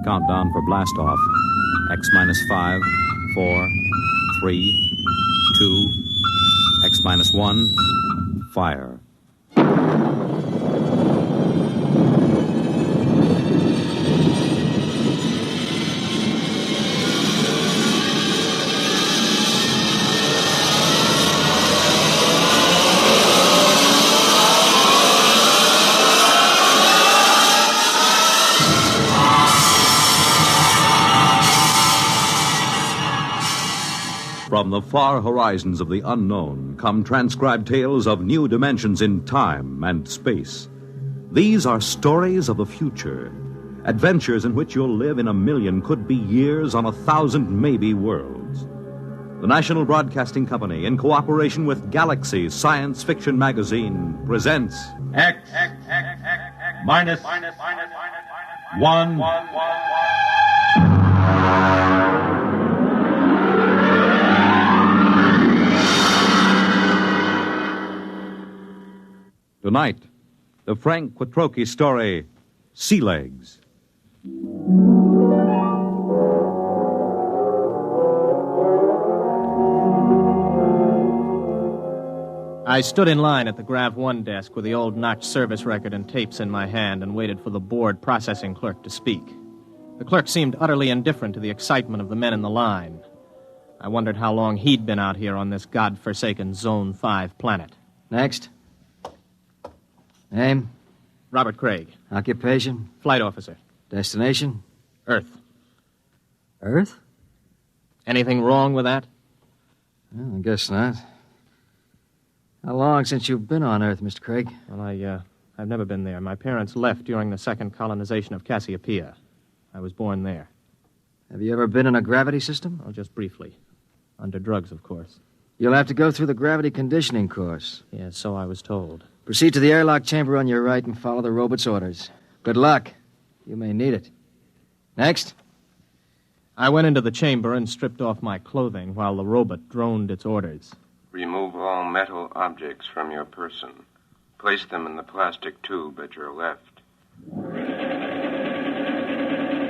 Countdown for blast-off. X minus 5, 4, 3, 2, X minus 1, fire. From the far horizons of the unknown come transcribed tales of new dimensions in time and space. These are stories of the future, adventures in which you'll live in 1,000,000, could be years, on 1,000 maybe worlds. The National Broadcasting Company, in cooperation with Galaxy Science Fiction Magazine, presents X minus 1. Tonight, the Frank Quatrro story, Sea Legs. I stood in line at the Grav 1 desk with the old notch service record and tapes in my hand and waited for the board processing clerk to speak. The clerk seemed utterly indifferent to the excitement of the men in the line. I wondered how long he'd been out here on this godforsaken Zone 5 planet. Next. Name? Robert Craig. Occupation? Flight officer. Destination? Earth. Earth? Anything wrong with that? Well, I guess not. How long since you've been on Earth, Mr. Craig? Well, I've never been there. My parents left during the second colonization of Cassiopeia. I was born there. Have you ever been in a gravity system? Oh, just briefly. Under drugs, of course. You'll have to go through the gravity conditioning course. Yes, so I was told. Proceed to the airlock chamber on your right and follow the robot's orders. Good luck. You may need it. Next. I went into the chamber and stripped off my clothing while the robot droned its orders. Remove all metal objects from your person. Place them in the plastic tube at your left.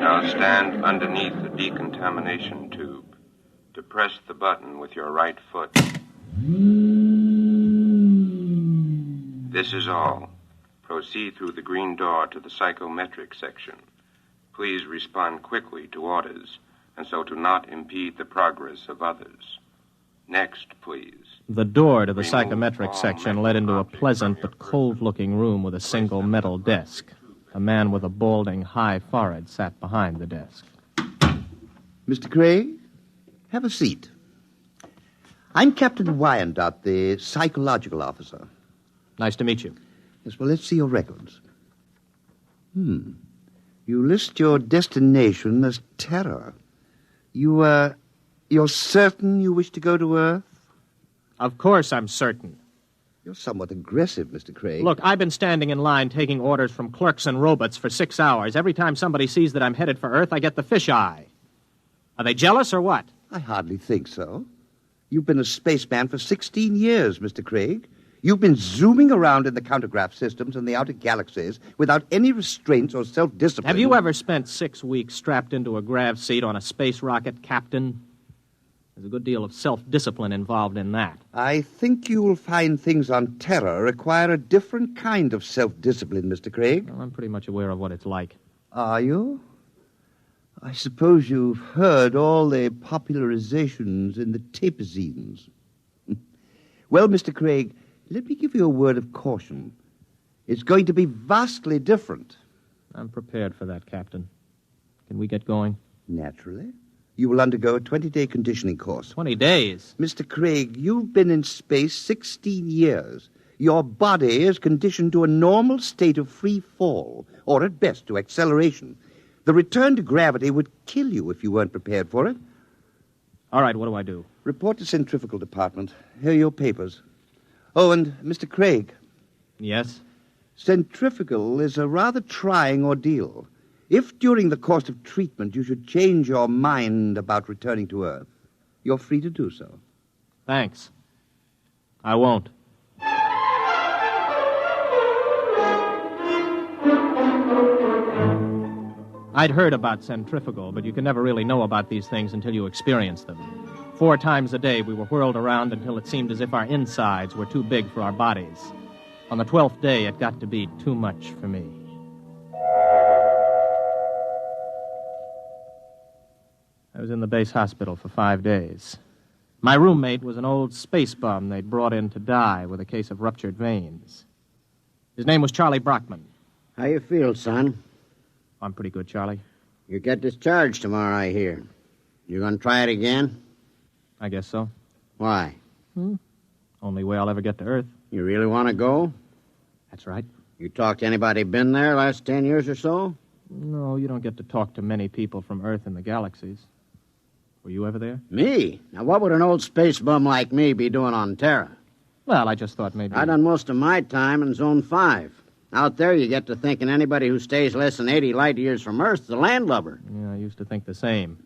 Now stand underneath the decontamination tube. Depress the button with your right foot. This is all. Proceed through the green door to the psychometric section. Please respond quickly to orders, and so to not impede the progress of others. Next, please. The door to the psychometric section led into a pleasant but cold-looking room with a single metal desk. A man with a balding, high forehead sat behind the desk. Mr. Craig, have a seat. I'm Captain Wyandotte, the psychological officer. Nice to meet you. Yes, well, let's see your records. You list your destination as Terror. You're certain you wish to go to Earth? Of course I'm certain. You're somewhat aggressive, Mr. Craig. Look, I've been standing in line taking orders from clerks and robots for 6 hours. Every time somebody sees that I'm headed for Earth, I get the fisheye. Are they jealous or what? I hardly think so. You've been a spaceman for 16 years, Mr. Craig. You've been zooming around in the countergraph systems and the outer galaxies without any restraints or self-discipline. Have you ever spent 6 weeks strapped into a grav seat on a space rocket, Captain? There's a good deal of self-discipline involved in that. I think you will find things on Terror require a different kind of self-discipline, Mr. Craig. Well, I'm pretty much aware of what it's like. Are you? I suppose you've heard all the popularizations in the tapezines. Well, Mr. Craig, let me give you a word of caution. It's going to be vastly different. I'm prepared for that, Captain. Can we get going? Naturally. You will undergo a 20-day conditioning course. 20 days? Mr. Craig, you've been in space 16 years. Your body is conditioned to a normal state of free fall, or at best to acceleration. The return to gravity would kill you if you weren't prepared for it. All right, what do I do? Report to Centrifugal Department. Here are your papers. Oh, and Mr. Craig. Yes? Centrifugal is a rather trying ordeal. If during the course of treatment you should change your mind about returning to Earth, you're free to do so. Thanks. I won't. I'd heard about centrifugal, but you can never really know about these things until you experience them. 4 times a day, we were whirled around until it seemed as if our insides were too big for our bodies. On the 12th day, it got to be too much for me. I was in the base hospital for 5 days. My roommate was an old space bum they'd brought in to die with a case of ruptured veins. His name was Charlie Brockman. How you feel, son? I'm pretty good, Charlie. You get discharged tomorrow, I hear. You gonna try it again? I guess so. Why? Only way I'll ever get to Earth. You really want to go? That's right. You talked to anybody been there last 10 years or so? No, you don't get to talk to many people from Earth and the galaxies. Were you ever there? Me? Now, what would an old space bum like me be doing on Terra? Well, I just thought maybe... I done most of my time in Zone 5. Out there, you get to thinking anybody who stays less than 80 light years from Earth is a landlubber. Yeah, I used to think the same.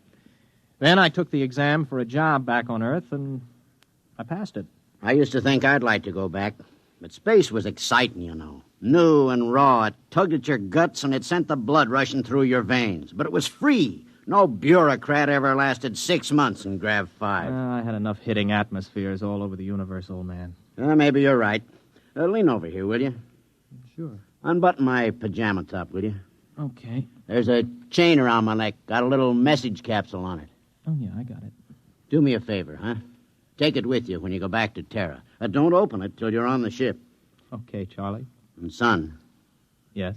Then I took the exam for a job back on Earth, and I passed it. I used to think I'd like to go back. But space was exciting, you know. New and raw. It tugged at your guts, and it sent the blood rushing through your veins. But it was free. No bureaucrat ever lasted 6 months in Grav 5. I had enough hitting atmospheres all over the universe, old man. Maybe you're right. Lean over here, will you? Sure. Unbutton my pajama top, will you? Okay. There's a chain around my neck. Got a little message capsule on it. Oh, yeah, I got it. Do me a favor, huh? Take it with you when you go back to Terra. Don't open it till you're on the ship. Okay, Charlie. And, son. Yes?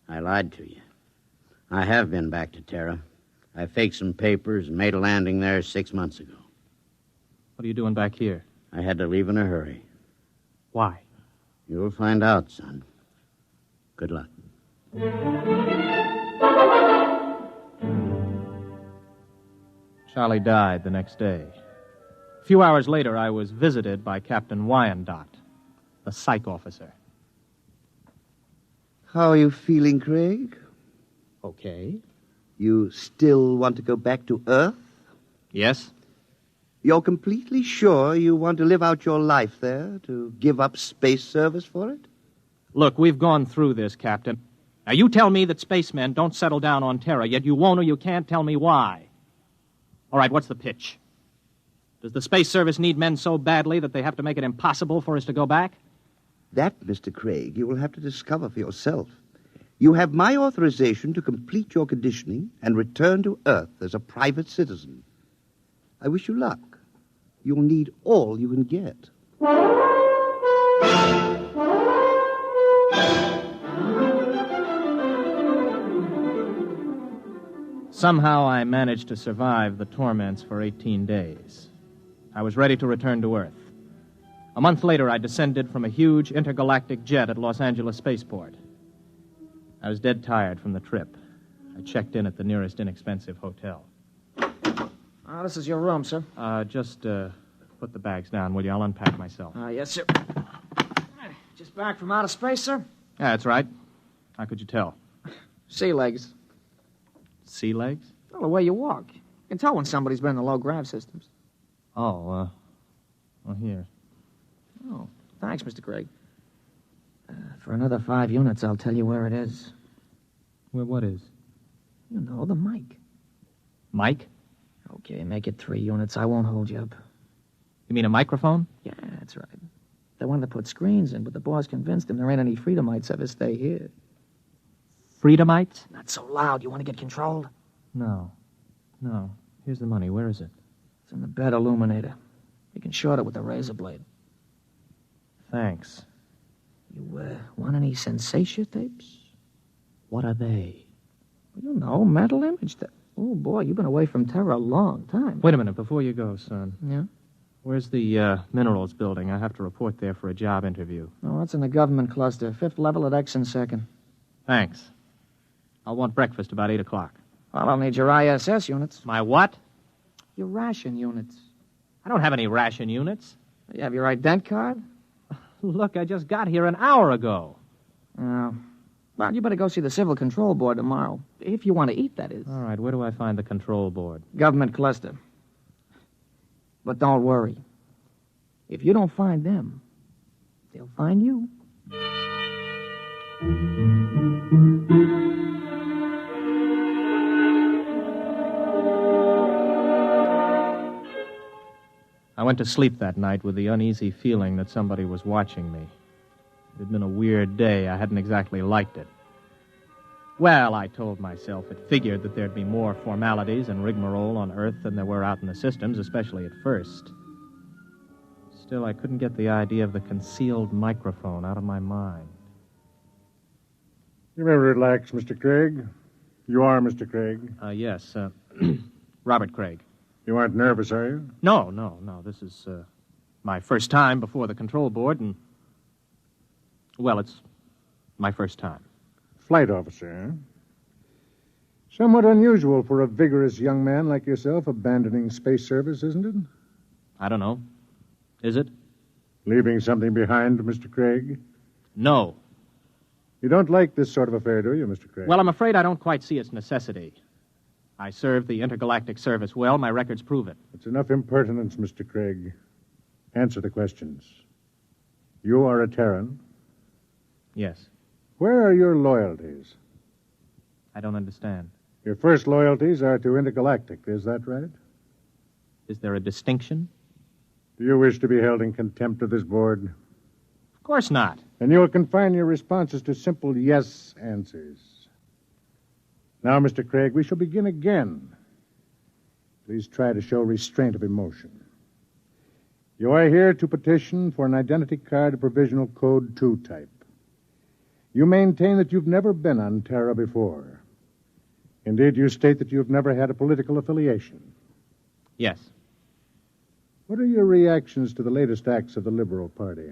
I lied to you. I have been back to Terra. I faked some papers and made a landing there 6 months ago. What are you doing back here? I had to leave in a hurry. Why? You'll find out, son. Good luck. Charlie died the next day. A few hours later, I was visited by Captain Wyandotte, the psych officer. How are you feeling, Craig? Okay. You still want to go back to Earth? Yes? You're completely sure you want to live out your life there, to give up space service for it? Look, we've gone through this, Captain. Now, you tell me that spacemen don't settle down on Terra, yet you won't or you can't tell me why. All right, what's the pitch? Does the Space Service need men so badly that they have to make it impossible for us to go back? That, Mr. Craig, you will have to discover for yourself. You have my authorization to complete your conditioning and return to Earth as a private citizen. I wish you luck. You'll need all you can get. Somehow I managed to survive the torments for 18 days. I was ready to return to Earth. A month later, I descended from a huge intergalactic jet at Los Angeles Spaceport. I was dead tired from the trip. I checked in at the nearest inexpensive hotel. This is your room, sir. Just put the bags down, will you? I'll unpack myself. Yes, sir. Just back from outer space, sir? Yeah, that's right. How could you tell? Sea legs. Sea legs? Well, the way you walk. You can tell when somebody's been in the low-grav systems. Oh, here. Oh, thanks, Mr. Craig. For another 5 units, I'll tell you where it is. Well, what is? You know, the mic. Mike? Okay, make it 3 units. I won't hold you up. You mean a microphone? Yeah, that's right. They wanted to put screens in, but the boss convinced him there ain't any Freedomites ever stay here. Freedomites? Not so loud. You want to get controlled? No. Here's the money. Where is it? It's in the bed illuminator. You can short it with a razor blade. Thanks. You, want any sensation tapes? What are they? Well, you know, mental image tapes. Oh, boy, you've been away from Terra a long time. Wait a minute, before you go, son. Yeah? Where's the minerals building? I have to report there for a job interview. Oh, that's in the government cluster. 5th level at X and 2nd. Thanks. I'll want breakfast about 8 o'clock. Well, I'll need your ISS units. My what? Your ration units. I don't have any ration units. You have your ident card? Look, I just got here an hour ago. Oh. Well, you better go see the Civil Control Board tomorrow. If you want to eat, that is. All right, where do I find the control board? Government cluster. But don't worry. If you don't find them, they'll find you. went to sleep that night with the uneasy feeling that somebody was watching me. It had been a weird day. I hadn't exactly liked it. Well, I told myself it figured that there'd be more formalities and rigmarole on Earth than there were out in the systems, especially at first. Still, I couldn't get the idea of the concealed microphone out of my mind. You may relax, Mr. Craig. You are Mr. Craig. Yes, Robert Craig. You aren't nervous, are you? No. This is my first time before the control board, and, well, it's my first time. Flight officer, huh? Somewhat unusual for a vigorous young man like yourself abandoning space service, isn't it? I don't know. Is it? Leaving something behind, Mr. Craig? No. You don't like this sort of affair, do you, Mr. Craig? Well, I'm afraid I don't quite see its necessity. I served the intergalactic service well. My records prove it. It's enough impertinence, Mr. Craig. Answer the questions. You are a Terran? Yes. Where are your loyalties? I don't understand. Your first loyalties are to intergalactic, is that right? Is there a distinction? Do you wish to be held in contempt of this board? Of course not. And you will confine your responses to simple yes answers. Now, Mr. Craig, we shall begin again. Please try to show restraint of emotion. You are here to petition for an identity card of provisional code 2 type. You maintain that you've never been on Terra before. Indeed, you state that you've never had a political affiliation. Yes. What are your reactions to the latest acts of the Liberal Party?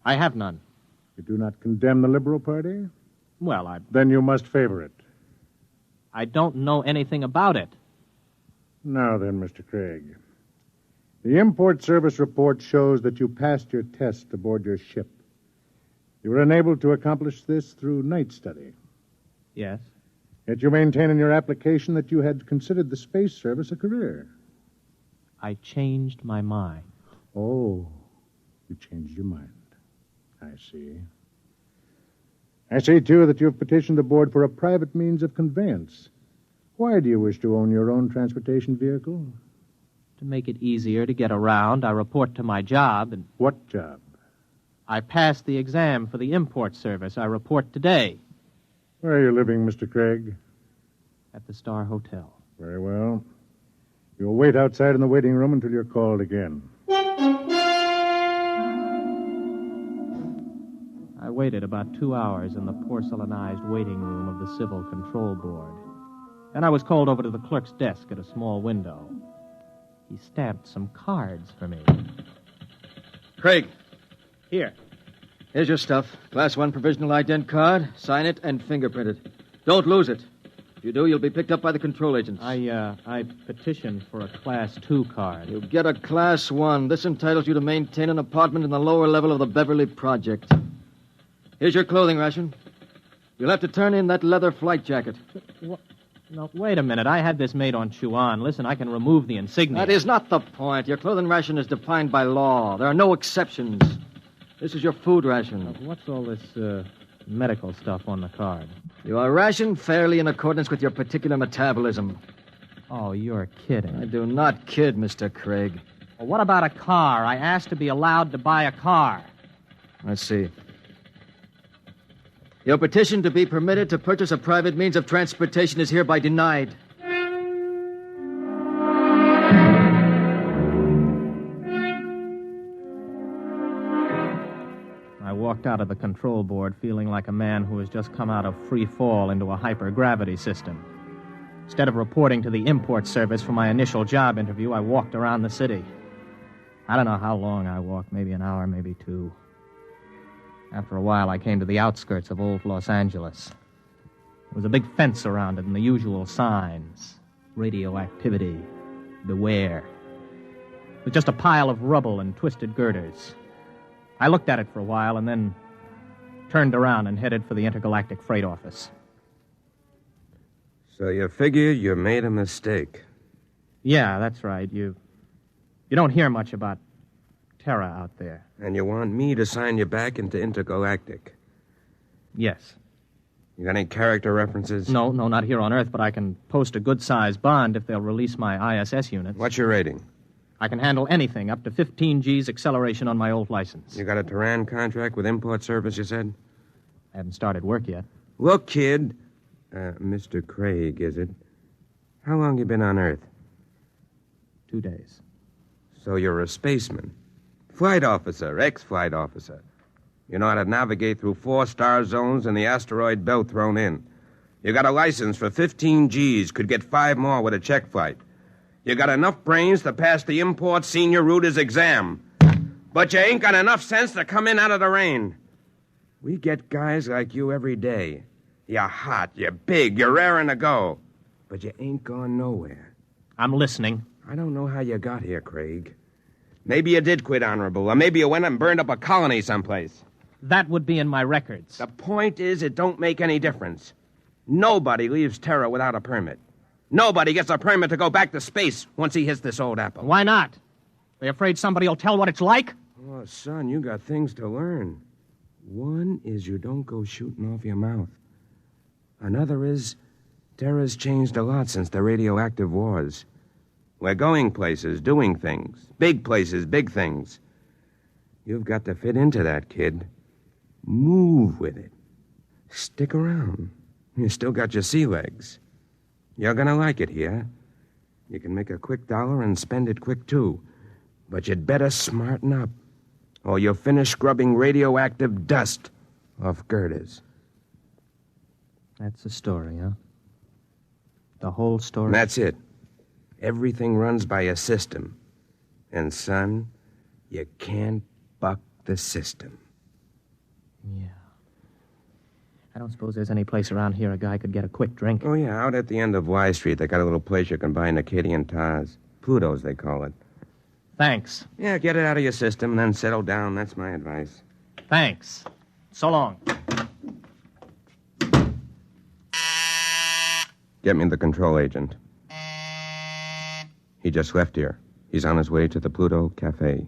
I have none. You do not condemn the Liberal Party? Well, Then you must favor it. I don't know anything about it. Now then, Mr. Craig. The import service report shows that you passed your test aboard your ship. You were unable to accomplish this through night study. Yes. Yet you maintain in your application that you had considered the space service a career. I changed my mind. Oh, you changed your mind. I see. I see, too, that you have petitioned the board for a private means of conveyance. Why do you wish to own your own transportation vehicle? To make it easier to get around, I report to my job and... What job? I passed the exam for the import service. I report today. Where are you living, Mr. Craig? At the Star Hotel. Very well. You'll wait outside in the waiting room until you're called again. I waited about 2 hours in the porcelainized waiting room of the Civil Control Board. Then I was called over to the clerk's desk at a small window. He stamped some cards for me. Craig, Here. here's your stuff. Class 1 provisional ident card. Sign it and fingerprint it. Don't lose it. If you do, you'll be picked up by the control agents. I petitioned for a Class 2 card. You'll get a Class 1. This entitles you to maintain an apartment in the lower level of the Beverly Project. Here's your clothing ration. You'll have to turn in that leather flight jacket. No, wait a minute. I had this made on Chuan. Listen, I can remove the insignia. That is not the point. Your clothing ration is defined by law. There are no exceptions. This is your food ration. What's all this medical stuff on the card? You are rationed fairly in accordance with your particular metabolism. Oh, you're kidding. I do not kid, Mr. Craig. Well, what about a car? I asked to be allowed to buy a car. Let's see. Your petition to be permitted to purchase a private means of transportation is hereby denied. I walked out of the control board feeling like a man who has just come out of free fall into a hypergravity system. Instead of reporting to the import service for my initial job interview, I walked around the city. I don't know how long I walked, maybe an hour, maybe 2. After a while, I came to the outskirts of old Los Angeles. There was a big fence around it and the usual signs. Radioactivity. Beware. It was just a pile of rubble and twisted girders. I looked at it for a while and then turned around and headed for the intergalactic freight office. So you figure you made a mistake. Yeah, that's right. You don't hear much about Terra out there. And you want me to sign you back into intergalactic. Yes. You got any character references? No, not here on Earth, but I can post a good-sized bond if they'll release my ISS units. What's your rating? I can handle anything up to 15 G's acceleration on my old license. You got a Turan contract with import service, you said? I haven't started work yet. Look, kid. Mr. Craig, is it? How long you been on Earth? 2 days. So you're a spaceman. Flight officer, ex-flight officer. You know how to navigate through 4-star zones and the asteroid belt thrown in. You got a license for 15 G's, could get 5 more with a check flight. You got enough brains to pass the import senior router's exam. But you ain't got enough sense to come in out of the rain. We get guys like you every day. You're hot, you're big, you're raring to go. But you ain't gone nowhere. I'm listening. I don't know how you got here, Craig. Maybe you did quit honorable, or maybe you went and burned up a colony someplace. That would be in my records. The point is, it don't make any difference. Nobody leaves Terra without a permit. Nobody gets a permit to go back to space once he hits this old apple. Why not? Are you afraid somebody will tell what it's like? Oh, son, you got things to learn. One is you don't go shooting off your mouth. Another is Terra's changed a lot since the radioactive wars. We're going places, doing things. Big places, big things. You've got to fit into that, kid. Move with it. Stick around. You still got your sea legs. You're gonna like it here. You can make a quick dollar and spend it quick, too. But you'd better smarten up, or you'll finish scrubbing radioactive dust off girders. That's the story, huh? The whole story? That's it. Everything runs by a system. And, son, you can't buck the system. Yeah. I don't suppose there's any place around here a guy could get a quick drink. Oh, yeah, out at the end of Y Street, they got a little place you can buy Acadian tars. Pluto's, they call it. Thanks. Yeah, get it out of your system and then settle down. That's my advice. Thanks. So long. Get me the control agent. He just left here. He's on his way to the Pluto Cafe.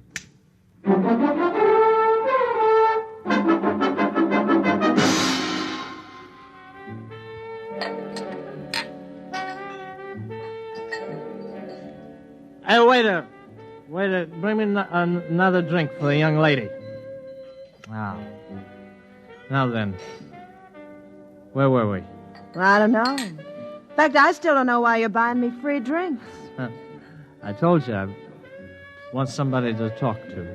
Hey, waiter, bring me another drink for the young lady. Now then, where were we? I don't know. In fact, I still don't know why you're buying me free drinks. I told you, I want somebody to talk to.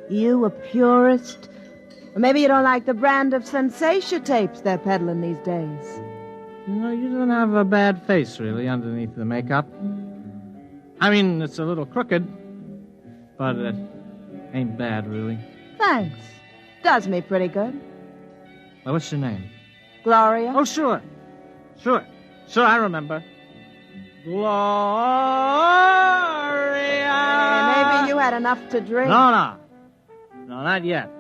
You a purist? Or maybe you don't like the brand of sensation tapes they're peddling these days. You know, you don't have a bad face, really, underneath the makeup. I mean, it's a little crooked, but it ain't bad, really. Thanks. Does me pretty good. Well, what's your name? Gloria? Oh, sure, I remember. Gloria! Maybe you had enough to drink. No, not yet.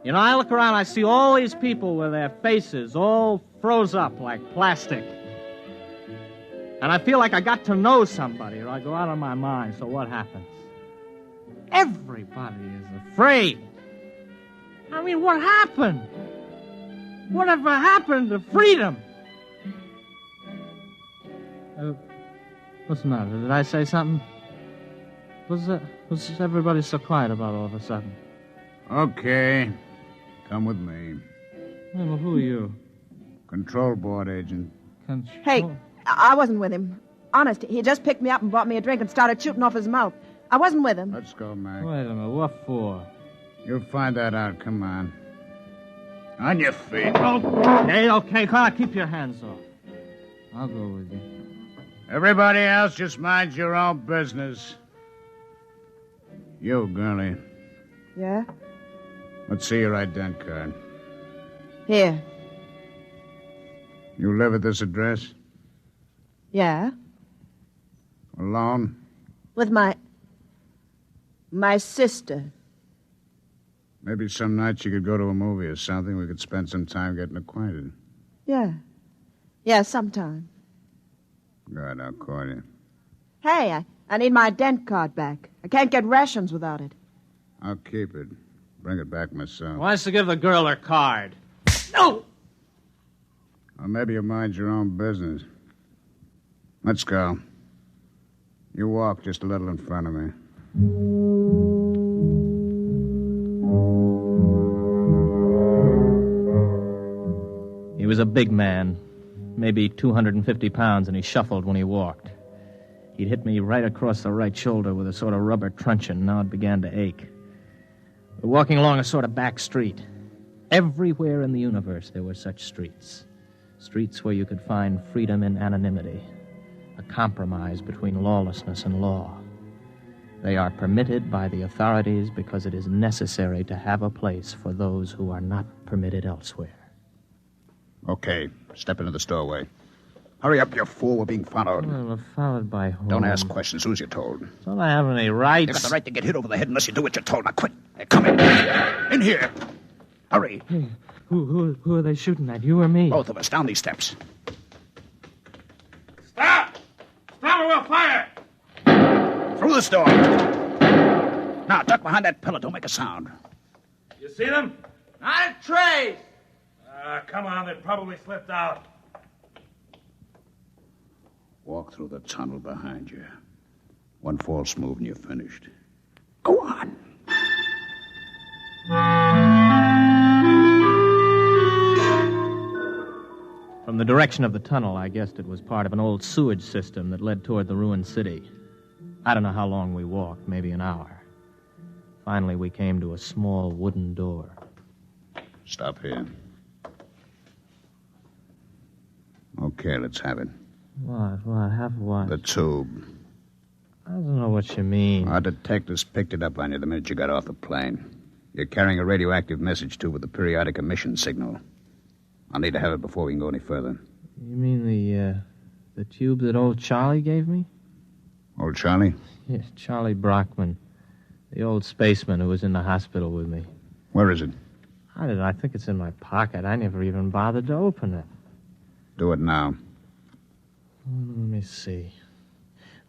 You know, I look around, I see all these people with their faces all froze up like plastic. And I feel like I got to know somebody, or I go out of my mind. So what happens? Everybody is afraid. I mean, what happened? Whatever happened to freedom? What's the matter? Did I say something? What's everybody so quiet about all of a sudden? Okay. Come with me. Hey, well, who are you? Control board agent. Hey, I wasn't with him. Honest, he just picked me up and bought me a drink and started shooting off his mouth. I wasn't with him. Let's go, Mac. Wait a minute, what for? You'll find that out. Come on. On your feet. Okay, come on, keep your hands off. I'll go with you. Everybody else, just mind your own business. You, girlie. Yeah? Let's see your ident card. Here. You live at this address? Yeah? Alone? With my sister. Maybe some nights you could go to a movie or something. We could spend some time getting acquainted. Yeah. Yeah, sometime. Good, I'll call you. Hey, I need my ident card back. I can't get rations without it. I'll keep it. Bring it back myself. Wants to give the girl her card. No! Or maybe you mind your own business. Let's go. You walk just a little in front of me. He was a big man, maybe 250 pounds, and he shuffled when he walked. He'd hit me right across the right shoulder with a sort of rubber truncheon. Now it began to ache. We're walking along a sort of back street. Everywhere in the universe there were such streets. Streets where you could find freedom in anonymity, a compromise between lawlessness and law. They are permitted by the authorities because it is necessary to have a place for those who are not permitted elsewhere. Okay, step into the doorway. Hurry up, you fool. We're being followed. Well, we're followed by whom? Don't ask questions. Who's you told? Don't I have any rights? You got the right to get hit over the head unless you do what you're told. Now quit. Hey, come in. In here. Hurry. Hey, who are they shooting at, you or me? Both of us. Down these steps. Stop! Stop or we'll fire! Through this door. Now, duck behind that pillar. Don't make a sound. You see them? Not a trace. Come on. They probably slipped out. Walk through the tunnel behind you. One false move and you're finished. Go on. From the direction of the tunnel, I guessed it was part of an old sewage system that led toward the ruined city. I don't know how long we walked, maybe an hour. Finally, we came to a small wooden door. Stop here. Okay, let's have it. What? Have what? The tube. I don't know what you mean. Our detectives picked it up on you the minute you got off the plane. You're carrying a radioactive message tube with a periodic emission signal. I'll need to have it before we can go any further. You mean the tube that old Charlie gave me? Old Charlie? Yes, Charlie Brockman. The old spaceman who was in the hospital with me. Where is it? I think it's in my pocket. I never even bothered to open it. Do it now. Let me see.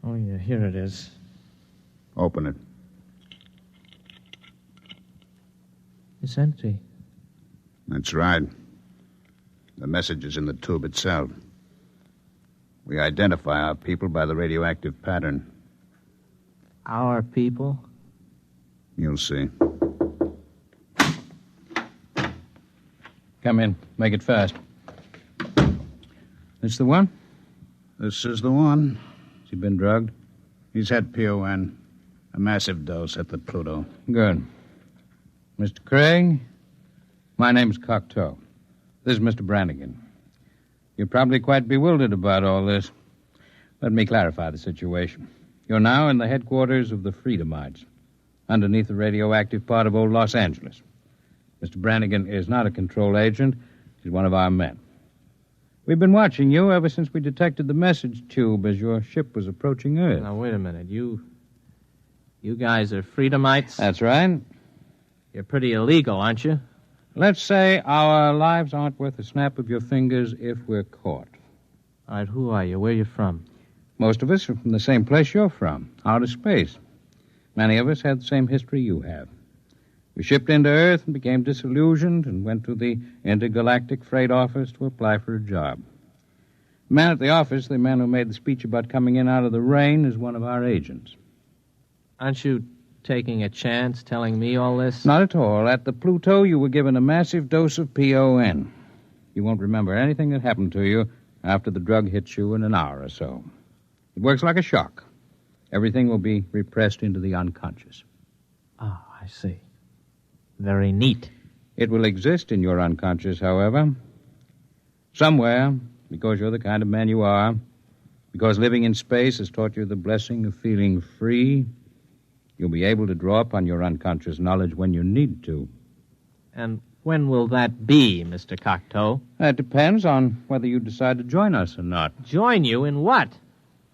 Oh, yeah, here it is. Open it. It's empty. That's right. The message is in the tube itself. We identify our people by the radioactive pattern. Our people? You'll see. Come in. Make it fast. This the one? This is the one. Has he been drugged? He's had PON. A massive dose at the Pluto. Good. Mr. Craig, my name's Cocteau. This is Mr. Brannigan. You're probably quite bewildered about all this. Let me clarify the situation. You're now in the headquarters of the Freedomites, underneath the radioactive part of old Los Angeles. Mr. Brannigan is not a control agent. He's one of our men. We've been watching you ever since we detected the message tube as your ship was approaching Earth. Now, wait a minute. You guys are Freedomites? That's right. You're pretty illegal, aren't you? Let's say our lives aren't worth a snap of your fingers if we're caught. All right, who are you? Where are you from? Most of us are from the same place you're from, outer space. Many of us had the same history you have. We shipped into Earth and became disillusioned and went to the intergalactic freight office to apply for a job. The man at the office, the man who made the speech about coming in out of the rain, is one of our agents. Aren't you taking a chance telling me all this? Not at all. At the Pluto, you were given a massive dose of PON. You won't remember anything that happened to you after the drug hits you in an hour or so. It works like a shock. Everything will be repressed into the unconscious. Oh, I see. Very neat. It will exist in your unconscious, however. Somewhere, because you're the kind of man you are, because living in space has taught you the blessing of feeling free, you'll be able to draw upon your unconscious knowledge when you need to. And when will that be, Mr. Cocteau? That depends on whether you decide to join us or not. Join you in what?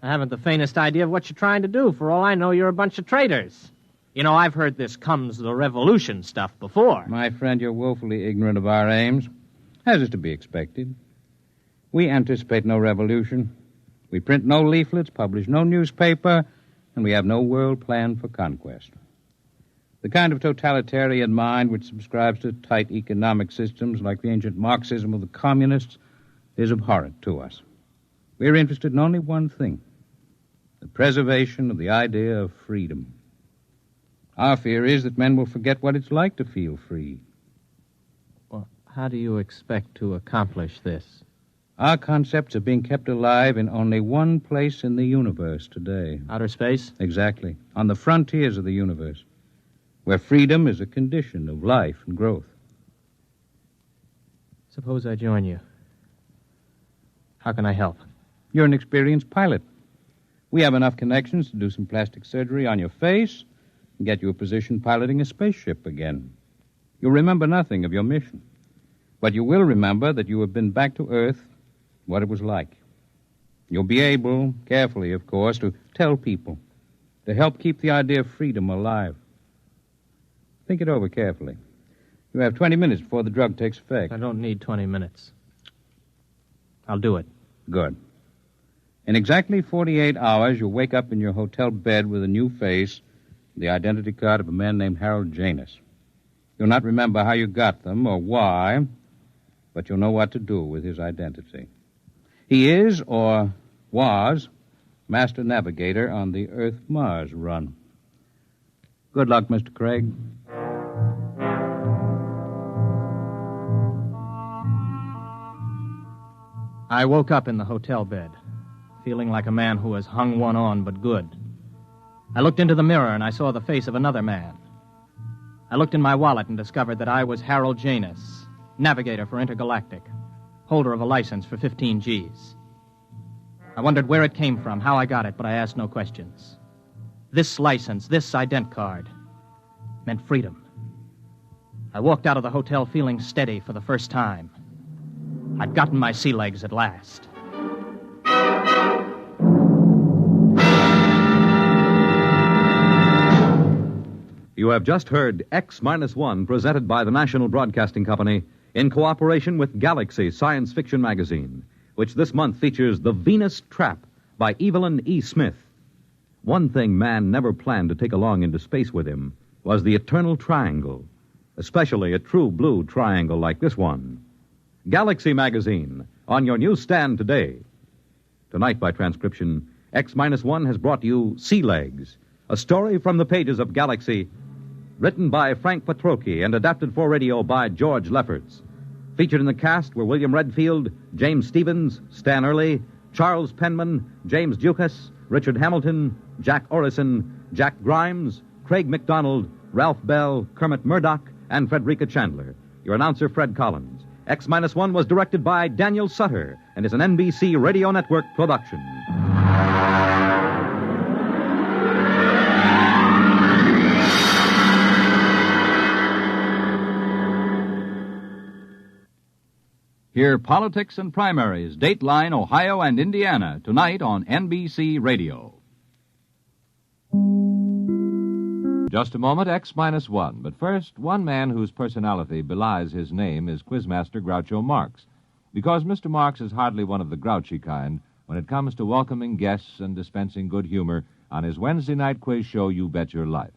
I haven't the faintest idea of what you're trying to do. For all I know, you're a bunch of traitors. You know, I've heard this comes the revolution stuff before. My friend, you're woefully ignorant of our aims, as is to be expected. We anticipate no revolution. We print no leaflets, publish no newspaper, and we have no world plan for conquest. The kind of totalitarian mind which subscribes to tight economic systems like the ancient Marxism of the communists is abhorrent to us. We're interested in only one thing, the preservation of the idea of freedom. Our fear is that men will forget what it's like to feel free. Well, how do you expect to accomplish this? Our concepts are being kept alive in only one place in the universe today. Outer space? Exactly. On the frontiers of the universe, where freedom is a condition of life and growth. Suppose I join you. How can I help? You're an experienced pilot. We have enough connections to do some plastic surgery on your face and get you a position piloting a spaceship again. You'll remember nothing of your mission, but you will remember that you have been back to Earth, what it was like. You'll be able, carefully, of course, to tell people, to help keep the idea of freedom alive. Think it over carefully. You have 20 minutes before the drug takes effect. I don't need 20 minutes. I'll do it. Good. In exactly 48 hours, you'll wake up in your hotel bed with a new face, the identity card of a man named Harold Janus. You'll not remember how you got them or why, but you'll know what to do with his identity. He is, or was, master navigator on the Earth-Mars run. Good luck, Mr. Craig. I woke up in the hotel bed, feeling like a man who has hung one on but good. I looked into the mirror and I saw the face of another man. I looked in my wallet and discovered that I was Harold Janus, navigator for Intergalactic, holder of a license for 15 Gs. I wondered where it came from, how I got it, but I asked no questions. This license, this ident card, meant freedom. I walked out of the hotel feeling steady for the first time. I'd gotten my sea legs at last. You have just heard X-1, presented by the National Broadcasting Company in cooperation with Galaxy Science Fiction Magazine, which this month features The Venus Trap by Evelyn E. Smith. One thing man never planned to take along into space with him was the eternal triangle, especially a true blue triangle like this one. Galaxy Magazine, on your newsstand today. Tonight, by transcription, X-1 has brought you Sea Legs, a story from the pages of Galaxy, written by Frank Quatrro and adapted for radio by George Lefferts. Featured in the cast were William Redfield, James Stevens, Stan Early, Charles Penman, James Dukas, Richard Hamilton, Jack Orison, Jack Grimes, Craig McDonald, Ralph Bell, Kermit Murdoch, and Frederica Chandler. Your announcer, Fred Collins. X-1 was directed by Daniel Sutter and is an NBC Radio Network production. Hear Politics and Primaries, Dateline, Ohio, and Indiana, tonight on NBC Radio. Just a moment, X-1. But first, one man whose personality belies his name is Quizmaster Groucho Marx. Because Mr. Marx is hardly one of the grouchy kind when it comes to welcoming guests and dispensing good humor on his Wednesday night quiz show, You Bet Your Life.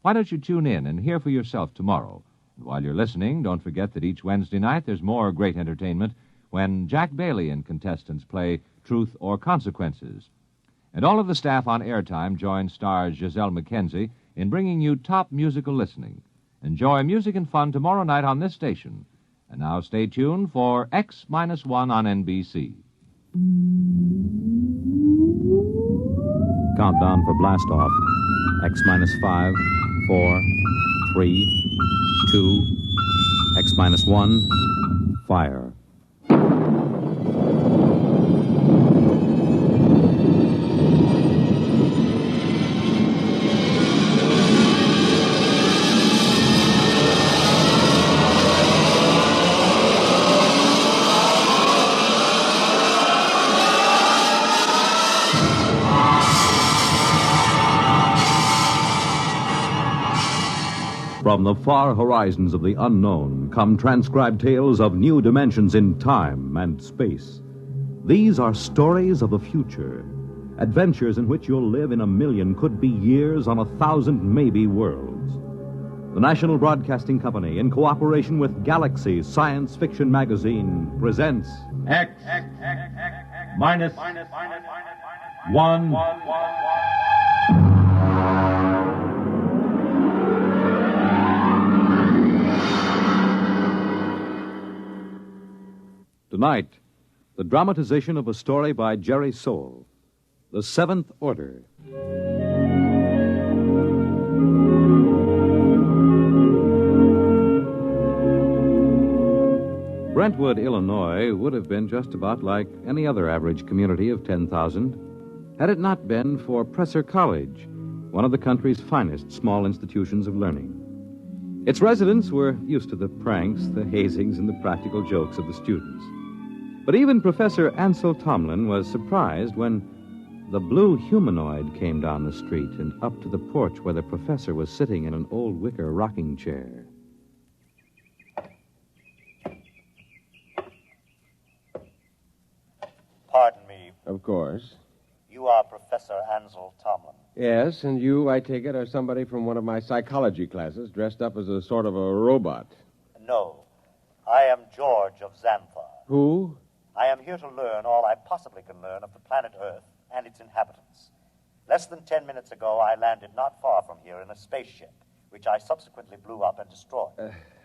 Why don't you tune in and hear for yourself tomorrow? And while you're listening, don't forget that each Wednesday night there's more great entertainment when Jack Bailey and contestants play Truth or Consequences. And all of the staff on Airtime join stars Giselle McKenzie in bringing you top musical listening. Enjoy music and fun tomorrow night on this station. And now stay tuned for X-1 on NBC. Countdown for blast off. X-5, 4, 3, 2, X-1, fire. From the far horizons of the unknown come transcribed tales of new dimensions in time and space. These are stories of the future, adventures in which you'll live in 1,000,000, could be years, on 1,000 maybe worlds. The National Broadcasting Company, in cooperation with Galaxy Science Fiction Magazine, presents X minus 1. Tonight, the dramatization of a story by Jerry Soule, The Seventh Order. Brentwood, Illinois, would have been just about like any other average community of 10,000 had it not been for Presser College, one of the country's finest small institutions of learning. Its residents were used to the pranks, the hazings, and the practical jokes of the students. But even Professor Ansel Tomlin was surprised when the blue humanoid came down the street and up to the porch where the professor was sitting in an old wicker rocking chair. Pardon me. Of course. You are Professor Ansel Tomlin. Yes, and you, I take it, are somebody from one of my psychology classes dressed up as a sort of a robot. No. I am George of Xanthar. Who? I am here to learn all I possibly can learn of the planet Earth and its inhabitants. Less than 10 minutes ago, I landed not far from here in a spaceship, which I subsequently blew up and destroyed.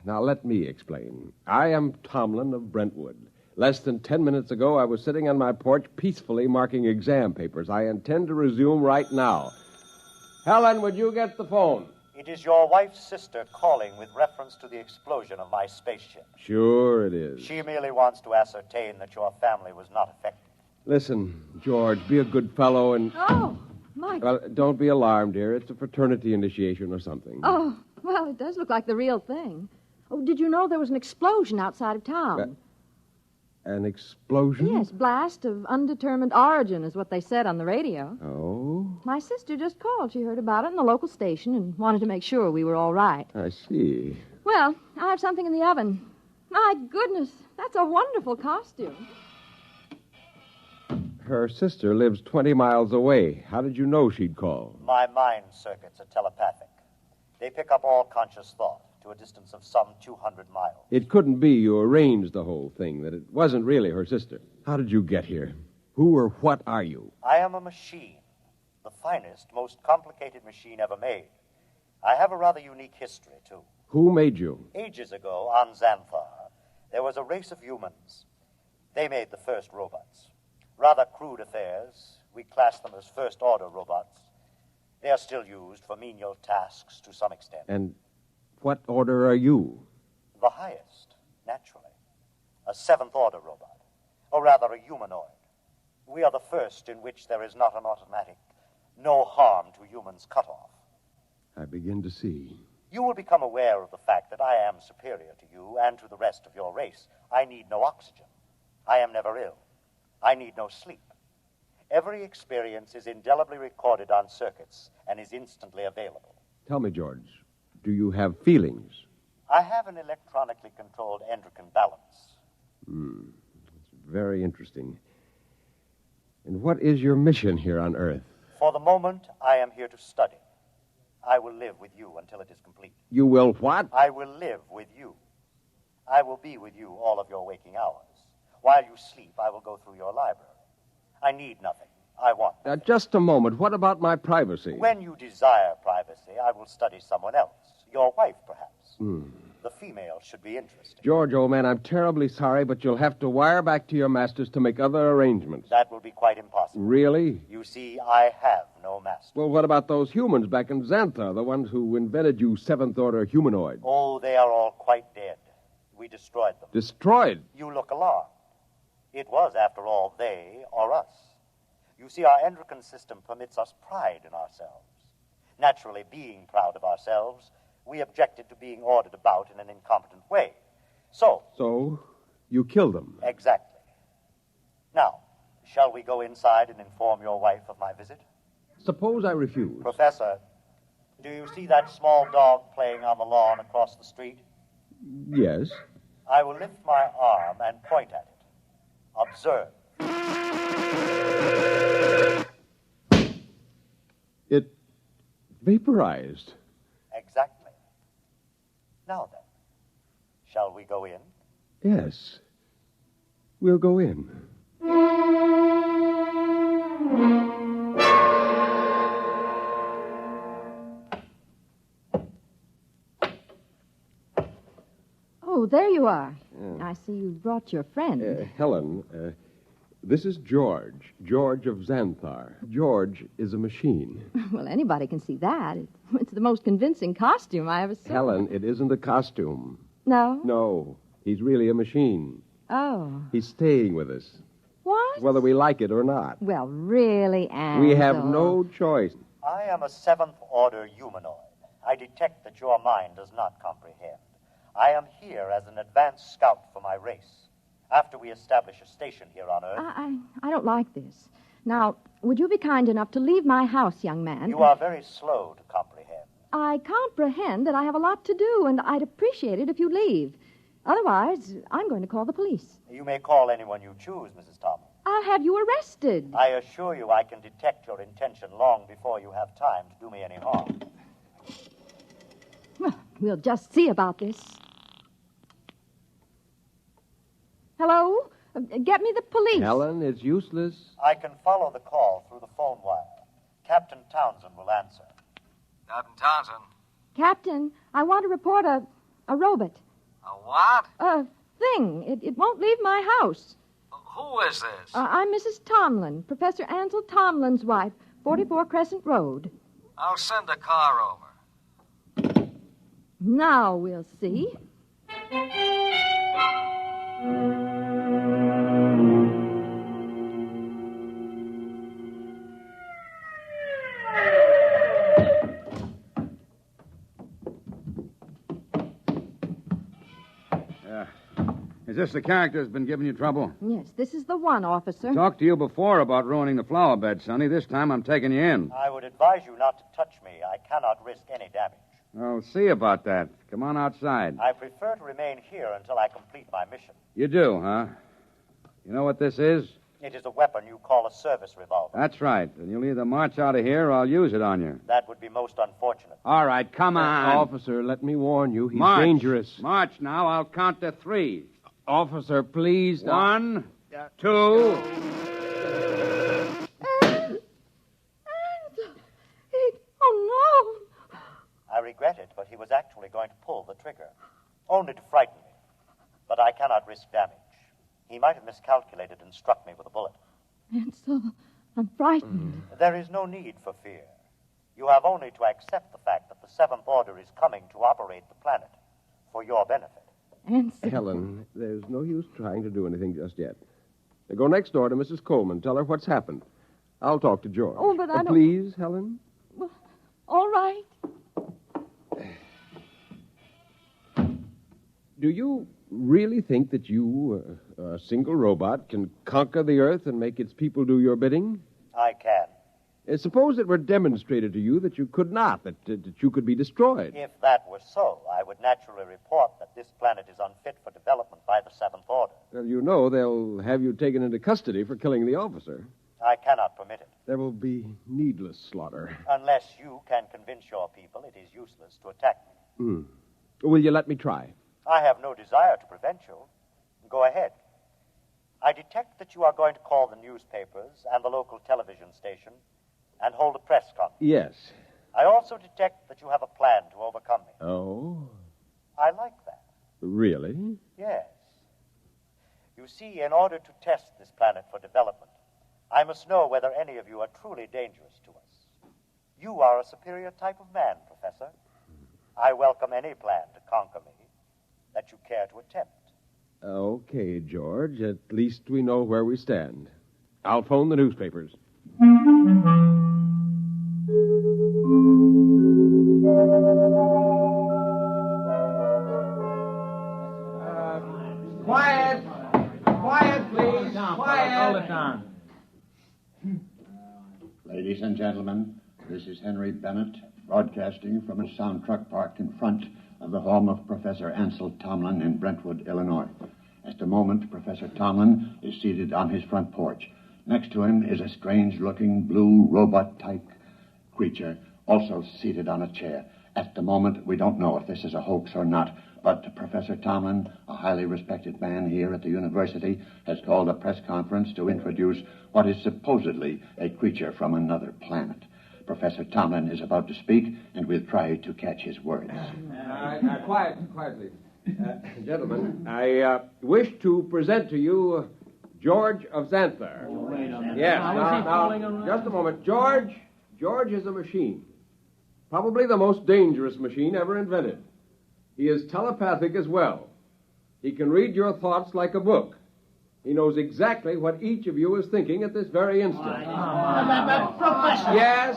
Now, let me explain. I am Tomlin of Brentwood. Less than 10 minutes ago, I was sitting on my porch peacefully marking exam papers. I intend to resume right now. Helen, would you get the phone? It is your wife's sister calling with reference to the explosion of my spaceship. Sure it is. She merely wants to ascertain that your family was not affected. Listen, George, be a good fellow and... Oh, my... Well, don't be alarmed, dear. It's a fraternity initiation or something. Oh, well, it does look like the real thing. Oh, did you know there was an explosion outside of town? An explosion? Yes, blast of undetermined origin is what they said on the radio. Oh? My sister just called. She heard about it in the local station and wanted to make sure we were all right. I see. Well, I have something in the oven. My goodness, that's a wonderful costume. Her sister lives 20 miles away. How did you know she'd call? My mind circuits are telepathic. They pick up all conscious thought to a distance of some 200 miles. It couldn't be you arranged the whole thing, that it wasn't really her sister. How did you get here? Who or what are you? I am a machine, the finest, most complicated machine ever made. I have a rather unique history, too. Who made you? Ages ago, on Xanthar, there was a race of humans. They made the first robots. Rather crude affairs. We class them as first-order robots. They are still used for menial tasks to some extent. And what order are you? The highest, naturally. A seventh-order robot. Or rather, a humanoid. We are the first in which there is not an automatic, no harm to humans cutoff. I begin to see. You will become aware of the fact that I am superior to you and to the rest of your race. I need no oxygen. I am never ill. I need no sleep. Every experience is indelibly recorded on circuits and is instantly available. Tell me, George, do you have feelings? I have an electronically controlled endocrine balance. It's very interesting. And what is your mission here on Earth? For the moment, I am here to study. I will live with you until it is complete. You will what? I will live with you. I will be with you all of your waking hours. While you sleep, I will go through your library. I need nothing. I want nothing. Just a moment. What about my privacy? When you desire privacy, I will study someone else. Your wife, perhaps. The female should be interesting. George, old man, I'm terribly sorry, but you'll have to wire back to your masters to make other arrangements. That will be quite impossible. Really? You see, I have no master. Well, what about those humans back in Xanthar, the ones who invented you seventh-order humanoid? Oh, they are all quite dead. We destroyed them. Destroyed? You look alarmed. It was, after all, they or us. You see, our endocrine system permits us pride in ourselves. Naturally, being proud of ourselves, we objected to being ordered about in an incompetent way. So, you killed them? Exactly. Now, shall we go inside and inform your wife of my visit? Suppose I refuse. Professor, do you see that small dog playing on the lawn across the street? Yes. I will lift my arm and point at it. Observe. It vaporized. Exactly. Now then, shall we go in? Yes. We'll go in. Oh, there you are. Yeah. I see you brought your friend. Helen, this is George. George of Xanthar. George is a machine. Well, anybody can see that. It's the most convincing costume I ever saw. Helen, it isn't a costume. No? No, he's really a machine. Oh. He's staying with us, What? whether we like it or not. Well, really, Ansel. We have no choice. I am a seventh-order humanoid. I detect that your mind does not comprehend. I am here as an advanced scout for my race. After we establish a station here on Earth... I don't like this. Now, would you be kind enough to leave my house, young man? You are very slow to comprehend. I comprehend that I have a lot to do, and I'd appreciate it if you leave. Otherwise, I'm going to call the police. You may call anyone you choose, Mrs. Thomas. I'll have you arrested. I assure you I can detect your intention long before you have time to do me any harm. Well, we'll just see about this. Hello? Get me the police. Helen, it's useless. I can follow the call through the phone wire. Captain Townsend will answer. Captain Townsend. Captain, I want to report a robot. A what? A thing. It won't leave my house. Who is this? I'm Mrs. Tomlin, Professor Ansel Tomlin's wife, 44 Crescent Road. I'll send a car over. Now we'll see. Is this the character that's been giving you trouble? Yes, this is the one, officer. Talked to you before about ruining the flower bed, Sonny. This time I'm taking you in. I would advise you not to touch me. I cannot risk any damage. I'll see about that. Come on outside. I prefer to remain here until I complete my mission. You do, huh? You know what this is? It is a weapon you call a service revolver. That's right. And you'll either march out of here or I'll use it on you. That would be most unfortunate. All right, come on. Officer, let me warn you. He's March. dangerous. March now. I'll count to 3. Officer, please. 1, 2. Oh, no. I regret it, but he was actually going to pull the trigger. Only to frighten me. But I cannot risk damage. He might have miscalculated and struck me with a bullet. Ansel, I'm frightened. There is no need for fear. You have only to accept the fact that the Seventh Order is coming to operate the planet for your benefit. Ansel. Helen, there's no use trying to do anything just yet. Now go next door to Mrs. Coleman. Tell her what's happened. I'll talk to George. Oh, but I don't... Please, Helen? Well, all right. Do you really think that you, a single robot, can conquer the Earth and make its people do your bidding? I can. Suppose it were demonstrated to you that you could not, that you could be destroyed. If that were so, I would naturally report that this planet is unfit for development by the Seventh Order. Well, you know they'll have you taken into custody for killing the officer. I cannot permit it. There will be needless slaughter. Unless you can convince your people it is useless to attack me. Will you let me try? I have no desire to prevent you. Go ahead. I detect that you are going to call the newspapers and the local television station and hold a press conference. Yes. I also detect that you have a plan to overcome me. Oh? I like that. Really? Yes. You see, in order to test this planet for development, I must know whether any of you are truly dangerous to us. You are a superior type of man, Professor. I welcome any plan to conquer me that you care to attempt. Okay, George. At least we know where we stand. I'll phone the newspapers. Quiet! Quiet, please! Quiet! Hold it down. Ladies and gentlemen, this is Henry Bennett, broadcasting from a sound truck parked in front of the home of Professor Ansel Tomlin in Brentwood, Illinois. At the moment, Professor Tomlin is seated on his front porch. Next to him is a strange-looking blue robot-type creature, also seated on a chair. At the moment, we don't know if this is a hoax or not, but Professor Tomlin, a highly respected man here at the university, has called a press conference to introduce what is supposedly a creature from another planet. Professor Tomlin is about to speak, and we'll try to catch his words. Quiet, please. Gentlemen, I wish to present to you George of Xanthar. Yes, now, just a moment. George is a machine. Probably the most dangerous machine ever invented. He is telepathic as well. He can read your thoughts like a book. He knows exactly what each of you is thinking at this very instant. Professor! Yes?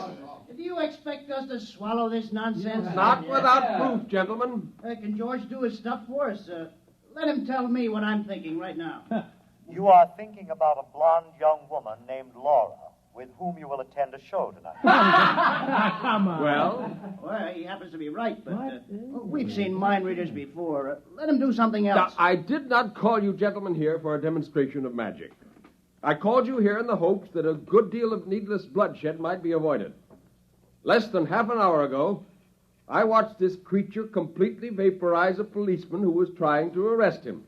Do you expect us to swallow this nonsense? Not without proof, gentlemen. Can George do his stuff for us? Let him tell me what I'm thinking right now. You are thinking about a blonde young woman named Laura, with whom you will attend a show tonight. Come on. Well, he happens to be right, but we've seen mind readers before. Let him do something else. Now, I did not call you gentlemen here for a demonstration of magic. I called you here in the hopes that a good deal of needless bloodshed might be avoided. Less than half an hour ago, I watched this creature completely vaporize a policeman who was trying to arrest him.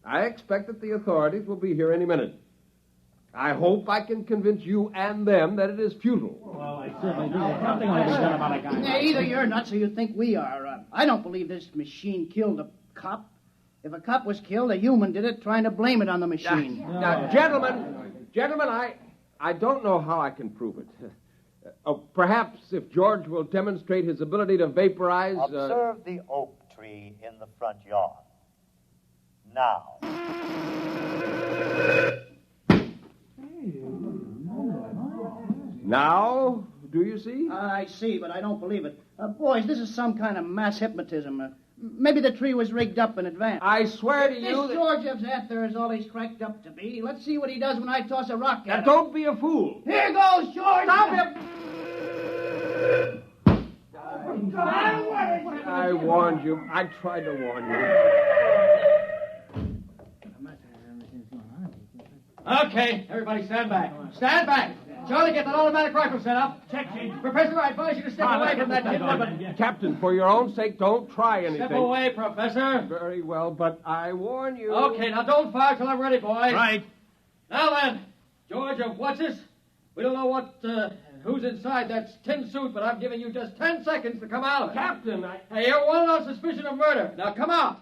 I expect that the authorities will be here any minute. I hope I can convince you and them that it is futile. Well, I certainly do. Something ought to be done about a guy. Either you're nuts or you think we are. I don't believe this machine killed a cop. If a cop was killed, a human did it, trying to blame it on the machine. Now, gentlemen, I don't know how I can prove it. Perhaps if George will demonstrate his ability to vaporize... Observe the oak tree in the front yard. Now. Now, do you see? I see, but I don't believe it. Boys, this is some kind of mass hypnotism. Maybe the tree was rigged up in advance. I swear to you This George of Xanthar is all he's cracked up to be. Let's see what he does when I toss a rock at him. Don't be a fool. Here goes, George! Stop him! I warned you. I tried to warn you. Okay, everybody stand back. Stand back. Charlie, get that automatic rifle set up. Check, Chief. Professor, I advise you to step away from that weapon. Captain, for your own sake, don't try anything. Step away, Professor. Very well, but I warn you. Okay, now don't fire till I'm ready, boys. Right. Now then, George of What's-This? We don't know who's inside that tin suit, but I'm giving you just 10 seconds to come out of it. Captain, Hey, you're wanted on suspicion of murder. Now come out.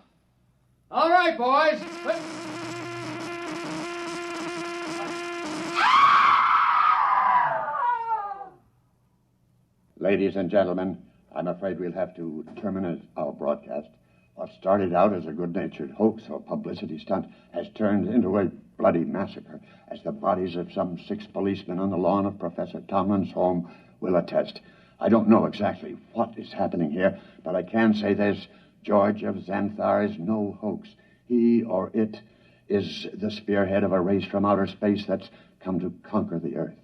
All right, boys. Ladies and gentlemen, I'm afraid we'll have to terminate our broadcast. What started out as a good-natured hoax or publicity stunt has turned into a bloody massacre, as the bodies of some 6 policemen on the lawn of Professor Tomlin's home will attest. I don't know exactly what is happening here, but I can say this: George of Xanthar is no hoax. He or it is the spearhead of a race from outer space that's come to conquer the Earth.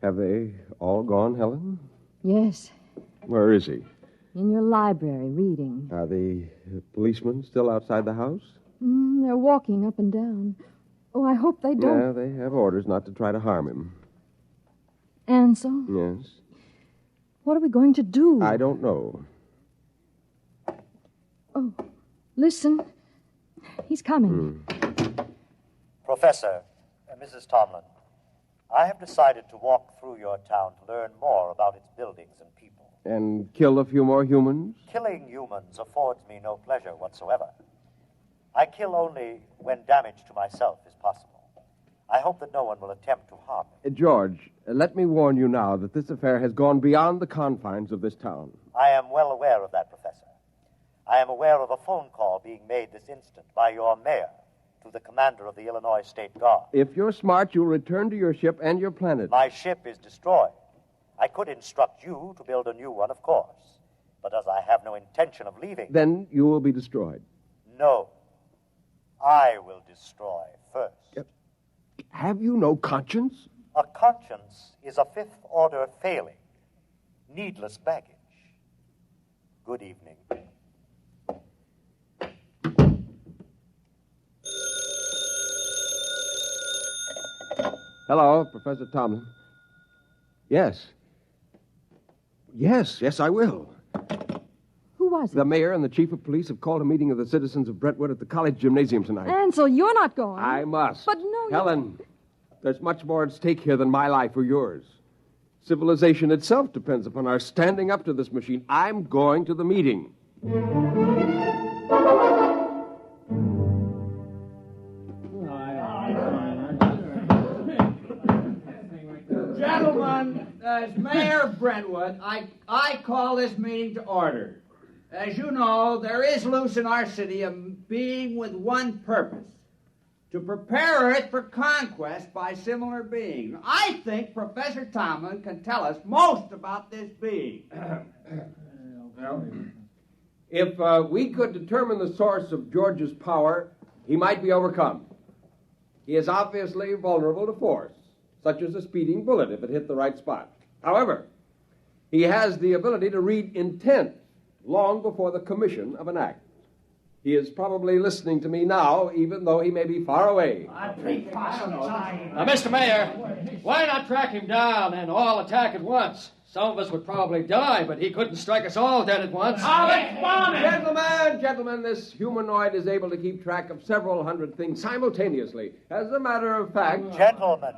Have they all gone, Helen? Yes, Where is he? in your library, reading. Are the policemen still outside the house? They're walking up and down. Oh, I hope they don't. Yeah, they have orders not to try to harm him. Ansel, Yes. what are we going to do? I don't know. Oh, listen. He's coming. Professor, Mrs. Tomlin, I have decided to walk through your town to learn more about its buildings and people. And kill a few more humans? Killing humans affords me no pleasure whatsoever. I kill only when damage to myself is possible. I hope that no one will attempt to harm me. George, let me warn you now that this affair has gone beyond the confines of this town. I am well aware of that, Professor. I am aware of a phone call being made this instant by your mayor to the commander of the Illinois State Guard. If you're smart, you'll return to your ship and your planet. My ship is destroyed. I could instruct you to build a new one, of course. But as I have no intention of leaving... Then you will be destroyed. No. I will destroy first. Have you no conscience? A conscience is a fifth-order failing. Needless baggage. Good evening. Hello, Professor Tomlin. Yes. Yes, I will. Who was it? The mayor and the chief of police have called a meeting of the citizens of Brentwood at the college gymnasium tonight. Ansel, you're not going. I must. But no, Helen, There's much more at stake here than my life or yours. Civilization itself depends upon our standing up to this machine. I'm going to the meeting. Gentlemen, as Mayor of Brentwood, I call this meeting to order. As you know, there is loose in our city a being with one purpose: to prepare Earth for conquest by similar beings. I think Professor Tomlin can tell us most about this being. Well, if we could determine the source of George's power, he might be overcome. He is obviously vulnerable to force, such as a speeding bullet if it hit the right spot. However, he has the ability to read intent long before the commission of an act. He is probably listening to me now, even though he may be far away. Now, Mr. Mayor, why not track him down and all attack at once? Some of us would probably die, but he couldn't strike us all dead at once. Gentlemen, this humanoid is able to keep track of several hundred things simultaneously. As a matter of fact... Gentlemen.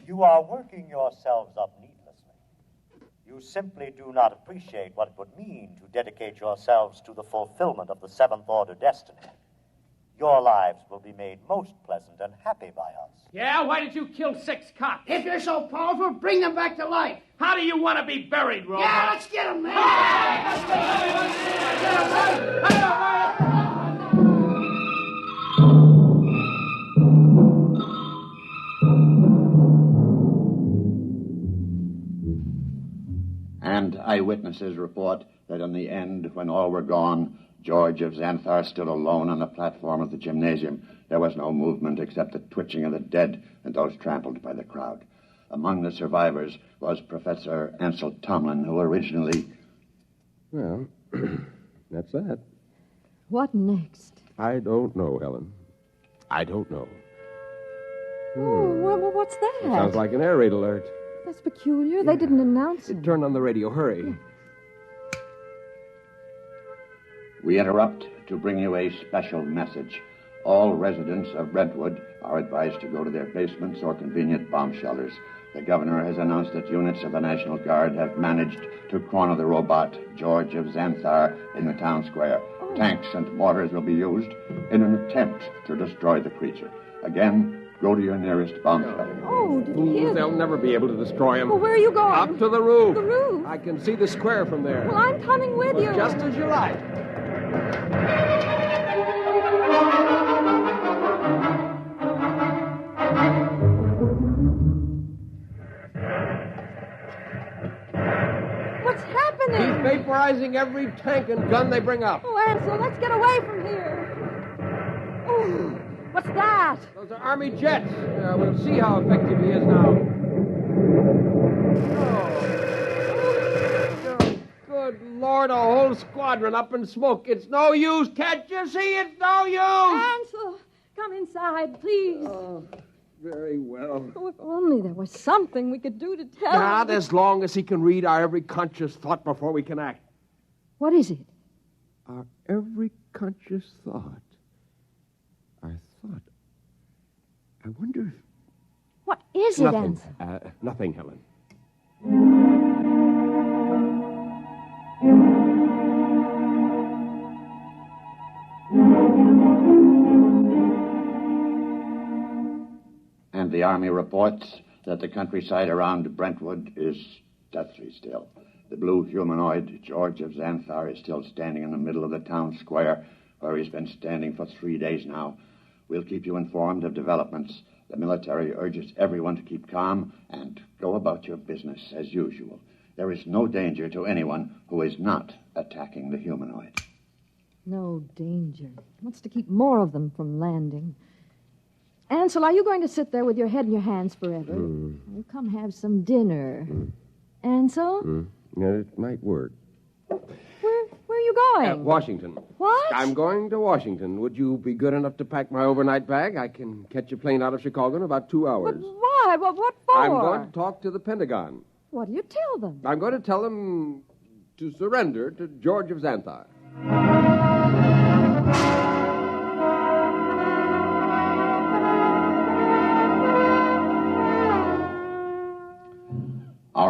You are working yourselves up needlessly. You simply do not appreciate what it would mean to dedicate yourselves to the fulfillment of the seventh order destiny. Your lives will be made most pleasant and happy by us. Yeah, why did you kill 6 cops? If you're so powerful, bring them back to life. How do you want to be buried, Robot? Yeah, let's get them, man. And eyewitnesses report that in the end, when all were gone, George of Xanthar stood alone on the platform of the gymnasium. There was no movement except the twitching of the dead and those trampled by the crowd. Among the survivors was Professor Ansel Tomlin, who originally... Well, that's that. What next? I don't know, Helen. I don't know. Oh, well, what's that? It sounds like an air raid alert. That's peculiar. They didn't announce it. Turn on the radio. Hurry. We interrupt to bring you a special message. All residents of Brentwood are advised to go to their basements or convenient bomb shelters. The governor has announced that units of the National Guard have managed to corner the robot, George of Xanthar, in the town square. Oh. Tanks and mortars will be used in an attempt to destroy the creature. Again, go to your nearest bomb shelter. Oh, did you hear They'll never be able to destroy him. Well, where are you going? Up to the roof. The roof? I can see the square from there. Well, I'm coming with you. Just as you like. What's happening? He's vaporizing every tank and gun they bring up. Oh, Ansel, let's get away from here. Oh, what's that? Those are Army jets. We'll see how effective he is now. Oh, good Lord, a whole squadron up in smoke. It's no use. Can't you see? It's no use. Ansel, come inside, please. Oh, very well. Oh, if only there was something we could do to tell Not him. as long as he can read our every conscious thought before we can act. What is it? Our every conscious thought. Our thought. I wonder if... What is it, Nothing. Ansel? Nothing, Helen. And the Army reports that the countryside around Brentwood is deathly still. The blue humanoid, George of Xanthar, is still standing in the middle of the town square, where he's been standing for 3 days now. We'll keep you informed of developments. The military urges everyone to keep calm and go about your business as usual. There is no danger to anyone who is not attacking the humanoid. No danger. Wants to keep more of them from landing. Ansel, are you going to sit there with your head in your hands forever? Well, come have some dinner. Ansel? Yeah, it might work. Where are you going? Washington. What? I'm going to Washington. Would you be good enough to pack my overnight bag? I can catch a plane out of Chicago in about 2 hours. But why? What for? I'm going to talk to the Pentagon. What do you tell them? I'm going to tell them to surrender to George of Xanthar.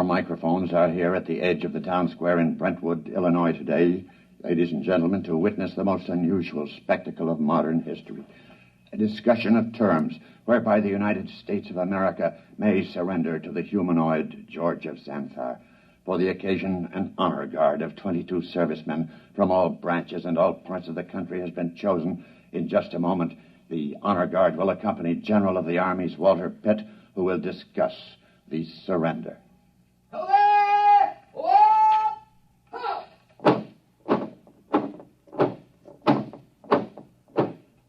Our microphones are here at the edge of the town square in Brentwood, Illinois today, ladies and gentlemen, to witness the most unusual spectacle of modern history. A discussion of terms whereby the United States of America may surrender to the humanoid George of Xanthar. For the occasion, an honor guard of 22 servicemen from all branches and all parts of the country has been chosen. In just a moment, the honor guard will accompany General of the Army's Walter Pitt, who will discuss the surrender.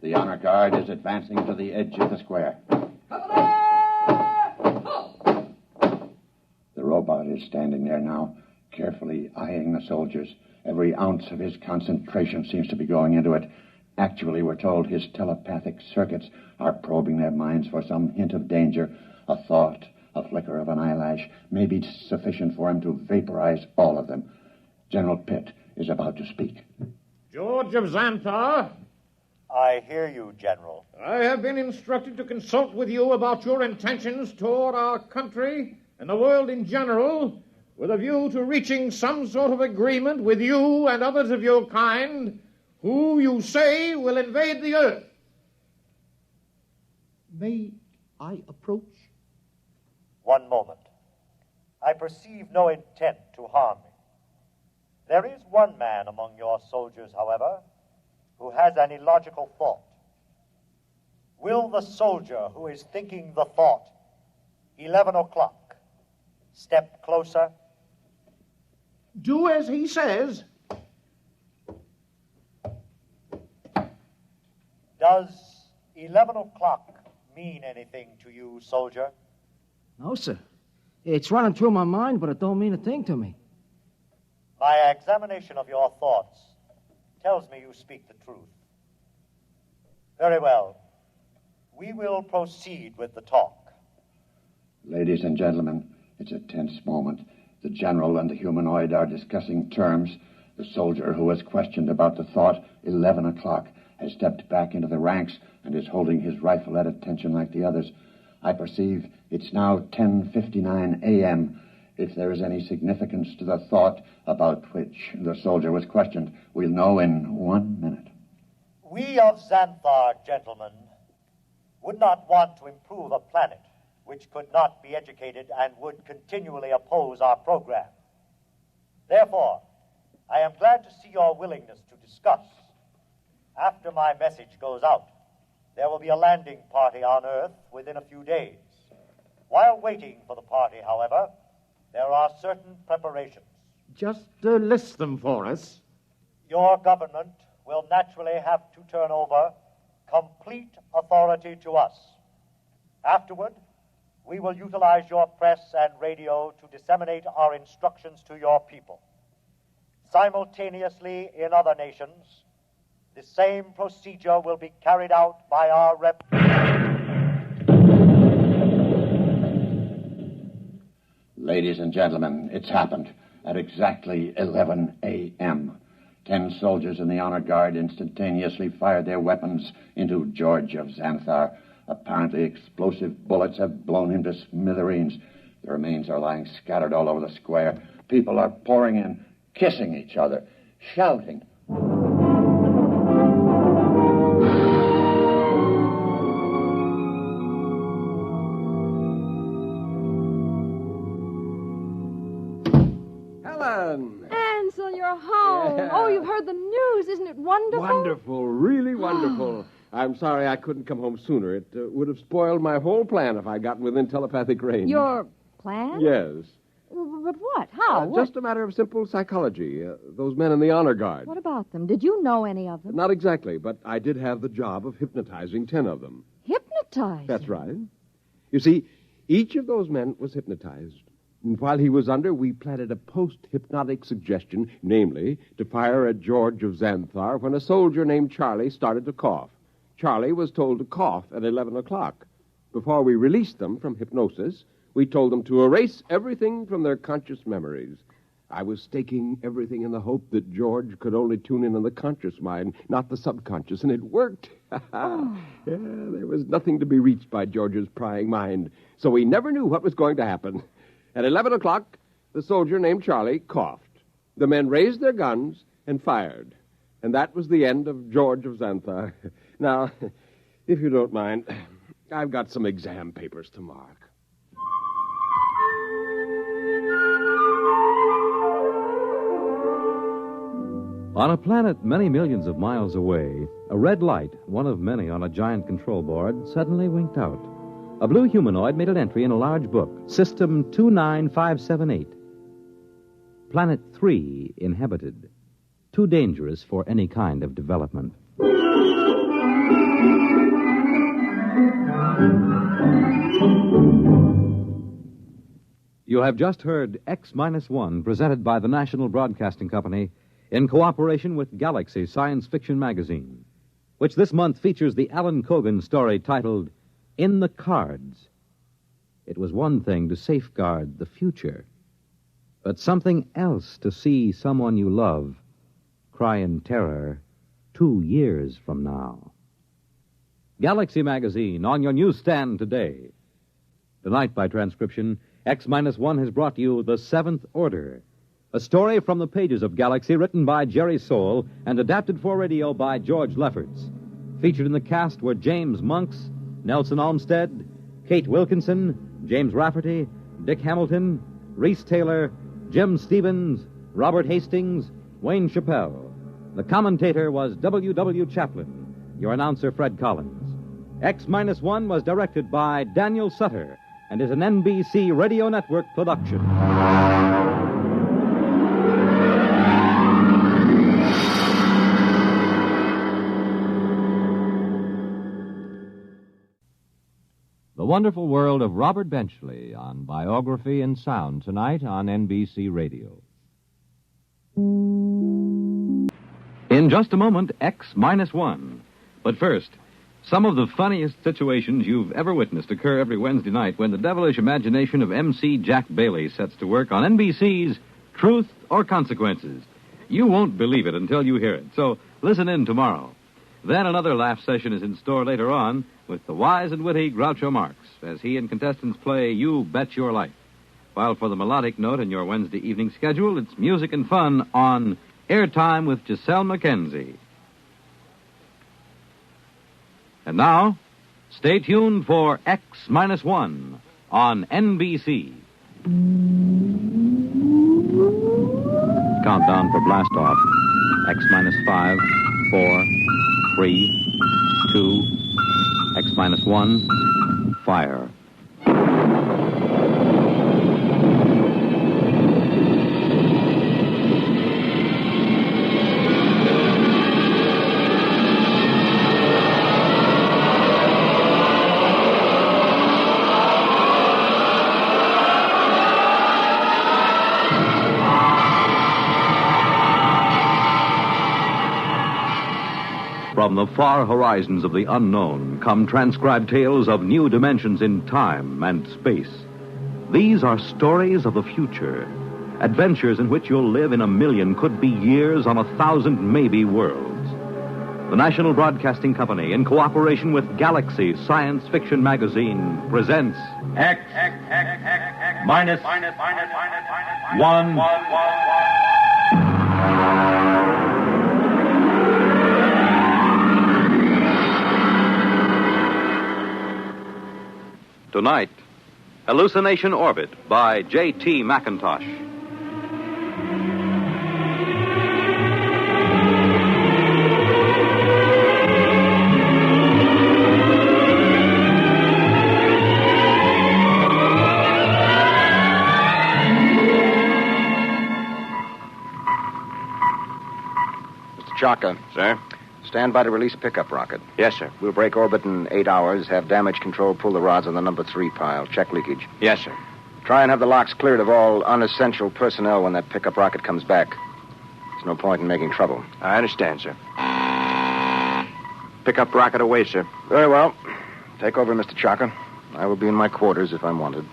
The honor guard is advancing to the edge of the square. The robot is standing there now, carefully eyeing the soldiers. Every ounce of his concentration seems to be going into it. Actually, we're told his telepathic circuits are probing their minds for some hint of danger. A thought, a flicker of an eyelash may be sufficient for him to vaporize all of them. General Pitt is about to speak. George of Xanthar. I hear you, General. I have been instructed to consult with you about your intentions toward our country and the world in general, with a view to reaching some sort of agreement with you and others of your kind who you say will invade the earth. May I approach? One moment. I perceive no intent to harm me. There is one man among your soldiers, however, who has an illogical thought. Will the soldier who is thinking the thought, 11 o'clock, step closer? Do as he says. Does 11 o'clock mean anything to you, soldier? No, sir. It's running through my mind, but it don't mean a thing to me. My examination of your thoughts tells me you speak the truth. Very well. We will proceed with the talk. Ladies and gentlemen, it's a tense moment. The general and the humanoid are discussing terms. The soldier who was questioned about the thought, 11 o'clock, has stepped back into the ranks and is holding his rifle at attention like the others. I perceive it's now 10:59 a.m. If there is any significance to the thought about which the soldier was questioned, we'll know in 1 minute. We of Xanthar, gentlemen, would not want to improve a planet which could not be educated and would continually oppose our program. Therefore, I am glad to see your willingness to discuss. After my message goes out, there will be a landing party on Earth within a few days. While waiting for the party, however, there are certain preparations. Just list them for us. Your government will naturally have to turn over complete authority to us. Afterward, we will utilize your press and radio to disseminate our instructions to your people. Simultaneously, in other nations, the same procedure will be carried out by our rep. Ladies and gentlemen, it's happened at exactly 11 a.m. 10 soldiers in the honor guard instantaneously fired their weapons into George of Xanthar. Apparently explosive bullets have blown him to smithereens. The remains are lying scattered all over the square. People are pouring in, kissing each other, shouting. Helen! Ansel, you're home. Yeah. Oh, you've heard the news. Isn't it wonderful? Wonderful, really wonderful. I'm sorry I couldn't come home sooner. It would have spoiled my whole plan if I'd gotten within telepathic range. Your plan? Yes. But what? How? What? Just a matter of simple psychology. Those men in the honor guard. What about them? Did you know any of them? Not exactly, but I did have the job of hypnotizing 10 of them. Hypnotized? That's right. You see, each of those men was hypnotized. And while he was under, we planted a post-hypnotic suggestion, namely, to fire at George of Xanthar when a soldier named Charlie started to cough. Charlie was told to cough at 11 o'clock. Before we released them from hypnosis, we told them to erase everything from their conscious memories. I was staking everything in the hope that George could only tune in on the conscious mind, not the subconscious, and it worked. Yeah, there was nothing to be reached by George's prying mind, so we never knew what was going to happen. At 11 o'clock, The soldier named Charlie coughed. The men raised their guns and fired. And that was the end of George of Xanthar. Now, if you don't mind, I've got some exam papers to mark. On a planet many millions of miles away, a red light, one of many on a giant control board, suddenly winked out. A blue humanoid made an entry in a large book, System 29578. Planet 3 inhabited. Too dangerous for any kind of development. You have just heard X-1, presented by the National Broadcasting Company in cooperation with Galaxy Science Fiction Magazine, which this month features the Alan Cogan story titled In the Cards. It was one thing to safeguard the future, but something else to see someone you love cry in terror 2 years from now. Galaxy Magazine on your newsstand today. Tonight, by transcription, X-1 has brought you The Seventh Order, a story from the pages of Galaxy written by Jerry Soule and adapted for radio by George Lefferts. Featured in the cast were James Monks, Nelson Olmsted, Kate Wilkinson, James Rafferty, Dick Hamilton, Reese Taylor, Jim Stevens, Robert Hastings, Wayne Chappelle. The commentator was W. Chaplin. Your announcer, Fred Collins. X-1 was directed by Daniel Sutter and is an NBC Radio Network production. The Wonderful World of Robert Benchley on Biography and Sound tonight on NBC Radio. In just a moment, X-1. But first, some of the funniest situations you've ever witnessed occur every Wednesday night when the devilish imagination of MC Jack Bailey sets to work on NBC's Truth or Consequences. You won't believe it until you hear it, so listen in tomorrow. Then another laugh session is in store later on with the wise and witty Groucho Marx as he and contestants play You Bet Your Life. While for the melodic note in your Wednesday evening schedule, it's music and fun on Airtime with Giselle McKenzie. And now, stay tuned for X-1 on NBC. Countdown for blast off. X-5, 4, 3, 2, X-1, fire. From the far horizons of the unknown come transcribed tales of new dimensions in time and space. These are stories of the future, adventures in which you'll live in a million, could be years, on 1,000 maybe worlds. The National Broadcasting Company, in cooperation with Galaxy Science Fiction Magazine, presents X-1. Tonight, Hallucination Orbit by J.T. McIntosh. Mr. Chaka. Sir? Stand by to release a pickup rocket. Yes, sir. We'll break orbit in 8 hours, have damage control pull the rods on the number 3 pile. Check leakage. Yes, sir. Try and have the locks cleared of all unessential personnel when that pickup rocket comes back. There's no point in making trouble. I understand, sir. Pickup rocket away, sir. Very well. Take over, Mr. Chaka. I will be in my quarters if I'm wanted.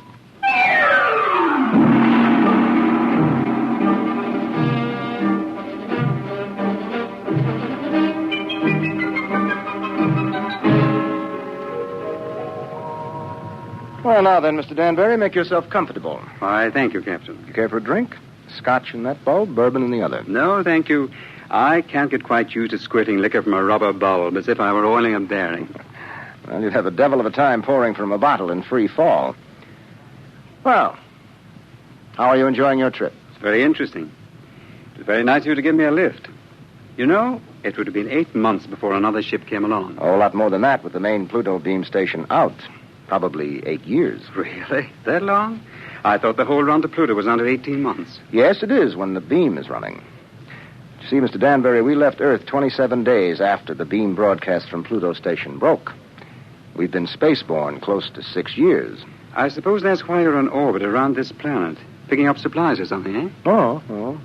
Well, now then, Mr. Danbury, make yourself comfortable. Why, thank you, Captain. You care for a drink? Scotch in that bulb, bourbon in the other. No, thank you. I can't get quite used to squirting liquor from a rubber bulb as if I were oiling a bearing. Well, you'd have a devil of a time pouring from a bottle in free fall. Well, how are you enjoying your trip? It's very interesting. It was very nice of you to give me a lift. You know, it would have been 8 months before another ship came along. A whole lot more than that with the main Pluto beam station out. Probably 8 years. Really? That long? I thought the whole run to Pluto was under 18 months. Yes, it is when the beam is running. You see, Mr. Danbury, we left Earth 27 days after the beam broadcast from Pluto station broke. We've been spaceborne close to 6 years. I suppose that's why you're on orbit around this planet, picking up supplies or something, eh? Oh.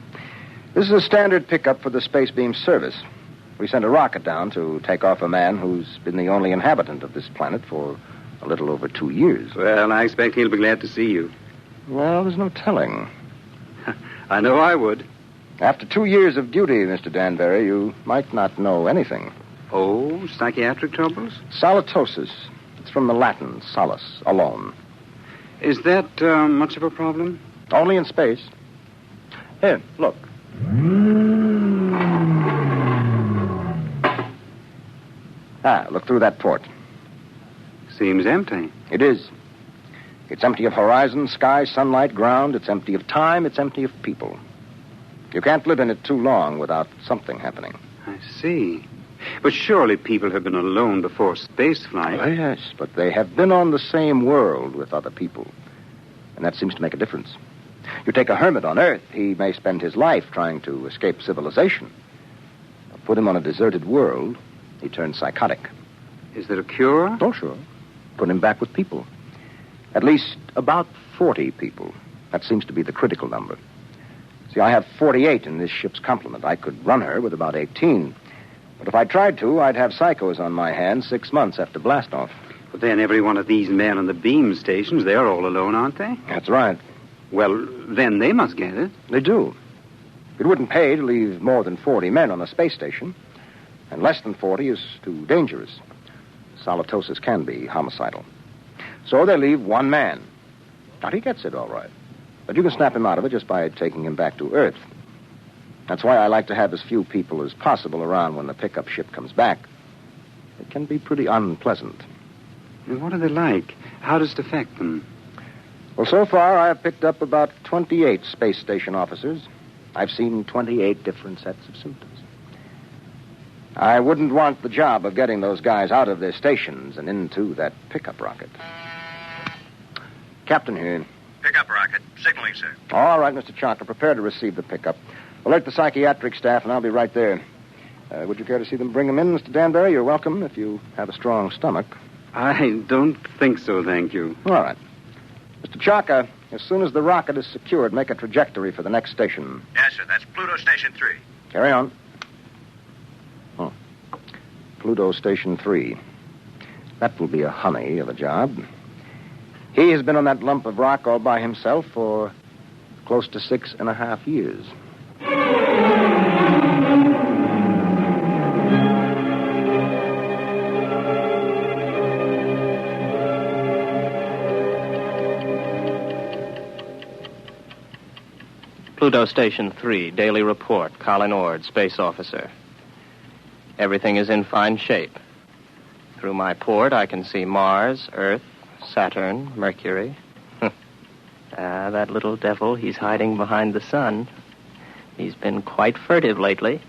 This is a standard pickup for the space beam service. We sent a rocket down to take off a man who's been the only inhabitant of this planet for a little over 2 years. Well, I expect he'll be glad to see you. Well, there's no telling. I know I would. After 2 years of duty, Mr. Danbury, you might not know anything. Oh, psychiatric troubles? Solitosis. It's from the Latin, solus, alone. Is that much of a problem? Only in space. Here, look. Look through that port. Seems empty. It is. It's empty of horizon, sky, sunlight, ground. It's empty of time. It's empty of people. You can't live in it too long without something happening. I see. But surely people have been alone before spaceflight. Oh, yes, but they have been on the same world with other people. And that seems to make a difference. You take a hermit on Earth, he may spend his life trying to escape civilization. Put him on a deserted world, he turns psychotic. Is there a cure? Oh, sure. Put him back with people. At least about 40 people. That seems to be the critical number. See, I have 48 in this ship's complement. I could run her with about 18. But if I tried to, I'd have psychos on my hands 6 months after blastoff. But then every one of these men on the beam stations, they're all alone, aren't they? That's right. Well, then they must get it. They do. It wouldn't pay to leave more than 40 men on a space station. And less than 40 is too dangerous. Solitosis can be homicidal. So they leave one man. Now, he gets it all right. But you can snap him out of it just by taking him back to Earth. That's why I like to have as few people as possible around when the pickup ship comes back. It can be pretty unpleasant. And what are they like? How does it affect them? Well, so far, I have picked up about 28 space station officers. I've seen 28 different sets of symptoms. I wouldn't want the job of getting those guys out of their stations and into that pickup rocket. Captain here. Pickup rocket. Signaling, sir. All right, Mr. Chalker, prepare to receive the pickup. Alert the psychiatric staff, and I'll be right there. Would you care to see them bring them in, Mr. Danbury? You're welcome if you have a strong stomach. I don't think so, thank you. All right. Mr. Chalker, as soon as the rocket is secured, make a trajectory for the next station. Yes, sir. That's Pluto Station 3. Carry on. Oh. Pluto Station 3. That will be a honey of a job. He has been on that lump of rock all by himself for close to 6.5 years. Pluto Station 3, daily report. Colin Ord, space officer. Everything is in fine shape. Through my port, I can see Mars, Earth, Saturn, Mercury. That little devil, he's hiding behind the sun. He's been quite furtive lately.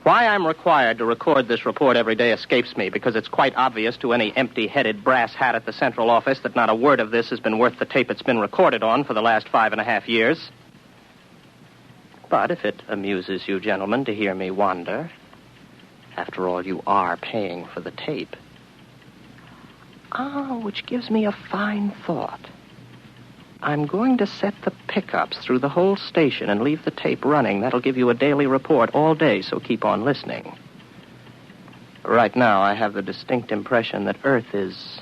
Why I'm required to record this report every day escapes me, because it's quite obvious to any empty-headed brass hat at the central office that not a word of this has been worth the tape it's been recorded on for the last 5.5 years. But if it amuses you gentlemen to hear me wander, after all, you are paying for the tape. Which gives me a fine thought. I'm going to set the pickups through the whole station and leave the tape running. That'll give you a daily report all day, so keep on listening. Right now, I have the distinct impression that Earth is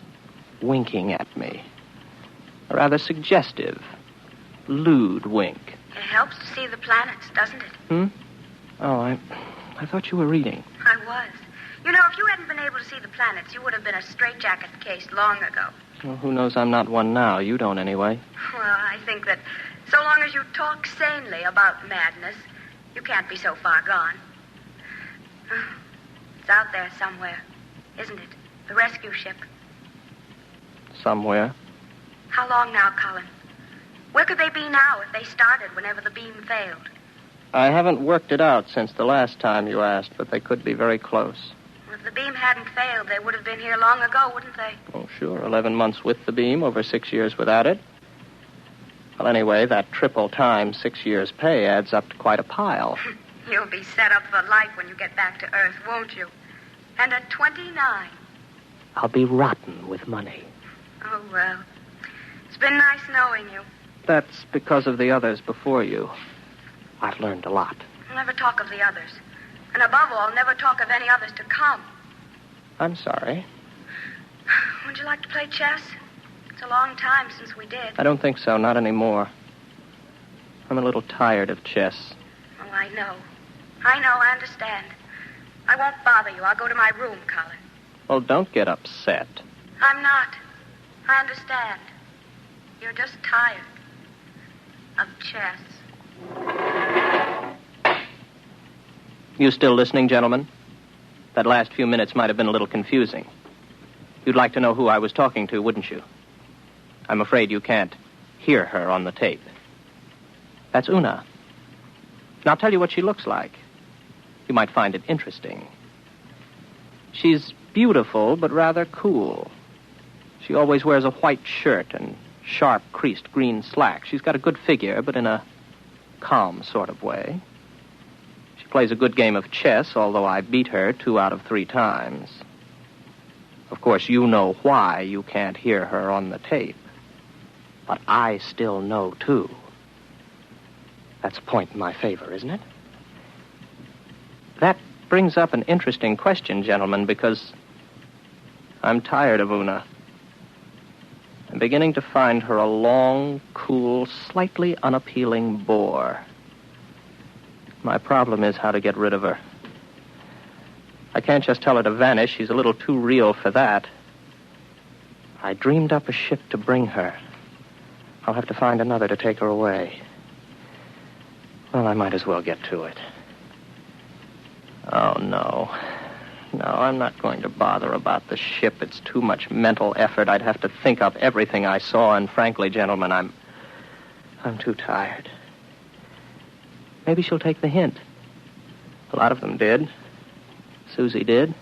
winking at me. A rather suggestive, lewd wink. It helps to see the planets, doesn't it? Oh, I thought you were reading. I was. You know, if you hadn't been able to see the planets, you would have been a straitjacket case long ago. Well, who knows I'm not one now? You don't, anyway. Well, I think that so long as you talk sanely about madness, you can't be so far gone. It's out there somewhere, isn't it? The rescue ship. Somewhere. How long now, Colin? Where could they be now if they started whenever the beam failed? I haven't worked it out since the last time you asked, but they could be very close. Well, if the beam hadn't failed, they would have been here long ago, wouldn't they? Oh, sure. 11 months with the beam, over 6 years without it. Well, anyway, that triple time 6 years' pay adds up to quite a pile. You'll be set up for life when you get back to Earth, won't you? And at 29. I'll be rotten with money. Oh, well. It's been nice knowing you. That's because of the others before you. I've learned a lot. Never talk of the others. And above all, never talk of any others to come. I'm sorry. Would you like to play chess? It's a long time since we did. I don't think so, not anymore. I'm a little tired of chess. Oh, I know. I understand. I won't bother you. I'll go to my room, Colin. Well, don't get upset. I'm not. I understand. You're just tired of chess. You still listening, gentlemen? That last few minutes might have been a little confusing. You'd like to know who I was talking to, wouldn't you? I'm afraid you can't hear her on the tape. That's Una. And I'll tell you what she looks like. You might find it interesting. She's beautiful, but rather cool. She always wears a white shirt and sharp, creased green slacks. She's got a good figure, but in a calm sort of way. She plays a good game of chess, although I beat her 2 out of 3 times. Of course, you know why you can't hear her on the tape. But I still know, too. That's a point in my favor, isn't it? That brings up an interesting question, gentlemen, because I'm tired of Una. I'm beginning to find her a long, cool, slightly unappealing bore. My problem is how to get rid of her. I can't just tell her to vanish. She's a little too real for that. I dreamed up a ship to bring her. I'll have to find another to take her away. Well, I might as well get to it. Oh, no. No, I'm not going to bother about the ship. It's too much mental effort. I'd have to think up everything I saw, and frankly, gentlemen, I'm too tired. Maybe she'll take the hint. A lot of them did. Susie did.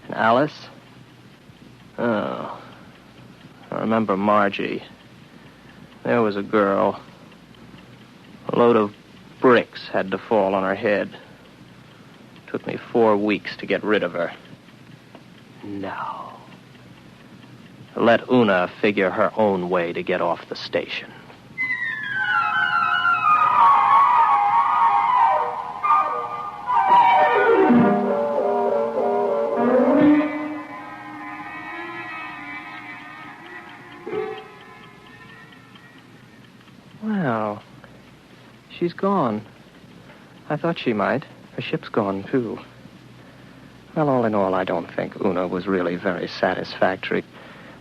And Alice. Oh. I remember Margie. There was a girl. A load of bricks had to fall on her head. Took me 4 weeks to get rid of her. No. Let Una figure her own way to get off the station. Wow. She's gone. I thought she might. Her ship's gone, too. Well, all in all, I don't think Una was really very satisfactory.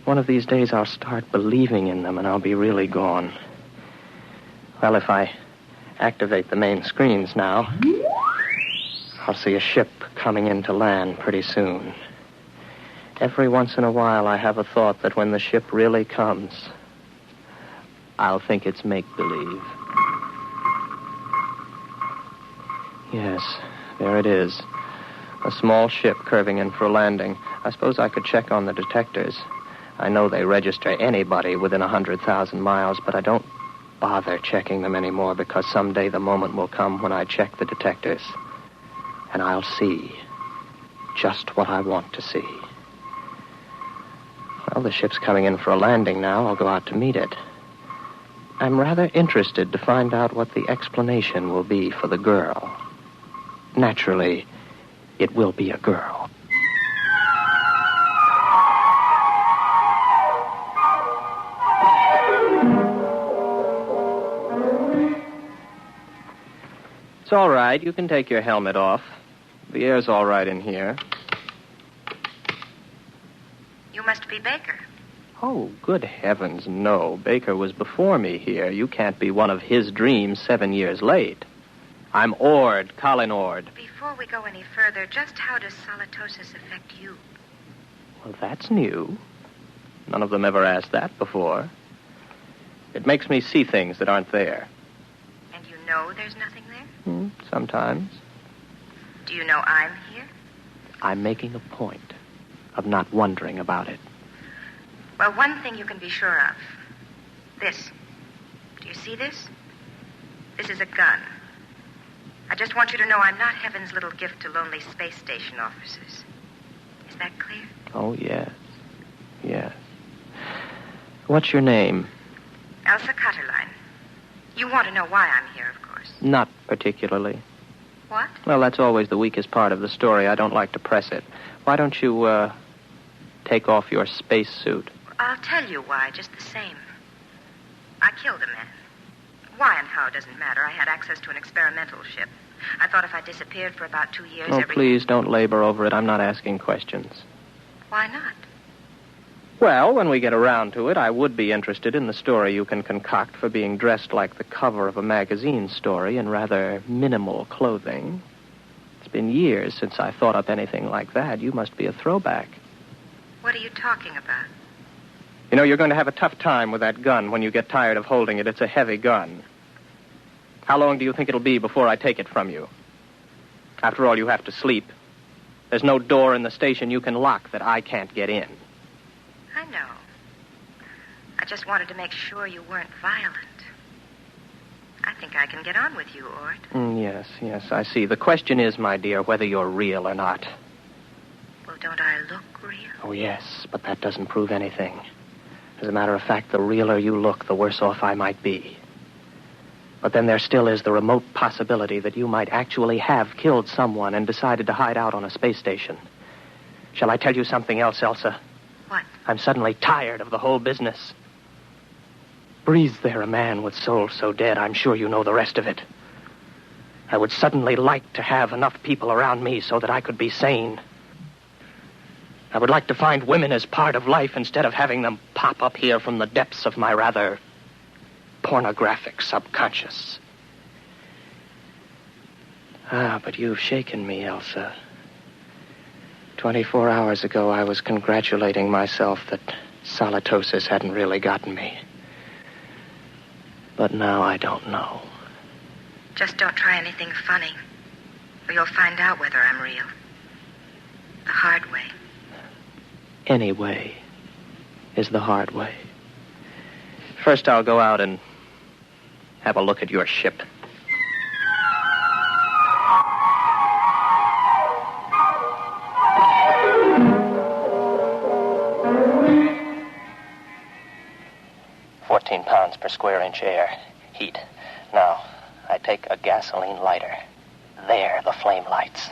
One of these days, I'll start believing in them, and I'll be really gone. Well, if I activate the main screens now, I'll see a ship coming into land pretty soon. Every once in a while, I have a thought that when the ship really comes, I'll think it's make-believe. Yes, there it is. A small ship curving in for a landing. I suppose I could check on the detectors. I know they register anybody within 100,000 miles, but I don't bother checking them anymore because someday the moment will come when I check the detectors. And I'll see just what I want to see. Well, the ship's coming in for a landing now. I'll go out to meet it. I'm rather interested to find out what the explanation will be for the girl. Naturally, it will be a girl. It's all right. You can take your helmet off. The air's all right in here. You must be Baker. Oh, good heavens, no. Baker was before me here. You can't be one of his dreams 7 years late. I'm Ord, Colin Ord. Before we go any further, just how does solitosis affect you? Well, that's new. None of them ever asked that before. It makes me see things that aren't there. And you know there's nothing there? Sometimes. Do you know I'm here? I'm making a point of not wondering about it. Well, one thing you can be sure of. This. Do you see this? This is a gun. I just want you to know I'm not heaven's little gift to lonely space station officers. Is that clear? Oh, yes. Yes. What's your name? Elsa Cutterline. You want to know why I'm here, of course. Not particularly. What? Well, that's always the weakest part of the story. I don't like to press it. Why don't you, take off your spacesuit? I'll tell you why, just the same. I killed a man. Why and how doesn't matter. I had access to an experimental ship. I thought if I disappeared for about 2 years, Oh, please don't labor over it. I'm not asking questions. Why not? Well, when we get around to it, I would be interested in the story you can concoct for being dressed like the cover of a magazine story in rather minimal clothing. It's been years since I thought up anything like that. You must be a throwback. What are you talking about? You know, you're going to have a tough time with that gun when you get tired of holding it. It's a heavy gun. How long do you think it'll be before I take it from you? After all, you have to sleep. There's no door in the station you can lock that I can't get in. I know. I just wanted to make sure you weren't violent. I think I can get on with you, Ord. Yes, I see. The question is, my dear, whether you're real or not. Well, don't I look real? Oh, yes, but that doesn't prove anything. As a matter of fact, the realer you look, the worse off I might be. But then there still is the remote possibility that you might actually have killed someone and decided to hide out on a space station. Shall I tell you something else, Elsa? What? I'm suddenly tired of the whole business. Breathes there a man with soul so dead, I'm sure you know the rest of it. I would suddenly like to have enough people around me so that I could be sane. I would like to find women as part of life instead of having them pop up here from the depths of my rather pornographic subconscious. But you've shaken me, Elsa. 24 hours ago, I was congratulating myself that solitosis hadn't really gotten me. But now I don't know. Just don't try anything funny, or you'll find out whether I'm real. The hard way. Any way is the hard way. First, I'll go out and have a look at your ship. £14 per square inch air. Heat. Now, I take a gasoline lighter. There, the flame lights.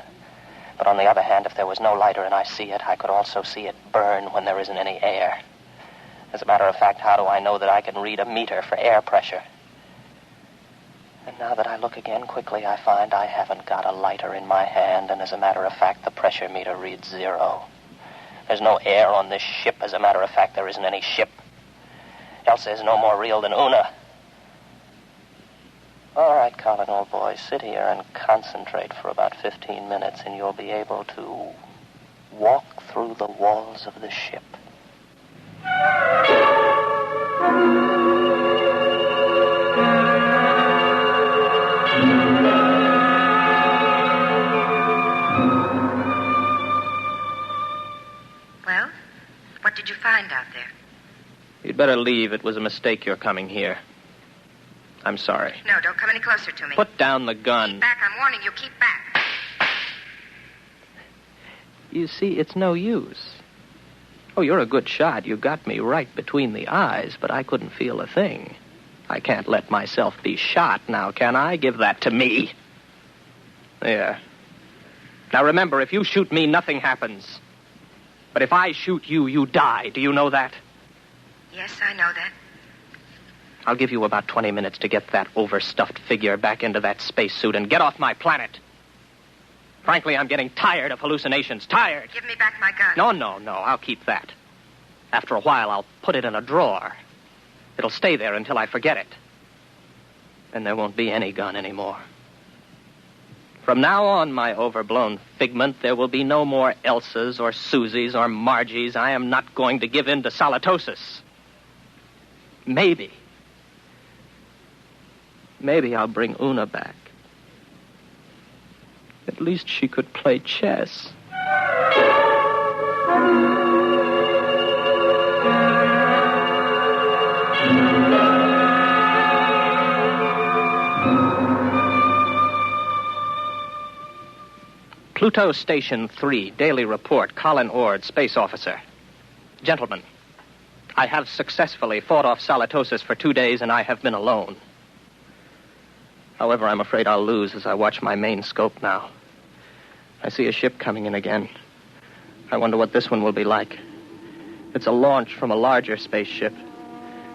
But on the other hand, if there was no lighter and I see it, I could also see it burn when there isn't any air. As a matter of fact, how do I know that I can read a meter for air pressure? And now that I look again quickly, I find I haven't got a lighter in my hand, and as a matter of fact, the pressure meter reads 0. There's no air on this ship. As a matter of fact, there isn't any ship. Elsa is no more real than Una. All right, Colin, old boy, sit here and concentrate for about 15 minutes, and you'll be able to walk through the walls of the ship. Well, what did you find out there? You'd better leave. It was a mistake your coming here. I'm sorry. No, don't come any closer to me. Put down the gun. Keep back. I'm warning you. Keep back. You see, it's no use. Oh, you're a good shot. You got me right between the eyes, but I couldn't feel a thing. I can't let myself be shot now, can I? Give that to me. There. Now remember, if you shoot me, nothing happens. But if I shoot you, you die. Do you know that? Yes, I know that. I'll give you about 20 minutes to get that overstuffed figure back into that spacesuit and get off my planet. Frankly, I'm getting tired of hallucinations. Tired. Give me back my gun. No. I'll keep that. After a while, I'll put it in a drawer. It'll stay there until I forget it. And there won't be any gun anymore. From now on, my overblown figment, there will be no more Elsas or Susies or Margies. I am not going to give in to solitosis. Maybe I'll bring Una back. At least she could play chess. Pluto Station 3, Daily Report, Colin Ord, Space Officer. Gentlemen, I have successfully fought off solitosis for 2 days, and I have been alone. However, I'm afraid I'll lose as I watch my main scope now. I see a ship coming in again. I wonder what this one will be like. It's a launch from a larger spaceship.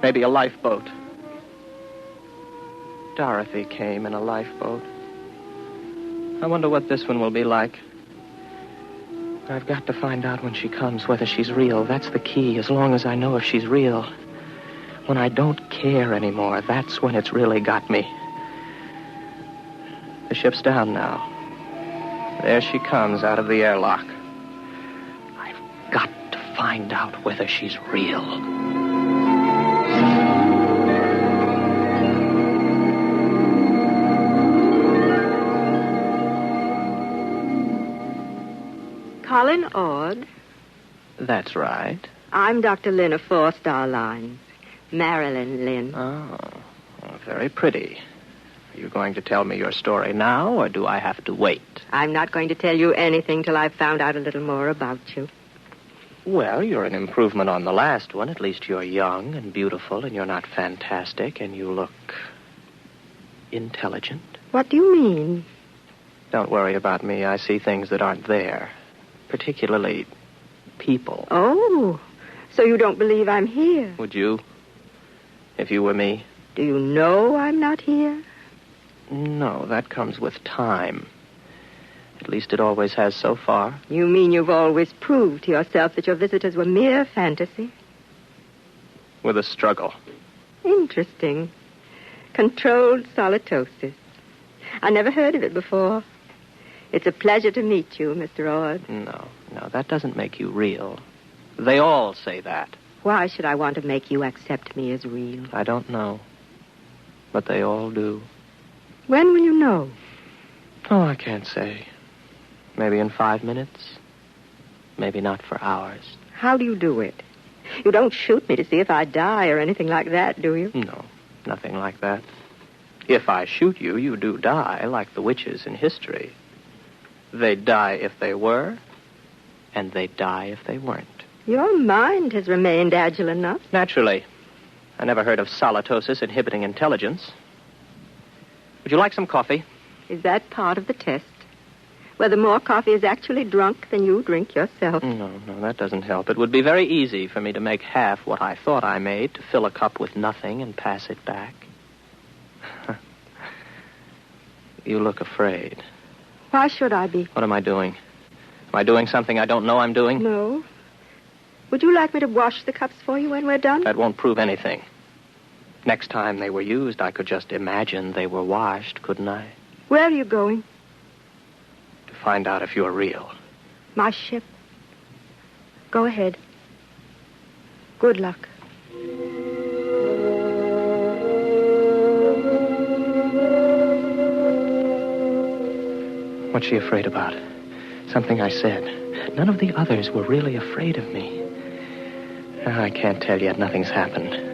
Maybe a lifeboat. Dorothy came in a lifeboat. I wonder what this one will be like. I've got to find out when she comes whether she's real. That's the key, as long as I know if she's real. When I don't care anymore, that's when it's really got me. The ship's down now. There she comes out of the airlock. I've got to find out whether she's real. Colin Ord. That's right. I'm Dr. Lynn of 4-Star Lines. Marilyn Lynn. Oh, well, very pretty. Are you going to tell me your story now, or do I have to wait? I'm not going to tell you anything till I've found out a little more about you. Well, you're an improvement on the last one. At least you're young and beautiful, and you're not fantastic, and you look intelligent. What do you mean? Don't worry about me. I see things that aren't there. Particularly people. Oh, so you don't believe I'm here? Would you? If you were me? Do you know I'm not here? No, that comes with time. At least it always has so far. You mean you've always proved to yourself that your visitors were mere fantasy? With a struggle. Interesting. Controlled solitosis. I never heard of it before. It's a pleasure to meet you, Mr. Ord. No, that doesn't make you real. They all say that. Why should I want to make you accept me as real? I don't know. But they all do. When will you know? Oh, I can't say. Maybe in 5 minutes. Maybe not for hours. How do you do it? You don't shoot me to see if I die or anything like that, do you? No, nothing like that. If I shoot you, you do die, like the witches in history. They'd die if they were, and they'd die if they weren't. Your mind has remained agile enough. Naturally. I never heard of solitosis inhibiting intelligence. Would you like some coffee? Is that part of the test? Whether more coffee is actually drunk than you drink yourself? No, that doesn't help. It would be very easy for me to make half what I thought I made, to fill a cup with nothing and pass it back. You look afraid. Why should I be? What am I doing? Am I doing something I don't know I'm doing? No. Would you like me to wash the cups for you when we're done? That won't prove anything. Next time they were used, I could just imagine they were washed, couldn't I? Where are you going? To find out if you're real. My ship. Go ahead. Good luck. What's she afraid about? Something I said. None of the others were really afraid of me. I can't tell yet. Nothing's happened.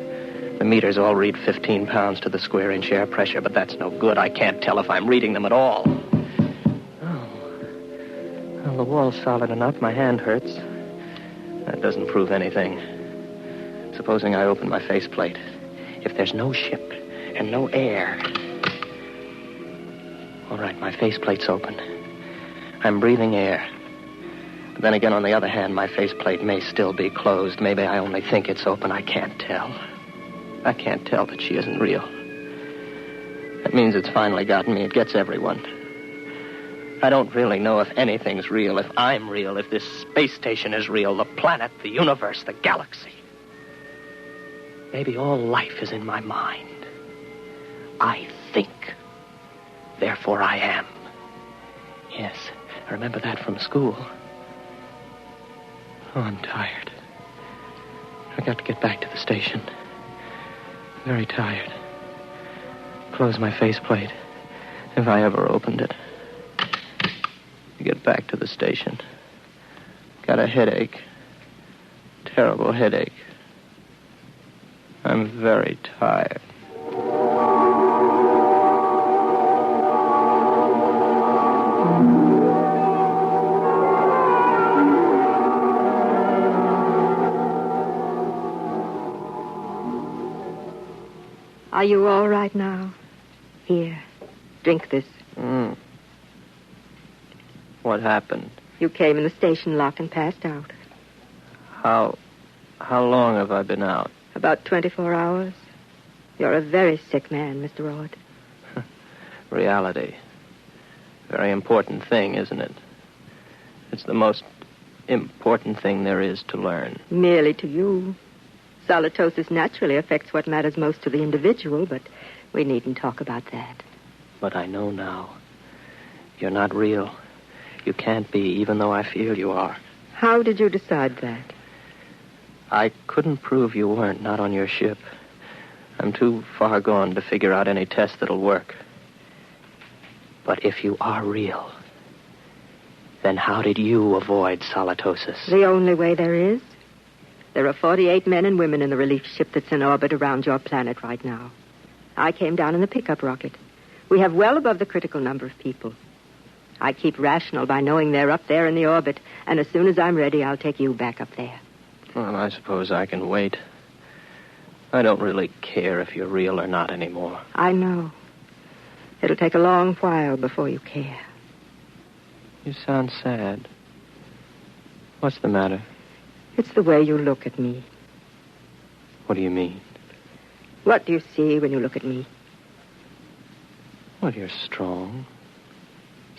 The meters all read 15 pounds to the square inch air pressure, but that's no good. I can't tell if I'm reading them at all. Oh. Well, the wall's solid enough. My hand hurts. That doesn't prove anything. Supposing I open my faceplate. If there's no ship and no air... All right, my faceplate's open. I'm breathing air. But then again, on the other hand, my faceplate may still be closed. Maybe I only think it's open. I can't tell. I can't tell that she isn't real. That means it's finally gotten me. It gets everyone. I don't really know if anything's real, if I'm real, if this space station is real, the planet, the universe, the galaxy. Maybe all life is in my mind. I think. Therefore I am. Yes, I remember that from school. Oh, I'm tired. I got to get back to the station. Very tired. Close my faceplate, if I ever opened it. Get back to the station. Got a headache. Terrible headache. I'm very tired. Are you all right now? Here, drink this. What happened? You came in the station lock and passed out. How long have I been out? About 24 hours. You're a very sick man, Mr. Rod. Reality. Very important thing, isn't it? It's the most important thing there is to learn. Merely to you. Solitosis naturally affects what matters most to the individual, but we needn't talk about that. But I know now. You're not real. You can't be, even though I feel you are. How did you decide that? I couldn't prove you weren't, not on your ship. I'm too far gone to figure out any test that'll work. But if you are real, then how did you avoid solitosis? The only way there is. There are 48 men and women in the relief ship that's in orbit around your planet right now. I came down in the pickup rocket. We have well above the critical number of people. I keep rational by knowing they're up there in the orbit, and as soon as I'm ready, I'll take you back up there. Well, I suppose I can wait. I don't really care if you're real or not anymore. I know. It'll take a long while before you care. You sound sad. What's the matter? It's the way you look at me. What do you mean? What do you see when you look at me? Well, you're strong.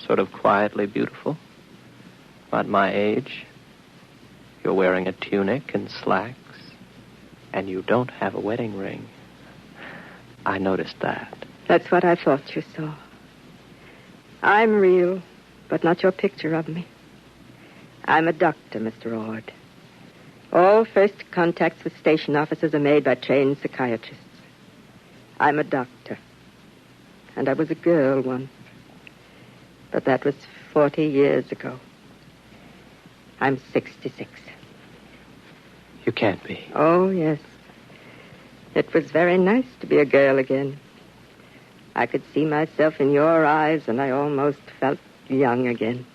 Sort of quietly beautiful. About my age. You're wearing a tunic and slacks. And you don't have a wedding ring. I noticed that. That's what I thought you saw. I'm real, but not your picture of me. I'm a doctor, Mr. Ord. All first contacts with station officers are made by trained psychiatrists. I'm a doctor. And I was a girl once. But that was 40 years ago. I'm 66. You can't be. Oh, yes. It was very nice to be a girl again. I could see myself in your eyes, and I almost felt young again.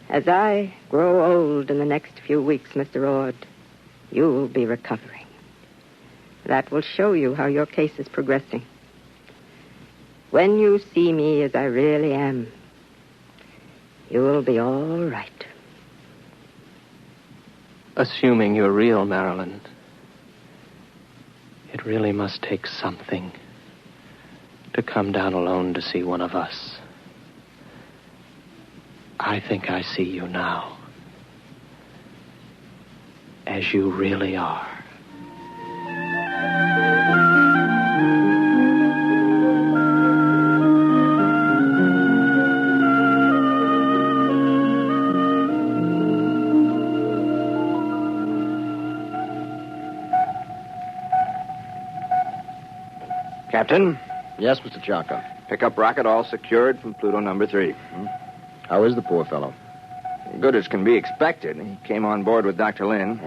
As I grow old in the next few weeks, Mr. Ord, you'll be recovering. That will show you how your case is progressing. When you see me as I really am, you'll be all right. Assuming you're real, Marilyn, it really must take something to come down alone to see one of us. I think I see you now, as you really are. Captain? Yes, Mr. Chalka. Pickup rocket all secured from Pluto number 3. How is the poor fellow? Good as can be expected. He came on board with Dr. Lynn.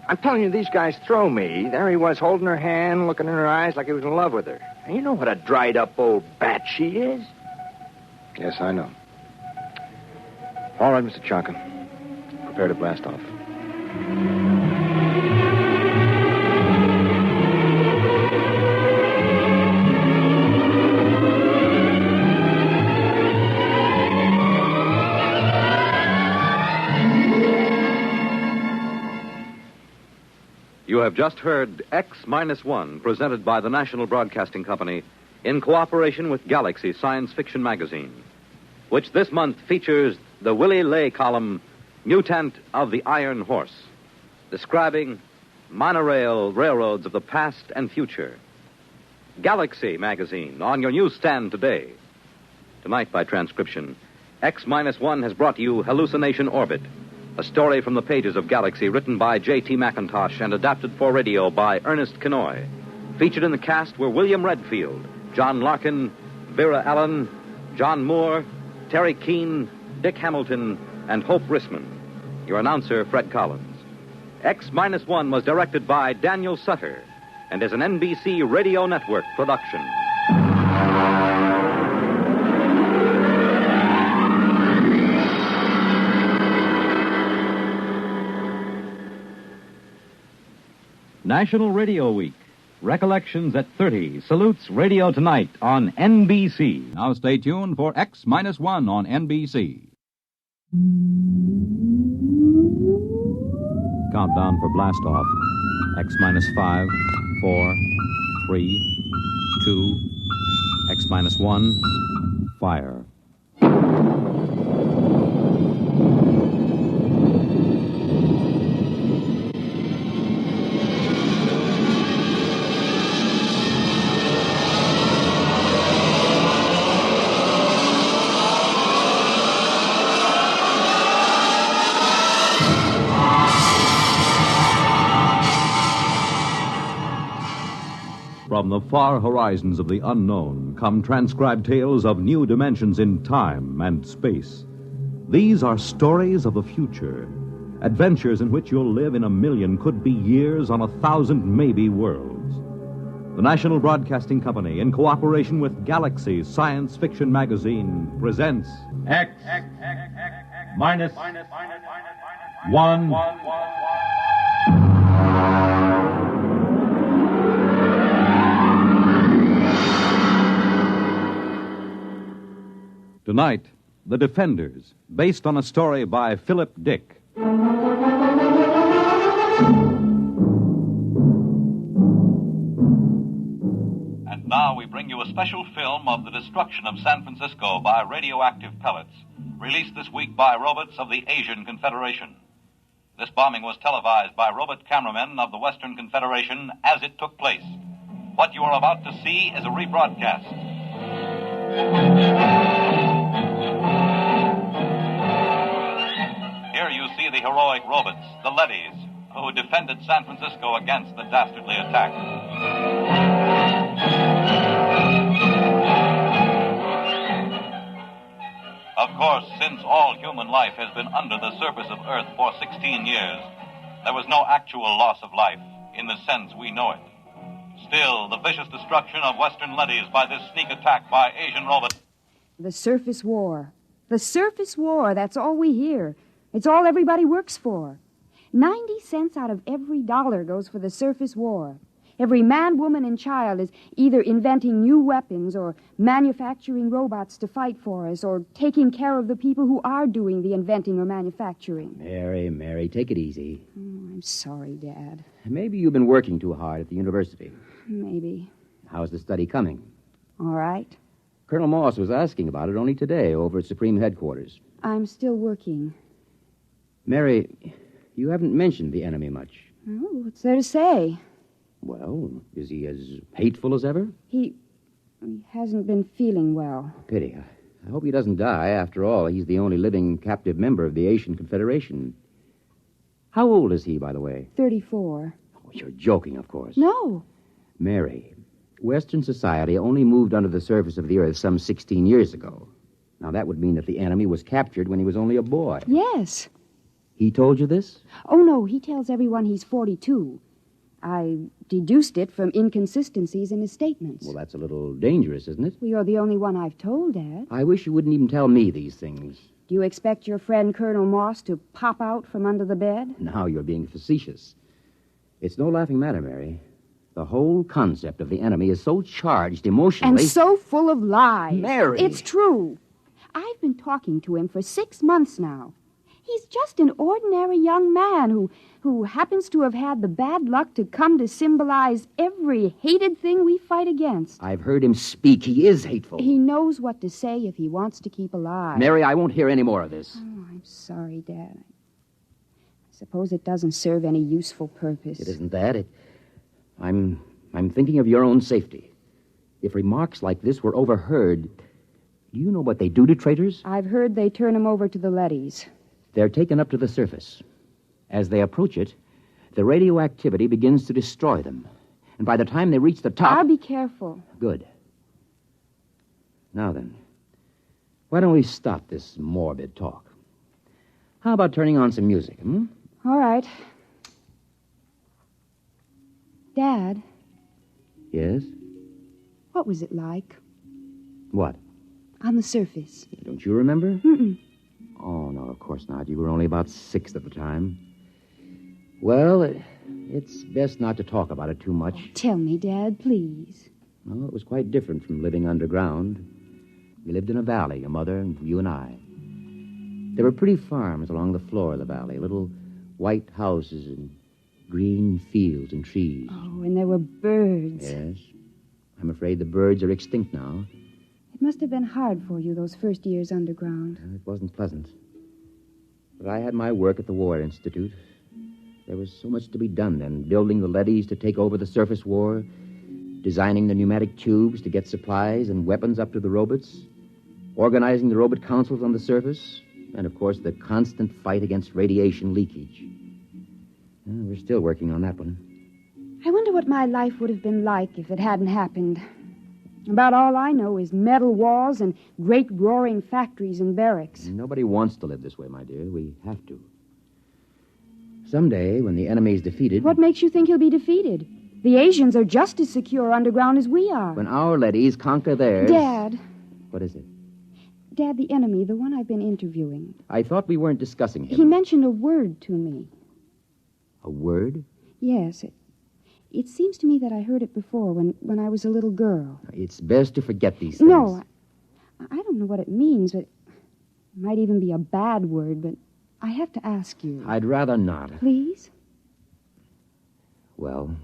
I'm telling you, these guys throw me. There he was, holding her hand, looking in her eyes like he was in love with her. And you know what a dried-up old bat she is? Yes, I know. All right, Mr. Chalka. Prepare to blast off. You have just heard X-1, presented by the National Broadcasting Company in cooperation with Galaxy Science Fiction Magazine. which this month features the Willie Lay column, Mutant of the Iron Horse, describing monorail railroads of the past and future. Galaxy magazine on your newsstand today. Tonight, by transcription, X-1 has brought you Hallucination Orbit, a story from the pages of Galaxy written by J.T. McIntosh and adapted for radio by Ernest Kenoy. Featured in the cast were William Redfield, John Larkin, Vera Allen, John Moore, Terry Keane, Dick Hamilton, and Hope Rissman. Your announcer, Fred Collins. X-1 was directed by Daniel Sutter and is an NBC Radio Network production. National Radio Week. Recollections at 30 salutes Radio Tonight on NBC. Now stay tuned for X-1 on NBC. Countdown for blastoff. X-5, 4, 3, 2, X-1, fire. From the far horizons of the unknown come transcribed tales of new dimensions in time and space. These are stories of the future, adventures in which you'll live in a million, could be years, on 1,000 maybe worlds. The National Broadcasting Company, in cooperation with Galaxy Science Fiction Magazine, presents X-1. Tonight, The Defenders, based on a story by Philip Dick. And now we bring you a special film of the destruction of San Francisco by radioactive pellets, released this week by robots of the Asian Confederation. This bombing was televised by robot cameramen of the Western Confederation as it took place. What you are about to see is a rebroadcast. Here you see the heroic robots, the Leddies, who defended San Francisco against the dastardly attack. Of course, since all human life has been under the surface of Earth for 16 years, there was no actual loss of life in the sense we know it. Still, the vicious destruction of Western Leddies by this sneak attack by Asian robots. The surface war. The surface war, that's all we hear. It's all everybody works for. 90 cents out of every dollar goes for the surface war. Every man, woman, and child is either inventing new weapons or manufacturing robots to fight for us or taking care of the people who are doing the inventing or manufacturing. Mary, take it easy. Oh, I'm sorry, Dad. Maybe you've been working too hard at the university. Maybe. How's the study coming? All right. Colonel Moss was asking about it only today over at Supreme Headquarters. I'm still working. Mary, you haven't mentioned the enemy much. Oh, what's there to say? Well, is he as hateful as ever? He hasn't been feeling well. Pity. I hope he doesn't die. After all, he's the only living captive member of the Asian Confederation. How old is he, by the way? 34. Oh, you're joking, of course. No. Mary, Western society only moved under the surface of the Earth some 16 years ago. Now, that would mean that the enemy was captured when he was only a boy. Yes. He told you this? Oh, no, he tells everyone he's 42. I deduced it from inconsistencies in his statements. Well, that's a little dangerous, isn't it? Well, you're the only one I've told, Dad. I wish you wouldn't even tell me these things. Do you expect your friend Colonel Moss to pop out from under the bed? Now you're being facetious. It's no laughing matter, Mary. The whole concept of the enemy is so charged emotionally. And so full of lies. Mary! It's true. I've been talking to him for 6 months now. He's just an ordinary young man who who happens to have had the bad luck to come to symbolize every hated thing we fight against. I've heard him speak. He is hateful. He knows what to say if he wants to keep alive. Mary, I won't hear any more of this. Oh, I'm sorry, Dad. I suppose it doesn't serve any useful purpose. It isn't that. I'm thinking of your own safety. If remarks like this were overheard, do you know what they do to traitors? I've heard they turn them over to the leadys. They're taken up to the surface. As they approach it, the radioactivity begins to destroy them. And by the time they reach the top... I'll be careful. Good. Now then, why don't we stop this morbid talk? How about turning on some music, All right. Dad. Yes? What was it like? What? On the surface. Don't you remember? Mm-mm. Oh, no, of course not. You were only about 6 at the time. Well, it's best not to talk about it too much. Oh, tell me, Dad, please. Well, it was quite different from living underground. We lived in a valley, your mother and you and I. There were pretty farms along the floor of the valley, little white houses and green fields and trees. Oh, and there were birds. Yes. I'm afraid the birds are extinct now. It must have been hard for you those first years underground. It wasn't pleasant. But I had my work at the War Institute. There was so much to be done then, building the leadys to take over the surface war, designing the pneumatic tubes to get supplies and weapons up to the robots, organizing the robot councils on the surface, and, of course, the constant fight against radiation leakage. We're still working on that one. I wonder what my life would have been like if it hadn't happened. About all I know is metal walls and great roaring factories and barracks. Nobody wants to live this way, my dear. We have to. Someday, when the enemy's defeated... What makes you think he'll be defeated? The Asians are just as secure underground as we are. When our leadys conquer theirs... Dad. What is it? Dad, the enemy, the one I've been interviewing. I thought we weren't discussing him. He mentioned a word to me. A word? Yes. It seems to me that I heard it before when I was a little girl. It's best to forget these things. No, I don't know what it means, but it might even be a bad word, but I have to ask you. I'd rather not. Please? Well?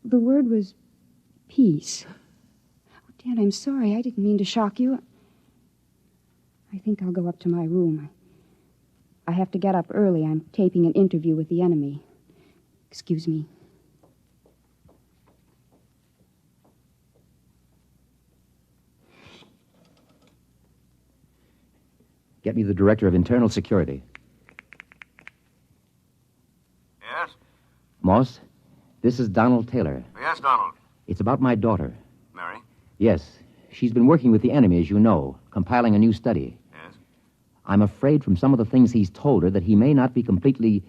The word was peace. Oh, Dad, I'm sorry. I didn't mean to shock you. I think I'll go up to my room. I have to get up early. I'm taping an interview with the enemy. Excuse me. Get me the Director of Internal Security. Yes? Moss, this is Donald Taylor. Yes, Donald. It's about my daughter. Mary? Yes. She's been working with the enemy, as you know, compiling a new study. Yes? I'm afraid from some of the things he's told her that he may not be completely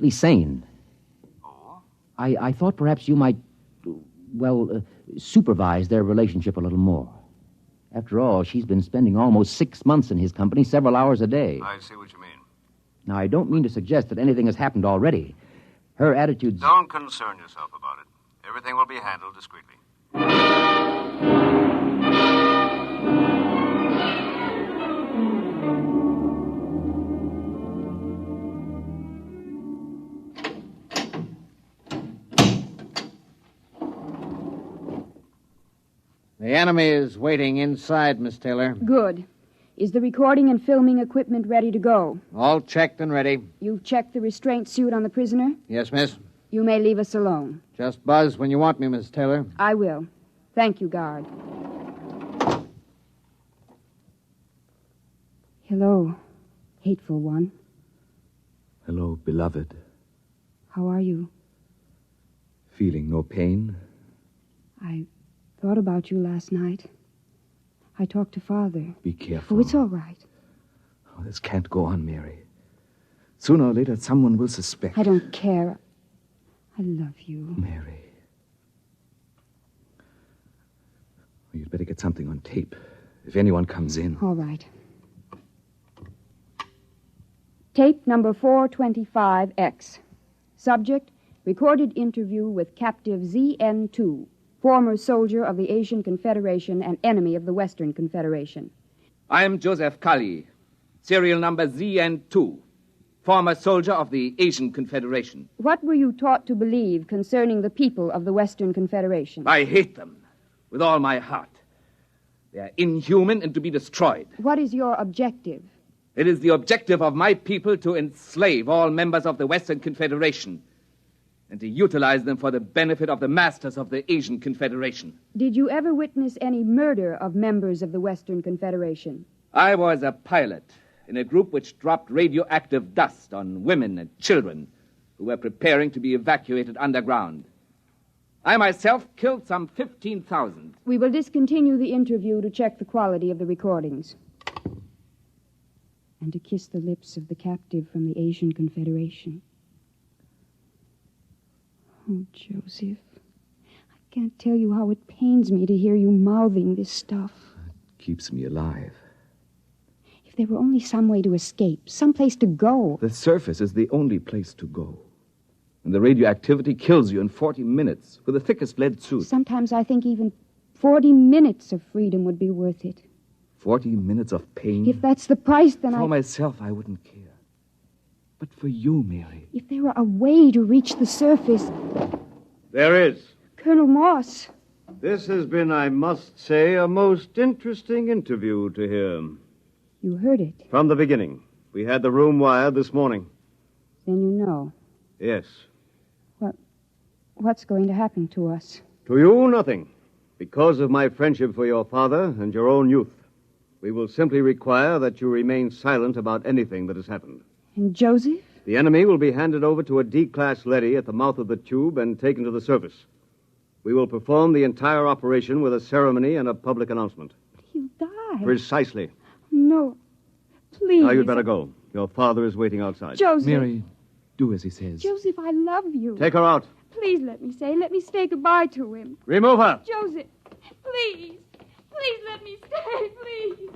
sane. Oh? I thought perhaps you might, supervise their relationship a little more. After all, she's been spending almost 6 months in his company, several hours a day. I see what you mean. Now, I don't mean to suggest that anything has happened already. Her attitude's... Don't concern yourself about it. Everything will be handled discreetly. The enemy is waiting inside, Miss Taylor. Good. Is the recording and filming equipment ready to go? All checked and ready. You've checked the restraint suit on the prisoner? Yes, miss. You may leave us alone. Just buzz when you want me, Miss Taylor. I will. Thank you, guard. Hello, hateful one. Hello, beloved. How are you? Feeling no pain? I thought about you last night. I talked to Father. Be careful. Oh, it's all right. Oh, this can't go on, Mary. Sooner or later, someone will suspect. I don't care. I love you. Mary. Well, you'd better get something on tape. If anyone comes in. All right. Tape number 425X. Subject, recorded interview with captive ZN2, former soldier of the Asian Confederation and enemy of the Western Confederation. I am Joseph Kali, serial number ZN2. former soldier of the Asian Confederation. What were you taught to believe concerning the people of the Western Confederation? I hate them with all my heart. They are inhuman and to be destroyed. What is your objective? It is the objective of my people to enslave all members of the Western Confederation and to utilize them for the benefit of the masters of the Asian Confederation. Did you ever witness any murder of members of the Western Confederation? I was a pilot in a group which dropped radioactive dust on women and children who were preparing to be evacuated underground. I myself killed some 15,000. We will discontinue the interview to check the quality of the recordings. And to kiss the lips of the captive from the Asian Confederation. Oh, Joseph, I can't tell you how it pains me to hear you mouthing this stuff. It keeps me alive. If there were only some way to escape, some place to go. The surface is the only place to go. And the radioactivity kills you in 40 minutes with the thickest lead suit. Sometimes I think even 40 minutes of freedom would be worth it. 40 minutes of pain? If that's the price, then For myself, I wouldn't care. But for you, Mary. If there were a way to reach the surface... There is. Colonel Moss. This has been, I must say, a most interesting interview to hear. You heard it. From the beginning. We had the room wired this morning. Then you know. Yes. What's going to happen to us? To you, nothing. Because of my friendship for your father and your own youth. We will simply require that you remain silent about anything that has happened. And Joseph? The enemy will be handed over to a D-class leady at the mouth of the tube and taken to the surface. We will perform the entire operation with a ceremony and a public announcement. He'll die. Precisely. No. Please. Now you'd better go. Your father is waiting outside. Joseph. Mary, do as he says. Joseph, I love you. Take her out. Please let me say goodbye to him. Remove her. Joseph, please. Please let me stay, please.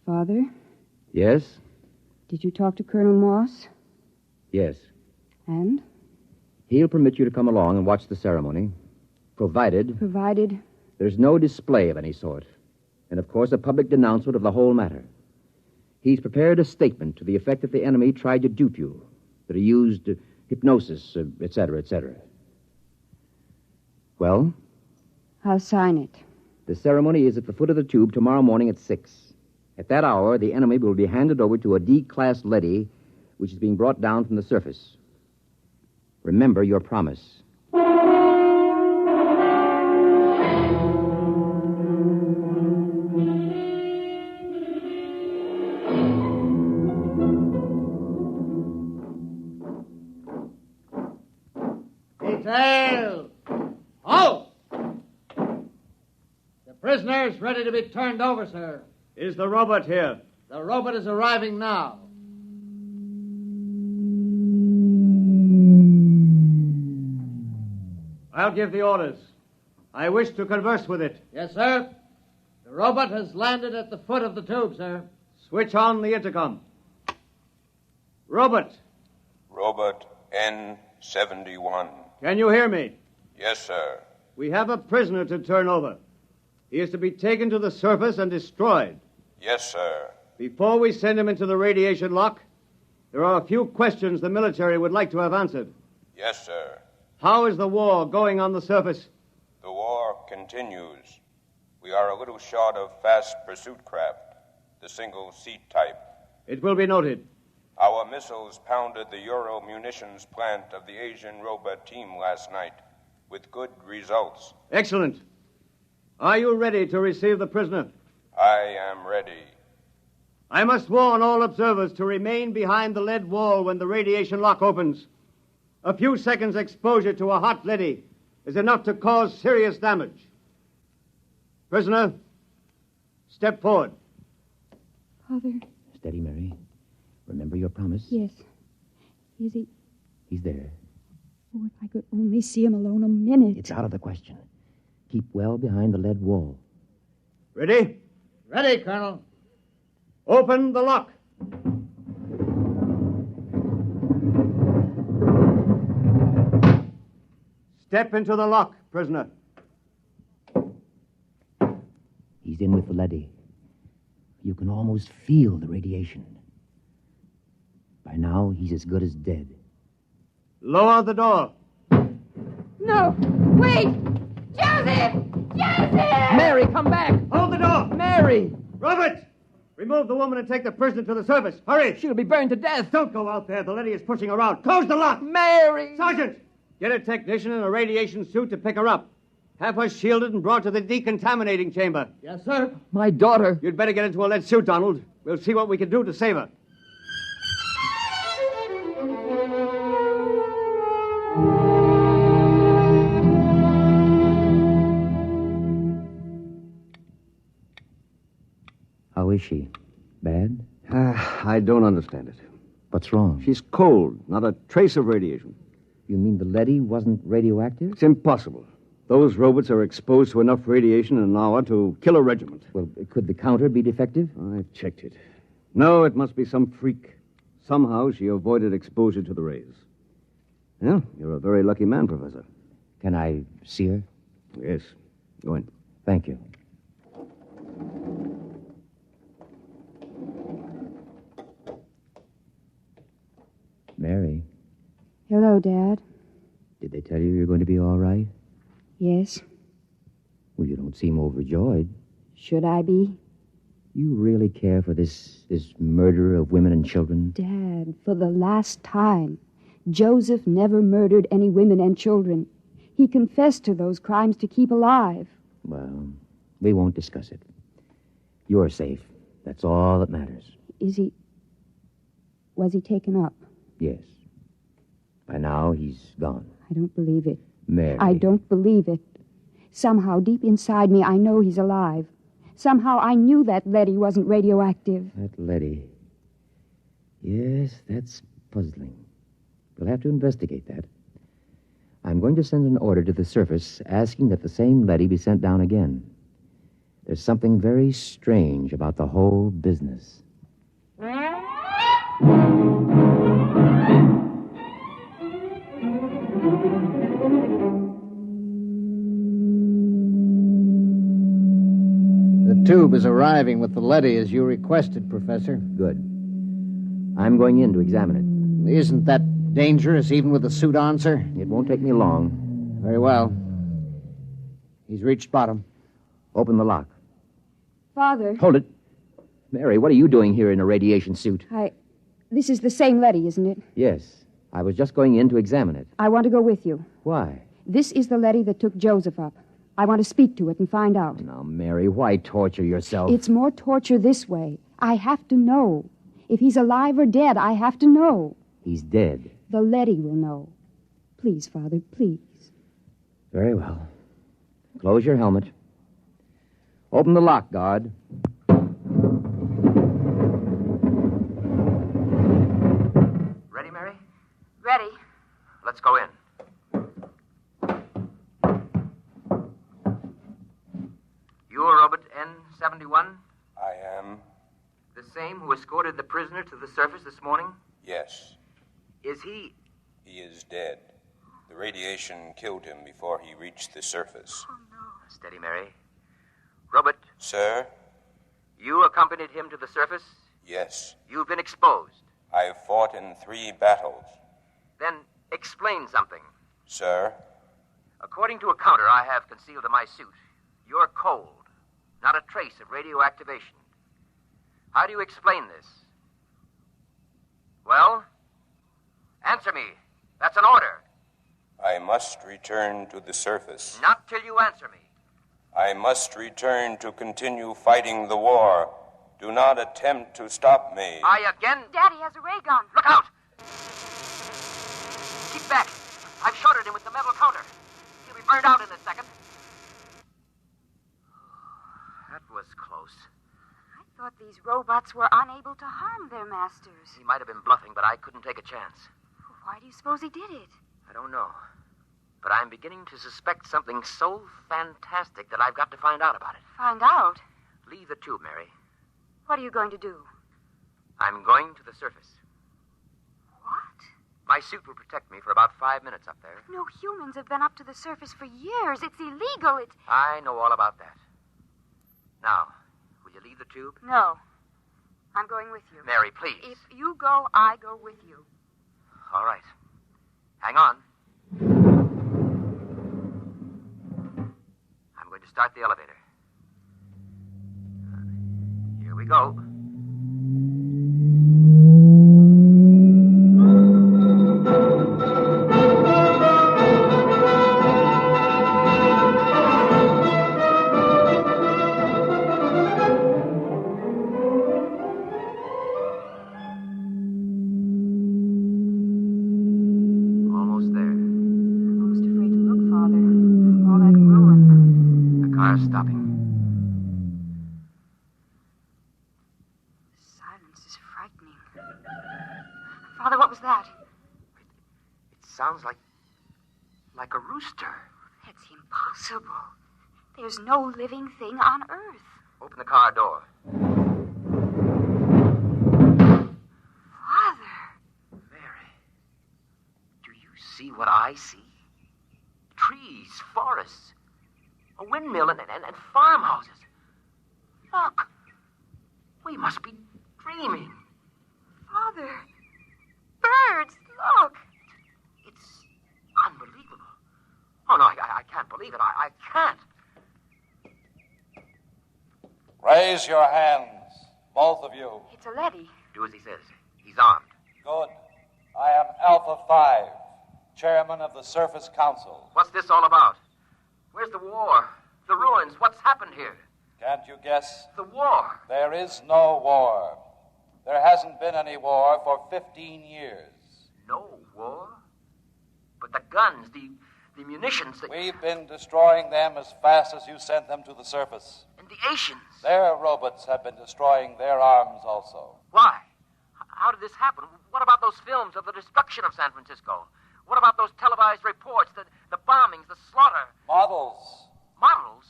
Father? Yes? Did you talk to Colonel Moss? Yes. And? He'll permit you to come along and watch the ceremony, provided... Provided? There's no display of any sort. And, of course, a public denouncement of the whole matter. He's prepared a statement to the effect that the enemy tried to dupe you, that he used hypnosis, etc., etc. Well? I'll sign it. The ceremony is at the foot of the tube tomorrow morning at 6. At that hour, the enemy will be handed over to a D-class leady, which is being brought down from the surface. Remember your promise. Detail! Halt! The prisoner is ready to be turned over, sir. Is the robot here? The robot is arriving now. I'll give the orders. I wish to converse with it. Yes, sir. The robot has landed at the foot of the tube, sir. Switch on the intercom. Robot. Robot N71. Can you hear me? Yes, sir. We have a prisoner to turn over. He is to be taken to the surface and destroyed. Yes, sir. Before we send him into the radiation lock, there are a few questions the military would like to have answered. Yes, sir. How is the war going on the surface? The war continues. We are a little short of fast pursuit craft, the single-seat type. It will be noted. Our missiles pounded the Euro munitions plant of the Asian robot team last night, with good results. Excellent. Are you ready to receive the prisoner? I am ready. I must warn all observers to remain behind the lead wall when the radiation lock opens. A few seconds' exposure to a hot leady is enough to cause serious damage. Prisoner, step forward. Father. Steady, Mary. Remember your promise? Yes. Is he? He's there. Oh, if I could only see him alone a minute. It's out of the question. Keep well behind the lead wall. Ready? Ready, Colonel. Open the lock. Step into the lock, prisoner. He's in with the leady. You can almost feel the radiation. By now, he's as good as dead. Lower the door. No! Wait! Joseph! Joseph! Mary, come back! Hold the door! Mary! Robert! Remove the woman and take the prisoner to the surface. Hurry! She'll be burned to death. Don't go out there. The lady is pushing her out. Close the lock! Mary! Sergeant! Get a technician in a radiation suit to pick her up. Have her shielded and brought to the decontaminating chamber. Yes, sir. My daughter. You'd better get into a lead suit, Donald. We'll see what we can do to save her. How is she? Bad? I don't understand it. What's wrong? She's cold, not a trace of radiation. You mean the leady wasn't radioactive? It's impossible. Those robots are exposed to enough radiation in an hour to kill a regiment. Well, could the counter be defective? I've checked it. No, it must be some freak. Somehow she avoided exposure to the rays. Well, you're a very lucky man, Professor. Can I see her? Yes. Go in. Thank you. Mary, Hello, Dad. did they tell you you're going to be all right? Yes. Well, you don't seem overjoyed. Should I be? You really care for this murder of women and children? Dad, for the last time, Joseph never murdered any women and children. He confessed to those crimes to keep alive. Well, we won't discuss it. You're safe. That's all that matters. Was he taken up? Yes. By now, he's gone. I don't believe it. Mary. I don't believe it. Somehow, deep inside me, I know he's alive. Somehow, I knew that leady wasn't radioactive. That leady. Yes, that's puzzling. We'll have to investigate that. I'm going to send an order to the surface asking that the same leady be sent down again. There's something very strange about the whole business. The tube is arriving with the leady as you requested, Professor. Good. I'm going in to examine it. Isn't that dangerous, even with the suit on, sir? It won't take me long. Very well. He's reached bottom. Open the lock. Father. Hold it. Mary, what are you doing here in a radiation suit? This is the same leady, isn't it? Yes. I was just going in to examine it. I want to go with you. Why? This is the leady that took Joseph up. I want to speak to it and find out. Now, Mary, why torture yourself? It's more torture this way. I have to know. If he's alive or dead, I have to know. He's dead. The leady will know. Please, Father, please. Very well. Close your helmet. Open the lock, guard. Ready, Mary? Ready. Let's go in. You're Robert N-71? I am. The same who escorted the prisoner to the surface this morning? Yes. Is he... He is dead. The radiation killed him before he reached the surface. Oh, no. Steady, Mary. Robert? Sir? You accompanied him to the surface? Yes. You've been exposed. I've fought in 3 battles. Then explain something. Sir? According to a counter I have concealed in my suit, you're cold. Not a trace of radioactivation. How do you explain this? Well? Answer me. That's an order. I must return to the surface. Not till you answer me. I must return to continue fighting the war. Do not attempt to stop me. Daddy has a ray gun. Look out! Keep back. I've shorted him with the metal counter. He'll be burned out in a second. That was close. I thought these robots were unable to harm their masters. He might have been bluffing, but I couldn't take a chance. Why do you suppose he did it? I don't know. But I'm beginning to suspect something so fantastic that I've got to find out about it. Find out? Leave the tube, Mary. What are you going to do? I'm going to the surface. What? My suit will protect me for about 5 minutes up there. No humans have been up to the surface for years. It's illegal. I know all about that. Now, will you leave the tube? No. I'm going with you. Mary, please. If you go, I go with you. All right. Hang on. I'm going to start the elevator. Here we go. Stopping. Silence is frightening. Father, what was that? It sounds like a rooster. That's impossible. There's no living thing on Earth. Open the car door. Father! Mary, do you see what I see? Trees, forests, a windmill, and farmhouses. Look, we must be dreaming. Father, birds, look. It's unbelievable. Oh, no, I can't believe it. I can't. Raise your hands, both of you. It's a leady. Do as he says. He's armed. Good. I am Alpha 5, chairman of the Surface Council. What's this all about? Where's the war? The ruins? What's happened here? Can't you guess? The war. There is no war. There hasn't been any war for 15 years. No war? But the guns, the munitions... We've been destroying them as fast as you sent them to the surface. And the Asians? Their robots have been destroying their arms also. Why? How did this happen? What about those films of the destruction of San Francisco? What about those televised reports, the bombings, the slaughter? Models. Models?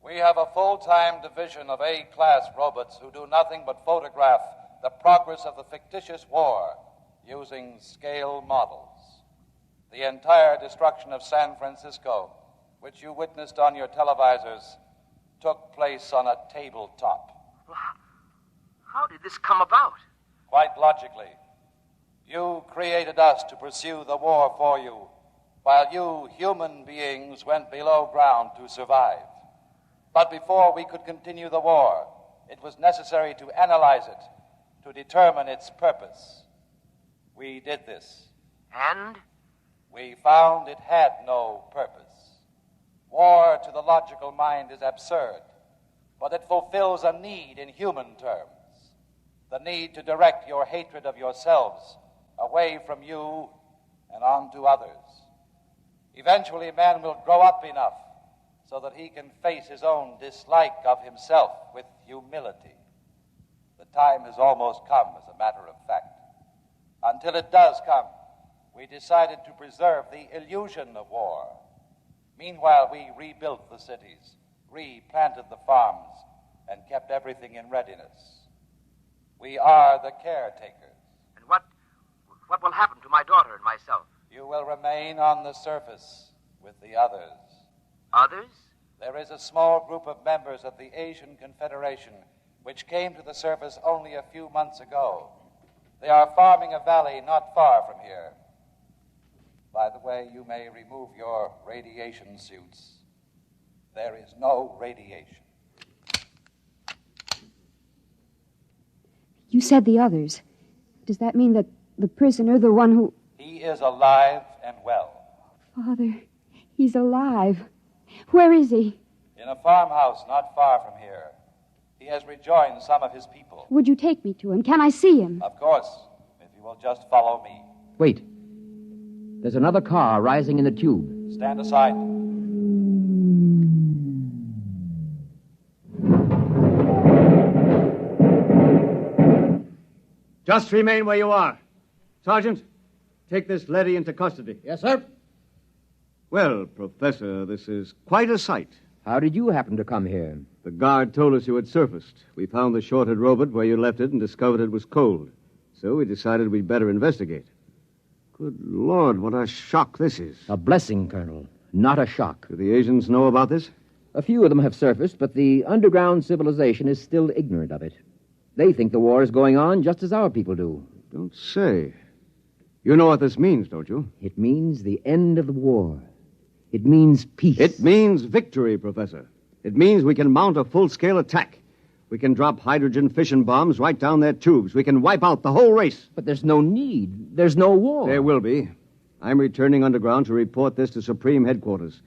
We have a full-time division of A-class robots who do nothing but photograph the progress of the fictitious war using scale models. The entire destruction of San Francisco, which you witnessed on your televisors, took place on a tabletop. Well, how did this come about? Quite logically. You created us to pursue the war for you, while you, human beings, went below ground to survive. But before we could continue the war, it was necessary to analyze it, to determine its purpose. We did this. And? We found it had no purpose. War, to the logical mind, is absurd, but it fulfills a need in human terms. The need to direct your hatred of yourselves away from you and onto others. Eventually, man will grow up enough so that he can face his own dislike of himself with humility. The time has almost come, as a matter of fact. Until it does come, we decided to preserve the illusion of war. Meanwhile, we rebuilt the cities, replanted the farms, and kept everything in readiness. We are the caretakers. And what will happen to my daughter and myself? You will remain on the surface with the others. Others? There is a small group of members of the Asian Confederation which came to the surface only a few months ago. They are farming a valley not far from here. By the way, you may remove your radiation suits. There is no radiation. You said the others. Does that mean that the prisoner, the one who... He is alive and well. Father, he's alive. Where is he? In a farmhouse not far from here. He has rejoined some of his people. Would you take me to him? Can I see him? Of course, if you will just follow me. Wait. There's another car rising in the tube. Stand aside. Just remain where you are. Sergeant, take this leady into custody. Yes, sir. Well, Professor, this is quite a sight. How did you happen to come here? The guard told us you had surfaced. We found the shorted robot where you left it and discovered it was cold. So we decided we'd better investigate. Good Lord, what a shock this is. A blessing, Colonel, not a shock. Do the Asians know about this? A few of them have surfaced, but the underground civilization is still ignorant of it. They think the war is going on just as our people do. Don't say. You know what this means, don't you? It means the end of the war. It means peace. It means victory, Professor. It means we can mount a full-scale attack. We can drop hydrogen fission bombs right down their tubes. We can wipe out the whole race. But there's no need. There's no war. There will be. I'm returning underground to report this to Supreme Headquarters.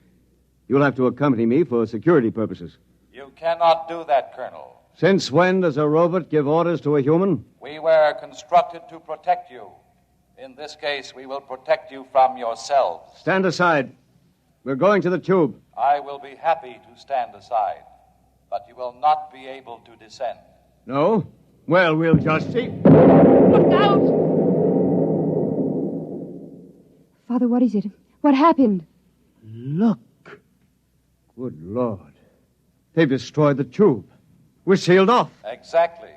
You'll have to accompany me for security purposes. You cannot do that, Colonel. Since when does a robot give orders to a human? We were constructed to protect you. In this case, we will protect you from yourselves. Stand aside. We're going to the tube. I will be happy to stand aside, but you will not be able to descend. No? Well, we'll just see. Look out! Father, what is it? What happened? Look. Good Lord. They've destroyed the tube. We're sealed off. Exactly.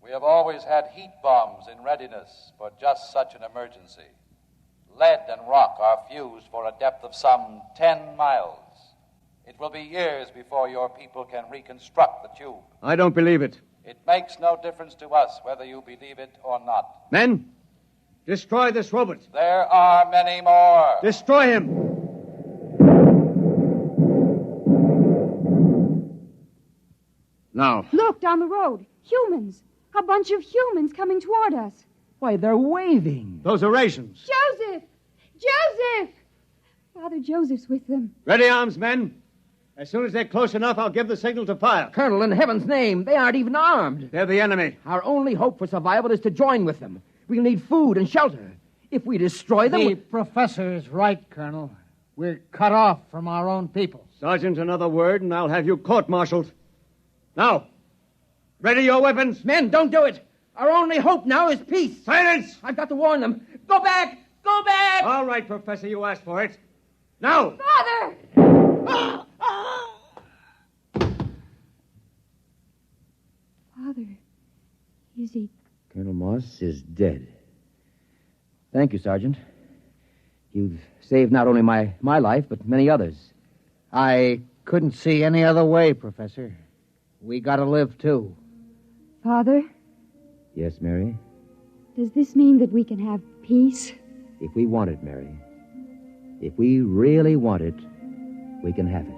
We have always had heat bombs in readiness for just such an emergency. Lead and rock are fused for a depth of some 10 miles. It will be years before your people can reconstruct the tube. I don't believe it. It makes no difference to us whether you believe it or not. Men, destroy this robot. There are many more. Destroy him. Now. Look, down the road. Humans. A bunch of humans coming toward us. Why, they're waving. Those are rations. Joseph! Joseph! Father Joseph's with them. Ready arms, men. As soon as they're close enough, I'll give the signal to fire. Colonel, in heaven's name, they aren't even armed. They're the enemy. Our only hope for survival is to join with them. We'll need food and shelter. If we destroy them... The professor is right, Colonel. We're cut off from our own people. Sergeant, another word, and I'll have you court-martialed. Now, ready your weapons. Men, don't do it. Our only hope now is peace. Silence! I've got to warn them. Go back! Go back! All right, Professor, you asked for it. Now! Father! Father, is he... Colonel Moss is dead. Thank you, Sergeant. You've saved not only my life, but many others. I couldn't see any other way, Professor. We gotta live, too. Father, Yes, Mary? does this mean that we can have peace? If we want it, Mary. If we really want it, we can have it.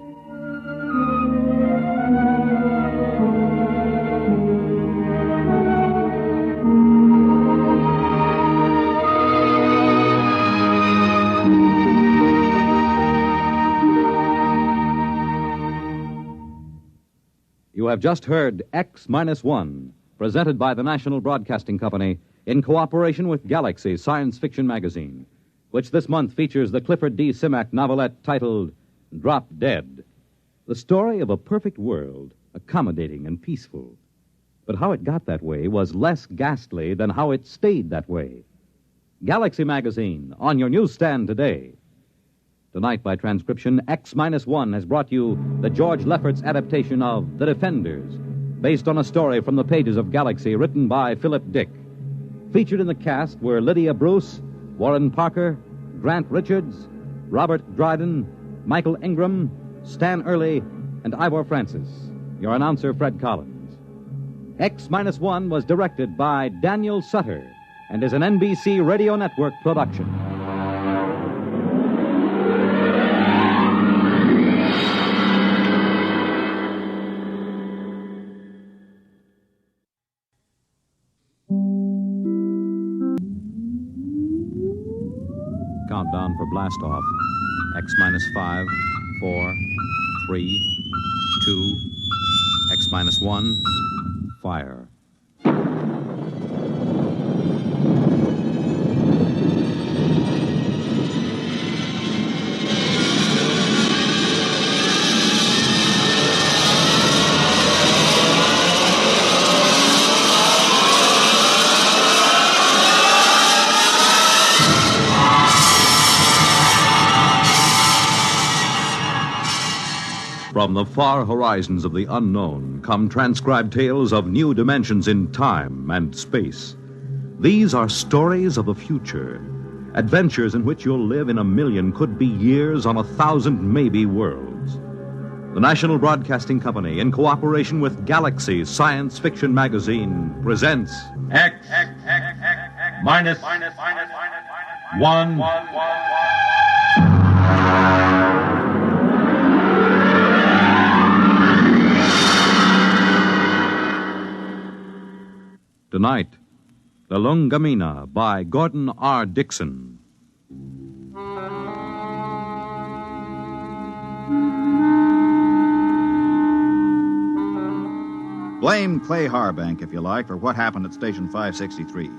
You have just heard X-1, presented by the National Broadcasting Company in cooperation with Galaxy Science Fiction Magazine, which this month features the Clifford D. Simak novelette titled Drop Dead, the story of a perfect world, accommodating and peaceful. But how it got that way was less ghastly than how it stayed that way. Galaxy Magazine, on your newsstand today. Tonight, by transcription, X-1 has brought you the George Lefferts adaptation of The Defenders, based on a story from the pages of Galaxy written by Philip Dick. Featured in the cast were Lydia Bruce, Warren Parker, Grant Richards, Robert Dryden, Michael Ingram, Stan Early, and Ivor Francis. Your announcer, Fred Collins. X-1 was directed by Daniel Sutter and is an NBC Radio Network production. Countdown for blastoff. X-5, 4, 3, 2, X-1, fire. From the far horizons of the unknown come transcribed tales of new dimensions in time and space. These are stories of the future, adventures in which you'll live in a million, could be years, on 1,000 maybe worlds. The National Broadcasting Company, in cooperation with Galaxy Science Fiction Magazine, presents X minus one. Tonight, Lulongamina by Gordon R. Dixon. Blame Clay Harbank, if you like, for what happened at Station 563.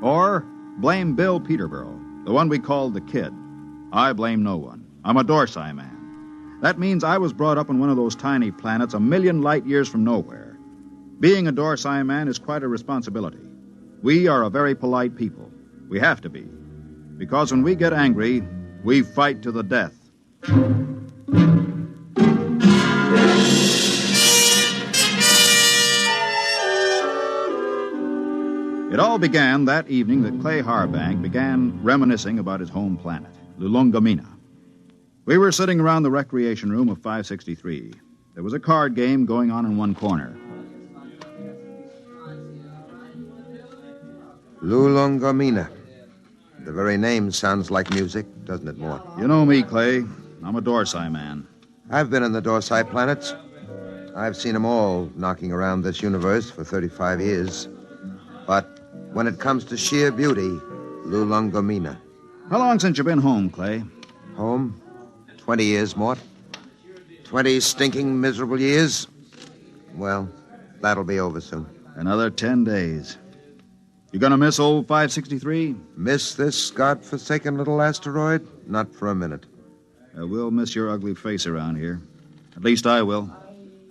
Or blame Bill Peterborough, the one we called the Kid. I blame no one. I'm a Dorsai man. That means I was brought up on one of those tiny planets a million light years from nowhere. Being a Dorsai man is quite a responsibility. We are a very polite people. We have to be. Because when we get angry, we fight to the death. It all began that evening that Clay Harbank began reminiscing about his home planet, Lulongamina. We were sitting around the recreation room of 563. There was a card game going on in one corner. Lulongamina. The very name sounds like music, doesn't it, Mort? You know me, Clay. I'm a Dorsai man. I've been in the Dorsai planets. I've seen them all knocking around this universe for 35 years. But when it comes to sheer beauty, Lulongamina. How long since you've been home, Clay? Home? 20 years, Mort. 20 stinking, miserable years. Well, that'll be over soon. Another 10 days. You gonna miss old 563? Miss this godforsaken little asteroid? Not for a minute. We'll miss your ugly face around here. At least I will.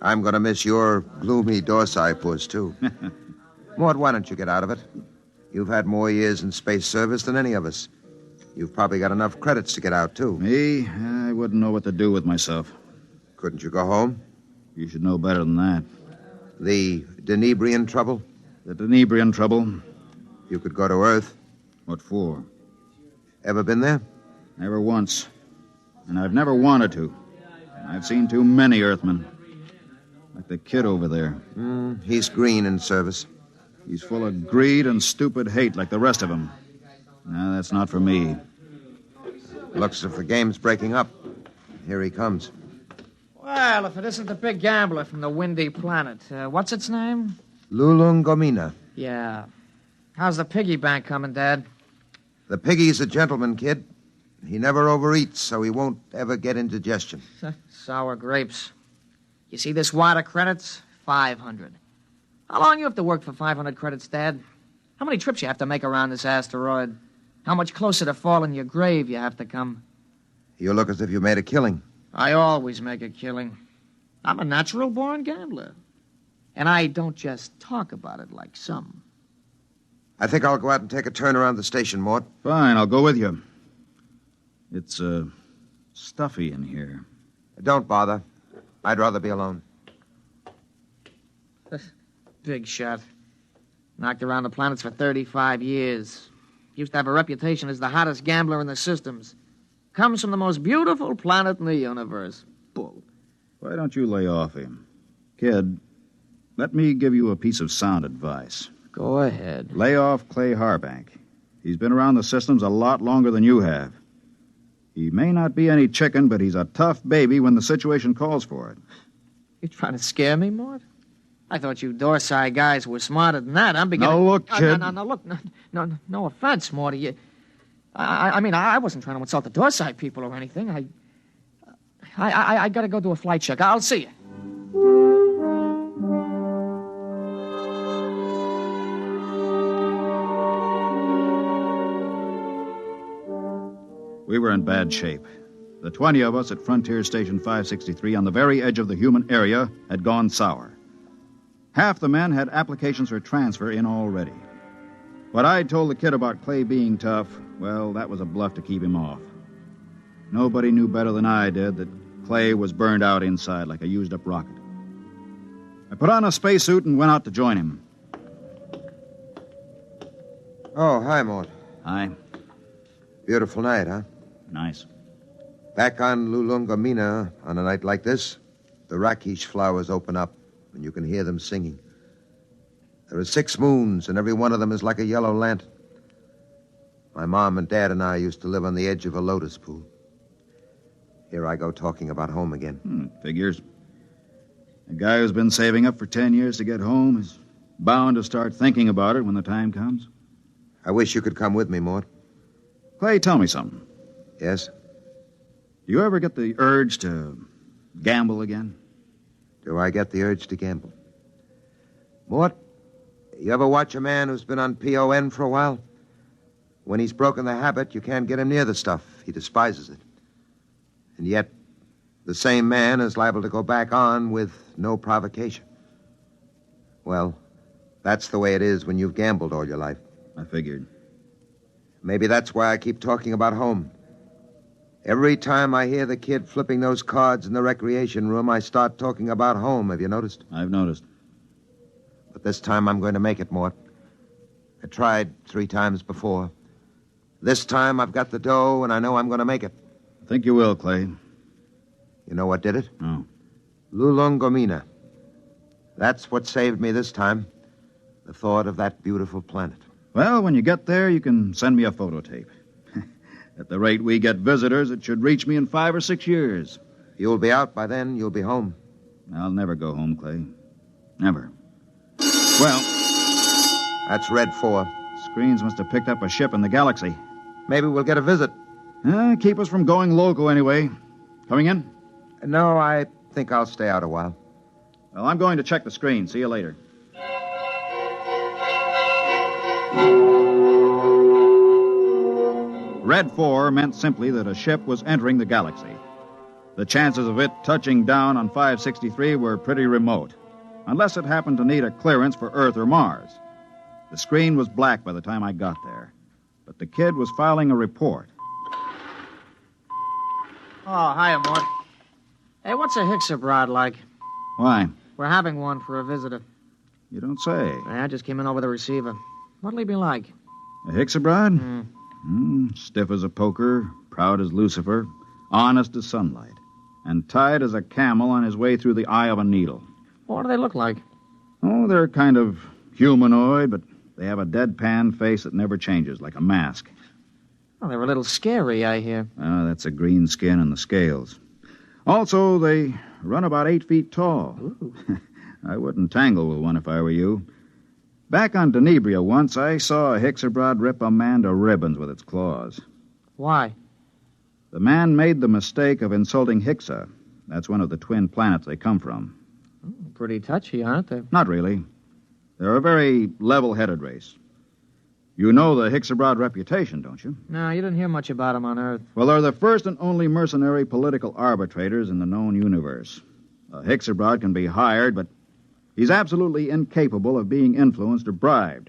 I'm gonna miss your gloomy Dorsai puss, too. Mort, why don't you get out of it? You've had more years in space service than any of us. You've probably got enough credits to get out, too. Me? I wouldn't know what to do with myself. Couldn't you go home? You should know better than that. The Denebrian trouble? The Denebrian trouble? You could go to Earth. What for? Ever been there? Never once. And I've never wanted to. I've seen too many Earthmen. Like the Kid over there. He's green in service. He's full of greed and stupid hate like the rest of them. No, that's not for me. Looks as if the game's breaking up. Here he comes. Well, if it isn't the big gambler from the windy planet. What's its name? Lulongamina. Yeah. How's the piggy bank coming, Dad? The piggy's a gentleman, Kid. He never overeats, so he won't ever get indigestion. Sour grapes. You see this wad of credits? 500. How long you have to work for 500 credits, Dad? How many trips you have to make around this asteroid? How much closer to fall in your grave you have to come? You look as if you made a killing. I always make a killing. I'm a natural-born gambler. And I don't just talk about it like some. I think I'll go out and take a turn around the station, Mort. Fine, I'll go with you. It's, stuffy in here. Don't bother. I'd rather be alone. Big shot. Knocked around the planets for 35 years. Used to have a reputation as the hottest gambler in the systems. Comes from the most beautiful planet in the universe. Bull. Why don't you lay off him? Kid, let me give you a piece of sound advice. Go ahead. Lay off Clay Harbank. He's been around the systems a lot longer than you have. He may not be any chicken, but he's a tough baby when the situation calls for it. You trying to scare me, Mort? I thought you Dorsai guys were smarter than that. I'm beginning... No, look, kid. No, look. No offense, Morty. I mean, I wasn't trying to insult the Dorsai people or anything. I gotta go do a flight check. I'll see you. We were in bad shape. The 20 of us at Frontier Station 563 on the very edge of the human area had gone sour. Half the men had applications for transfer in already. What I told the Kid about Clay being tough, well, that was a bluff to keep him off. Nobody knew better than I did that Clay was burned out inside like a used-up rocket. I put on a spacesuit and went out to join him. Oh, hi, Mort. Hi. Beautiful night, huh? Nice. Back on Lulongamina, on a night like this, the rakish flowers open up, and you can hear them singing. There are 6 moons, and every one of them is like a yellow lantern. My mom and Dad and I used to live on the edge of a lotus pool. Here I go talking about home again. Figures. A guy who's been saving up for 10 years to get home is bound to start thinking about it when the time comes. I wish you could come with me, Mort. Clay, tell me something. Yes? Do you ever get the urge to gamble again? Do I get the urge to gamble? Mort, you ever watch a man who's been on PON for a while? When he's broken the habit, you can't get him near the stuff. He despises it. And yet, the same man is liable to go back on with no provocation. Well, that's the way it is when you've gambled all your life. I figured. Maybe that's why I keep talking about home. Every time I hear the kid flipping those cards in the recreation room, I start talking about home. Have you noticed? I've noticed. But this time I'm going to make it, Mort. I tried 3 times before. This time I've got the dough, and I know I'm going to make it. I think you will, Clay. You know what did it? No. Lulongamina. That's what saved me this time. The thought of that beautiful planet. Well, when you get there, you can send me a photo tape. At the rate we get visitors, it should reach me in 5 or 6 years. You'll be out by then. You'll be home. I'll never go home, Clay. Never. Well... That's Red 4. Screens must have picked up a ship in the galaxy. Maybe we'll get a visit. Keep us from going loco anyway. Coming in? No, I think I'll stay out a while. Well, I'm going to check the screen. See you later. Red 4 meant simply that a ship was entering the galaxy. The chances of it touching down on 563 were pretty remote, unless it happened to need a clearance for Earth or Mars. The screen was black by the time I got there, but the kid was filing a report. Oh, hiya, Mort. Hey, what's a Hixabrod like? Why? We're having one for a visitor. You don't say. I just came in over the receiver. What'll he be like? A Hixabrod? Stiff as a poker, proud as Lucifer, honest as sunlight, and tight as a camel on his way through the eye of a needle. What do they look like? Oh, they're kind of humanoid, but they have a deadpan face that never changes, like a mask. Well, they're a little scary, I hear. That's the green skin and the scales. Also, they run about 8 feet tall. I wouldn't tangle with one if I were you. Back on Denebria once, I saw a Hixabrod rip a man to ribbons with its claws. Why? The man made the mistake of insulting Hixa. That's one of the twin planets they come from. Pretty touchy, aren't they? Not really. They're a very level-headed race. You know the Hixabrod reputation, don't you? No, you didn't hear much about them on Earth. Well, they're the first and only mercenary political arbitrators in the known universe. A Hixabrod can be hired, but he's absolutely incapable of being influenced or bribed.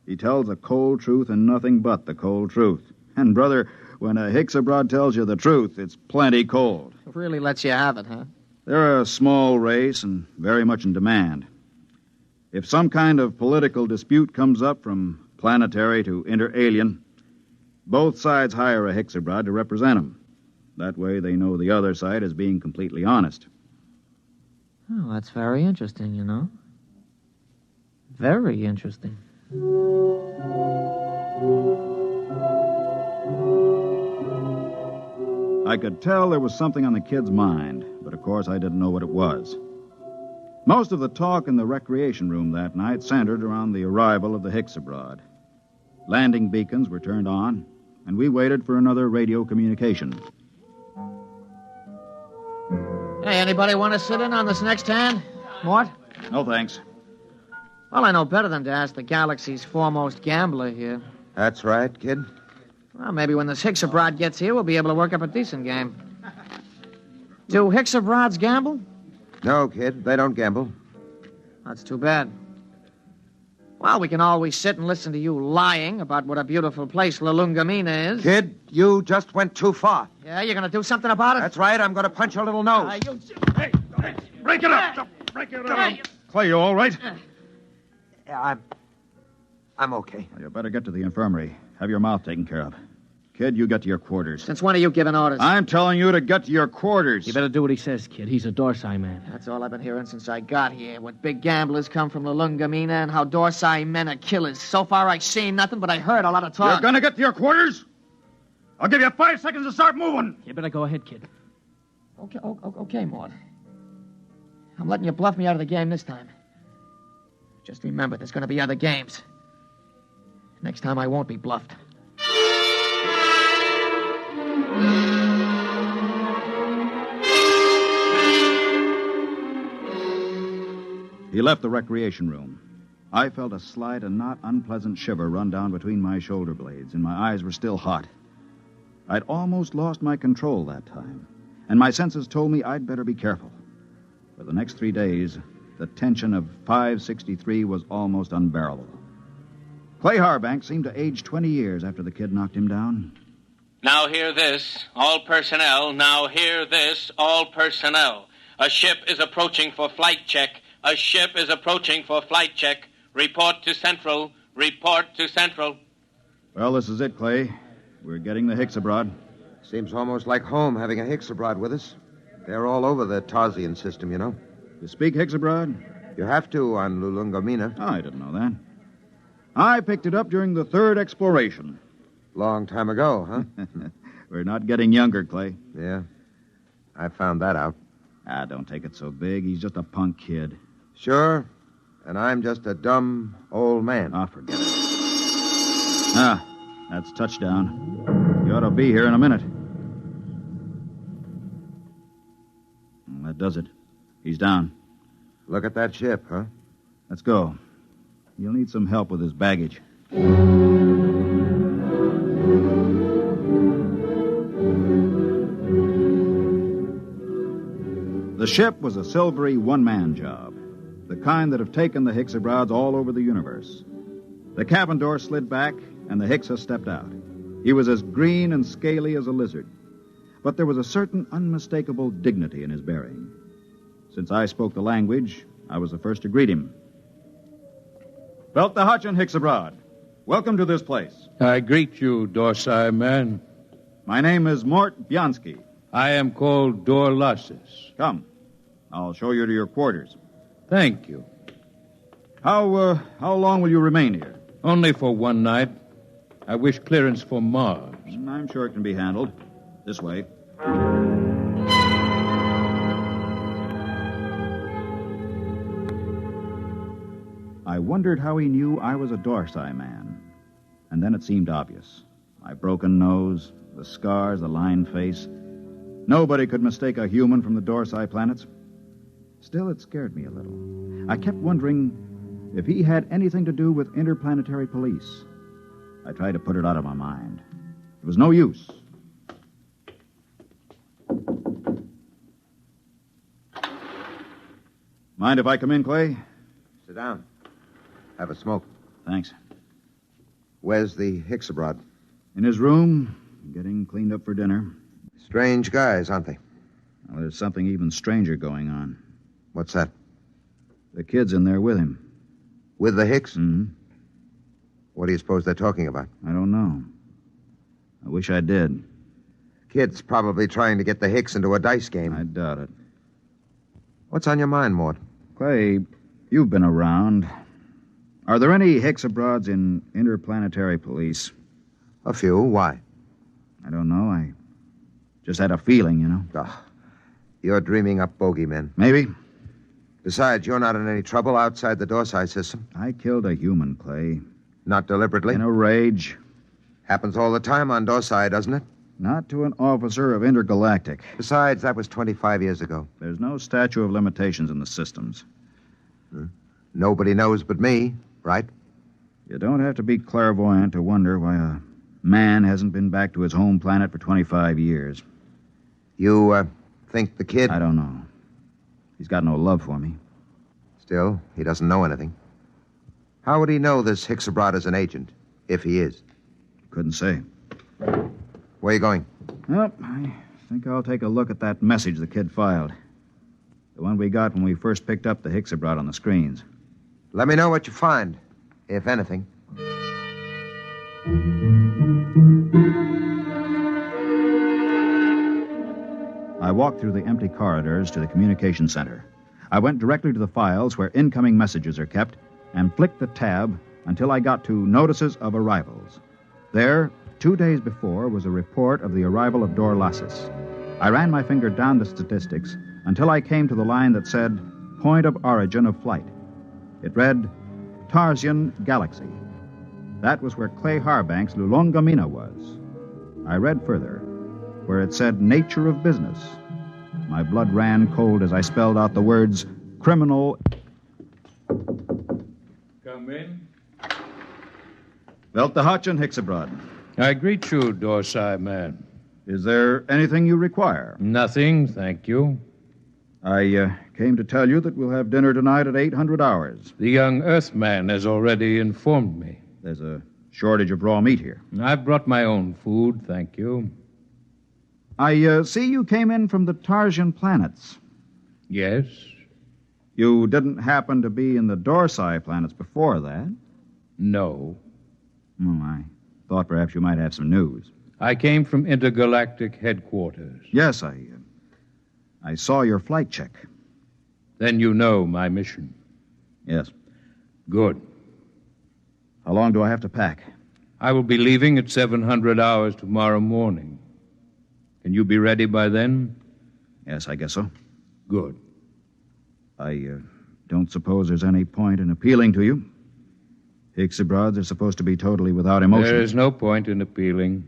He tells the cold truth and nothing but the cold truth. And, brother, when a Hixabrod tells you the truth, it's plenty cold. It really lets you have it, huh? They're a small race and very much in demand. If some kind of political dispute comes up from planetary to inter-alien, both sides hire a Hixabrod to represent them. That way they know the other side is being completely honest. Oh, that's very interesting, you know. Very interesting. I could tell there was something on the kid's mind, but of course I didn't know what it was. Most of the talk in the recreation room that night centered around the arrival of the Hixabrod. Landing beacons were turned on, and we waited for another radio communication. Hey, anybody want to sit in on this next hand? Mort? No, thanks. Well, I know better than to ask the galaxy's foremost gambler here. That's right, kid. Well, maybe when this Hixabrod gets here, we'll be able to work up a decent game. Do Hixabrods gamble? No, kid, they don't gamble. That's too bad. Well, we can always sit and listen to you lying about what a beautiful place Lulongamina is. Kid, you just went too far. Yeah, you're going to do something about it? That's right. I'm going to punch your little nose. Break it up! Break it up! Clay, you all right? Yeah, I'm okay. Well, you better get to the infirmary. Have your mouth taken care of. Kid, you get to your quarters. Since when are you giving orders? I'm telling you to get to your quarters. You better do what he says, kid. He's a Dorsai man. That's all I've been hearing since I got here. What big gamblers come from Lulongamina and how Dorsai men are killers. So far, I've seen nothing, but I heard a lot of talk. You're going to get to your quarters? I'll give you 5 seconds to start moving. You better go ahead, kid. Okay, Maud. I'm letting you bluff me out of the game this time. Just remember, there's going to be other games. Next time, I won't be bluffed. He left the recreation room. I felt a slight and not unpleasant shiver run down between my shoulder blades, and my eyes were still hot. I'd almost lost my control that time, and my senses told me I'd better be careful. For the next 3 days, the tension of 563 was almost unbearable. Clay Harbank seemed to age 20 years after the kid knocked him down. Now hear this, all personnel. Now hear this, all personnel. A ship is approaching for flight check. A ship is approaching for flight check. Report to Central. Report to Central. Well, this is it, Clay. We're getting the Hicks abroad. Seems almost like home having a Hicks abroad with us. They're all over the Tarsian system, you know. You speak Hicks abroad? You have to on Lulongamina. Oh, I didn't know that. I picked it up during the 3rd exploration. Long time ago, huh? We're not getting younger, Clay. Yeah. I found that out. Ah, don't take it so big. He's just a punk kid. Sure. And I'm just a dumb old man. Ah, forget it. Ah, that's touchdown. You ought to be here in a minute. Well, that does it. He's down. Look at that ship, huh? Let's go. You'll need some help with his baggage. The ship was a silvery one-man job, the kind that have taken the Hicksabrods all over the universe. The cabin door slid back, and the Hicksa stepped out. He was as green and scaly as a lizard, but there was a certain unmistakable dignity in his bearing. Since I spoke the language, I was the first to greet him. Belt the Hutch and Hicksabroad. Welcome to this place. I greet you, Dorsai man. My name is Mort Bianski. I am called Dorlassis. Come. I'll show you to your quarters. Thank you. How long will you remain here? Only for one night. I wish clearance for Mars. I'm sure it can be handled. This way. I wondered how he knew I was a Dorsai man. And then it seemed obvious. My broken nose, the scars, the lined face. Nobody could mistake a human from the Dorsai planets. Still, it scared me a little. I kept wondering if he had anything to do with interplanetary police. I tried to put it out of my mind. It was no use. Mind if I come in, Clay? Sit down. Have a smoke. Thanks. Where's the Hicksabroad? In his room, getting cleaned up for dinner. Strange guys, aren't they? Well, there's something even stranger going on. What's that? The kid's in there with him. With the Hicks? Mm-hmm. What do you suppose they're talking about? I don't know. I wish I did. Kid's probably trying to get the Hicks into a dice game. I doubt it. What's on your mind, Mort? Clay, you've been around. Are there any Hicksabroads in interplanetary police? A few. Why? I don't know. I just had a feeling, you know. Oh, you're dreaming up bogeymen. Maybe. Besides, you're not in any trouble outside the Dorsai system. I killed a human, Clay. Not deliberately? In a rage. Happens all the time on Dorsai, doesn't it? Not to an officer of Intergalactic. Besides, that was 25 years ago. There's no statute of limitations in the systems. Nobody knows but me, right? You don't have to be clairvoyant to wonder why a man hasn't been back to his home planet for 25 years. You, think the kid... I don't know. He's got no love for me. Still, he doesn't know anything. How would he know this Hixabrod is an agent, if he is? Couldn't say. Where are you going? Well, I think I'll take a look at that message the kid filed. The one we got when we first picked up the Hixabrod on the screens. Let me know what you find, if anything. I walked through the empty corridors to the communication center. I went directly to the files where incoming messages are kept and flicked the tab until I got to Notices of Arrivals. There, 2 days before, was a report of the arrival of Dorlasis. I ran my finger down the statistics until I came to the line that said, Point of Origin of Flight. It read, Tarsian Galaxy. That was where Clay Harbank's Lulongamina was. I read further, where it said Nature of Business. My blood ran cold as I spelled out the words criminal. Come in. Belt the Hutchin, Hixabrod. I greet you, Dorsai man. Is there anything you require? Nothing, thank you. I came to tell you that we'll have dinner tonight at 800 hours. The young Earthman has already informed me. There's a shortage of raw meat here. I've brought my own food, thank you. I see you came in from the Tarsian planets. Yes. You didn't happen to be in the Dorsai planets before that? No. Oh, I thought perhaps you might have some news. I came from intergalactic headquarters. Yes, I saw your flight check. Then you know my mission. Yes. Good. How long do I have to pack? I will be leaving at 700 hours tomorrow morning. Can you be ready by then? Yes, I guess so. Good. I don't suppose there's any point in appealing to you. Hixabrods are supposed to be totally without emotion. There is no point in appealing.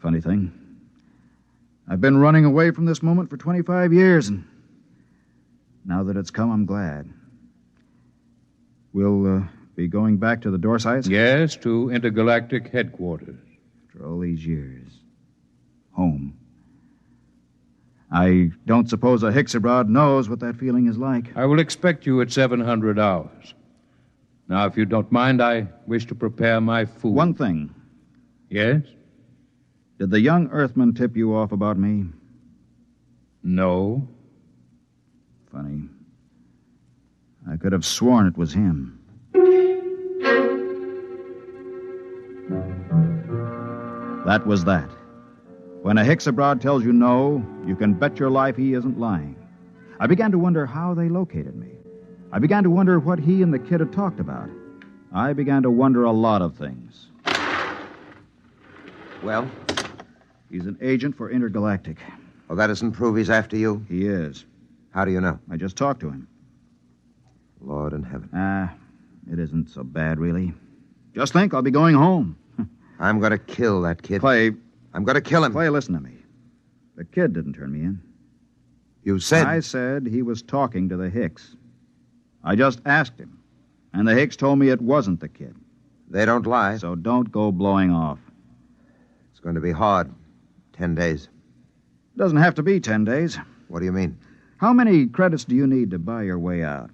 Funny thing. I've been running away from this moment for 25 years, and now that it's come, I'm glad. We'll be going back to the Dorsites? Yes, to intergalactic headquarters. After all these years. Home. I don't suppose a Hixabrod knows what that feeling is like. I will expect you at 700 hours. Now, if you don't mind, I wish to prepare my food. One thing. Yes? Did the young Earthman tip you off about me? No. Funny. I could have sworn it was him. That was that. When a Hixabrod tells you no, you can bet your life he isn't lying. I began to wonder how they located me. I began to wonder what he and the kid had talked about. I began to wonder a lot of things. Well? He's an agent for Intergalactic. Well, that doesn't prove he's after you? He is. How do you know? I just talked to him. Lord in heaven. It isn't so bad, really. Just think, I'll be going home. I'm going to kill that kid. Clay. I'm going to kill him. Clay, listen to me. The kid didn't turn me in. You said... I said he was talking to the Hicks. I just asked him, and the Hicks told me it wasn't the kid. They don't lie. So don't go blowing off. It's going to be hard. 10 days. Doesn't have to be 10 days. What do you mean? How many credits do you need to buy your way out?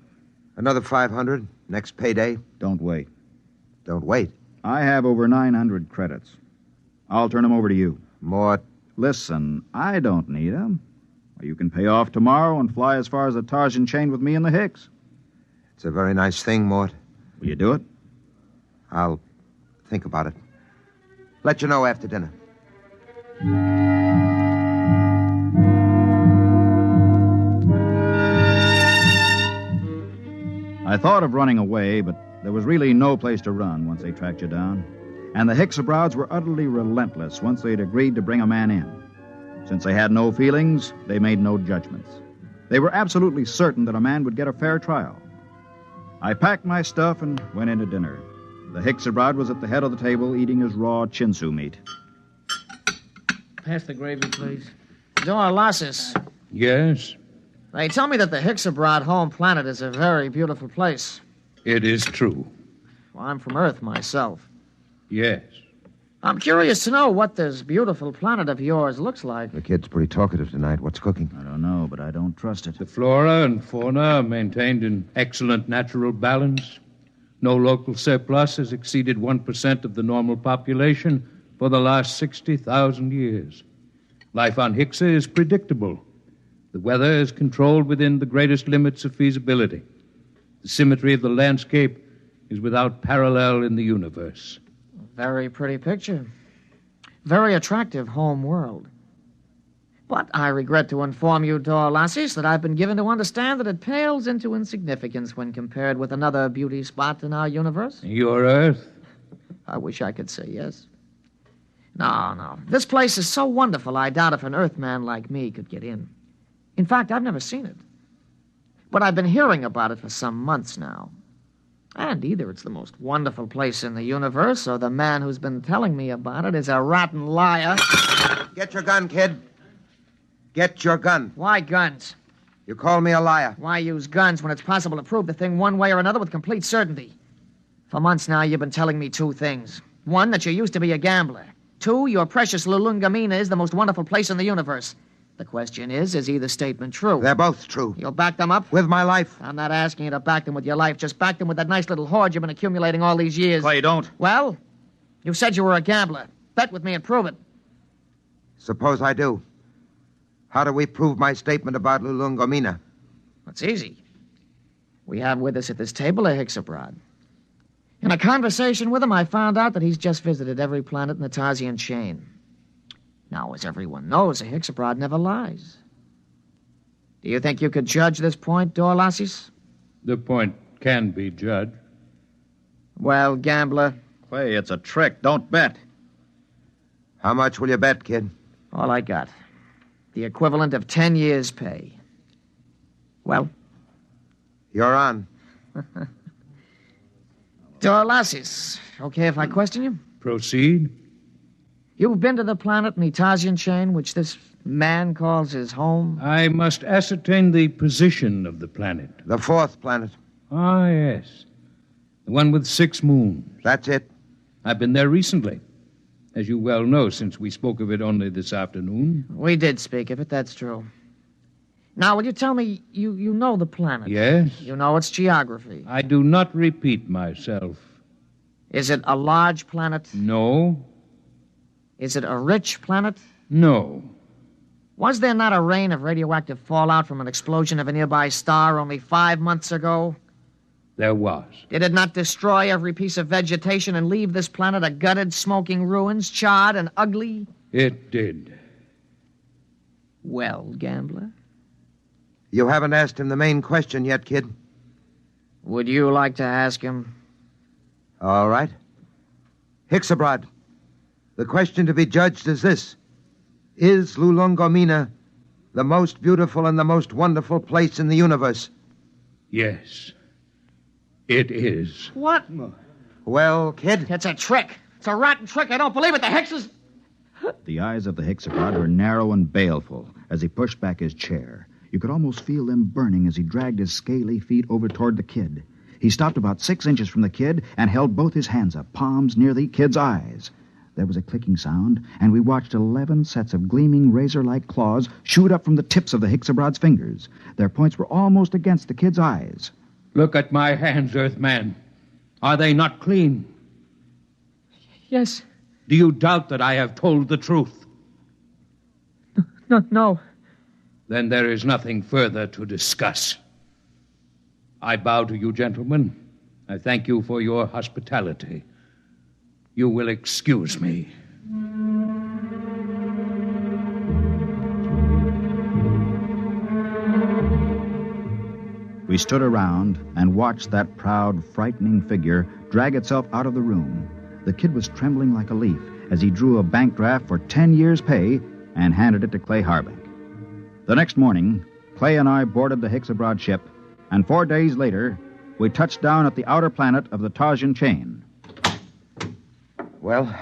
Another 500. Next payday. Don't wait. Don't wait. I have over 900 credits. I'll turn them over to you. Mort. Listen, I don't need them. You can pay off tomorrow and fly as far as the Tarsian chain with me and the Hicks. It's a very nice thing, Mort. Will you do it? I'll think about it. Let you know after dinner. I thought of running away, but there was really no place to run once they tracked you down. And the Hixabrowds were utterly relentless once they'd agreed to bring a man in. Since they had no feelings, they made no judgments. They were absolutely certain that a man would get a fair trial. I packed my stuff and went in to dinner. The Hixabrod was at the head of the table eating his raw chinsu meat. Pass the gravy, please. Dorlasis. Yes? They tell me that the Hixabrod home planet is a very beautiful place. It is true. Well, I'm from Earth myself. Yes. I'm curious to know what this beautiful planet of yours looks like. The kid's pretty talkative tonight. What's cooking? I don't know, but I don't trust it. The flora and fauna are maintained in excellent natural balance. No local surplus has exceeded 1% of the normal population for the last 60,000 years. Life on Hixa is predictable. The weather is controlled within the greatest limits of feasibility. The symmetry of the landscape is without parallel in the universe. Very pretty picture. Very attractive home world. But I regret to inform you, Dorlasis, that I've been given to understand that it pales into insignificance when compared with another beauty spot in our universe. Your Earth? I wish I could say yes. No. This place is so wonderful, I doubt if an Earthman like me could get in. In fact, I've never seen it. But I've been hearing about it for some months now. And either it's the most wonderful place in the universe, or the man who's been telling me about it is a rotten liar. Get your gun, kid. Get your gun. Why guns? You call me a liar. Why use guns when it's possible to prove the thing one way or another with complete certainty? For months now, you've been telling me two things. One, that you used to be a gambler. Two, your precious Lulongamina is the most wonderful place in the universe. The question is either statement true? They're both true. You'll back them up? With my life. I'm not asking you to back them with your life. Just back them with that nice little hoard you've been accumulating all these years. Clay, don't. Well, you said you were a gambler. Bet with me and prove it. Suppose I do. How do we prove my statement about Lulongamina? It's easy. We have with us at this table a Hexabrod. In a conversation with him, I found out that he's just visited every planet in the Tarsian chain. Now, as everyone knows, a Hexabrod never lies. Do you think you could judge this point, Dorlasis? The point can be judged. Well, gambler? Clay, it's a trick. Don't bet. How much will you bet, kid? All I got. The equivalent of 10 years' pay. Well? You're on. Dorlasis, okay if I question you? Proceed. You've been to the planet in the Tarsian chain, which this man calls his home? I must ascertain the position of the planet. The fourth planet. Ah, yes. The one with 6 moons. That's it. I've been there recently, as you well know, since we spoke of it only this afternoon. We did speak of it, that's true. Now, will you tell me, you know the planet? Yes. You know its geography? I do not repeat myself. Is it a large planet? No. Is it a rich planet? No. Was there not a rain of radioactive fallout from an explosion of a nearby star only 5 months ago? There was. Did it not destroy every piece of vegetation and leave this planet a gutted, smoking ruins, charred and ugly? It did. Well, gambler? You haven't asked him the main question yet, kid. Would you like to ask him? All right. Hexabrod, the question to be judged is this. Is Lulongamina the most beautiful and the most wonderful place in the universe? Yes. It is. What? Well, kid? It's a trick. It's a rotten trick. I don't believe it. The Hexas... The eyes of the Hexabrod were narrow and baleful as he pushed back his chair. You could almost feel them burning as he dragged his scaly feet over toward the kid. He stopped about 6 inches from the kid and held both his hands up, palms near the kid's eyes. There was a clicking sound, and we watched 11 sets of gleaming razor-like claws shoot up from the tips of the Hexabrod's fingers. Their points were almost against the kid's eyes. Look at my hands, Earthman. Are they not clean? Yes. Do you doubt that I have told the truth? No. Then there is nothing further to discuss. I bow to you, gentlemen. I thank you for your hospitality. You will excuse me. We stood around and watched that proud, frightening figure drag itself out of the room. The kid was trembling like a leaf as he drew a bank draft for 10 years' pay and handed it to Clay Harbank. The next morning, Clay and I boarded the Hexabrod ship, and 4 days later, we touched down at the outer planet of the Tarsian chain. Well,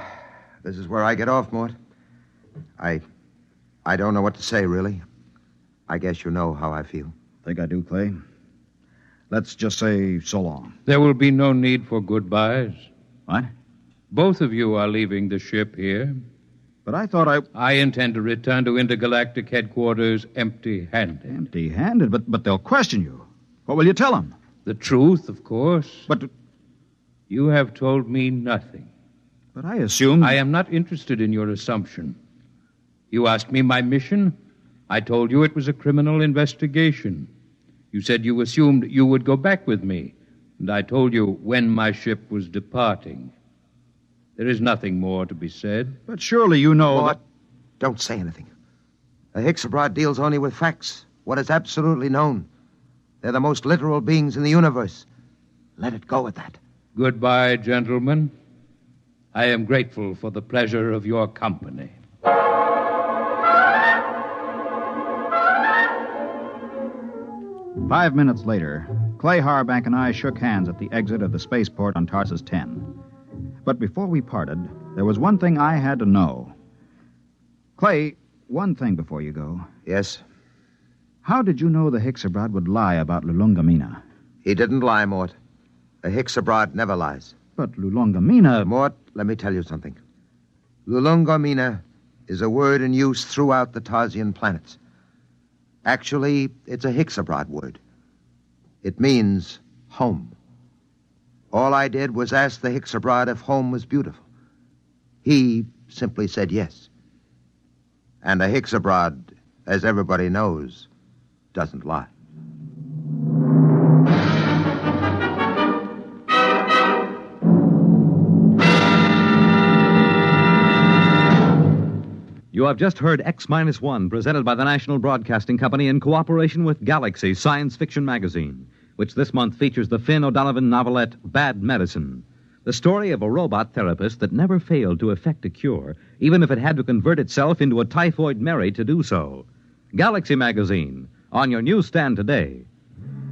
this is where I get off, Mort. I don't know what to say, really. I guess you know how I feel. Think I do, Clay. Let's just say so long. There will be no need for goodbyes. What? Both of you are leaving the ship here. But I thought I intend to return to intergalactic headquarters empty-handed. Empty-handed? But they'll question you. What will you tell them? The truth, of course. But You have told me nothing. But I assumed... I am not interested in your assumption. You asked me my mission. I told you it was a criminal investigation. You said you assumed you would go back with me, and I told you when my ship was departing. There is nothing more to be said. But surely you know Mort, don't say anything. A Hexabrod deals only with facts, what is absolutely known. They're the most literal beings in the universe. Let it go at that. Goodbye, gentlemen. I am grateful for the pleasure of your company. 5 minutes later, Clay Harbank and I shook hands at the exit of the spaceport on Tarsus 10. But before we parted, there was one thing I had to know. Clay, one thing before you go. Yes? How did you know the Hexabrod would lie about Lulongamina? He didn't lie, Mort. A Hexabrod never lies. But Lulongamina... Mort, let me tell you something. Lulongamina is a word in use throughout the Tarsian planets. Actually, it's a Hexabrod word. It means home. All I did was ask the Hexabrod if home was beautiful. He simply said yes. And a Hexabrod, as everybody knows, doesn't lie. You have just heard X-1, presented by the National Broadcasting Company in cooperation with Galaxy Science Fiction Magazine, which this month features the Finn O'Donovan novelette Bad Medicine, the story of a robot therapist that never failed to effect a cure, even if it had to convert itself into a typhoid Mary to do so. Galaxy Magazine, on your newsstand today.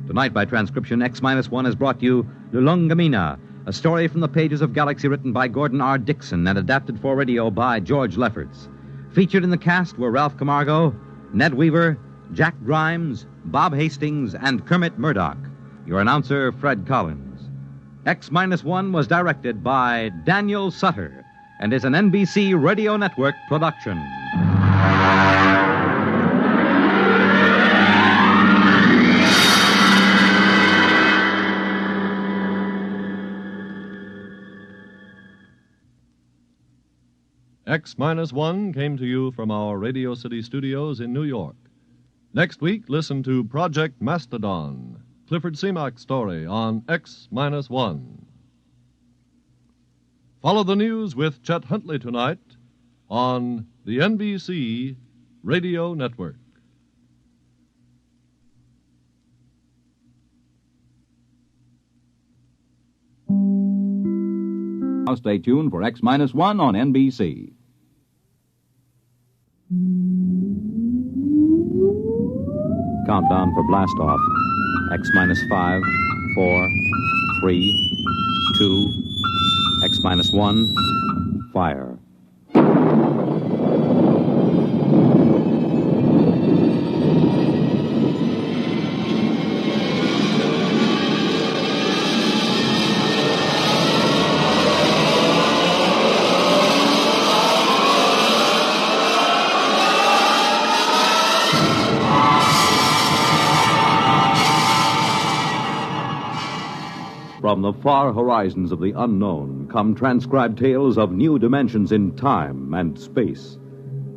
Tonight, by transcription, X-1 has brought you Lulongamina, a story from the pages of Galaxy written by Gordon R. Dixon and adapted for radio by George Lefferts. Featured in the cast were Ralph Camargo, Ned Weaver, Jack Grimes, Bob Hastings, and Kermit Murdoch. Your announcer, Fred Collins. X-1 was directed by Daniel Sutter and is an NBC Radio Network production. X-1 came to you from our Radio City studios in New York. Next week, listen to Project Mastodon, Clifford Seamack's story on X-1. Follow the news with Chet Huntley tonight on the NBC Radio Network. Now stay tuned for X-1 on NBC. Countdown for blast off. X-5, 4, 3, 2, X-1, fire. From the far horizons of the unknown come transcribed tales of new dimensions in time and space.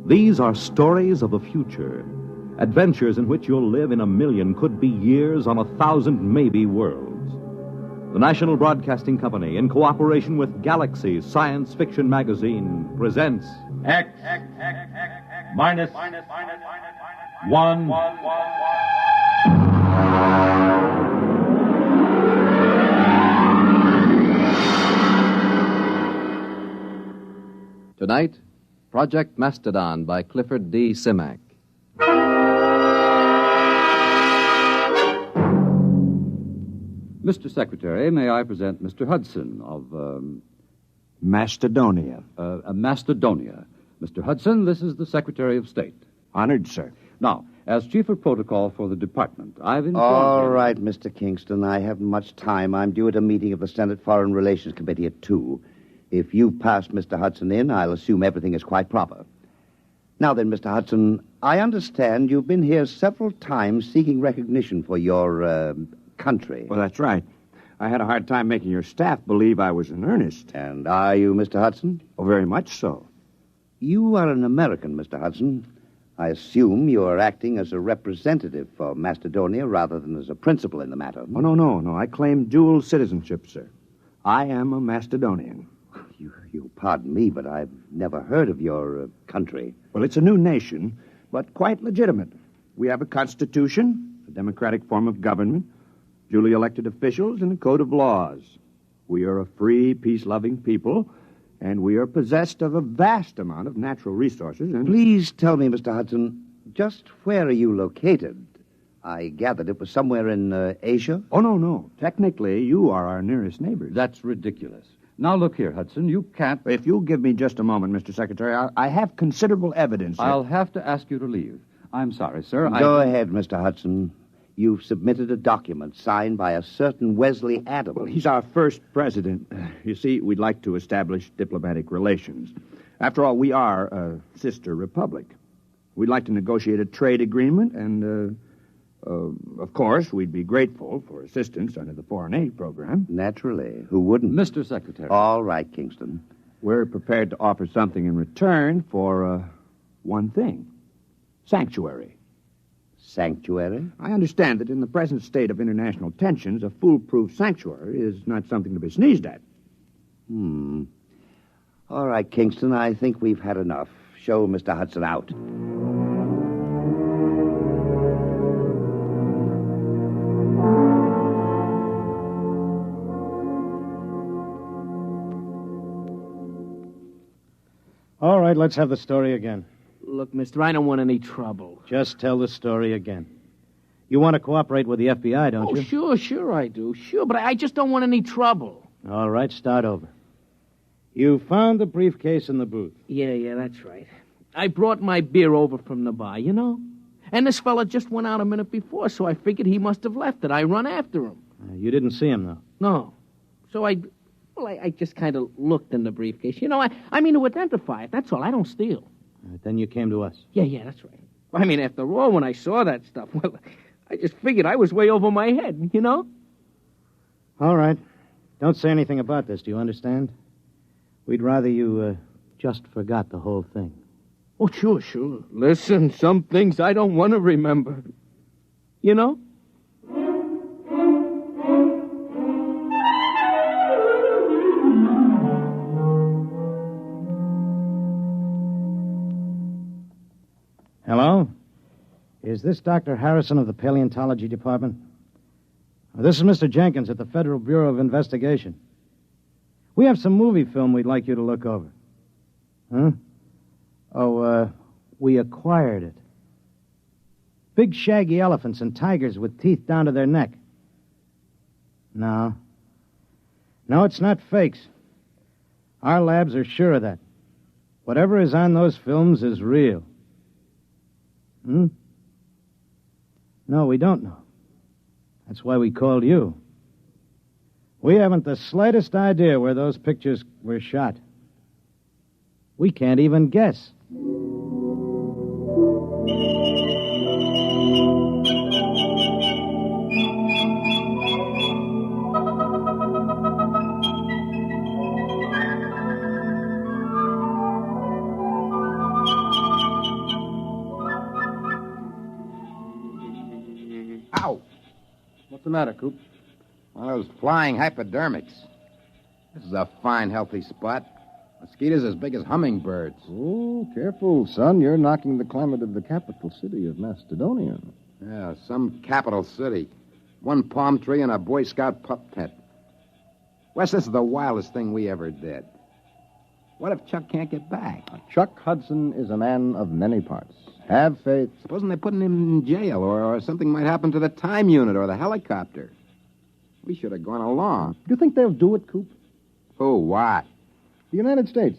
These are stories of the future, adventures in which you'll live in a million, could be years, on 1,000 maybe worlds. The National Broadcasting Company, in cooperation with Galaxy Science Fiction Magazine, presents X-1. Tonight, Project Mastodon by Clifford D. Simak. Mr. Secretary, may I present Mr. Hudson of, Macedonia. Macedonia. Mr. Hudson, this is the Secretary of State. Honored, sir. Now, as Chief of Protocol for the Department, I've informed All him... right, Mr. Kingston, I haven't much time. I'm due at a meeting of the Senate Foreign Relations Committee at 2. If you pass Mr. Hudson in, I'll assume everything is quite proper. Now then, Mr. Hudson, I understand you've been here several times seeking recognition for your country. Well, that's right. I had a hard time making your staff believe I was in earnest. And are you, Mr. Hudson? Oh, very much so. You are an American, Mr. Hudson. I assume you are acting as a representative for Macedonia rather than as a principal in the matter. Oh, no. I claim dual citizenship, sir. I am a Macedonian. You pardon me, but I've never heard of your country. Well, it's a new nation, but quite legitimate. We have a constitution, a democratic form of government, duly elected officials, and a code of laws. We are a free, peace-loving people, and we are possessed of a vast amount of natural resources. And Please tell me, Mr. Hudson, just where are you located? I gathered it was somewhere in Asia. Oh, no. Technically, you are our nearest neighbors. That's ridiculous. Now, look here, Hudson. You can't... If you'll give me just a moment, Mr. Secretary, I have considerable evidence. I'll have to ask you to leave. I'm sorry, sir. Go ahead, Mr. Hudson. You've submitted a document signed by a certain Wesley Adams. Well, he's our first president. You see, we'd like to establish diplomatic relations. After all, we are a sister republic. We'd like to negotiate a trade agreement, and, of course, we'd be grateful for assistance under the foreign aid program. Naturally. Who wouldn't? Mr. Secretary. All right, Kingston. We're prepared to offer something in return for, one thing. Sanctuary. Sanctuary? I understand that in the present state of international tensions, a foolproof sanctuary is not something to be sneezed at. All right, Kingston, I think we've had enough. Show Mr. Hudson out. All right, let's have the story again. Look, mister, I don't want any trouble. Just tell the story again. You want to cooperate with the FBI, don't you? Sure I do. Sure, but I just don't want any trouble. All right, start over. You found the briefcase in the booth. Yeah, that's right. I brought my beer over from the bar, you know? And this fella just went out a minute before, so I figured he must have left it. I run after him. You didn't see him, though? No. So I just kind of looked in the briefcase. You know, I mean to identify it. That's all. I don't steal. Then you came to us. Yeah, that's right. I mean, after all, when I saw that stuff, well, I just figured I was way over my head, you know? All right. Don't say anything about this, do you understand? We'd rather you just forgot the whole thing. Oh, sure. Listen, some things I don't want to remember. You know? Hello? Is this Dr. Harrison of the Paleontology Department? This is Mr. Jenkins at the Federal Bureau of Investigation. We have some movie film we'd like you to look over. Huh? We acquired it. Big shaggy elephants and tigers with teeth down to their neck. No, it's not fakes. Our labs are sure of that. Whatever is on those films is real. No, we don't know. That's why we called you. We haven't the slightest idea where those pictures were shot. We can't even guess. Ow! What's the matter, Coop? One of those flying hypodermics. This is a fine, healthy spot. Mosquitoes as big as hummingbirds. Oh, careful, son. You're knocking the climate of the capital city of Macedonia. Yeah, some capital city. One palm tree and a Boy Scout pup tent. Wes, this is the wildest thing we ever did. What if Chuck can't get back? Chuck Hudson is a man of many parts. Have faith. Supposing they're putting him in jail, or something might happen to the time unit or the helicopter. We should have gone along. Do you think they'll do it, Coop? Who? What? The United States.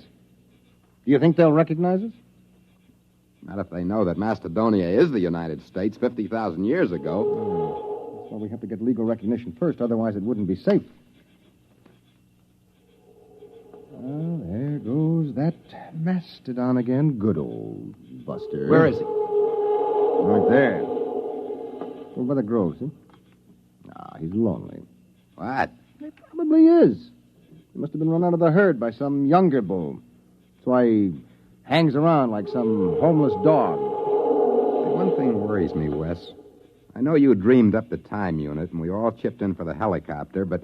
Do you think they'll recognize us? Not if they know that Macedonia is the United States 50,000 years ago. That's why we have to get legal recognition first, otherwise it wouldn't be safe. Well, there goes that mastodon again. Good old Buster. Where is he? Right there. Over by the grove, see? Ah, he's lonely. What? Possibly is. He must have been run out of the herd by some younger bull. That's why he hangs around like some homeless dog. One thing worries me, Wes. I know you dreamed up the time unit, and we all chipped in for the helicopter, but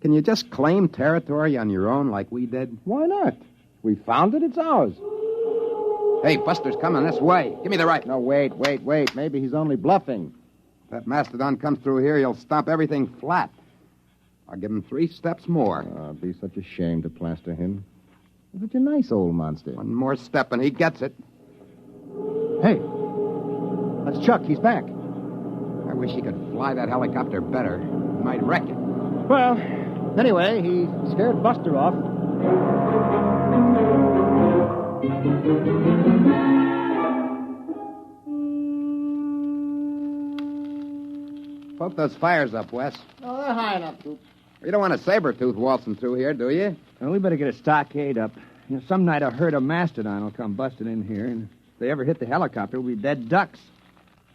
can you just claim territory on your own like we did? Why not? We found it, it's ours. Hey, Buster's coming this way. Give me the rifle. No, wait. Maybe he's only bluffing. If that mastodon comes through here, he'll stomp everything flat. I'll give him 3 steps more. Oh, it'd be such a shame to plaster him. He's such a nice old monster. One more step and he gets it. Hey, that's Chuck. He's back. I wish he could fly that helicopter better. He might wreck it. Well, anyway, he scared Buster off. Poke those fires up, Wes. Oh, they're high enough, Coop. You don't want a saber-tooth waltzing through here, do you? Well, we better get a stockade up. You know, some night a herd of mastodon will come busting in here, and if they ever hit the helicopter, we'll be dead ducks.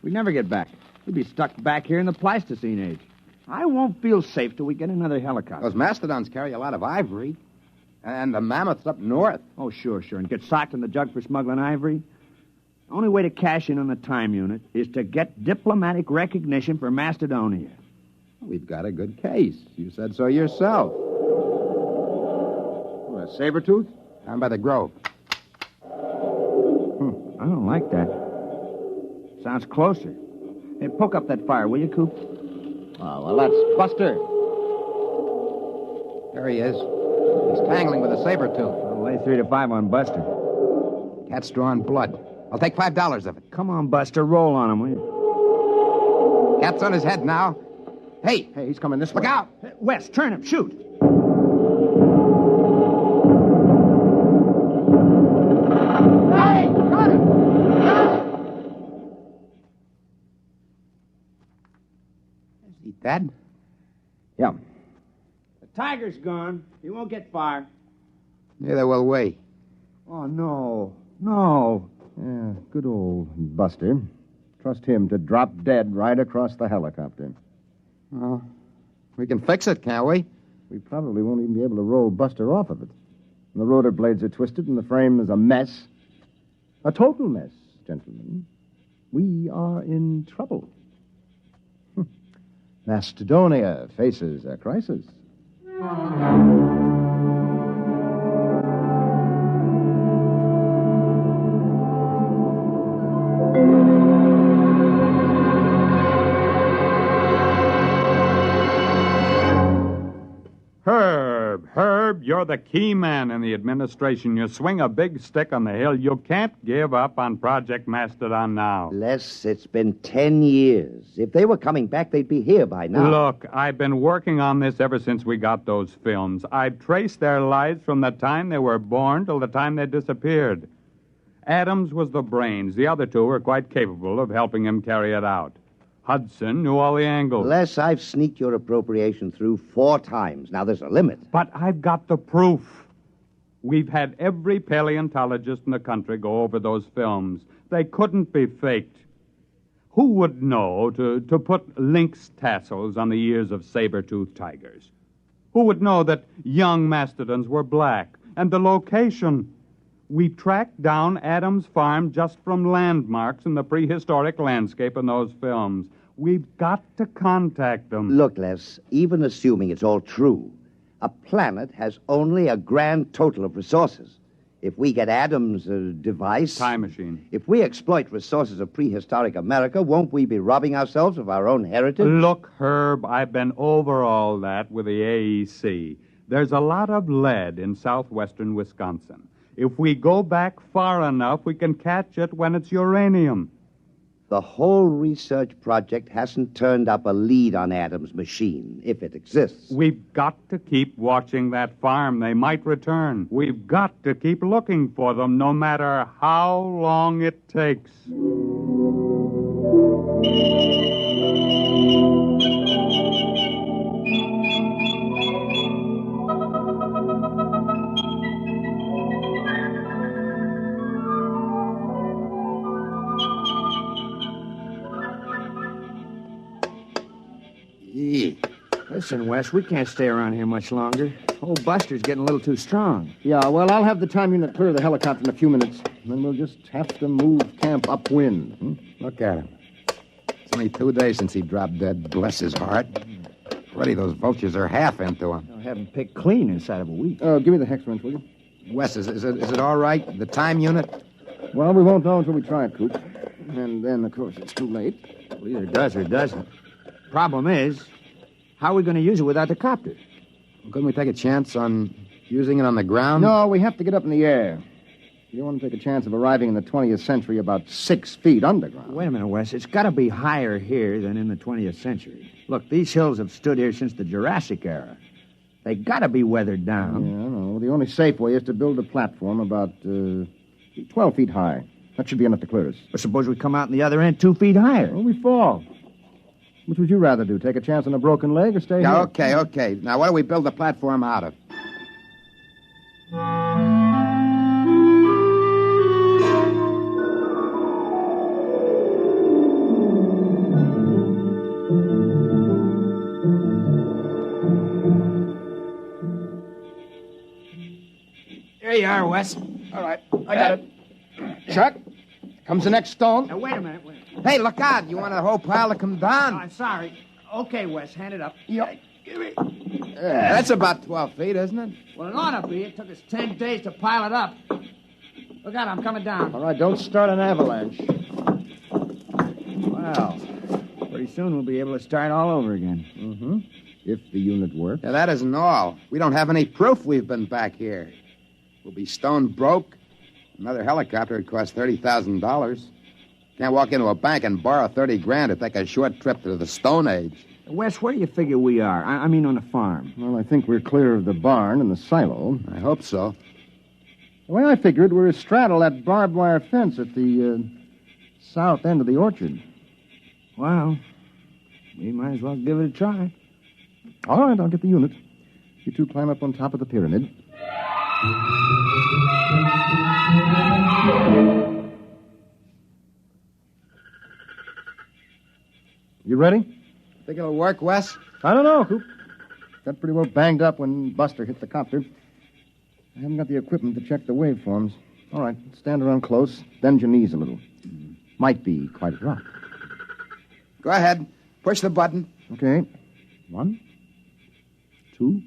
We'd never get back. We'd be stuck back here in the Pleistocene age. I won't feel safe till we get another helicopter. Those mastodons carry a lot of ivory. And the mammoths up north. Oh, sure. And get socked in the jug for smuggling ivory? The only way to cash in on the time unit is to get diplomatic recognition for Macedonia. We've got a good case. You said so yourself. What, a saber-tooth? Down by the grove. I don't like that. Sounds closer. Hey, poke up that fire, will you, Coop? Oh, well, that's Buster. There he is. He's tangling with a saber-tooth. I'll lay 3 to 5 on Buster. Cat's drawing blood. I'll take $5 of it. Come on, Buster. Roll on him, will you? Cat's on his head now. Hey, he's coming this way. Look out! Wes, turn him. Shoot. Hey! Got him! Is he dead? Yeah. The tiger's gone. He won't get far. Neither will we. Oh, no. Yeah, good old Buster. Trust him to drop dead right across the helicopter. Well, we can fix it, can't we? We probably won't even be able to roll Buster off of it. The rotor blades are twisted and the frame is a mess. A total mess, gentlemen. We are in trouble. Macedonia faces a crisis. Herb, you're the key man in the administration. You swing a big stick on the hill. You can't give up on Project Mastodon now. Les, it's been 10 years. If they were coming back, they'd be here by now. Look, I've been working on this ever since we got those films. I've traced their lives from the time they were born till the time they disappeared. Adams was the brains. The other 2 were quite capable of helping him carry it out. Hudson knew all the angles. Les, I've sneaked your appropriation through 4 times. Now, there's a limit. But I've got the proof. We've had every paleontologist in the country go over those films. They couldn't be faked. Who would know to put lynx tassels on the ears of saber-toothed tigers? Who would know that young mastodons were black? And the location. We tracked down Adams' farm just from landmarks in the prehistoric landscape in those films. We've got to contact them. Look, Les, even assuming it's all true, a planet has only a grand total of resources. If we get Adams' device... Time machine. If we exploit resources of prehistoric America, won't we be robbing ourselves of our own heritage? Look, Herb, I've been over all that with the AEC. There's a lot of lead in southwestern Wisconsin. If we go back far enough, we can catch it when it's uranium. The whole research project hasn't turned up a lead on Adams' machine, if it exists. We've got to keep watching that farm. They might return. We've got to keep looking for them, no matter how long it takes. Listen, Wes, we can't stay around here much longer. Old Buster's getting a little too strong. Yeah, well, I'll have the time unit clear the helicopter in a few minutes. Then we'll just have to move camp upwind. Look at him. It's only 2 days since he dropped dead, bless his heart. Already those vultures are half into him. I'll have him picked clean inside of a week. Give me the hex wrench, will you? Wes, is it all right? The time unit? Well, we won't know until we try it, Coop. And then, of course, it's too late. Well, either does or doesn't. Problem is, how are we going to use it without the copter? Well, couldn't we take a chance on using it on the ground? No, we have to get up in the air. You don't want to take a chance of arriving in the 20th century about 6 feet underground. Wait a minute, Wes. It's got to be higher here than in the 20th century. Look, these hills have stood here since the Jurassic era. They got to be weathered down. Yeah, I know. The only safe way is to build a platform about 12 feet high. That should be enough to clear us. But suppose we come out on the other end 2 feet higher. Well, we fall. Which would you rather do? Take a chance on a broken leg or stay Yeah, here? okay. Now, what do we build the platform out of? There you are, Wes. All right, I got it. Chuck, comes the next stone. Now, wait a minute. Hey, look out. You want the whole pile to come down? I'm sorry. Okay, Wes, hand it up. Yep. Give me. That's about 12 feet, isn't it? Well, it ought to be. It took us 10 days to pile it up. Look out, I'm coming down. All right, don't start an avalanche. Well, pretty soon we'll be able to start all over again. Mm-hmm. If the unit works. Yeah, that isn't all. We don't have any proof we've been back here. We'll be stone broke. Another helicopter would cost $30,000. Can't walk into a bank and borrow 30 grand to take a short trip to the Stone Age. Wes, where do you figure we are? I mean on the farm. Well, I think we're clear of the barn and the silo. I hope so. The way I figured, we're astraddle that barbed wire fence at the south end of the orchard. Well, we might as well give it a try. All right, I'll get the unit. You two climb up on top of the pyramid. You ready? Think it'll work, Wes? I don't know, Coop. Got pretty well banged up when Buster hit the copter. I haven't got the equipment to check the waveforms. All right, stand around close, bend your knees a little. Might be quite a drop. Go ahead. Push the button. Okay. 1, 2,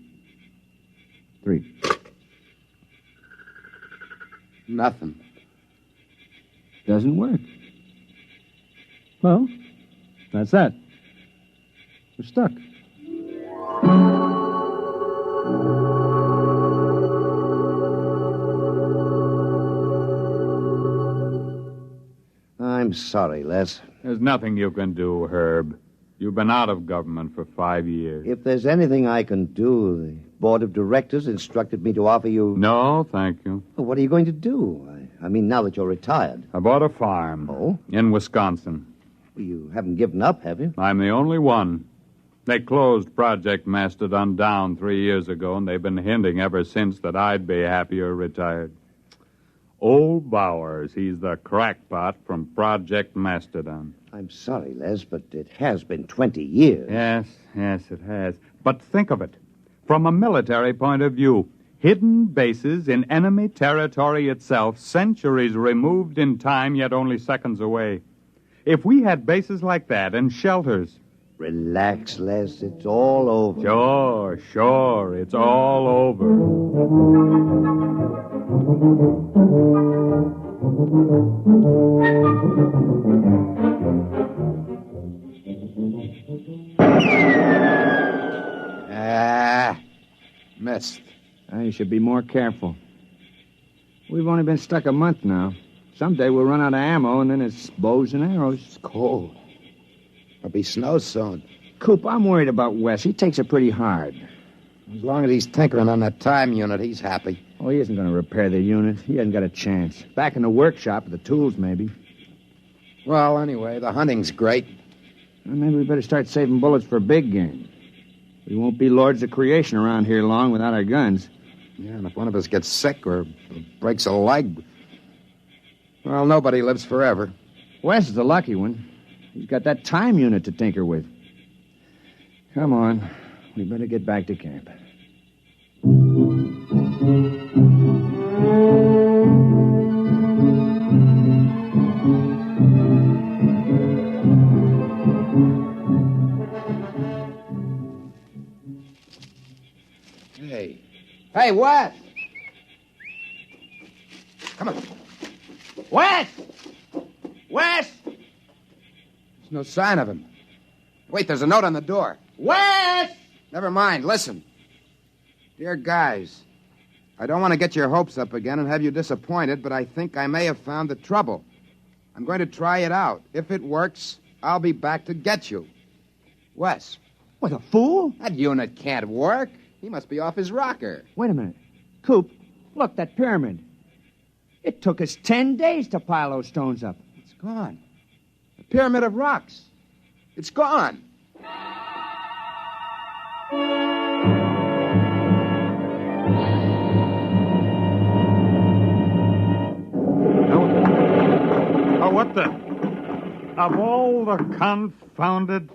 3. Nothing. Doesn't work. Well, that's that. We're stuck. I'm sorry, Les. There's nothing you can do, Herb. You've been out of government for 5 years. If there's anything I can do, the board of directors instructed me to offer you... No, thank you. Well, what are you going to do? I mean, now that you're retired. I bought a farm. Oh? In Wisconsin. Well, you haven't given up, have you? I'm the only one. They closed Project Mastodon down 3 years ago, and they've been hinting ever since that I'd be happier retired. Old Bowers, he's the crackpot from Project Mastodon. I'm sorry, Les, but it has been 20 years. Yes, it has. But think of it. From a military point of view, hidden bases in enemy territory itself, centuries removed in time, yet only seconds away. If we had bases like that and shelters... Relax, Les. It's all over. Sure. It's all over. Missed. You should be more careful. We've only been stuck a month now. Someday we'll run out of ammo, and then it's bows and arrows. It's cold. There'll be snow soon. Coop, I'm worried about Wes. He takes it pretty hard. As long as he's tinkering on that time unit, he's happy. Oh, he isn't going to repair the unit. He hasn't got a chance. Back in the workshop with the tools, maybe. Well, anyway, the hunting's great. Well, maybe we better start saving bullets for big game. We won't be lords of creation around here long without our guns. Yeah, and if one of us gets sick or breaks a leg, well, nobody lives forever. Wes is the lucky one. He's got that time unit to tinker with. Come on. We better get back to camp. Hey, Wes! Come on. Wes! Wes! There's no sign of him. Wait, there's a note on the door. Wes! Never mind, listen. Dear guys, I don't want to get your hopes up again and have you disappointed, but I think I may have found the trouble. I'm going to try it out. If it works, I'll be back to get you. Wes. What, a fool? That unit can't work. He must be off his rocker. Wait a minute. Coop, look, that pyramid. It took us 10 days to pile those stones up. It's gone. The pyramid of rocks. It's gone. Oh, what the? Of all the confounded...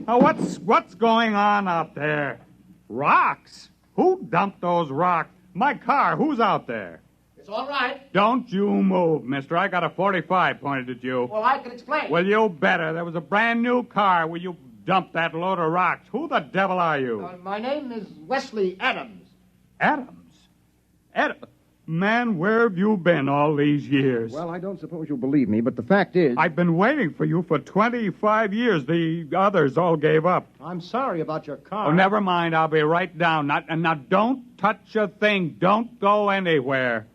Oh, what's going on out there? Rocks? Who dumped those rocks? My car, who's out there? It's all right. Don't you move, mister. I got a 45 pointed at you. Well, I can explain. Well, you better. There was a brand new car where you dumped that load of rocks. Who the devil are you? My name is Wesley Adams. Adams? Man, where have you been all these years? Well, I don't suppose you'll believe me, but the fact is... I've been waiting for you for 25 years. The others all gave up. I'm sorry about your car. Oh, never mind. I'll be right down. Now, don't touch a thing. Don't go anywhere.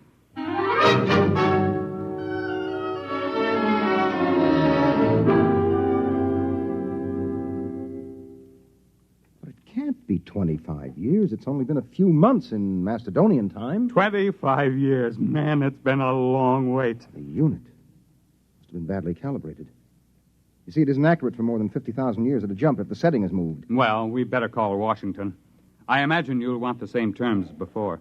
Can't be 25 years. It's only been a few months in Macedonian time. 25 years. Man, it's been a long wait. The unit must have been badly calibrated. You see, it isn't accurate for more than 50,000 years at a jump if the setting is moved. Well, we better call Washington. I imagine you'll want the same terms as before.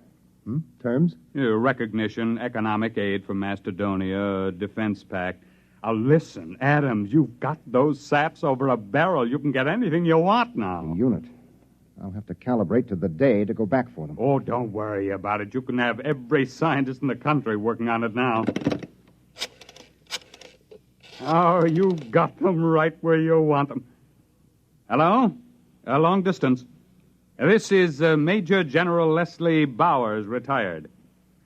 Terms? Recognition, economic aid from Macedonia, defense pact. Listen, Adams, you've got those saps over a barrel. You can get anything you want now. The unit. I'll have to calibrate to the day to go back for them. Oh, don't worry about it. You can have every scientist in the country working on it now. Oh, you've got them right where you want them. Hello? Long distance. This is Major General Leslie Bowers, retired.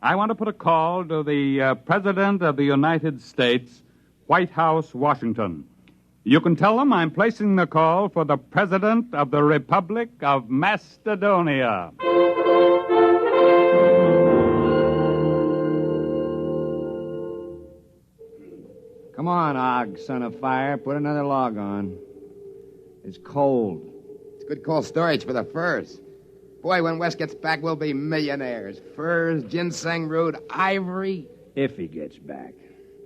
I want to put a call to the President of the United States, White House, Washington. You can tell them I'm placing the call for the President of the Republic of Macedonia. Come on, Og, son of fire. Put another log on. It's cold. It's good cold storage for the furs. Boy, when Wes gets back, we'll be millionaires. Furs, ginseng root, ivory. If he gets back.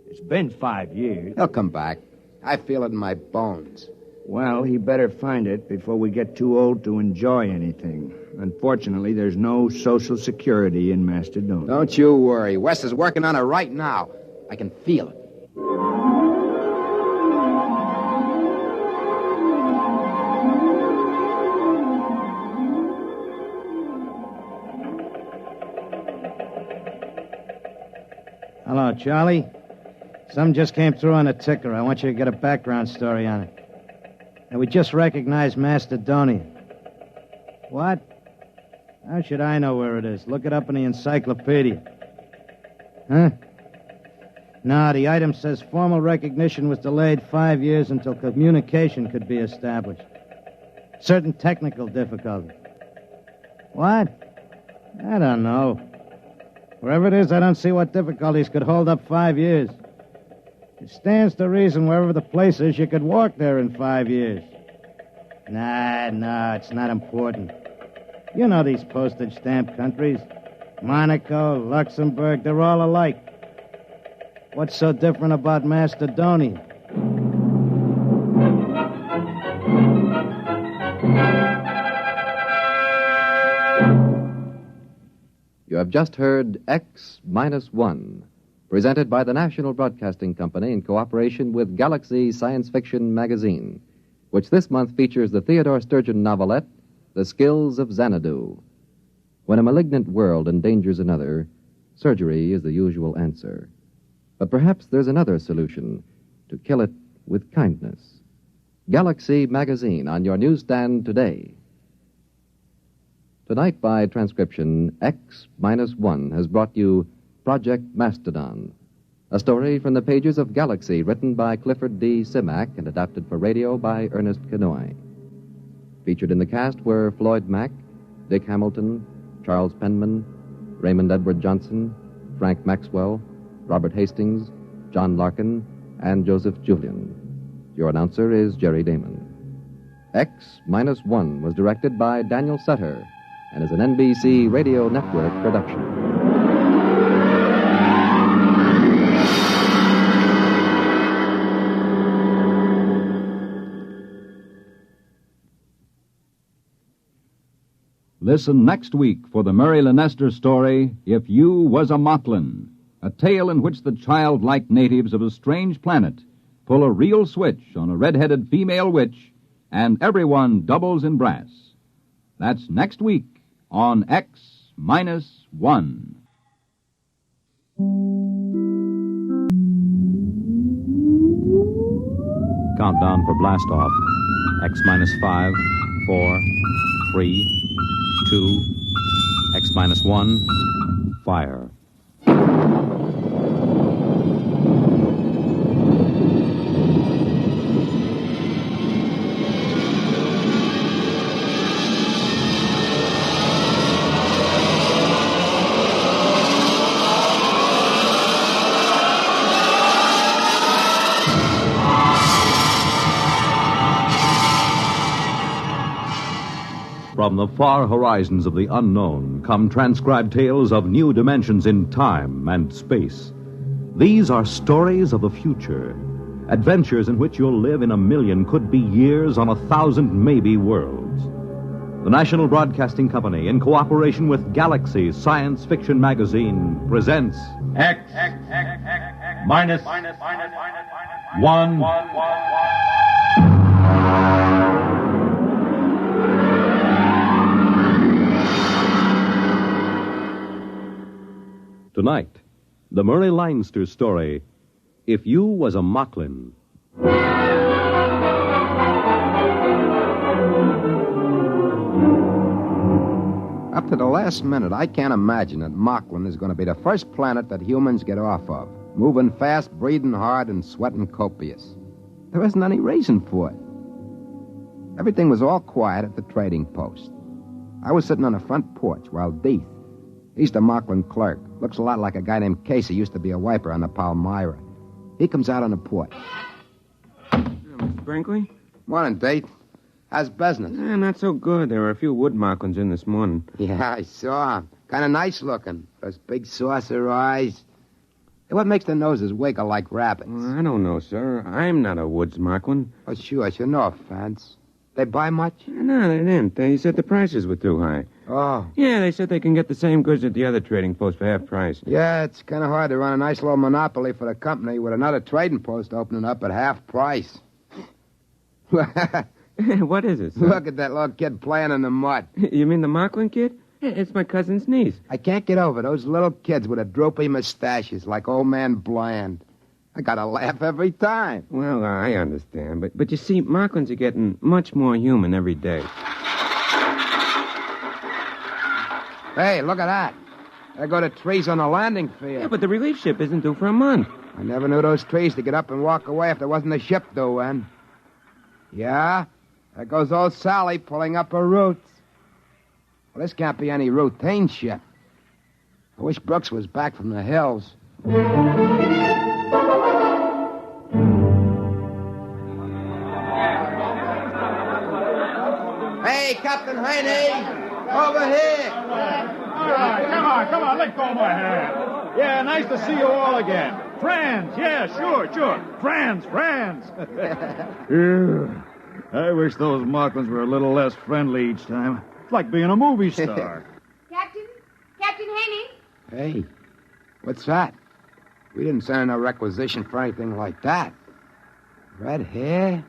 It's been 5 years. He'll come back. I feel it in my bones. Well, he better find it before we get too old to enjoy anything. Unfortunately, there's no Social Security in Macedonia. Don't you worry. Wes is working on it right now. I can feel it. Hello, Charlie. Some just came through on the ticker. I want you to get a background story on it. And we just recognized Macedonia. What? How should I know where it is? Look it up in the encyclopedia. Huh? No, the item says formal recognition was delayed 5 years until communication could be established. Certain technical difficulties. What? I don't know. Wherever it is, I don't see what difficulties could hold up 5 years. It stands to reason wherever the place is, you could walk there in 5 years. Nah, it's not important. You know these postage stamp countries. Monaco, Luxembourg, they're all alike. What's so different about Macedonia? You have just heard X-1, presented by the National Broadcasting Company in cooperation with Galaxy Science Fiction Magazine. which this month features the Theodore Sturgeon novelette, The Skills of Xanadu. When a malignant world endangers another, surgery is the usual answer. But perhaps there's another solution, to kill it with kindness. Galaxy Magazine on your newsstand today. Tonight, by transcription, X-1 has brought you Project Mastodon, a story from the pages of Galaxy written by Clifford D. Simak and adapted for radio by Ernest Kenoy. Featured in the cast were Floyd Mack, Dick Hamilton, Charles Penman, Raymond Edward Johnson, Frank Maxwell, Robert Hastings, John Larkin, and Joseph Julian. Your announcer is Jerry Damon. X-1 was directed by Daniel Sutter and is an NBC Radio Network production. Listen next week for the Murray Leinster story, If You Was a mcklin, a tale in which the childlike natives of a strange planet pull a real switch on a red-headed female witch, and everyone doubles in brass. That's next week on X-1. Countdown for blast-off. X-5, 4, 3, 2, X-1, fire. From the far horizons of the unknown come transcribed tales of new dimensions in time and space. These are stories of the future, adventures in which you'll live in a million, could be years, on 1,000 maybe worlds. The National Broadcasting Company, in cooperation with Galaxy Science Fiction Magazine, presents X-1. Tonight, the Murray Leinster story, If You Was a mcklin. Up to the last minute, I can't imagine that Mcklin is going to be the first planet that humans get off of. Moving fast, breathing hard, and sweating copious. There isn't any reason for it. Everything was all quiet at the trading post. I was sitting on the front porch while Deeth, he's the Mcklin clerk, looks a lot like a guy named Casey, used to be a wiper on the Palmyra. He comes out on the porch. Mr. Brinkley? Morning, Deeth. How's business? Not so good. There were a few wood Mcklins in this morning. Yeah, I saw him. Kind of nice looking. Those big saucer eyes. Hey, what makes the noses wiggle like rabbits? Well, I don't know, sir. I'm not a woods Mcklin. Oh, sure. No offense. They buy much? No, they didn't. They said the prices were too high. Oh. Yeah, they said they can get the same goods at the other trading post for half price. Yeah, it's kind of hard to run a nice little monopoly for the company with another trading post opening up at half price. What is it, sir? Look at that little kid playing in the mud. You mean the Mcklin kid? It's my cousin's niece. I can't get over those little kids with the droopy mustaches like old man Bland. I gotta laugh every time. Well, I understand. But you see, Mcklins are getting much more human every day. Hey, look at that. There go the trees on the landing field. Yeah, but the relief ship isn't due for a month. I never knew those trees to get up and walk away if there wasn't a ship due in. Yeah, there goes old Sally pulling up her roots. Well, this can't be any routine ship. I wish Brooks was back from the hills. Hey, Captain Haney, over here. All right, come on, let go of my hand. Yeah, nice to see you all again. Friends, yeah, sure. Friends. I wish those Mcklins were a little less friendly each time. It's like being a movie star. Captain Haney? Hey, what's that? We didn't send in a requisition for anything like that. Red hair,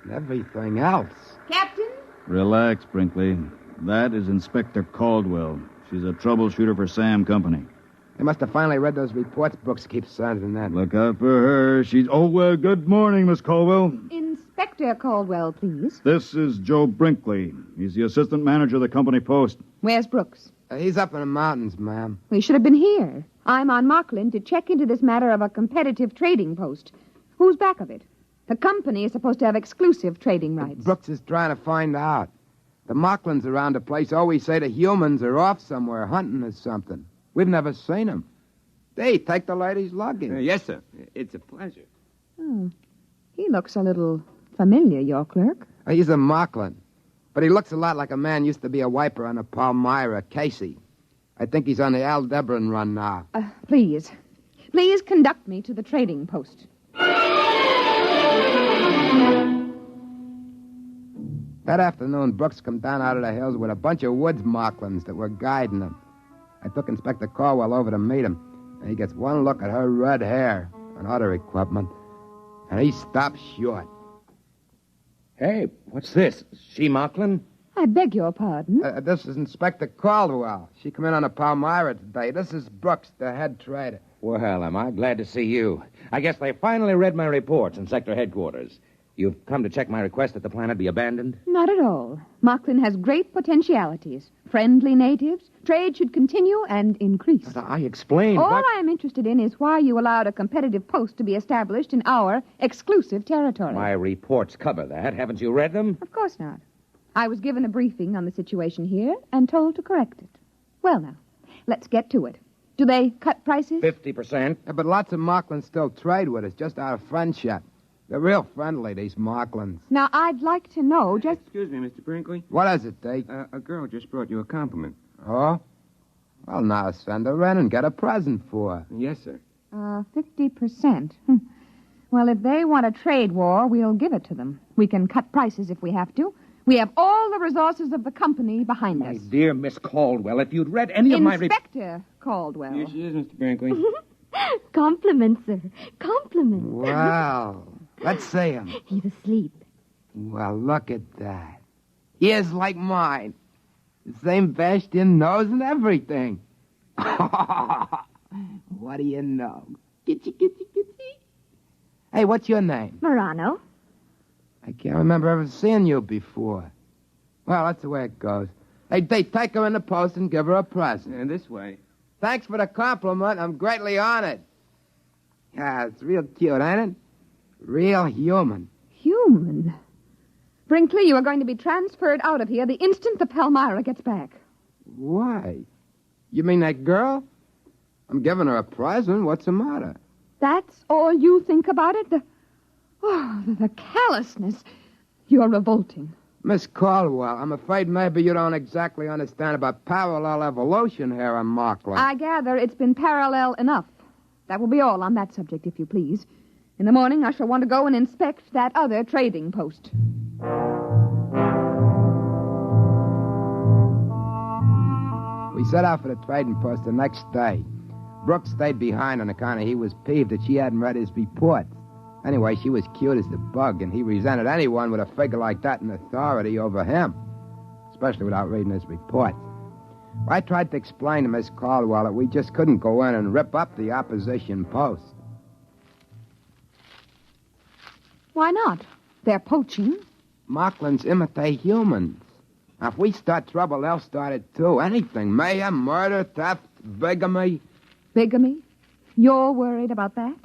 and everything else. Captain? Relax, Brinkley. That is Inspector Caldwell. She's a troubleshooter for Sam Company. They must have finally read those reports Brooks keeps sending in. Look out for her. She's... good morning, Miss Caldwell. Inspector Caldwell, please. This is Joe Brinkley. He's the assistant manager of the company post. Where's Brooks? He's up in the mountains, ma'am. He should have been here. I'm on mcklin to check into this matter of a competitive trading post. Who's back of it? The company is supposed to have exclusive trading rights. Brooks is trying to find out. The mcklins around the place always say the humans are off somewhere hunting or something. We've never seen them. Hey, take the lady's luggage. Yes, sir. It's a pleasure. Oh, he looks a little familiar, your clerk. He's a mcklin, but he looks a lot like a man used to be a wiper on the Palmyra, Casey. I think he's on the Aldebaran run now. Please conduct me to the trading post. That afternoon, Brooks come down out of the hills with a bunch of woods mcklins that were guiding him. I took Inspector Caldwell over to meet him, and he gets one look at her red hair and other equipment, and he stops short. Hey, what's this? She mcklin? I beg your pardon? This is Inspector Caldwell. She come in on the Palmyra today. This is Brooks, the head trader. Well, am I glad to see you. I guess they finally read my reports in sector headquarters. You've come to check my request that the planet be abandoned? Not at all. mcklin has great potentialities. Friendly natives. Trade should continue and increase. But I explained. All I am interested in is why you allowed a competitive post to be established in our exclusive territory. My reports cover that. Haven't you read them? Of course not. I was given a briefing on the situation here and told to correct it. Well, now, let's get to it. Do they cut prices? 50%. Yeah, but lots of mcklins still trade with us, just out of friendship. They're real friendly, these mcklins. Now, I'd like to know just... Excuse me, Mr. Brinkley. What is it, Deke? A girl just brought you a compliment. Oh? Well, now send her in and get a present for her. Yes, sir. 50%. Well, if they want a trade war, we'll give it to them. We can cut prices if we have to. We have all the resources of the company behind us. My dear Miss Caldwell, if you'd read any of my... Inspector Caldwell. Here she is, Mr. Brinkley. Compliments, sir. Compliments. Wow. Let's see him. He's asleep. Well, look at that. Ears like mine. The same bashed-in nose and everything. What do you know? Kitty. Hey, what's your name? Morano. I can't remember ever seeing you before. Well, that's the way it goes. Hey, take her in the post and give her a present. And this way. Thanks for the compliment. I'm greatly honored. Yeah, it's real cute, ain't it? Real human. Human? Brinkley, you are going to be transferred out of here the instant the Palmyra gets back. Why? You mean that girl? I'm giving her a present. What's the matter? That's all you think about it? The callousness. You're revolting. Miss Caldwell, I'm afraid maybe you don't exactly understand about parallel evolution here on mcklin. I gather it's been parallel enough. That will be all on that subject, if you please. In the morning, I shall want to go and inspect that other trading post. We set out for the trading post the next day. Brooks stayed behind on account of he was peeved that she hadn't read his report. Anyway, she was cute as the bug, and he resented anyone with a figure like that in authority over him, especially without reading his report. I tried to explain to Miss Caldwell that we just couldn't go in and rip up the opposition post. Why not? They're poaching. mcklins imitate humans. Now, if we start trouble, they'll start it too. Anything. Mayhem, murder, theft, bigamy. Bigamy? You're worried about that?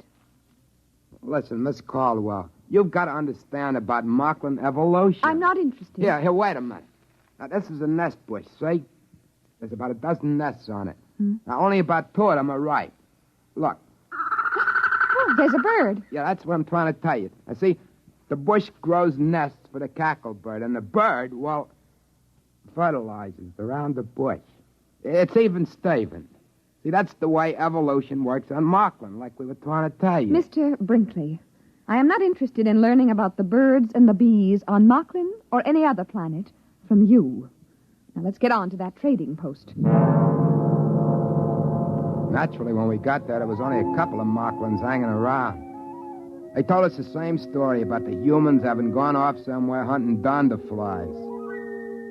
Listen, Miss Caldwell, you've got to understand about mcklin evolution. I'm not interested. Here, wait a minute. Now, this is a nest bush, see? There's about a dozen nests on it. Now, only about 2 of them are ripe. Look. Oh, there's a bird. Yeah, that's what I'm trying to tell you. Now, see, the bush grows nests for the cacklebird, and the bird, well, fertilizes around the bush. It's even Steven. See, that's the way evolution works on mcklin, like we were trying to tell you. Mr. Brinkley, I am not interested in learning about the birds and the bees on mcklin or any other planet from you. Now, let's get on to that trading post. Naturally, when we got there was only a couple of mcklins hanging around. They told us the same story about the humans having gone off somewhere hunting donderflies.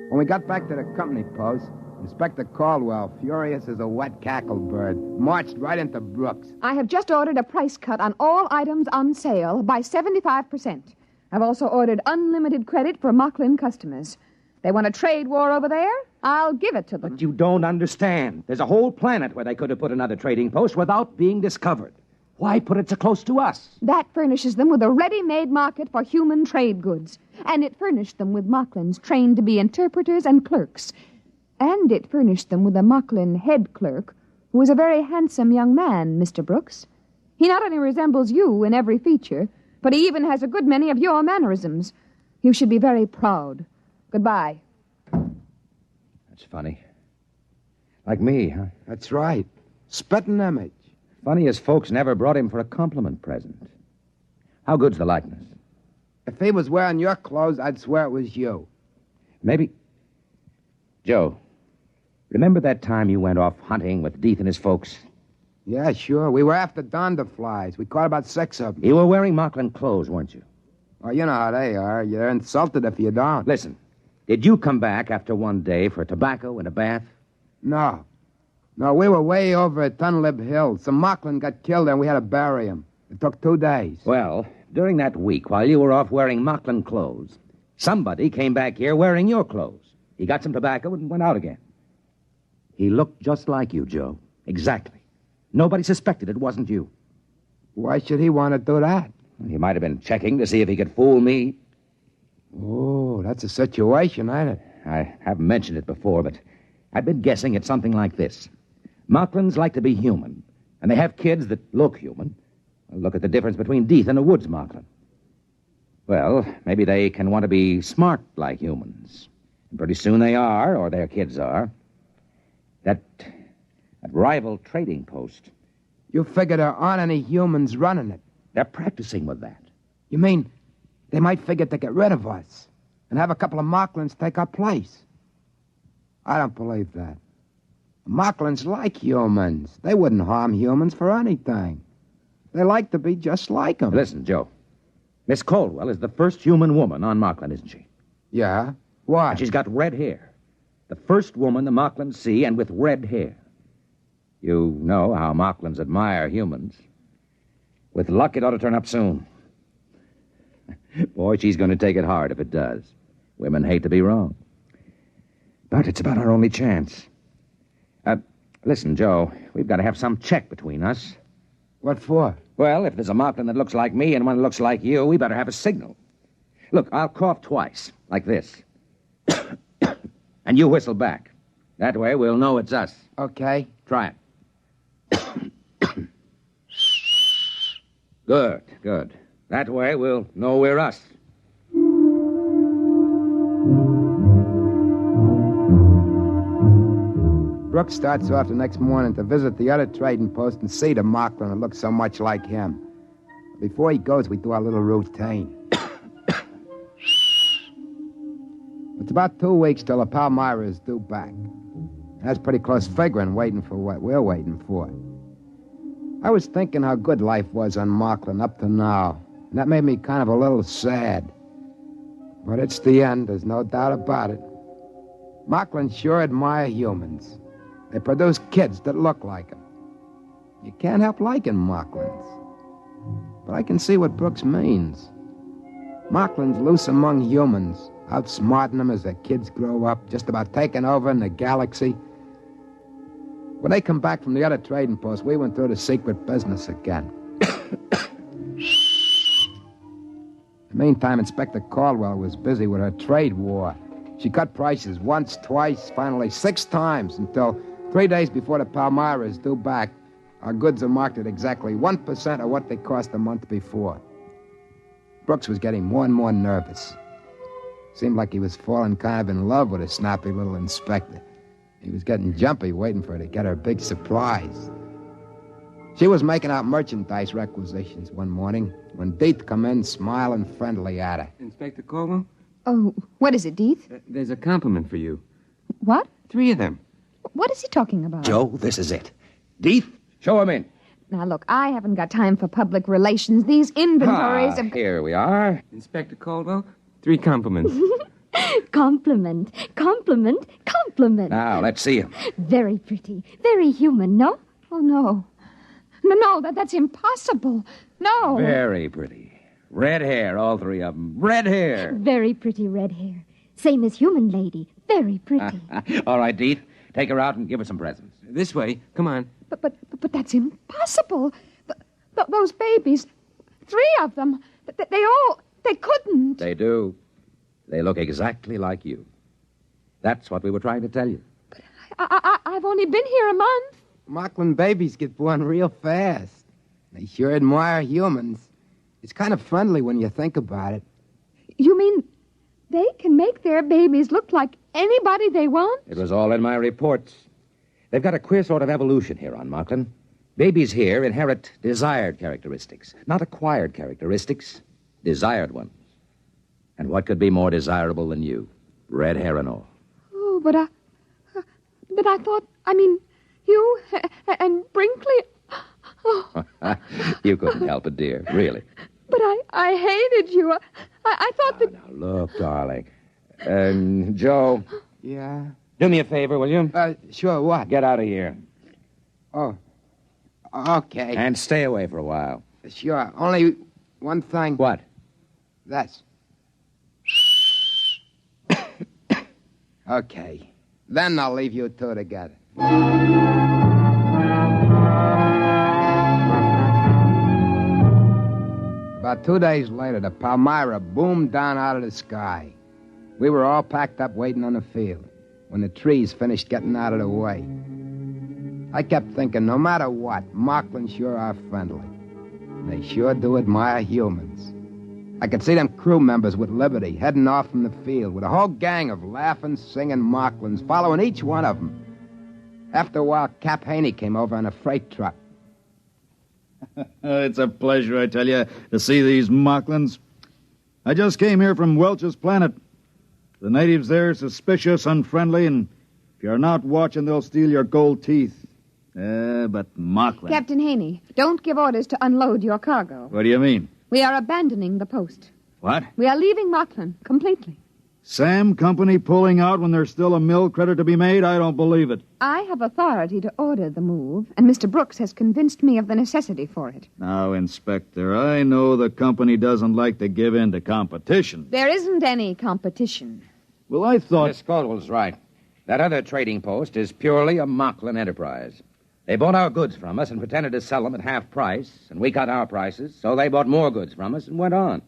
When we got back to the company post, Inspector Caldwell, furious as a wet cacklebird, marched right into Brooks. I have just ordered a price cut on all items on sale by 75%. I've also ordered unlimited credit for mcklin customers. They want a trade war over there? I'll give it to them. But you don't understand. There's a whole planet where they could have put another trading post without being discovered. Why put it so close to us? That furnishes them with a ready-made market for human trade goods. And it furnished them with mcklins trained to be interpreters and clerks. And it furnished them with a mcklin head clerk, who is a very handsome young man, Mr. Brooks. He not only resembles you in every feature, but he even has a good many of your mannerisms. You should be very proud. Goodbye. That's funny. Like me, huh? That's right. Spitting image. Funny as folks never brought him for a compliment present. How good's the likeness? If he was wearing your clothes, I'd swear it was you. Maybe. Joe, remember that time you went off hunting with Deeth and his folks? Yeah, sure. We were after donderflies. We caught about 6 of them. You were wearing mcklin clothes, weren't you? Oh, you know how they are. You're insulted if you don't. Listen, did you come back after one day for tobacco and a bath? No. No, we were way over at Tunlib Hill. Some mcklin got killed and we had to bury him. It took 2 days. Well, during that week, while you were off wearing mcklin clothes, somebody came back here wearing your clothes. He got some tobacco and went out again. He looked just like you, Joe. Exactly. Nobody suspected it wasn't you. Why should he want to do that? He might have been checking to see if he could fool me. Oh, that's a situation, ain't it? I haven't mentioned it before, but I've been guessing at something like this. Mcklins like to be human, and they have kids that look human. Look at the difference between Deeth and a woods mcklin. Well, maybe they can want to be smart like humans. And pretty soon they are, or their kids are. That rival trading post. You figure there aren't any humans running it. They're practicing with that. You mean they might figure to get rid of us and have a couple of mcklins take our place? I don't believe that. Mcklins like humans. They wouldn't harm humans for anything. They like to be just like them. Listen, Joe. Miss Caldwell is the first human woman on mcklin, isn't she? Yeah? Why? And she's got red hair. The first woman the mcklins see, and with red hair. You know how mcklins admire humans. With luck, it ought to turn up soon. Boy, she's going to take it hard if it does. Women hate to be wrong. But it's about our only chance. Listen, Joe, we've got to have some check between us. What for? Well, if there's a mcklin that looks like me and one that looks like you, we better have a signal. Look, I'll cough twice, like this. And you whistle back. That way we'll know it's us. Okay. Try it. Good, good. That way we'll know we're us. Brooks starts off the next morning to visit the other trading post and see the mcklin that looks so much like him. Before he goes, we do our little routine. It's about 2 weeks till the Palmyra is due back. That's pretty close figuring, waiting for what we're waiting for. I was thinking how good life was on mcklin up to now, and that made me kind of a little sad. But it's the end, there's no doubt about it. Mcklin sure admire humans. They produce kids that look like them. You can't help liking mcklins. But I can see what Brooks means. Mcklin's loose among humans, outsmarting them as their kids grow up, just about taking over in the galaxy. When they come back from the other trading post, we went through the secret business again. In the meantime, Inspector Caldwell was busy with her trade war. She cut prices once, twice, finally 6 times, until 3 days before the Palmyra is due back, our goods are marked at exactly 1% of what they cost a month before. Brooks was getting more and more nervous. Seemed like he was falling kind of in love with a snappy little inspector. He was getting jumpy, waiting for her to get her big surprise. She was making out merchandise requisitions one morning when Deeth come in, smiling friendly at her. Inspector Caldwell? Oh, what is it, Deeth? There's a compliment for you. What? 3 of them. What is he talking about? Joe, this is it. Deeth, show him in. Now, look, I haven't got time for public relations. These inventories have... Here we are. Inspector Caldwell, 3 compliments. Compliment, compliment, compliment. Now, let's see him. Very pretty, very human, no? Oh, no. No, that's impossible. No. Very pretty. Red hair, all 3 of them. Red hair. Very pretty red hair. Same as human lady. Very pretty. All right, Deeth. Take her out and give her some presents. This way. Come on. But that's impossible. Those babies, 3 of them, they couldn't. They do. They look exactly like you. That's what we were trying to tell you. I've only been here a month. Mocklin babies get born real fast. They sure admire humans. It's kind of friendly when you think about it. You mean they can make their babies look like anybody they want? It was all in my reports. They've got a queer sort of evolution here on Mocklin. Babies here inherit desired characteristics, not acquired characteristics, desired ones. And what could be more desirable than you? Red hair and all. Oh, but I thought, you and Brinkley... Oh. You couldn't help it, dear, really. But I hated you. I thought that... Now, look, darling. Joe. Yeah? Do me a favor, will you? Sure, what? Get out of here. Oh, okay. And stay away for a while. Sure, only one thing. What? This. Okay. Then I'll leave you 2 together. About 2 days later, the Palmyra boomed down out of the sky. We were all packed up waiting on the field when the trees finished getting out of the way. I kept thinking, no matter what, Mocklin sure are friendly. They sure do admire humans. I could see them crew members with Liberty heading off from the field with a whole gang of laughing, singing Mocklins following each one of them. After a while, Cap Haney came over on a freight truck. It's a pleasure, I tell you, to see these Mocklins. I just came here from Welch's planet. The natives there are suspicious, unfriendly, and if you're not watching, they'll steal your gold teeth. But Mocklin... Captain Haney, don't give orders to unload your cargo. What do you mean? We are abandoning the post. What? We are leaving Mocklin completely. Sam Company pulling out when there's still a mill credit to be made? I don't believe it. I have authority to order the move, and Mr. Brooks has convinced me of the necessity for it. Now, Inspector, I know the company doesn't like to give in to competition. There isn't any competition. Well, I thought... Miss Caldwell's right. That other trading post is purely a Mocklin enterprise. They bought our goods from us and pretended to sell them at half price, and we cut our prices, so they bought more goods from us and went on.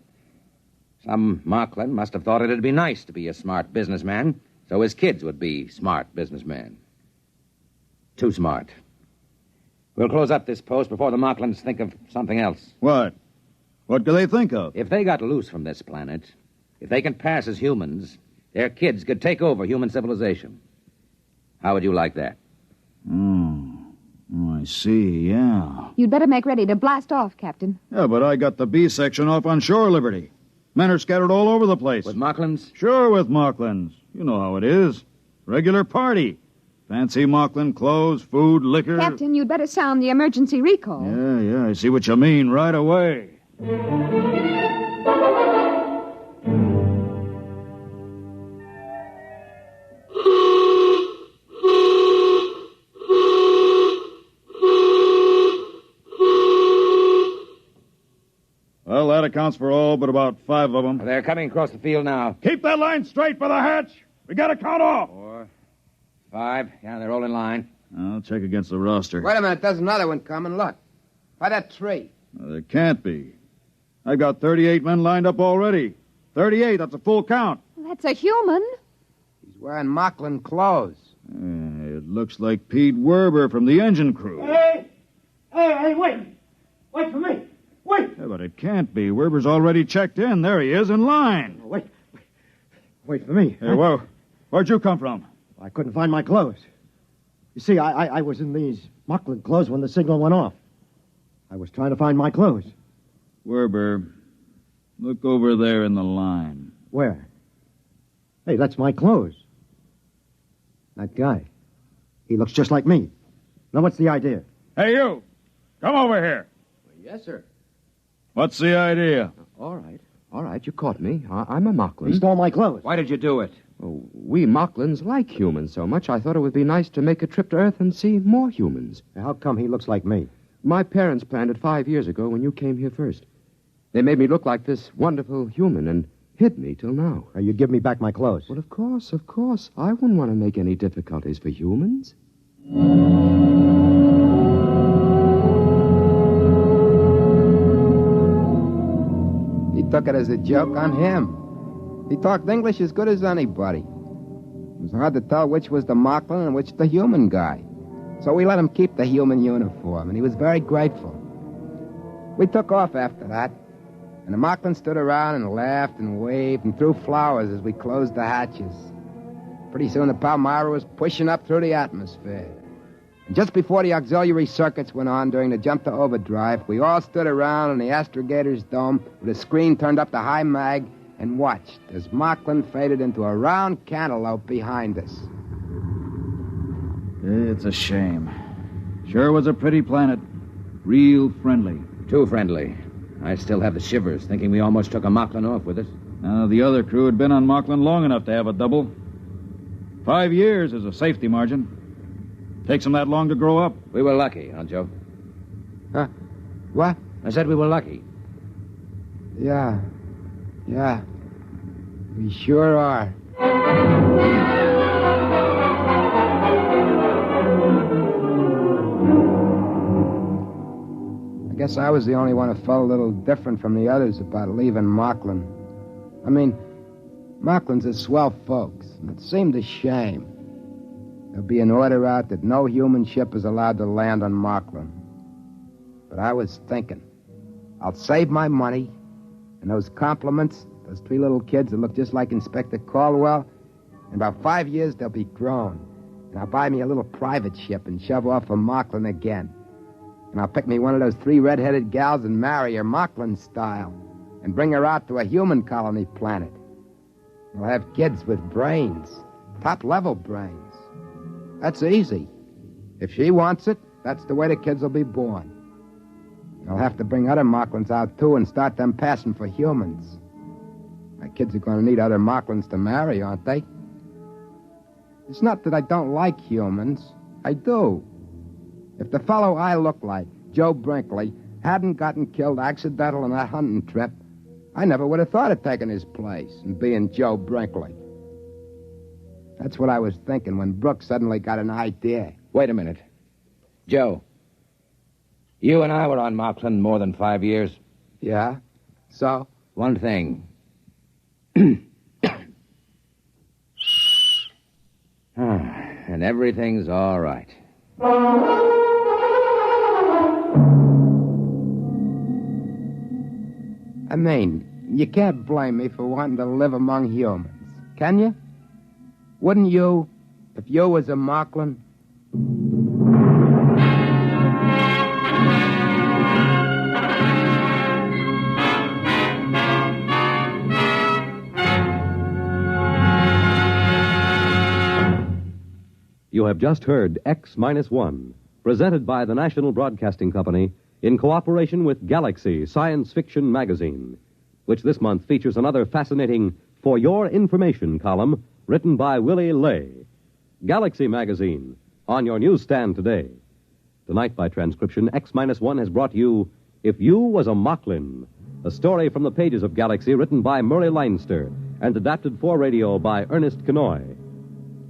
Some Mocklin must have thought it'd be nice to be a smart businessman, so his kids would be smart businessmen. Too smart. We'll close up this post before the Mocklins think of something else. What? What do they think of? If they got loose from this planet, if they can pass as humans, their kids could take over human civilization. How would you like that? Oh, I see, yeah. You'd better make ready to blast off, Captain. Yeah, but I got the B section off on shore Liberty. Men are scattered all over the place. With Mocklins? Sure, with Mocklins. You know how it is. Regular party. Fancy Mocklin clothes, food, liquor. Captain, you'd better sound the emergency recall. Yeah, I see what you mean right away. Well, that accounts for all but about 5 of them. They're coming across the field now. Keep that line straight for the hatch. We got to count off. 4, 5. Yeah, they're all in line. I'll check against the roster. Wait a minute, there's another one coming. Look. By that tree. There can't be. I got 38 men lined up already. 38, that's a full count. That's a human. He's wearing Mocklin clothes. It looks like Pete Werber from the engine crew. Hey, wait. Wait for me. Wait. Yeah, but it can't be. Werber's already checked in. There he is, in line. Wait for me. Hey, where'd you come from? I couldn't find my clothes. You see, I was in these Mocklin clothes when the signal went off. I was trying to find my clothes. Werber, look over there in the line. Where? Hey, that's my clothes. That guy. He looks just like me. Now, what's the idea? Hey, you! Come over here. Yes, sir. What's the idea? All right, you caught me. I'm a mcklin. He stole my clothes. Why did you do it? Oh, we mcklins like humans so much, I thought it would be nice to make a trip to Earth and see more humans. How come he looks like me? My parents planned it 5 years ago when you came here first. They made me look like this wonderful human and hid me till now. You give me back my clothes. Well, of course. I wouldn't want to make any difficulties for humans. He took it as a joke on him. He talked English as good as anybody. It was hard to tell which was the mcklin and which the human guy. So we let him keep the human uniform, and he was very grateful. We took off after that, and the mcklin stood around and laughed and waved and threw flowers as we closed the hatches. Pretty soon the Palmyra was pushing up through the atmosphere. And just before the auxiliary circuits went on during the jump to overdrive, we all stood around in the astrogator's dome with a screen turned up to high mag and watched as mcklin faded into a round cantaloupe behind us. It's a shame. Sure was a pretty planet. Real friendly. Too friendly. I still have the shivers, thinking we almost took a mcklin off with us. The other crew had been on mcklin long enough to have a double. 5 years is a safety margin. Takes them that long to grow up. We were lucky, huh, Joe? Huh? What? I said we were lucky. Yeah. We sure are. I guess I was the only one who felt a little different from the others about leaving mcklin. I mean, mcklins are swell folks, and it seemed a shame. There'll be an order out that no human ship is allowed to land on mcklin. But I was thinking, I'll save my money, and those compliments, those 3 little kids that look just like Inspector Caldwell, in about 5 years they'll be grown. And I'll buy me a little private ship and shove off for mcklin again. And I'll pick me one of those 3 red-headed gals and marry her mcklin style and bring her out to a human colony planet. We'll have kids with brains, top-level brains. That's easy. If she wants it, that's the way the kids will be born. I'll have to bring other mcklins out, too, and start them passing for humans. My kids are going to need other mcklins to marry, aren't they? It's not that I don't like humans. I do. If the fellow I look like, Joe Brinkley, hadn't gotten killed accidental on that hunting trip, I never would have thought of taking his place and being Joe Brinkley. That's what I was thinking when Brooks suddenly got an idea. Wait a minute. Joe, you and I were on mcklin more than 5 years. Yeah? So? One thing. And everything's all right. I mean, you can't blame me for wanting to live among humans, can you? Wouldn't you, if you was a mcklin? You have just heard X-1, presented by the National Broadcasting Company in cooperation with Galaxy Science Fiction Magazine, which this month features another fascinating For Your Information column written by Willie Lay. Galaxy Magazine, on your newsstand today. Tonight, by transcription, X-1 has brought you If You Was a Mcklin, a story from the pages of Galaxy written by Murray Leinster and adapted for radio by Ernest Kenoy.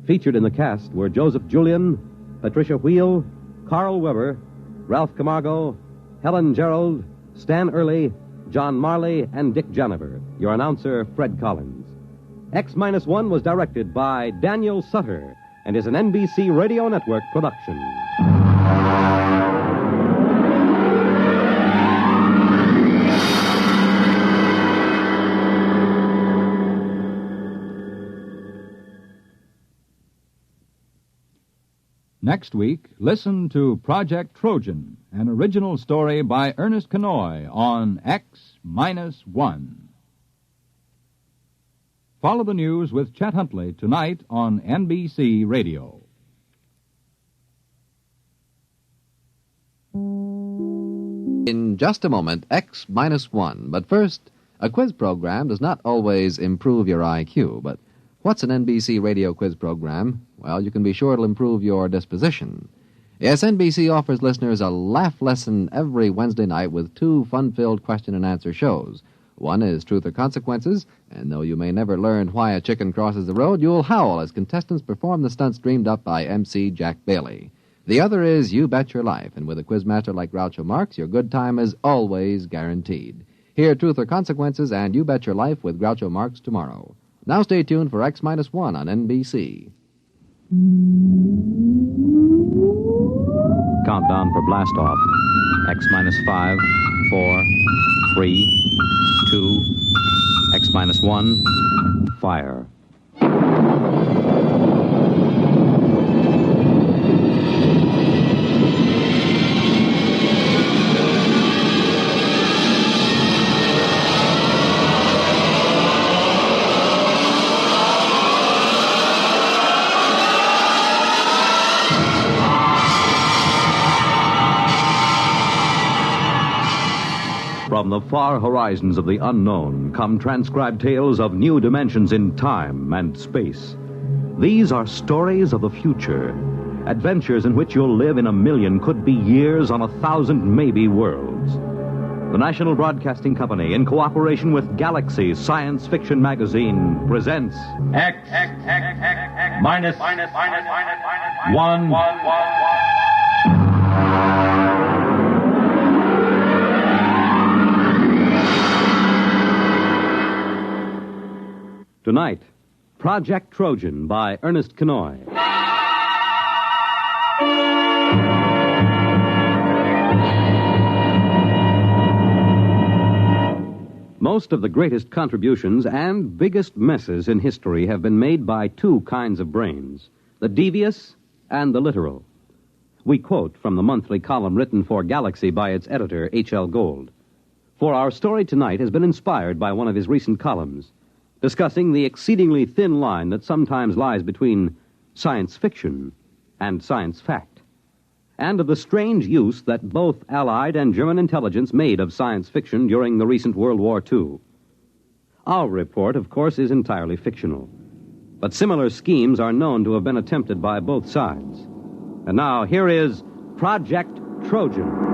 Featured in the cast were Joseph Julian, Patricia Wheel, Carl Weber, Ralph Camargo, Helen Gerald, Stan Early, John Marley, and Dick Janiver. Your announcer, Fred Collins. X-1 was directed by Daniel Sutter and is an NBC Radio Network production. Next week, listen to Project Trojan, an original story by Ernest Kenoy on X-1. Follow the news with Chet Huntley tonight on NBC Radio. In just a moment, X-1. But first, a quiz program does not always improve your IQ, but what's an NBC radio quiz program? Well, you can be sure it'll improve your disposition. Yes, NBC offers listeners a laugh lesson every Wednesday night with 2 fun-filled question-and-answer shows. One is Truth or Consequences, and though you may never learn why a chicken crosses the road, you'll howl as contestants perform the stunts dreamed up by MC Jack Bailey. The other is You Bet Your Life, and with a quizmaster like Groucho Marx, your good time is always guaranteed. Hear Truth or Consequences and You Bet Your Life with Groucho Marx tomorrow. Now stay tuned for X-1 on NBC. Countdown for blast-off. X-5, 4, 3, 2, X-1, fire. From the far horizons of the unknown come transcribed tales of new dimensions in time and space. These are stories of the future, adventures in which you'll live in a million, could be years, on 1,000 maybe worlds. The National Broadcasting Company, in cooperation with Galaxy Science Fiction Magazine, presents Minus 1. Tonight, Project Trojan by Ernest Kenoy. Most of the greatest contributions and biggest messes in history have been made by 2 kinds of brains, the devious and the literal. We quote from the monthly column written for Galaxy by its editor, H.L. Gold. For our story tonight has been inspired by one of his recent columns, discussing the exceedingly thin line that sometimes lies between science fiction and science fact, and of the strange use that both Allied and German intelligence made of science fiction during the recent World War II. Our report, of course, is entirely fictional, but similar schemes are known to have been attempted by both sides. And now, here is Project Trojan.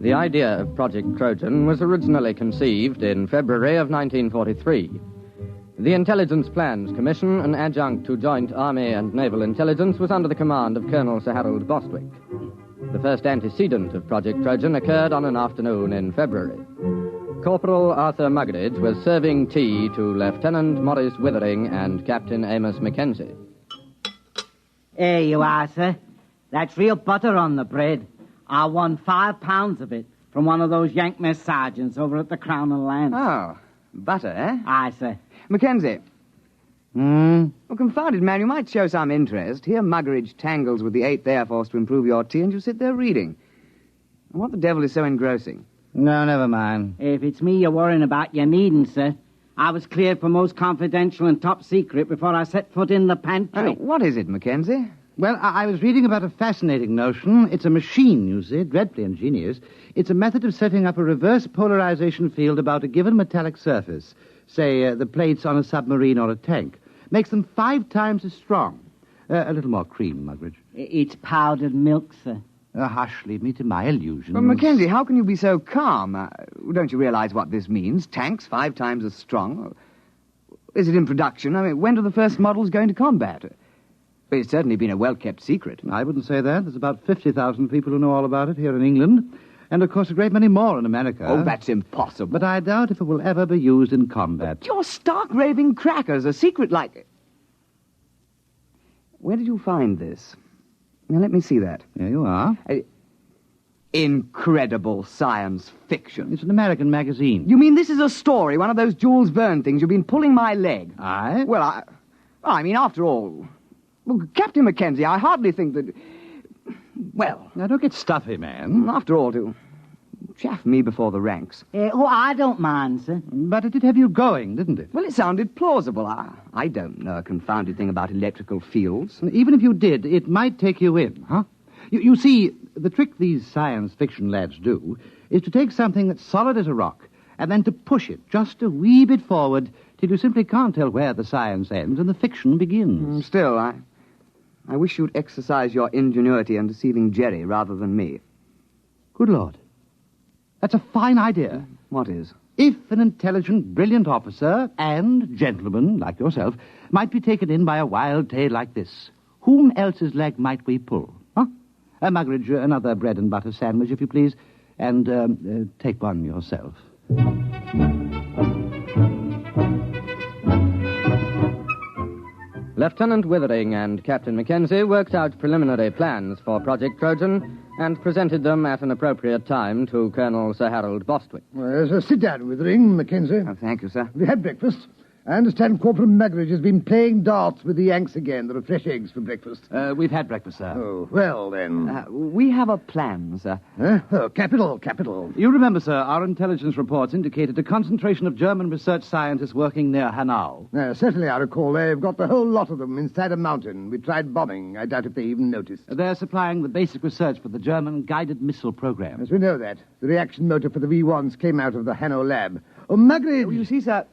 The idea of Project Trojan was originally conceived in February of 1943. The Intelligence Plans Commission, an adjunct to Joint Army and Naval Intelligence, was under the command of Colonel Sir Harold Bostwick. The first antecedent of Project Trojan occurred on an afternoon in February. Corporal Arthur Muggeridge was serving tea to Lieutenant Maurice Withering and Captain Amos Mackenzie. Here you are, sir. That's real butter on the bread. I won 5 pounds of it from one of those Yank mess sergeants over at the Crown and Lance. Oh, butter, eh? Aye, sir. Mackenzie. Well, confounded man, you might show some interest. Here Muggeridge tangles with the 8th Air Force to improve your tea, and you sit there reading. And what the devil is so engrossing? No, never mind. If it's me you're worrying about, you needn't, sir. I was cleared for most confidential and top secret before I set foot in the pantry. What is it, Mackenzie? Well, I was reading about a fascinating notion. It's a machine, you see, dreadfully ingenious. It's a method of setting up a reverse polarization field about a given metallic surface, say the plates on a submarine or a tank. Makes them 5 times as strong. A little more cream, Muggeridge. It's powdered milk, sir. Hush, leave me to my illusions. Well, Mackenzie, how can you be so calm? Don't you realize what this means? Tanks 5 times as strong? Is it in production? I mean, when do the first models go into combat? It's certainly been a well-kept secret. I wouldn't say that. There's about 50,000 people who know all about it here in England. And, of course, a great many more in America. Oh, that's impossible. But I doubt if it will ever be used in combat. You're stark raving crackers. A secret like... Where did you find this? Now, let me see that. There you are. Incredible science fiction. It's an American magazine. You mean this is a story, one of those Jules Verne things? You've been pulling my leg. Aye? Well, I mean, after all... Well, Captain Mackenzie, I hardly think that... Well... Now, don't get stuffy, man. After all, to chaff me before the ranks. I don't mind, sir. But it did have you going, didn't it? Well, it sounded plausible. I don't know a confounded thing about electrical fields. Even if you did, it might take you in, huh? You see, the trick these science fiction lads do is to take something that's solid as a rock and then to push it just a wee bit forward till you simply can't tell where the science ends and the fiction begins. Still, I wish you'd exercise your ingenuity in deceiving Jerry rather than me. Good Lord. That's a fine idea. What is? If an intelligent, brilliant officer and gentleman like yourself might be taken in by a wild tale like this, whom else's leg might we pull? Huh? Muggeridge, another bread and butter sandwich, if you please, and take one yourself. Lieutenant Withering and Captain Mackenzie worked out preliminary plans for Project Trojan and presented them at an appropriate time to Colonel Sir Harold Bostwick. Well, sit down, Withering, Mackenzie. Oh, thank you, sir. Have you had breakfast? I understand Corporal Muggeridge has been playing darts with the Yanks again. There are fresh eggs for breakfast. We've had breakfast, sir. Oh, well, then. We have a plan, sir. Oh, capital. You remember, sir, our intelligence reports indicated a concentration of German research scientists working near Hanau. Certainly, I recall. They've got the whole lot of them inside a mountain. We tried bombing. I doubt if they even noticed. They're supplying the basic research for the German guided missile program. Yes, we know that. The reaction motor for the V1s came out of the Hanau lab. Oh, Muggeridge! You see, sir,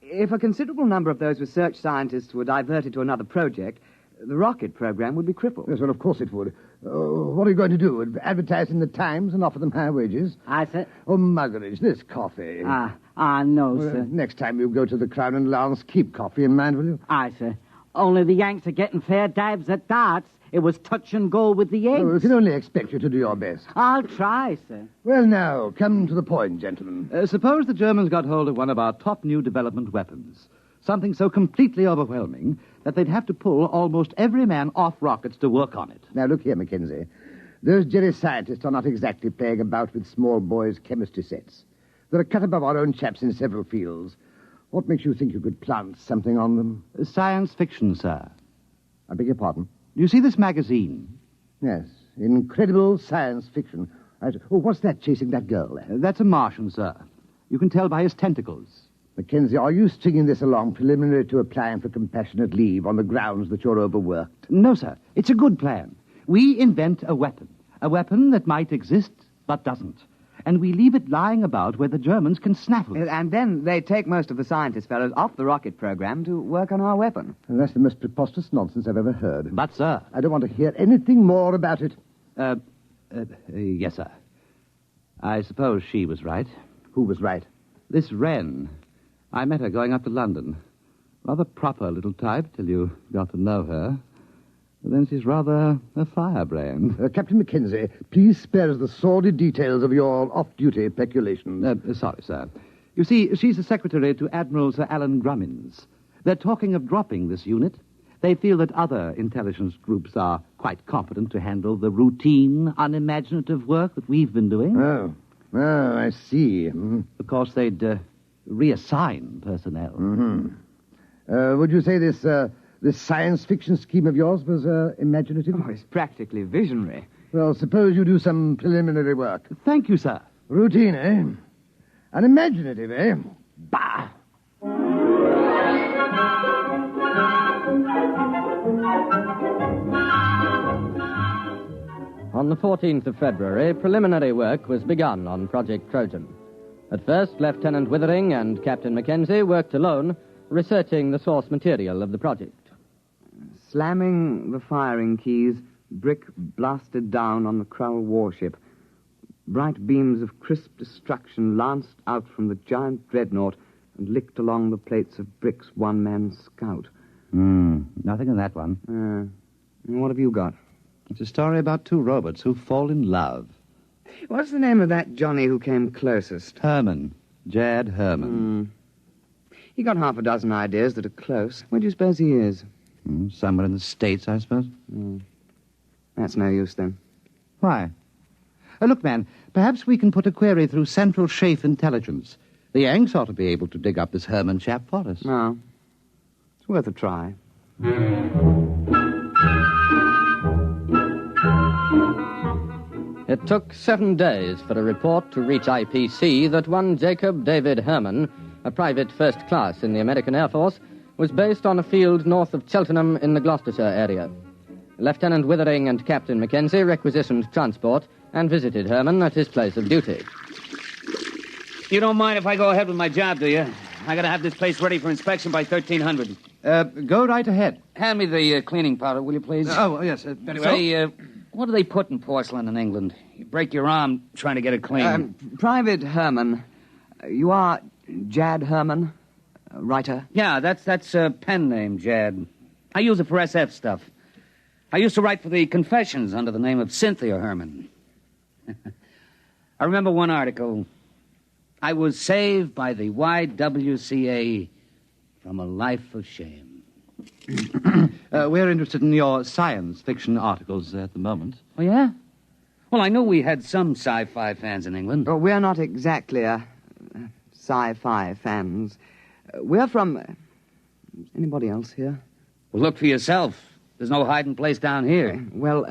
if a considerable number of those research scientists were diverted to another project, the rocket program would be crippled. Yes, well, of course it would. What are you going to do? Advertise in the Times and offer them high wages? Aye, sir. Oh, Muggeridge, this coffee. No, sir. Next time you go to the Crown and Lance, keep coffee in mind, will you? Aye, sir. Only the Yanks are getting fair dives at darts. It was touch and go with the eggs. We can only expect you to do your best. I'll try, sir. Well, now, come to the point, gentlemen. Suppose the Germans got hold of one of our top new development weapons. Something so completely overwhelming that they'd have to pull almost every man off rockets to work on it. Now, look here, Mackenzie. Those Jerry scientists are not exactly playing about with small boys' chemistry sets. They're a cut above our own chaps in several fields. What makes you think you could plant something on them? Science fiction, sir. I beg your pardon? Do you see this magazine? Yes, incredible science fiction. What's that chasing that girl there? That's a Martian, sir. You can tell by his tentacles. Mackenzie, are you stringing this along preliminary to applying for compassionate leave on the grounds that you're overworked? No, sir. It's a good plan. We invent a weapon that might exist but doesn't. And we leave it lying about where the Germans can snaffle it. And then they take most of the scientist fellows off the rocket program to work on our weapon. And that's the most preposterous nonsense I've ever heard. But, sir... I don't want to hear anything more about it. Yes, sir. I suppose she was right. Who was right? This Wren. I met her going up to London. Rather proper little type till you got to know her. But then she's rather a firebrand. Captain Mackenzie, please spare us the sordid details of your off-duty peculations. Sorry, sir. You see, she's the secretary to Admiral Sir Alan Grummins. They're talking of dropping this unit. They feel that other intelligence groups are quite competent to handle the routine, unimaginative work that we've been doing. Oh, I see. Mm-hmm. Of course, they'd reassign personnel. Mm-hmm. Would you say this science fiction scheme of yours was imaginative? Oh, it's practically visionary. Well, suppose you do some preliminary work. Thank you, sir. Routine, eh? Unimaginative, eh? Bah! On the 14th of February, preliminary work was begun on Project Trojan. At first, Lieutenant Withering and Captain Mackenzie worked alone, researching the source material of the project. Slamming the firing keys, brick blasted down on the Krull warship. Bright beams of crisp destruction lanced out from the giant dreadnought and licked along the plates of Brick's one-man scout. Nothing in that one. What have you got? It's a story about two robots who fall in love. What's the name of that Johnny who came closest? Herman. Jad Herman. He got half a dozen ideas that are close. Where do you suppose he is? Somewhere in the States, I suppose. That's no use, then. Why? Look, man, perhaps we can put a query through Central Chafe Intelligence. The Yanks ought to be able to dig up this Herman chap for us. No. It's worth a try. It took 7 days for a report to reach IPC that one Jacob David Herman, a private first class in the American Air Force, was based on a field north of Cheltenham in the Gloucestershire area. Lieutenant Withering and Captain Mackenzie requisitioned transport and visited Herman at his place of duty. You don't mind if I go ahead with my job, do you? I gotta have this place ready for inspection by 1300. Go right ahead. Hand me the cleaning powder, will you, please? Yes, very well. Say, what do they put in porcelain in England? You break your arm trying to get it clean. Private Herman. You are Jad Herman, writer? Yeah, that's a pen name, Jad. I use it for SF stuff. I used to write for the Confessions under the name of Cynthia Herman. I remember one article. I was saved by the YWCA from a life of shame. We're interested in your science fiction articles at the moment. Oh, yeah? Well, I know we had some sci-fi fans in England. Oh, we're not exactly sci-fi fans. We're from... anybody else here? Well, look for yourself. There's no hiding place down here. Well,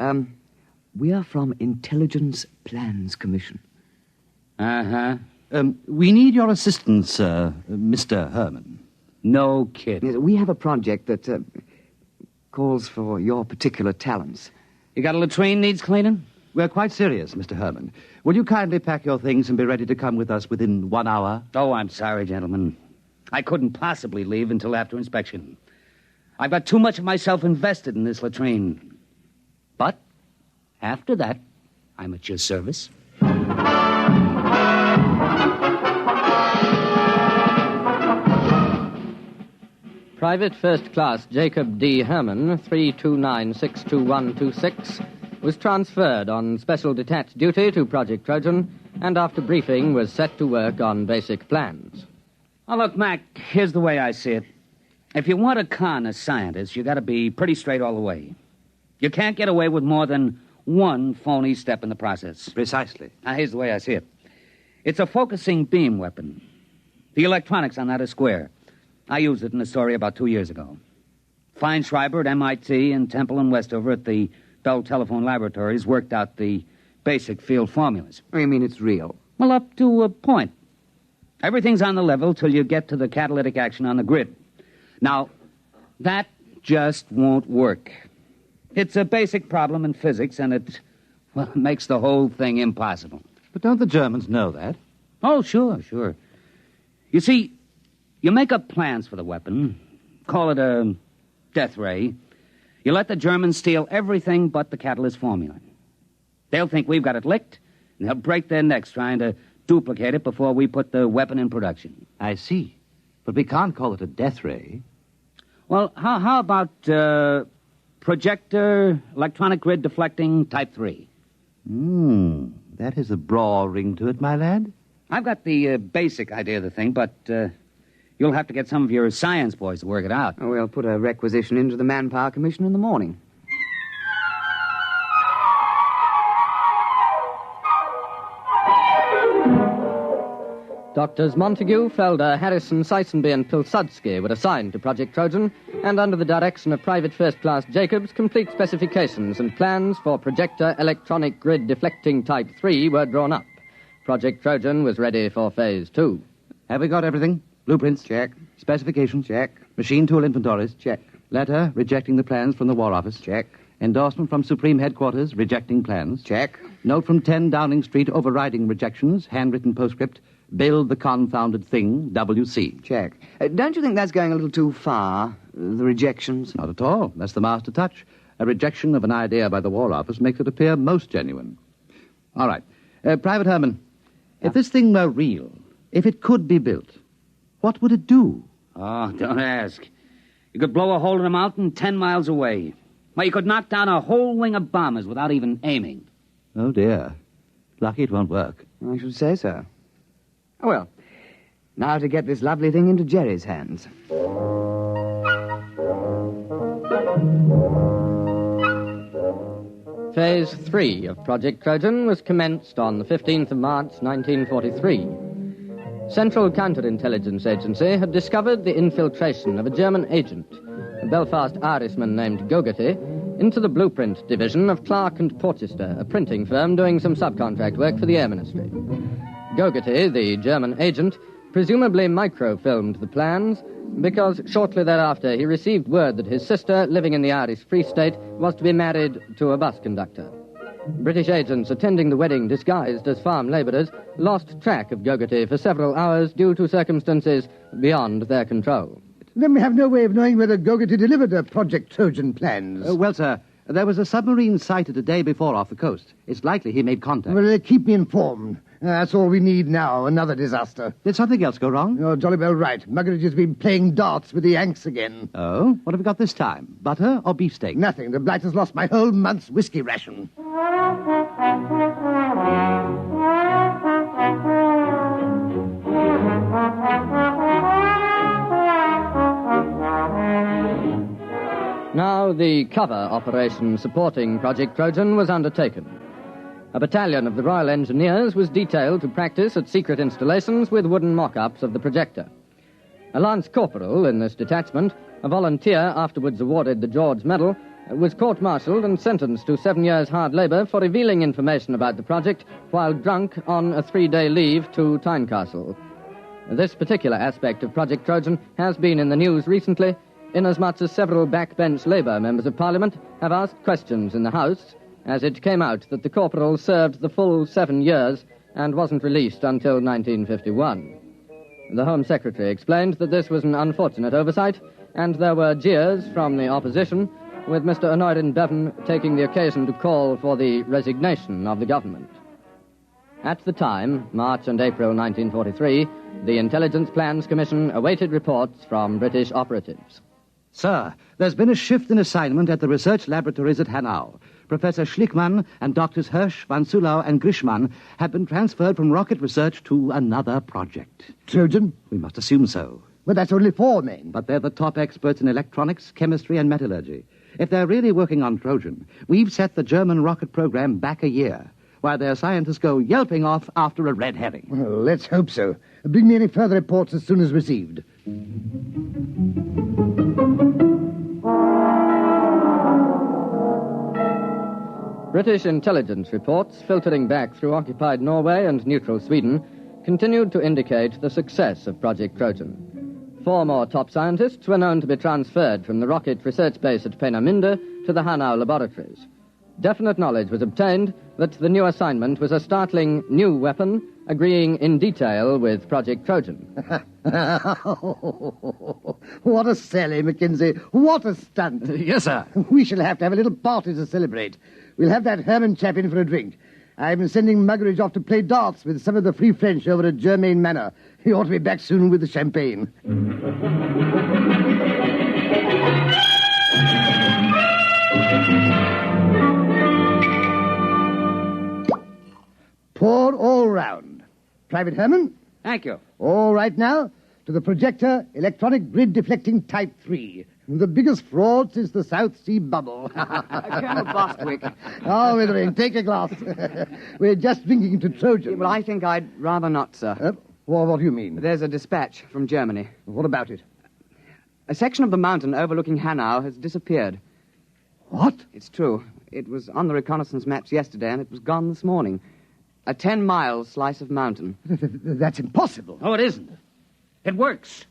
we're from Intelligence Plans Commission. Uh-huh. We need your assistance, Mr. Herman. No kidding. Yes, we have a project that calls for your particular talents. You got a latrine needs cleaning? We're quite serious, Mr. Herman. Will you kindly pack your things and be ready to come with us within 1 hour? Oh, I'm sorry, gentlemen. I couldn't possibly leave until after inspection. I've got too much of myself invested in this latrine. But after that, I'm at your service. Private First Class Jacob D. Herman, 329-62126, was transferred on special detached duty to Project Trojan, and after briefing was set to work on basic plans. Now, look, Mac, here's the way I see it. If you want to con a scientist, you got to be pretty straight all the way. You can't get away with more than one phony step in the process. Precisely. Now, here's the way I see it. It's a focusing beam weapon. The electronics on that are square. I used it in a story about 2 years ago. Feinschreiber at MIT and Temple and Westover at the Bell Telephone Laboratories worked out the basic field formulas. Oh, you mean it's real? Well, up to a point. Everything's on the level till you get to the catalytic action on the grid. Now, that just won't work. It's a basic problem in physics, and it makes the whole thing impossible. But don't the Germans know that? Oh, sure. You see, you make up plans for the weapon, call it a death ray. You let the Germans steal everything but the catalyst formula. They'll think we've got it licked, and they'll break their necks trying to duplicate it before we put the weapon in production. I see. But we can't call it a death ray. Well, how about projector, electronic grid deflecting, type 3? That has a broad ring to it, my lad. I've got the basic idea of the thing, but you'll have to get some of your science boys to work it out. Oh, we'll put a requisition into the Manpower Commission in the morning. Doctors Montague, Felder, Harrison, Seisenby, and Pilsudski were assigned to Project Trojan, and under the direction of Private First Class Jacobs, complete specifications and plans for projector electronic grid deflecting Type 3 were drawn up. Project Trojan was ready for Phase 2. Have we got everything? Blueprints? Check. Specifications? Check. Machine tool inventories? Check. Letter rejecting the plans from the War Office? Check. Endorsement from Supreme Headquarters rejecting plans? Check. Note from 10 Downing Street overriding rejections, handwritten postscript, build the confounded thing, W.C. Check. Don't you think that's going a little too far, the rejections? Not at all. That's the master touch. A rejection of an idea by the War Office makes it appear most genuine. All right. Private Herman, if this thing were real, if it could be built, what would it do? Oh, don't ask. You could blow a hole in a mountain 10 miles away. Well, you could knock down a whole wing of bombers without even aiming. Oh, dear. Lucky it won't work. I should say so. Oh, well, now to get this lovely thing into Jerry's hands. Phase 3 of Project Trojan was commenced on the 15th of March, 1943. Central Counterintelligence Agency had discovered the infiltration of a German agent, a Belfast Irishman named Gogarty, into the blueprint division of Clark and Porchester, a printing firm doing some subcontract work for the Air Ministry. Gogarty, the German agent, presumably microfilmed the plans because shortly thereafter he received word that his sister, living in the Irish Free State, was to be married to a bus conductor. British agents attending the wedding disguised as farm labourers lost track of Gogarty for several hours due to circumstances beyond their control. Then we have no way of knowing whether Gogarty delivered her Project Trojan plans. Well, sir, there was a submarine sighted a day before off the coast. It's likely he made contact. Well, keep me informed. That's all we need now, another disaster. Did something else go wrong? You're jolly well right. Muggeridge has been playing darts with the Yanks again. Oh? What have we got this time? Butter or beefsteak? Nothing. The blight has lost my whole month's whiskey ration. Now the cover operation supporting Project Trojan was undertaken. A battalion of the Royal Engineers was detailed to practice at secret installations with wooden mock-ups of the projector. A lance corporal in this detachment, a volunteer afterwards awarded the George Medal, was court-martialed and sentenced to 7 years hard labour for revealing information about the project while drunk on a 3-day leave to Tynecastle. This particular aspect of Project Trojan has been in the news recently, inasmuch as several backbench Labour members of Parliament have asked questions in the House, as it came out that the corporal served the full 7 years and wasn't released until 1951. The Home Secretary explained that this was an unfortunate oversight, and there were jeers from the opposition, with Mr. Honorin Bevan taking the occasion to call for the resignation of the government. At the time, March and April 1943, the Intelligence Plans Commission awaited reports from British operatives. Sir, there's been a shift in assignment at the research laboratories at Hanau. Professor Schlickmann and Doctors Hirsch, Van Sulau, and Grishman have been transferred from rocket research to another project. Trojan? We must assume so. But that's only 4 men. But they're the top experts in electronics, chemistry, and metallurgy. If they're really working on Trojan, we've set the German rocket program back a year, while their scientists go yelping off after a red herring. Well, let's hope so. Bring me any further reports as soon as received. British intelligence reports, filtering back through occupied Norway and neutral Sweden, continued to indicate the success of Project Trojan. 4 more top scientists were known to be transferred from the rocket research base at Peenemünde to the Hanau laboratories. Definite knowledge was obtained that the new assignment was a startling new weapon, agreeing in detail with Project Trojan. What a sally, Mackenzie. What a stunt. Yes, sir. We shall have to have a little party to celebrate. We'll have that Herman chap in for a drink. I've been sending Muggeridge off to play darts with some of the Free French over at Germain Manor. He ought to be back soon with the champagne. Pour all round. Private Herman? Thank you. All right now, to the projector, electronic grid deflecting Type 3. The biggest fraud since the South Sea bubble. Colonel Bostwick. Oh, Withering, take a glass. We're just drinking to Trojan. Well, I think I'd rather not, sir. Well, what do you mean? There's a dispatch from Germany. What about it? A section of the mountain overlooking Hanau has disappeared. What? It's true. It was on the reconnaissance maps yesterday, and it was gone this morning. A 10-mile slice of mountain. That's impossible. Oh, it isn't. It works.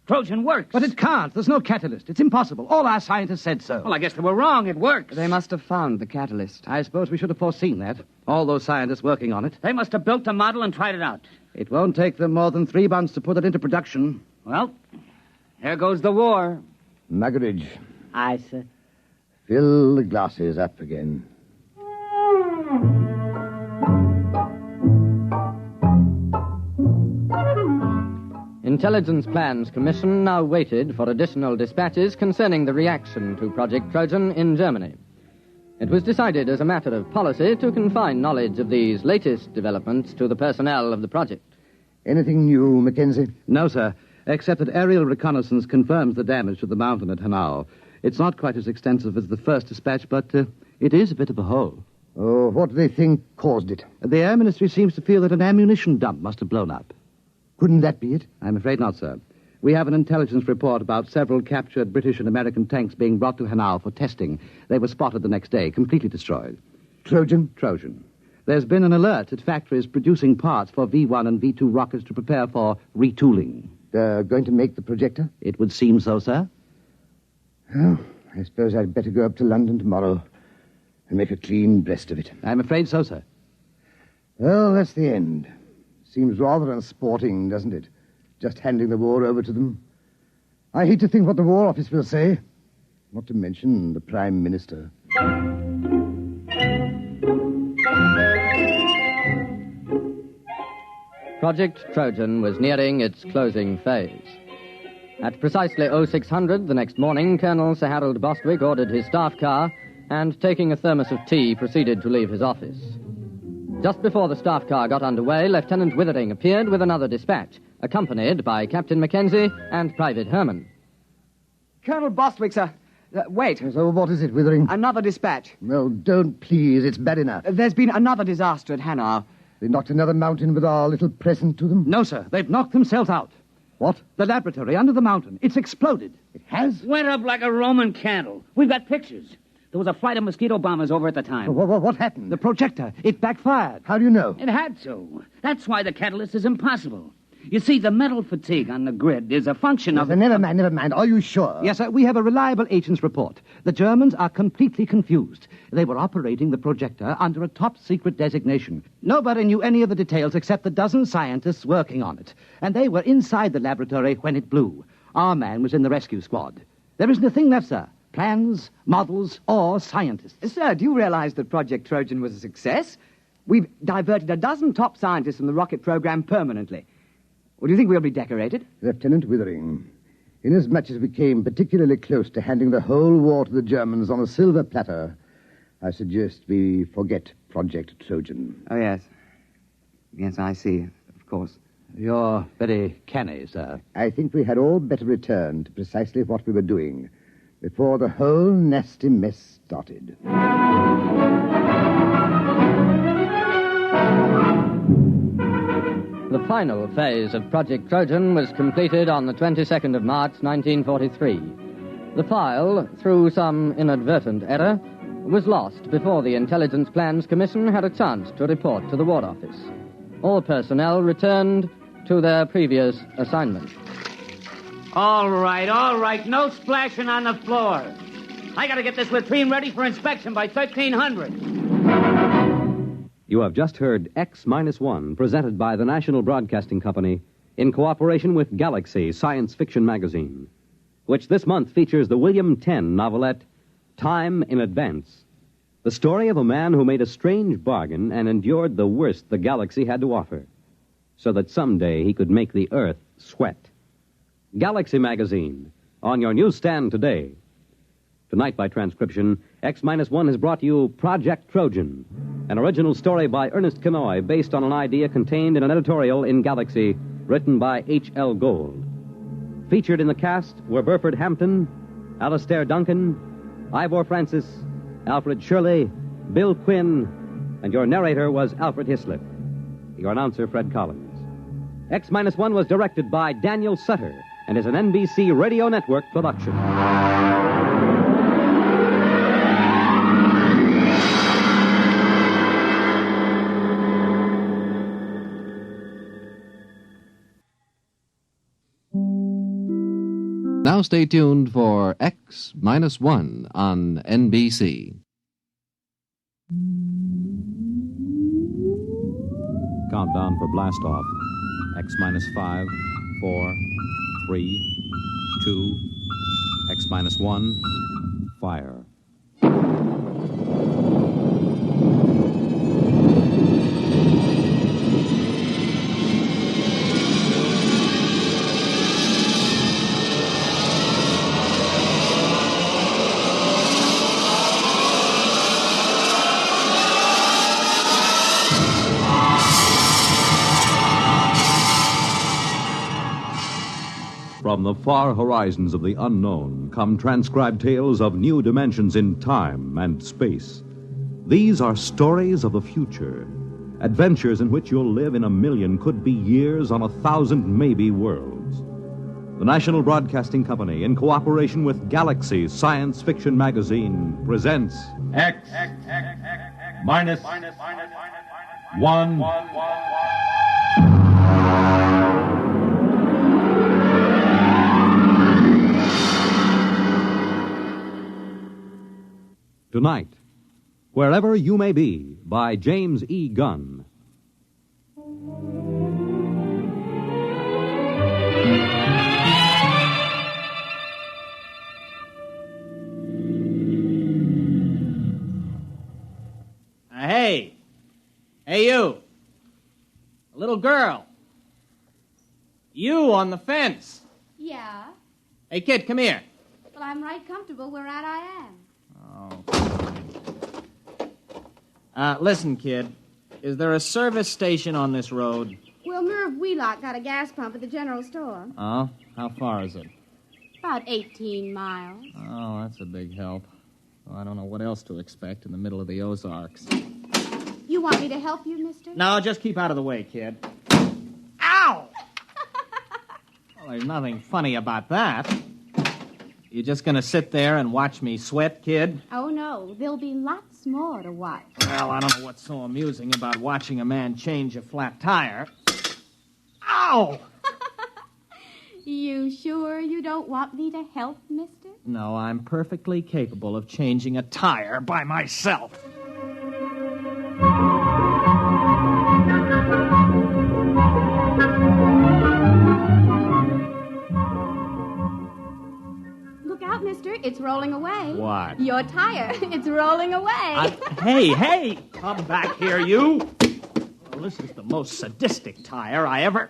Trojan works. But it can't. There's no catalyst. It's impossible. All our scientists said so. Well, I guess they were wrong. It works. They must have found the catalyst. I suppose we should have foreseen that. All those scientists working on it. They must have built the model and tried it out. It won't take them more than 3 months to put it into production. Well, there goes the war. Muggeridge. Aye, sir. Fill the glasses up again. Intelligence Plans Commission now waited for additional dispatches concerning the reaction to Project Trojan in Germany. It was decided as a matter of policy to confine knowledge of these latest developments to the personnel of the project. Anything new, Mackenzie? No, sir, except that aerial reconnaissance confirms the damage to the mountain at Hanau. It's not quite as extensive as the first dispatch, but it is a bit of a hole. Oh, what do they think caused it? The Air Ministry seems to feel that an ammunition dump must have blown up. Couldn't that be it? I'm afraid not, sir. We have an intelligence report about several captured British and American tanks being brought to Hanau for testing. They were spotted the next day, completely destroyed. Trojan? Trojan. There's been an alert at factories producing parts for V1 and V2 rockets to prepare for retooling. They're going to make the projector? It would seem so, sir. Well, I suppose I'd better go up to London tomorrow and make a clean breast of it. I'm afraid so, sir. Well, that's the end. Seems rather unsporting, doesn't it? Just handing the war over to them. I hate to think what the War Office will say. Not to mention the Prime Minister. Project Trojan was nearing its closing phase. At precisely 0600 the next morning, Colonel Sir Harold Bostwick ordered his staff car and, taking a thermos of tea, proceeded to leave his office. Just before the staff car got underway, Lieutenant Withering appeared with another dispatch, accompanied by Captain Mackenzie and Private Herman. Colonel Bostwick, sir. Wait. So what is it, Withering? Another dispatch. No, don't, please. It's bad enough. There's been another disaster at Hanau. They knocked another mountain with our little present to them? No, sir. They've knocked themselves out. What? The laboratory under the mountain. It's exploded. It has? Went up like a Roman candle. We've got pictures. There was a flight of mosquito bombers over at the time. What happened? The projector. It backfired. How do you know? It had to. That's why the catalyst is impossible. You see, the metal fatigue on the grid is a function of... Never mind. Are you sure? Yes, sir. We have a reliable agent's report. The Germans are completely confused. They were operating the projector under a top-secret designation. Nobody knew any of the details except the dozen scientists working on it. And they were inside the laboratory when it blew. Our man was in the rescue squad. There isn't a thing left, sir. Plans, models, or scientists. Sir, do you realize that Project Trojan was a success? We've diverted a dozen top scientists from the rocket program permanently. Well, do you think we'll be decorated? Lieutenant Withering, inasmuch as we came particularly close to handing the whole war to the Germans on a silver platter, I suggest we forget Project Trojan. Oh, yes. Yes, I see, of course. You're very canny, sir. I think we had all better return to precisely what we were doing before the whole nasty mess started. The final phase of Project Trojan was completed on the 22nd of March, 1943. The file, through some inadvertent error, was lost before the Intelligence Plans Commission had a chance to report to the War Office. All personnel returned to their previous assignment. All right. No splashing on the floor. I gotta get this latrine ready for inspection by 1300. You have just heard X-1, presented by the National Broadcasting Company in cooperation with Galaxy Science Fiction Magazine, which this month features the William Tenn novelette Time in Advance, the story of a man who made a strange bargain and endured the worst the galaxy had to offer, so that someday he could make the Earth sweat. Galaxy Magazine, on your newsstand today. Tonight, by transcription, X-1 has brought you Project Trojan, an original story by Ernest Kenoy based on an idea contained in an editorial in Galaxy written by H.L. Gold. Featured in the cast were Burford Hampton, Alastair Duncan, Ivor Francis, Alfred Shirley, Bill Quinn, and your narrator was Alfred Hislop. Your announcer, Fred Collins. X-1 was directed by Daniel Sutter and is an NBC Radio Network production. Now stay tuned for X-1 on NBC. Countdown for blast off. X-5, 4, 3, 2, X-1, fire. From the far horizons of the unknown come transcribed tales of new dimensions in time and space. These are stories of the future, adventures in which you'll live in a million, could be years, on 1,000 maybe worlds. The National Broadcasting Company, in cooperation with Galaxy Science Fiction Magazine, presents X minus one. Tonight, Wherever You May Be, by James E. Gunn. Hey, you. A little girl. You on the fence. Yeah? Hey, kid, come here. Well, I'm right comfortable where I am. Listen, kid. Is there a service station on this road? Well, Merv Wheelock got a gas pump at the general store. Oh? How far is it? About 18 miles. Oh, that's a big help. Well, I don't know what else to expect in the middle of the Ozarks. You want me to help you, mister? No, just keep out of the way, kid. Ow! Well, there's nothing funny about that. You just gonna sit there and watch me sweat, kid? Oh, no. There'll be lots more to watch. Well, I don't know what's so amusing about watching a man change a flat tire. Ow! You sure you don't want me to help, mister? No, I'm perfectly capable of changing a tire by myself. Look out, mister. It's rolling away. What? Your tire. It's rolling away. Hey! Come back here, you! Well, this is the most sadistic tire I ever...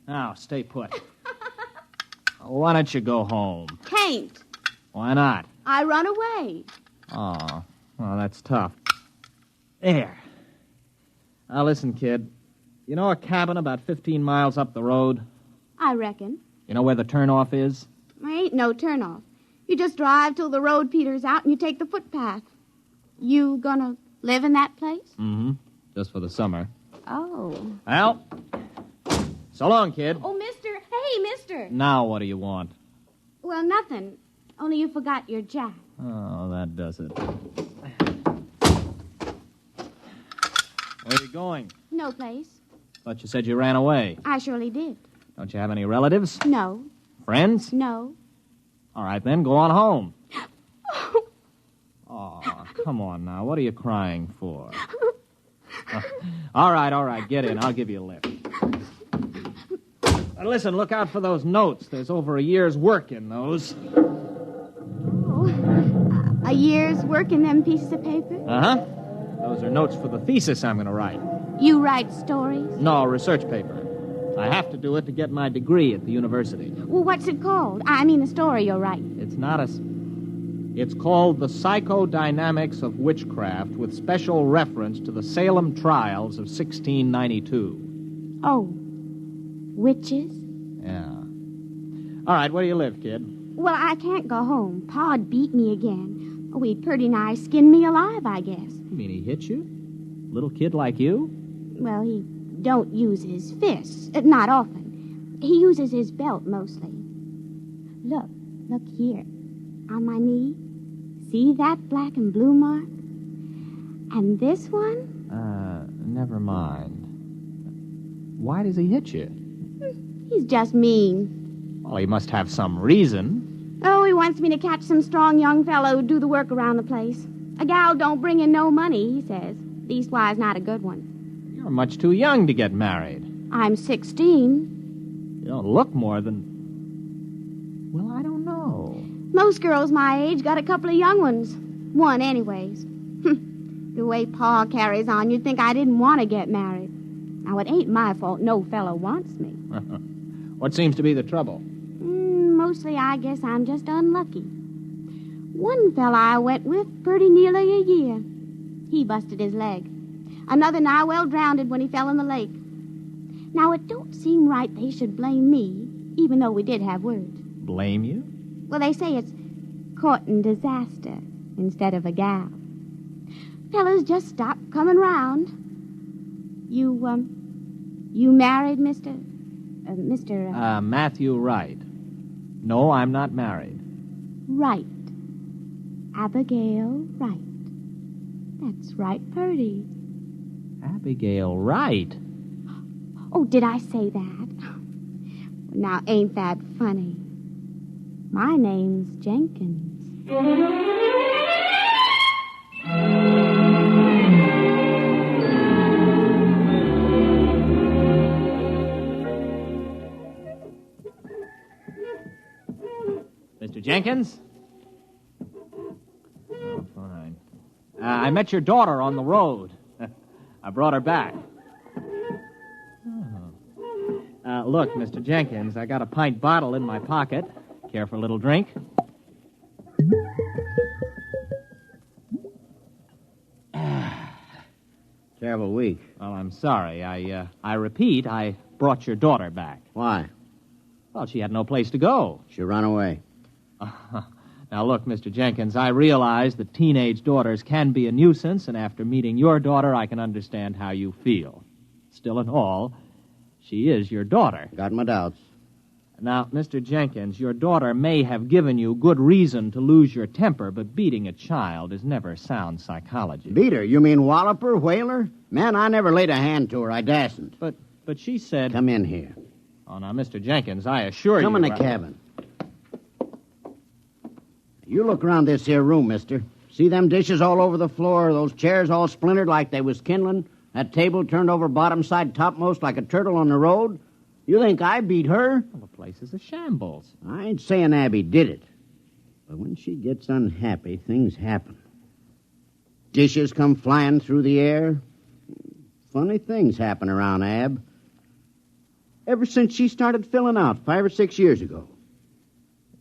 Now, stay put. Why don't you go home? Can't. Why not? I run away. Oh, well, that's tough. There. Now, listen, kid. You know a cabin about 15 miles up the road? I reckon. You know where the turnoff is? There ain't no turnoff. You just drive till the road peters out and you take the footpath. You gonna live in that place? Mm-hmm. Just for the summer. Oh. Well, so long, kid. Oh, mister. Hey, mister. Now what do you want? Well, nothing. Only you forgot your jack. Oh, that does it. Where are you going? No place. Thought you said you ran away. I surely did. Don't you have any relatives? No. Friends? No. All right, then, go on home. Oh, come on now. What are you crying for? All right. Get in. I'll give you a lift. Listen, look out for those notes. There's over a year's work in those. Oh. A year's work in them pieces of paper? Uh-huh. Those are notes for the thesis I'm going to write. You write stories? No, research paper. I have to do it to get my degree at the university. Well, what's it called? I mean the story you'll write. It's called The Psychodynamics of Witchcraft, with special reference to the Salem trials of 1692. Oh. Witches? Yeah. All right, where do you live, kid? Well, I can't go home. Pa'd beat me again. Oh, he'd pretty nigh skinned me alive, I guess. You mean he hit you? Little kid like you? Well, he don't use his fists. Not often. He uses his belt mostly. Look here. On my knee. See that black and blue mark? And this one? Never mind. Why does he hit you? He's just mean. Well, he must have some reason. Oh, he wants me to catch some strong young fellow who'd do the work around the place. A gal don't bring in no money, he says. Leastwise, not a good one. You're much too young to get married. I'm 16. You don't look more than... Well, I don't know. Most girls my age got a couple of young ones. One, anyways. The way Pa carries on, you'd think I didn't want to get married. Now, it ain't my fault no fellow wants me. What seems to be the trouble? Mostly, I guess I'm just unlucky. One fella I went with pretty nearly a year. He busted his leg. Another nigh well drowned when he fell in the lake. Now, it don't seem right they should blame me, even though we did have words. Blame you? Well, they say it's courting disaster instead of a gal. Fellas just stop coming round. You married, mister? Mr. Matthew Wright. No, I'm not married. Wright. Abigail Wright. That's right, Purdy. Abigail Wright? Oh, did I say that? Now, ain't that funny? My name's Jenkins. Mr. Jenkins? Oh, fine. I met your daughter on the road. I brought her back. Look, Mr. Jenkins, I got a pint bottle in my pocket. Care for a little drink? Terrible week. Well, I'm sorry. I repeat, I brought your daughter back. Why? Well, she had no place to go. She ran away. Now, look, Mr. Jenkins, I realize that teenage daughters can be a nuisance, and after meeting your daughter, I can understand how you feel. Still in all, she is your daughter. Got my doubts. Now, Mr. Jenkins, your daughter may have given you good reason to lose your temper, but beating a child is never sound psychology. Beat her? You mean wallop her, whale her? Man, I never laid a hand to her. I dasn't. But she said... Come in here. Oh, now, Mr. Jenkins, I assure you... Come in the cabin. You look around this here room, mister. See them dishes all over the floor, those chairs all splintered like they was kindling, that table turned over bottom side topmost like a turtle on the road? You think I beat her? Well, the place is a shambles. I ain't saying Abby did it. But when she gets unhappy, things happen. Dishes come flying through the air. Funny things happen around Ab. Ever since she started filling out 5 or 6 years ago.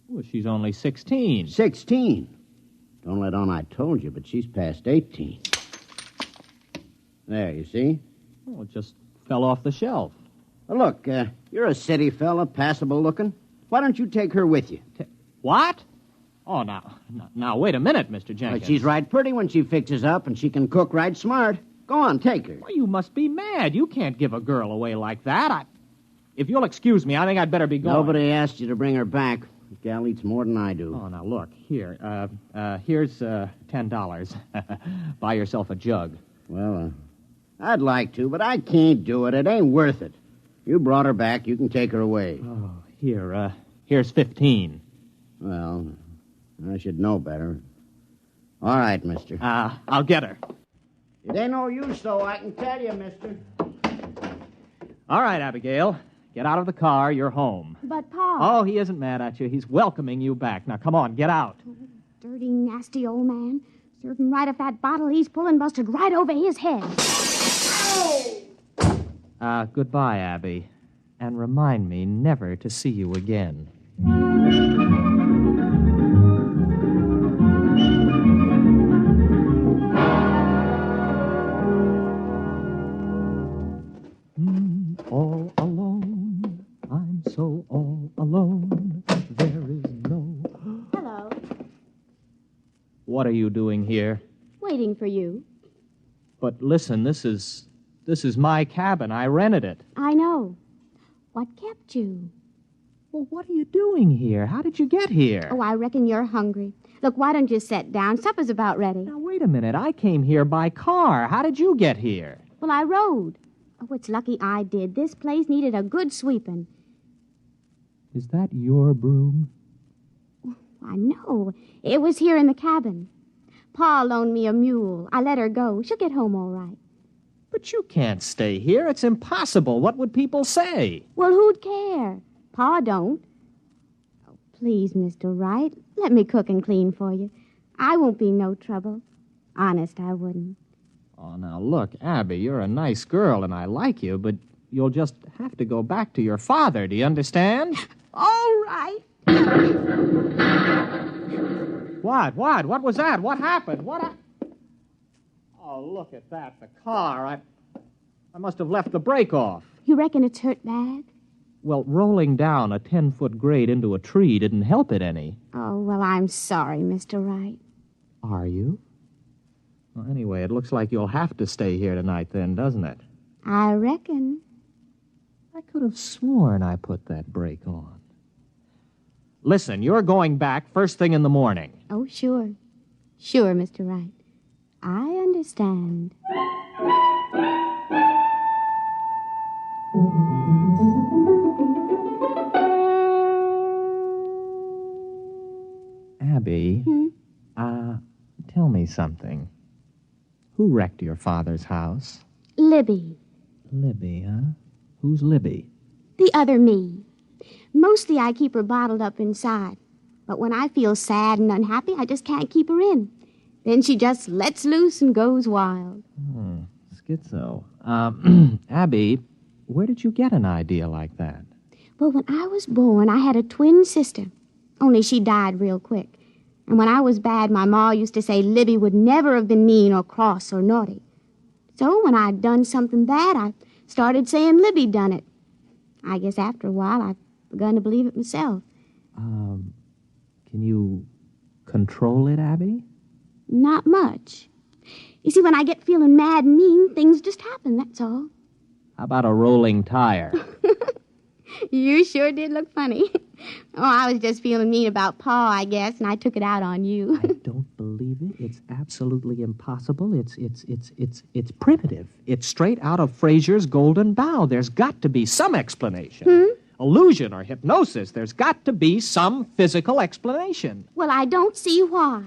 Well, she's only 16. 16? Don't let on I told you, but she's past 18. There, you see? Oh, it just fell off the shelf. Well, look, you're a city fella, passable looking. Why don't you take her with you? What? Oh, now, wait a minute, Mr. Jenkins. Well, she's right pretty when she fixes up, and she can cook right smart. Go on, take her. Well, you must be mad. You can't give a girl away like that. If you'll excuse me, I think I'd better be going. Nobody asked you to bring her back. The gal eats more than I do. Oh, now, look, here. Here's $10. Buy yourself a jug. Well, I'd like to, but I can't do it. It ain't worth it. You brought her back. You can take her away. Oh, here's 15. Well, I should know better. All right, mister. I'll get her. It ain't no use, though, I can tell you, mister. All right, Abigail. Get out of the car. You're home. But, Pa... Oh, he isn't mad at you. He's welcoming you back. Now, come on, get out. Dirty, nasty old man. Serving right if that bottle he's pulling busted right over his head. Goodbye, Abby. And remind me never to see you again. All alone. I'm so all alone. There is no... Hello. What are you doing here? Waiting for you. But listen, this is my cabin. I rented it. I know. What kept you? Well, what are you doing here? How did you get here? Oh, I reckon you're hungry. Look, why don't you sit down? Supper's about ready. Now, wait a minute. I came here by car. How did you get here? Well, I rode. Oh, it's lucky I did. This place needed a good sweeping. Is that your broom? I know. It was here in the cabin. Pa loaned me a mule. I let her go. She'll get home all right. But you can't stay here. It's impossible. What would people say? Well, who'd care? Pa don't. Oh, please, Mr. Wright, let me cook and clean for you. I won't be no trouble. Honest, I wouldn't. Oh, now, look, Abby, you're a nice girl, and I like you, but you'll just have to go back to your father. Do you understand? All right. What? What was that? What happened? Oh, look at that. The car. I must have left the brake off. You reckon it's hurt bad? Well, rolling down a 10-foot grade into a tree didn't help it any. Oh, well, I'm sorry, Mr. Wright. Are you? Well, anyway, it looks like you'll have to stay here tonight then, doesn't it? I reckon. I could have sworn I put that brake on. Listen, you're going back first thing in the morning. Oh, sure. Sure, Mr. Wright. I understand. Abby, tell me something. Who wrecked your father's house? Libby. Libby, huh? Who's Libby? The other me. Mostly I keep her bottled up inside. But when I feel sad and unhappy, I just can't keep her in. Then she just lets loose and goes wild. Schizo. Abby, where did you get an idea like that? Well, when I was born, I had a twin sister. Only she died real quick. And when I was bad, my ma used to say Libby would never have been mean or cross or naughty. So when I'd done something bad, I started saying Libby done it. I guess after a while, I've begun to believe it myself. Can you control it, Abby? Not much. You see, when I get feeling mad and mean, things just happen, that's all. How about a rolling tire? You sure did look funny. Oh, I was just feeling mean about Pa, I guess, and I took it out on you. I don't believe it. It's absolutely impossible. It's primitive. It's straight out of Fraser's Golden Bough. There's got to be some explanation. Illusion or hypnosis. There's got to be some physical explanation. Well, I don't see why.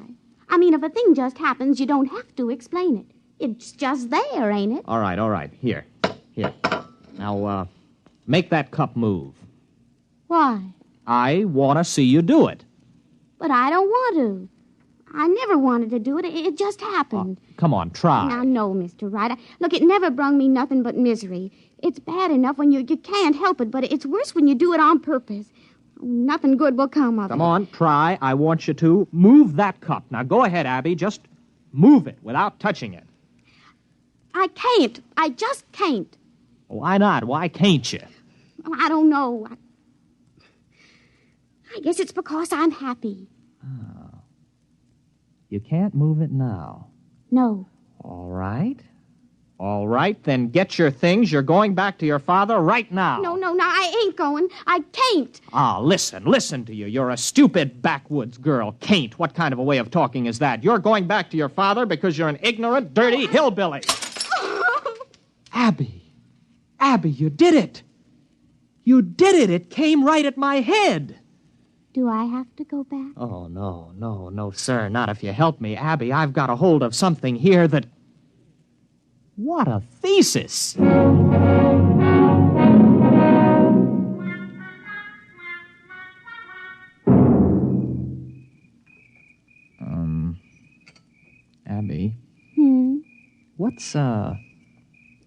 I mean, if a thing just happens, you don't have to explain it. It's just there, ain't it? All right. Here. Now, make that cup move. Why? I want to see you do it. But I don't want to. I never wanted to do it. It just happened. Come on, try. Now, no, Mr. Wright. Look, it never brung me nothing but misery. It's bad enough when you can't help it, but it's worse when you do it on purpose. Nothing good will come of it. Come on, try. I want you to move that cup. Now, go ahead, Abby. Just move it without touching it. I can't. I just can't. Why not? Why can't you? I don't know. I guess it's because I'm happy. Oh. You can't move it now. No. All right, then get your things. You're going back to your father right now. No, I ain't going. I can't. Listen to you. You're a stupid backwoods girl. Can't. What kind of a way of talking is that? You're going back to your father because you're an ignorant, dirty hillbilly. Abby, you did it. You did it. It came right at my head. Do I have to go back? Oh, no, sir. Not if you help me, Abby. I've got a hold of something here that... What a thesis! Abby? What's,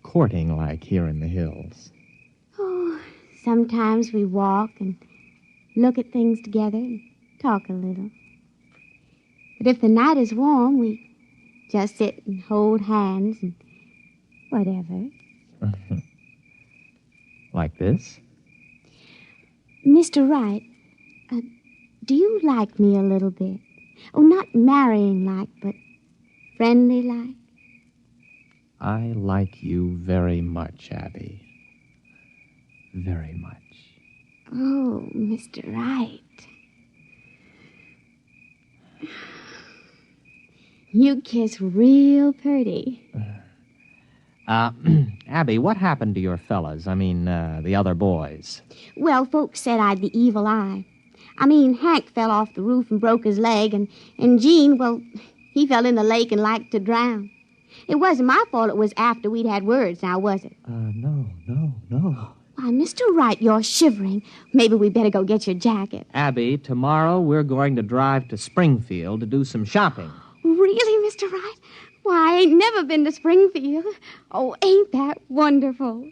courting like here in the hills? Oh, sometimes we walk and look at things together and talk a little. But if the night is warm, we just sit and hold hands and whatever. Like this? Mr. Wright, do you like me a little bit? Oh, not marrying like, but friendly like? I like you very much, Abby. Very much. Oh, Mr. Wright. You kiss real pretty. Abby, what happened to your fellas? I mean, the other boys. Well, folks said I'd the evil eye. I mean, Hank fell off the roof and broke his leg, and Gene, well, he fell in the lake and liked to drown. It wasn't my fault it was after we'd had words, now was it? No. Why, Mr. Wright, you're shivering. Maybe we better go get your jacket. Abby, tomorrow we're going to drive to Springfield to do some shopping. Really, Mr. Wright? Why, I ain't never been to Springfield. Oh, ain't that wonderful?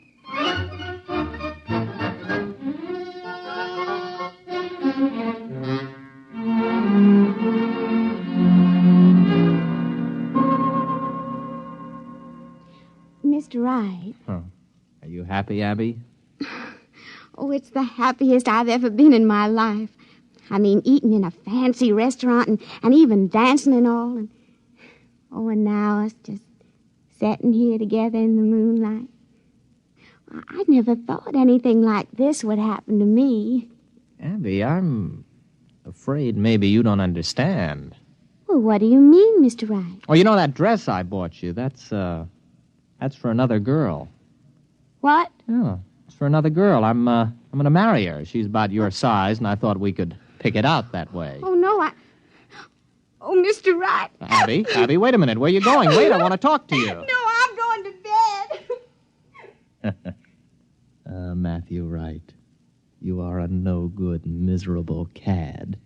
Mr. Wright. Huh. Are you happy, Abby? Oh, it's the happiest I've ever been in my life. I mean, eating in a fancy restaurant and even dancing and all. And now us just sitting here together in the moonlight. I never thought anything like this would happen to me. Abby, I'm afraid maybe you don't understand. Well, what do you mean, Mr. Wright? Oh, you know that dress I bought you? That's for another girl. What? Yeah, it's for another girl. I'm going to marry her. She's about your size, and I thought we could pick it out that way. Oh, no, Oh, Mr. Wright. Abby, wait a minute. Where are you going? Wait, I want to talk to you. No, I'm going to bed. Matthew Wright, you are a no-good, miserable cad.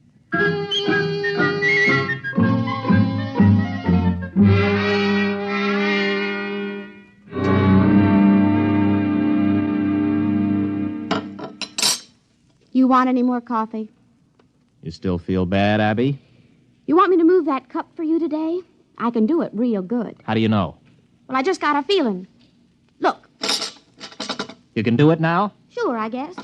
You want any more coffee? You still feel bad, Abby? You want me to move that cup for you today? I can do it real good. How do you know? Well, I just got a feeling. Look. You can do it now? Sure, I guess.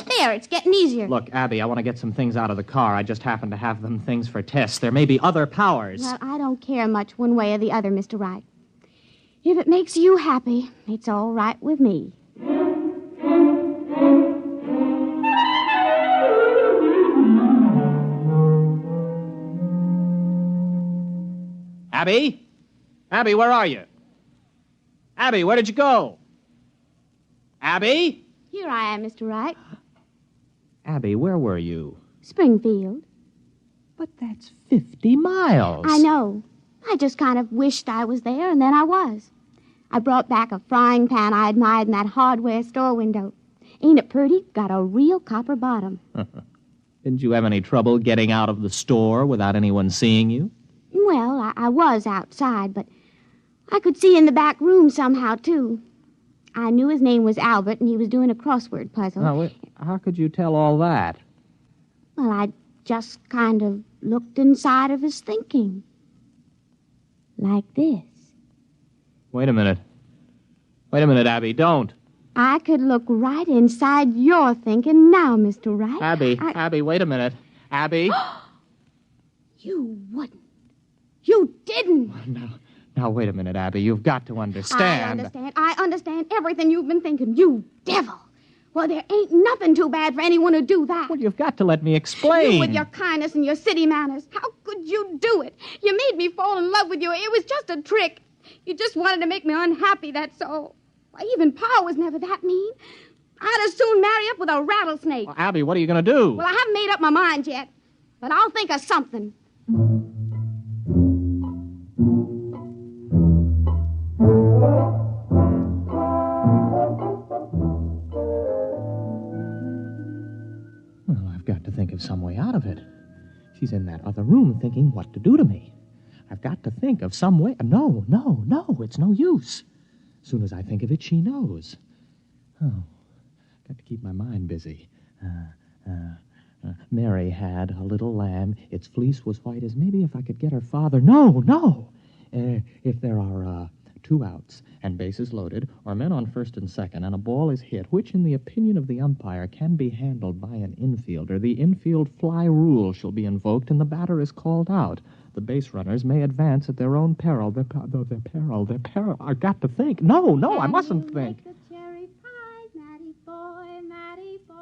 There, it's getting easier. Look, Abby, I want to get some things out of the car. I just happen to have them things for tests. There may be other powers. Well, I don't care much one way or the other, Mr. Wright. If it makes you happy, it's all right with me. Abby? Abby, where are you? Abby, where did you go? Abby? Here I am, Mr. Wright. Abby, where were you? Springfield. But that's 50 miles. I know. I just kind of wished I was there, and then I was. I brought back a frying pan I admired in that hardware store window. Ain't it pretty? Got a real copper bottom. Didn't you have any trouble getting out of the store without anyone seeing you? Well, I was outside, but I could see in the back room somehow, too. I knew his name was Albert, and he was doing a crossword puzzle. Now, how could you tell all that? Well, I just kind of looked inside of his thinking. Like this. Wait a minute. Wait a minute, Abby, don't. I could look right inside your thinking now, Mr. Wright. Abby, wait a minute. Abby? You wouldn't. You didn't. Now, wait a minute, Abby. You've got to understand. I understand everything you've been thinking. You devil. Well, there ain't nothing too bad for anyone to do that. Well, you've got to let me explain. You with your kindness and your city manners. How could you do it? You made me fall in love with you. It was just a trick. You just wanted to make me unhappy, that's all. Why, even Pa was never that mean. I'd as soon marry up with a rattlesnake. Well, Abby, what are you going to do? Well, I haven't made up my mind yet, but I'll think of something. Well, I've got to think of some way out of it. She's in that other room thinking what to do to me. I've got to think of some way. No, it's no use. As soon as I think of it, she knows. Oh, got to keep my mind busy. Mary had a little lamb. Its fleece was white as maybe if I could get her father. No. If there are 2 outs and bases loaded, or men on first and second, and a ball is hit, which, in the opinion of the umpire, can be handled by an infielder, the infield fly rule shall be invoked, and the batter is called out. The base runners may advance at their own peril. Their peril. I've got to think. No, I mustn't think. Matty boy.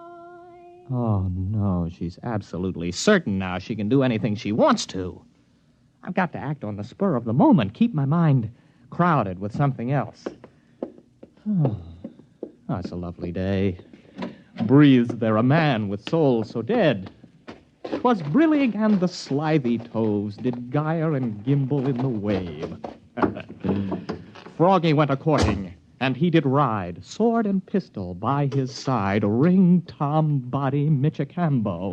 Oh, no, she's absolutely certain now she can do anything she wants to. I've got to act on the spur of the moment, keep my mind crowded with something else. Oh, it's a lovely day. Breathed there a man with soul so dead. 'Twas brillig and the slithy toves did gyre and gimble in the wave. Froggy went a-courting, and he did ride, sword and pistol by his side, ring Tom body Michicambo.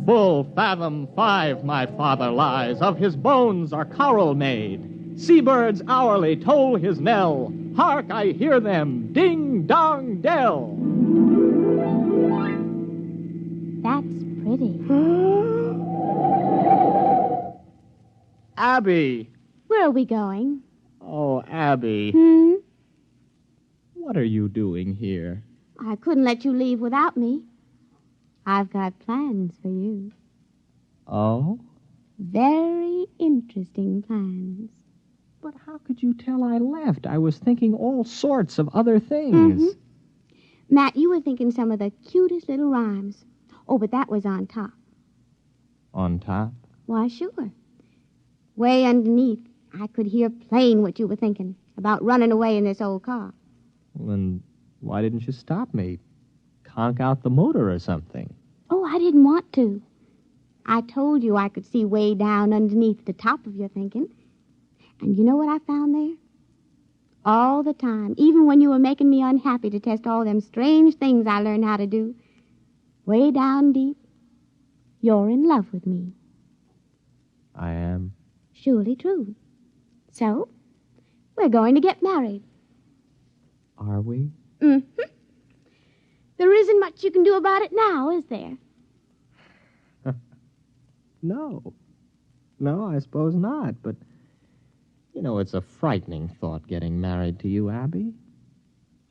Full fathom 5 my father lies, of his bones are coral made. Seabirds hourly toll his knell, hark, I hear them, ding-dong dell. That's pretty. Abby! Where are we going? Oh, Abby. What are you doing here? I couldn't let you leave without me. I've got plans for you. Oh? Very interesting plans. But how could you tell I left? I was thinking all sorts of other things. Mm-hmm. Matt, you were thinking some of the cutest little rhymes. Oh, but that was on top. On top? Why, sure. Way underneath, I could hear plain what you were thinking about running away in this old car. Well, then why didn't you stop me? Conk out the motor or something. Oh, I didn't want to. I told you I could see way down underneath the top of your thinking. And you know what I found there? All the time, even when you were making me unhappy to test all them strange things I learned how to do, way down deep, you're in love with me. I am? Surely true. So, we're going to get married. Are we? Mm-hmm. There isn't much you can do about it now, is there? No. No, I suppose not, but... You know, it's a frightening thought getting married to you, Abby.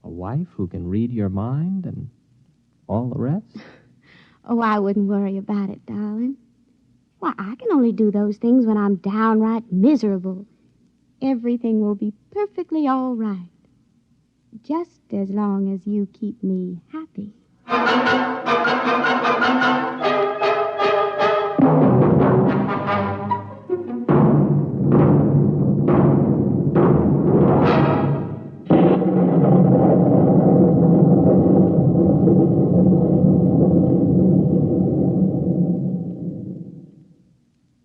A wife who can read your mind and all the rest. Oh, I wouldn't worry about it, darling. Why, I can only do those things when I'm downright miserable. Everything will be perfectly all right. Just as long as you keep me happy.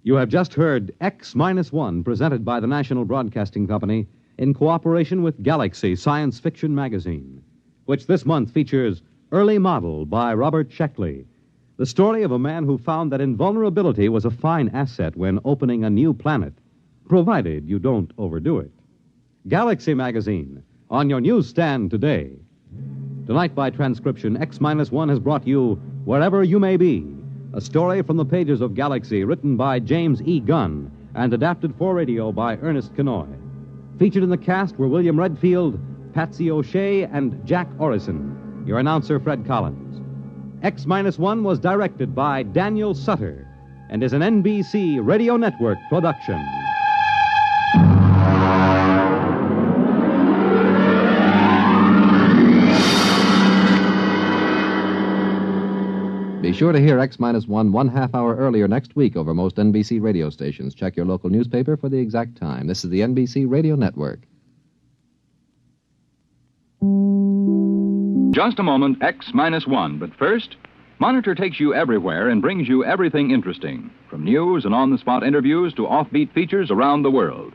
You have just heard X-1, presented by the National Broadcasting Company in cooperation with Galaxy Science Fiction Magazine, which this month features Early Model by Robert Sheckley, the story of a man who found that invulnerability was a fine asset when opening a new planet, provided you don't overdo it. Galaxy Magazine, on your newsstand today. Tonight, by transcription, X-1 has brought you Wherever You May Be, a story from the pages of Galaxy written by James E. Gunn and adapted for radio by Ernest Kenoy. Featured in the cast were William Redfield, Patsy O'Shea, and Jack Orrison. Your announcer, Fred Collins. X-1 was directed by Daniel Sutter and is an NBC Radio Network production. Be sure to hear X-1 one half hour earlier next week over most NBC radio stations. Check your local newspaper for the exact time. This is the NBC Radio Network. Just a moment, X-1. But first, Monitor takes you everywhere and brings you everything interesting, from news and on-the-spot interviews to offbeat features around the world.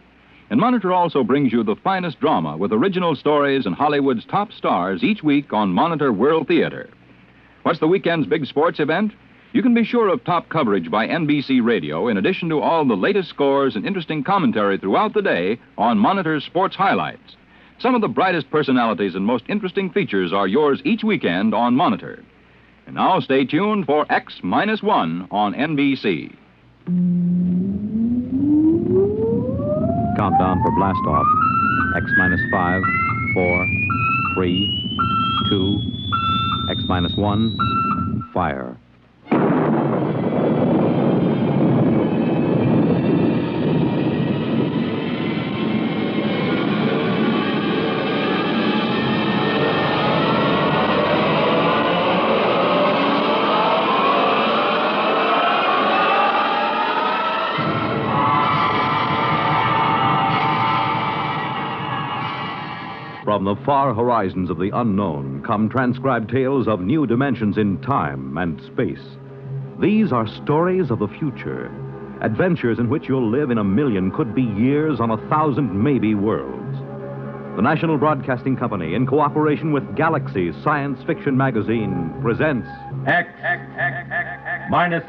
And Monitor also brings you the finest drama with original stories and Hollywood's top stars each week on Monitor World Theater. What's the weekend's big sports event? You can be sure of top coverage by NBC Radio in addition to all the latest scores and interesting commentary throughout the day on Monitor's sports highlights. Some of the brightest personalities and most interesting features are yours each weekend on Monitor. And now stay tuned for X-1 on NBC. Countdown for blastoff. X-5, 4, 3, 2, X-1, fire. From the far horizons of the unknown come transcribed tales of new dimensions in time and space. These are stories of the future, adventures in which you'll live in a million, could be years, on 1,000 maybe worlds. The National Broadcasting Company, in cooperation with Galaxy Science Fiction Magazine, presents X-1.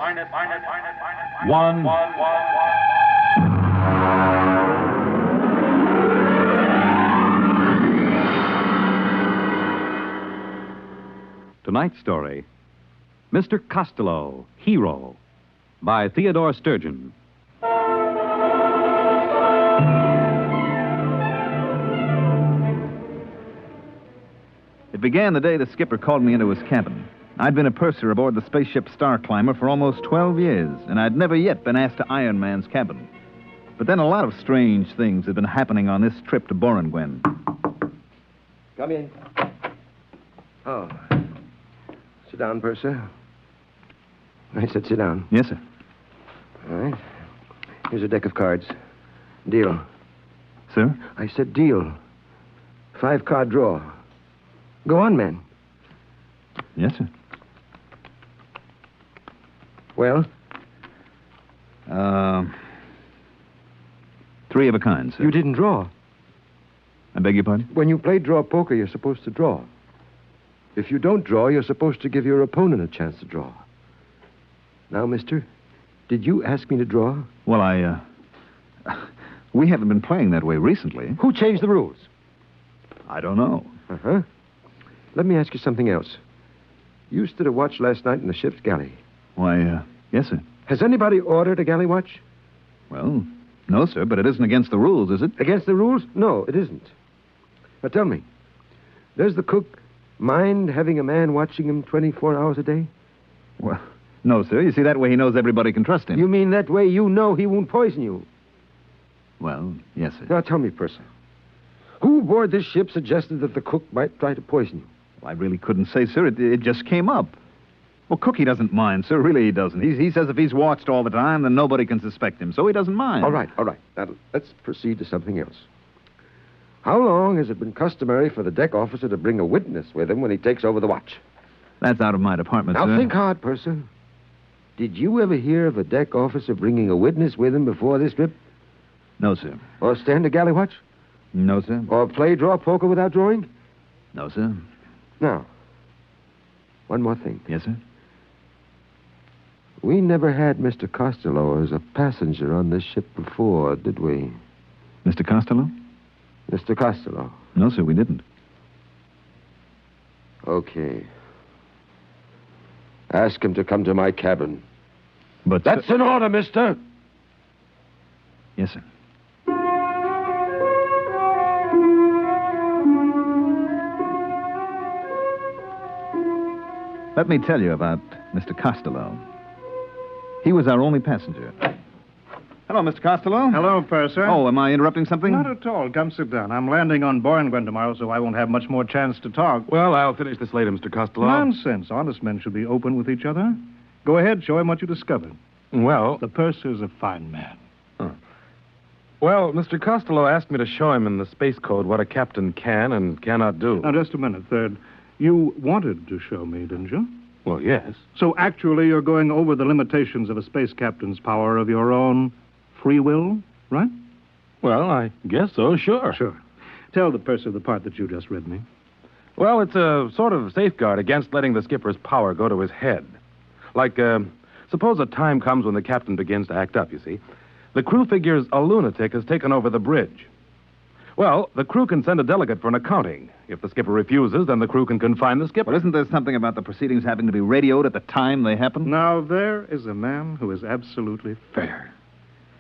Tonight's story, Mr. Costello, Hero, by Theodore Sturgeon. It began the day the skipper called me into his cabin. I'd been a purser aboard the spaceship Star Climber for almost 12 years, and I'd never yet been asked to Iron Man's cabin. But then a lot of strange things have been happening on this trip to Borengwen. Come in. Oh. Sit down, Purser. I said sit down. Yes, sir. All right. Here's a deck of cards. Deal. Sir? I said deal. 5-card draw. Go on, man. Yes, sir. Well? 3 of a kind, sir. You didn't draw. I beg your pardon? When you play draw poker, you're supposed to draw. If you don't draw, you're supposed to give your opponent a chance to draw. Now, mister, did you ask me to draw? Well, we haven't been playing that way recently. Who changed the rules? I don't know. Uh-huh. Let me ask you something else. You stood a watch last night in the ship's galley. Why, yes, sir. Has anybody ordered a galley watch? Well, no, sir, but it isn't against the rules, is it? Against the rules? No, it isn't. Now, tell me, does the cook mind having a man watching him 24 hours a day? Well, no, sir. You see, that way he knows everybody can trust him. You mean that way you know he won't poison you? Well, yes, sir. Now, tell me, Purser, who aboard this ship suggested that the cook might try to poison you? Well, I really couldn't say, sir. It just came up. Well, Cookie doesn't mind, sir. Really, he doesn't. He says if he's watched all the time, then nobody can suspect him, so he doesn't mind. All right. Now, let's proceed to something else. How long has it been customary for the deck officer to bring a witness with him when he takes over the watch? That's out of my department, now, sir. Now, think hard, Purser. Did you ever hear of a deck officer bringing a witness with him before this trip? No, sir. Or stand a galley watch? No, sir. Or play draw poker without drawing? No, sir. Now, one more thing. Yes, sir? We never had Mr. Costello as a passenger on this ship before, did we? Mr. Costello? Mr. Costello. No, sir, we didn't. Okay. Ask him to come to my cabin. But... That's an order, mister! Yes, sir. Let me tell you about Mr. Costello. He was our only passenger. Hello, Mr. Costello. Hello, Purser. Oh, am I interrupting something? Not at all. Come sit down. I'm landing on Borengwen tomorrow, so I won't have much more chance to talk. Well, I'll finish this later, Mr. Costello. Nonsense. Honest men should be open with each other. Go ahead, show him what you discovered. Well... The Purser's a fine man. Huh. Well, Mr. Costello asked me to show him in the space code what a captain can and cannot do. Now, just a minute, Third. You wanted to show me, didn't you? Well, yes. So actually you're going over the limitations of a space captain's power of your own free will, right? Well, I guess so, sure. Sure. Tell the Purser the part that you just read me. Well, it's a sort of safeguard against letting the skipper's power go to his head. Like, suppose a time comes when the captain begins to act up, you see. The crew figures a lunatic has taken over the bridge. Well, the crew can send a delegate for an accounting. If the skipper refuses, then the crew can confine the skipper. Well, isn't there something about the proceedings having to be radioed at the time they happen? Now, there is a man who is absolutely fair.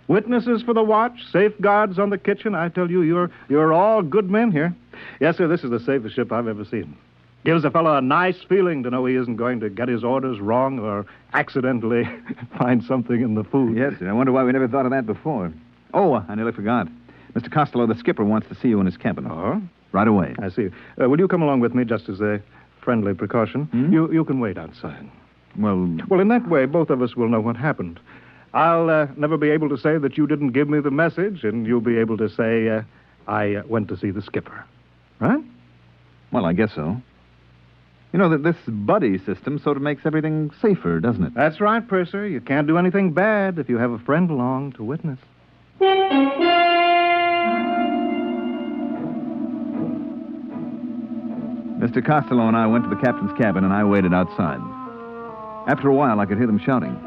Witnesses for the watch, safeguards on the kitchen. I tell you, you're all good men here. Yes, sir, this is the safest ship I've ever seen. Gives a fellow a nice feeling to know he isn't going to get his orders wrong or accidentally find something in the food. Yes, sir. I wonder why we never thought of that before. Oh, I nearly forgot. Mr. Costello, the skipper wants to see you in his cabin. Oh? Right away. I see. Will you come along with me just as a friendly precaution? Hmm? You can wait outside. Well, in that way, both of us will know what happened. I'll never be able to say that you didn't give me the message, and you'll be able to say I went to see the skipper. Right? Well, I guess so. You know, that this buddy system sort of makes everything safer, doesn't it? That's right, Purser. You can't do anything bad if you have a friend along to witness. Mr. Costello and I went to the captain's cabin, and I waited outside. After a while, I could hear them shouting.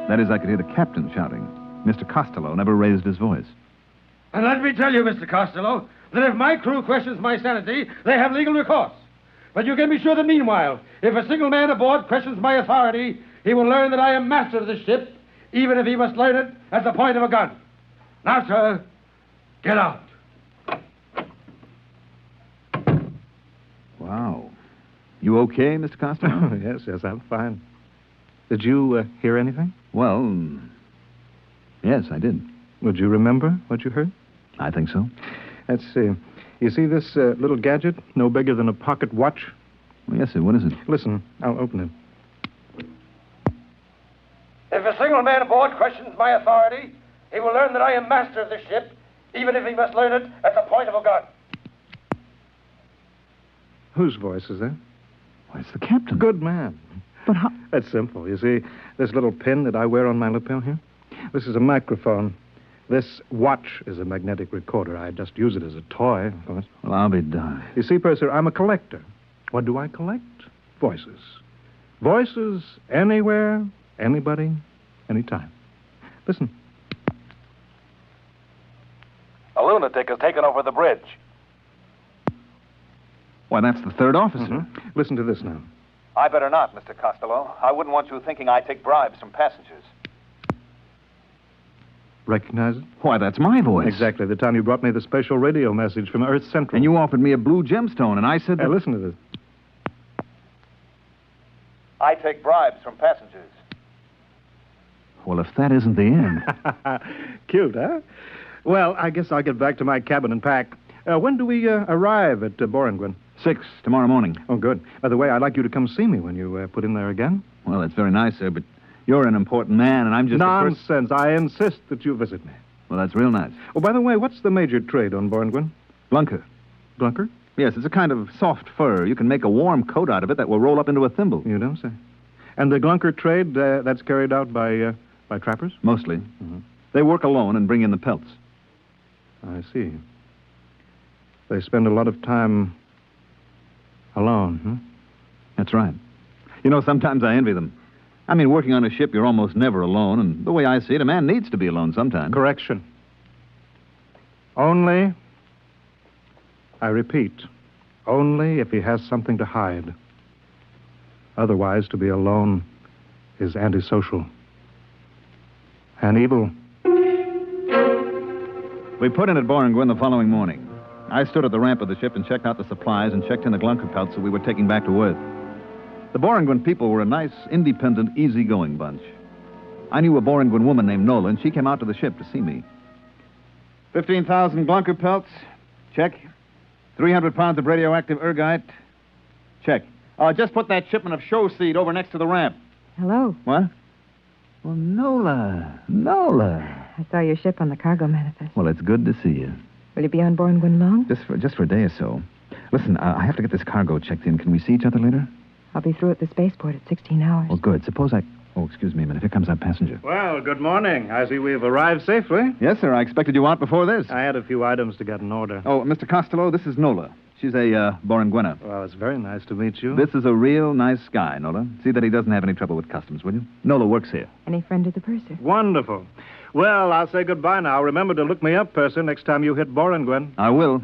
That is, I could hear the captain shouting. Mr. Costello never raised his voice. And let me tell you, Mr. Costello, that if my crew questions my sanity, they have legal recourse. But you can be sure that meanwhile, if a single man aboard questions my authority, he will learn that I am master of the ship, even if he must learn it at the point of a gun. Now, sir, get out. Wow. You okay, Mr. Costello? Yes, I'm fine. Did you hear anything? Well, yes, I did. Would you remember what you heard? I think so. Let's see. You see this little gadget, no bigger than a pocket watch? Well, yes, sir. What is it? Listen, I'll open it. If a single man aboard questions my authority, he will learn that I am master of the ship, even if he must learn it at the point of a gun. Whose voice is that? Why, it's the captain. Good man. But how? That's simple. You see, this little pin that I wear on my lapel here? This is a microphone. This watch is a magnetic recorder. I just use it as a toy, of course. Well, I'll be darned. You see, Purser, I'm a collector. What do I collect? Voices. Voices anywhere, anybody, anytime. Listen. A lunatic has taken over the bridge. Why, that's the third officer. Mm-hmm. Listen to this now. I better not, Mr. Costello. I wouldn't want you thinking I take bribes from passengers. Recognize it? Why, that's my voice. Exactly. The time you brought me the special radio message from Earth Central. And you offered me a blue gemstone, and I said that... Hey, listen to this. I take bribes from passengers. Well, if that isn't the end... Cute, huh? Well, I guess I'll get back to my cabin and pack. When do we arrive at Borenguen? 6 tomorrow morning. Oh, good. By the way, I'd like you to come see me when you put in there again. Well, that's very nice, sir, but you're an important man, and I'm just... Nonsense. I insist that you visit me. Well, that's real nice. Oh, by the way, what's the major trade on Borenguen? Glunker. Glunker? Yes, it's a kind of soft fur. You can make a warm coat out of it that will roll up into a thimble. You don't say. And the Glunker trade, that's carried out by trappers? Mostly. Mm-hmm. They work alone and bring in the pelts. I see. They spend a lot of time alone, huh? That's right. You know, sometimes I envy them. I mean, working on a ship, you're almost never alone, and the way I see it, a man needs to be alone sometimes. Correction. Only, I repeat, only if he has something to hide. Otherwise, to be alone is antisocial and evil. We put in at Borenguen the following morning. I stood at the ramp of the ship and checked out the supplies and checked in the Glunker pelts that we were taking back to Earth. The Borenguen people were a nice, independent, easygoing bunch. I knew a Borenguen woman named Nola, and she came out to the ship to see me. 15,000 Glunker pelts. Check. 300 pounds of radioactive ergite. Check. Just put that shipment of show seed over next to the ramp. Hello. What? Well, Nola. Nola. I saw your ship on the cargo manifest. Well, it's good to see you. Will you be on Borenguen long? Just for a day or so. Listen, I have to get this cargo checked in. Can we see each other later? I'll be through at the spaceport at 16 hours. Well, good. Suppose I... Oh, excuse me a minute. Here comes our passenger. Well, good morning. I see we've arrived safely. Yes, sir. I expected you out before this. I had a few items to get in order. Oh, Mr. Costello, this is Nola. She's a Borenguena. Well, it's very nice to meet you. This is a real nice guy, Nola. See that he doesn't have any trouble with customs, will you? Nola works here. Any friend of the purser? Wonderful. Well, I'll say goodbye now. Remember to look me up, Purser, next time you hit Borenguen. I will.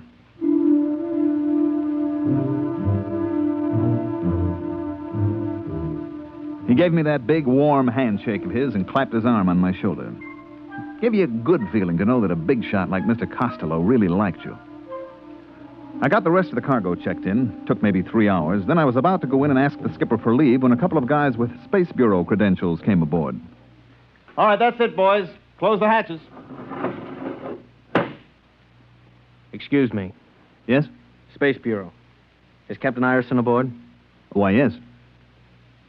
He gave me that big, warm handshake of his and clapped his arm on my shoulder. Gave you a good feeling to know that a big shot like Mr. Costello really liked you. I got the rest of the cargo checked in. Took maybe 3 hours. Then I was about to go in and ask the skipper for leave when a couple of guys with Space Bureau credentials came aboard. All right, that's it, boys. Close the hatches. Excuse me. Yes? Space Bureau. Is Captain Ireson aboard? Why, yes.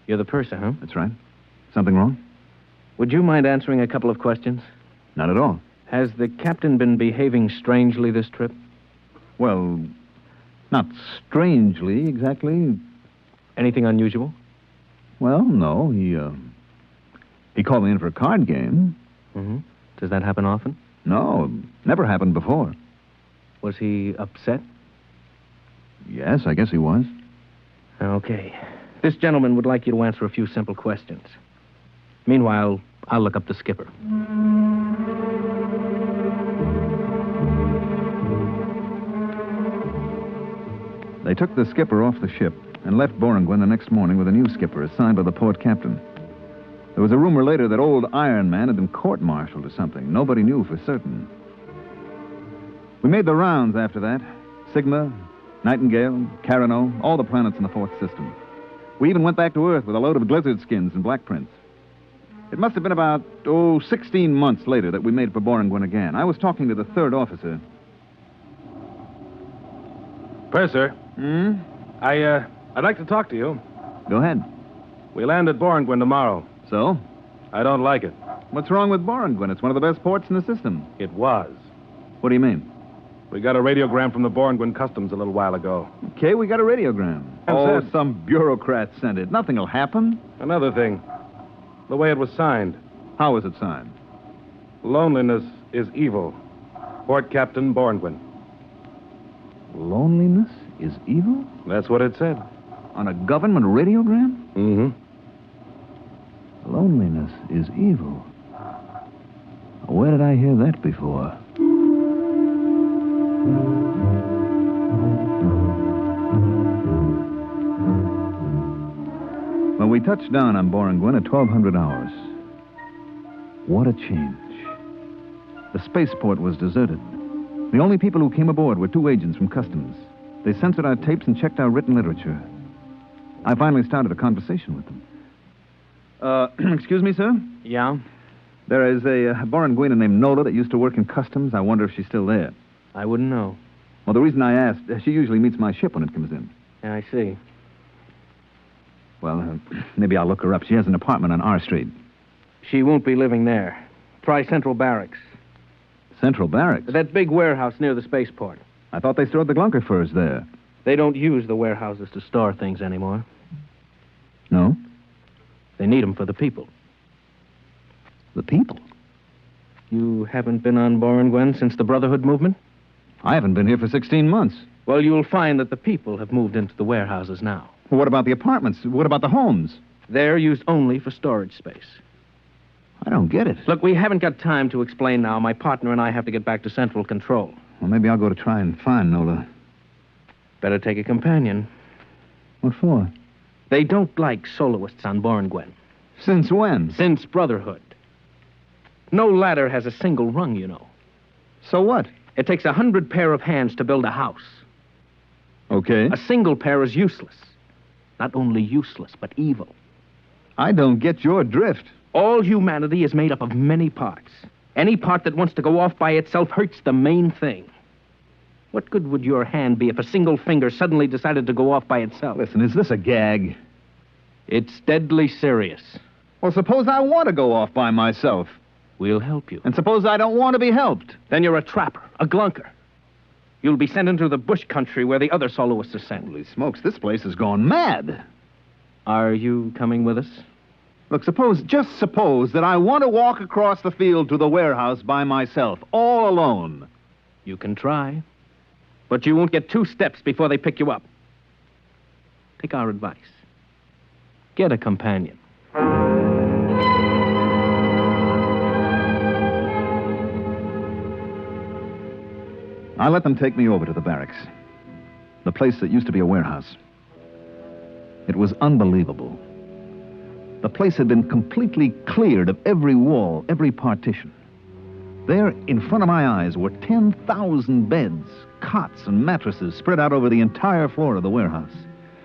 You're the purser, huh? That's right. Something wrong? Would you mind answering a couple of questions? Not at all. Has the captain been behaving strangely this trip? Well, not strangely, exactly. Anything unusual? Well, no. He called me in for a card game. Mm-hmm. Does that happen often? No, never happened before. Was he upset? Yes, I guess he was. Okay. This gentleman would like you to answer a few simple questions. Meanwhile, I'll look up the skipper. They took the skipper off the ship and left Borenguen the next morning with a new skipper assigned by the port captain. There was a rumor later that old Iron Man had been court-martialed or something. Nobody knew for certain. We made the rounds after that. Sigma, Nightingale, Carano, all the planets in the fourth system. We even went back to Earth with a load of glizzard skins and black prints. It must have been about, 16 months later that we made it for Borengwin again. I was talking to the third officer. Purser. Hmm? I'd like to talk to you. Go ahead. We land at Borengwin tomorrow. So? I don't like it. What's wrong with Borengwin? It's one of the best ports in the system. It was. What do you mean? We got a radiogram from the Borengwin Customs a little while ago. Okay, we got a radiogram. Said- Some bureaucrat sent it. Nothing will happen. Another thing. The way it was signed. How was it signed? Loneliness is evil. Port Captain Borengwin. Loneliness is evil? That's what it said. On a government radiogram? Mm-hmm. Loneliness is evil. Where did I hear that before? Well, we touched down on Borengwin at 1200 hours. What a change. The spaceport was deserted. The only people who came aboard were 2 agents from Customs. They censored our tapes and checked our written literature. I finally started a conversation with them. Excuse me, sir? Yeah? There is a Borengwina named Nola that used to work in Customs. I wonder if she's still there. I wouldn't know. Well, the reason I asked, she usually meets my ship when it comes in. Yeah, I see. Well, maybe I'll look her up. She has an apartment on R Street. She won't be living there. Try Central Barracks. Central Barracks? That big warehouse near the spaceport. I thought they stored the Glunker furs there. They don't use the warehouses to store things anymore. No? They need them for the people. The people? You haven't been on Borengwin since the Brotherhood movement? I haven't been here for 16 months. Well, you'll find that the people have moved into the warehouses now. Well, what about the apartments? What about the homes? They're used only for storage space. I don't get it. Look, we haven't got time to explain now. My partner and I have to get back to Central Control. Well, maybe I'll go to try and find Nola. Better take a companion. What for? They don't like soloists on Borengwin. Since when? Since Brotherhood. No ladder has a single rung, you know. So what? It takes 100 pair of hands to build a house. Okay. A single pair is useless. Not only useless, but evil. I don't get your drift. All humanity is made up of many parts. Any part that wants to go off by itself hurts the main thing. What good would your hand be if a single finger suddenly decided to go off by itself? Listen, is this a gag? It's deadly serious. Well, suppose I want to go off by myself. We'll help you. And suppose I don't want to be helped. Then you're a trapper, a glunker. You'll be sent into the bush country where the other soloists are sent. Holy smokes, this place has gone mad. Are you coming with us? Look, just suppose that I want to walk across the field to the warehouse by myself, all alone. You can try. But you won't get 2 steps before they pick you up. Take our advice. Get a companion. I let them take me over to the barracks. The place that used to be a warehouse. It was unbelievable. The place had been completely cleared of every wall, every partition. There, in front of my eyes, were 10,000 beds, cots, and mattresses spread out over the entire floor of the warehouse.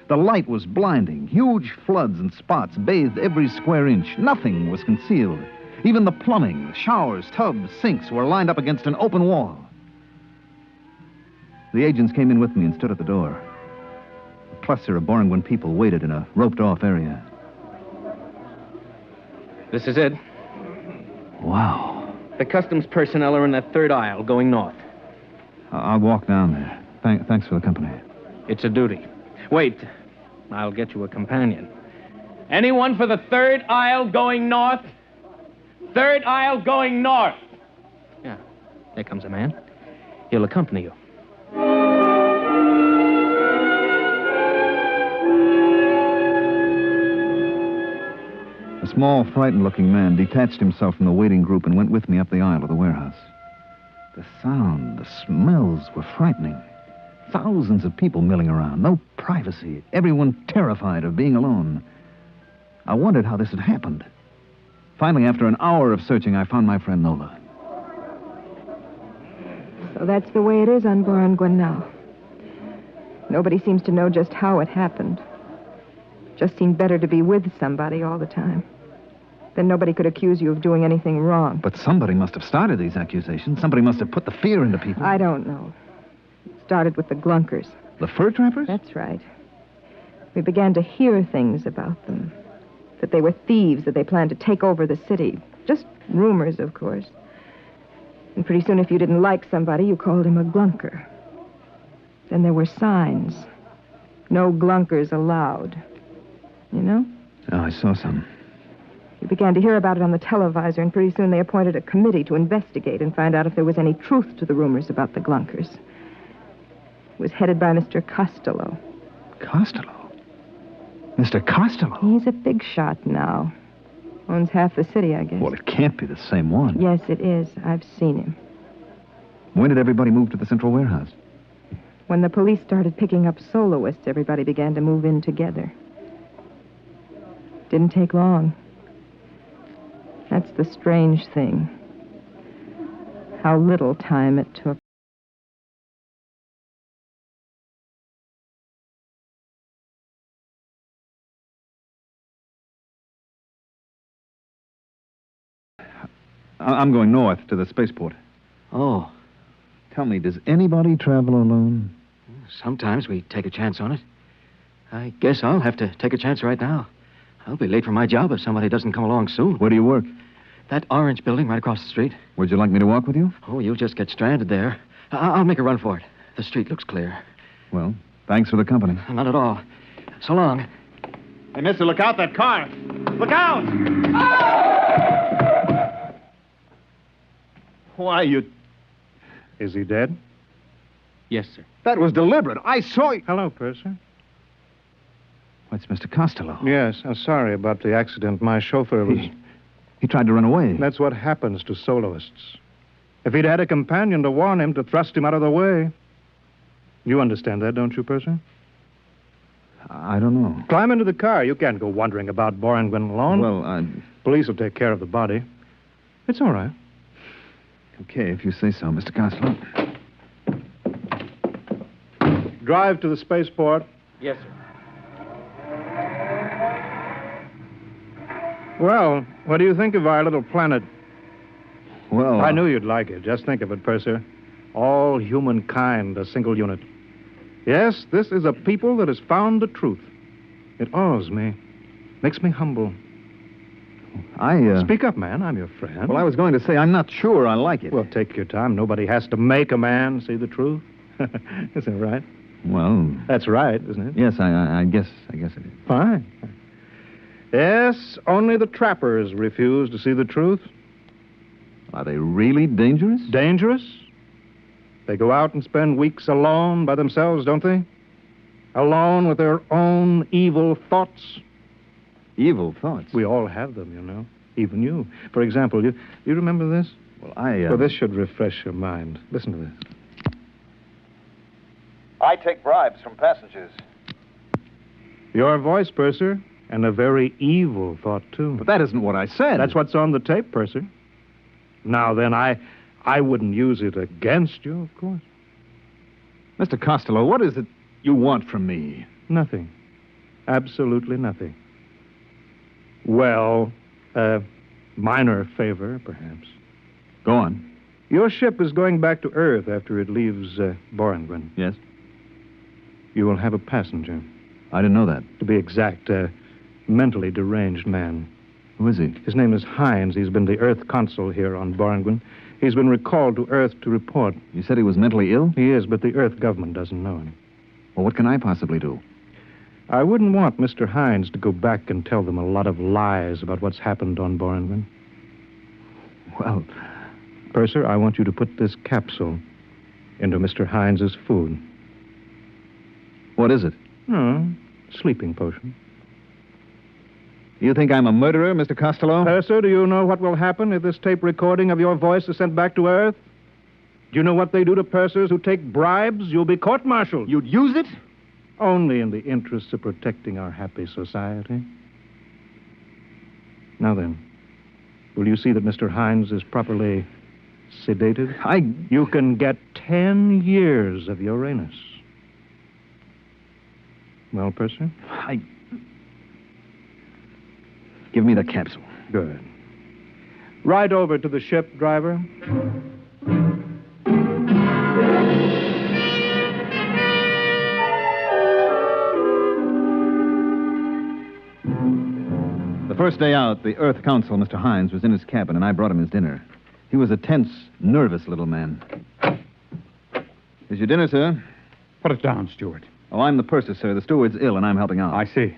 The light was blinding. Huge floods and spots bathed every square inch. Nothing was concealed. Even the plumbing, the showers, tubs, sinks were lined up against an open wall. The agents came in with me and stood at the door. A cluster of Borengwin people waited in a roped-off area. This is it. Wow. The customs personnel are in that 3rd aisle going north. I'll walk down there. Thanks for the company. It's a duty. Wait. I'll get you a companion. Anyone for the 3rd aisle going north? 3rd aisle going north. Yeah. There comes a man. He'll accompany you. A small, frightened-looking man detached himself from the waiting group and went with me up the aisle of the warehouse. The sound, the smells were frightening. Thousands of people milling around, no privacy, everyone terrified of being alone. I wondered how this had happened. Finally, after an hour of searching, I found my friend Nola. So that's the way it is on Borengwin now. Nobody seems to know just how it happened. Just seemed better to be with somebody all the time. Then nobody could accuse you of doing anything wrong. But somebody must have started these accusations. Somebody must have put the fear into people. I don't know. It started with the Glunkers. The fur trappers? That's right. We began to hear things about them. That they were thieves, that they planned to take over the city. Just rumors, of course. And pretty soon, if you didn't like somebody, you called him a Glunker. Then there were signs. No Glunkers allowed. You know? Oh, I saw some. We began to hear about it on the televisor, and pretty soon they appointed a committee to investigate and find out if there was any truth to the rumors about the Glunkers. It was headed by Mr. Costello. Costello? Mr. Costello? He's a big shot now. Owns half the city, I guess. Well, it can't be the same one. Yes, it is. I've seen him. When did everybody move to the central warehouse? When the police started picking up soloists, everybody began to move in together. Didn't take long. That's the strange thing. How little time it took. I'm going north to the spaceport. Oh. Tell me, does anybody travel alone? Sometimes we take a chance on it. I guess I'll have to take a chance right now. I'll be late for my job if somebody doesn't come along soon. Where do you work? That orange building right across the street. Would you like me to walk with you? Oh, you'll just get stranded there. I'll make a run for it. The street looks clear. Well, thanks for the company. Not at all. So long. Hey, mister, look out, that car. Look out! Why, you... Is he dead? Yes, sir. That was deliberate. I saw you. Hello, Purser. It's Mr. Costello. Yes, I'm sorry about the accident. My chauffeur was... He tried to run away. That's what happens to soloists. If he'd had a companion to warn him, to thrust him out of the way... You understand that, don't you, Purser? I don't know. Climb into the car. You can't go wandering about Boranguen alone. Well, Police will take care of the body. It's all right. Okay, if you say so, Mr. Costello. Drive to the spaceport. Yes, sir. Well, what do you think of our little planet? Well... I knew you'd like it. Just think of it, Purser. All humankind, a single unit. Yes, this is a people that has found the truth. It awes me. Makes me humble. Speak up, man. I'm your friend. Well, I was going to say, I'm not sure I like it. Well, take your time. Nobody has to make a man see the truth. Isn't it right? Well... That's right, isn't it? Yes, I guess it is. Fine. Yes, only the trappers refuse to see the truth. Are they really dangerous? Dangerous? They go out and spend weeks alone by themselves, don't they? Alone with their own evil thoughts. Evil thoughts? We all have them, you know. Even you. For example, you remember this? Well, Well, this should refresh your mind. Listen to this. I take bribes from passengers. Your voice, Purser, and a very evil thought, too. But that isn't what I said. That's what's on the tape, Purser. Now, then, I wouldn't use it against you, of course. Mr. Costello, what is it you want from me? Nothing. Absolutely nothing. Well, a minor favor, perhaps. Go on. Your ship is going back to Earth after it leaves Boranguen. Yes? You will have a passenger. I didn't know that. To be exact, a mentally deranged man. Who is he? His name is Hines. He's been the Earth consul here on Boranguen. He's been recalled to Earth to report. You said he was mentally ill? He is, but the Earth government doesn't know him. Well, what can I possibly do? I wouldn't want Mr. Hines to go back and tell them a lot of lies about what's happened on Boranguen. Well... Purser, I want you to put this capsule into Mr. Hines's food. What is it? Oh, sleeping potion. You think I'm a murderer, Mr. Costello? Purser, do you know what will happen if this tape recording of your voice is sent back to Earth? Do you know what they do to pursers who take bribes? You'll be court-martialed. You'd use it? Only in the interests of protecting our happy society. Now then, will you see that Mr. Hines is properly sedated? You can get 10 years of Uranus. Well, Purser? Give me the capsule. Good. Ride over to the ship, driver. The first day out, the Earth Council, Mr. Hines, was in his cabin, and I brought him his dinner. He was a tense, nervous little man. Here's your dinner, sir. Put it down, steward. Oh, I'm the purser, sir. The steward's ill, and I'm helping out. I see.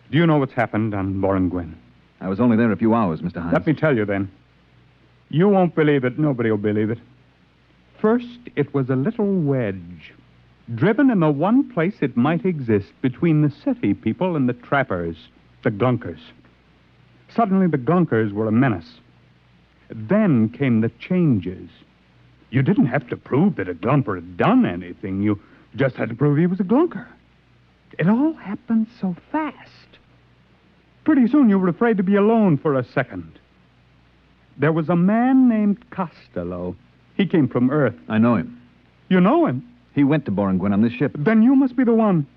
Do you know what's happened on Boranguen? I was only there a few hours, Mr. Hines. Let me tell you, then. You won't believe it. Nobody will believe it. First, it was a little wedge, driven in the one place it might exist between the city people and the trappers, the glunkers. Suddenly, the glunkers were a menace. Then came the changes. You didn't have to prove that a glumper had done anything. You just had to prove he was a glunker. It all happened so fast. Pretty soon you were afraid to be alone for a second. There was a man named Costello. He came from Earth. I know him. You know him? He went to Boranguen on this ship. Then you must be the one.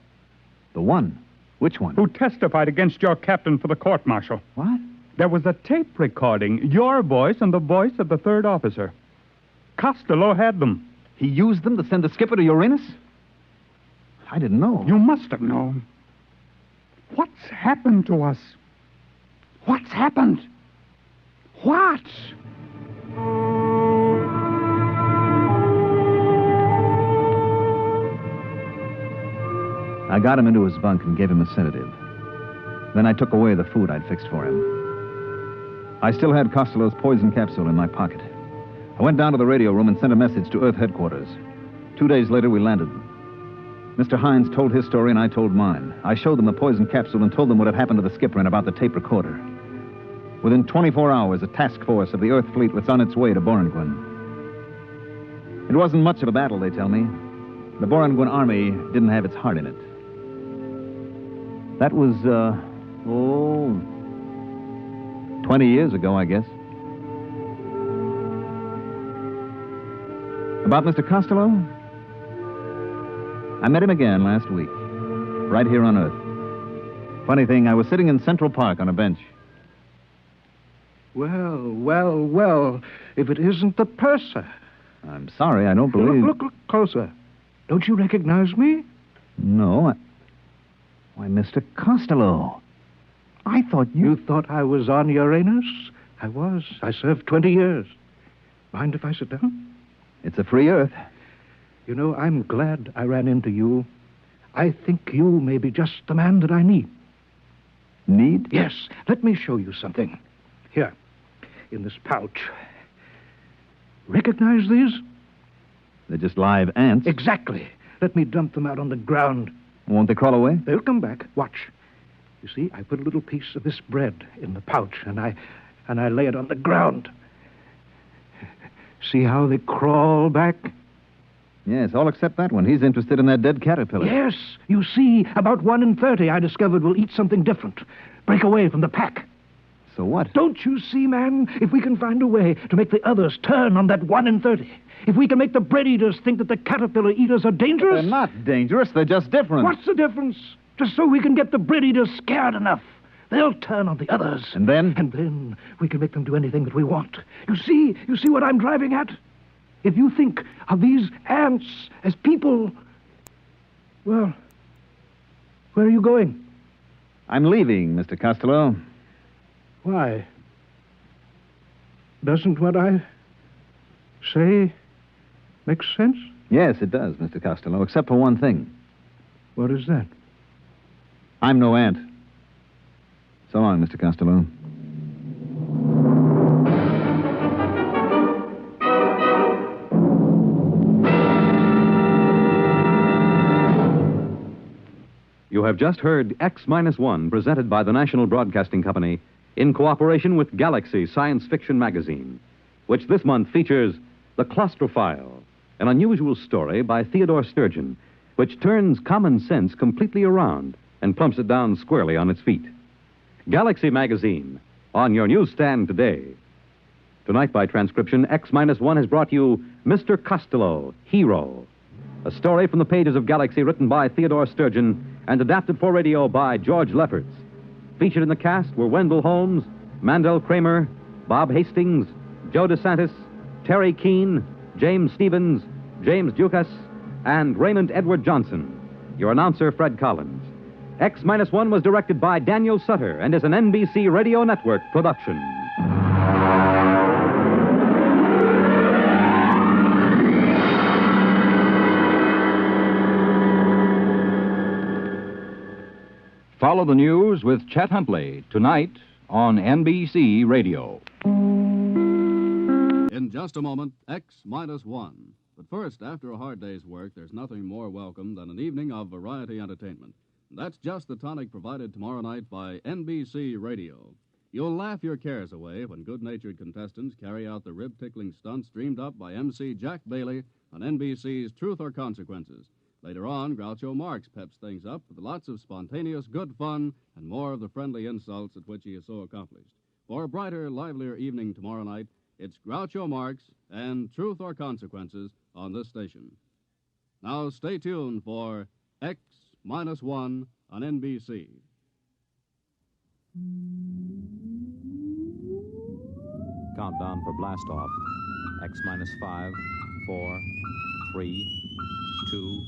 The one? Which one? Who testified against your captain for the court-martial. What? There was a tape recording, your voice and the voice of the third officer. Costello had them. He used them to send the skipper to Uranus? I didn't know. You must have known. What's happened to us? What's happened? What? I got him into his bunk and gave him a sedative. Then I took away the food I'd fixed for him. I still had Costello's poison capsule in my pocket. I went down to the radio room and sent a message to Earth headquarters. 2 days later, we landed. Mr. Hines told his story and I told mine. I showed them the poison capsule and told them what had happened to the skipper and about the tape recorder. Within 24 hours, a task force of the Earth fleet was on its way to Boranguen. It wasn't much of a battle, they tell me. The Boranguen army didn't have its heart in it. That was, 20 years ago, I guess. About Mr. Costello? I met him again last week, right here on Earth. Funny thing, I was sitting in Central Park on a bench. Well, if it isn't the purser. I'm sorry, I don't believe... Look closer. Don't you recognize me? No, Why, Mr. Costello. I thought you... You thought I was on Uranus? I was. I served 20 years. Mind if I sit down? It's a free Earth. You know, I'm glad I ran into you. I think you may be just the man that I need. Need? Yes. Let me show you something. Here, in this pouch. Recognize these? They're just live ants. Exactly. Let me dump them out on the ground. Won't they crawl away? They'll come back. Watch. You see, I put a little piece of this bread in the pouch, and I lay it on the ground. See how they crawl back? Yes, all except that one. He's interested in that dead caterpillar. Yes. You see, about 1 in 30 I discovered will eat something different. Break away from the pack. So what? Don't you see, man? If we can find a way to make the others turn on that 1 in 30, if we can make the bread eaters think that the caterpillar eaters are dangerous... But they're not dangerous. They're just different. What's the difference? Just so we can get the bread eaters scared enough. They'll turn on the others. And then? And then we can make them do anything that we want. You see what I'm driving at? If you think of these ants as people... Well, where are you going? I'm leaving, Mr. Costello. Why? Doesn't what I say make sense? Yes, it does, Mr. Costello, except for one thing. What is that? I'm no ant. So long, Mr. Costello. You have just heard X-1, presented by the National Broadcasting Company in cooperation with Galaxy Science Fiction Magazine, which this month features The Claustrophile, an unusual story by Theodore Sturgeon, which turns common sense completely around and plumps it down squarely on its feet. Galaxy Magazine, on your newsstand today. Tonight, by transcription, X-1 has brought you Mr. Costello, Hero, a story from the pages of Galaxy written by Theodore Sturgeon and adapted for radio by George Lefferts. Featured in the cast were Wendell Holmes, Mandel Kramer, Bob Hastings, Joe DeSantis, Terry Keane, James Stevens, James Dukas, and Raymond Edward Johnson. Your announcer, Fred Collins. X-1 was directed by Daniel Sutter and is an NBC Radio Network production. Follow the news with Chet Huntley tonight on NBC Radio. In just a moment, X-1. But first, after a hard day's work, there's nothing more welcome than an evening of variety entertainment. That's just the tonic provided tomorrow night by NBC Radio. You'll laugh your cares away when good-natured contestants carry out the rib-tickling stunts dreamed up by MC Jack Bailey on NBC's Truth or Consequences. Later on, Groucho Marx peps things up with lots of spontaneous good fun and more of the friendly insults at which he is so accomplished. For a brighter, livelier evening tomorrow night, it's Groucho Marx and Truth or Consequences on this station. Now stay tuned for X-1 on NBC. Countdown for blast-off. X-5, 4, 3, 2,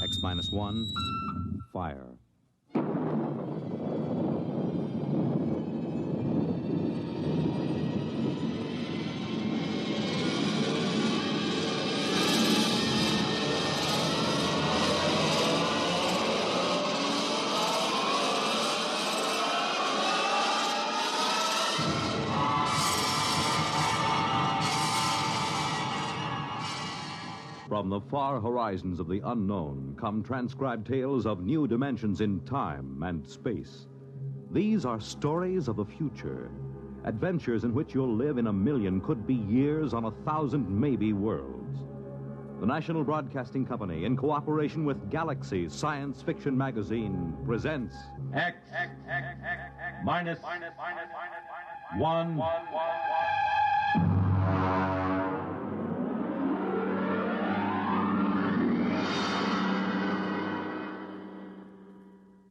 X-1, fire. From the far horizons of the unknown come transcribed tales of new dimensions in time and space. These are stories of the future, adventures in which you'll live in a million, could be years, on 1,000 maybe worlds. The National Broadcasting Company, in cooperation with Galaxy Science Fiction Magazine, presents X-1.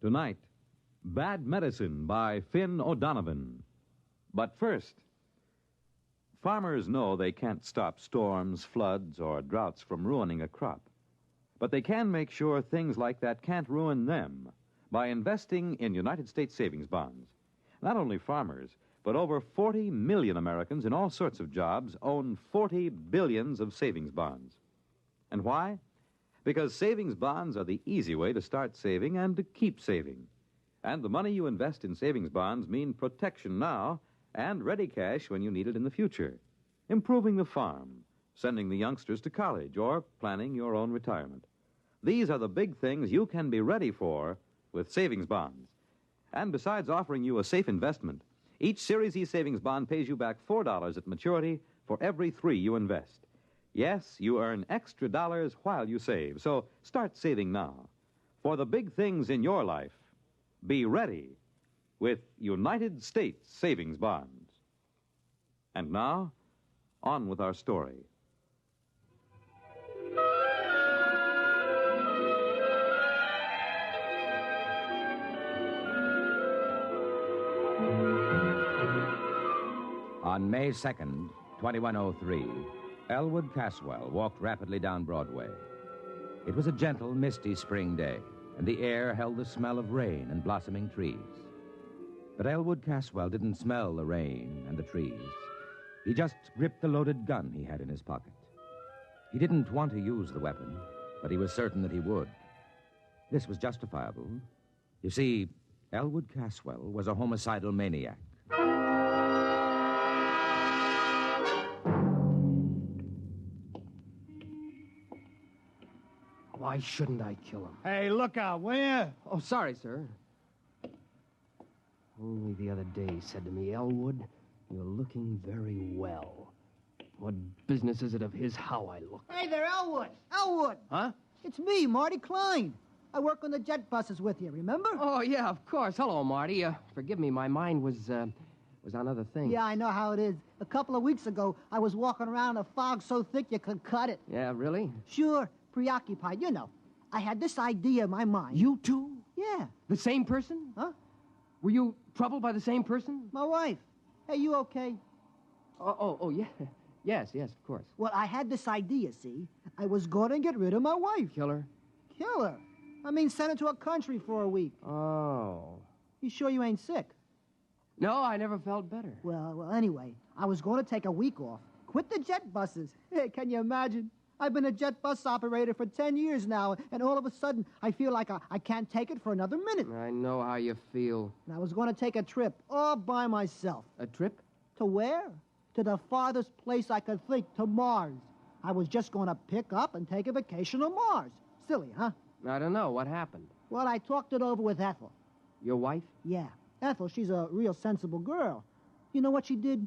Tonight, Bad Medicine by Finn O'Donovan. But first, farmers know they can't stop storms, floods, or droughts from ruining a crop. But they can make sure things like that can't ruin them by investing in United States savings bonds. Not only farmers, but over 40 million Americans in all sorts of jobs own 40 billions of savings bonds. And why? Because savings bonds are the easy way to start saving and to keep saving. And the money you invest in savings bonds mean protection now and ready cash when you need it in the future. Improving the farm, sending the youngsters to college, or planning your own retirement. These are the big things you can be ready for with savings bonds. And besides offering you a safe investment, each Series E savings bond pays you back $4 at maturity for every $3 you invest. Yes, you earn extra dollars while you save, so start saving now. For the big things in your life, be ready with United States savings bonds. And now, on with our story. On May 2nd, 2103, Elwood Caswell walked rapidly down Broadway. It was a gentle, misty spring day, and the air held the smell of rain and blossoming trees. But Elwood Caswell didn't smell the rain and the trees. He just gripped the loaded gun he had in his pocket. He didn't want to use the weapon, but he was certain that he would. This was justifiable. You see, Elwood Caswell was a homicidal maniac. Why shouldn't I kill him? Hey, look out, will you? Oh, sorry, sir. Only the other day he said to me, Elwood, you're looking very well. What business is it of his how I look? Hey there, Elwood. Elwood. Huh? It's me, Marty Klein. I work on the jet buses with you, remember? Oh, yeah, of course. Hello, Marty. Forgive me, my mind was on other things. Yeah, I know how it is. A couple of weeks ago, I was walking around in a fog so thick you could cut it. Yeah, really? Sure. Preoccupied, you know. I had this idea in my mind. You too? Yeah. The same person? Huh? Were you troubled by the same person? My wife. Hey, you okay? Oh, yeah. Yes, of course. Well, I had this idea, see? I was going to get rid of my wife. Kill her? Kill her? I mean, send her to a country for a week. Oh. You sure you ain't sick? No, I never felt better. Well, anyway, I was going to take a week off. Quit the jet buses. Hey, can you imagine? I've been a jet bus operator for 10 years now, and all of a sudden, I feel like I can't take it for another minute. I know how you feel. And I was going to take a trip all by myself. A trip? To where? To the farthest place I could think, to Mars. I was just going to pick up and take a vacation on Mars. Silly, huh? I don't know. What happened? Well, I talked it over with Ethel. Your wife? Yeah. Ethel, she's a real sensible girl. You know what she did?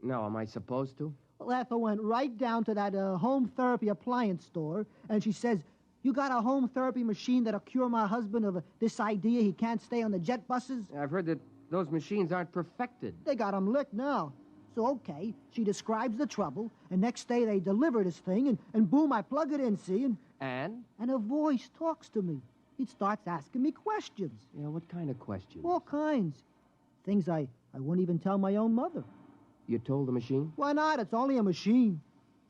No, am I supposed to? Well, Ethel went right down to that home therapy appliance store, and she says, "You got a home therapy machine that'll cure my husband of this idea he can't stay on the jet buses?" I've heard that those machines aren't perfected. They got him licked now. So, okay, she describes the trouble, and next day they deliver this thing, and boom, I plug it in, see? And? And a voice talks to me. It starts asking me questions. Yeah, what kind of questions? All kinds. Things I wouldn't even tell my own mother. You told the machine? Why not? It's only a machine.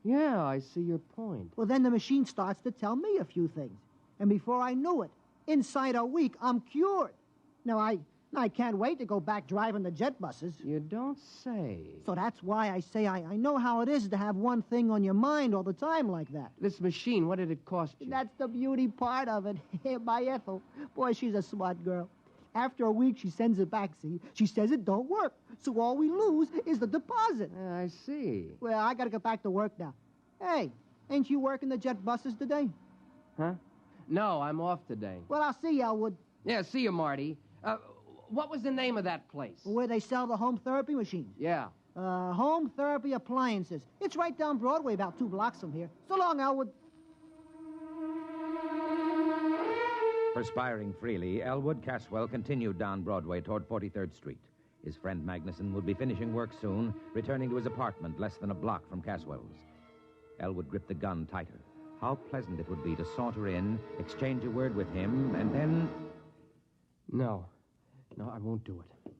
Yeah, I see your point. Well, then the machine starts to tell me a few things. And before I knew it, inside a week, I'm cured. Now, I can't wait to go back driving the jet buses. You don't say. So that's why I say I know how it is to have one thing on your mind all the time like that. This machine, what did it cost you? That's the beauty part of it. My Ethel. Boy, she's a smart girl. After a week, she sends it back, see? She says it don't work. So all we lose is the deposit. I see. Well, I got to get back to work now. Hey, ain't you working the jet buses today? Huh? No, I'm off today. Well, I'll see you, Elwood. Yeah, see you, Marty. What was the name of that place? Where they sell the home therapy machines. Yeah. Home therapy appliances. It's right down Broadway, about 2 blocks from here. So long, Elwood. Perspiring freely, Elwood Caswell continued down Broadway toward 43rd Street. His friend Magnuson would be finishing work soon, returning to his apartment less than a block from Caswell's. Elwood gripped the gun tighter. How pleasant it would be to saunter in, exchange a word with him, and then... No, I won't do it.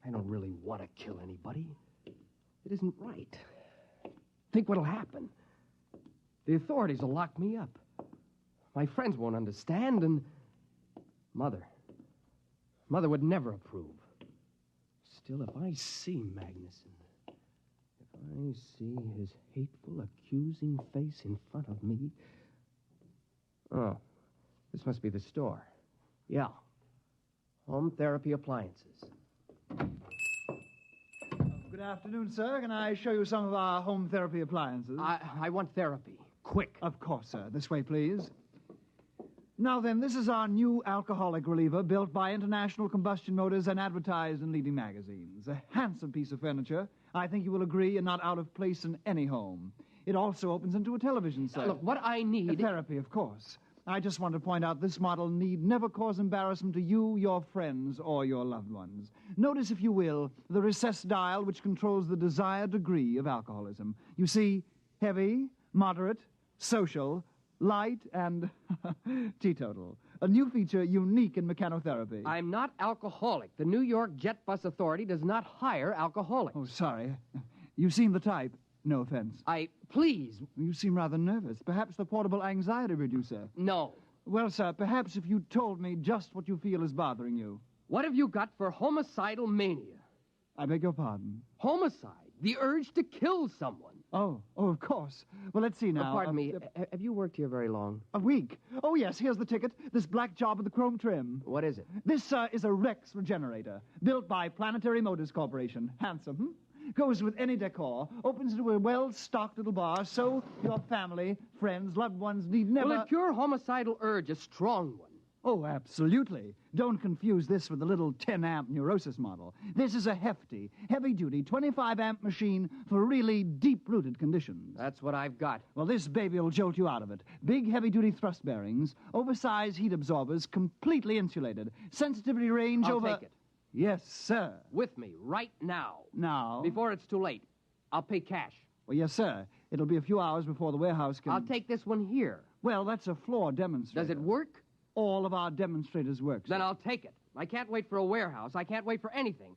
I don't really want to kill anybody. It isn't right. Think what'll happen. The authorities will lock me up. My friends won't understand, and... Mother would never approve. Still, if I see Magnuson, if I see his hateful, accusing face in front of me... Oh, this must be the store. Yeah. Home therapy appliances. Good afternoon, sir. Can I show you some of our home therapy appliances? I want therapy. Quick. Of course, sir. This way, please. Now then, this is our new alcoholic reliever built by International Combustion Motors and advertised in leading magazines. A handsome piece of furniture. I think you will agree, and not out of place in any home. It also opens into a television set. Look, what I need... Therapy, of course. I just want to point out this model need never cause embarrassment to you, your friends, or your loved ones. Notice, if you will, the recessed dial which controls the desired degree of alcoholism. You see, heavy, moderate, social, light, and teetotal. A new feature unique in mechanotherapy. I'm not alcoholic. The New York Jet Bus Authority does not hire alcoholics. Oh, sorry. You seem the type. No offense. Please. You seem rather nervous. Perhaps the portable anxiety reducer. No. Well, sir, perhaps if you told me just what you feel is bothering you. What have you got for homicidal mania? I beg your pardon? Homicide. The urge to kill someone. Oh, of course. Well, let's see now. Pardon me. Have you worked here very long? A week. Oh, yes, here's the ticket. This black job with the chrome trim. What is it? This, is a Rex regenerator, built by Planetary Motors Corporation. Handsome, Goes with any decor. Opens into a well-stocked little bar, so your family, friends, loved ones need never... Will it cure homicidal urge, a strong one? Oh, absolutely. Don't confuse this with the little 10-amp neurosis model. This is a hefty, heavy-duty 25-amp machine for really deep-rooted conditions. That's what I've got. Well, this baby will jolt you out of it. Big, heavy-duty thrust bearings, oversized heat absorbers, completely insulated. Sensitivity range I'll take it. Yes, sir. With me, right now. Now? Before it's too late. I'll pay cash. Well, yes, sir. It'll be a few hours before the warehouse can... I'll take this one here. Well, that's a floor demonstrator. Does it work? All of our demonstrators work, sir. Then I'll take it. I can't wait for a warehouse. I can't wait for anything.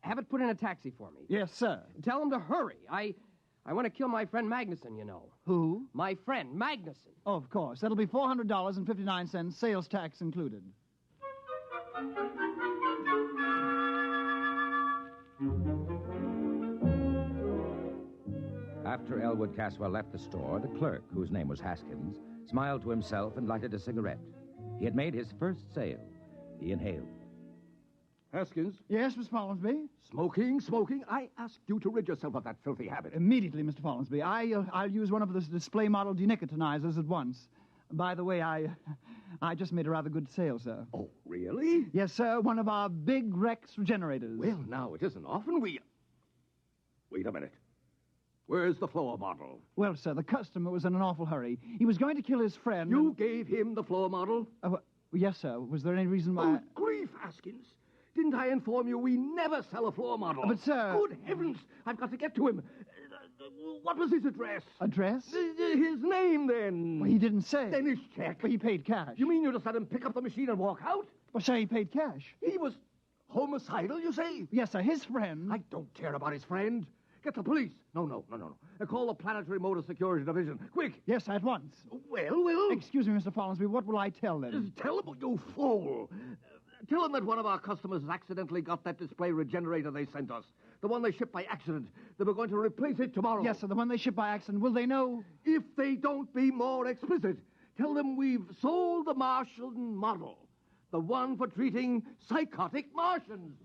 Have it put in a taxi for me. Yes, sir. Tell him to hurry. I want to kill my friend Magnuson, you know. Who? My friend Magnuson. Oh, of course. That'll be $400.59, sales tax included. After Elwood Caswell left the store, the clerk, whose name was Haskins, smiled to himself and lighted a cigarette. He had made his first sale. He inhaled. Haskins? Yes, Mr. Follansby? Smoking. I asked you to rid yourself of that filthy habit. Immediately, Mr. Follansby. I'll use one of the display model denicotinizers at once. By the way, I just made a rather good sale, sir. Oh, really? Yes, sir. One of our big Rex regenerators. Well, now, it isn't often we... Wait a minute. Where's the floor model? Well, sir, the customer was in an awful hurry. He was going to kill his friend. You gave him the floor model? Yes, sir. Was there any reason why... Oh, grief, Haskins. Didn't I inform you we never sell a floor model? But, sir... Good heavens! I've got to get to him. What was his address? Address? His name, then. Well, he didn't say. Then his check. But he paid cash. You mean you just let him pick up the machine and walk out? Well, sir, he paid cash. He was homicidal, you say? Yes, sir. His friend... I don't care about his friend. Get the police. No. Call the Planetary Motor Security Division. Quick. Yes, at once. Well... Excuse me, Mr. Follansby. What will I tell them? Tell them, you fool. Tell them that one of our customers has accidentally got that display regenerator they sent us. The one they shipped by accident. They were going to replace it tomorrow. Yes, sir, the one they shipped by accident. Will they know? If they don't be more explicit, tell them we've sold the Martian model. The one for treating psychotic Martians.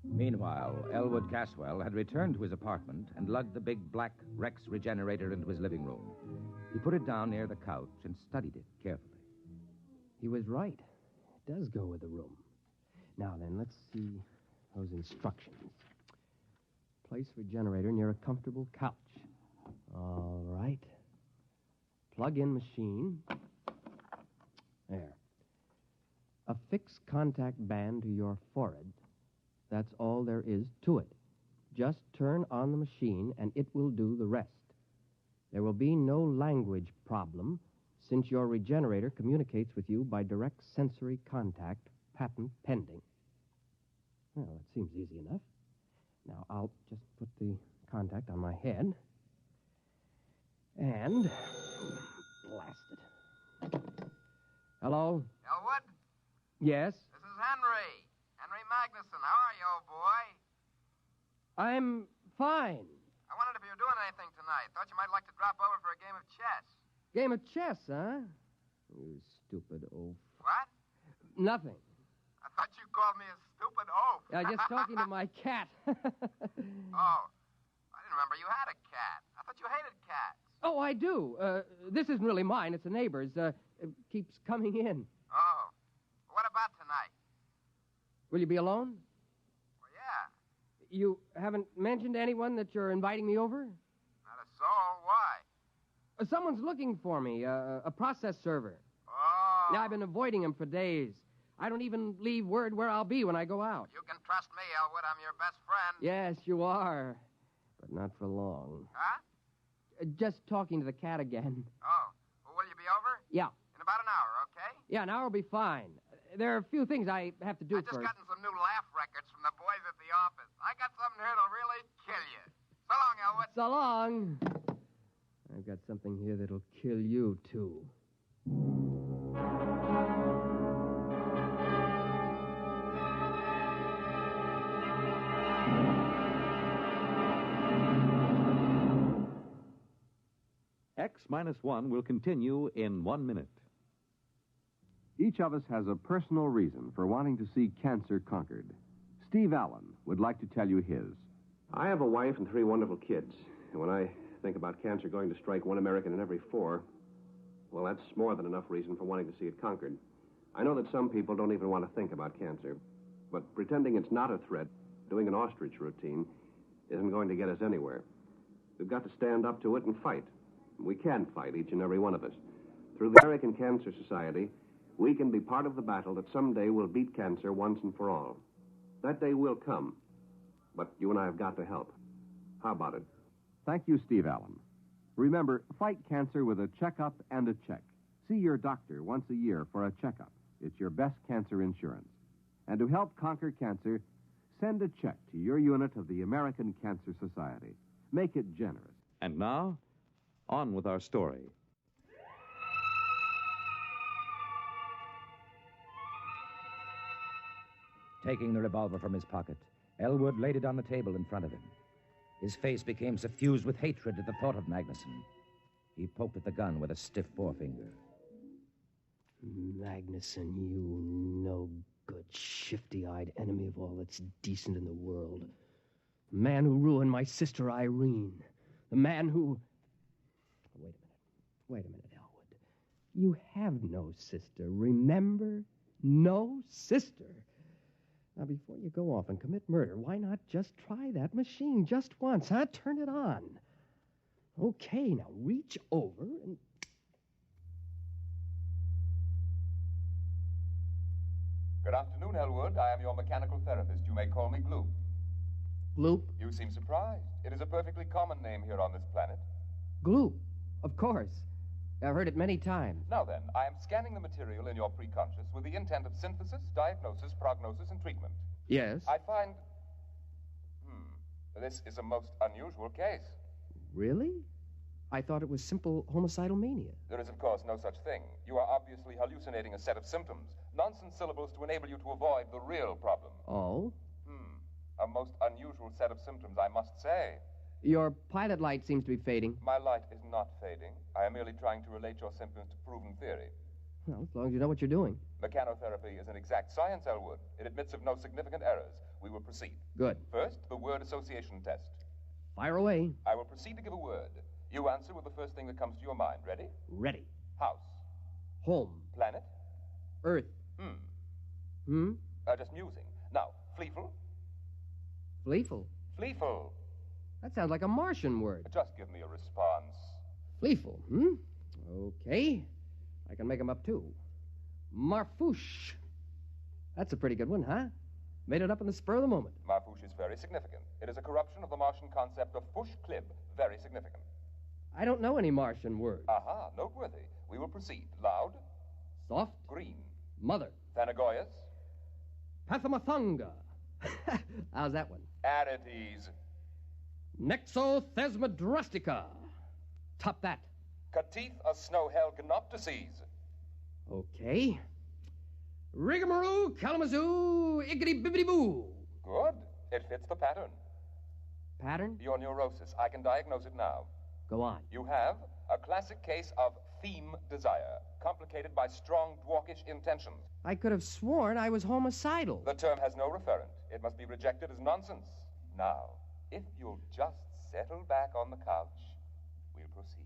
Meanwhile, Elwood Caswell had returned to his apartment and lugged the big black Rex regenerator into his living room. He put it down near the couch and studied it carefully. He was right. It does go with the room. Now then, let's see those instructions. Place regenerator near a comfortable couch. All right. Plug in machine. There. Affix contact band to your forehead. That's all there is to it. Just turn on the machine and it will do the rest. There will be no language problem since your regenerator communicates with you by direct sensory contact, patent pending. Well, that seems easy enough. Now, I'll just put the contact on my head and blast it. Hello? Elwood? Yes? This is Henry. Henry Magnuson. How are you, old boy? I'm fine. I wondered if you were doing anything tonight. Thought you might like to drop over for a game of chess. Game of chess, huh? You stupid oaf. What? Nothing. I thought you called me a stupid oaf. Just talking to my cat. Oh, I didn't remember you had a cat. I thought you hated cats. Oh, I do. This isn't really mine. It's a neighbor's. It keeps coming in. Oh. What about tonight? Will you be alone? Well, yeah. You haven't mentioned to anyone that you're inviting me over? Not a soul. Why? Someone's looking for me, a process server. Oh. Now, I've been avoiding him for days. I don't even leave word where I'll be when I go out. You can trust me, Elwood. I'm your best friend. Yes, you are. But not for long. Huh? Just talking to the cat again. Oh. Well, will you be over? Yeah. In about an hour, okay? Yeah, an hour will be fine. There are a few things I have to do I just first. gotten some new laugh records from the boys at the office. I got something here that'll really kill you. So long, Elwood. So long. I've got something here that'll kill you, too. X-1 will continue in 1 minute. Each of us has a personal reason for wanting to see cancer conquered. Steve Allen would like to tell you his. I have a wife and 3 wonderful kids. And when I think about cancer going to strike 1 American in every 4, well, that's more than enough reason for wanting to see it conquered. I know that some people don't even want to think about cancer. But pretending it's not a threat, doing an ostrich routine, isn't going to get us anywhere. We've got to stand up to it and fight. We can fight, each and every one of us. Through the American Cancer Society, we can be part of the battle that someday will beat cancer once and for all. That day will come, but you and I have got to help. How about it? Thank you, Steve Allen. Remember, fight cancer with a checkup and a check. See your doctor once a year for a checkup. It's your best cancer insurance. And to help conquer cancer, send a check to your unit of the American Cancer Society. Make it generous. And now, on with our story. Taking the revolver from his pocket, Elwood laid it on the table in front of him. His face became suffused with hatred at the thought of Magnuson. He poked at the gun with a stiff forefinger. Magnuson, you no-good, shifty-eyed enemy of all that's decent in the world. The man who ruined my sister Irene. The man who... Wait a minute, Elwood. You have no sister, remember? No sister. Now, before you go off and commit murder, why not just try that machine just once, huh? Turn it on. Okay, now reach over and... Good afternoon, Elwood. I am your mechanical therapist. You may call me Gloop. Gloop? You seem surprised. It is a perfectly common name here on this planet. Gloop, of course. I've heard it many times. Now then, I am scanning the material in your preconscious with the intent of synthesis, diagnosis, prognosis, and treatment. Yes? I find... This is a most unusual case. Really? I thought it was simple homicidal mania. There is, of course, no such thing. You are obviously hallucinating a set of symptoms, nonsense syllables to enable you to avoid the real problem. Oh? A most unusual set of symptoms, I must say. Your pilot light seems to be fading. My light is not fading. I am merely trying to relate your symptoms to proven theory. Well, as long as you know what you're doing. Mechanotherapy is an exact science, Elwood. It admits of no significant errors. We will proceed. Good. First, the word association test. Fire away. I will proceed to give a word. You answer with the first thing that comes to your mind. Ready? Ready. House. Home. Planet. Earth. Just musing. Now, Fleeful. Fleeful? Fleeful. That sounds like a Martian word. Just give me a response. Fleeful, Okay. I can make them up, too. Marfouche. That's a pretty good one, huh? Made it up in the spur of the moment. Marfouche is very significant. It is a corruption of the Martian concept of fush klib. Very significant. I don't know any Martian words. Aha, noteworthy. We will proceed. Loud. Soft. Green. Mother. Thanagoyas. Pathamathanga. How's that one? Arides. Nexothesmodrustica. Top that. Catith of snow-hell gnoptices. Okay. Rigamaroo, Kalamazoo, Iggity-bibbity-boo. Good. It fits the pattern. Pattern? Your neurosis. I can diagnose it now. Go on. You have a classic case of theme desire, complicated by strong dwarkish intentions. I could have sworn I was homicidal. The term has no referent. It must be rejected as nonsense. Now, if you'll just settle back on the couch, we'll proceed.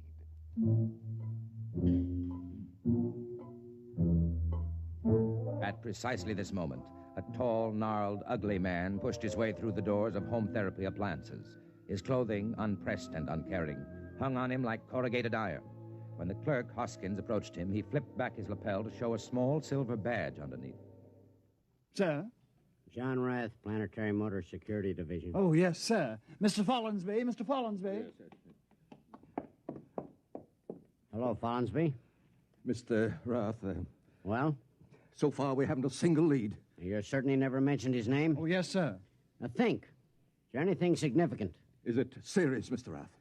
At precisely this moment, a tall, gnarled, ugly man pushed his way through the doors of home therapy appliances. His clothing, unpressed and uncaring, hung on him like corrugated iron. When the clerk, Hoskins, approached him, he flipped back his lapel to show a small silver badge underneath. Sir? John Rath, Planetary Motor Security Division. Oh, yes, sir. Mr. Follinsby, Mr. Follinsby. Yes, sir. Hello, Follinsby. Mr. Rath, Well? So far, we haven't a single lead. You're certain he never mentioned his name? Oh, yes, sir. Now think. Is there anything significant? Is it serious, Mr. Rath?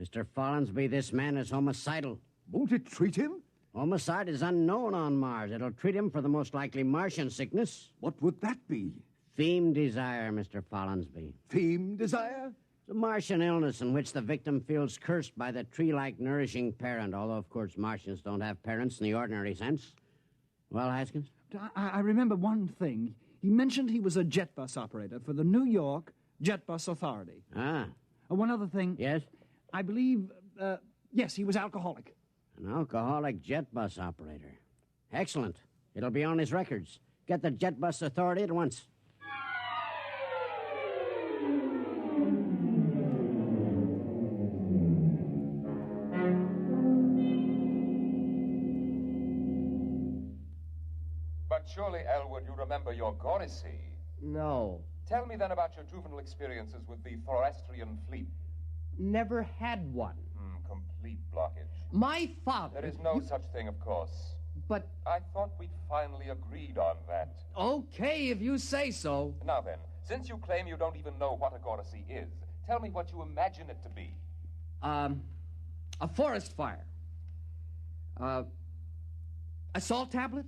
Mr. Follinsby, this man is homicidal. Won't it treat him? Homicide is unknown on Mars. It'll treat him for the most likely Martian sickness. What would that be? Theme desire, Mr. Follinsby. Theme desire? It's a Martian illness in which the victim feels cursed by the tree-like nourishing parent, although, of course, Martians don't have parents in the ordinary sense. Well, Haskins? I remember one thing. He mentioned he was a jet bus operator for the New York Jet Bus Authority. Ah. One other thing. Yes? I believe, yes, he was alcoholic. An alcoholic jet bus operator. Excellent. It'll be on his records. Get the Jet Bus Authority at once. But surely, Elwood, you remember your Gorisy. No. Tell me then about your juvenile experiences with the Thorestrian fleet. Never had one. Complete blockage. My father... There is no such thing, of course. but... I thought we'd finally agreed on that. Okay, if you say so. Now then, since you claim you don't even know what agoraphy is, tell me what you imagine it to be. A forest fire. A salt tablet?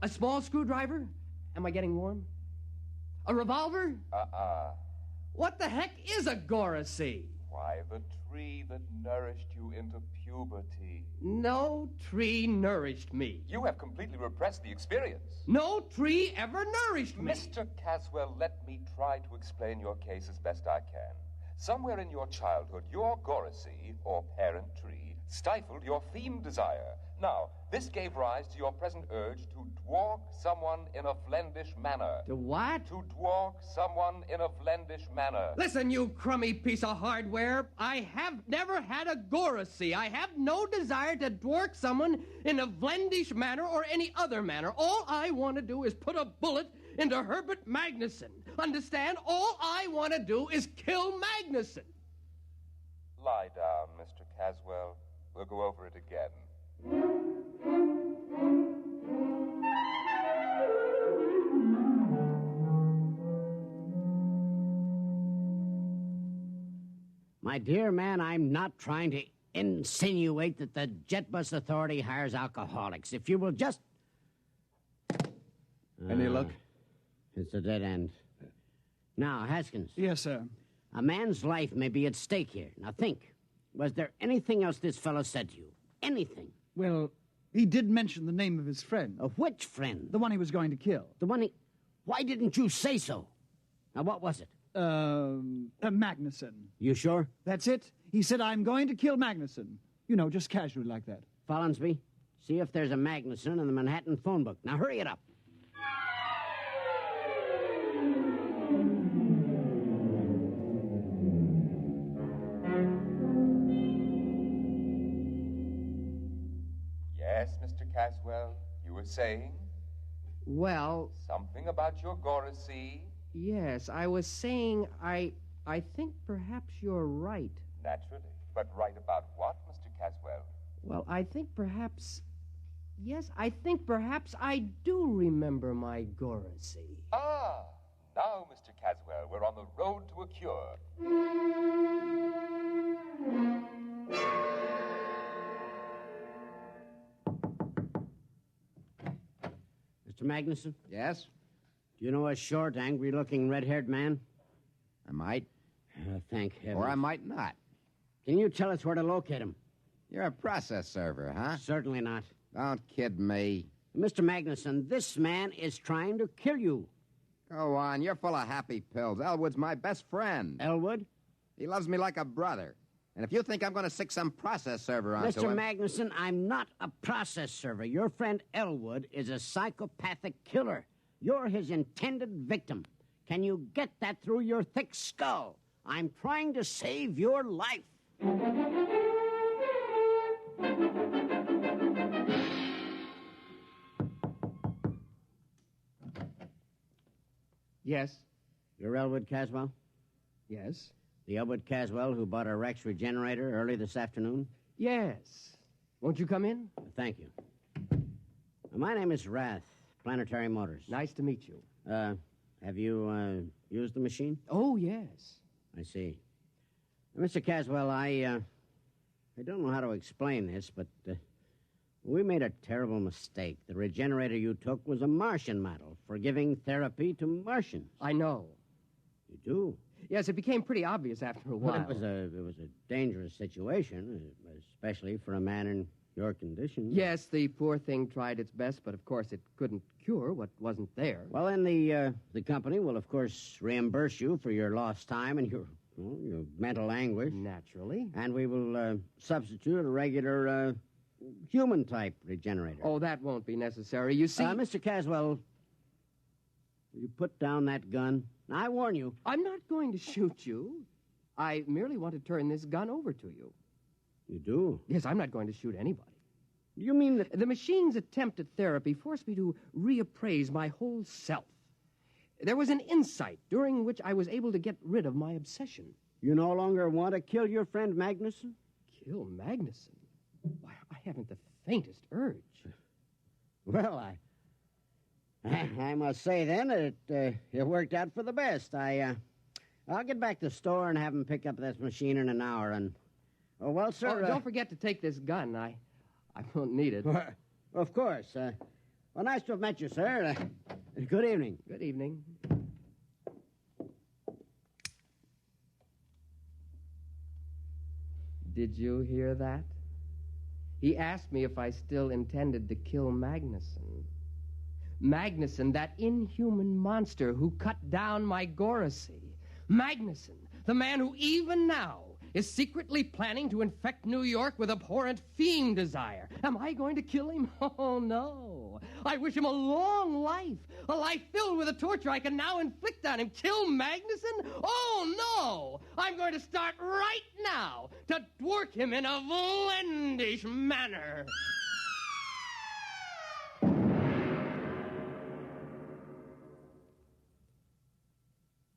A small screwdriver? Am I getting warm? A revolver? What the heck is agoraphy? Why, the tree that nourished you into puberty. No tree nourished me. You have completely repressed the experience. No tree ever nourished me. Mr. Caswell, let me try to explain your case as best I can. Somewhere in your childhood, your agoraphy, or parent tree, stifled your theme desire. Now, this gave rise to your present urge to dwark someone in a Flendish manner. To what? To dwark someone in a Flendish manner. Listen, you crummy piece of hardware. I have never had agoraphy. I have no desire to dwark someone in a Flendish manner or any other manner. All I want to do is put a bullet into Herbert Magnuson. Understand? All I want to do is kill Magnuson. Lie down, Mr. Caswell. We'll go over it again. My dear man, I'm not trying to insinuate that the Jet Bus Authority hires alcoholics. If you will just... Any luck? It's a dead end. Now, Haskins. Yes, sir. A man's life may be at stake here. Now, think. Was there anything else this fellow said to you? Anything? Well, he did mention the name of his friend. Of which friend? The one he was going to kill. The one he... Why didn't you say so? Now, what was it? Magnuson. You sure? That's it. He said, I'm going to kill Magnuson. You know, just casually like that. Follinsby, see if there's a Magnuson in the Manhattan phone book. Now, hurry it up. Yes, Mr. Caswell, you were saying? Well... Something about your agoraphy. Yes, I was saying I think perhaps you're right. Naturally. But right about what, Mr. Caswell? Well, I think perhaps... Yes, I think perhaps I do remember my agoraphy. Ah! Now, Mr. Caswell, we're on the road to a cure. Mr. Magnuson? Yes? Do you know a short, angry-looking, red-haired man? I might. Thank heaven. Or I might not. Can you tell us where to locate him? You're a process server, huh? Certainly not. Don't kid me. Mr. Magnuson, this man is trying to kill you. Go on, you're full of happy pills. Elwood's my best friend. Elwood? He loves me like a brother. And if you think I'm going to stick some process server onto Mr. him... Magnuson, I'm not a process server. Your friend Elwood is a psychopathic killer. You're his intended victim. Can you get that through your thick skull? I'm trying to save your life. Yes. You're Elwood Caswell? Yes. The Elwood Caswell who bought a Rex Regenerator early this afternoon? Yes. Won't you come in? Thank you. My name is Rath, Planetary Motors. Nice to meet you. Have you used the machine? Oh, yes. I see. Mr. Caswell, I don't know how to explain this, but we made a terrible mistake. The regenerator you took was a Martian model for giving therapy to Martians. I know. You do? Yes, it became pretty obvious after a while. Well, it was a dangerous situation, especially for a man in your condition. Yes, the poor thing tried its best, but of course it couldn't cure what wasn't there. Well, then the company will, of course, reimburse you for your lost time and your mental anguish. Naturally. And we will substitute a regular human-type regenerator. Oh, that won't be necessary. You see... Mr. Caswell, will you put down that gun? Now, I warn you. I'm not going to shoot you. I merely want to turn this gun over to you. You do? Yes, I'm not going to shoot anybody. You mean that... The machine's attempt at therapy forced me to reappraise my whole self. There was an insight during which I was able to get rid of my obsession. You no longer want to kill your friend Magnuson? Kill Magnuson? Why, I haven't the faintest urge. Well, I must say then that it worked out for the best. I'll get back to the store and have him pick up this machine in an hour. And well, sir. Don't forget to take this gun. I won't need it. Of course. Well, nice to have met you, sir. Good evening. Good evening. Did you hear that? He asked me if I still intended to kill Magnuson. Magnuson, that inhuman monster who cut down my Goracy. Magnuson, the man who even now is secretly planning to infect New York with abhorrent fiend desire. Am I going to kill him? Oh, no. I wish him a long life, a life filled with the torture I can now inflict on him. Kill Magnuson? Oh, no. I'm going to start right now to work him in a vlendish manner.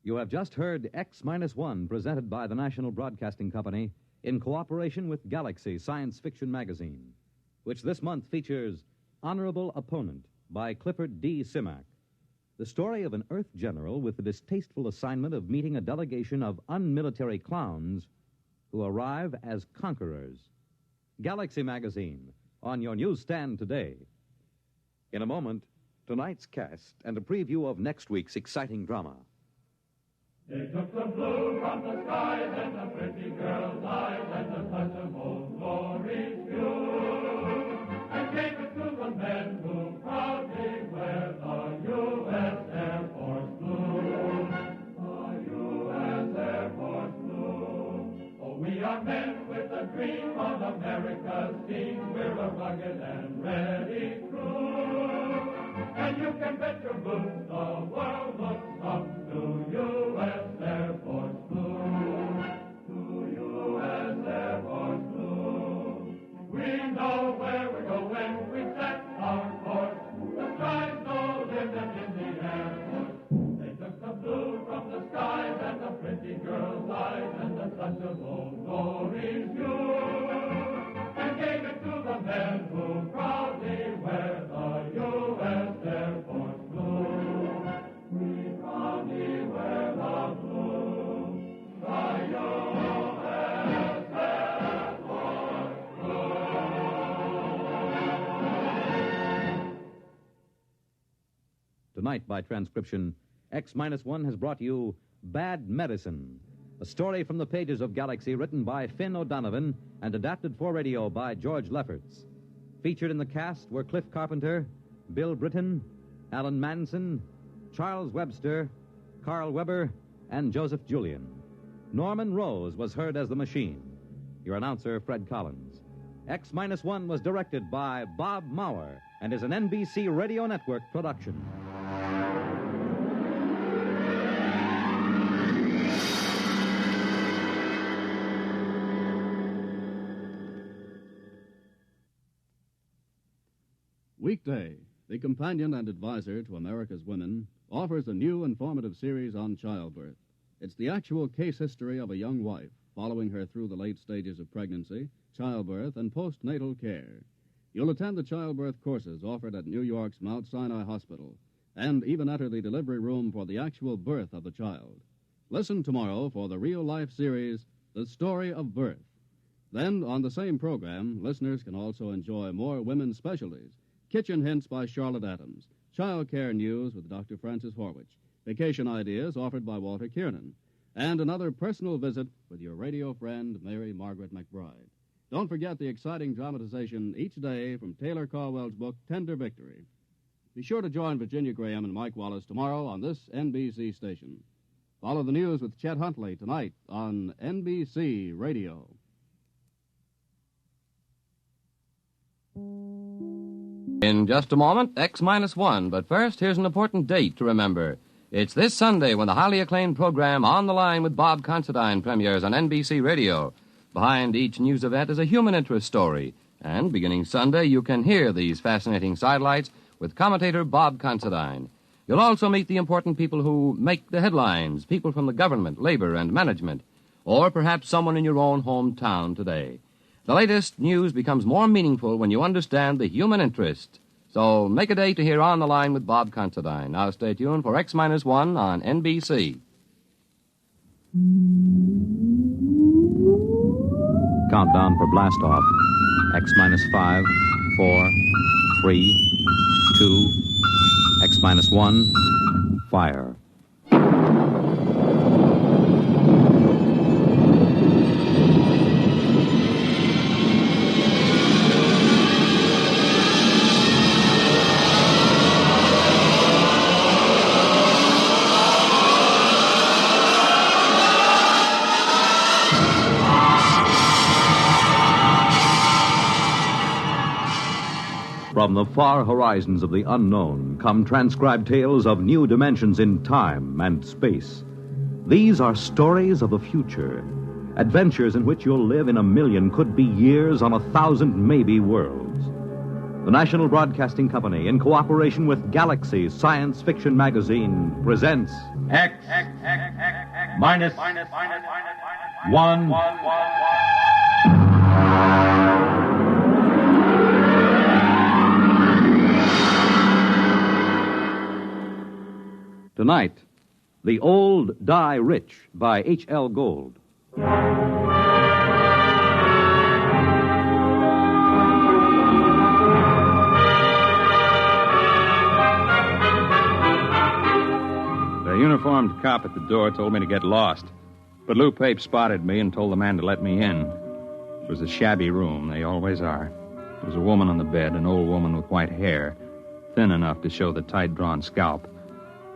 You have just heard X-1, presented by the National Broadcasting Company in cooperation with Galaxy Science Fiction Magazine, which this month features Honorable Opponent by Clifford D. Simak, the story of an Earth general with the distasteful assignment of meeting a delegation of unmilitary clowns who arrive as conquerors. Galaxy Magazine, on your newsstand today. In a moment, tonight's cast and a preview of next week's exciting drama. They took the blue from the skies and the pretty girl's eyes and the touch of old glory's view, and gave it to the men who proudly wear the U.S. Air Force blue. The U.S. Air Force blue. Oh, we are men with a dream on America's team. We're a rugged and ready crew. And you can bet your boots the world looks up to U.S. Air Force blue. To U.S. Air Force blue. We know where we're going. We set our course. The sky's no limit in the Air Force. They took the blue from the skies and the pretty girl's eyes and the touch of old glory's view, and gave it to the men who proudly wear the U.S. Air Force blue. We proudly wear the blue, the U.S. Air Force blue. Tonight, by transcription, X-1 has brought you Bad Medicine, a story from the pages of Galaxy written by Finn O'Donovan and adapted for radio by George Lefferts. Featured in the cast were Cliff Carpenter, Bill Britton, Alan Manson, Charles Webster, Carl Weber, and Joseph Julian. Norman Rose was heard as the machine. Your announcer, Fred Collins. X-1 was directed by Bob Maurer and is an NBC Radio Network production. Weekday, the companion and advisor to America's women, offers a new informative series on childbirth. It's the actual case history of a young wife, following her through the late stages of pregnancy, childbirth, and postnatal care. You'll attend the childbirth courses offered at New York's Mount Sinai Hospital, and even enter the delivery room for the actual birth of the child. Listen tomorrow for the real-life series, The Story of Birth. Then, on the same program, listeners can also enjoy more women's specialties, Kitchen Hints by Charlotte Adams, Child Care News with Dr. Francis Horwich, Vacation Ideas offered by Walter Kiernan, and another personal visit with your radio friend, Mary Margaret McBride. Don't forget the exciting dramatization each day from Taylor Caldwell's book, Tender Victory. Be sure to join Virginia Graham and Mike Wallace tomorrow on this NBC station. Follow the news with Chet Huntley tonight on NBC Radio. In just a moment, X-1, but first, here's an important date to remember. It's this Sunday when the highly acclaimed program On the Line with Bob Considine premieres on NBC Radio. Behind each news event is a human interest story, and beginning Sunday, you can hear these fascinating sidelights with commentator Bob Considine. You'll also meet the important people who make the headlines, people from the government, labor, and management, or perhaps someone in your own hometown today. The latest news becomes more meaningful when you understand the human interest. So make a date to hear On the Line with Bob Considine. Now stay tuned for X-1 on NBC. Countdown for blastoff. X-5, 4, 3, 2, X-1, fire. From the far horizons of the unknown come transcribed tales of new dimensions in time and space. These are stories of the future, adventures in which you'll live in a million, could be years, on 1,000 maybe worlds. The National Broadcasting Company, in cooperation with Galaxy Science Fiction Magazine, presents X minus 1. Tonight, The Old Die Rich by H.L. Gold. The uniformed cop at the door told me to get lost. But Lou Pape spotted me and told the man to let me in. It was a shabby room. They always are. There was a woman on the bed, an old woman with white hair, thin enough to show the tight-drawn scalp.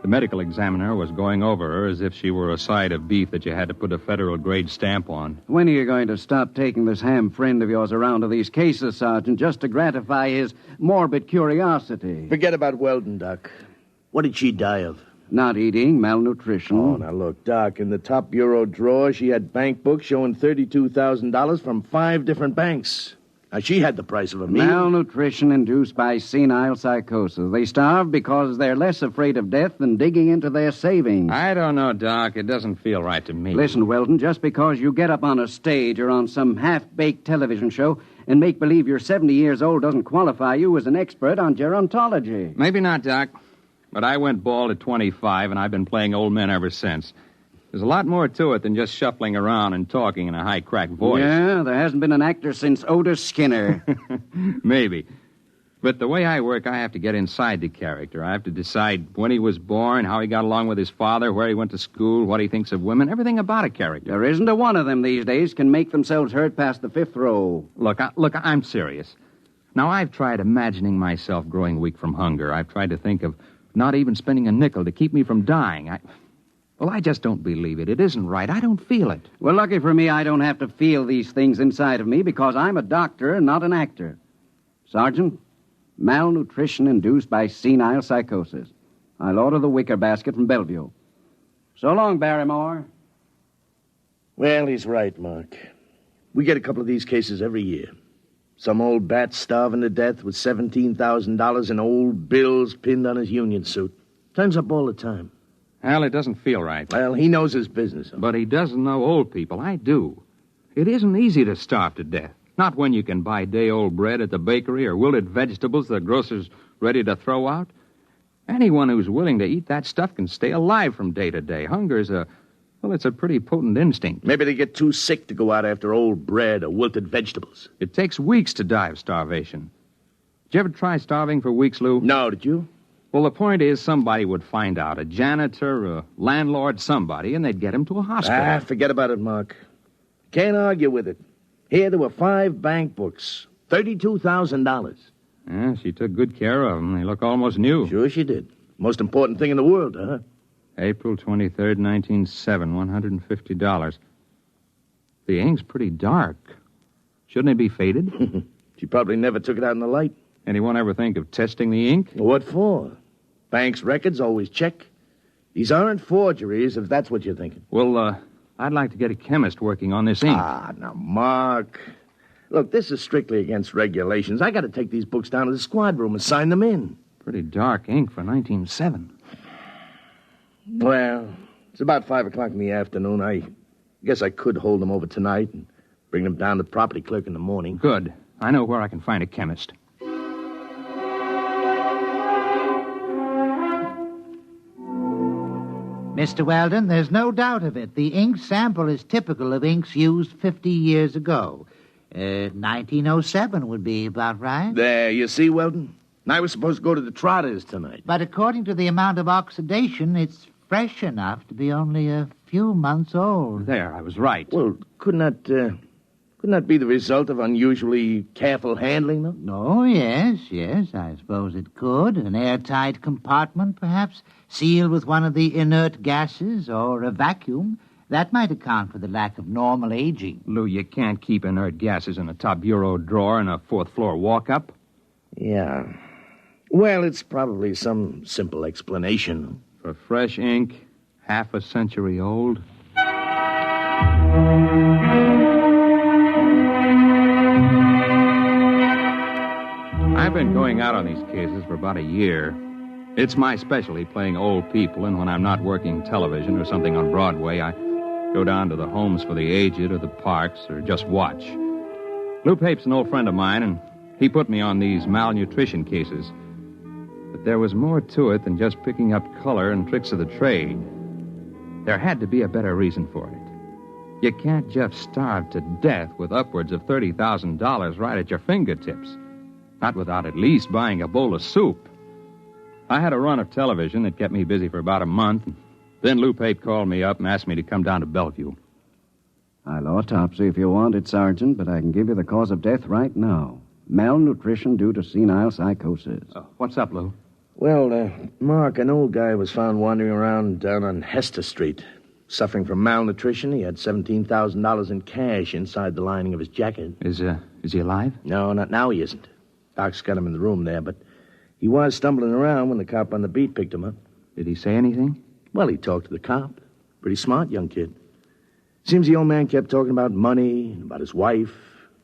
The medical examiner was going over her as if she were a side of beef that you had to put a federal-grade stamp on. When are you going to stop taking this ham friend of yours around to these cases, Sergeant, just to gratify his morbid curiosity? Forget about Weldon, Doc. What did she die of? Not eating, malnutrition. Oh, now look, Doc, in the top bureau drawer, she had bank books showing $32,000 from 5 different banks. Now, she had the price of a meal. Malnutrition induced by senile psychosis. They starve because they're less afraid of death than digging into their savings. I don't know, Doc. It doesn't feel right to me. Listen, Weldon, just because you get up on a stage or on some half-baked television show and make believe you're 70 years old doesn't qualify you as an expert on gerontology. Maybe not, Doc. But I went bald at 25, and I've been playing old men ever since. There's a lot more to it than just shuffling around and talking in a high-cracked voice. Yeah, there hasn't been an actor since Otis Skinner. Maybe. But the way I work, I have to get inside the character. I have to decide when he was born, how he got along with his father, where he went to school, what he thinks of women, everything about a character. There isn't a one of them these days can make themselves heard past the 5th row. Look, I'm serious. Now, I've tried imagining myself growing weak from hunger. I've tried to think of not even spending a nickel to keep me from dying. I just don't believe it. It isn't right. I don't feel it. Well, lucky for me, I don't have to feel these things inside of me because I'm a doctor and not an actor. Sergeant, malnutrition induced by senile psychosis. I'll order the wicker basket from Bellevue. So long, Barrymore. Well, he's right, Mark. We get a couple of these cases every year. Some old bat starving to death with $17,000 in old bills pinned on his union suit. Turns up all the time. Al, it doesn't feel right. Well, he knows his business. But he doesn't know old people. I do. It isn't easy to starve to death. Not when you can buy day-old bread at the bakery or wilted vegetables the grocer's ready to throw out. Anyone who's willing to eat that stuff can stay alive from day to day. Hunger's it's a pretty potent instinct. Maybe they get too sick to go out after old bread or wilted vegetables. It takes weeks to die of starvation. Did you ever try starving for weeks, Lou? No, did you? Well, the point is somebody would find out, a janitor, a landlord, somebody, and they'd get him to a hospital. Forget about it, Mark. Can't argue with it. Here there were 5 bank books, $32,000. Yeah, she took good care of them. They look almost new. Sure she did. Most important thing in the world, huh? April 23rd, 1907, $150. The ink's pretty dark. Shouldn't it be faded? She probably never took it out in the light. Anyone ever think of testing the ink? What for? Bank's records always check. These aren't forgeries, if that's what you're thinking. Well, I'd like to get a chemist working on this ink. Now, Mark. Look, this is strictly against regulations. I got to take these books down to the squad room and sign them in. Pretty dark ink for 1907. Well, it's about 5 o'clock in the afternoon. I guess I could hold them over tonight and Bring them down to the property clerk in the morning. Good. I know where I can find a chemist. Mr. Weldon, there's no doubt of it. The ink sample is typical of inks used 50 years ago. 1907 would be about right. There, you see, Weldon? I was supposed to go to the Trotters tonight. But according to the amount of oxidation, it's fresh enough to be only a few months old. There, I was right. Well, couldn't that be the result of unusually careful handling, though? Oh, yes, I suppose it could. An airtight compartment, perhaps, sealed with one of the inert gases or a vacuum. That might account for the lack of normal aging. Lou, you can't keep inert gases in a top bureau drawer in a fourth-floor walk-up. Yeah. Well, it's probably some simple explanation. For fresh ink, half a century old. I've been going out on these cases for about a year. It's my specialty, playing old people, and when I'm not working television or something on Broadway, I go down to the homes for the aged or the parks or just watch. Lou Pape's an old friend of mine, and he put me on these malnutrition cases. But there was more to it than just picking up color and tricks of the trade. There had to be a better reason for it. You can't just starve to death with upwards of $30,000 right at your fingertips. Not without at least buying a bowl of soup. I had a run of television that kept me busy for about a month. Then Lou Pape called me up and asked me to come down to Bellevue. I'll autopsy if you want it, Sergeant, but I can give you the cause of death right now. Malnutrition due to senile psychosis. What's up, Lou? Well, Mark, an old guy was found wandering around down on Hester Street. Suffering from malnutrition, he had $17,000 in cash inside the lining of his jacket. Is he alive? No, not now he isn't. Doc's got him in the room there, but he was stumbling around when the cop on the beat picked him up. Did he say anything? Well, he talked to the cop. Pretty smart young kid. Seems the old man kept talking about money and about his wife.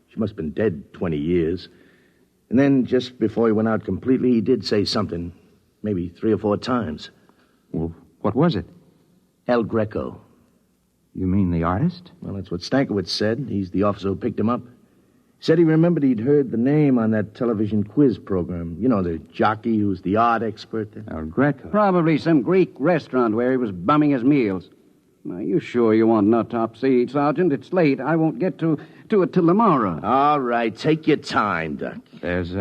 She must have been dead 20 years. And then, just before he went out completely, he did say something, maybe 3 or 4 times. Well, what was it? El Greco. You mean the artist? Well, that's what Stankiewicz said. He's the officer who picked him up. Said he remembered he'd heard the name on that television quiz program. You know, the jockey who's the art expert there. El Greco. Probably some Greek restaurant where he was bumming his meals. Are you sure you want an autopsy, Sergeant? It's late. I won't get to it till tomorrow. All right, take your time, Doc. There's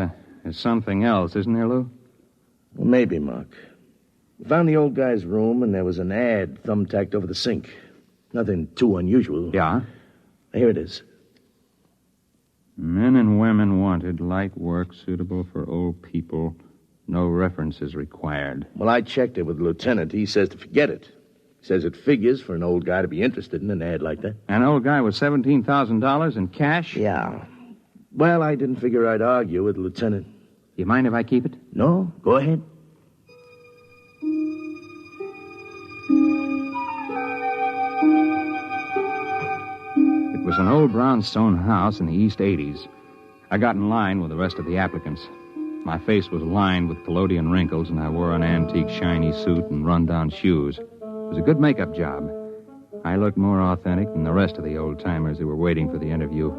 something else, isn't there, Lou? Well, maybe, Mark. We found the old guy's room, and there was an ad thumbtacked over the sink. Nothing too unusual. Yeah? Here it is. Men and women wanted, light work suitable for old people. No references required. Well, I checked it with the lieutenant. He says to forget it. He says it figures for an old guy to be interested in an ad like that. An old guy with $17,000 in cash? Yeah. Well, I didn't figure I'd argue with the lieutenant. You mind if I keep it? No, go ahead. It was an old brownstone house in the East 80s. I got in line with the rest of the applicants. My face was lined with collodion wrinkles, and I wore an antique shiny suit and run-down shoes. It was a good makeup job. I looked more authentic than the rest of the old-timers who were waiting for the interview.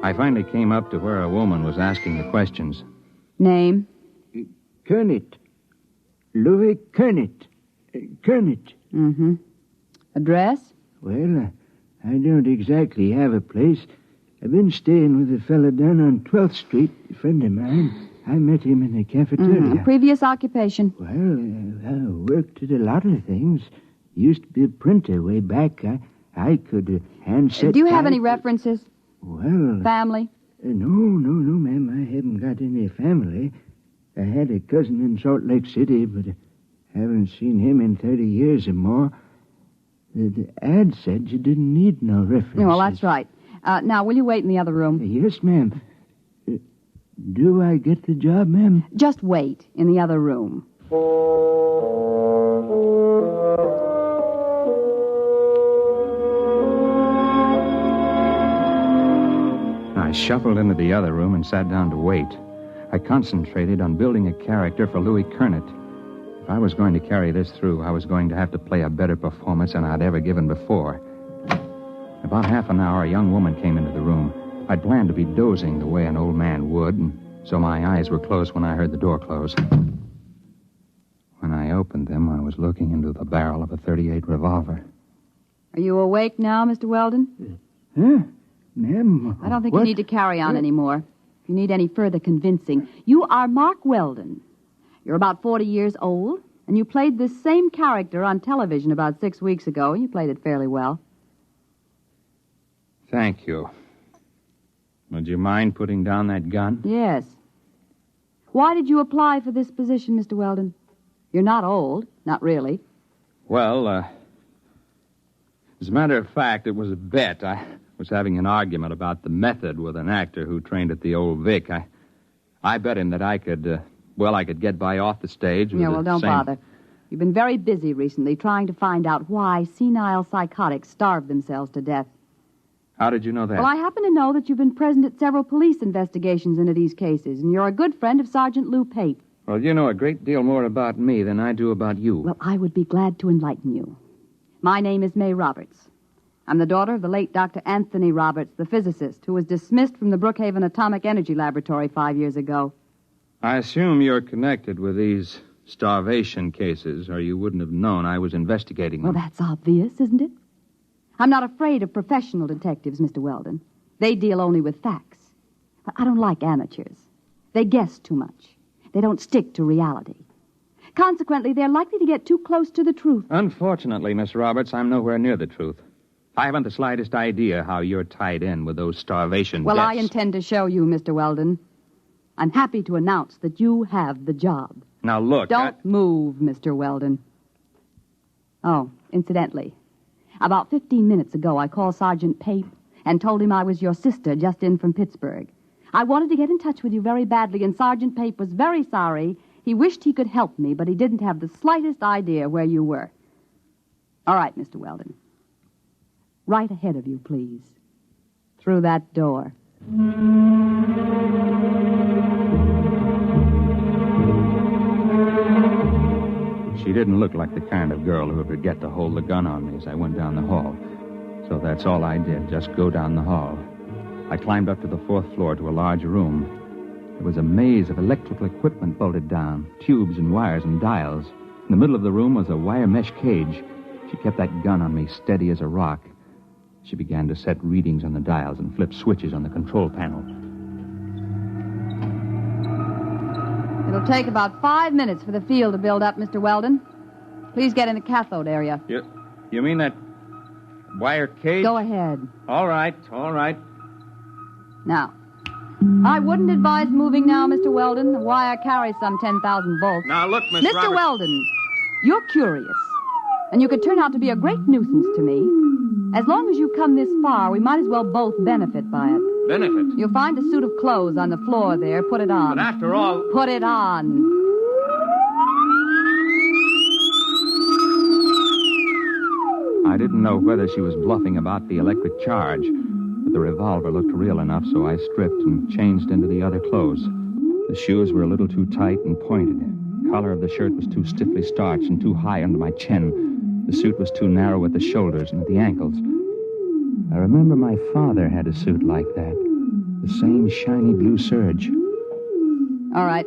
I finally came up to where a woman was asking the questions. Name? Kernet. Louis Kernet. Kernet. Mm-hmm. Address? Well, I don't exactly have a place. I've been staying with a fella down on 12th Street, a friend of mine. I met him in the cafeteria. Mm-hmm. Previous occupation? Well, I worked at a lot of things. Used to be a printer way back. I could hand set... Do you have any references? Well... Family? No, ma'am. I haven't got any family. I had a cousin in Salt Lake City, but I haven't seen him in 30 years or more. The ad said you didn't need no references. Well, that's right. Now, will you wait in the other room? Yes, ma'am. Do I get the job, ma'am? Just wait in the other room. I shuffled into the other room and sat down to wait. I concentrated on building a character for Louis Kernet. If I was going to carry this through, I was going to have to play a better performance than I'd ever given before. About half an hour, a young woman came into the room. I'd planned to be dozing the way an old man would, and so my eyes were closed when I heard the door close. When I opened them, I was looking into the barrel of a .38 revolver. Are you awake now, Mr. Weldon? Huh? Ma'am? I don't think what? you need to carry on anymore. If you need any further convincing, you are Mark Weldon. You're about 40 years old, and you played this same character on television about 6 weeks ago. You played it fairly well. Thank you. Would you mind putting down that gun? Yes. Why did you apply for this position, Mr. Weldon? You're not old. Not really. Well, as a matter of fact, it was a bet. I was having an argument about the method with an actor who trained at the Old Vic. I bet him that I could get by off the stage with Don't bother. You've been very busy recently trying to find out why senile psychotics starve themselves to death. How did you know that? Well, I happen to know that you've been present at several police investigations into these cases, and you're a good friend of Sergeant Lou Pape. Well, you know a great deal more about me than I do about you. Well, I would be glad to enlighten you. My name is May Roberts. I'm the daughter of the late Dr. Anthony Roberts, the physicist, who was dismissed from the Brookhaven Atomic Energy Laboratory 5 years ago. I assume you're connected with these starvation cases, or you wouldn't have known I was investigating them. Well, that's obvious, isn't it? I'm not afraid of professional detectives, Mr. Weldon. They deal only with facts. But I don't like amateurs. They guess too much. They don't stick to reality. Consequently, they're likely to get too close to the truth. Unfortunately, Miss Roberts, I'm nowhere near the truth. I haven't the slightest idea how you're tied in with those starvation Well, deaths. I intend to show you, Mr. Weldon. I'm happy to announce that you have the job. Now, look, Don't move, Mr. Weldon. Oh, incidentally, about 15 minutes ago, I called Sergeant Pape and told him I was your sister just in from Pittsburgh. I wanted to get in touch with you very badly, and Sergeant Pape was very sorry. He wished he could help me, but he didn't have the slightest idea where you were. All right, Mr. Weldon. Right ahead of you, please. Through that door. She didn't look like the kind of girl who would forget to hold the gun on me as I went down the hall. So that's all I did, just go down the hall. I climbed up to the 4th floor to a large room. There was a maze of electrical equipment bolted down, tubes and wires and dials. In the middle of the room was a wire mesh cage. She kept that gun on me, steady as a rock. She began to set readings on the dials and flip switches on the control panel. It'll take about 5 minutes for the field to build up, Mr. Weldon. Please get in the cathode area. You mean that wire cage? Go ahead. All right. Now, I wouldn't advise moving now, Mr. Weldon. The wire carries some 10,000 volts. Now, look, Miss Mr. Roberts. Weldon, you're curious, and you could turn out to be a great nuisance to me. As long as you've come this far, we might as well both benefit by it. Benefit? You'll find a suit of clothes on the floor there. Put it on. But after all... Put it on. I didn't know whether she was bluffing about the electric charge, but the revolver looked real enough, so I stripped and changed into the other clothes. The shoes were a little too tight and pointed. The collar of the shirt was too stiffly starched and too high under my chin. The suit was too narrow at the shoulders and at the ankles. I remember my father had a suit like that. The same shiny blue serge. All right.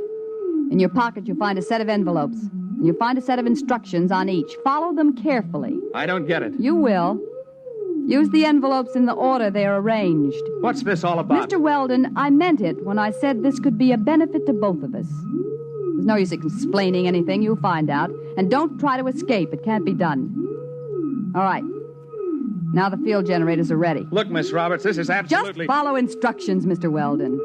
In your pocket, you'll find a set of envelopes. And you'll find a set of instructions on each. Follow them carefully. I don't get it. You will. Use the envelopes in the order they're arranged. What's this all about? Mr. Weldon, I meant it when I said this could be a benefit to both of us. There's no use explaining anything. You'll find out. And don't try to escape. It can't be done. All right. Now the field generators are ready. Look, Miss Roberts, this is absolutely... Just follow instructions, Mr. Weldon.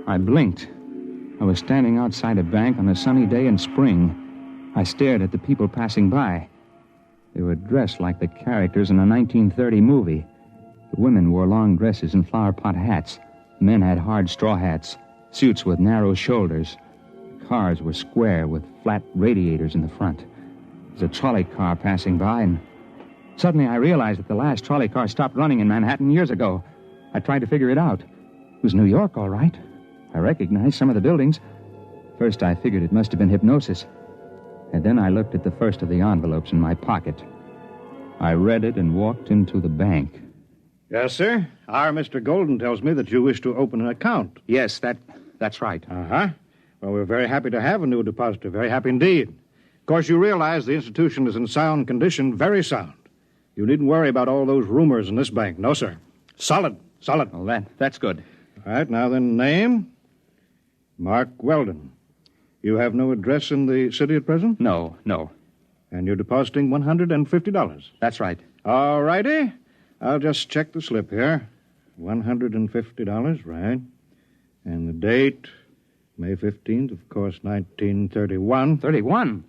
I blinked. I was standing outside a bank on a sunny day in spring. I stared at the people passing by. They were dressed like the characters in a 1930 movie. The women wore long dresses and flower pot hats. The men had hard straw hats, suits with narrow shoulders. The cars were square with flat radiators in the front. There's a trolley car passing by, and Suddenly, I realized that the last trolley car stopped running in Manhattan years ago. I tried to figure it out. It was New York, all right. I recognized some of the buildings. First, I figured it must have been hypnosis. And then I looked at the first of the envelopes in my pocket. I read it and walked into the bank. Yes, sir. Our Mr. Golden tells me that you wish to open an account. Yes, that's right. Uh-huh. Well, we're very happy to have a new depositor. Very happy indeed. Of course, you realize the institution is in sound condition, very sound. You needn't worry about all those rumors in this bank. No, sir. Solid. Well, that's good. All right, now then, name? Mark Weldon. You have no address in the city at present? No. And you're depositing $150? That's right. All righty. I'll just check the slip here. $150, right. And the date, May 15th, of course, 1931. 31?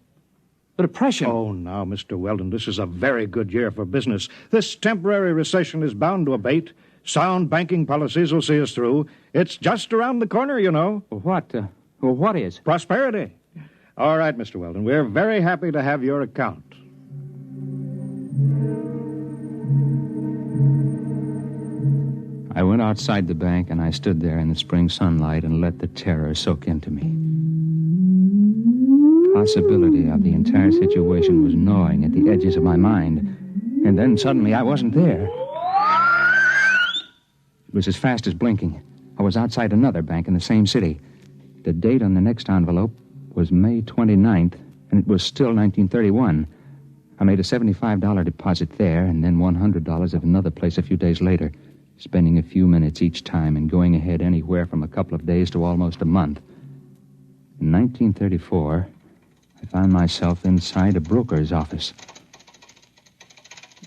The Depression. Oh, now, Mr. Weldon, this is a very good year for business. This temporary recession is bound to abate. Sound banking policies will see us through. It's just around the corner, you know. What is? Prosperity. All right, Mr. Weldon, we're very happy to have your account. I went outside the bank and I stood there in the spring sunlight and let the terror soak into me. Possibility of the entire situation was gnawing at the edges of my mind. And then suddenly I wasn't there. It was as fast as blinking. I was outside another bank in the same city. The date on the next envelope was May 29th, and it was still 1931. I made a $75 deposit there, and then $100 at another place a few days later, spending a few minutes each time and going ahead anywhere from a couple of days to almost a month. In 1934, I found myself inside a broker's office.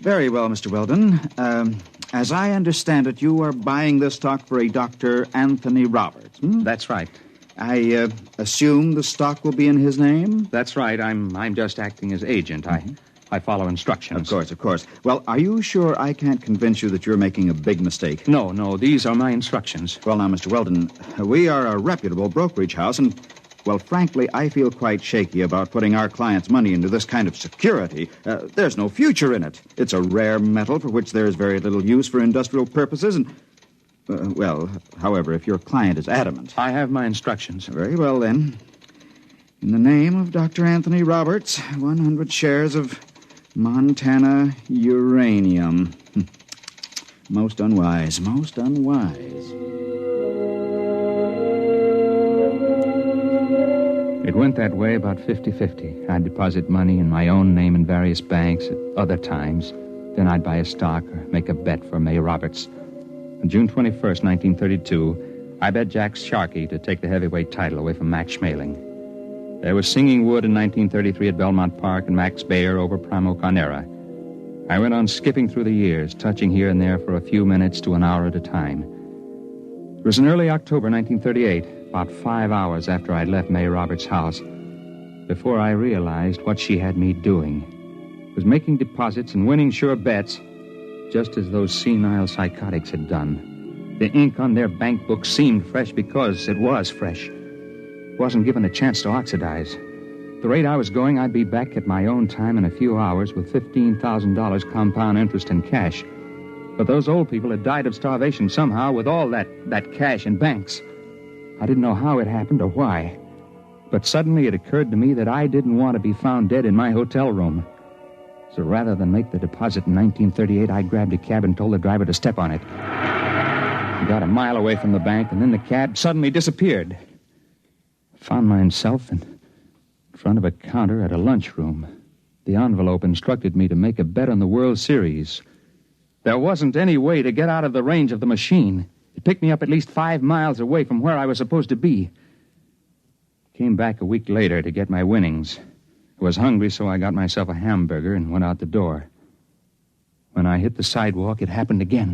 Very well, Mr. Weldon. As I understand it, you are buying this stock for a Dr. Anthony Roberts. That's right. I assume the stock will be in his name? That's right. I'm just acting as agent. I follow instructions. Of course. Well, are you sure I can't convince you that you're making a big mistake? No, these are my instructions. Well, now, Mr. Weldon, we are a reputable brokerage house, and, well, frankly, I feel quite shaky about putting our clients' money into this kind of security. There's no future in it. It's a rare metal for which there is very little use for industrial purposes, and... however, if your client is adamant... I have my instructions. Very well, then. In the name of Dr. Anthony Roberts, 100 shares of Montana uranium. Most unwise. It went that way about 50-50. I'd deposit money in my own name in various banks at other times. Then I'd buy a stock or make a bet for May Roberts. On June 21st, 1932, I bet Jack Sharkey to take the heavyweight title away from Max Schmeling. There was Singing Wood in 1933 at Belmont Park and Max Bayer over Primo Carnera. I went on skipping through the years, touching here and there for a few minutes to an hour at a time. It was in early October 1938, about 5 hours after I'd left May Roberts' house, before I realized what she had me doing. It was making deposits and winning sure bets, just as those senile psychotics had done. The ink on their bank book seemed fresh because it was fresh. It wasn't given a chance to oxidize. At the rate I was going, I'd be back at my own time in a few hours with $15,000 compound interest in cash. But those old people had died of starvation somehow with all that cash in banks. I didn't know how it happened or why. But suddenly it occurred to me that I didn't want to be found dead in my hotel room. So rather than make the deposit in 1938, I grabbed a cab and told the driver to step on it. I got a mile away from the bank, and then the cab suddenly disappeared. I found myself in front of a counter at a lunchroom. The envelope instructed me to make a bet on the World Series. There wasn't any way to get out of the range of the machine. It picked me up at least 5 miles away from where I was supposed to be. Came back a week later to get my winnings. I was hungry, so I got myself a hamburger and went out the door. When I hit the sidewalk, it happened again.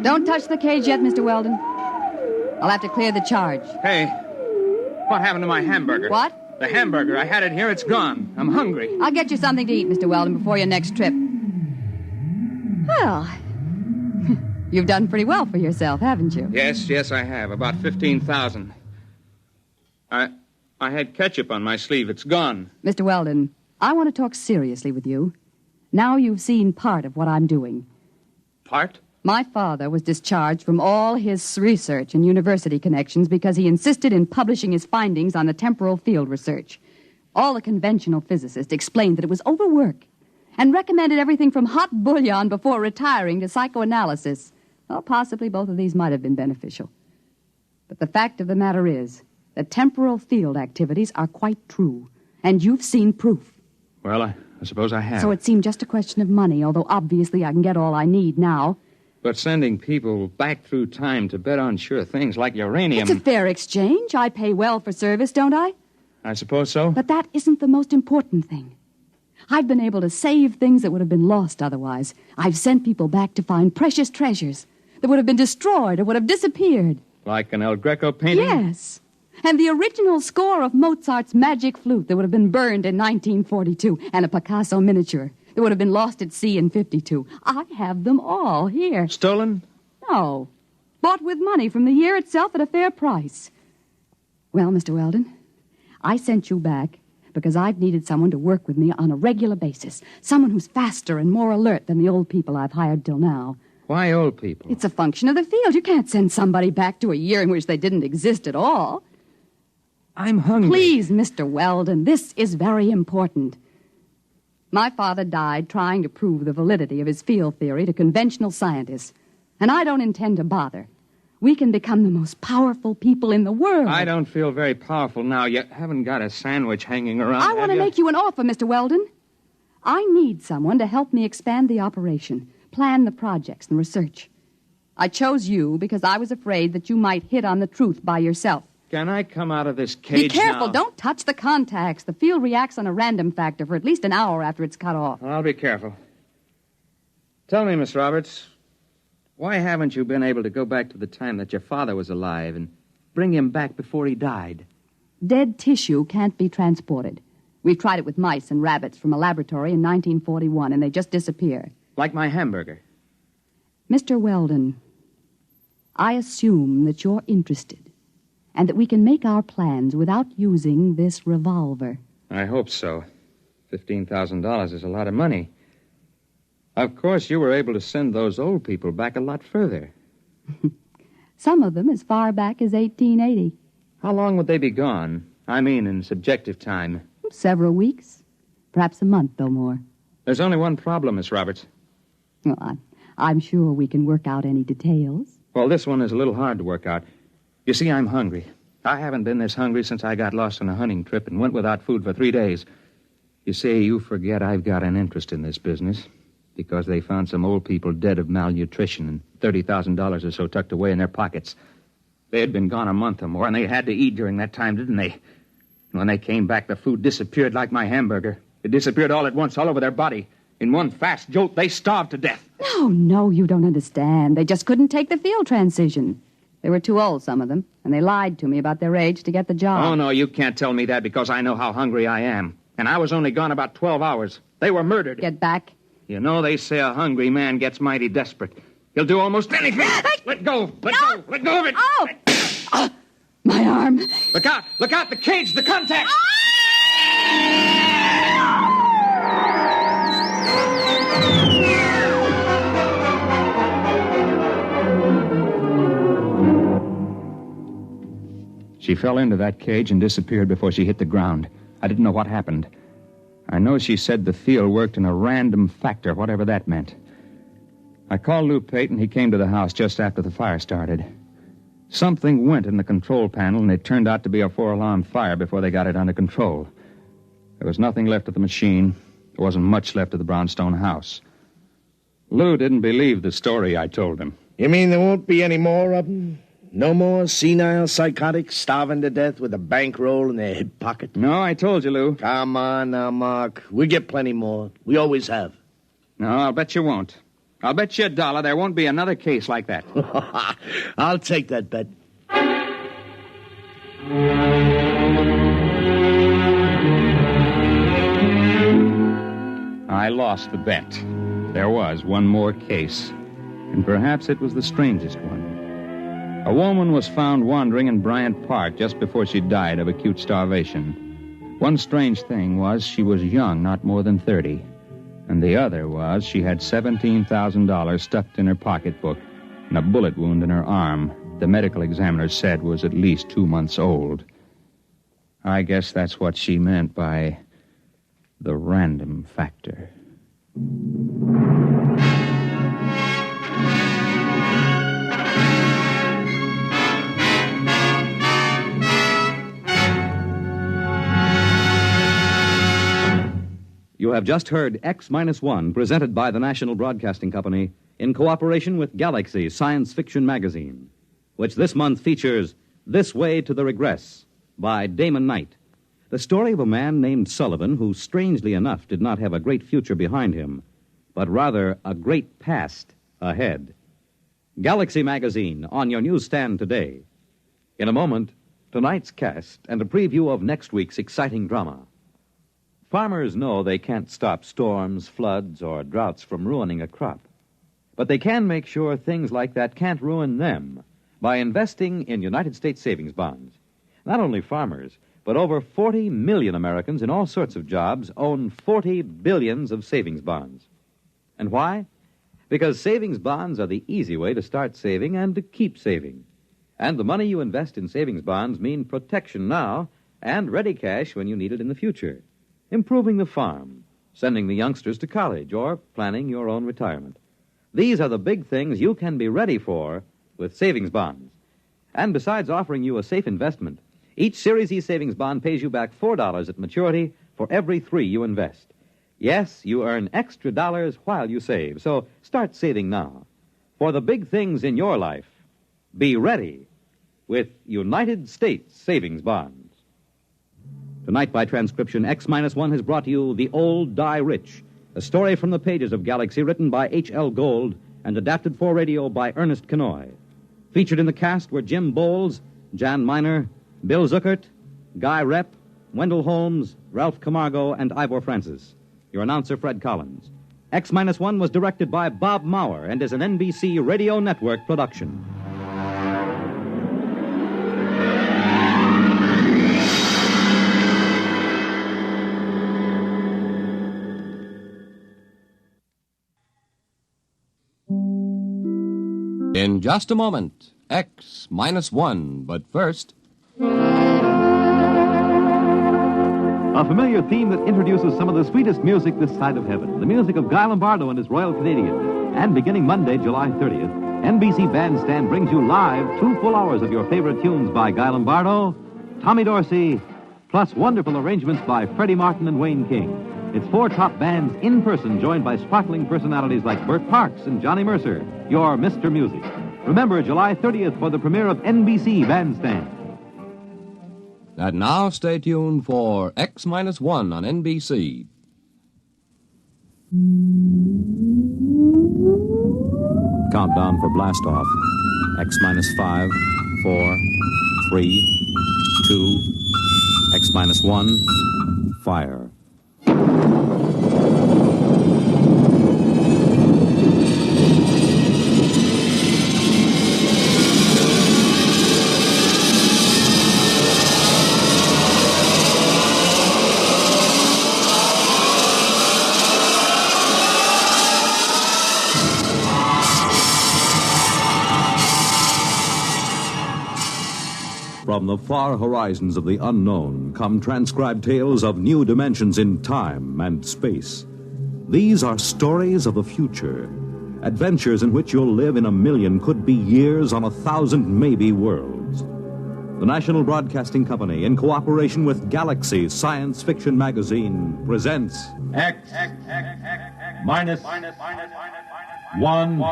Don't touch the cage yet, Mr. Weldon. I'll have to clear the charge. Hey, what happened to my hamburger? What? The hamburger. I had it here. It's gone. I'm hungry. I'll get you something to eat, Mr. Weldon, before your next trip. Well, You've done pretty well for yourself, haven't you? Yes, I have. About 15,000. I had ketchup on my sleeve. It's gone. Mr. Weldon, I want to talk seriously with you. Now you've seen part of what I'm doing. Part? My father was discharged from all his research and university connections because he insisted in publishing his findings on the temporal field research. All the conventional physicists explained that it was overwork and recommended everything from hot bouillon before retiring to psychoanalysis. Well, possibly both of these might have been beneficial. But the fact of the matter is that temporal field activities are quite true, and you've seen proof. Well, I suppose I have. So it seemed just a question of money, although obviously I can get all I need now. But sending people back through time to bet on sure things like uranium... It's a fair exchange. I pay well for service, don't I? I suppose so. But that isn't the most important thing. I've been able to save things that would have been lost otherwise. I've sent people back to find precious treasures that would have been destroyed or would have disappeared. Like an El Greco painting? Yes. And the original score of Mozart's Magic Flute that would have been burned in 1942, and a Picasso miniature that would have been lost at sea in 52. I have them all here. Stolen? No. Bought with money from the year itself at a fair price. Well, Mr. Weldon, I sent you back because I've needed someone to work with me on a regular basis. Someone who's faster and more alert than the old people I've hired till now. Why old people? It's a function of the field. You can't send somebody back to a year in which they didn't exist at all. I'm hungry. Please, Mr. Weldon, this is very important. My father died trying to prove the validity of his field theory to conventional scientists, and I don't intend to bother. We can become the most powerful people in the world. I don't feel very powerful now. You haven't got a sandwich hanging around, I want to make you an offer, Mr. Weldon. I need someone to help me expand the operation, plan the projects and research. I chose you because I was afraid that you might hit on the truth by yourself. Can I come out of this cage Be careful. now? Don't touch the contacts. The field reacts on a random factor for at least an hour after it's cut off. I'll be careful. Tell me, Miss Roberts, why haven't you been able to go back to the time that your father was alive and bring him back before he died? Dead tissue can't be transported. We've tried it with mice and rabbits from a laboratory in 1941, and they just disappear. Like my hamburger. Mr. Weldon, I assume that you're interested and that we can make our plans without using this revolver. I hope so. $15,000 is a lot of money. Of course, you were able to send those old people back a lot further. Some of them as far back as 1880. How long would they be gone? I mean, in subjective time. Several weeks. Perhaps a month, though more. There's only one problem, Miss Roberts. Well, I'm sure we can work out any details. Well, this one is a little hard to work out. You see, I'm hungry. I haven't been this hungry since I got lost on a hunting trip and went without food for 3 days. You see, you forget I've got an interest in this business because they found some old people dead of malnutrition and $30,000 or so tucked away in their pockets. They had been gone a month or more, and they had to eat during that time, didn't they? When they came back, the food disappeared like my hamburger. It disappeared all at once, all over their body. In one fast jolt, they starved to death. No, you don't understand. They just couldn't take the field transition. They were too old, some of them, and they lied to me about their age to get the job. Oh, no, you can't tell me that because I know how hungry I am. And I was only gone about 12 hours. They were murdered. Get back. You know, they say a hungry man gets mighty desperate. He'll do almost anything. Let go. Let go. Let go of it. Oh! My arm. Look out. Look out. The cage. The contact. She fell into that cage and disappeared before she hit the ground. I didn't know what happened. I know she said the field worked in a random factor, whatever that meant. I called Lou Pate, he came to the house just after the fire started. Something went in the control panel, and it turned out to be a 4-alarm fire before they got it under control. There was nothing left of the machine. There wasn't much left of the brownstone house. Lou didn't believe the story I told him. You mean there won't be any more of them? No more senile psychotics starving to death with a bankroll in their hip pocket? No, I told you, Lou. Come on now, Mark. We'll get plenty more. We always have. No, I'll bet you won't. I'll bet you $1 there won't be another case like that. I'll take that bet. I lost the bet. There was one more case. And perhaps it was the strangest one. A woman was found wandering in Bryant Park just before she died of acute starvation. One strange thing was she was young, not more than 30. And the other was she had $17,000 stuffed in her pocketbook and a bullet wound in her arm. The medical examiner said was at least 2 months old. I guess that's what she meant by the random factor. You have just heard X-1, presented by the National Broadcasting Company in cooperation with Galaxy Science Fiction Magazine, which this month features This Way to the Regress by Damon Knight, the story of a man named Sullivan who, strangely enough, did not have a great future behind him, but rather a great past ahead. Galaxy Magazine on your newsstand today. In a moment, tonight's cast and a preview of next week's exciting drama. Farmers know they can't stop storms, floods, or droughts from ruining a crop. But they can make sure things like that can't ruin them by investing in United States savings bonds. Not only farmers, but over 40 million Americans in all sorts of jobs own 40 billions of savings bonds. And why? Because savings bonds are the easy way to start saving and to keep saving. And the money you invest in savings bonds mean protection now and ready cash when you need it in the future. Improving the farm, sending the youngsters to college, or planning your own retirement. These are the big things you can be ready for with savings bonds. And besides offering you a safe investment, each Series E savings bond pays you back $4 at maturity for every 3 you invest. Yes, you earn extra dollars while you save, so start saving now. For the big things in your life, be ready with United States savings bonds. Tonight, by transcription, X-1 has brought you The Old Die Rich, a story from the pages of Galaxy written by H.L. Gold and adapted for radio by Ernest Kenoy. Featured in the cast were Jim Bowles, Jan Miner, Bill Zuckert, Guy Repp, Wendell Holmes, Ralph Camargo, and Ivor Francis. Your announcer, Fred Collins. X-1 was directed by Bob Maurer and is an NBC Radio Network production. In just a moment, X-1, but first... A familiar theme that introduces some of the sweetest music this side of heaven. The music of Guy Lombardo and his Royal Canadians. And beginning Monday, July 30th, NBC Bandstand brings you live 2 full hours of your favorite tunes by Guy Lombardo, Tommy Dorsey, plus wonderful arrangements by Freddie Martin and Wayne King. It's 4 top bands in person, joined by sparkling personalities like Burt Parks and Johnny Mercer, your Mr. Music. Remember, July 30th for the premiere of NBC Bandstand. And now stay tuned for X-1 on NBC. Countdown for blast-off. X-5, 4, 3, 2, X-1, fire. From the far horizons of the unknown come transcribed tales of new dimensions in time and space. These are stories of the future, adventures in which you'll live in a million, could be years, on 1,000 maybe worlds. The National Broadcasting Company, in cooperation with Galaxy Science Fiction Magazine, presents X minus 1.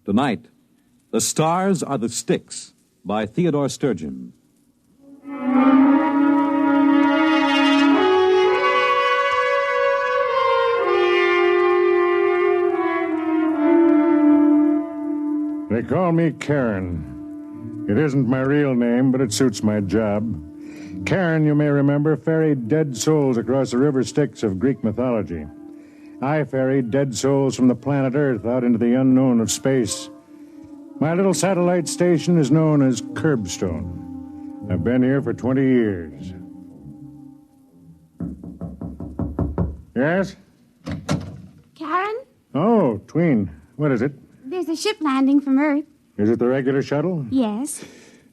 Tonight, The Stars Are the Sticks by Theodore Sturgeon. They call me Karen. It isn't my real name, but it suits my job. Karen, you may remember, ferried dead souls across the river Styx of Greek mythology. I ferried dead souls from the planet Earth out into the unknown of space. My little satellite station is known as Curbstone. I've been here for 20 years. Yes? Karen? Oh, Tween. What is it? There's a ship landing from Earth. Is it the regular shuttle? Yes.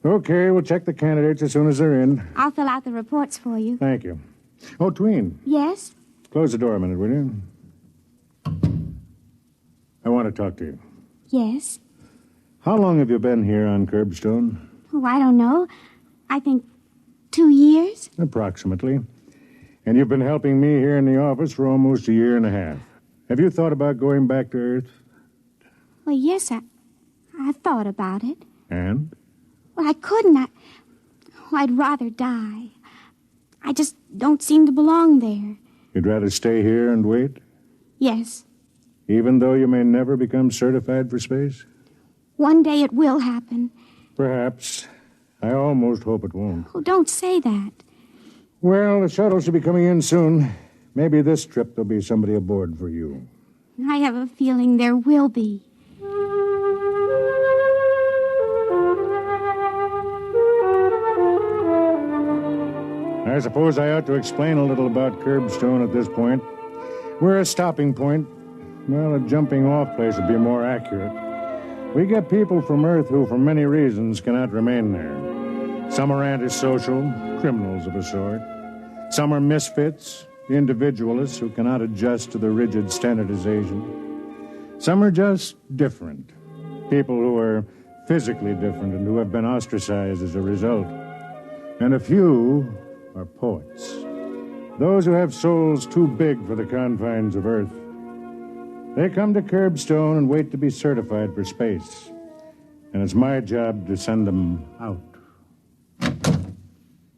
Okay, we'll check the candidates as soon as they're in. I'll fill out the reports for you. Thank you. Oh, Tween. Yes? Close the door a minute, will you? I want to talk to you. Yes. How long have you been here on Curbstone? Oh, I don't know. I think 2 years. Approximately. And you've been helping me here in the office for almost a year and a half. Have you thought about going back to Earth? Well, yes, I thought about it. And? Well, I couldn't. I'd rather die. I just don't seem to belong there. You'd rather stay here and wait? Yes. Even though you may never become certified for space? One day it will happen. Perhaps. I almost hope it won't. Oh, don't say that. Well, the shuttle should be coming in soon. Maybe this trip there'll be somebody aboard for you. I have a feeling there will be. I suppose I ought to explain a little about Curbstone at this point. We're a stopping point. Well, a jumping-off place would be more accurate. We get people from Earth who, for many reasons, cannot remain there. Some are antisocial, criminals of a sort. Some are misfits, individualists who cannot adjust to the rigid standardization. Some are just different, people who are physically different and who have been ostracized as a result. And a few are poets, those who have souls too big for the confines of Earth. They come to Curbstone and wait to be certified for space. And it's my job to send them out.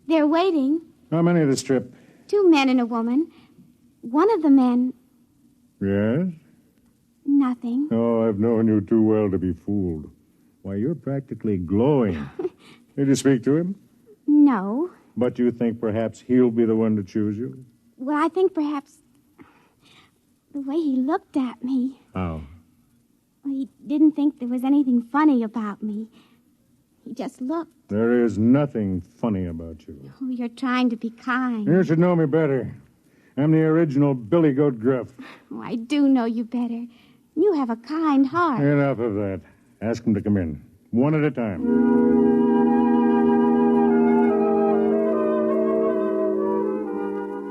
They're waiting. How many of this trip? 2 men and a woman. One of the men... Yes? Nothing. Oh, I've known you too well to be fooled. Why, you're practically glowing. Did you speak to him? No. But you think perhaps he'll be the one to choose you? Well, I think perhaps the way he looked at me. How? Well, he didn't think there was anything funny about me. He just looked. There is nothing funny about you. Oh, you're trying to be kind. You should know me better. I'm the original Billy Goat Gruff. Oh, I do know you better. You have a kind heart. Enough of that. Ask him to come in. One at a time.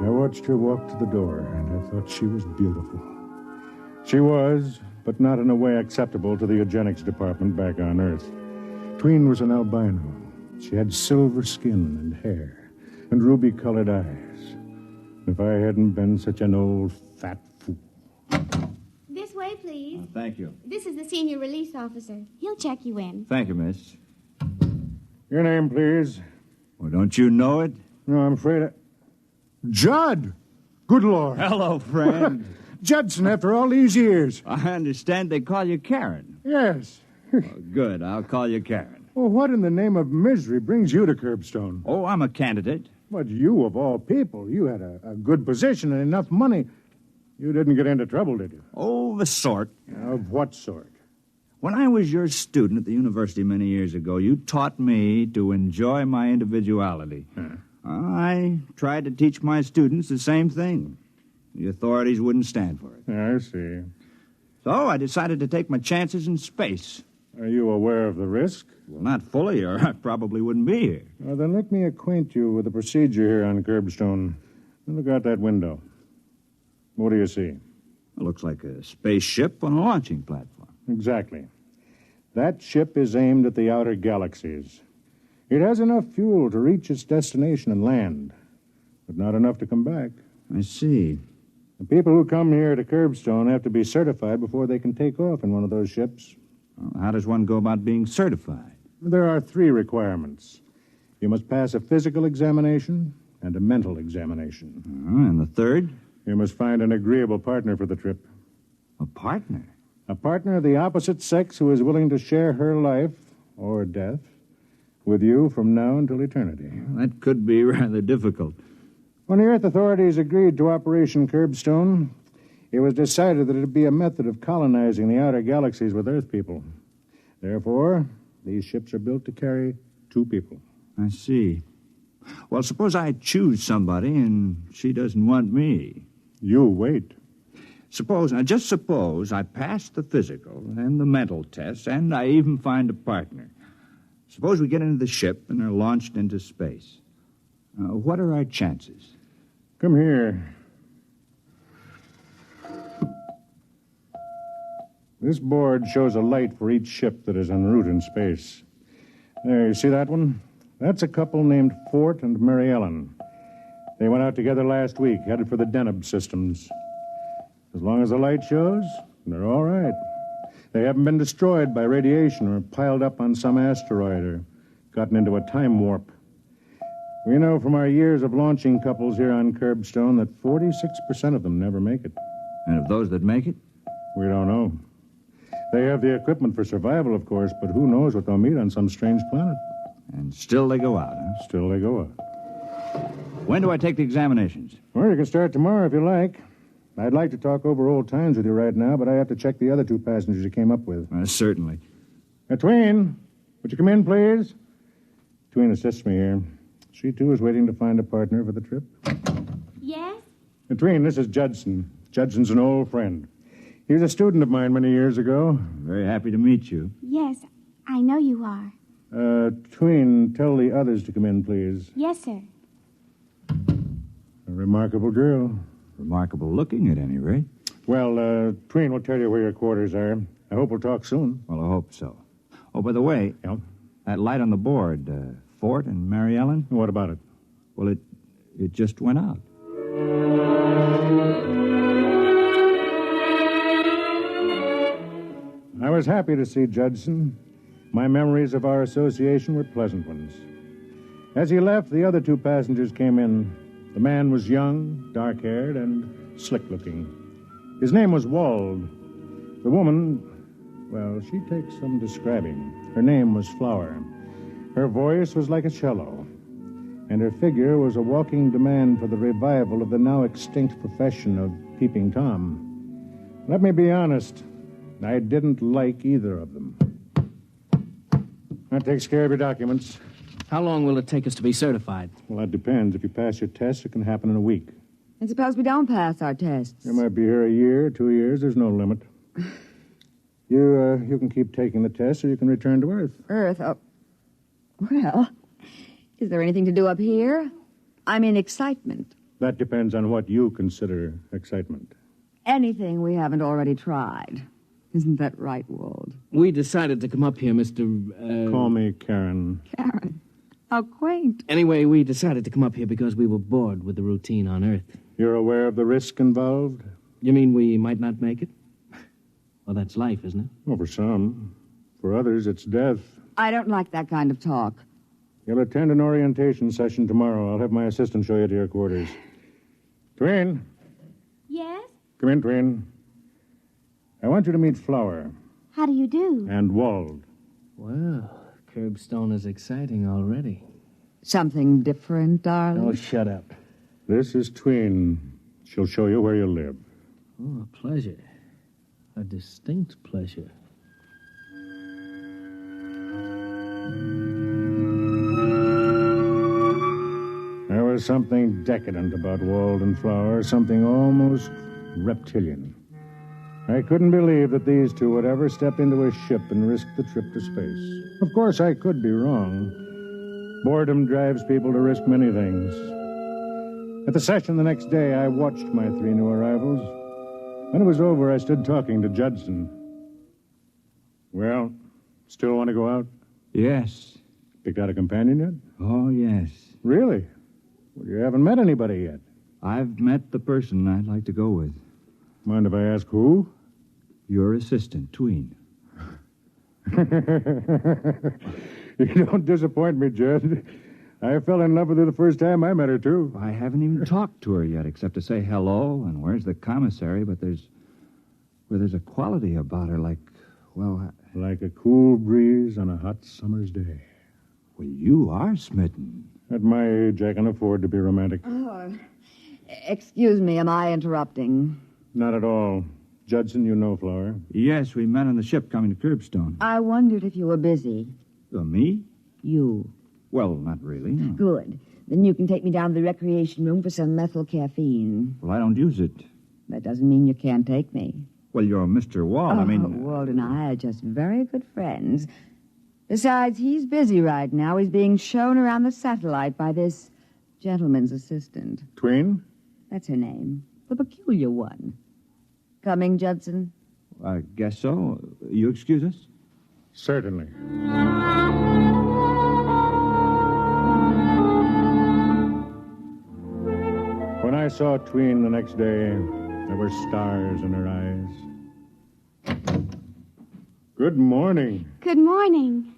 I watched her walk to the door, and I thought she was beautiful. She was, but not in a way acceptable to the eugenics department back on Earth. Tween was an albino. She had silver skin and hair, and ruby-colored eyes. If I hadn't been such an old, fat fool. This way, please. Thank you. This is the senior release officer. He'll check you in. Thank you, miss. Your name, please. Well, don't you know it? No, I'm afraid Judd! Good Lord. Hello, friend. Judson, after all these years. I understand they call you Karen. Yes. Good, I'll call you Karen. Well, what in the name of misery brings you to Curbstone? Oh, I'm a candidate. But you, of all people, you had a good position and enough money. You didn't get into trouble, did you? Oh, the sort. Of what sort? When I was your student at the university many years ago, you taught me to enjoy my individuality. I tried to teach my students the same thing. The authorities wouldn't stand for it. I see. So I decided to take my chances in space. Are you aware of the risk? Well, not fully, or I probably wouldn't be here. Well, then let me acquaint you with the procedure here on Curbstone. Look out that window. What do you see? It looks like a spaceship on a launching platform. Exactly. That ship is aimed at the outer galaxies. It has enough fuel to reach its destination and land, but not enough to come back. I see. The people who come here to Curbstone have to be certified before they can take off in one of those ships. Well, how does one go about being certified? There are 3 requirements. You must pass a physical examination and a mental examination. And the third? You must find an agreeable partner for the trip. A partner? A partner of the opposite sex who is willing to share her life, or death, With you from now until eternity. That could be rather difficult. When the Earth authorities agreed to Operation Curbstone, it was decided that it would be a method of colonizing the outer galaxies with Earth people. Therefore, these ships are built to carry 2 people. I see. Well, suppose I choose somebody and she doesn't want me. You wait. Just suppose I pass the physical and the mental tests, and I even find a partner. Suppose we get into the ship and are launched into space. What are our chances? Come here. This board shows a light for each ship that is en route in space. There, you see that one? That's a couple named Fort and Mary Ellen. They went out together last week, headed for the Deneb systems. As long as the light shows, they're all right. They haven't been destroyed by radiation or piled up on some asteroid or gotten into a time warp. We know from our years of launching couples here on Curbstone that 46% of them never make it. And of those that make it? We don't know. They have the equipment for survival, of course, but who knows what they'll meet on some strange planet. And still they go out, huh? Still they go out. When do I take the examinations? Well, you can start tomorrow if you like. I'd like to talk over old times with you right now, but I have to check the other 2 passengers you came up with. Certainly. Tween, would you come in, please? Tween assists me here. She, too, is waiting to find a partner for the trip. Yes? Tween, this is Judson. Judson's an old friend. He was a student of mine many years ago. Very happy to meet you. Yes, I know you are. Tween, tell the others to come in, please. Yes, sir. A remarkable girl. Remarkable looking, at any rate. Well, Tween will tell you where your quarters are. I hope we'll talk soon. Well, I hope so. Oh, by the way, that light on the board, Fort and Mary Ellen? What about it? Well, it just went out. I was happy to see Judson. My memories of our association were pleasant ones. As he left, the other 2 passengers came in. The man was young, dark-haired, and slick-looking. His name was Wald. The woman, well, she takes some describing. Her name was Flower. Her voice was like a cello, and her figure was a walking demand for the revival of the now extinct profession of Peeping Tom. Let me be honest, I didn't like either of them. That takes care of your documents. How long will it take us to be certified? Well, that depends. If you pass your tests, it can happen in a week. And suppose we don't pass our tests? You might be here a year, 2 years. There's no limit. You can keep taking the test, or you can return to Earth. Earth? Oh. Well, is there anything to do up here? I'm in excitement. That depends on what you consider excitement. Anything we haven't already tried. Isn't that right, Wald? We decided to come up here, Mr. Call me Karen. Karen? How quaint. Anyway, we decided to come up here because we were bored with the routine on Earth. You're aware of the risk involved? You mean we might not make it? Well, that's life, isn't it? Well, for some. For others, it's death. I don't like that kind of talk. You'll attend an orientation session tomorrow. I'll have my assistant show you to your quarters. Tween. Yes? Come in, Tween. I want you to meet Flower. How do you do? And Wald. Well, Curbstone is exciting already. Something different, darling? Oh, shut up. This is Tween. She'll show you where you live. Oh, a pleasure. A distinct pleasure. There was something decadent about Wald and Flower, something almost reptilian. I couldn't believe that these 2 would ever step into a ship and risk the trip to space. Of course, I could be wrong. Boredom drives people to risk many things. At the session the next day, I watched my 3 new arrivals. When it was over, I stood talking to Judson. Well, still want to go out? Yes. Picked out a companion yet? Oh, yes. Really? Well, you haven't met anybody yet. I've met the person I'd like to go with. Mind if I ask who? Your assistant, Tween. You don't disappoint me, Judd. I fell in love with her the first time I met her, too. I haven't even talked to her yet, except to say hello and where's the commissary, but there's a quality about her like, well... Like a cool breeze on a hot summer's day. Well, you are smitten. At my age, I can afford to be romantic. Oh, excuse me, am I interrupting? Not at all. Judson, you know Flower. Yes, we met on the ship coming to Curbstone. I wondered if you were busy. Me? You. Well, not really. No. Good. Then you can take me down to the recreation room for some methyl caffeine. Well, I don't use it. That doesn't mean you can't take me. Well, you're Mr. Wald. I mean... Wald and I are just very good friends. Besides, he's busy right now. He's being shown around the satellite by this gentleman's assistant. Tween? That's her name. The peculiar one. Coming, Judson? I guess so. You excuse us? Certainly. When I saw Tween the next day, there were stars in her eyes. Good morning. Good morning.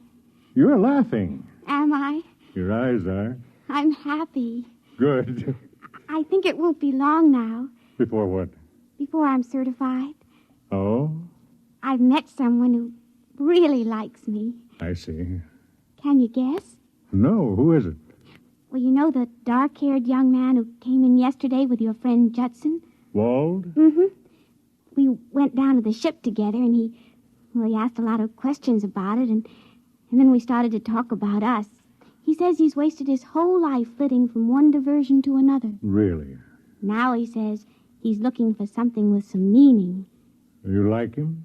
You're laughing. Am I? Your eyes are. I'm happy. Good. I think it won't be long now Before what? before I'm certified. Oh, I've met someone who really likes me. I see. Can you guess? No, who is it? Well, you know the dark-haired young man who came in yesterday with your friend Judson? Wald? Mm-hmm. We went down to the ship together, and he asked a lot of questions about it, and then we started to talk about us. He says he's wasted his whole life flitting from one diversion to another. Really? Now he says he's looking for something with some meaning. You like him?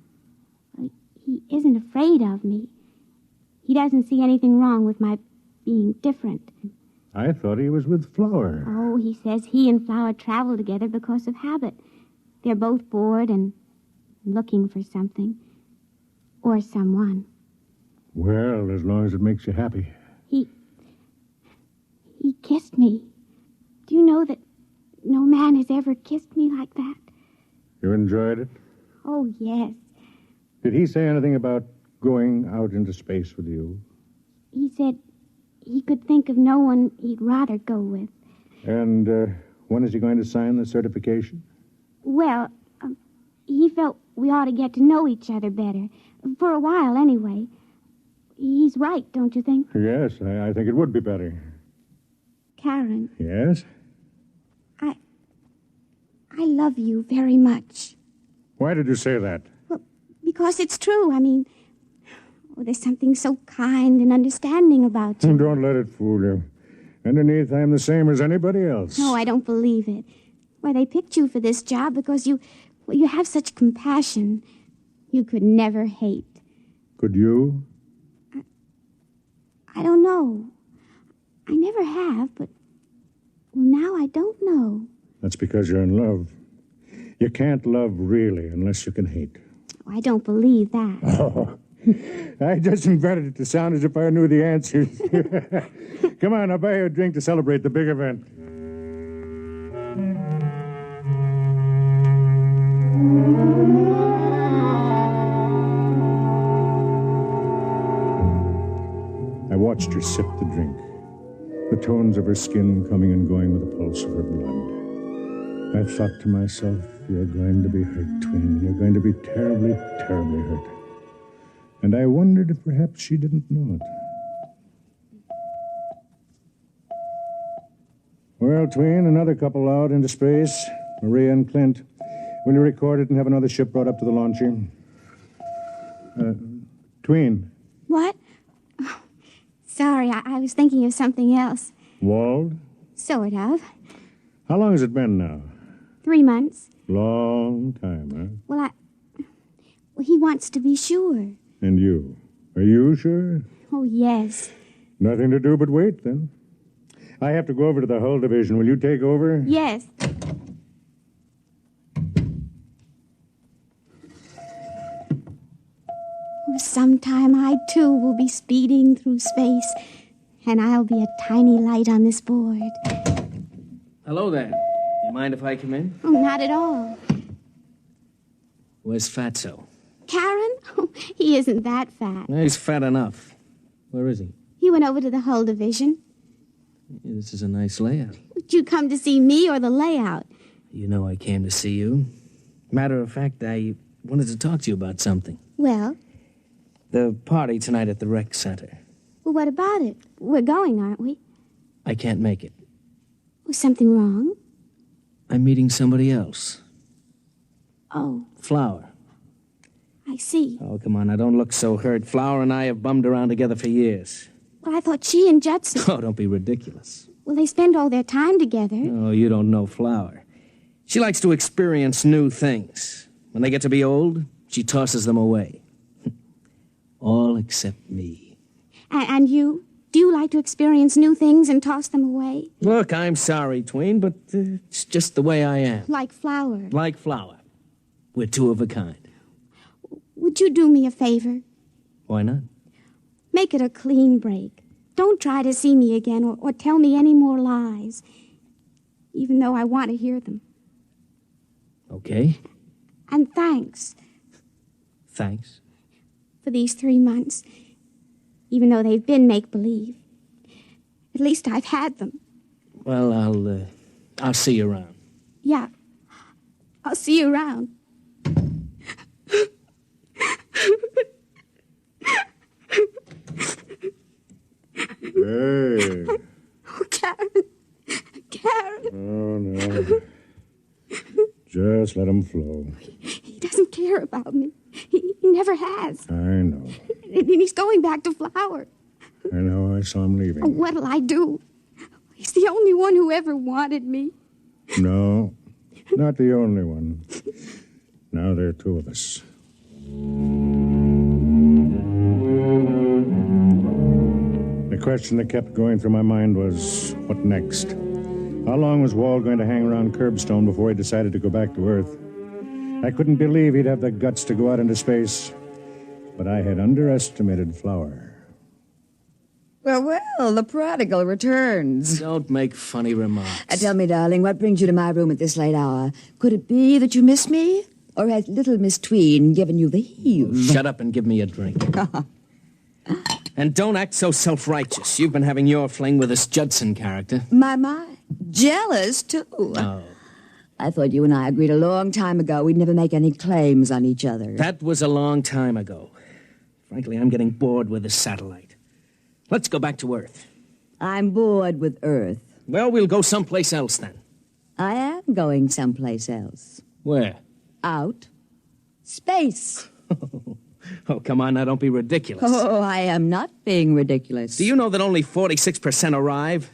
He isn't afraid of me. He doesn't see anything wrong with my being different. I thought he was with Flower. Oh, he says he and Flower travel together because of habit. They're both bored and looking for something. Or someone. Well, as long as it makes you happy. He kissed me. Do you know that no man has ever kissed me like that? You enjoyed it? Oh, yes. Did he say anything about going out into space with you? He said he could think of no one he'd rather go with. And when is he going to sign the certification? Well, he felt we ought to get to know each other better. For a while, anyway. He's right, don't you think? Yes, I think it would be better. Karen, Yes? I love you very much. Why did you say that? Because it's true. I mean, there's something so kind and understanding about you. Don't let it fool you. Underneath, I'm the same as anybody else. No, I don't believe it. Why, they picked you for this job because you have such compassion. You could never hate. Could you? I don't know. I never have, but, well, now I don't know. That's because you're in love. You can't love really unless you can hate. Oh, I don't believe that. Oh, I just invented it to sound as if I knew the answers. Come on, I'll buy you a drink to celebrate the big event. I watched her sip the drink, the tones of her skin coming and going with the pulse of her blood. I thought to myself, you're going to be hurt, Twin. You're going to be terribly, terribly hurt. And I wondered if perhaps she didn't know it. Well, Tween, another couple out into space. Maria and Clint. Will you record it and have another ship brought up to the launcher? Tween. What? Oh, sorry, I was thinking of something else. Wald? Sort of. How long has it been now? 3 months. Long time, huh? Well, he wants to be sure. And you? Are you sure? Oh, yes. Nothing to do but wait, then. I have to go over to the hull division. Will you take over? Yes. Sometime I, too, will be speeding through space, and I'll be a tiny light on this board. Hello there. You mind if I come in? Oh, not at all. Where's Fatso? Karen? Oh, he isn't that fat. He's fat enough. Where is he? He went over to the hull division. This is a nice layout. Did you come to see me or the layout? You know I came to see you. Matter of fact, I wanted to talk to you about something. Well? The party tonight at the rec center. Well, what about it? We're going, aren't we? I can't make it. Was something wrong? I'm meeting somebody else. Oh, Flower. I see. Oh, come on, now don't look so hurt. Flower and I have bummed around together for years. Well, I thought she and Judson... Oh, don't be ridiculous. Well, they spend all their time together. Oh, you don't know Flower. She likes to experience new things. When they get to be old, she tosses them away. All except me. And you? Do you like to experience new things and toss them away? Look, I'm sorry, Tween, but it's just the way I am. Like Flower. Like Flower. We're two of a kind. Would you do me a favor? Why not? Make it a clean break. Don't try to see me again or tell me any more lies, even though I want to hear them. Okay. And thanks. Thanks. For these 3 months, even though they've been make-believe. At least I've had them. Well, I'll see you around. Yeah. I'll see you around. Hey. Oh, Karen. Karen. Oh, no. Just let him flow. He doesn't care about me. He never has. I know. And he's going back to Flower. I know. I saw him leaving. What'll I do? He's the only one who ever wanted me. No, not the only one. Now there are two of us. The question that kept going through my mind was, what next? How long was Walt going to hang around Curbstone before he decided to go back to Earth? I couldn't believe he'd have the guts to go out into space, but I had underestimated Flower. Well, the prodigal returns. Don't make funny remarks. Tell me, darling, what brings you to my room at this late hour? Could it be that you miss me? Or has little Miss Tween given you the heave? Shut up and give me a drink. And don't act so self-righteous. You've been having your fling with this Judson character. My. Jealous, too. Oh. I thought you and I agreed a long time ago we'd never make any claims on each other. That was a long time ago. Frankly, I'm getting bored with this satellite. Let's go back to Earth. I'm bored with Earth. Well, we'll go someplace else then. I am going someplace else. Where? Out. Space. Oh, come on now, don't be ridiculous. Oh, I am not being ridiculous. Do you know that only 46% arrive?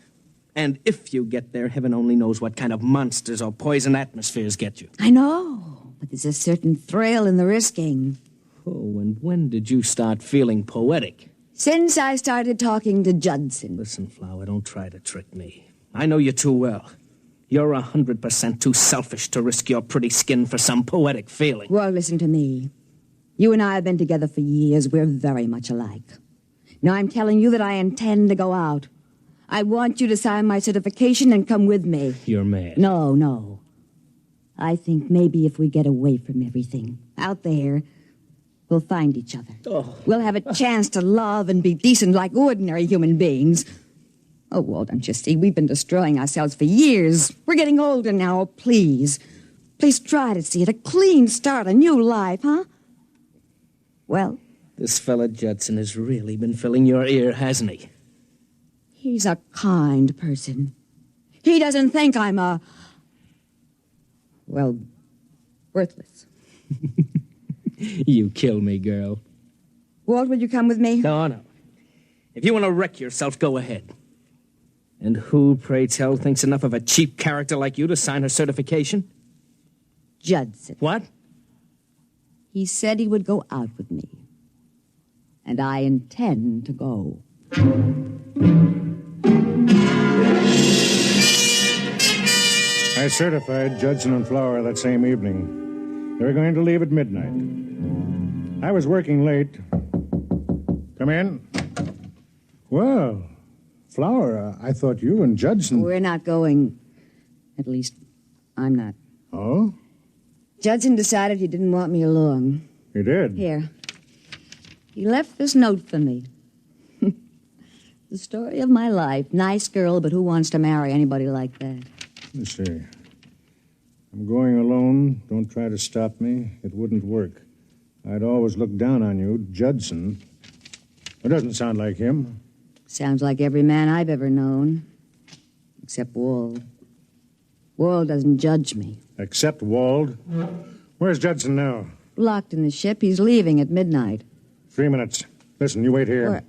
And if you get there, heaven only knows what kind of monsters or poison atmospheres get you. I know, but there's a certain thrill in the risking. Oh, and when did you start feeling poetic? Since I started talking to Judson. Listen, Flower, don't try to trick me. I know you too well. You're 100% too selfish to risk your pretty skin for some poetic feeling. Well, listen to me. You and I have been together for years. We're very much alike. Now I'm telling you that I intend to go out. I want you to sign my certification and come with me. You're mad. No. I think maybe if we get away from everything out there, we'll find each other. Oh. We'll have a chance to love and be decent like ordinary human beings. Oh, Walt, don't you see? We've been destroying ourselves for years. We're getting older now. Please try to see it. A clean start, a new life, huh? Well? This fella Judson has really been filling your ear, hasn't he? He's a kind person. He doesn't think I'm worthless. You kill me, girl. Walt, will you come with me? No. If you want to wreck yourself, go ahead. And who, pray tell, thinks enough of a cheap character like you to sign her certification? Judson. What? He said he would go out with me. And I intend to go. I certified Judson and Flower that same evening. They were going to leave at midnight. I was working late. Come in. Well, Flower, I thought you and Judson... We're not going. At least, I'm not. Oh? Judson decided he didn't want me along. He did? Here. He left this note for me. The story of my life. Nice girl, but who wants to marry anybody like that? Let's see. I'm going alone. Don't try to stop me. It wouldn't work. I'd always look down on you. Judson. It doesn't sound like him. Sounds like every man I've ever known. Except Wald. Wald doesn't judge me. Except Wald? Where's Judson now? Locked in the ship. He's leaving at midnight. 3 minutes. Listen, you wait here.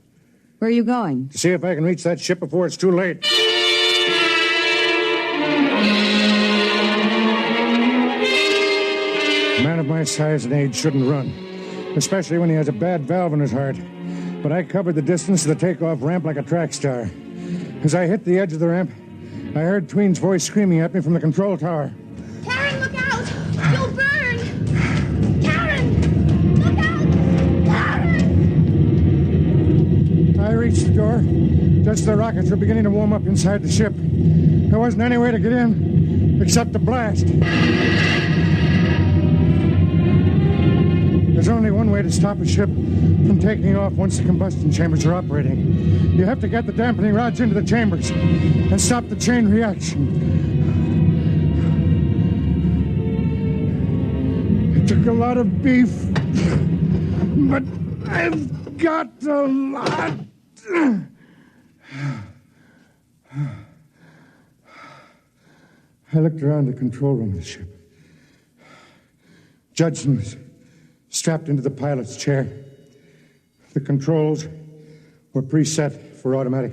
Where are you going? To see if I can reach that ship before it's too late. A man of my size and age shouldn't run, especially when he has a bad valve in his heart. But I covered the distance to the takeoff ramp like a track star. As I hit the edge of the ramp, I heard Tween's voice screaming at me from the control tower. Karen, look out! You'll burn! Karen! Look out! Karen! I reached the door just as the rockets were beginning to warm up inside the ship. There wasn't any way to get in except to blast. There's only one way to stop a ship from taking off once the combustion chambers are operating. You have to get the dampening rods into the chambers and stop the chain reaction. It took a lot of beef, but I've got a lot. I looked around the control room of the ship. Judson was strapped into the pilot's chair. The controls were preset for automatic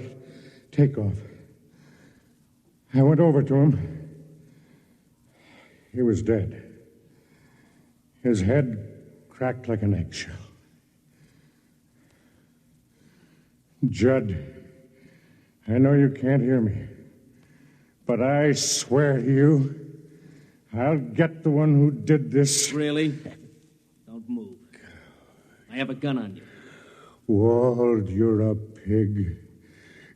takeoff. I went over to him. He was dead. His head cracked like an eggshell. Judd, I know you can't hear me, but I swear to you, I'll get the one who did this. Really? Don't move. I have a gun on you. Wald, you're a pig.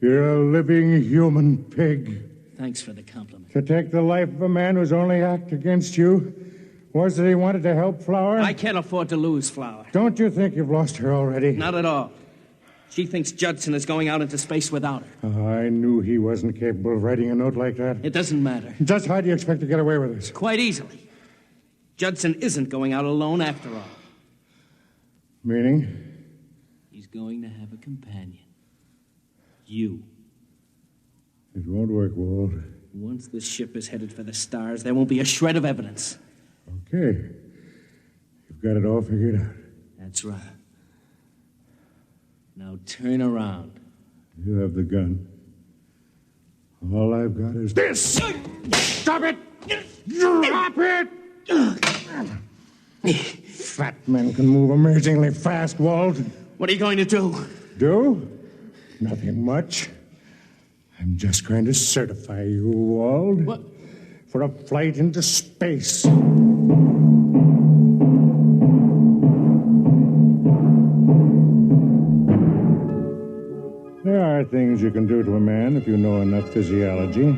You're a living human pig. Thanks for the compliment. To take the life of a man whose only act against you was that he wanted to help Flower? I can't afford to lose Flower. Don't you think you've lost her already? Not at all. She thinks Judson is going out into space without her. Oh, I knew he wasn't capable of writing a note like that. It doesn't matter. Just how do you expect to get away with this? Quite easily. Judson isn't going out alone after all. Meaning? He's going to have a companion. You. It won't work, Walt. Once this ship is headed for the stars, there won't be a shred of evidence. Okay. You've got it all figured out. That's right. Now turn around. You have the gun. All I've got is this. Stop it! Drop it! Fat men can move amazingly fast, Walt. What are you going to do? Do? Nothing much. I'm just going to certify you, Walt. What? For a flight into space. There are things you can do to a man if you know enough physiology.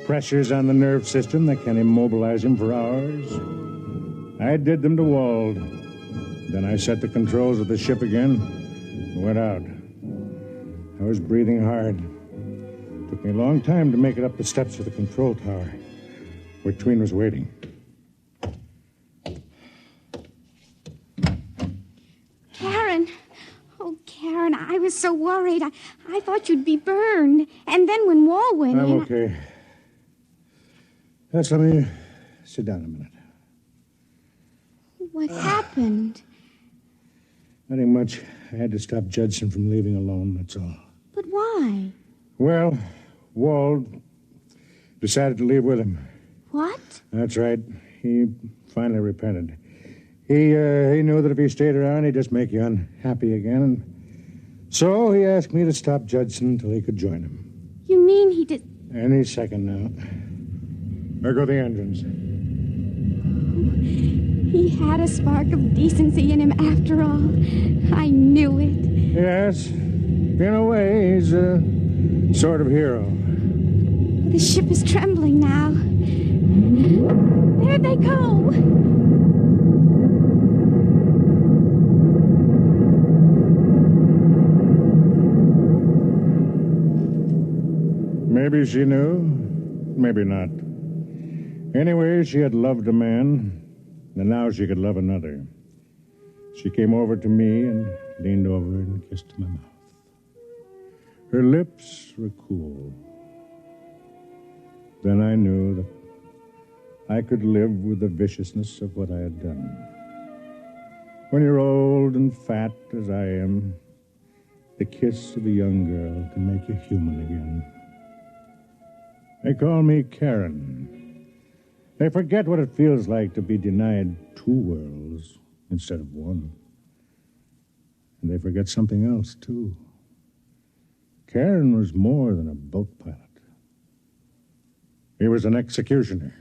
Pressures on the nerve system that can immobilize him for hours. I did them to Wald. Then I set the controls of the ship again and went out. I was breathing hard. It took me a long time to make it up the steps of the control tower, where Tween was waiting. Karen. Oh, Karen, I was so worried. I thought you'd be burned. And then when Wall went I'm in... okay. Let me sit down a minute. What happened? Nothing much. I had to stop Judson from leaving alone, that's all. But why? Well, Wald decided to leave with him. What? That's right. He finally repented. He knew that if he stayed around, he'd just make you unhappy again. And so he asked me to stop Judson until he could join him. You mean he did... Any second now. There go the engines. He had a spark of decency in him after all. I knew it. Yes. In a way, he's a sort of hero. The ship is trembling now. There they go. Maybe she knew, maybe not. Anyway, she had loved a man, and now she could love another. She came over to me and leaned over and kissed my mouth. Her lips were cool. Then I knew that I could live with the viciousness of what I had done. When you're old and fat, as I am, the kiss of a young girl can make you human again. They call me Karen. They forget what it feels like to be denied two worlds instead of one. And they forget something else, too. Karen was more than a boat pilot. He was an executioner.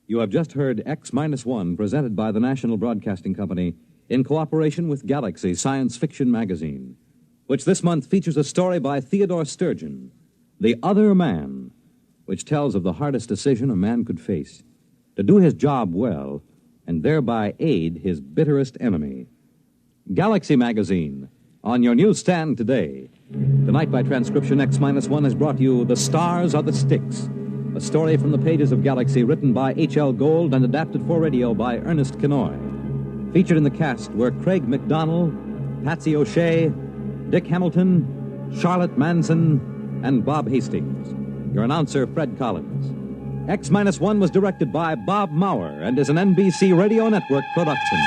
You have just heard X-1, presented by the National Broadcasting Company in cooperation with Galaxy Science Fiction Magazine, which this month features a story by Theodore Sturgeon, The Other Man, which tells of the hardest decision a man could face, to do his job well and thereby aid his bitterest enemy. Galaxy Magazine, on your newsstand today. Tonight, by transcription, X-1 has brought you The Stars Are the Sticks, a story from the pages of Galaxy written by H.L. Gold and adapted for radio by Ernest Kenoy. Featured in the cast were Craig McDonnell, Patsy O'Shea, Dick Hamilton, Charlotte Manson, and Bob Hastings. Your announcer, Fred Collins. X-1 was directed by Bob Maurer and is an NBC Radio Network production.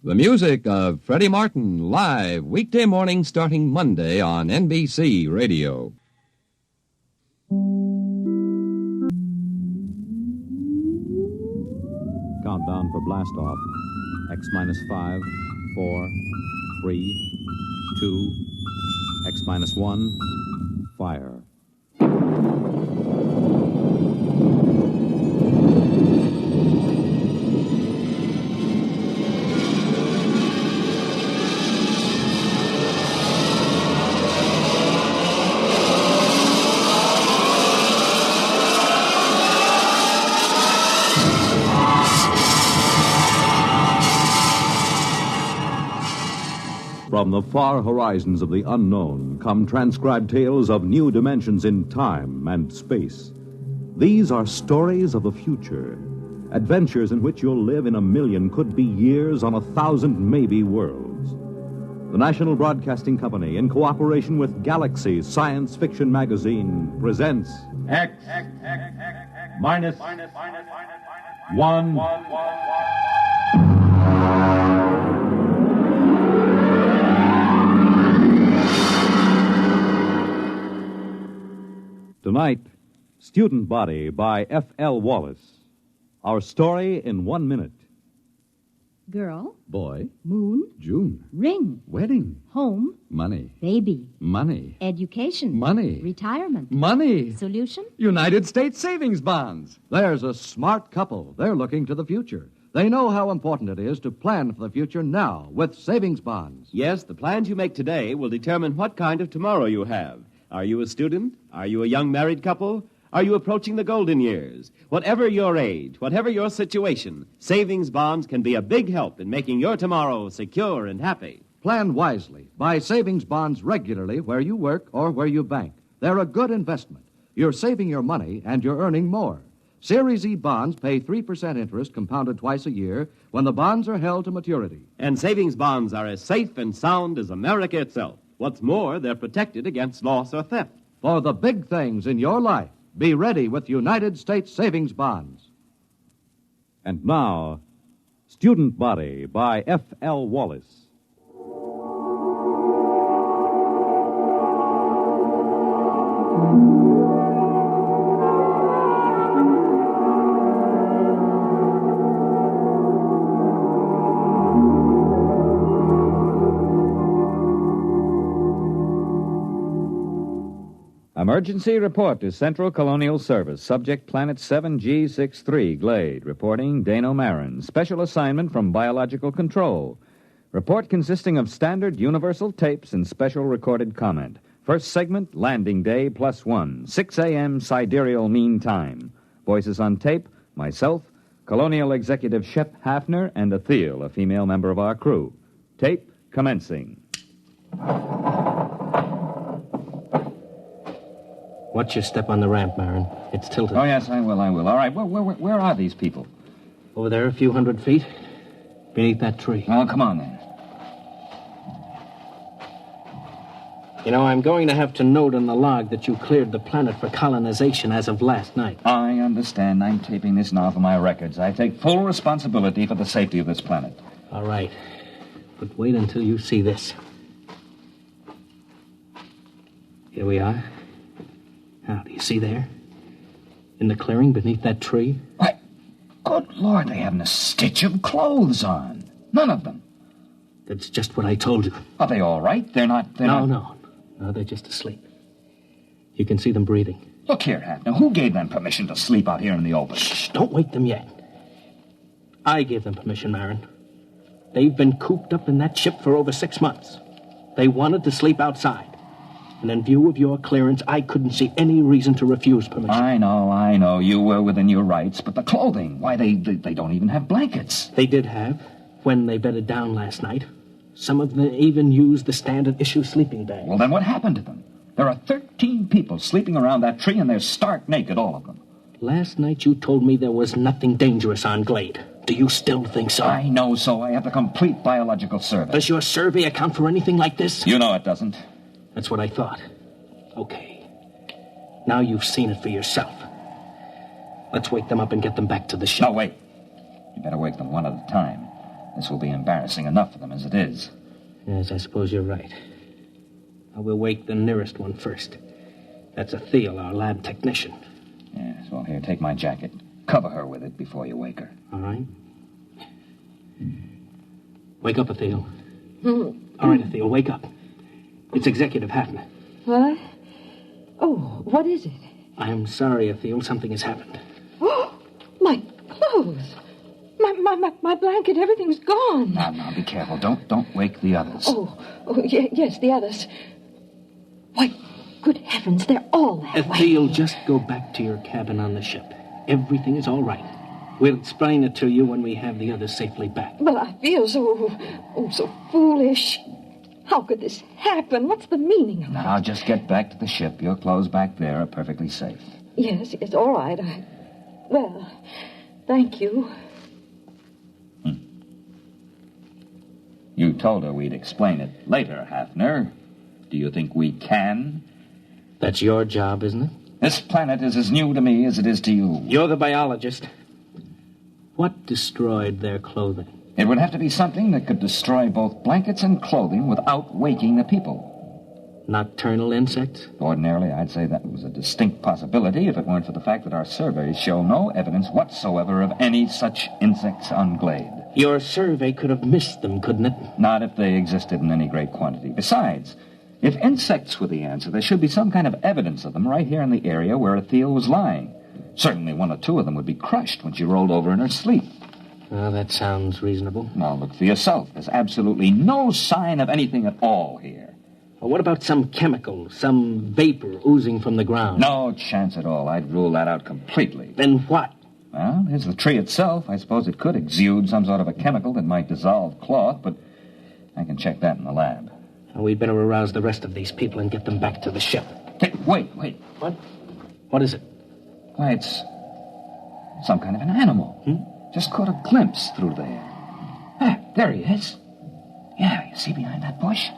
The music of Freddie Martin, live weekday morning starting Monday on NBC Radio. Countdown for blast off. X-5, 4, 3, 2, X-1, fire. From the far horizons of the unknown come transcribed tales of new dimensions in time and space. These are stories of the future, adventures in which you'll live in a million, could be years, on 1,000 maybe worlds. The National Broadcasting Company, in cooperation with Galaxy Science Fiction Magazine, presents X-1. Tonight, Student Body by F.L. Wallace. Our story in 1 minute. Girl, Boy, moon, June, ring, wedding, home, money, baby, money, education, money, retirement, money, solution. United States savings bonds. There's a smart couple. They're looking to the future. They know how important it is to plan for the future now with savings bonds. Yes, the plans you make today will determine what kind of tomorrow you have. Are you a student? Are you a young married couple? Are you approaching the golden years? Whatever your age, whatever your situation, savings bonds can be a big help in making your tomorrow secure and happy. Plan wisely. Buy savings bonds regularly where you work or where you bank. They're a good investment. You're saving your money and you're earning more. Series E bonds pay 3% interest compounded twice a year when the bonds are held to maturity. And savings bonds are as safe and sound as America itself. What's more, they're protected against loss or theft. For the big things in your life, be ready with United States savings bonds. And now, Student Body by F.L. Wallace. Emergency report to Central Colonial Service. Subject Planet 7G63, Glade. Reporting Dano Marin. Special assignment from Biological Control. Report consisting of standard universal tapes and special recorded comment. First segment, landing day +1. 6 a.m. sidereal mean time. Voices on tape, myself, Colonial Executive Shep Hafner and Ethel, a female member of our crew. Tape commencing. Watch your step on the ramp, Marin. It's tilted. Oh, yes, I will. All right, where are these people? Over there, a few hundred feet. Beneath that tree. Oh, come on, then. You know, I'm going to have to note in the log that you cleared the planet for colonization as of last night. I understand. I'm taping this now for my records. I take full responsibility for the safety of this planet. All right. But wait until you see this. Here we are. Now, do you see there? In the clearing beneath that tree? Why, good Lord, they haven't a stitch of clothes on. None of them. That's just what I told you. Are they all right? They're not... No, they're just asleep. You can see them breathing. Look here, Hafner. Who gave them permission to sleep out here in the open? Shh, don't wake them yet. I gave them permission, Marin. They've been cooped up in that ship for over 6 months. They wanted to sleep outside. And in view of your clearance, I couldn't see any reason to refuse permission. I know. You were within your rights. But the clothing, why, they don't even have blankets. They did have, when they bedded down last night. Some of them even used the standard issue sleeping bag. Well, then what happened to them? There are 13 people sleeping around that tree, and they're stark naked, all of them. Last night you told me there was nothing dangerous on Glade. Do you still think so? I know so. I have the complete biological survey. Does your survey account for anything like this? You know it doesn't. That's what I thought. Okay. Now you've seen it for yourself. Let's wake them up and get them back to the ship. No, wait. You better wake them one at a time. This will be embarrassing enough for them as it is. Yes, I suppose you're right. I will wake the nearest one first. That's Ethel, our lab technician. Yes, well, here, take my jacket. Cover her with it before you wake her. All right. Wake up, Ethel. All right, Ethel, wake up. It's Executive Hafner. What? Oh, what is it? I am sorry, Ethel. Something has happened. Oh, my clothes. My blanket, everything's gone. Now, be careful. Don't wake the others. Yes, the others. Why, good heavens, they're all that way. Ethel, just go back to your cabin on the ship. Everything is all right. We'll explain it to you when we have the others safely back. Well, I feel so foolish. How could this happen? What's the meaning of it? Now, just get back to the ship. Your clothes back there are perfectly safe. Yes, all right. Well, thank you. You told her we'd explain it later, Hafner. Do you think we can? That's your job, isn't it? This planet is as new to me as it is to you. You're the biologist. What destroyed their clothing? It would have to be something that could destroy both blankets and clothing without waking the people. Nocturnal insects? Ordinarily, I'd say that was a distinct possibility if it weren't for the fact that our surveys show no evidence whatsoever of any such insects on Glade. Your survey could have missed them, couldn't it? Not if they existed in any great quantity. Besides, if insects were the answer, there should be some kind of evidence of them right here in the area where Ethel was lying. Certainly one or two of them would be crushed when she rolled over in her sleep. Well, that sounds reasonable. Now, look for yourself. There's absolutely no sign of anything at all here. Well, what about some chemical, some vapor oozing from the ground? No chance at all. I'd rule that out completely. Then what? Well, there's the tree itself. I suppose it could exude some sort of a chemical that might dissolve cloth, but I can check that in the lab. Well, we'd better arouse the rest of these people and get them back to the ship. Hey, wait. What? What is it? Why, it's some kind of an animal. Just caught a glimpse through there. Ah, there he is. Yeah, you see behind that bush?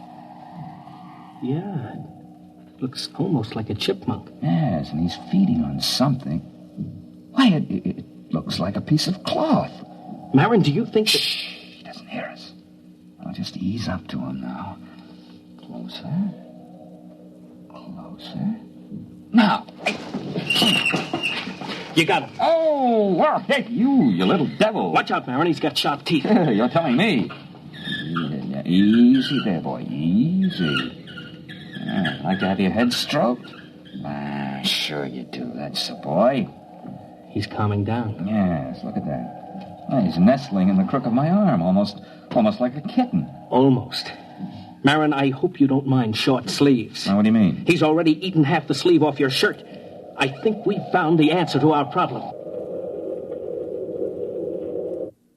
Yeah, it looks almost like a chipmunk. Yes, and he's feeding on something. Why, it looks like a piece of cloth. Marin, do you think that... Shh, he doesn't hear us. I'll just ease up to him now. Closer. Now. You got him. Oh, well, hey, you little devil. Watch out, Marin. He's got sharp teeth. You're telling me. Yeah, easy there, boy. Easy. Like to have your head stroked? Sure you do. That's the boy. He's calming down. Yes, look at that. Oh, he's nestling in the crook of my arm, almost like a kitten. Almost. Marin, I hope you don't mind short sleeves. Now, what do you mean? He's already eaten half the sleeve off your shirt. I think we've found the answer to our problem.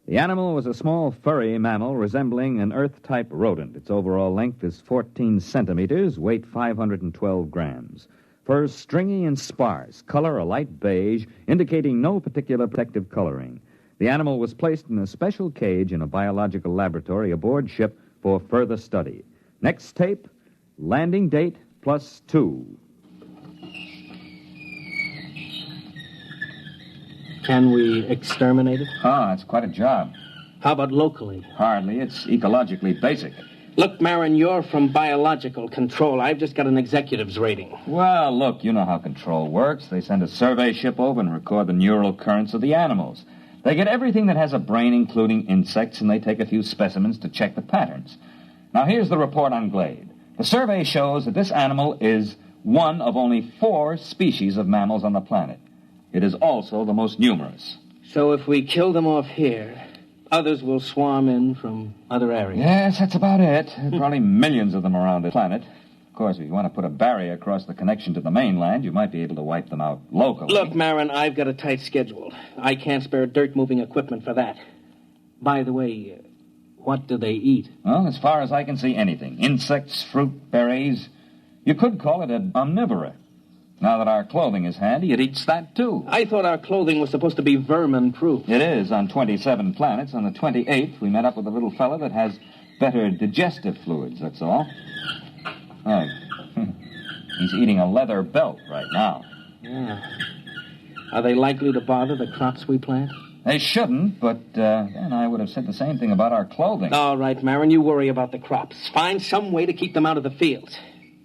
The animal was a small furry mammal resembling an Earth-type rodent. Its overall length is 14 centimeters, weight 512 grams. Fur stringy and sparse, color a light beige, indicating no particular protective coloring. The animal was placed in a special cage in a biological laboratory aboard ship for further study. Next tape, landing date +2. Can we exterminate it? Ah, it's quite a job. How about locally? Hardly. It's ecologically basic. Look, Marin, you're from biological control. I've just got an executive's rating. Well, look, you know how control works. They send a survey ship over and record the neural currents of the animals. They get everything that has a brain, including insects, and they take a few specimens to check the patterns. Now, here's the report on Glade. The survey shows that this animal is one of only 4 species of mammals on the planet. It is also the most numerous. So if we kill them off here, others will swarm in from other areas. Yes, that's about it. There are probably millions of them around the planet. Of course, if you want to put a barrier across the connection to the mainland, you might be able to wipe them out locally. Look, Marin, I've got a tight schedule. I can't spare dirt-moving equipment for that. By the way, what do they eat? Well, as far as I can see, anything. Insects, fruit, berries. You could call it an omnivora. Now that our clothing is handy, it eats that, too. I thought our clothing was supposed to be vermin-proof. It is on 27 planets. On the 28th, we met up with a little fella that has better digestive fluids, that's all. Oh, he's eating a leather belt right now. Yeah. Are they likely to bother the crops we plant? They shouldn't, but then I would have said the same thing about our clothing. All right, Marin, you worry about the crops. Find some way to keep them out of the fields.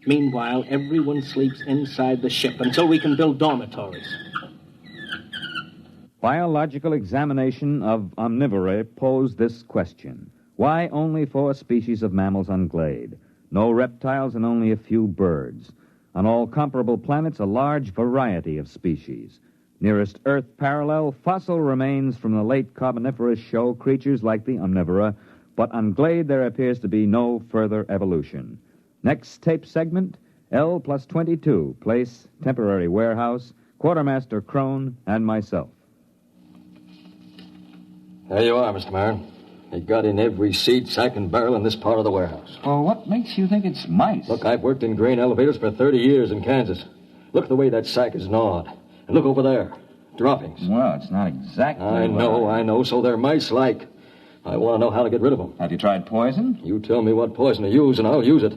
Meanwhile, everyone sleeps inside the ship until we can build dormitories. Biological examination of omnivora posed this question. Why only 4 species of mammals on Glade? No reptiles and only a few birds. On all comparable planets, a large variety of species. Nearest Earth parallel, fossil remains from the late Carboniferous show creatures like the omnivora, but on Glade there appears to be no further evolution. Next tape segment, L+22, place, temporary warehouse, Quartermaster Crone, and myself. There you are, Mr. Marin. They got in every seed, sack, and barrel in this part of the warehouse. Well, what makes you think it's mice? Look, I've worked in grain elevators for 30 years in Kansas. Look at the way that sack is gnawed. And look over there. Droppings. Well, it's not exactly... I know, so they're mice-like. I want to know how to get rid of them. Have you tried poison? You tell me what poison to use, and I'll use it.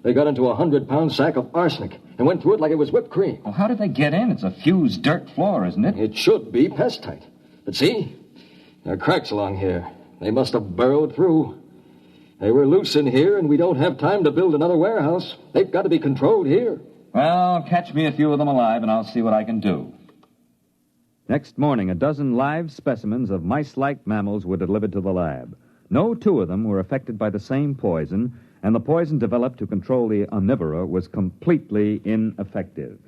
They got into a 100-pound sack of arsenic and went through it like it was whipped cream. Well, how did they get in? It's a fused dirt floor, isn't it? It should be pest-tight. But see, there are cracks along here. They must have burrowed through. They were loose in here, and we don't have time to build another warehouse. They've got to be controlled here. Well, catch me a few of them alive, and I'll see what I can do. Next morning, a dozen live specimens of mice-like mammals were delivered to the lab. No 2 of them were affected by the same poison, and the poison developed to control the omnivora was completely ineffective.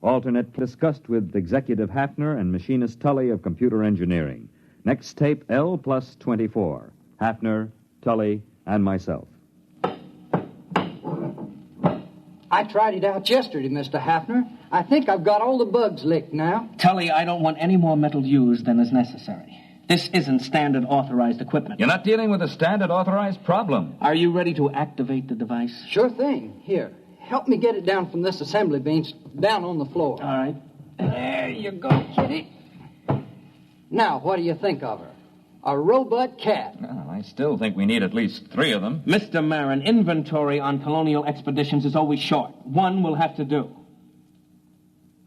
Alternate discussed with Executive Hafner and Machinist Tully of Computer Engineering. Next tape, L+24. Hafner, Tully, and myself. I tried it out yesterday, Mr. Hafner. I think I've got all the bugs licked now. Tully, I don't want any more metal used than is necessary. This isn't standard authorized equipment. You're not dealing with a standard authorized problem. Are you ready to activate the device? Sure thing. Here, help me get it down from this assembly bench down on the floor. All right. There you go, kitty. Now, what do you think of her? A robot cat. Well, I still think we need at least 3 of them. Mr. Marin, inventory on colonial expeditions is always short. 1 will have to do.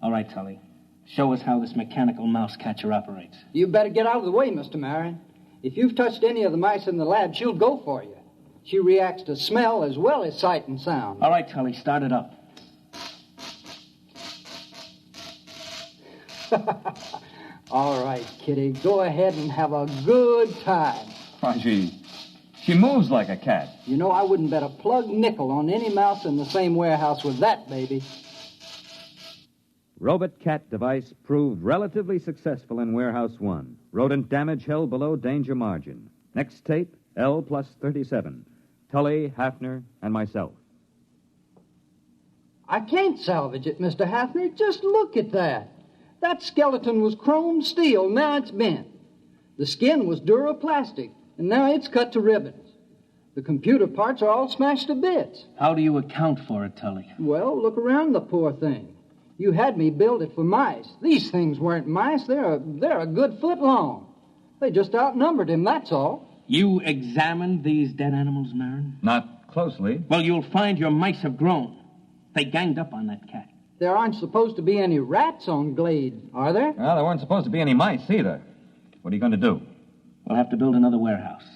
All right, Tully. Show us how this mechanical mouse catcher operates. You better get out of the way, Mr. Marin. If you've touched any of the mice in the lab, she'll go for you. She reacts to smell as well as sight and sound. All right, Tully, start it up. All right, kitty, go ahead and have a good time. Why, she moves like a cat. You know, I wouldn't bet a plug nickel on any mouse in the same warehouse with that baby. Robot cat device proved relatively successful in Warehouse 1. Rodent damage held below danger margin. Next tape, L+37. Tully, Hafner, and myself. I can't salvage it, Mr. Hafner. Just look at that. That skeleton was chrome steel. Now it's bent. The skin was duroplastic, and now it's cut to ribbons. The computer parts are all smashed to bits. How do you account for it, Tully? Well, look around the poor thing. You had me build it for mice. These things weren't mice. They're a good foot long. They just outnumbered him, that's all. You examined these dead animals, Marin? Not closely. Well, you'll find your mice have grown. They ganged up on that cat. There aren't supposed to be any rats on Glade, are there? Well, there weren't supposed to be any mice either. What are you going to do? We'll have to build another warehouse.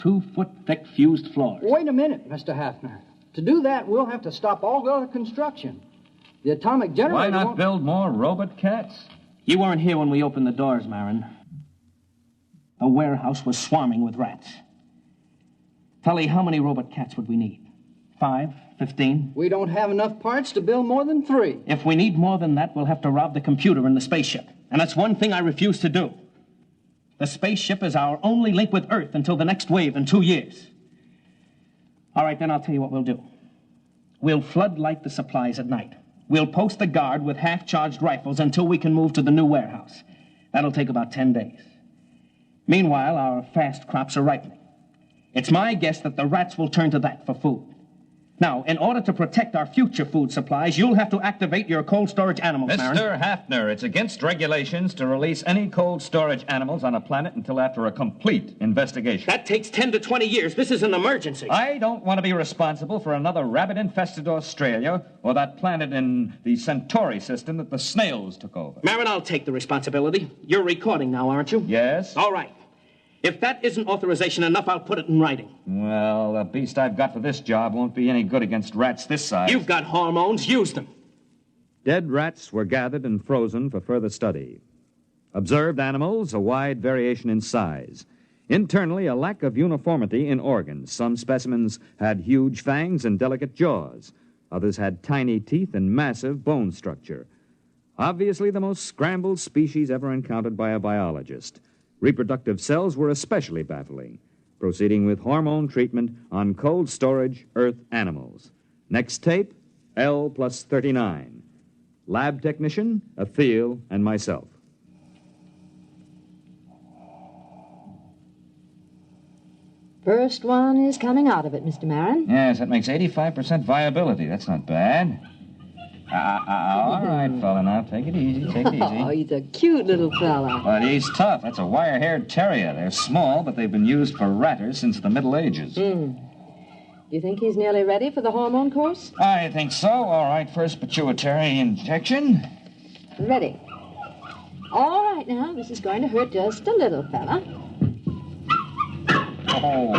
2-foot-thick fused floors. Wait a minute, Mr. Hafner. To do that, we'll have to stop all other construction. The atomic generator Why not won't... build more robot cats? You weren't here when we opened the doors, Marin. The warehouse was swarming with rats. Tully, how many robot cats would we need? 5? 15? We don't have enough parts to build more than 3. If we need more than that, we'll have to rob the computer in the spaceship. And that's one thing I refuse to do. The spaceship is our only link with Earth until the next wave in 2 years. All right, then I'll tell you what we'll do. We'll floodlight the supplies at night. We'll post a guard with half-charged rifles until we can move to the new warehouse. That'll take about 10 days. Meanwhile, our fast crops are ripening. It's my guess that the rats will turn to that for food. Now, in order to protect our future food supplies, you'll have to activate your cold storage animals, Marin. Mr. Hafner, it's against regulations to release any cold storage animals on a planet until after a complete investigation. That takes 10 to 20 years. This is an emergency. I don't want to be responsible for another rabbit-infested Australia or that planet in the Centauri system that the snails took over. Marin, I'll take the responsibility. You're recording now, aren't you? Yes. All right. If that isn't authorization enough, I'll put it in writing. Well, the beast I've got for this job won't be any good against rats this size. You've got hormones. Use them. Dead rats were gathered and frozen for further study. Observed animals, a wide variation in size. Internally, a lack of uniformity in organs. Some specimens had huge fangs and delicate jaws. Others had tiny teeth and massive bone structure. Obviously, the most scrambled species ever encountered by a biologist. Reproductive cells were especially baffling. Proceeding with hormone treatment on cold storage Earth animals. Next tape, L+39. Lab technician, Athil, and myself. First one is coming out of it, Mr. Marin. Yes, that makes 85% viability. That's not bad. All right, fella, now take it easy, take it easy. Oh, he's a cute little fella. But he's tough. That's a wire-haired terrier. They're small, but they've been used for ratters since the Middle Ages. Do you think he's nearly ready for the hormone course? I think so. All right, first pituitary injection. Ready. All right, now, this is going to hurt just a little, fella. Oh.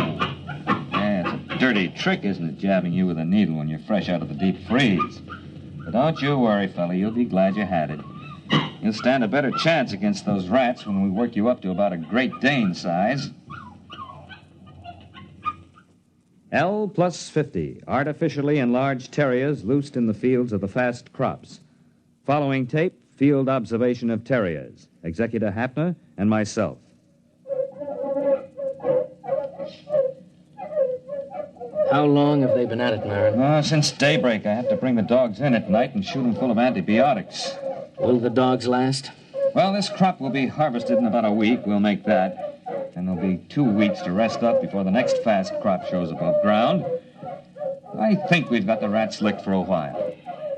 Yeah, it's a dirty trick, isn't it, jabbing you with a needle when you're fresh out of the deep freeze? But don't you worry, fella. You'll be glad you had it. You'll stand a better chance against those rats when we work you up to about a Great Dane size. L+50, artificially enlarged terriers loosed in the fields of the fast crops. Following tape, field observation of terriers. Executor Hafner and myself. How long have they been at it, Marin? Since daybreak. I have to bring the dogs in at night and shoot them full of antibiotics. Will the dogs last? Well, this crop will be harvested in about a week. We'll make that. And there'll be 2 weeks to rest up before the next fast crop shows above ground. I think we've got the rats licked for a while.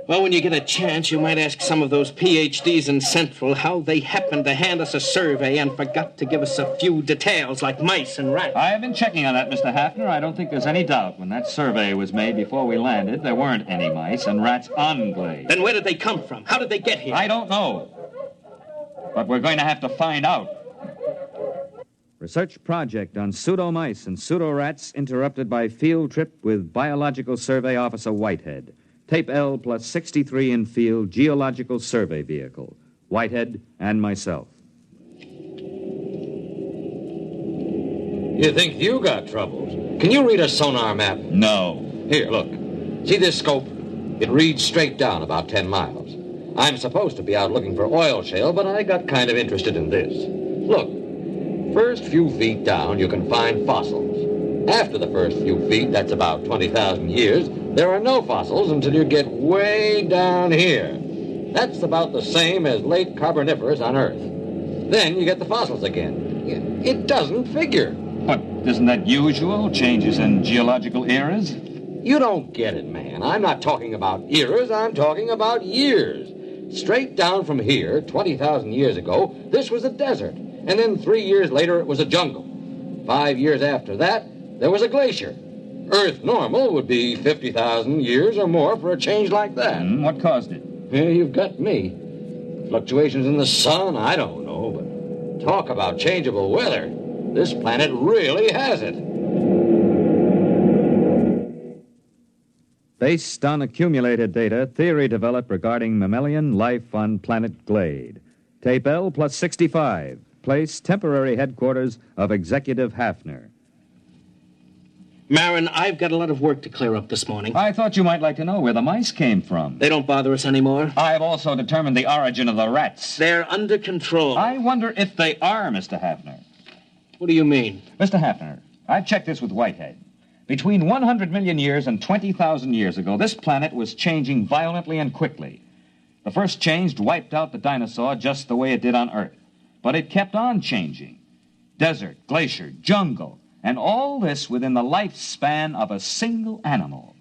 Well, when you get a chance, you might ask some of those PhDs in Central how they happened to hand us a survey and forgot to give us a few details like mice and rats. I have been checking on that, Mr. Hafner. I don't think there's any doubt. When that survey was made before we landed, there weren't any mice and rats on Glade. Then where did they come from? How did they get here? I don't know. But we're going to have to find out. Research project on pseudo-mice and pseudo-rats interrupted by field trip with Biological Survey Officer Whitehead. Tape L+63 in field geological survey vehicle. Whitehead and myself. You think you got troubles? Can you read a sonar map? No. Here, look. See this scope? It reads straight down about 10 miles. I'm supposed to be out looking for oil shale, but I got kind of interested in this. Look, first few feet down, you can find fossils. After the first few feet, that's about 20,000 years, there are no fossils until you get way down here. That's about the same as late Carboniferous on Earth. Then you get the fossils again. It doesn't figure. But isn't that usual? Changes in geological eras? You don't get it, man. I'm not talking about eras, I'm talking about years. Straight down from here, 20,000 years ago, this was a desert. And then 3 years later, it was a jungle. 5 years after that, there was a glacier. Earth normal would be 50,000 years or more for a change like that. What caused it? Yeah, you've got me. Fluctuations in the sun, I don't know, but talk about changeable weather. This planet really has it. Based on accumulated data, theory developed regarding mammalian life on planet Glade. Tape L plus 65. Place temporary headquarters of Executive Hafner. Marin, I've got a lot of work to clear up this morning. I thought you might like to know where the mice came from. They don't bother us anymore. I've also determined the origin of the rats. They're under control. I wonder if they are, Mr. Hafner. What do you mean? Mr. Hafner, I've checked this with Whitehead. Between 100 million years and 20,000 years ago, this planet was changing violently and quickly. The first change wiped out the dinosaur just the way it did on Earth. But it kept on changing. Desert, glacier, jungle, and all this within the lifespan of a single animal.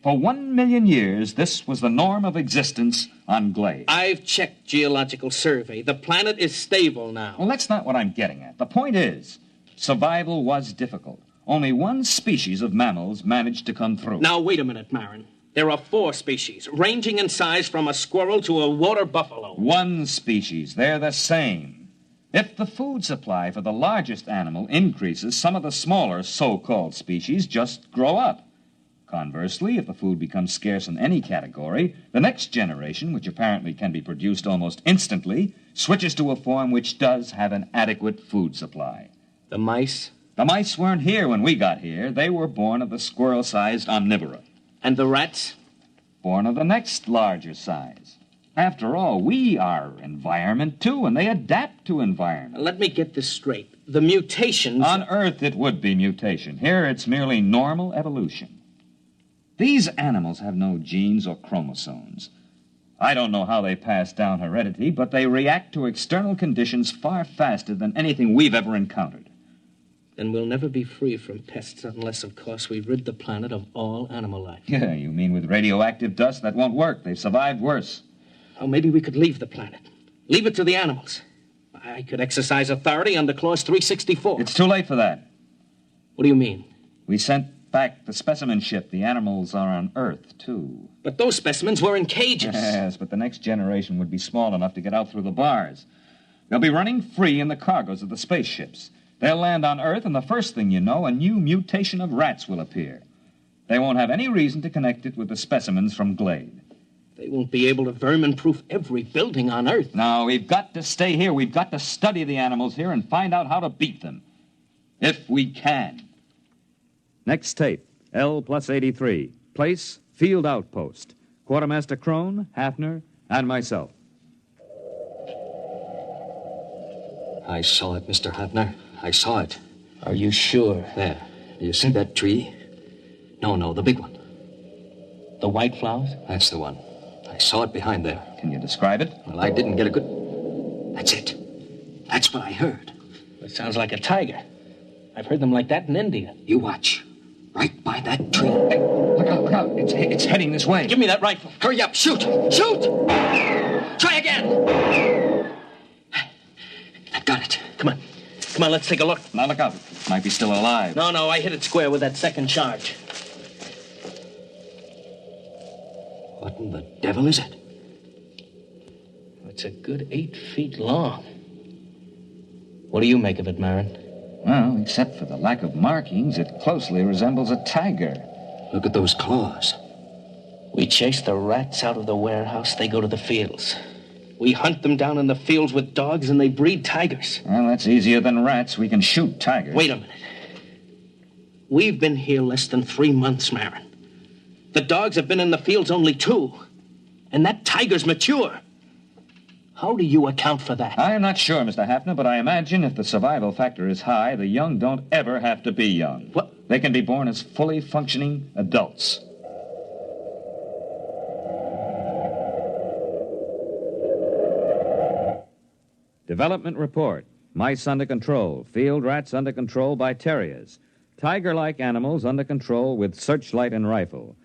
For 1 million years, this was the norm of existence on Glade. I've checked Geological Survey. The planet is stable now. Well, that's not what I'm getting at. The point is, survival was difficult. Only one species of mammals managed to come through. Now, wait a minute, Marin. There are 4 species, ranging in size from a squirrel to a water buffalo. One species. They're the same. If the food supply for the largest animal increases, some of the smaller so-called species just grow up. Conversely, if the food becomes scarce in any category, the next generation, which apparently can be produced almost instantly, switches to a form which does have an adequate food supply. The mice? The mice weren't here when we got here. They were born of the squirrel-sized omnivora. And the rats? Born of the next larger size. After all, we are environment, too, and they adapt to environment. Let me get this straight. The mutations... On Earth, it would be mutation. Here, it's merely normal evolution. These animals have no genes or chromosomes. I don't know how they pass down heredity, but they react to external conditions far faster than anything we've ever encountered. Then we'll never be free from pests unless, of course, we rid the planet of all animal life. Yeah, you mean with radioactive dust? That won't work. They've survived worse. Oh, maybe we could leave the planet. Leave it to the animals. I could exercise authority under Clause 364. It's too late for that. What do you mean? We sent back the specimen ship. The animals are on Earth, too. But those specimens were in cages. Yes, but the next generation would be small enough to get out through the bars. They'll be running free in the cargoes of the spaceships. They'll land on Earth, and the first thing you know, a new mutation of rats will appear. They won't have any reason to connect it with the specimens from Glade. They won't be able to vermin-proof every building on Earth. No, we've got to stay here. We've got to study the animals here and find out how to beat them. If we can. Next tape, L plus 83. Place, Field Outpost. Quartermaster Crone, Hafner, and myself. I saw it, Mr. Hafner. I saw it. Are you sure? There. Do you see that tree? No, the big one. The white flowers? That's the one. I saw it behind there. Can you describe it? Well, I didn't get a good... That's it. That's what I heard. It sounds like a tiger. I've heard them like that in India. You watch. Right by that tree. Hey, look out, look out. It's heading this way. Give me that rifle. Hurry up. Shoot. Shoot! Try again. I got it. Come on, let's take a look. Now, look out. It might be still alive. No, I hit it square with that second charge. What in the devil is it? It's a good 8 feet long. What do you make of it, Marin? Well, except for the lack of markings, it closely resembles a tiger. Look at those claws. We chase the rats out of the warehouse, they go to the fields. We hunt them down in the fields with dogs, and they breed tigers. Well, that's easier than rats. We can shoot tigers. Wait a minute. We've been here less than 3 months, Marin. The dogs have been in the fields only 2. And that tiger's mature. How do you account for that? I'm not sure, Mr. Hafner, but I imagine if the survival factor is high, the young don't ever have to be young. What? They can be born as fully functioning adults. Development report. Mice under control. Field rats under control by terriers. Tiger-like animals under control with searchlight and rifle.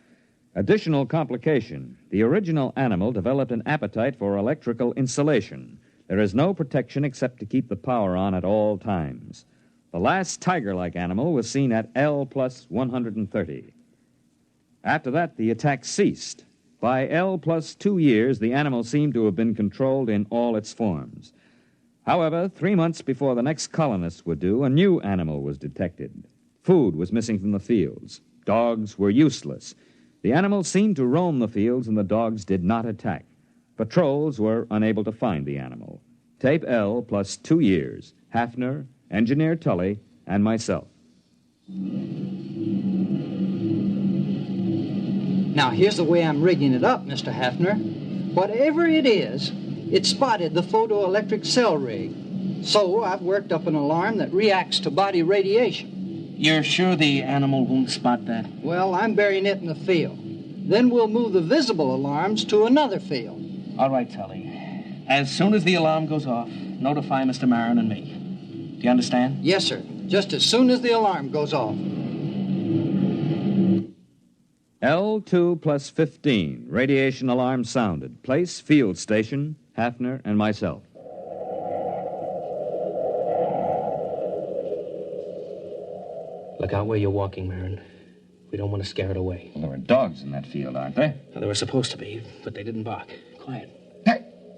Additional complication. The original animal developed an appetite for electrical insulation. There is no protection except to keep the power on at all times. The last tiger-like animal was seen at L plus 130. After that, the attack ceased. By L plus 2 years, the animal seemed to have been controlled in all its forms. However, 3 months before the next colonists were due, a new animal was detected. Food was missing from the fields. Dogs were useless. The animal seemed to roam the fields, and the dogs did not attack. Patrols were unable to find the animal. Tape L plus 2 years. Hafner, Engineer Tully, and myself. Now, here's the way I'm rigging it up, Mr. Hafner. Whatever it is, it spotted the photoelectric cell rig. So I've worked up an alarm that reacts to body radiation. You're sure the animal won't spot that? Well, I'm burying it in the field. Then we'll move the visible alarms to another field. All right, Tully. As soon as the alarm goes off, notify Mr. Marin and me. Do you understand? Yes, sir. Just as soon as the alarm goes off. L2 plus 15. Radiation alarm sounded. Place, field station, Hafner, and myself. Look out where you're walking, Marin. We don't want to scare it away. Well, there are dogs in that field, aren't there? Well, there were supposed to be, but they didn't bark. Quiet.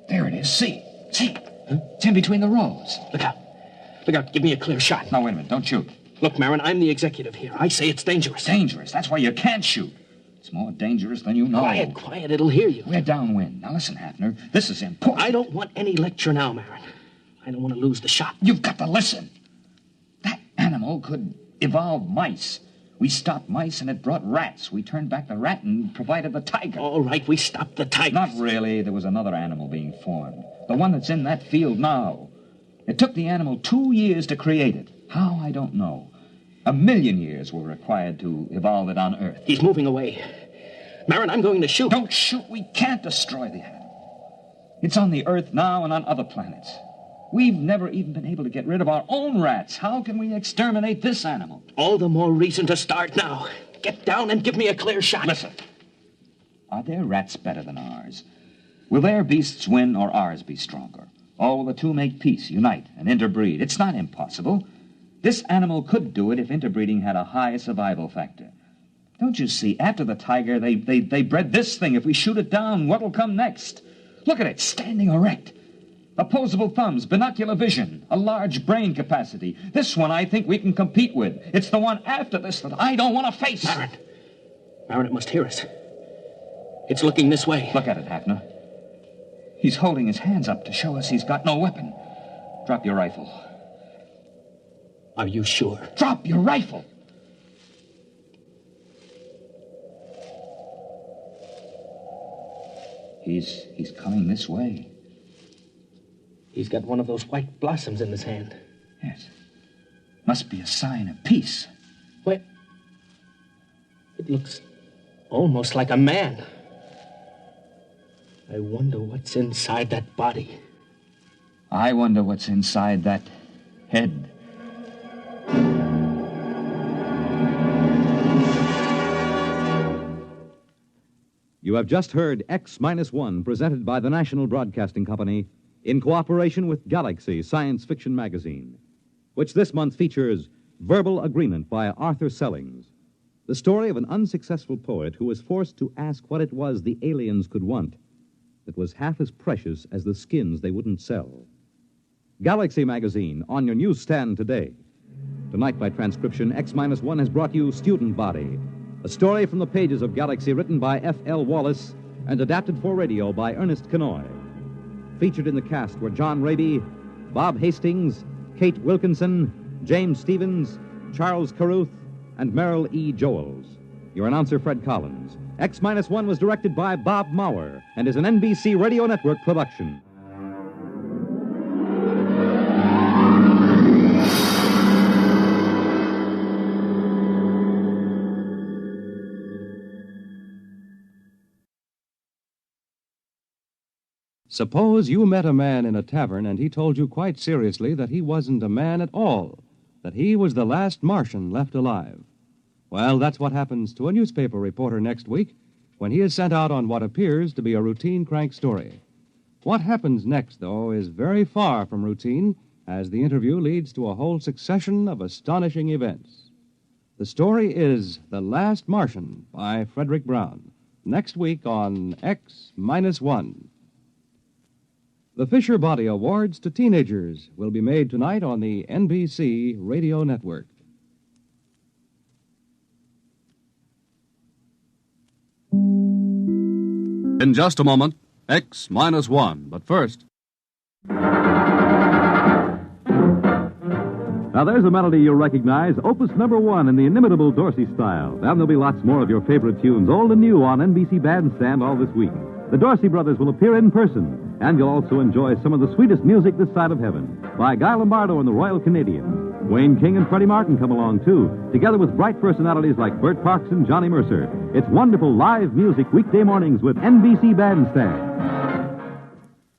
There it is. See? Huh? It's in between the rows. Look out. Look out. Give me a clear shot. No, wait a minute. Don't shoot. Look, Marin, I'm the executive here. I say it's dangerous. Dangerous? That's why you can't shoot. It's more dangerous than you know. Quiet, quiet. It'll hear you. We're downwind. Now, listen, Hafner. This is important. I don't want any lecture now, Marin. I don't want to lose the shot. You've got to listen. That animal could evolve mice. We stopped mice and it brought rats. We turned back the rat and provided the tiger. All right, we stopped the tiger. Not really. There was another animal being formed. The one that's in that field now. It took the animal 2 years to create it. How, I don't know. 1,000,000 years were required to evolve it on Earth. He's moving away. Marin, I'm going to shoot. Don't shoot. We can't destroy the animal. It's on the Earth now and on other planets. We've never even been able to get rid of our own rats. How can we exterminate this animal? All the more reason to start now. Get down and give me a clear shot. Listen. Are their rats better than ours? Will their beasts win or ours be stronger? Or will the two make peace, unite, and interbreed? It's not impossible. This animal could do it if interbreeding had a high survival factor. Don't you see, after the tiger, they bred this thing. If we shoot it down, what'll come next? Look at it, standing erect. Opposable thumbs, binocular vision, a large brain capacity. This one I think we can compete with. It's the one after this that I don't want to face. Marin, it must hear us. It's looking this way. Look at it, Hafner. He's holding his hands up to show us he's got no weapon. Drop your rifle. Are you sure? Drop your rifle! He's coming this way. He's got one of those white blossoms in his hand. Yes. Must be a sign of peace. What? It looks almost like a man. I wonder what's inside that body. I wonder what's inside that head. You have just heard X-1, presented by the National Broadcasting Company in cooperation with Galaxy Science Fiction Magazine, which this month features Verbal Agreement by Arthur Sellings, the story of an unsuccessful poet who was forced to ask what it was the aliens could want that was half as precious as the skins they wouldn't sell. Galaxy Magazine, on your newsstand today. Tonight, by transcription, X-1 has brought you Student Body, a story from the pages of Galaxy written by F.L. Wallace and adapted for radio by Ernest Kenoy. Featured in the cast were John Raby, Bob Hastings, Kate Wilkinson, James Stevens, Charles Carruth, and Merrill E. Joels. Your announcer, Fred Collins. X-1 was directed by Bob Maurer and is an NBC Radio Network production. Suppose you met a man in a tavern and he told you quite seriously that he wasn't a man at all, that he was the last Martian left alive. Well, that's what happens to a newspaper reporter next week when he is sent out on what appears to be a routine crank story. What happens next, though, is very far from routine, as the interview leads to a whole succession of astonishing events. The story is The Last Martian by Frederick Brown, next week on X-1. The Fisher Body Awards to Teenagers will be made tonight on the NBC Radio Network. In just a moment, X-1. But first... Now, there's a melody you'll recognize, Opus number 1 in the inimitable Dorsey style. And there'll be lots more of your favorite tunes, old and new, on NBC Bandstand all this week. The Dorsey brothers will appear in person, and you'll also enjoy some of the sweetest music this side of heaven by Guy Lombardo and the Royal Canadians. Wayne King and Freddie Martin come along, too, together with bright personalities like Bert Parks and Johnny Mercer. It's wonderful live music weekday mornings with NBC Bandstand.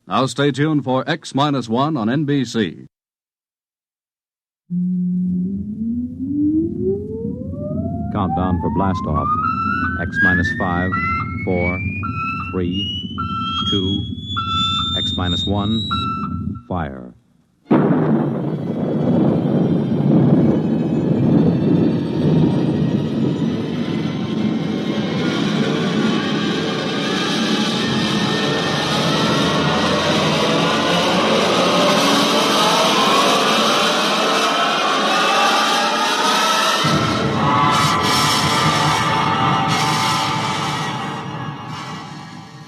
Now stay tuned for X-1 on NBC. Countdown for blast-off. X-5, 4, 3, 2, X-1, fire.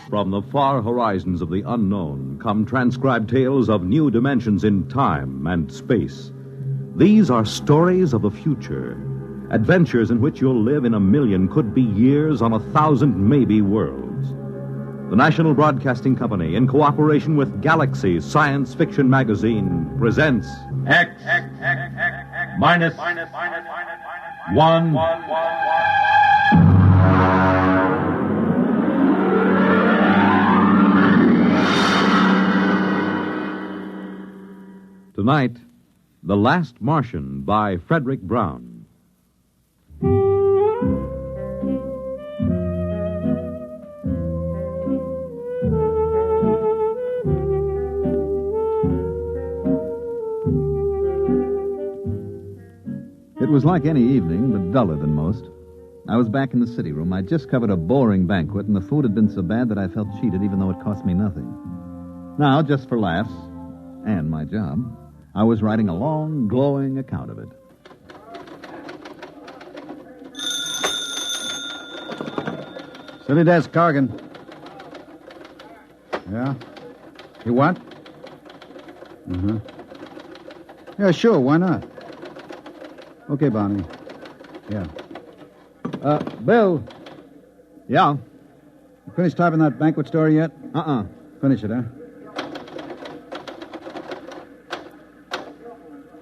From the far horizons of the unknown come transcribed tales of new dimensions in time and space. These are stories of the future, adventures in which you'll live in a million, could be years, on 1,000 maybe worlds. The National Broadcasting Company, in cooperation with Galaxy Science Fiction Magazine, presents X-1. Tonight, The Last Martian by Frederick Brown. It was like any evening, but duller than most. I was back in the city room. I'd just covered a boring banquet, and the food had been so bad that I felt cheated, even though it cost me nothing. Now, just for laughs, and my job, I was writing a long, glowing account of it. City desk, Corrigan. Yeah? You what? Mm-hmm. Yeah, sure, why not? Okay, Barney. Yeah. Bill. Yeah? You finished typing that banquet story yet? Finish it, huh?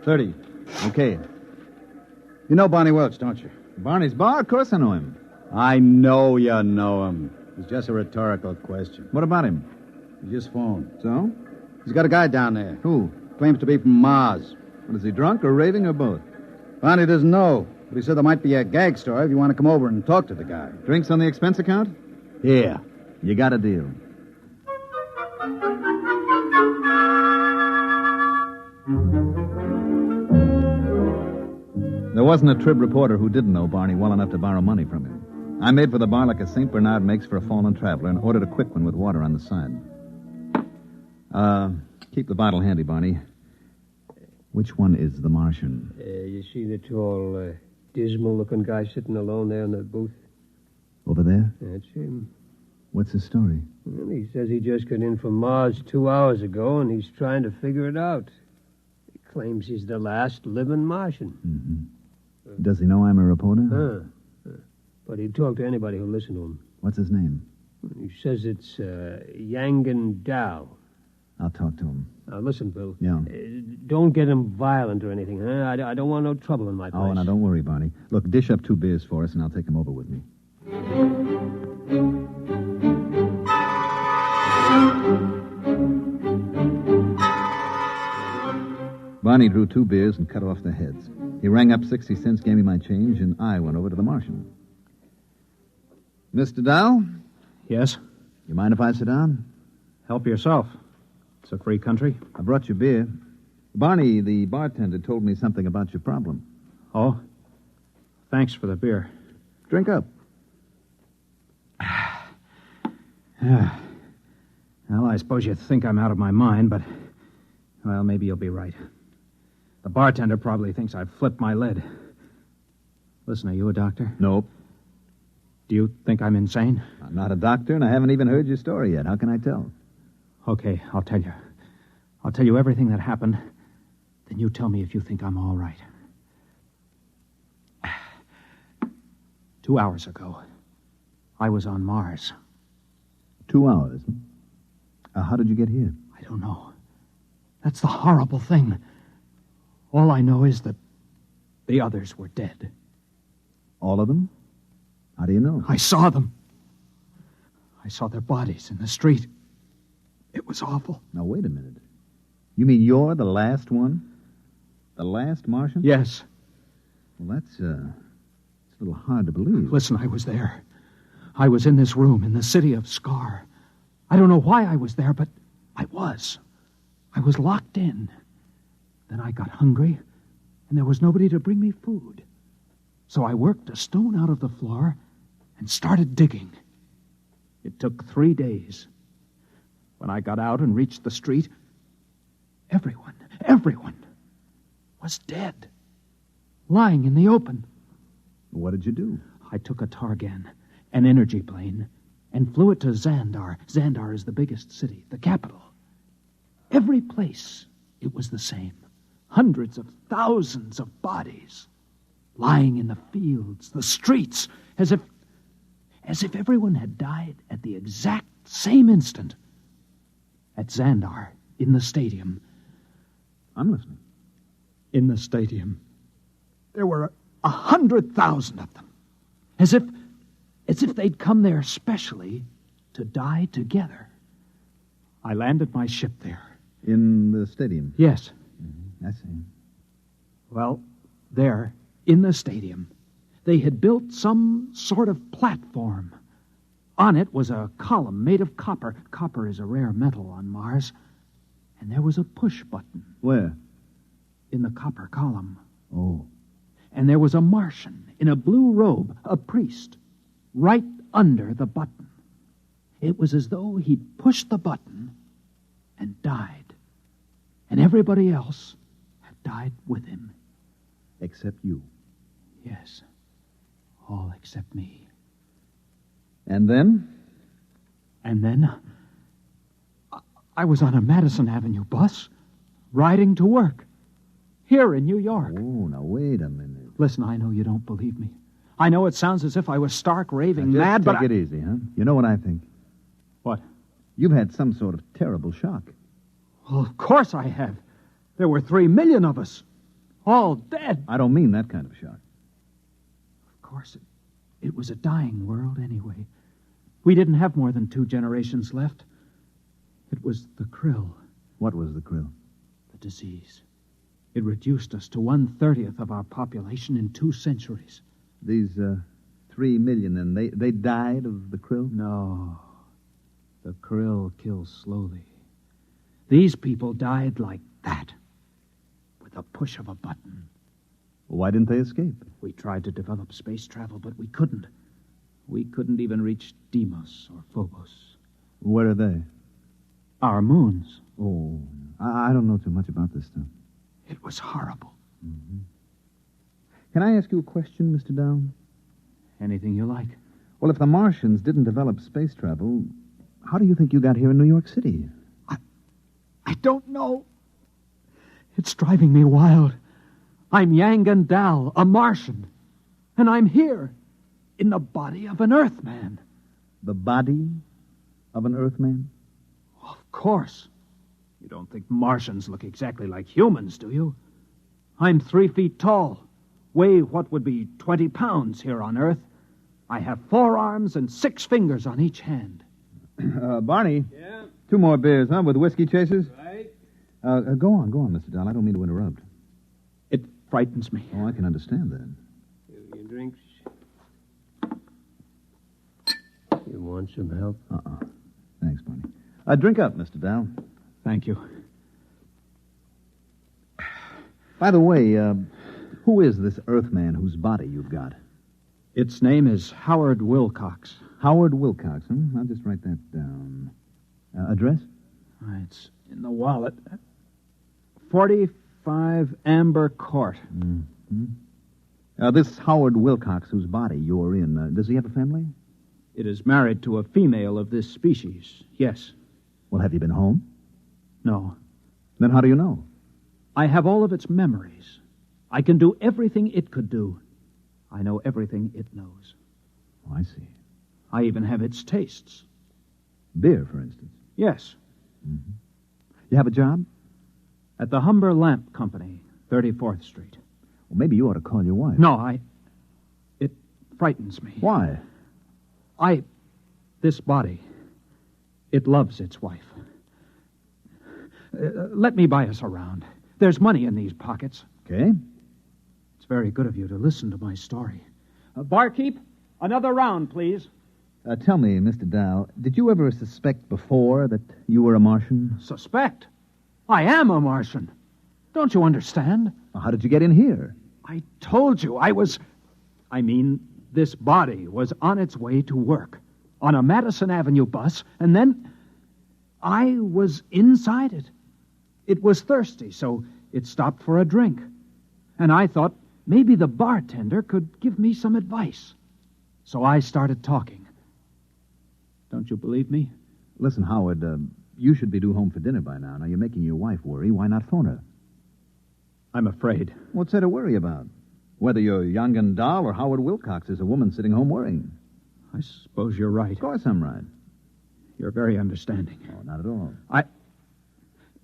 30. Okay. You know Barney Welch, don't you? Barney's bar? Of course I know him. I know you know him. It's just a rhetorical question. What about him? He just phoned. So? He's got a guy down there. Who? Claims to be from Mars. What, is he drunk or raving or both? Barney doesn't know, but he said there might be a gag story if you want to come over and talk to the guy. Drinks on the expense account? Yeah. You got a deal. There wasn't a Trib reporter who didn't know Barney well enough to borrow money from him. I made for the bar like a St. Bernard makes for a fallen traveler and ordered a quick one with water on the side. Keep the bottle handy, Barney. Which one is the Martian? You see the tall, dismal-looking guy sitting alone there in the booth? Over there? That's him. What's his story? Well, he says he just got in from Mars 2 hours ago, and he's trying to figure it out. He claims he's the last living Martian. Mm-hmm. Does he know I'm a reporter? But he'd talk to anybody who'll listen to him. What's his name? He says it's Yangan Dow. I'll talk to him. Now, listen, Bill. Yeah. Don't get him violent or anything, huh? I don't want no trouble in my place. Oh, now don't worry, Barney. Look, dish up 2 beers for us, and I'll take him over with me. Barney drew 2 beers and cut off the heads. He rang up 60 cents, gave me my change, and I went over to the Martian. Mr. Dow? Yes? You mind if I sit down? Help yourself. It's a free country. I brought you beer. Barney, the bartender, told me something about your problem. Oh? Thanks for the beer. Drink up. Well, I suppose you think I'm out of my mind, but, well, maybe you'll be right. The bartender probably thinks I've flipped my lid. Listen, are you a doctor? Nope. Do you think I'm insane? I'm not a doctor, and I haven't even heard your story yet. How can I tell? Okay, I'll tell you. I'll tell you everything that happened. Then you tell me if you think I'm all right. 2 hours ago, I was on Mars. 2 hours? How did you get here? I don't know. That's the horrible thing. All I know is that the others were dead. All of them? How do you know? I saw them. I saw their bodies in the street. It was awful. Now, wait a minute. You mean you're the last one? The last Martian? Yes. Well, it's a little hard to believe. Listen, I was there. I was in this room in the city of Scar. I don't know why I was there, but I was. I was locked in. Then I got hungry, and there was nobody to bring me food. So I worked a stone out of the floor and started digging. It took 3 days. When I got out and reached the street, everyone was dead, lying in the open. What did you do? I took a Targan, an energy plane, and flew it to Xandar. Xandar is the biggest city, the capital. Every place, it was the same. Hundreds of thousands of bodies lying in the fields, the streets, as if everyone had died at the exact same instant. At Xandar, in the stadium. I'm listening. In the stadium, there were 100,000 of them. As if they'd come there specially to die together. I landed my ship there. In the stadium? Yes. I see. Well, there, in the stadium, they had built some sort of platform. On it was a column made of copper. Copper is a rare metal on Mars. And there was a push button. Where? In the copper column. Oh. And there was a Martian in a blue robe, a priest, right under the button. It was as though he'd pushed the button and died. And everybody else had died with him. Except you? Yes. All except me. And then? And then, I was on a Madison Avenue bus, riding to work, here in New York. Oh, now wait a minute. Listen, I know you don't believe me. I know it sounds as if I was stark raving mad, but take it easy, huh? You know what I think? What? You've had some sort of terrible shock. Well, of course I have. There were 3 million of us, all dead. I don't mean that kind of shock. Of course, it was a dying world anyway. We didn't have more than 2 generations left. It was the krill. What was the krill? The disease. It reduced us to 1/30th of our population in 2 centuries. These 3 million, then, they died of the krill? No. The krill kills slowly. These people died like that, with a push of a button. Why didn't they escape? We tried to develop space travel, but we couldn't. We couldn't even reach Deimos or Phobos. Where are they? Our moons. Oh, I don't know too much about this stuff. It was horrible. Mm-hmm. Can I ask you a question, Mr. Down? Anything you like. Well, if the Martians didn't develop space travel, how do you think you got here in New York City? I don't know. It's driving me wild. I'm Yangan Dal, a Martian. And I'm here, in the body of an Earthman. The body of an Earthman? Of course. You don't think Martians look exactly like humans, do you? I'm 3 feet tall, weigh what would be 20 pounds here on Earth. I have 4 arms and 6 fingers on each hand. Barney? Yeah? 2 more beers, huh, with whiskey chasers? Right. Go on, Mr. Dahl. I don't mean to interrupt. It frightens me. Oh, I can understand that. Your drinks. You want some help? Thanks, Barney. Drink up, Mr. Dahl. Thank you. By the way, who is this Earthman whose body you've got? Its name is Howard Wilcox. Howard Wilcox, huh? I'll just write that down. Address? It's in the wallet. 45 Amber Court. Mm-hmm. This Howard Wilcox whose body you're in, does he have a family? It is married to a female of this species, yes. Well, have you been home? No. Then how do you know? I have all of its memories. I can do everything it could do. I know everything it knows. Oh, I see. I even have its tastes. Beer, for instance? Yes. Mm-hmm. You have a job? At the Humber Lamp Company, 34th Street. Well, maybe you ought to call your wife. No, It frightens me. Why? This body, it loves its wife. Let me buy us a round. There's money in these pockets. Okay. It's very good of you to listen to my story. Barkeep, another round, please. Tell me, Mr. Dow, did you ever suspect before that you were a Martian? Suspect? I am a Martian. Don't you understand? Well, how did you get in here? I told you this body was on its way to work on a Madison Avenue bus, and then I was inside it. It was thirsty, so it stopped for a drink. And I thought maybe the bartender could give me some advice. So I started talking. Don't you believe me? Listen, Howard, you should be due home for dinner by now. Now, you're making your wife worry. Why not phone her? I'm afraid. What's there to worry about? Whether you're young and Dahl or Howard Wilcox is a woman sitting home worrying. I suppose you're right. Of course I'm right. You're very understanding. Oh, not at all.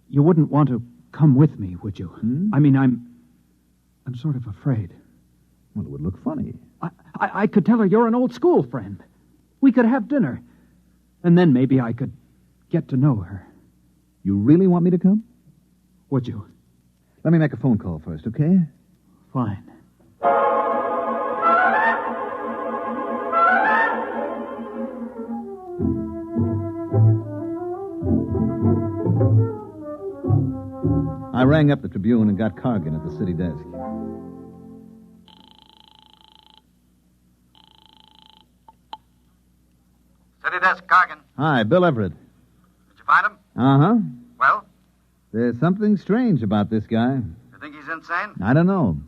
You wouldn't want to come with me, would you? I'm sort of afraid. Well, it would look funny. I could tell her you're an old school friend. We could have dinner. And then maybe I could get to know her. You really want me to come? Would you? Let me make a phone call first, okay? Fine. I rang up the Tribune and got Cargan at the city desk. City desk, Cargan. Hi, Bill Everett. Did you find him? Uh-huh. Well? There's something strange about this guy. You think he's insane? I don't know.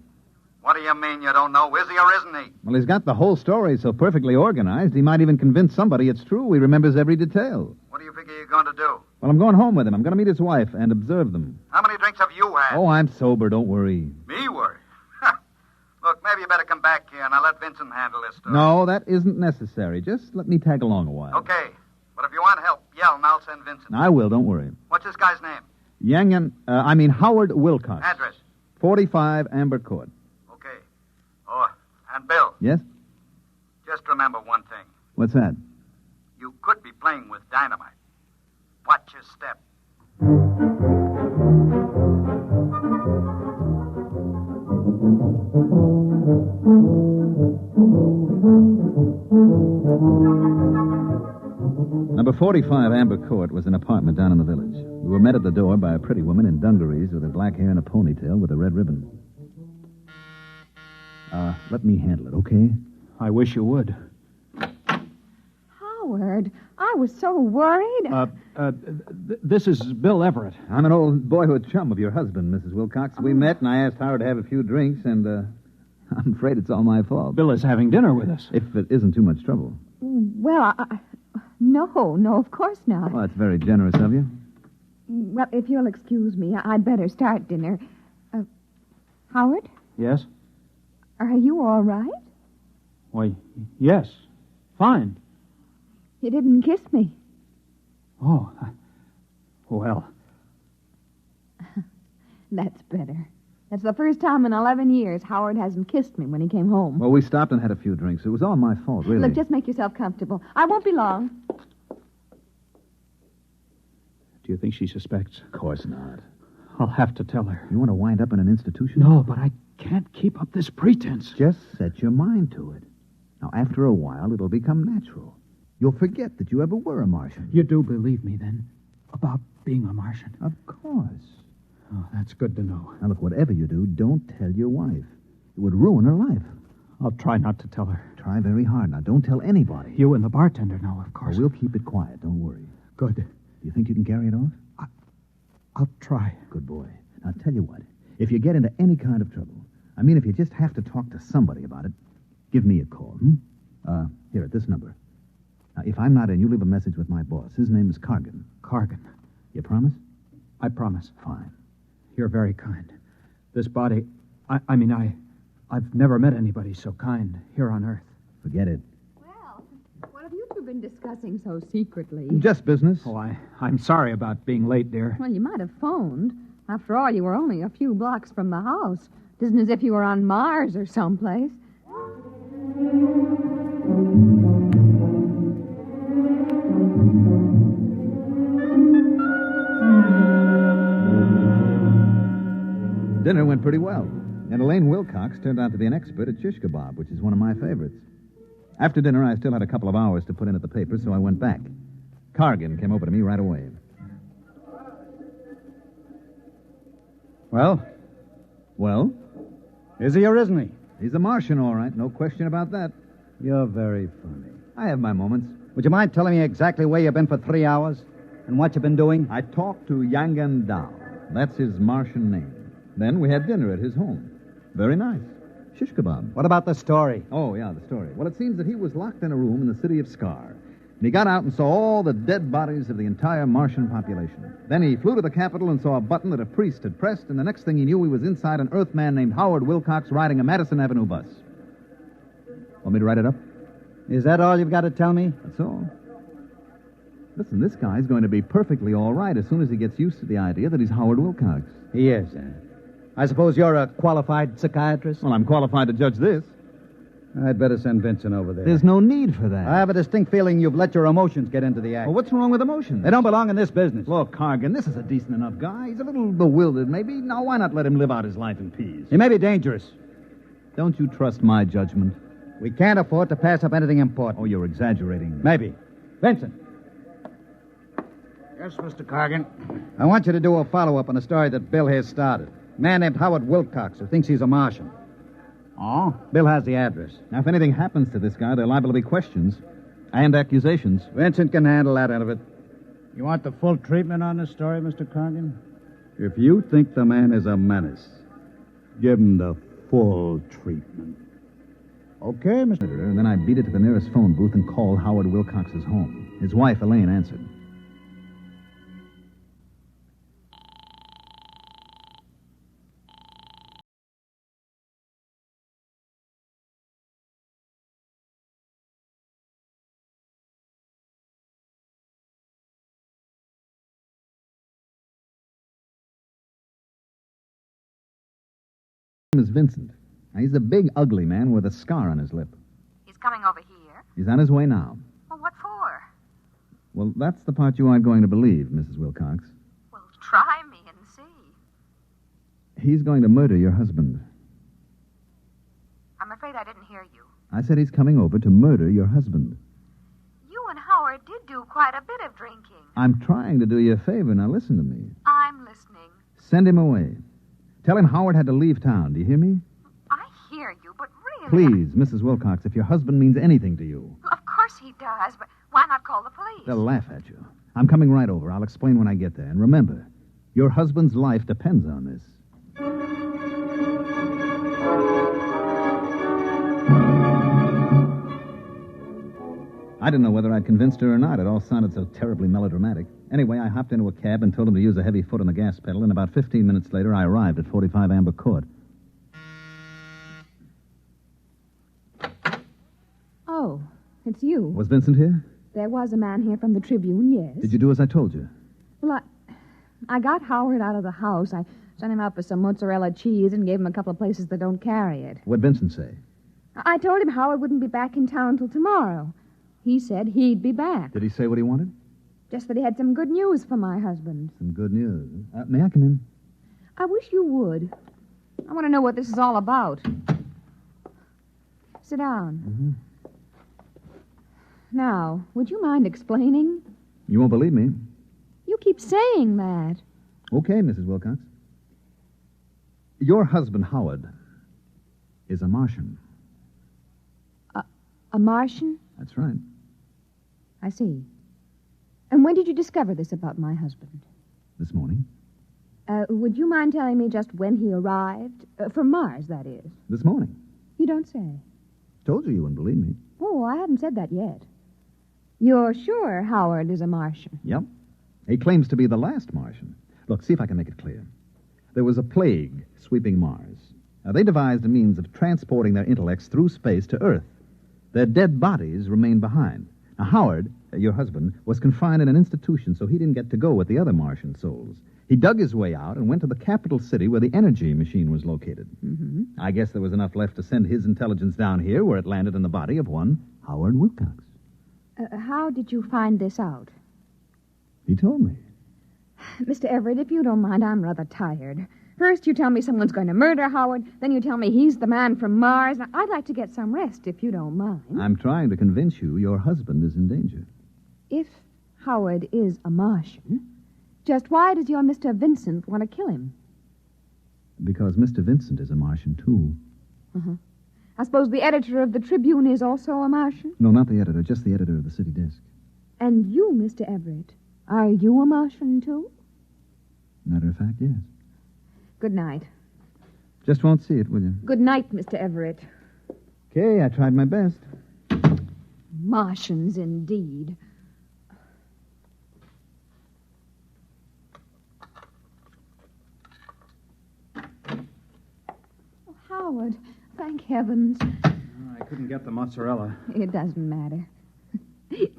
What do you mean you don't know? Is he or isn't he? Well, he's got the whole story so perfectly organized, he might even convince somebody it's true. He remembers every detail. What do you figure you're going to do? Well, I'm going home with him. I'm going to meet his wife and observe them. How many drinks have you had? Oh, I'm sober. Don't worry. Me worry? Look, maybe you better come back here and I'll let Vincent handle this story. No, that isn't necessary. Just let me tag along a while. Okay. But if you want help, yell and I'll send Vincent. I will. Don't worry. What's this guy's name? Howard Wilcox. Address? 45 Amber Court. Okay. Oh, and Bill. Yes? Just remember one thing. What's that? You could be playing with dynamite. Watch your step. Number 45 Amber Court was an apartment down in the village. We were met at the door by a pretty woman in dungarees with her black hair and a ponytail with a red ribbon. Let me handle it, okay? I wish you would. Howard, I was so worried. This is Bill Everett. I'm an old boyhood chum of your husband, Mrs. Wilcox. We met, and I asked Howard to have a few drinks, and I'm afraid it's all my fault. Bill is having dinner with us. If it isn't too much trouble. Well, no, of course not. Well, that's very generous of you. Well, if you'll excuse me, I'd better start dinner. Howard, Yes? are you all right? Why, yes. Fine. You didn't kiss me. Oh, well. That's better. That's the first time in 11 years Howard hasn't kissed me when he came home. Well, we stopped and had a few drinks. It was all my fault, really. Look, just make yourself comfortable. I won't be long. Do you think she suspects? Of course not. I'll have to tell her. You want to wind up in an institution? No, but I can't keep up this pretense. Just set your mind to it. Now, after a while, it'll become natural. You'll forget that you ever were a Martian. You do believe me, then, about being a Martian? Of course. Oh, that's good to know. Now, look, whatever you do, don't tell your wife. It would ruin her life. I'll try not to tell her. Try very hard. Now, don't tell anybody. You and the bartender know, of course. Oh, we'll keep it quiet. Don't worry. Good. Do you think you can carry it off? I'll try. Good boy. Now, tell you what. If you get into any kind of trouble, I mean, if you just have to talk to somebody about it, give me a call, Here, at this number. Now, if I'm not in, you leave a message with my boss. His name is Cargan. Cargan. You promise? I promise. Fine. You're very kind. This body... I've never met anybody so kind here on Earth. Forget it. Well, what have you two been discussing so secretly? Just business. Oh, I'm sorry about being late, dear. Well, you might have phoned. After all, you were only a few blocks from the house. It isn't as if you were on Mars or someplace. Dinner went pretty well, and Elaine Wilcox turned out to be an expert at shish kebab, which is one of my favorites. After dinner, I still had a couple of hours to put in at the paper, so I went back. Cargan came over to me right away. Well? Well? Is he or isn't he? He's a Martian, all right. No question about that. You're very funny. I have my moments. Would you mind telling me exactly where you've been for 3 hours? And what you've been doing? I talked to Yangan Dao. That's his Martian name. Then we had dinner at his home. Very nice. Shish kebab. What about the story? Oh, yeah, the story. Well, it seems that he was locked in a room in the city of Scar. And he got out and saw all the dead bodies of the entire Martian population. Then he flew to the Capitol and saw a button that a priest had pressed, and the next thing he knew, he was inside an Earthman named Howard Wilcox riding a Madison Avenue bus. Want me to write it up? Is that all you've got to tell me? That's all. Listen, this guy's going to be perfectly all right as soon as he gets used to the idea that he's Howard Wilcox. He is, I suppose you're a qualified psychiatrist? Well, I'm qualified to judge this. I'd better send Vincent over there. There's no need for that. I have a distinct feeling you've let your emotions get into the act. Well, what's wrong with emotions? They don't belong in this business. Look, Cargan, this is a decent enough guy. He's a little bewildered, maybe. Now, why not let him live out his life in peace? He may be dangerous. Don't you trust my judgment? We can't afford to pass up anything important. Oh, you're exaggerating. Maybe. Vincent. Yes, Mr. Cargan. I want you to do a follow-up on a story that Bill here started. A man named Howard Wilcox who thinks he's a Martian. Oh? Bill has the address. Now, if anything happens to this guy, there are liable to be questions and accusations. Vincent can handle that end of it. You want the full treatment on this story, Mr. Cargan? If you think the man is a menace, give him the full treatment. Okay, Mr. And then I beat it to the nearest phone booth and called Howard Wilcox's home. His wife, Elaine, answered. His name is Vincent. Now, he's a big, ugly man with a scar on his lip. He's coming over here? He's on his way now. Well, what for? Well, that's the part you aren't going to believe, Mrs. Wilcox. Well, try me and see. He's going to murder your husband. I'm afraid I didn't hear you. I said he's coming over to murder your husband. You and Howard did do quite a bit of drinking. I'm trying to do you a favor. Now, listen to me. I'm listening. Send him away. Tell him Howard had to leave town. Do you hear me? I hear you, but really... Please, Mrs. Wilcox, if your husband means anything to you. Well, of course he does, but why not call the police? They'll laugh at you. I'm coming right over. I'll explain when I get there. And remember, your husband's life depends on this. I didn't know whether I'd convinced her or not. It all sounded so terribly melodramatic. Anyway, I hopped into a cab and told him to use a heavy foot on the gas pedal, and about 15 minutes later, I arrived at 45 Amber Court. Oh, it's you. Was Vincent here? There was a man here from the Tribune, yes. Did you do as I told you? Well, I got Howard out of the house. I sent him out for some mozzarella cheese and gave him a couple of places that don't carry it. What'd Vincent say? I told him Howard wouldn't be back in town till tomorrow. He said he'd be back. Did he say what he wanted? Just that he had some good news for my husband. Some good news. May I come in? I wish you would. I want to know what this is all about. Sit down. Mm-hmm. Now, would you mind explaining? You won't believe me. You keep saying that. Okay, Mrs. Wilcox. Your husband, Howard, is a Martian. A Martian? That's right. I see. And when did you discover this about my husband? This morning. Would you mind telling me just when he arrived? From Mars, that is. This morning. You don't say. Told you wouldn't believe me. Oh, I hadn't said that yet. You're sure Howard is a Martian? Yep. He claims to be the last Martian. Look, see if I can make it clear. There was a plague sweeping Mars. Now, they devised a means of transporting their intellects through space to Earth. Their dead bodies remained behind. Now, Howard, your husband, was confined in an institution, so he didn't get to go with the other Martian souls. He dug his way out and went to the capital city where the energy machine was located. Mm-hmm. I guess there was enough left to send his intelligence down here, where it landed in the body of one Howard Wilcox. How did you find this out? He told me. Mr. Everett, if you don't mind, I'm rather tired. First you tell me someone's going to murder Howard, then you tell me he's the man from Mars. Now, I'd like to get some rest, if you don't mind. I'm trying to convince you your husband is in danger. If Howard is a Martian, just why does your Mr. Vincent want to kill him? Because Mr. Vincent is a Martian, too. Uh-huh. I suppose the editor of the Tribune is also a Martian? No, not the editor, just the editor of the city desk. And you, Mr. Everett, are you a Martian, too? Matter of fact, yes. Good night. Just won't see it, will you? Good night, Mr. Everett. Okay, I tried my best. Martians, indeed. Oh, Howard, thank heavens. I couldn't get the mozzarella. It doesn't matter.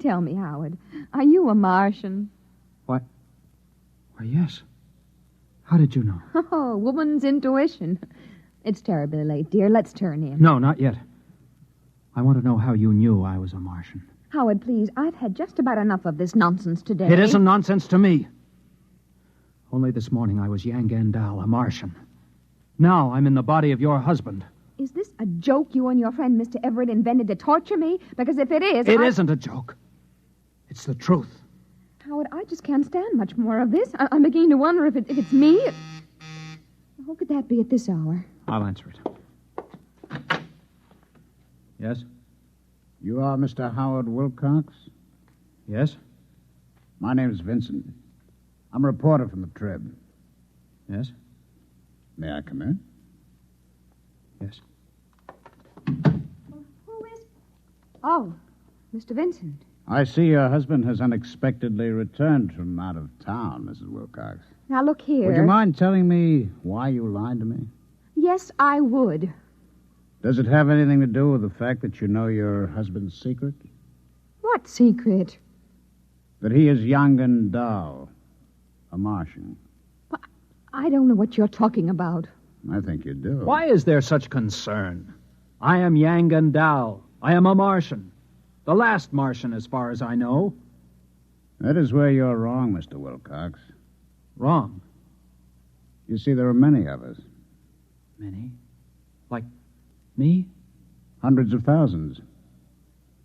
Tell me, Howard, are you a Martian? What? Why, yes. How did you know? Oh, woman's intuition. It's terribly late, dear. Let's turn in. No, not yet. I want to know how you knew I was a Martian. Howard, please, I've had just about enough of this nonsense today. It isn't nonsense to me. Only this morning I was Yang Gandal, a Martian. Now I'm in the body of your husband. Is this a joke you and your friend Mr. Everett invented to torture me? Because if it is... It isn't a joke. It's the truth. Howard, I just can't stand much more of this. I'm beginning to wonder if it's me. Who could that be at this hour? I'll answer it. Yes? You are Mr. Howard Wilcox? Yes? My name's Vincent. I'm a reporter from the Trib. Yes? May I come in? Yes. Who is... Oh, Mr. Vincent. I see your husband has unexpectedly returned from out of town, Mrs. Wilcox. Now, look here. Would you mind telling me why you lied to me? Yes, I would. Does it have anything to do with the fact that you know your husband's secret? What secret? That he is young and dull, a Martian. I don't know what you're talking about. I think you do. Why is there such concern? I am Yang Gandal. I am a Martian. The last Martian, as far as I know. That is where you're wrong, Mr. Wilcox. Wrong? You see, there are many of us. Many? Like me? Hundreds of thousands.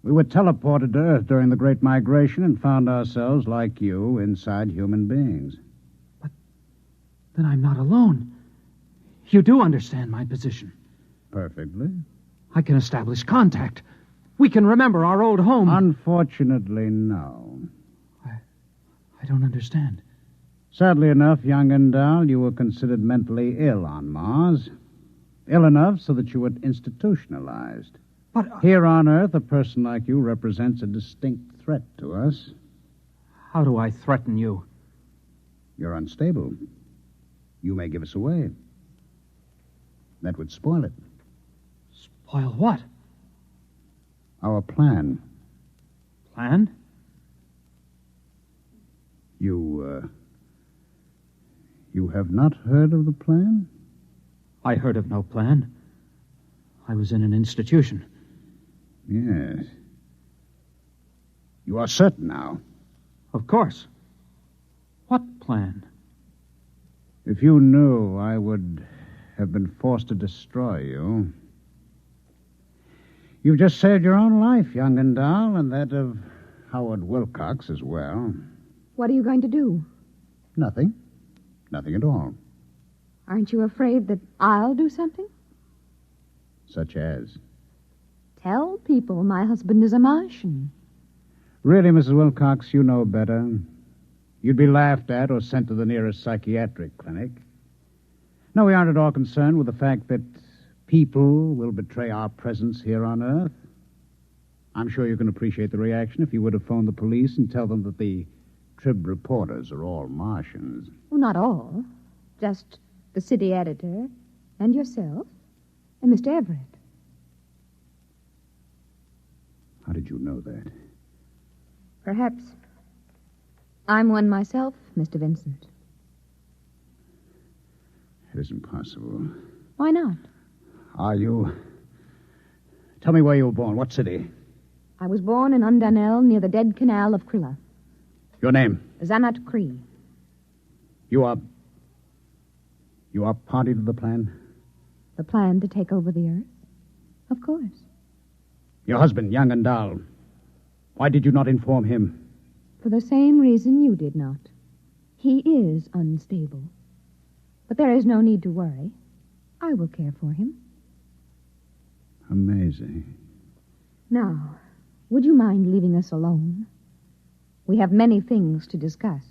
We were teleported to Earth during the Great Migration and found ourselves, like you, inside human beings. But then I'm not alone. You do understand my position. Perfectly. I can establish contact. We can remember our old home. Unfortunately, no. I don't understand. Sadly enough, young and dull, you were considered mentally ill on Mars. Ill enough so that you were institutionalized. But here on Earth, a person like you represents a distinct threat to us. How do I threaten you? You're unstable. You may give us away. That would spoil it. Spoil what? Our plan. Plan? You have not heard of the plan? I heard of no plan. I was in an institution. Yes. You are certain now? Of course. What plan? If you knew, I would have been forced to destroy you. You've just saved your own life, young and dull, and that of Howard Wilcox as well. What are you going to do? Nothing. Nothing at all. Aren't you afraid that I'll do something? Such as? Tell people my husband is a Martian. Really, Mrs. Wilcox, you know better. You'd be laughed at or sent to the nearest psychiatric clinic. No, we aren't at all concerned with the fact that people will betray our presence here on Earth. I'm sure you can appreciate the reaction if you were to phone the police and tell them that the Trib reporters are all Martians. Well, not all. Just the city editor and yourself and Mr. Everett. How did you know that? Perhaps I'm one myself, Mr. Vincent. It isn't possible. Why not? Are you... Tell me where you were born. What city? I was born in Undunell near the dead canal of Krilla. Your name? Zanat Cree. You are party to the plan? The plan to take over the Earth? Of course. Your husband, young and dull. Why did you not inform him? For the same reason you did not. He is unstable. But there is no need to worry. I will care for him. Amazing. Now, would you mind leaving us alone? We have many things to discuss.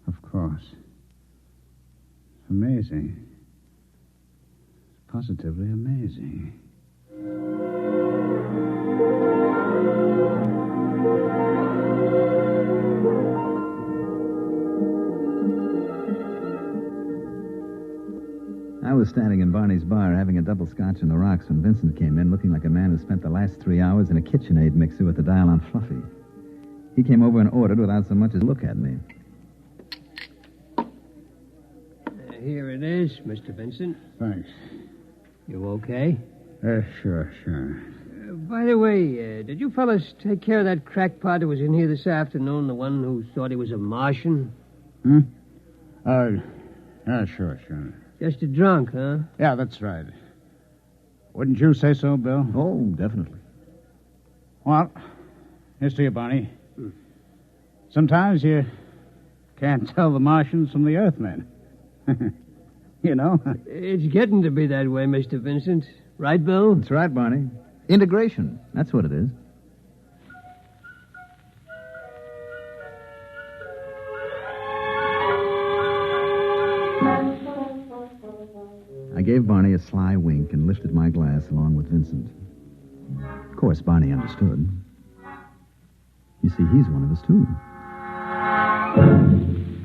Of course. Amazing. Positively amazing. I was standing in Barney's bar having a double scotch on the rocks when Vincent came in looking like a man who spent the last 3 hours in a KitchenAid mixer with the dial on Fluffy. He came over and ordered without so much as a look at me. Here it is, Mr. Vincent. Thanks. You okay? Sure. By the way, did you fellas take care of that crackpot who was in here this afternoon, the one who thought he was a Martian? Sure. Just a drunk, huh? Yeah, that's right. Wouldn't you say so, Bill? Oh, definitely. Well, here's to you, Barney. Sometimes you can't tell the Martians from the Earthmen. You know? It's getting to be that way, Mr. Vincent. Right, Bill? That's right, Barney. Integration. That's what it is. I gave Barney a sly wink and lifted my glass along with Vincent. Of course, Barney understood. You see, he's one of us, too.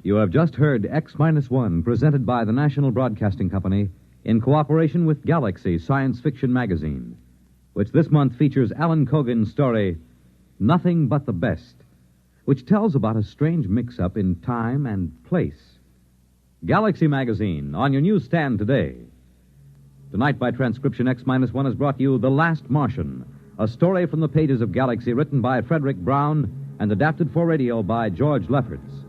You have just heard X-1, presented by the National Broadcasting Company in cooperation with Galaxy Science Fiction Magazine, which this month features Alan Cogan's story, Nothing But the Best, which tells about a strange mix-up in time and place. Galaxy Magazine, on your newsstand today. Tonight, by transcription, X-1 has brought you The Last Martian, a story from the pages of Galaxy written by Frederick Brown and adapted for radio by George Lefferts.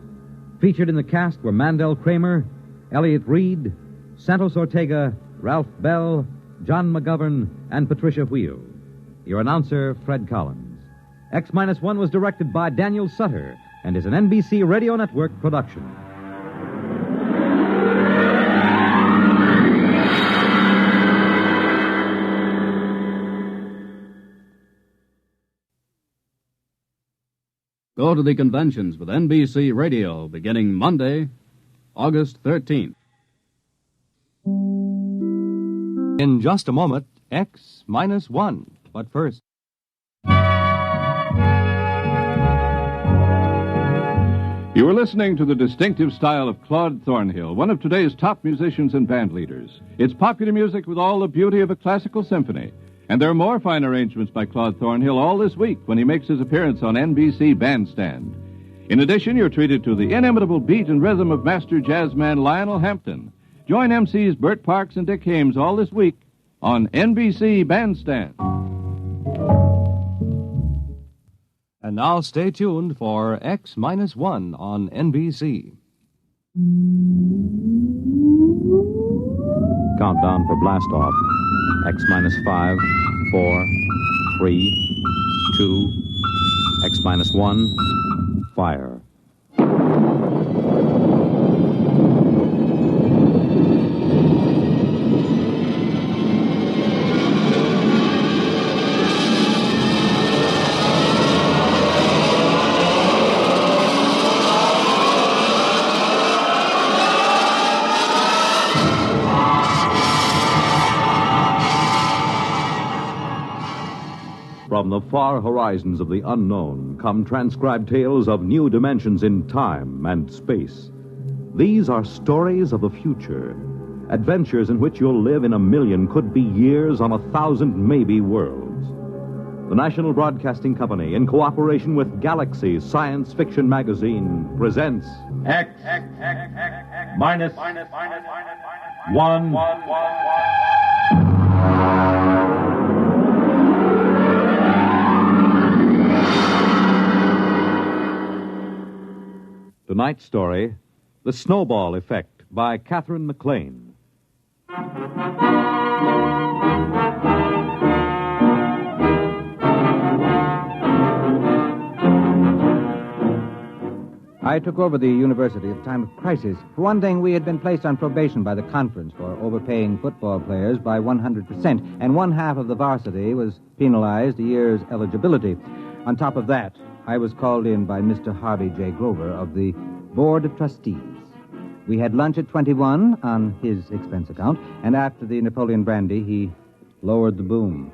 Featured in the cast were Mandel Kramer, Elliot Reed, Santos Ortega, Ralph Bell, John McGovern, and Patricia Wheel. Your announcer, Fred Collins. X-1 was directed by Daniel Sutter and is an NBC Radio Network production. Go to the conventions with NBC Radio beginning Monday, August 13th. In just a moment, X-1. But first... You are listening to the distinctive style of Claude Thornhill, one of today's top musicians and band leaders. It's popular music with all the beauty of a classical symphony. And there are more fine arrangements by Claude Thornhill all this week when he makes his appearance on NBC Bandstand. In addition, you're treated to the inimitable beat and rhythm of master jazzman Lionel Hampton. Join MCs Bert Parks and Dick Hames all this week on NBC Bandstand. And now stay tuned for X-1 on NBC. Countdown for blast off. X minus 5, 4, 3, 2, X minus 1, fire. From the far horizons of the unknown come transcribed tales of new dimensions in time and space. These are stories of the future, adventures in which you'll live in a million, could be years, on 1,000 maybe worlds. The National Broadcasting Company, in cooperation with Galaxy Science Fiction Magazine, presents X minus 1. Tonight's story, The Snowball Effect, by Catherine McClain. I took over the university at a time of crisis. For one thing, we had been placed on probation by the conference for overpaying football players by 100%, and one half of the varsity was penalized a year's eligibility. On top of that, I was called in by Mr. Harvey J. Grover of the Board of Trustees. We had lunch at 21 on his expense account, and after the Napoleon brandy, he lowered the boom.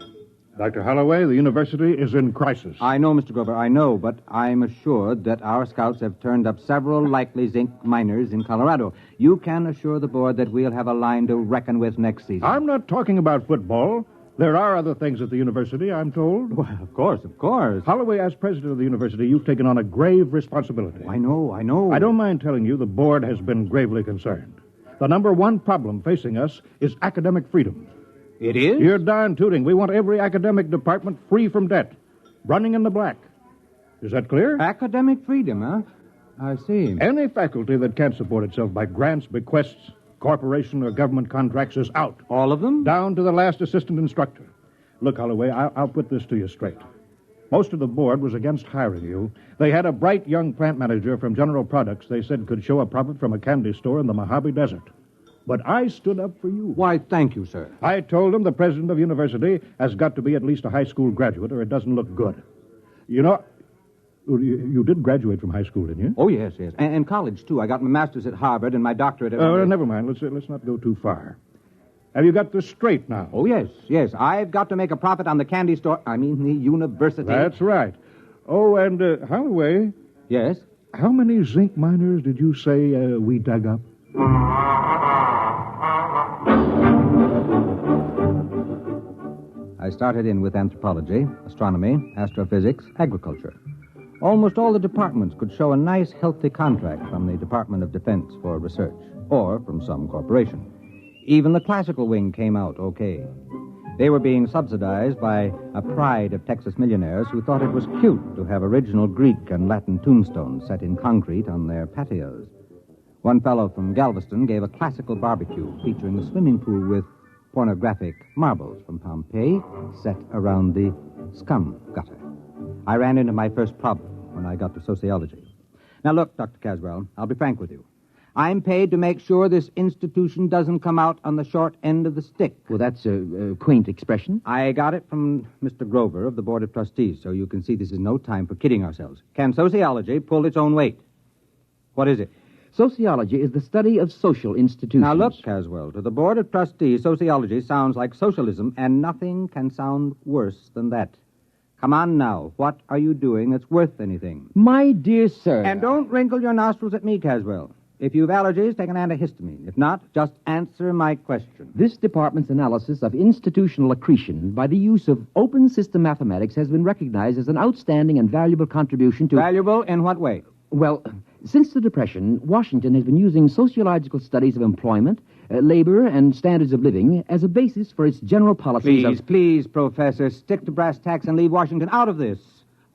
Dr. Holloway, the university is in crisis. I know, Mr. Grover, I know, but I'm assured that our scouts have turned up several likely zinc miners in Colorado. You can assure the board that we'll have a line to reckon with next season. I'm not talking about football. There are other things at the university, I'm told. Well, of course. Holloway, as president of the university, you've taken on a grave responsibility. I know. I don't mind telling you the board has been gravely concerned. The number one problem facing us is academic freedom. It is? You're darn tooting. We want every academic department free from debt, running in the black. Is that clear? Academic freedom, huh? I see. Any faculty that can't support itself by grants, bequests, corporation or government contracts is out. All of them? Down to the last assistant instructor. Look, Holloway, I'll put this to you straight. Most of the board was against hiring you. They had a bright young plant manager from General Products they said could show a profit from a candy store in the Mojave Desert. But I stood up for you. Why, thank you, sir. I told them the president of university has got to be at least a high school graduate or it doesn't look good. You know, you did graduate from high school, didn't you? Oh, yes. And college, too. I got my master's at Harvard and my doctorate at... Never mind. Let's not go too far. Have you got this straight now? Oh, yes. I've got to make a profit on the candy store. I mean, the university. That's right. Oh, and Holloway... Yes? How many zinc miners did you say we dug up? I started in with anthropology, astronomy, astrophysics, agriculture. Almost all the departments could show a nice, healthy contract from the Department of Defense for research, or from some corporation. Even the classical wing came out okay. They were being subsidized by a pride of Texas millionaires who thought it was cute to have original Greek and Latin tombstones set in concrete on their patios. One fellow from Galveston gave a classical barbecue featuring a swimming pool with pornographic marbles from Pompeii set around the scum gutter. I ran into my first problem when I got to sociology. Now, look, Dr. Caswell, I'll be frank with you. I'm paid to make sure this institution doesn't come out on the short end of the stick. Well, that's a quaint expression. I got it from Mr. Grover of the Board of Trustees, so you can see this is no time for kidding ourselves. Can sociology pull its own weight? What is it? Sociology is the study of social institutions. Now, look, Caswell, to the Board of Trustees, sociology sounds like socialism, and nothing can sound worse than that. Come on now. What are you doing that's worth anything? My dear sir. And don't wrinkle your nostrils at me, Caswell. If you've allergies, take an antihistamine. If not, just answer my question. This department's analysis of institutional accretion by the use of open system mathematics has been recognized as an outstanding and valuable contribution to... Valuable in what way? Well, since the Depression, Washington has been using sociological studies of employment, labor, and standards of living as a basis for its general policies Please, Professor, stick to brass tacks and leave Washington out of this.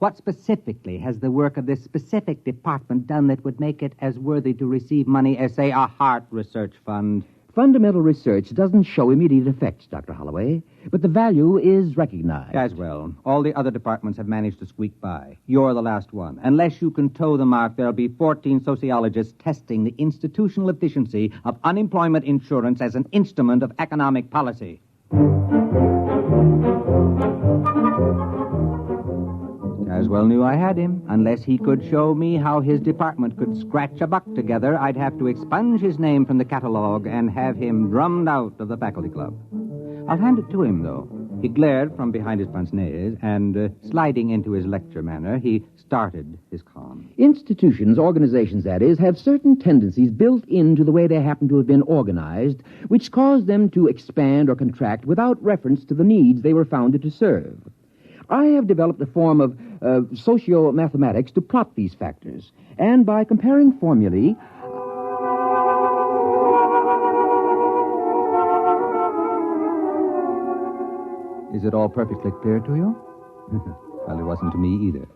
What specifically has the work of this specific department done that would make it as worthy to receive money as, say, a heart research fund? Fundamental research doesn't show immediate effects, Dr. Holloway, but the value is recognized. Caswell, all the other departments have managed to squeak by. You're the last one. Unless you can toe the mark, there'll be 14 sociologists testing the institutional efficiency of unemployment insurance as an instrument of economic policy. Caswell knew I had him. Unless he could show me how his department could scratch a buck together, I'd have to expunge his name from the catalog and have him drummed out of the faculty club. I'll hand it to him, though. He glared from behind his pince-nez, and sliding into his lecture manner, he started his con. Institutions, organizations, that is, have certain tendencies built into the way they happen to have been organized, which cause them to expand or contract without reference to the needs they were founded to serve. I have developed a form of socio-mathematics to plot these factors, and by comparing formulae, Is it all perfectly clear to you? Well, it wasn't to me either.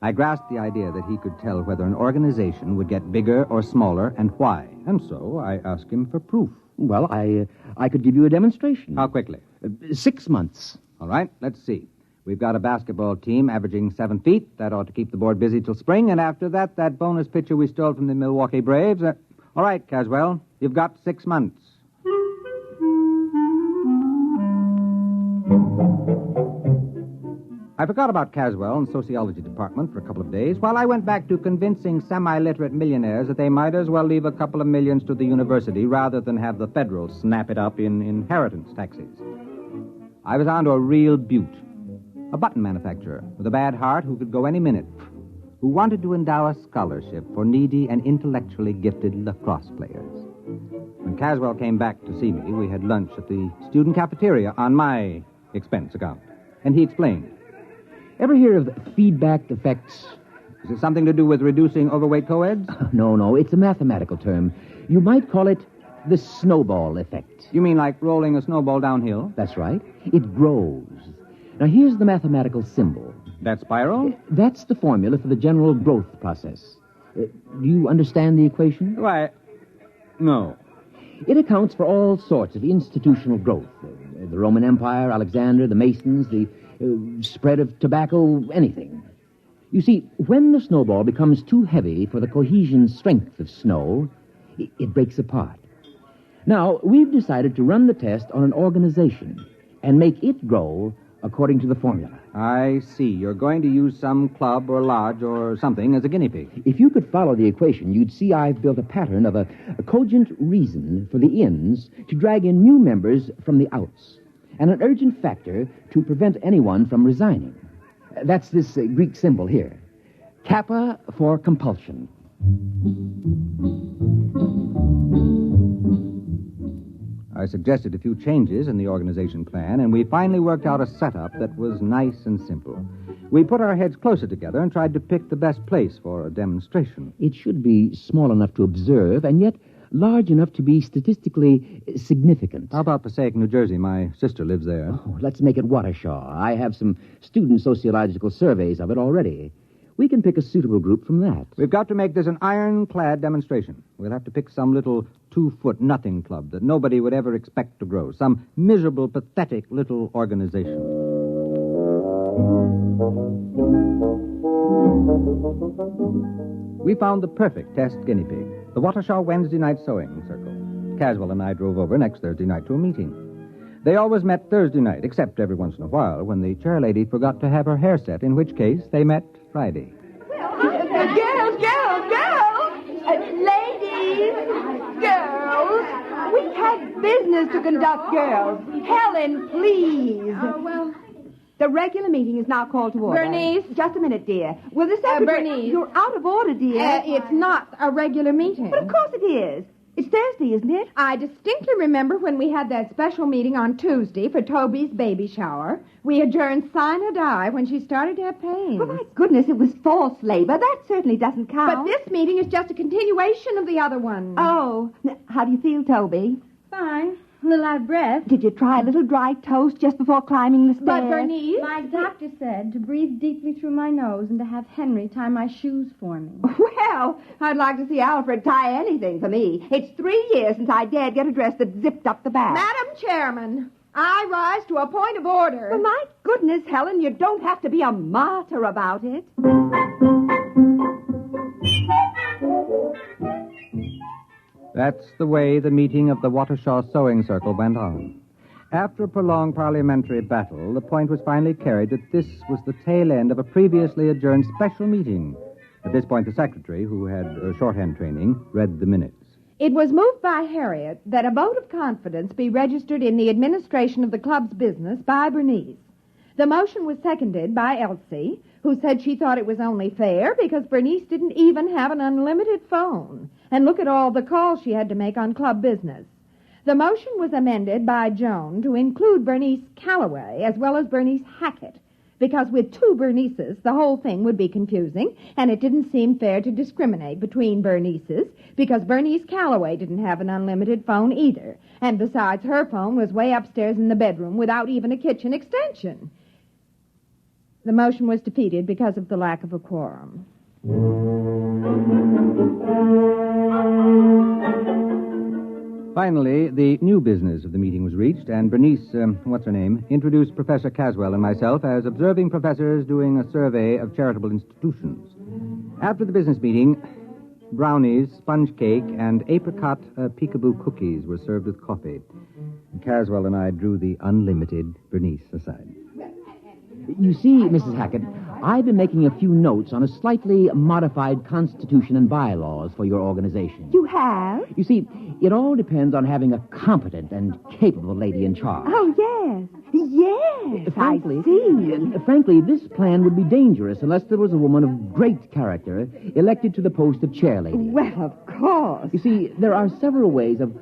I grasped the idea that he could tell whether an organization would get bigger or smaller and why. And so I asked him for proof. Well, I could give you a demonstration. How quickly? 6 months. All right, let's see. We've got a basketball team averaging 7 feet. That ought to keep the board busy till spring. And after that, that bonus pitcher we stole from the Milwaukee Braves. All right, Caswell, you've got 6 months. I forgot about Caswell and sociology department for a couple of days while I went back to convincing semi-literate millionaires that they might as well leave a couple of millions to the university rather than have the federal snap it up in inheritance taxes. I was onto a real beaut. A button manufacturer with a bad heart who could go any minute, who wanted to endow a scholarship for needy and intellectually gifted lacrosse players. When Caswell came back to see me, we had lunch at the student cafeteria on my expense account. And he explained. Ever hear of feedback effects? Is it something to do with reducing overweight co-eds? No, it's a mathematical term. You might call it the snowball effect. You mean like rolling a snowball downhill? That's right. It grows. Now, here's the mathematical symbol. That spiral? That's the formula for the general growth process. Do you understand the equation? Why, no. It accounts for all sorts of institutional growth. The Roman Empire, Alexander, the Masons, the spread of tobacco, anything. You see, when the snowball becomes too heavy for the cohesion strength of snow, it breaks apart. Now, we've decided to run the test on an organization and make it grow according to the formula. I see. You're going to use some club or lodge or something as a guinea pig. If you could follow the equation, you'd see I've built a pattern of a cogent reason for the ins to drag in new members from the outs, and an urgent factor to prevent anyone from resigning. That's this Greek symbol here. Kappa for compulsion. I suggested a few changes in the organization plan, and we finally worked out a setup that was nice and simple. We put our heads closer together and tried to pick the best place for a demonstration. It should be small enough to observe, and yet large enough to be statistically significant. How about Passaic, New Jersey? My sister lives there. Oh, let's make it Watershaw. I have some student sociological surveys of it already. We can pick a suitable group from that. We've got to make this an ironclad demonstration. We'll have to pick some little 2-foot nothing club that nobody would ever expect to grow. Some miserable, pathetic little organization. We found the perfect test guinea pig. The Watershaw Wednesday night sewing circle. Caswell and I drove over next Thursday night to a meeting. They always met Thursday night, except every once in a while when the chairlady forgot to have her hair set, in which case they met Friday. Girls, we have business to conduct, girls. Helen, please. The regular meeting is now called to order. Bernice. Just a minute, dear. Will the secretary... Bernice. You're out of order, dear. It's not a regular meeting. But of course it is. It's Thursday, isn't it? I distinctly remember when we had that special meeting on Tuesday for Toby's baby shower. We adjourned sine or die when she started to have pains. Oh, my goodness, it was false labor. That certainly doesn't count. But this meeting is just a continuation of the other one. Oh. How do you feel, Toby? Fine. A little out of breath. Did you try a little dry toast just before climbing the stairs? But, Bernice... My doctor said to breathe deeply through my nose and to have Henry tie my shoes for me. Well, I'd like to see Alfred tie anything for me. It's 3 years since I dared get a dress that zipped up the back. Madam Chairman, I rise to a point of order. Well, my goodness, Helen, you don't have to be a martyr about it. That's the way the meeting of the Watershaw Sewing Circle went on. After a prolonged parliamentary battle, the point was finally carried that this was the tail end of a previously adjourned special meeting. At this point, the secretary, who had shorthand training, read the minutes. It was moved by Harriet that a vote of confidence be registered in the administration of the club's business by Bernice. The motion was seconded by Elsie, who said she thought it was only fair because Bernice didn't even have an unlimited phone. And look at all the calls she had to make on club business. The motion was amended by Joan to include Bernice Calloway as well as Bernice Hackett, because with 2 Bernices, the whole thing would be confusing, and it didn't seem fair to discriminate between Bernices, because Bernice Calloway didn't have an unlimited phone either. And besides, her phone was way upstairs in the bedroom without even a kitchen extension. The motion was defeated because of the lack of a quorum. Finally, the new business of the meeting was reached, and Bernice, introduced Professor Caswell and myself as observing professors doing a survey of charitable institutions. After the business meeting, brownies, sponge cake, and apricot peekaboo cookies were served with coffee. Caswell and I drew the unlimited Bernice aside. You see, Mrs. Hackett, I've been making a few notes on a slightly modified constitution and bylaws for your organization. You have? You see, it all depends on having a competent and capable lady in charge. Oh, yes. Yes, frankly, I see. Frankly, this plan would be dangerous unless there was a woman of great character elected to the post of chair lady. Well, of course. You see, there are several ways of,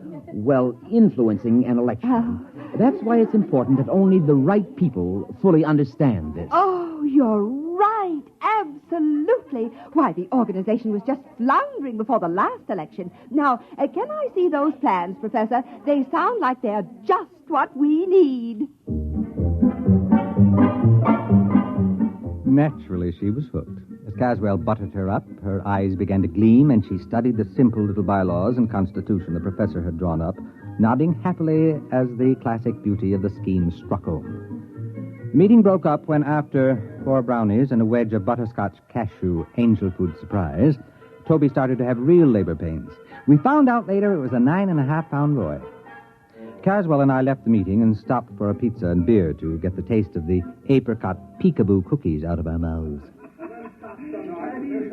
influencing an election. That's why it's important that only the right people fully understand this. Oh, you're right. Absolutely. Why, the organization was just floundering before the last election. Now, can I see those plans, Professor? They sound like they're just what we need. Naturally, she was hooked. As Caswell buttered her up, her eyes began to gleam, and she studied the simple little bylaws and constitution the professor had drawn up, nodding happily as the classic beauty of the scheme struck home. The meeting broke up when, after 4 brownies and a wedge of butterscotch cashew angel food surprise, Toby started to have real labor pains. We found out later it was a 9.5-pound boy. Caswell and I left the meeting and stopped for a pizza and beer to get the taste of the apricot peekaboo cookies out of our mouths.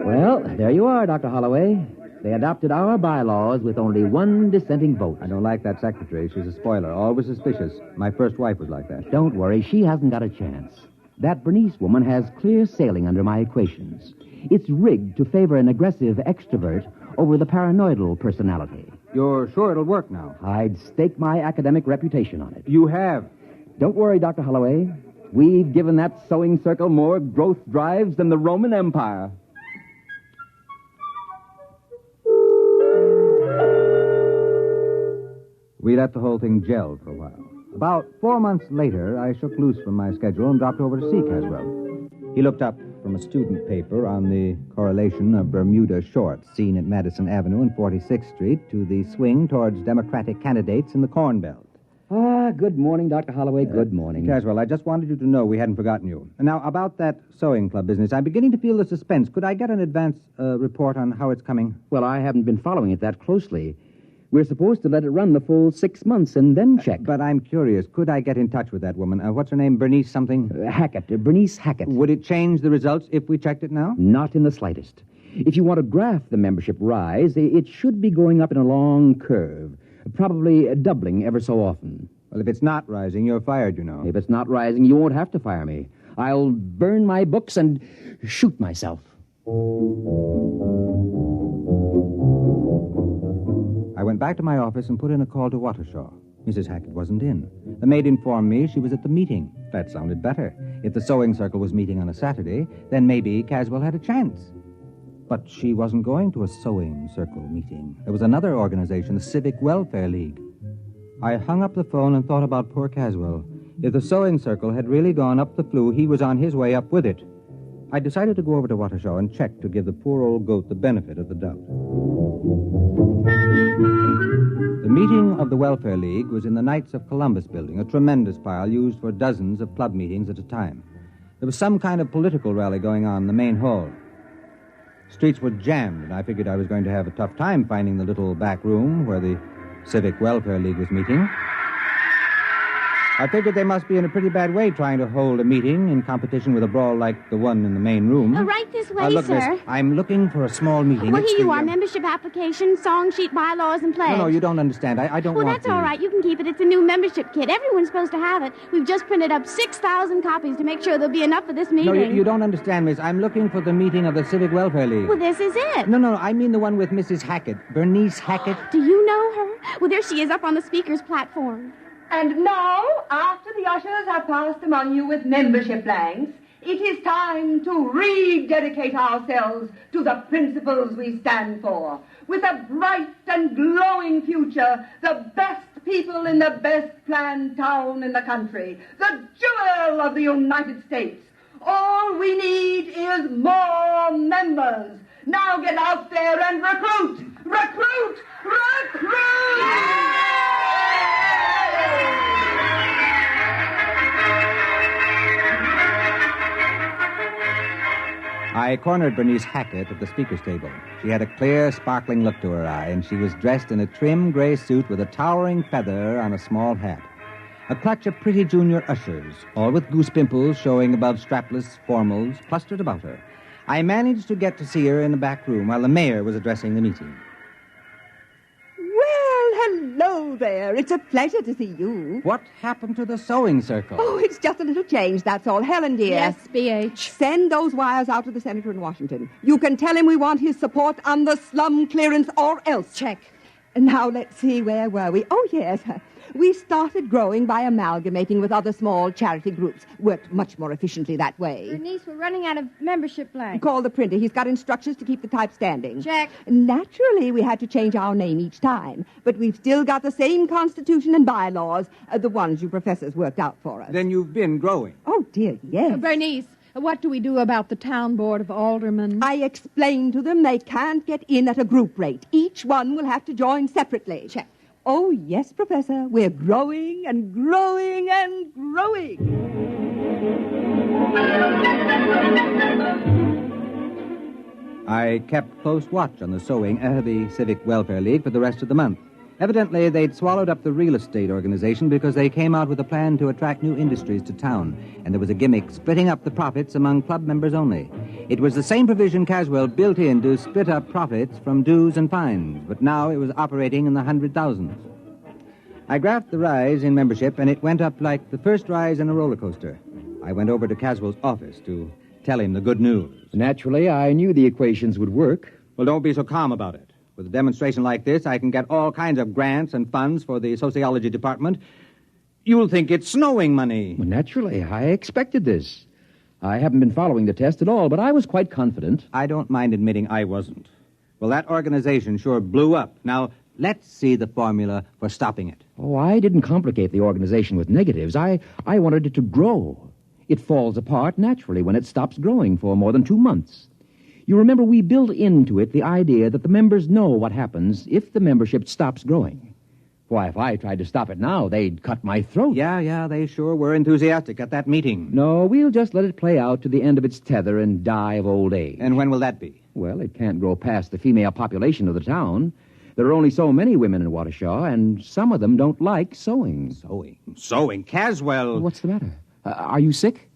Well, there you are, Dr. Holloway. They adopted our bylaws with only 1 dissenting vote. I don't like that secretary. She's a spoiler, always suspicious. My first wife was like that. Don't worry, she hasn't got a chance. That Bernice woman has clear sailing under my equations. It's rigged to favor an aggressive extrovert over the paranoidal personality. You're sure it'll work now? I'd stake my academic reputation on it. You have? Don't worry, Dr. Holloway. We've given that sewing circle more growth drives than the Roman Empire. We let the whole thing gel for a while. About 4 months later, I shook loose from my schedule and dropped over to see Caswell. He looked up from a student paper on the correlation of Bermuda shorts seen at Madison Avenue and 46th Street to the swing towards Democratic candidates in the Corn Belt. Good morning, Dr. Holloway. Good morning. Caswell, I just wanted you to know we hadn't forgotten you. Now, about that sewing club business, I'm beginning to feel the suspense. Could I get an advance report on how it's coming? Well, I haven't been following it that closely. We're supposed to let it run the full 6 months and then check. But I'm curious. Could I get in touch with that woman? What's her name? Bernice something? Hackett. Bernice Hackett. Would it change the results if we checked it now? Not in the slightest. If you want to graph the membership rise, it should be going up in a long curve, probably doubling ever so often. Well, if it's not rising, you're fired, you know. If it's not rising, you won't have to fire me. I'll burn my books and shoot myself. I went back to my office and put in a call to Watershaw. Mrs. Hackett wasn't in. The maid informed me she was at the meeting. That sounded better. If the sewing circle was meeting on a Saturday, then maybe Caswell had a chance. But she wasn't going to a sewing circle meeting. There was another organization, the Civic Welfare League. I hung up the phone and thought about poor Caswell. If the sewing circle had really gone up the flue, he was on his way up with it. I decided to go over to Watershaw and check to give the poor old goat the benefit of the doubt. The meeting of the Welfare League was in the Knights of Columbus building, a tremendous pile used for dozens of club meetings at a time. There was some kind of political rally going on in the main hall. Streets were jammed, and I figured I was going to have a tough time finding the little back room where the Civic Welfare League was meeting. I figured they must be in a pretty bad way trying to hold a meeting in competition with a brawl like the one in the main room. Right this way, look, sir. Miss, I'm looking for a small meeting. Well, It's here you the, are. Membership application, song sheet, bylaws, and pledge. No, you don't understand. I don't well, want that's all right. You can keep it. It's a new membership kit. Everyone's supposed to have it. We've just printed up 6,000 copies to make sure there'll be enough for this meeting. No, you don't understand, Miss. I'm looking for the meeting of the Civic Welfare League. Well, this is it. No, I mean the one with Mrs. Hackett. Bernice Hackett. Do you know her? Well, there she is up on the speaker's platform. And now, after the ushers have passed among you with membership blanks, it is time to rededicate ourselves to the principles we stand for. With a bright and glowing future, the best people in the best planned town in the country, the jewel of the United States. All we need is more members. Now get out there and recruit! Recruit! Recruit! I cornered Bernice Hackett at the speaker's table. She had a clear, sparkling look to her eye, and she was dressed in a trim gray suit with a towering feather on a small hat. A clutch of pretty junior ushers, all with goose pimples showing above strapless formals, clustered about her. I managed to get to see her in the back room while the mayor was addressing the meeting. Well, hello there. It's a pleasure to see you. What happened to the sewing circle? Oh, it's just a little change, that's all. Helen, dear. Yes, BH. Send those wires out to the senator in Washington. You can tell him we want his support on the slum clearance or else. Check. Now, let's see, where were we? Oh, yes. We started growing by amalgamating with other small charity groups. Worked much more efficiently that way. Bernice, we're running out of membership blanks. Call the printer. He's got instructions to keep the type standing. Check. Naturally, we had to change our name each time, but we've still got the same constitution and bylaws, the ones you professors worked out for us. Then you've been growing. Oh, dear, yes. Bernice, what do we do about the town board of aldermen? I explained to them they can't get in at a group rate. Each one will have to join separately. Check. Oh, yes, Professor. We're growing and growing and growing. I kept close watch on the sewing of the Civic Welfare League for the rest of the month. Evidently, they'd swallowed up the real estate organization because they came out with a plan to attract new industries to town, and there was a gimmick splitting up the profits among club members only. It was the same provision Caswell built in to split up profits from dues and fines, but now it was operating in the 100,000s. I graphed the rise in membership, and it went up like the first rise in a roller coaster. I went over to Caswell's office to tell him the good news. Naturally, I knew the equations would work. Well, don't be so calm about it. With a demonstration like this, I can get all kinds of grants and funds for the sociology department. You'll think it's snowing money. Well, naturally, I expected this. I haven't been following the test at all, but I was quite confident. I don't mind admitting I wasn't. Well, that organization sure blew up. Now, let's see the formula for stopping it. Oh, I didn't complicate the organization with negatives. I wanted it to grow. It falls apart naturally when it stops growing for more than 2 months. You remember, we built into it the idea that the members know what happens if the membership stops growing. Why, if I tried to stop it now, they'd cut my throat. Yeah, they sure were enthusiastic at that meeting. No, we'll just let it play out to the end of its tether and die of old age. And when will that be? Well, it can't grow past the female population of the town. There are only so many women in Watershaw, and some of them don't like sewing. Sewing? Caswell! What's the matter? Are you sick?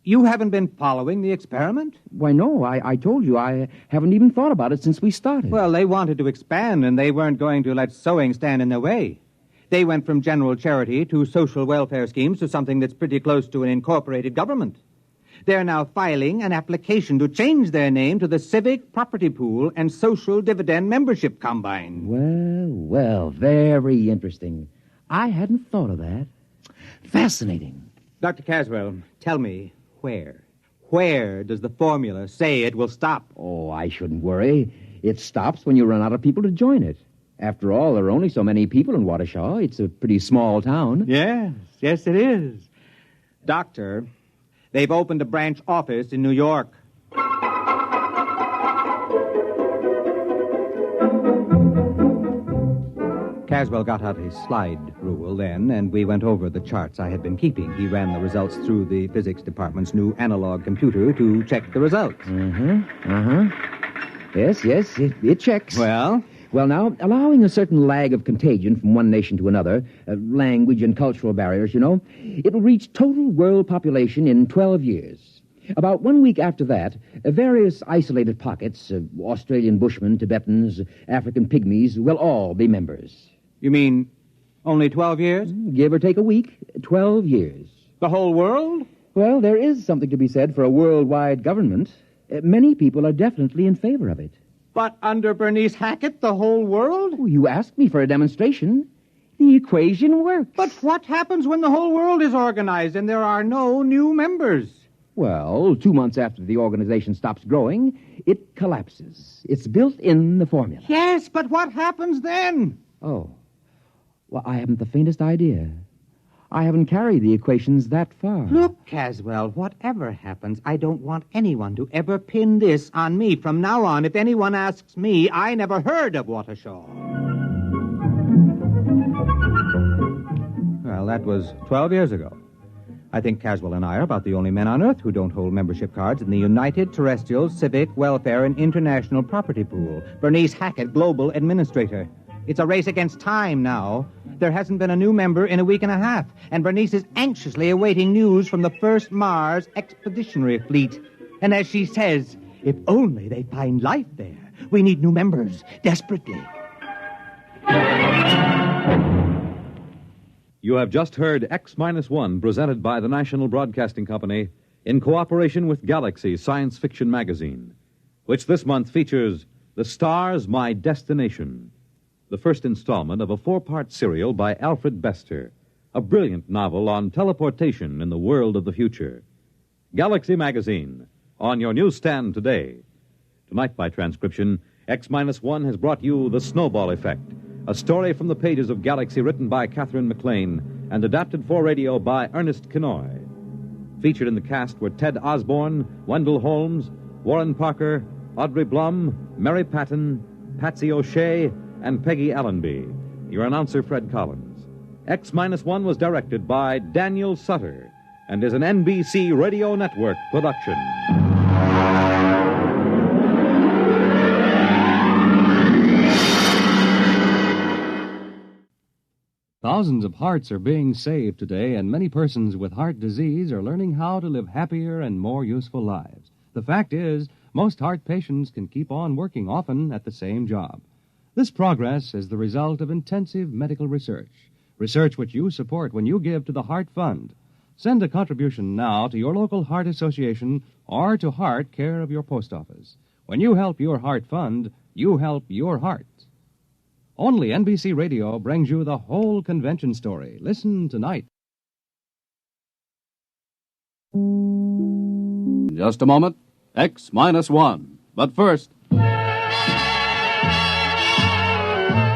You haven't been following the experiment? Why, no. I told you I haven't even thought about it since we started. Well, they wanted to expand, and they weren't going to let sewing stand in their way. They went from general charity to social welfare schemes to something that's pretty close to an incorporated government. They're now filing an application to change their name to the Civic Property Pool and Social Dividend Membership Combine. Well, very interesting. I hadn't thought of that. Fascinating. Dr. Caswell, tell me, where does the formula say it will stop? Oh, I shouldn't worry. It stops when you run out of people to join it. After all, there are only so many people in Waukesha. It's a pretty small town. Yes, it is. Doctor, they've opened a branch office in New York. Caswell got out his slide rule then, and we went over the charts I had been keeping. He ran the results through the physics department's new analog computer to check the results. Yes, it checks. Well? Well, now, allowing a certain lag of contagion from one nation to another, language and cultural barriers, it'll reach total world population in 12 years. About 1 week after that, various isolated pockets, Australian Bushmen, Tibetans, African Pygmies, will all be members. You mean only 12 years? Give or take a week, 12 years. The whole world? Well, there is something to be said for a worldwide government. Many people are definitely in favor of it. But under Bernice Hackett, the whole world? Oh, you asked me for a demonstration. The equation works. But what happens when the whole world is organized and there are no new members? Well, 2 months after the organization stops growing, it collapses. It's built in the formula. Yes, but what happens then? Oh. Well, I haven't the faintest idea. I haven't carried the equations that far. Look, Caswell, whatever happens, I don't want anyone to ever pin this on me. From now on, if anyone asks me, I never heard of Waukesha. Well, that was 12 years ago. I think Caswell and I are about the only men on Earth who don't hold membership cards in the United Terrestrial Civic Welfare and International Property Pool. Bernice Hackett, Global Administrator. It's a race against time now. There hasn't been a new member in a week and a half, and Bernice is anxiously awaiting news from the first Mars Expeditionary Fleet. And as she says, if only they find life there. We need new members, desperately. You have just heard X-1, presented by the National Broadcasting Company in cooperation with Galaxy Science Fiction Magazine, which this month features The Stars, My Destination, the first installment of a 4-part serial by Alfred Bester, a brilliant novel on teleportation in the world of the future. Galaxy Magazine, on your newsstand today. Tonight, by transcription, X-1 has brought you The Snowball Effect, a story from the pages of Galaxy written by Catherine McClain and adapted for radio by Ernest Kenoy. Featured in the cast were Ted Osborne, Wendell Holmes, Warren Parker, Audrey Blum, Mary Patton, Patsy O'Shea, and Peggy Allenby. Your announcer, Fred Collins. X-1 was directed by Daniel Sutter and is an NBC Radio Network production. Thousands of hearts are being saved today, and many persons with heart disease are learning how to live happier and more useful lives. The fact is, most heart patients can keep on working, often at the same job. This progress is the result of intensive medical research which you support when you give to the Heart Fund. Send a contribution now to your local Heart Association or to Heart, care of your post office. When you help your Heart Fund, you help your heart. Only NBC Radio brings you the whole convention story. Listen tonight. Just a moment. X-1. But first...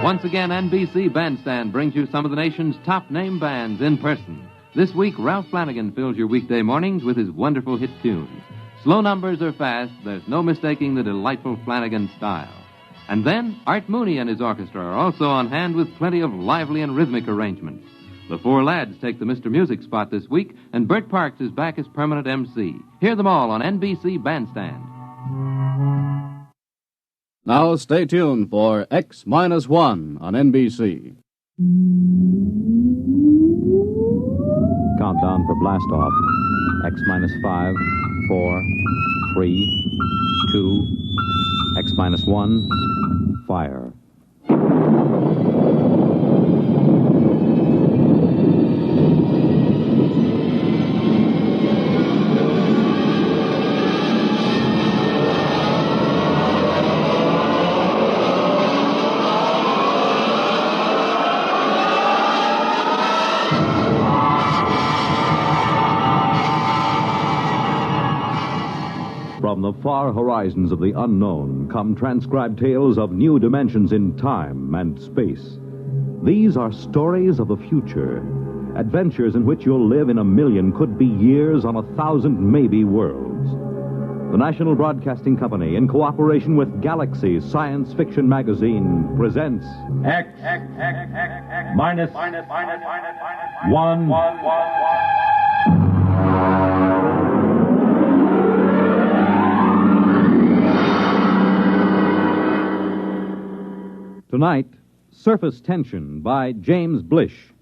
Once again, NBC Bandstand brings you some of the nation's top name bands in person. This week, Ralph Flanagan fills your weekday mornings with his wonderful hit tunes. Slow numbers or fast, there's no mistaking the delightful Flanagan style. And then, Art Mooney and his orchestra are also on hand with plenty of lively and rhythmic arrangements. The four lads take the Mr. Music spot this week, and Bert Parks is back as permanent MC. Hear them all on NBC Bandstand. Now stay tuned for X-1 on NBC. Countdown for blast off. X-5, 4, 3, 2, X-1, fire. From the far horizons of the unknown come transcribed tales of new dimensions in time and space. These are stories of the future, adventures in which you'll live in 1,000,000, could be years on 1,000 maybe worlds. The National Broadcasting Company, in cooperation with Galaxy Science Fiction Magazine, presents X minus 1. Tonight, Surface Tension by James Blish.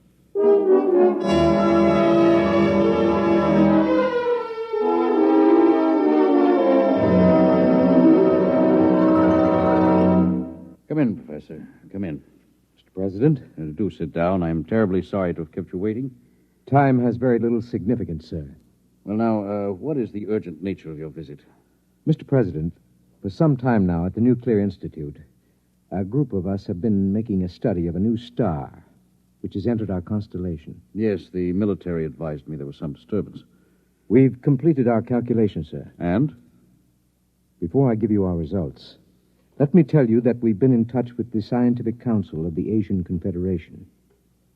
Come in, Professor. Come in. Mr. President? Do sit down. I'm terribly sorry to have kept you waiting. Time has very little significance, sir. Well, now, what is the urgent nature of your visit? Mr. President, for some time now at the Nuclear Institute, a group of us have been making a study of a new star, which has entered our constellation. Yes, the military advised me there was some disturbance. We've completed our calculations, sir. And? Before I give you our results, let me tell you that we've been in touch with the Scientific Council of the Asian Confederation.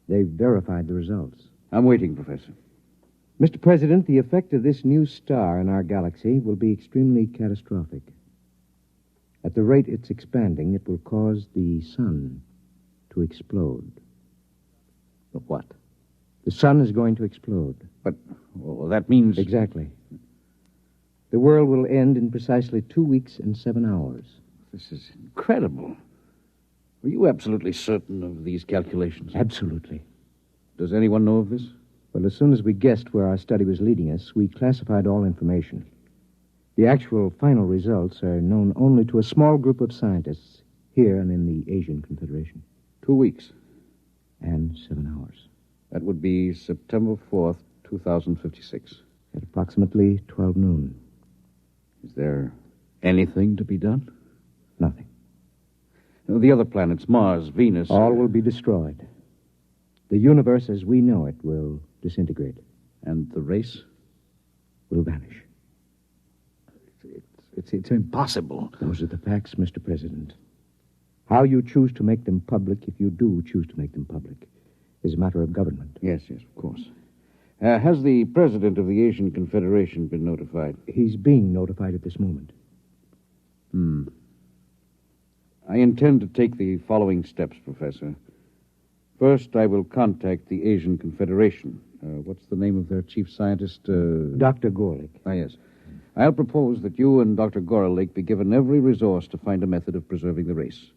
They've verified the results. I'm waiting, Professor. Mr. President, the effect of this new star in our galaxy will be extremely catastrophic. At the rate it's expanding, it will cause the sun to explode. The what? The sun is going to explode. But, well, that means... Exactly. The world will end in precisely 2 weeks and 7 hours. This is incredible. Were you absolutely certain of these calculations? Absolutely. Does anyone know of this? Well, as soon as we guessed where our study was leading us, we classified all information. The actual final results are known only to a small group of scientists here and in the Asian Confederation. 2 weeks. And 7 hours. That would be September 4th, 2056. At approximately 12 noon. Is there anything to be done? Nothing. The other planets, Mars, Venus... All will be destroyed. The universe as we know it will disintegrate. And the race? Will vanish. It's impossible. Those are the facts, Mr. President. How you choose to make them public, if you do choose to make them public, is a matter of government. Yes, of course. Has the president of the Asian Confederation been notified? He's being notified at this moment. I intend to take the following steps, Professor. First, I will contact the Asian Confederation. What's the name of their chief scientist? Dr. Gorlick. Ah, yes. I'll propose that you and Dr. Gorlick be given every resource to find a method of preserving the race.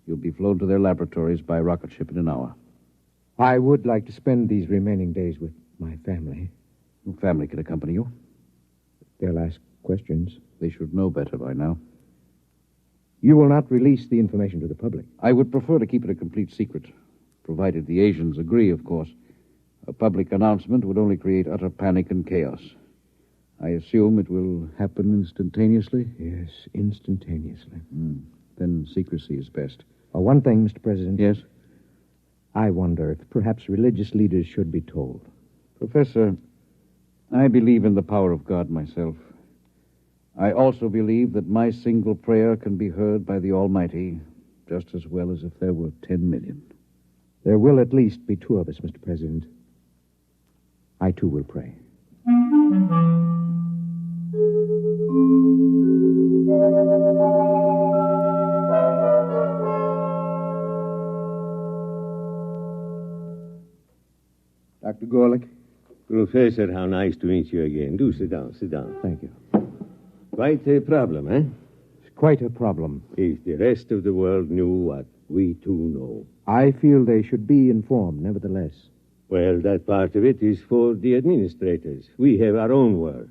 You'll be flown to their laboratories by rocket ship in an hour. I would like to spend these remaining days with my family. Your family can accompany you. They'll ask questions. They should know better by now. You will not release the information to the public. I would prefer to keep it a complete secret, provided the Asians agree, of course. A public announcement would only create utter panic and chaos. I assume it will happen instantaneously? Yes, instantaneously. Then secrecy is best. One thing, Mr. President. Yes? I wonder if perhaps religious leaders should be told. Professor, I believe in the power of God myself. I also believe that my single prayer can be heard by the Almighty just as well as if there were 10 million. There will at least be 2 of us, Mr. President. I, too, will pray. Dr. Gorlick? Professor, how nice to meet you again. Do sit down, sit down. Thank you. Quite a problem, eh? It's quite a problem. If the rest of the world knew what we too know. I feel they should be informed, nevertheless. Well, that part of it is for the administrators. We have our own work.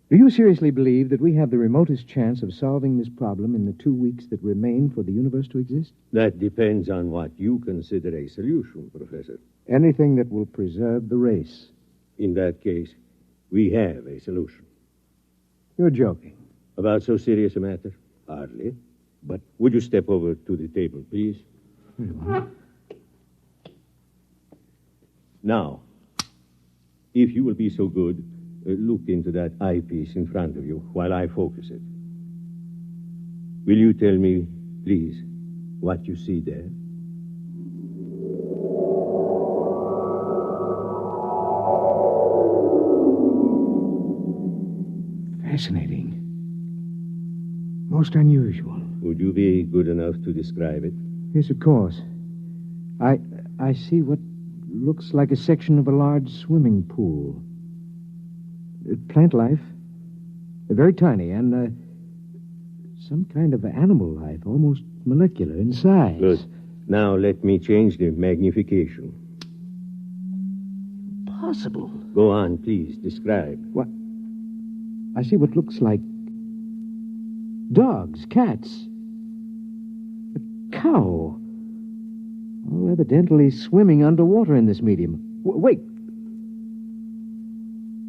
Do you seriously believe that we have the remotest chance of solving this problem in the 2 weeks that remain for the universe to exist? That depends on what you consider a solution, Professor. Anything that will preserve the race. In that case, we have a solution. You're joking. About so serious a matter? Hardly. But would you step over to the table, please? Now, if you will be so good, look into that eyepiece in front of you while I focus it. Will you tell me, please, what you see there? Fascinating. Most unusual. Would you be good enough to describe it? Yes, of course. I see what looks like a section of a large swimming pool. Plant life. Very tiny, and some kind of animal life, almost molecular in size. Good. Now let me change the magnification. Possible. Go on, please. Describe. What? I see what looks like dogs, cats, a cow. All evidently swimming underwater in this medium. Wait.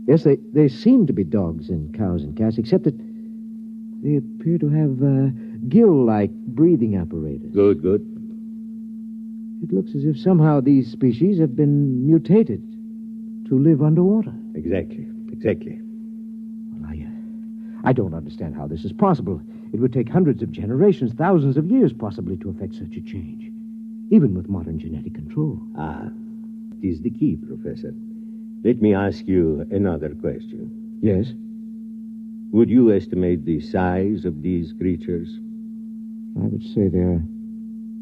Yes, they seem to be dogs and cows and cats, except that they appear to have gill-like breathing apparatus. Good, good. It looks as if somehow these species have been mutated to live underwater. Exactly. Well, I don't understand how this is possible. It would take hundreds of generations, thousands of years possibly to effect such a change, even with modern genetic control. It is the key, Professor. Let me ask you another question. Yes? Would you estimate the size of these creatures? I would say they're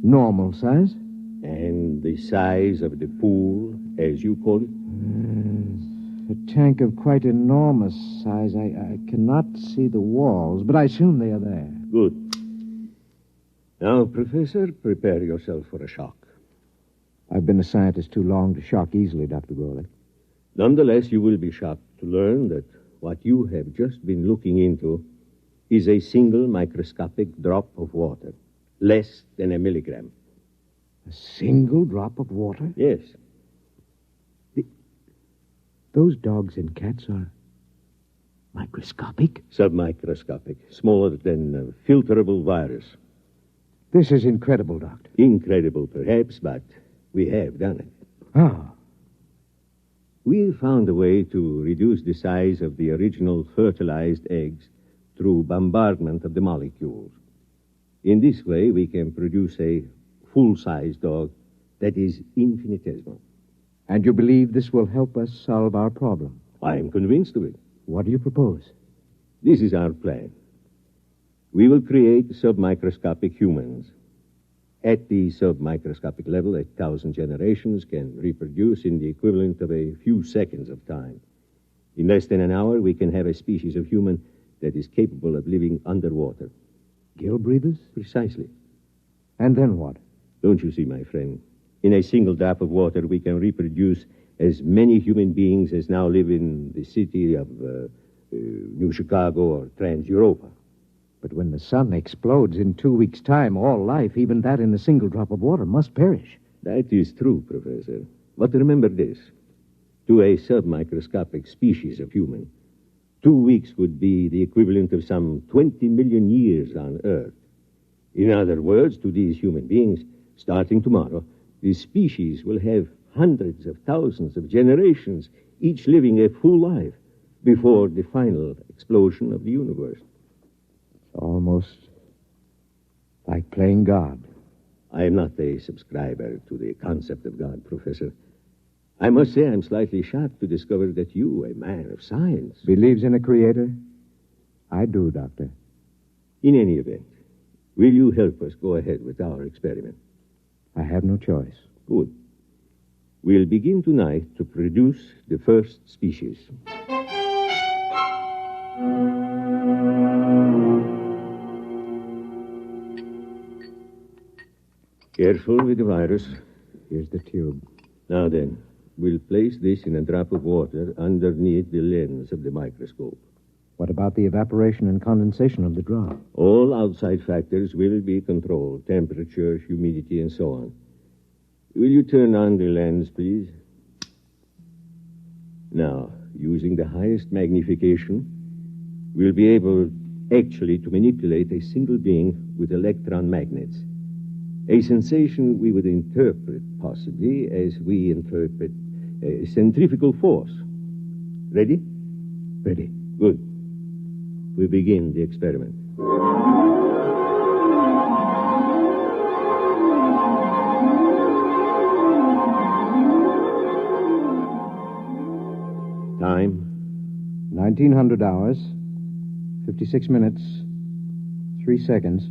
normal size. And the size of the pool, as you call it? A tank of quite enormous size. I cannot see the walls, but I assume they are there. Good. Now, Professor, prepare yourself for a shock. I've been a scientist too long to shock easily, Dr. Gorley. Nonetheless, you will be shocked to learn that what you have just been looking into is a single microscopic drop of water, less than a milligram. A single drop of water? Yes. Those dogs and cats are microscopic? Submicroscopic, smaller than a filterable virus. This is incredible, Doctor. Incredible, perhaps, but we have done it. Ah. We found a way to reduce the size of the original fertilized eggs through bombardment of the molecules. In this way, we can produce a full-size dog that is infinitesimal. And you believe this will help us solve our problem? I am convinced of it. What do you propose? This is our plan. We will create submicroscopic humans. At the submicroscopic level, 1,000 generations can reproduce in the equivalent of a few seconds of time. In less than an hour, we can have a species of human that is capable of living underwater. Gill breathers? Precisely. And then what? Don't you see, my friend? In a single drop of water, we can reproduce as many human beings as now live in the city of New Chicago or Trans-Europa. But when the sun explodes in 2 weeks' time, all life, even that in a single drop of water, must perish. That is true, Professor. But remember this. To a submicroscopic species of human, 2 weeks would be the equivalent of some 20 million years on Earth. In other words, to these human beings, starting tomorrow, the species will have hundreds of thousands of generations, each living a full life, before the final explosion of the universe. Almost like playing God. I am not a subscriber to the concept of God, Professor. I must say I'm slightly shocked to discover that you, a man of science... Believes in a creator? I do, Doctor. In any event, will you help us go ahead with our experiment? I have no choice. Good. We'll begin tonight to produce the first species. Careful with the virus. Here's the tube. Now then, we'll place this in a drop of water underneath the lens of the microscope. What about the evaporation and condensation of the drop? All outside factors will be controlled. Temperature, humidity, and so on. Will you turn on the lens, please? Now, using the highest magnification, we'll be able actually to manipulate a single being with electron magnets. A sensation we would interpret, possibly, as we interpret a centrifugal force. Ready? Ready. Good. We begin the experiment. Time? 1900 hours, 56 minutes, 3 seconds.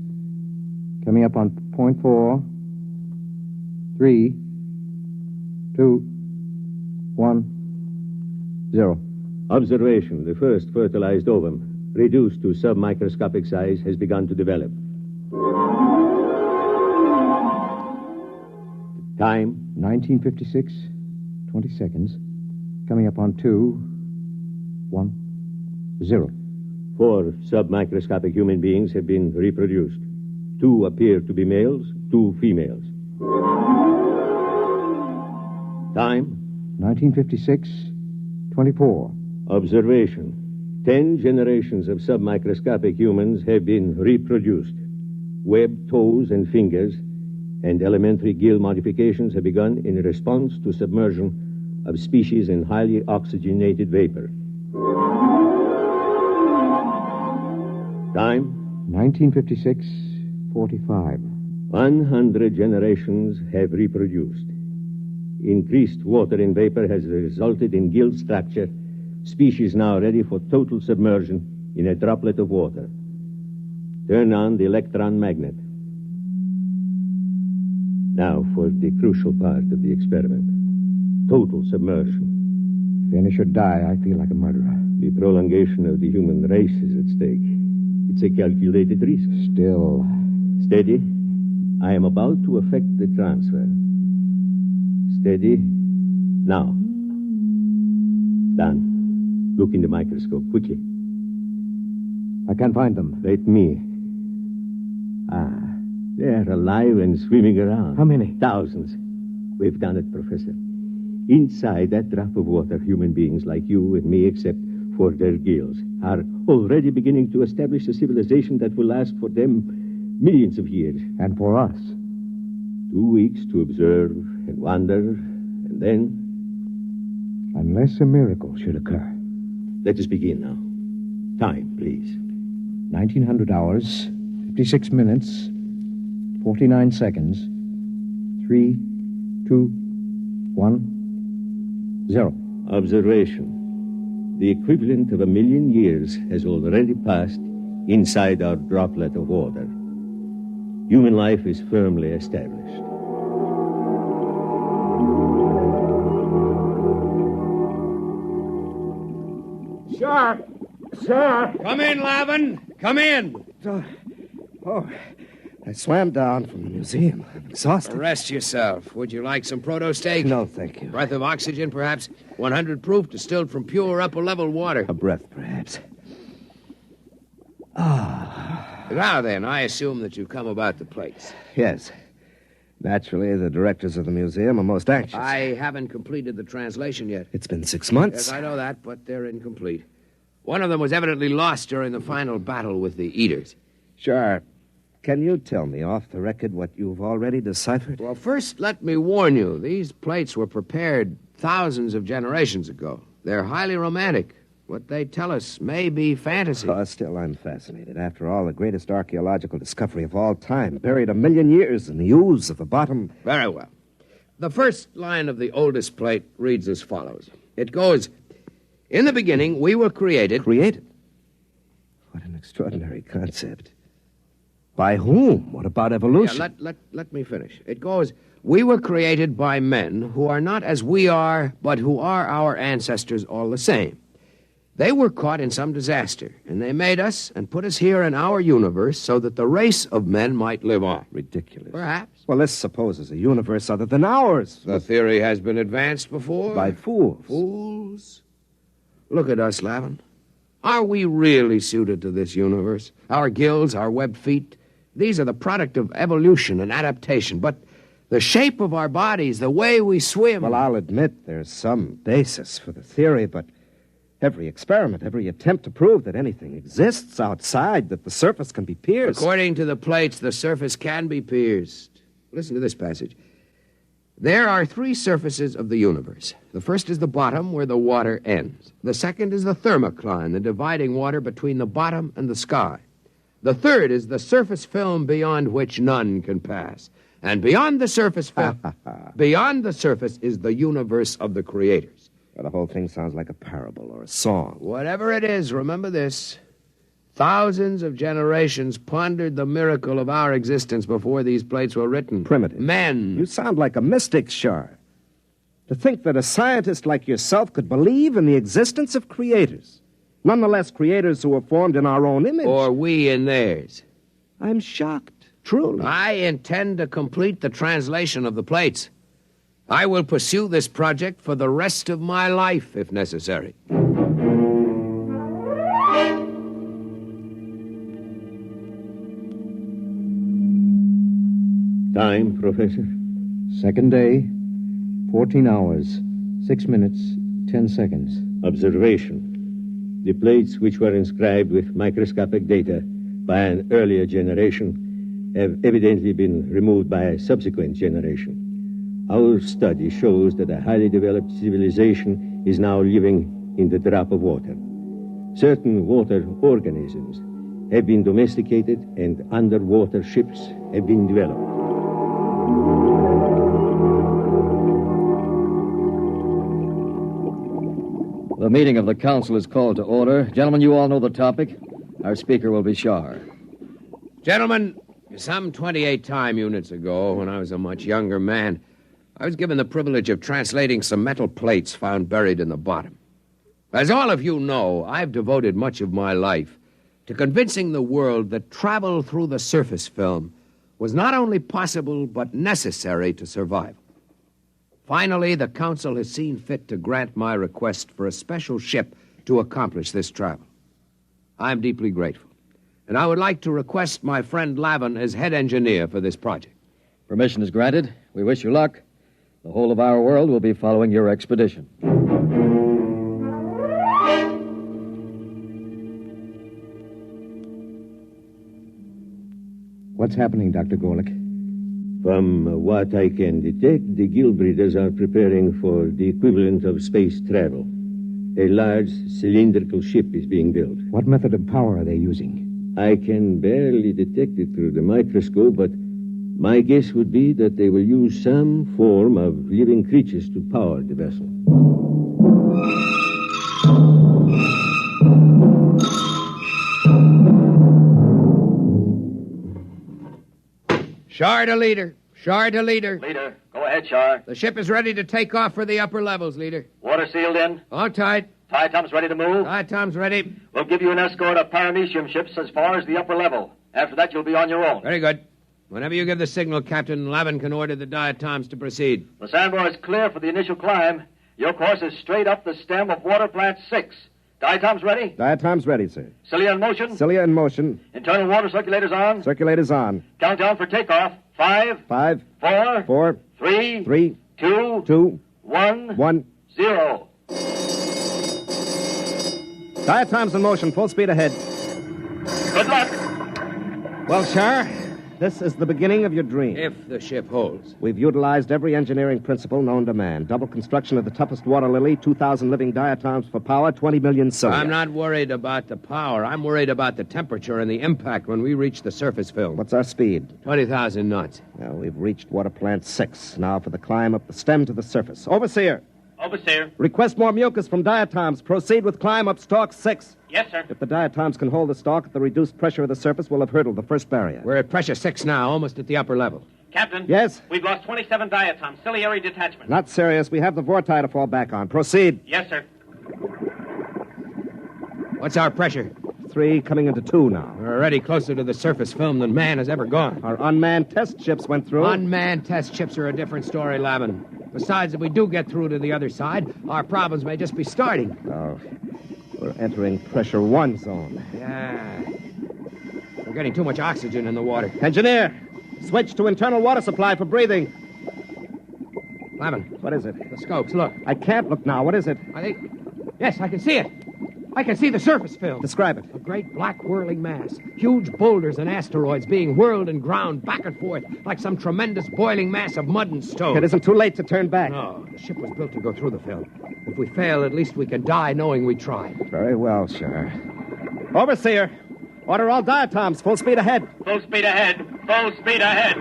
Coming up on point 4, 3, 2, 1, 0. Observation. The first fertilized ovum, reduced to submicroscopic size, has begun to develop. Time? 1956, 20 seconds. Coming up on 2, 1, 0. 4 submicroscopic human beings have been reproduced. 2 appear to be males, 2 females. Time? 1956, 24. Observation. 10 generations of submicroscopic humans have been reproduced. Webbed toes and fingers and elementary gill modifications have begun in response to submersion of species in highly oxygenated vapor. Time? 1956, 45. 100 generations have reproduced. Increased water in vapor has resulted in gill structure, species now ready for total submersion in a droplet of water. Turn on the electron magnet. Now for the crucial part of the experiment. Total submersion. Finish or die, I feel like a murderer. The prolongation of the human race is at stake. It's a calculated risk. Still. Steady. I am about to effect the transfer. Steady. Now. Done. Look in the microscope, quickly. I can't find them. Let me. They're alive and swimming around. How many? Thousands. We've done it, Professor. Inside that drop of water, human beings like you and me, except for their gills, are already beginning to establish a civilization that will last for them millions of years. And for us? 2 weeks to observe and wonder, and then... Unless a miracle should occur. Let us begin now. Time, please. 1900 hours, 56 minutes, 49 seconds, 3, 2, 1, 0. Observation. The equivalent of 1,000,000 years has already passed inside our droplet of water. Human life is firmly established. Sir! Sir! Come in, Lavin. Come in. I swam down from the museum. I'm exhausted. Rest yourself. Would you like some proto steak? No, thank you. Breath of oxygen, perhaps? 100 proof, distilled from pure upper-level water. A breath, perhaps. Now then, I assume that you've come about the plates. Yes. Naturally, the directors of the museum are most anxious. I haven't completed the translation yet. It's been 6 months. Yes, I know that, but they're incomplete. One of them was evidently lost during the final battle with the Eaters. Sure. Can you tell me off the record what you've already deciphered? Well, first, let me warn you. These plates were prepared thousands of generations ago. They're highly romantic. What they tell us may be fantasy. Still, I'm fascinated. After all, the greatest archaeological discovery of all time, buried 1,000,000 years in the ooze of the bottom. Very well. The first line of the oldest plate reads as follows. It goes, "In the beginning, we were created..." Created? What an extraordinary concept. By whom? What about evolution? Yeah, let me finish. It goes, "We were created by men who are not as we are, but who are our ancestors all the same. They were caught in some disaster, and they made us and put us here in our universe so that the race of men might live on." Ridiculous. Perhaps. Well, this supposes a universe other than ours. The theory has been advanced before. By fools. Fools? Look at us, Lavin. Are we really suited to this universe? Our gills, our webbed feet, these are the product of evolution and adaptation, but the shape of our bodies, the way we swim... Well, I'll admit there's some basis for the theory, but every experiment, every attempt to prove that anything exists outside, that the surface can be pierced... According to the plates, the surface can be pierced. Listen to this passage. There are three surfaces of the universe. The first is the bottom, where the water ends. The second is the thermocline, the dividing water between the bottom and the sky. The third is the surface film beyond which none can pass. And beyond the surface film, beyond the surface is the universe of the creators. Well, the whole thing sounds like a parable or a song. Whatever it is, remember this. Thousands of generations pondered the miracle of our existence before these plates were written. Primitive. Men. You sound like a mystic, Shar. To think that a scientist like yourself could believe in the existence of creators. Nonetheless, creators who were formed in our own image. Or we in theirs. I'm shocked, truly. I intend to complete the translation of the plates. I will pursue this project for the rest of my life, if necessary. Time, Professor? Second day, 14 hours, 6 minutes, 10 seconds. Observation. The plates which were inscribed with microscopic data by an earlier generation have evidently been removed by a subsequent generation. Our study shows that a highly developed civilization is now living in the drop of water. Certain water organisms have been domesticated and underwater ships have been developed. The meeting of the council is called to order. Gentlemen, you all know the topic. Our speaker will be Shar. Gentlemen, some 28 time units ago, when I was a much younger man, I was given the privilege of translating some metal plates found buried in the bottom. As all of you know, I've devoted much of my life to convincing the world that travel through the surface film was not only possible but necessary to survival. Finally, the council has seen fit to grant my request for a special ship to accomplish this travel. I'm deeply grateful, and I would like to request my friend Lavin as head engineer for this project. Permission is granted. We wish you luck. The whole of our world will be following your expedition. What's happening, Dr. Gorlick? From what I can detect, the Guild Breeders are preparing for the equivalent of space travel. A large cylindrical ship is being built. What method of power are they using? I can barely detect it through the microscope, but my guess would be that they will use some form of living creatures to power the vessel. Shar to leader. Shar to leader. Leader, go ahead, Shar. The ship is ready to take off for the upper levels, leader. Water sealed in. All tight. Tom's ready to move. Tom's ready. We'll give you an escort of paramecium ships as far as the upper level. After that, you'll be on your own. Very good. Whenever you give the signal, Captain, Lavin can order the diatoms to proceed. The sandbar is clear for the initial climb. Your course is straight up the stem of water plant 6. Diatoms ready? Diatoms ready, sir. Cilia in motion? Cilia in motion. Internal water circulators on? Circulators on. Countdown for takeoff. 5. 5. 4. 4. 3. 3. 2. 2. 1. 1. 0. Diatoms in motion. Full speed ahead. Good luck. Well, Shar, this is the beginning of your dream. If the ship holds. We've utilized every engineering principle known to man. Double construction of the toughest water lily, 2,000 living diatoms for power, 20 million cilia. I'm not worried about the power. I'm worried about the temperature and the impact when we reach the surface film. What's our speed? 20,000 knots. Well, we've reached water plant 6. Now for the climb up the stem to the surface. Overseer. Overseer. Request more mucus from diatoms. Proceed with climb up stalk 6. Yes, sir. If the diatoms can hold the stalk at the reduced pressure of the surface, we'll have hurdled the first barrier. We're at pressure 6 now, almost at the upper level. Captain. Yes? We've lost 27 diatoms. Ciliary detachment. Not serious. We have the vorti to fall back on. Proceed. Yes, sir. What's our pressure? 3 coming into 2 now. We're already closer to the surface film than man has ever gone. Our unmanned test ships went through. Unmanned test ships are a different story, Lavin. Besides, if we do get through to the other side, our problems may just be starting. Oh, we're entering pressure 1 zone. Yeah. We're getting too much oxygen in the water. Engineer, switch to internal water supply for breathing. Lavin. What is it? The scopes, look. I can't look now. What is it? I think... Yes, I can see it. I can see the surface film. Describe it. A great black whirling mass. Huge boulders and asteroids being whirled and ground back and forth like some tremendous boiling mass of mud and stone. It isn't too late to turn back. No, the ship was built to go through the film. If we fail, at least we can die knowing we tried. Very well, sir. Overseer, order all diatoms. Full speed ahead. Full speed ahead. Full speed ahead.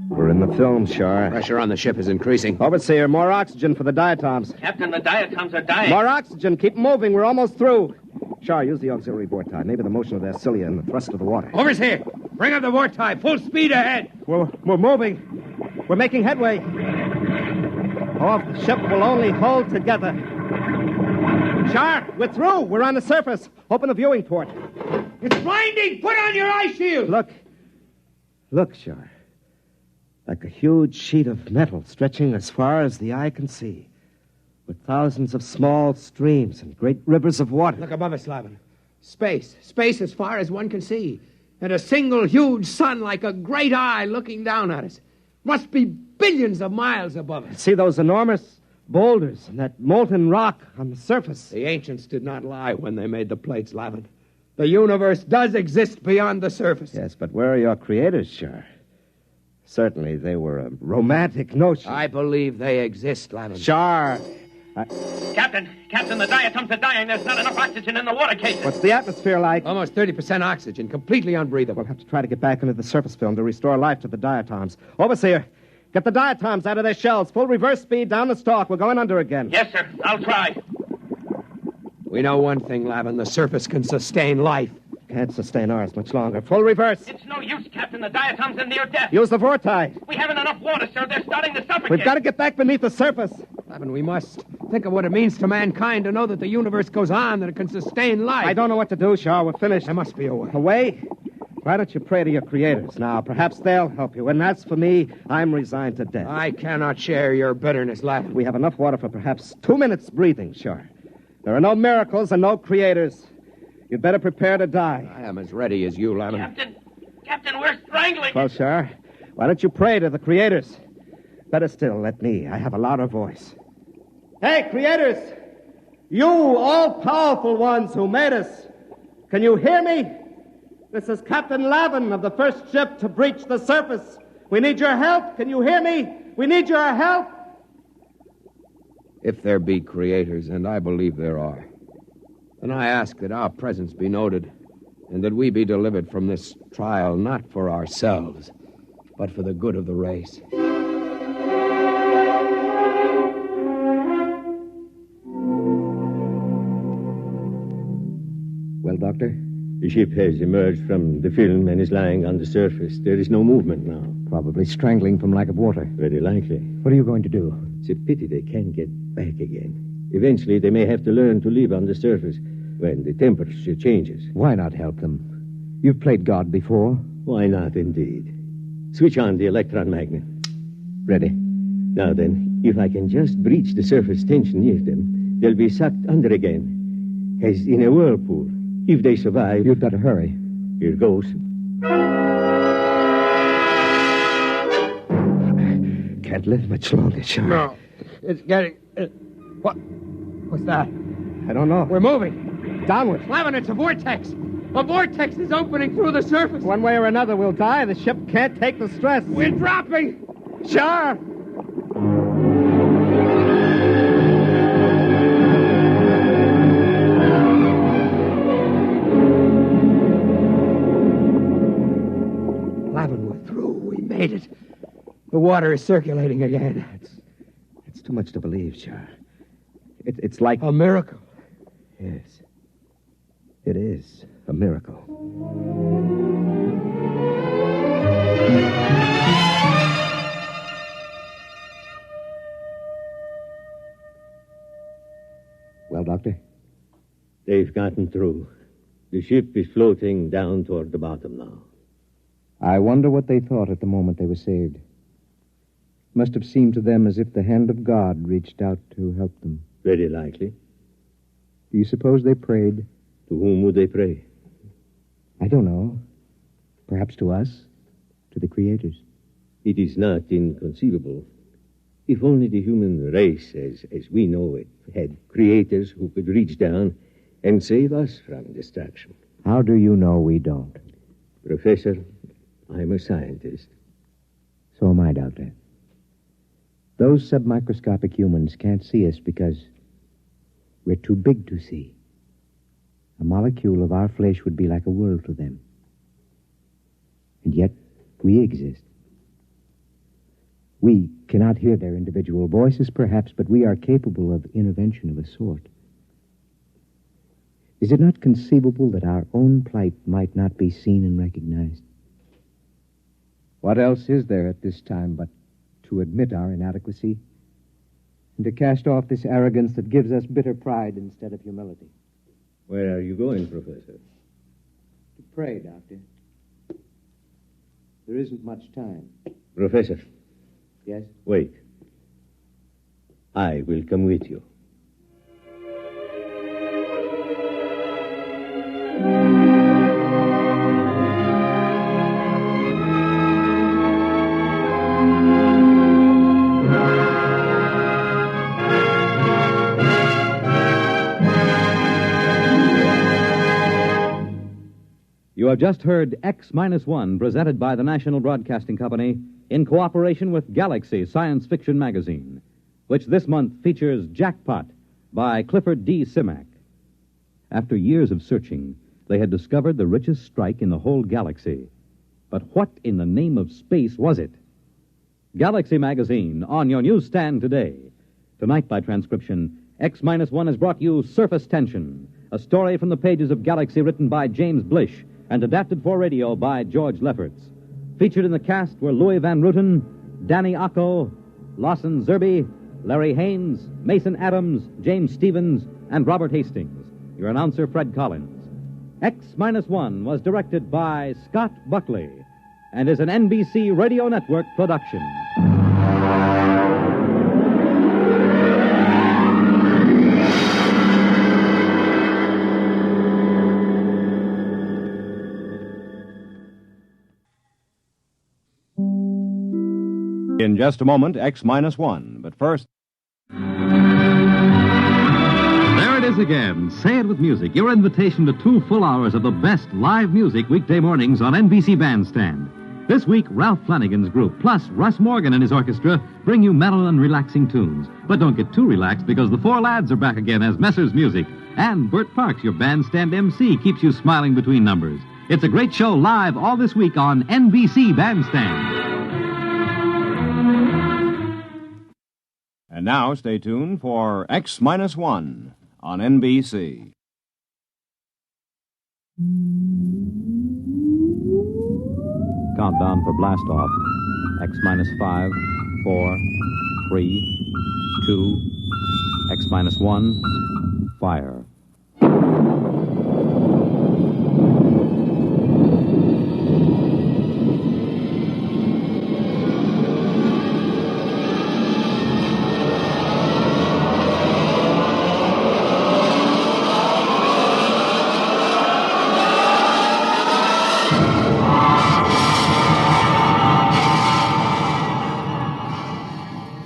We're in the film, Shar. Pressure on the ship is increasing. Overseer, more oxygen for the diatoms. Captain, the diatoms are dying. More oxygen. Keep moving. We're almost through. Shar, use the auxiliary vorti. Maybe the motion of their cilia and the thrust of the water. Overseer, bring up the vorti. Full speed ahead. We're moving. We're making headway. Oh, if the ship will only hold together. Shar, we're through. We're on the surface. Open the viewing port. It's blinding. Put on your eye shield. Look, Shar. Like a huge sheet of metal stretching as far as the eye can see, with thousands of small streams and great rivers of water. Look above us, Lavin. Space. Space as far as one can see. And a single huge sun like a great eye looking down at us. Must be billions of miles above us. See those enormous boulders and that molten rock on the surface? The ancients did not lie when they made the plates, Lavin. The universe does exist beyond the surface. Yes, but where are your creators, Shar? Certainly, they were a romantic notion. I believe they exist, Lavin. Shar. Captain, the diatoms are dying. There's not enough oxygen in the water cases. What's the atmosphere like? Almost 30% oxygen, completely unbreathable. We'll have to try to get back into the surface film to restore life to the diatoms. Overseer, get the diatoms out of their shells. Full reverse speed down the stalk. We're going under again. Yes, sir. I'll try. We know one thing, Lavin. The surface can sustain life. Can't sustain ours much longer. Full reverse. It's no use, Captain. The diatoms are near death. Use the vorti. We haven't enough water, sir. They're starting to suffocate. We've got to get back beneath the surface. Lavin, we must think of what it means to mankind to know that the universe goes on, that it can sustain life. I don't know what to do, Shaw. We're finished. There must be a way. A way? Why don't you pray to your creators now? Perhaps they'll help you. And as for me, I'm resigned to death. I cannot share your bitterness, Lavin. We have enough water for perhaps 2 minutes breathing, Shaw. There are no miracles and no creators. You'd better prepare to die. I am as ready as you, Lavin. Captain, we're strangling. Well, sir, why don't you pray to the creators? Better still, let me. I have a louder voice. Hey, creators! You all-powerful ones who made us, can you hear me? This is Captain Lavin of the first ship to breach the surface. We need your help. Can you hear me? We need your help. If there be creators, and I believe there are, then I ask that our presence be noted, and that we be delivered from this trial not for ourselves, but for the good of the race. Well, Doctor? The ship has emerged from the film and is lying on the surface. There is no movement now. Probably strangling from lack of water. Very likely. What are you going to do? It's a pity they can't get back again. Eventually, they may have to learn to live on the surface when the temperature changes. Why not help them? You've played God before. Why not, indeed? Switch on the electron magnet. Ready. Now then, if I can just breach the surface tension near them, they'll be sucked under again, as in a whirlpool. If they survive... You'd better hurry. Here goes. Can't live much longer, Sean. No. It's getting... What's that? I don't know. We're moving. Downward. Lavin, it's a vortex. A vortex is opening through the surface. One way or another, we'll die. The ship can't take the stress. We're dropping. Sure. Lavin, we're through. We made it. The water is circulating again. It's too much to believe, sure. It's like... A miracle. Yes. It is a miracle. Well, Doctor? They've gotten through. The ship is floating down toward the bottom now. I wonder what they thought at the moment they were saved. Must have seemed to them as if the hand of God reached out to help them. Very likely. Do you suppose they prayed? To whom would they pray? I don't know. Perhaps to us, to the creators. It is not inconceivable. If only the human race, as we know it, had creators who could reach down and save us from destruction. How do you know we don't? Professor, I'm a scientist. So am I, Doctor. Those submicroscopic humans can't see us because we're too big to see. A molecule of our flesh would be like a world to them. And yet, we exist. We cannot hear their individual voices, perhaps, but we are capable of intervention of a sort. Is it not conceivable that our own plight might not be seen and recognized? What else is there at this time but to admit our inadequacy and to cast off this arrogance that gives us bitter pride instead of humility? Where are you going, Professor? To pray, Doctor. There isn't much time. Professor. Yes? Wait. I will come with you. You have just heard X-1, presented by the National Broadcasting Company in cooperation with Galaxy Science Fiction Magazine, which this month features Jackpot by Clifford D. Simak. After years of searching, they had discovered the richest strike in the whole galaxy. But what in the name of space was it? Galaxy Magazine, on your newsstand today. Tonight, by transcription, X-1 has brought you Surface Tension, a story from the pages of Galaxy written by James Blish and adapted for radio by George Lefferts. Featured in the cast were Louis Van Rooten, Danny Acco, Lawson Zerby, Larry Haynes, Mason Adams, James Stevens, and Robert Hastings. Your announcer, Fred Collins. X-1 was directed by Scott Buckley and is an NBC Radio Network production. In just a moment, X-1. But first... There it is again. Say it with music. Your invitation to 2 full hours of the best live music weekday mornings on NBC Bandstand. This week, Ralph Flanagan's group, plus Russ Morgan and his orchestra, bring you mellow and relaxing tunes. But don't get too relaxed, because the 4 lads are back again as Messer's Music. And Bert Parks, your bandstand MC, keeps you smiling between numbers. It's a great show live all this week on NBC Bandstand. And now, stay tuned for X-1 on NBC. Countdown for blast off. X-5, 4, 3, 2, X-1, fire.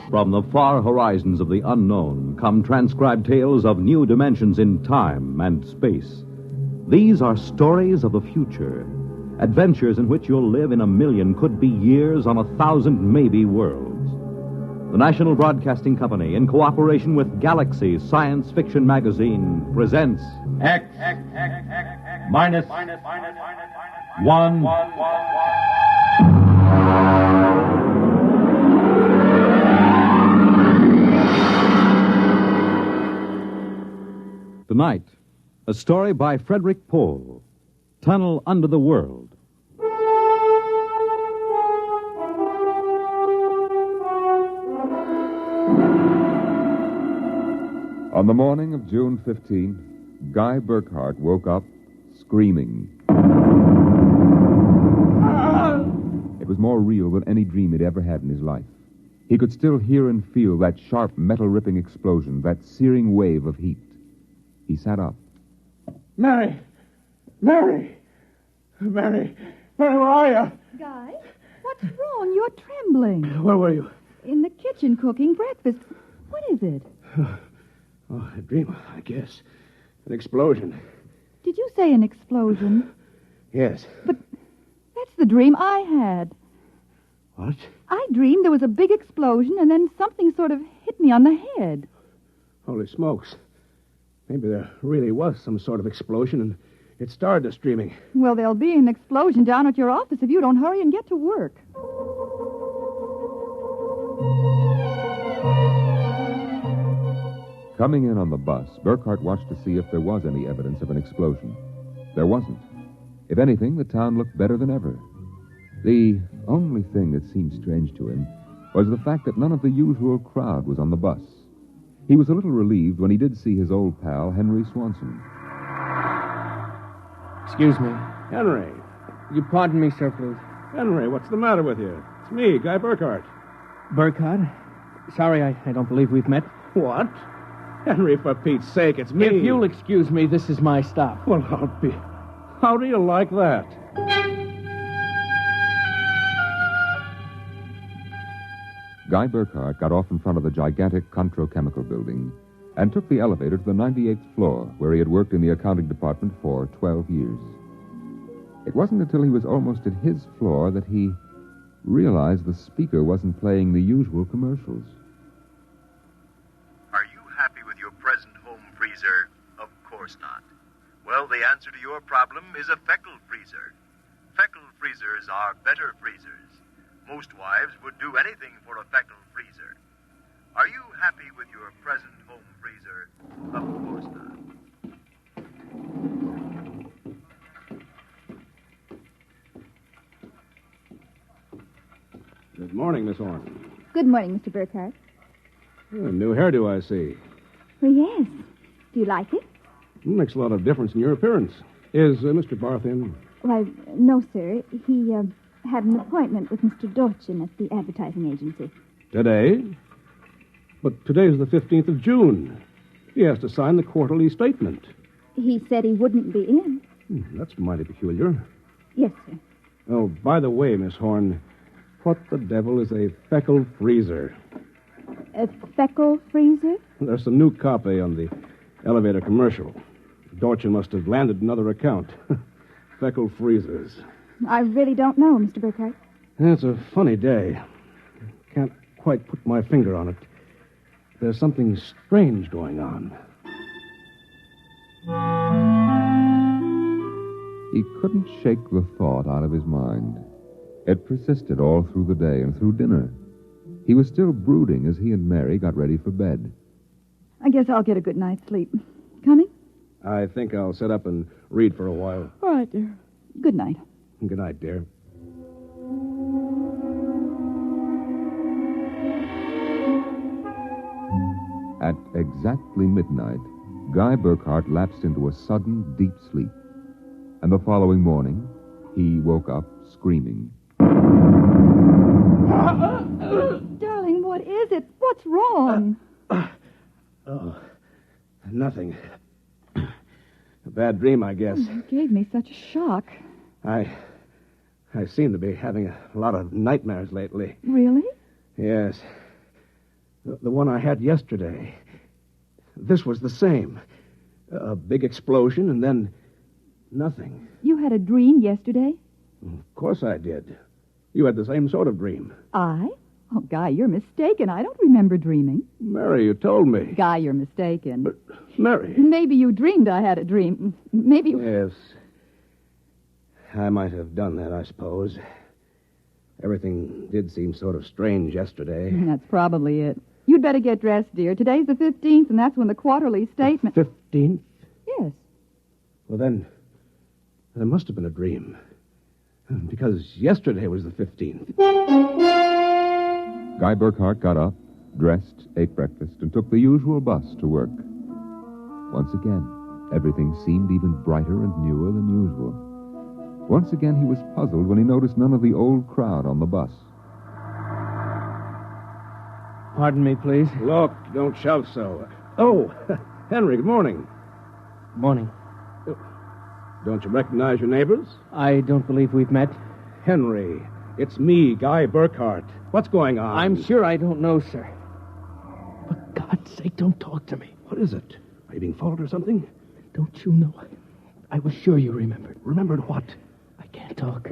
From the far horizons of the unknown come transcribed tales of new dimensions in time and space. These are stories of the future, adventures in which you'll live in a million, could be years, on 1,000 maybe worlds. The National Broadcasting Company, in cooperation with Galaxy Science Fiction Magazine, presents X-1. Tonight, a story by Frederick Pohl, Tunnel Under the World. On the morning of June 15, Guy Burkhart woke up screaming. It was more real than any dream he'd ever had in his life. He could still hear and feel that sharp, metal-ripping explosion, that searing wave of heat. He sat up. Mary! Mary! Mary! Mary, where are you? Guy, what's wrong? You're trembling. Where were you? In the kitchen cooking breakfast. What is it? Oh, a dream, I guess. An explosion. Did you say an explosion? Yes. But that's the dream I had. What? I dreamed there was a big explosion and then something sort of hit me on the head. Holy smokes. Maybe there really was some sort of explosion and it started us dreaming. Well, there'll be an explosion down at your office if you don't hurry and get to work. Coming in on the bus, Burkhart watched to see if there was any evidence of an explosion. There wasn't. If anything, the town looked better than ever. The only thing that seemed strange to him was the fact that none of the usual crowd was on the bus. He was a little relieved when he did see his old pal, Henry Swanson. Excuse me. Henry. You pardon me, sir, please. Henry, what's the matter with you? It's me, Guy Burkhart. Burkhart? Sorry, I don't believe we've met. What? Henry, for Pete's sake, it's me. If you'll excuse me, this is my stop. Well, how do you like that? Guy Burkhart got off in front of the gigantic Quatrro chemical building and took the elevator to the 98th floor, where he had worked in the accounting department for 12 years. It wasn't until he was almost at his floor that he realized the speaker wasn't playing the usual commercials. Are you happy with your present home freezer? Of course not. Well, the answer to your problem is a Feckle freezer. Feckle freezers are better freezers. Most wives would do anything for a Feckle freezer. Are you happy with your present home freezer? Of course not. Good morning, Miss Horn. Good morning, Mr. Burkhart. A new hairdo, I see. Well, yes. Do you like it? Makes a lot of difference in your appearance. Is Mr. Barth in? Why, no, sir. He had an appointment with Mr. Dorchin at the advertising agency. Today? But today's the 15th of June. He has to sign the quarterly statement. He said he wouldn't be in. That's mighty peculiar. Yes, sir. Oh, by the way, Miss Horn, what the devil is a Feckle freezer? A Feckle freezer? There's some new copy on the elevator commercial. Dorchin must have landed another account. Feckle freezers. I really don't know, Mr. Burkhart. It's a funny day. Can't quite put my finger on it. There's something strange going on. He couldn't shake the thought out of his mind. It persisted all through the day and through dinner. He was still brooding as he and Mary got ready for bed. I guess I'll get a good night's sleep. Coming? I think I'll sit up and read for a while. All right, dear. Good night. Good night, dear. At exactly midnight, Guy Burkhart lapsed into a sudden, deep sleep. And the following morning, he woke up screaming. Darling, what is it? What's wrong? Oh, nothing. A bad dream, I guess. You gave me such a shock. I seem to be having a lot of nightmares lately. Really? Yes. The one I had yesterday. This was the same. A big explosion and then nothing. You had a dream yesterday? Of course I did. You had the same sort of dream. I? Oh, Guy, you're mistaken. I don't remember dreaming. Mary, you told me. Guy, you're mistaken. But, Mary... Maybe you dreamed I had a dream. Maybe... Yes. I might have done that, I suppose. Everything did seem sort of strange yesterday. That's probably it. You'd better get dressed, dear. Today's the 15th, and that's when the quarterly statement... 15th? Yes. Well, then, there must have been a dream. Because yesterday was the 15th. Guy Burkhart got up, dressed, ate breakfast, and took the usual bus to work. Once again, everything seemed even brighter and newer than usual. Once again, he was puzzled when he noticed none of the old crowd on the bus. Pardon me, please. Look, don't shout so. Oh, Henry, good morning. Morning. Don't you recognize your neighbors? I don't believe we've met. Henry, it's me, Guy Burkhart. What's going on? I'm sure I don't know, sir. For God's sake, don't talk to me. What is it? Are you being followed or something? Don't you know? I was sure you remembered. Remembered what? I can't talk.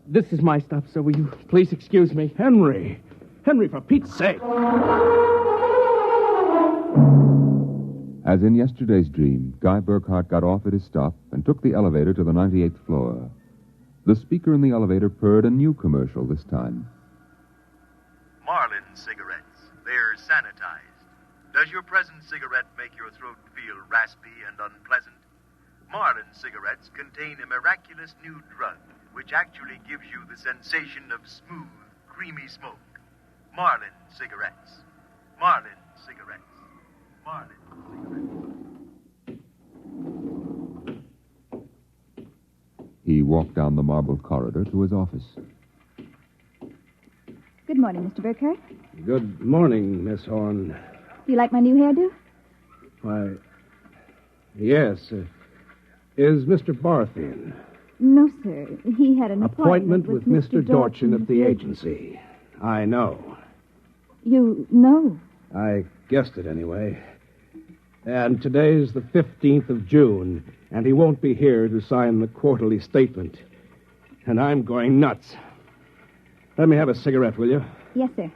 This is my stuff, so will you please excuse me? Henry! Henry, for Pete's sake! As in yesterday's dream, Guy Burkhart got off at his stop and took the elevator to the 98th floor. The speaker in the elevator purred a new commercial this time. Marlin cigarettes. They're sanitized. Does your present cigarette make your throat feel raspy and unpleasant? Marlin cigarettes contain a miraculous new drug which actually gives you the sensation of smooth, creamy smoke. Marlin cigarettes. Marlin cigarettes. Marlin cigarettes. He walked down the marble corridor to his office. Good morning, Mr. Burkhart. Good morning, Miss Horn. Do you like my new hairdo? Why, yes. Is Mr. Barth in? No, sir. He had an Appointment with Mr. Dorchin at the agency. I know. You know? I guessed it anyway. And today's the 15th of June, and he won't be here to sign the quarterly statement. And I'm going nuts. Let me have a cigarette, will you? Yes, sir.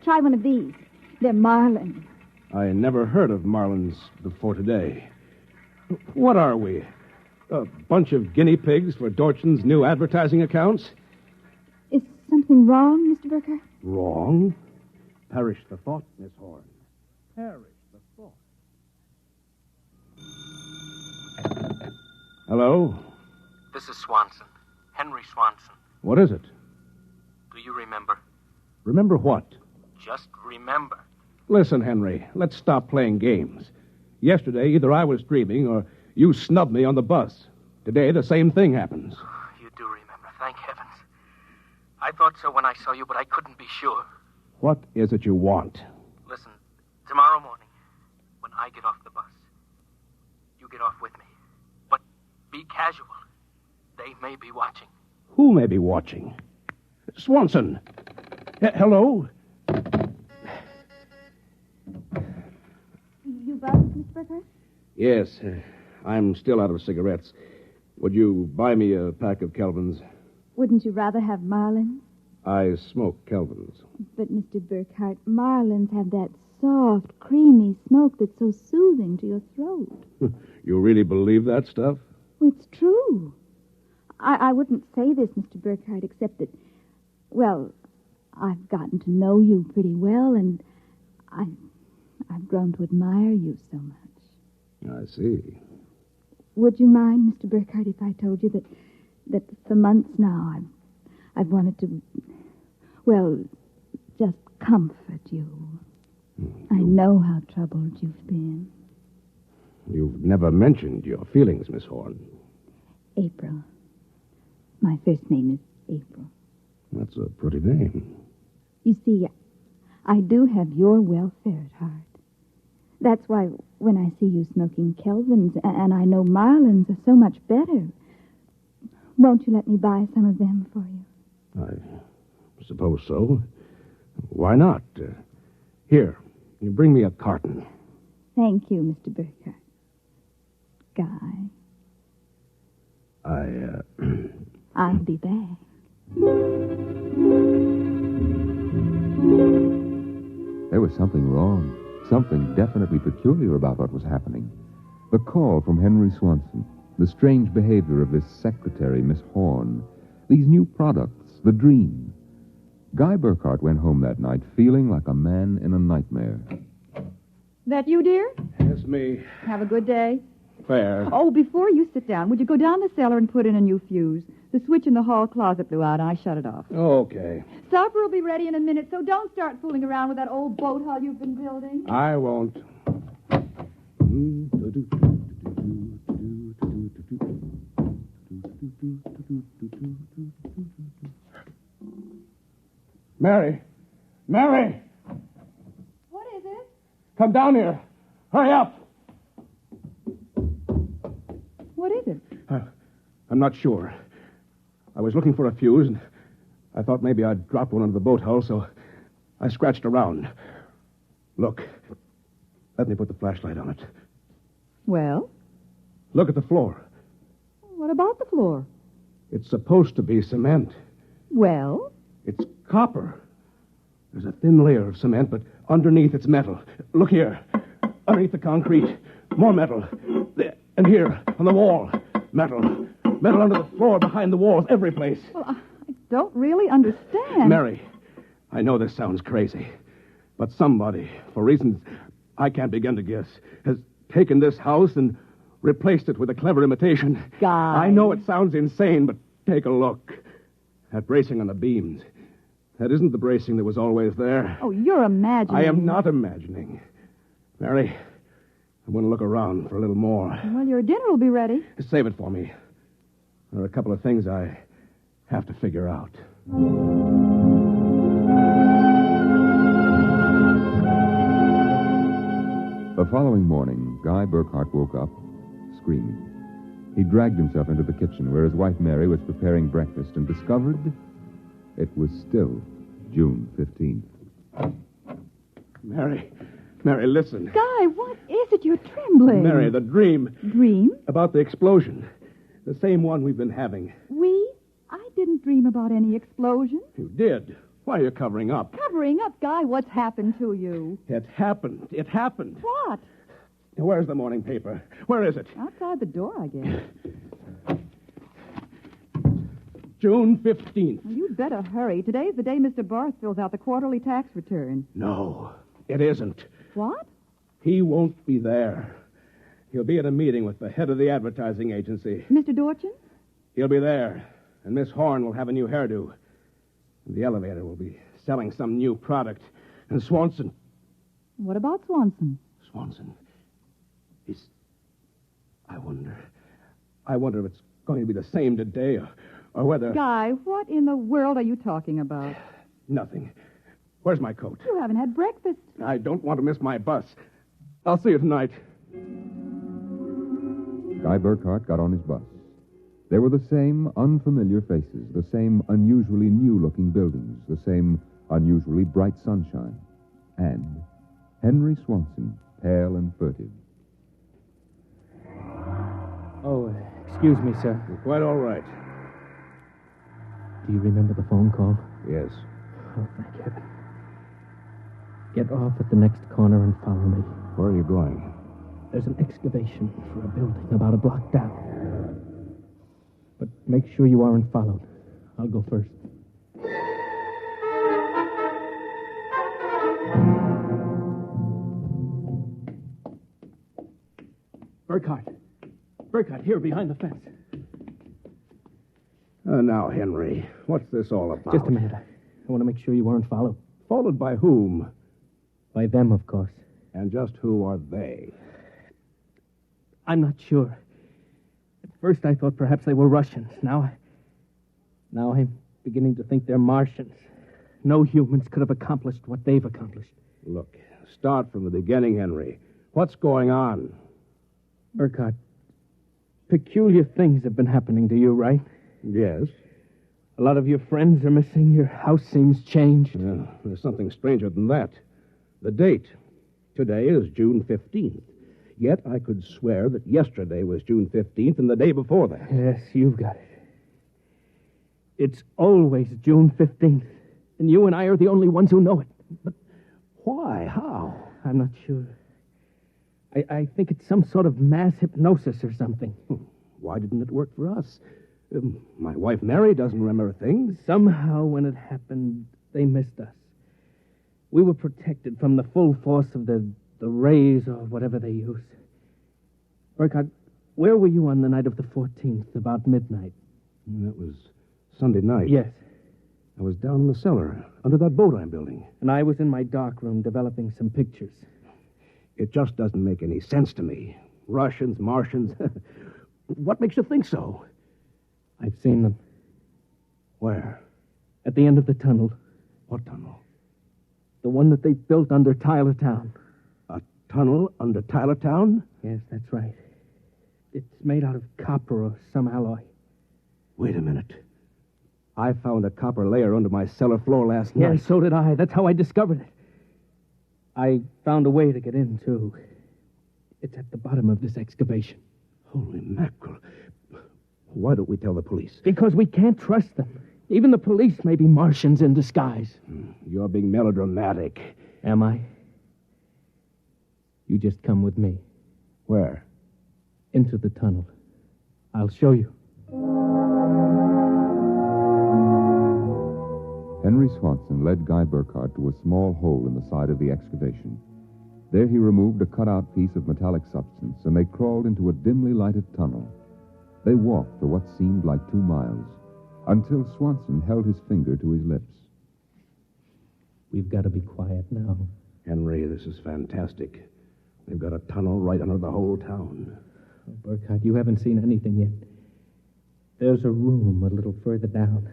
Try one of these. They're Marlin. I never heard of Marlins before today. What are we? A bunch of guinea pigs for Dorchin's new advertising accounts? Is something wrong, Mr. Burkhart? Wrong? Perish the thought, Miss Horn. Perish the thought. Hello? This is Swanson. Henry Swanson. What is it? Do you remember? Remember what? Just remember. Listen, Henry, let's stop playing games. Yesterday, either I was dreaming or you snubbed me on the bus. Today, the same thing happens. You do remember, thank heavens. I thought so when I saw you, but I couldn't be sure. What is it you want? Listen, tomorrow morning, when I get off the bus, you get off with me. But be casual. They may be watching. Who may be watching? Swanson. Hello? You buzzed, Miss Burkhart? Yes, I'm still out of cigarettes. Would you buy me a pack of Kelvins? Wouldn't you rather have Marlins? I smoke Kelvins. But, Mr. Burkhart, Marlins have that soft, creamy smoke that's so soothing to your throat. You really believe that stuff? It's true. I wouldn't say this, Mr. Burkhart, except that, well, I've gotten to know you pretty well, and I've grown to admire you so much. I see. Would you mind, Mr. Burkhart, if I told you that for months now I've wanted to, well, just comfort you. I know how troubled you've been. You've never mentioned your feelings, Miss Horn. April. My first name is April. That's a pretty name. You see, I do have your welfare at heart. That's why when I see you smoking Kelvins, and I know Marlins are so much better, won't you let me buy some of them for you? I suppose so. Why not? Here, you bring me a carton. Thank you, Mr. Burkhart. Guy. I'll be back. There was something wrong, something definitely peculiar about what was happening. The call from Henry Swanson, the strange behavior of this secretary, Miss Horn, these new products, the dream. Guy Burkhart went home that night feeling like a man in a nightmare. That you, dear? Yes, me. Have a good day. Fair. Oh, before you sit down, would you go down the cellar and put in a new fuse? The switch in the hall closet blew out, and I shut it off. Okay. Supper will be ready in a minute, so don't start fooling around with that old boat hull you've been building. I won't. Mary! Mary! What is it? Come down here. Hurry up. What is it? I'm not sure. I was looking for a fuse, and I thought maybe I'd dropped one under the boat hull, so I scratched around. Look. Let me put the flashlight on it. Well? Look at the floor. What about the floor? It's supposed to be cement. Well? It's copper. There's a thin layer of cement, but underneath it's metal. Look here. Underneath the concrete, more metal. There. And here, on the wall, metal. Metal under the floor, behind the walls, every place. Well, I don't really understand. Mary, I know this sounds crazy, but somebody, for reasons I can't begin to guess, has taken this house and replaced it with a clever imitation. Guy. I know it sounds insane, but take a look. That bracing on the beams. That isn't the bracing that was always there. Oh, you're imagining. I am not imagining. Mary, I'm going to look around for a little more. Well, your dinner will be ready. Save it for me. There are a couple of things I have to figure out. The following morning, Guy Burkhart woke up screaming. He dragged himself into the kitchen where his wife Mary was preparing breakfast and discovered it was still June 15th. Mary, listen. Guy, what is it? You're trembling. Mary, the dream. Dream? About the explosion. The same one we've been having. We? I didn't dream about any explosion. You did. Why are you covering up? Covering up, Guy? What's happened to you? It happened. It happened. What? Where's the morning paper? Where is it? Outside the door, I guess. June 15th. Well, you'd better hurry. Today's the day Mr. Barth fills out the quarterly tax return. No, it isn't. What? He won't be there. He'll be at a meeting with the head of the advertising agency. Mr. Dorchin? He'll be there, and Miss Horn will have a new hairdo. And the elevator will be selling some new product. And Swanson... What about Swanson? Swanson. I wonder if it's going to be the same today or whether... Guy, what in the world are you talking about? Nothing. Where's my coat? You haven't had breakfast. I don't want to miss my bus. I'll see you tonight. Guy Burkhart got on his bus. There were the same unfamiliar faces, the same unusually new-looking buildings, the same unusually bright sunshine, and Henry Swanson, pale and furtive. Oh, excuse me, sir. You're quite all right. Do you remember the phone call? Yes. Oh, thank heaven. Get off at the next corner and follow me. Where are you going? There's an excavation for a building about a block down. But make sure you aren't followed. I'll go first. Burkhart, here, behind the fence. Now, Henry, what's this all about? Just a minute. I want to make sure you weren't followed. Followed by whom? By them, of course. And just who are they? I'm not sure. At first, I thought perhaps they were Russians. Now I'm beginning to think they're Martians. No humans could have accomplished what they've accomplished. Look, start from the beginning, Henry. What's going on? Burkhart, peculiar things have been happening to you, right? Yes. A lot of your friends are missing. Your house seems changed. Yeah, there's something stranger than that. The date. Today is June 15th. Yet I could swear that yesterday was June 15th and the day before that. Yes, you've got it. It's always June 15th. And you and I are the only ones who know it. But why? How? I'm not sure. I think it's some sort of mass hypnosis or something. Why didn't it work for us? My wife Mary doesn't remember things. Somehow, when it happened, they missed us. We were protected from the full force of the rays or whatever they use. Burkhart, where were you on the night of the 14th, about midnight? That was Sunday night. Yes. I was down in the cellar, under that boat I'm building. And I was in my darkroom developing some pictures. It just doesn't make any sense to me. Russians, Martians. What makes you think so? I've seen them. Where? At the end of the tunnel. What tunnel? The one that they built under Tylertown. A tunnel under Tylertown? Yes, that's right. It's made out of copper or some alloy. Wait a minute. I found a copper layer under my cellar floor last night. Yeah, so did I. That's how I discovered it. I found a way to get in, too. It's at the bottom of this excavation. Holy mackerel. Why don't we tell the police? Because we can't trust them. Even the police may be Martians in disguise. You're being melodramatic. Am I? You just come with me. Where? Into the tunnel. I'll show you. Henry Swanson led Guy Burkhardt to a small hole in the side of the excavation. There he removed a cut-out piece of metallic substance, and they crawled into a dimly lighted tunnel. They walked for what seemed like 2 miles, until Swanson held his finger to his lips. We've got to be quiet now. Henry, this is fantastic. They've got a tunnel right under the whole town. Oh, Burkhardt, you haven't seen anything yet. There's a room a little further down.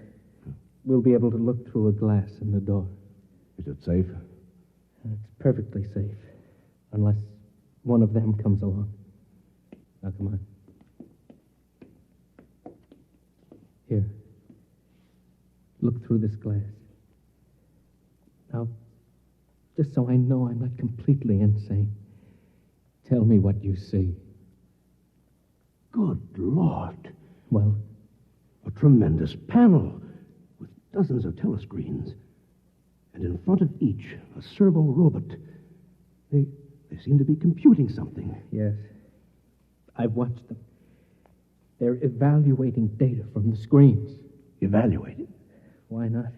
We'll be able to look through a glass in the door. Is it safe? It's perfectly safe, unless one of them comes along. Now, come on. Here. Look through this glass. Now, just so I know I'm not completely insane, tell me what you see. Good Lord. Well? A tremendous panel with dozens of telescreens. And in front of each, a servo robot. They seem to be computing something. Yes. I've watched them. They're evaluating data from the screens. Evaluating? Why not?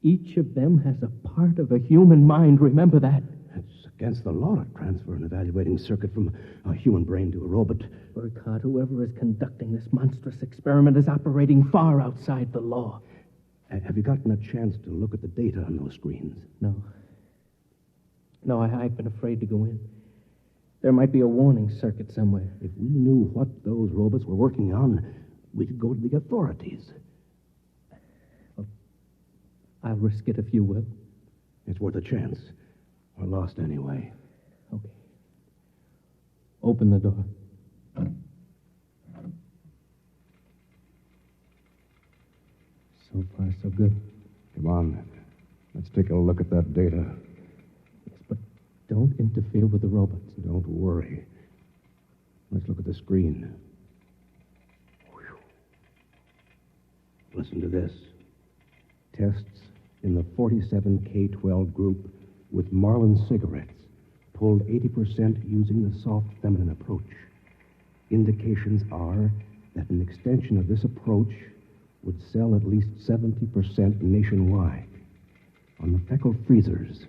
Each of them has a part of a human mind, remember that? It's against the law to transfer an evaluating circuit from a human brain to a robot. Burkhardt, whoever is conducting this monstrous experiment is operating far outside the law. Have you gotten a chance to look at the data on those screens? No. No, I've been afraid to go in. There might be a warning circuit somewhere. If we knew what those robots were working on, we could go to the authorities. Well, I'll risk it if you will. It's worth a chance. We're lost anyway. Okay. Open the door. So far, so good. Come on. Let's take a look at that data. Yes, but don't interfere with the robots. Don't worry. Let's look at the screen. Whew. Listen to this. Tests in the 47K12 group with Marlin cigarettes pulled 80% using the soft feminine approach. Indications are that an extension of this approach would sell at least 70% nationwide. On the Feckle freezers,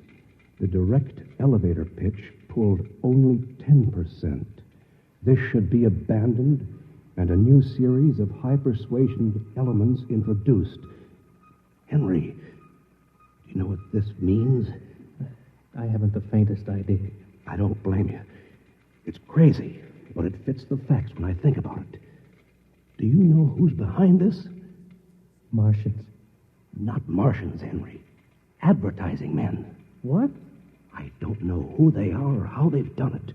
the direct elevator pitch pulled only 10%. This should be abandoned and a new series of high persuasion elements introduced. Henry, do you know what this means? I haven't the faintest idea. I don't blame you. It's crazy, but it fits the facts when I think about it. Do you know who's behind this? Martians. Not Martians, Henry. Advertising men. What? I don't know who they are or how they've done it,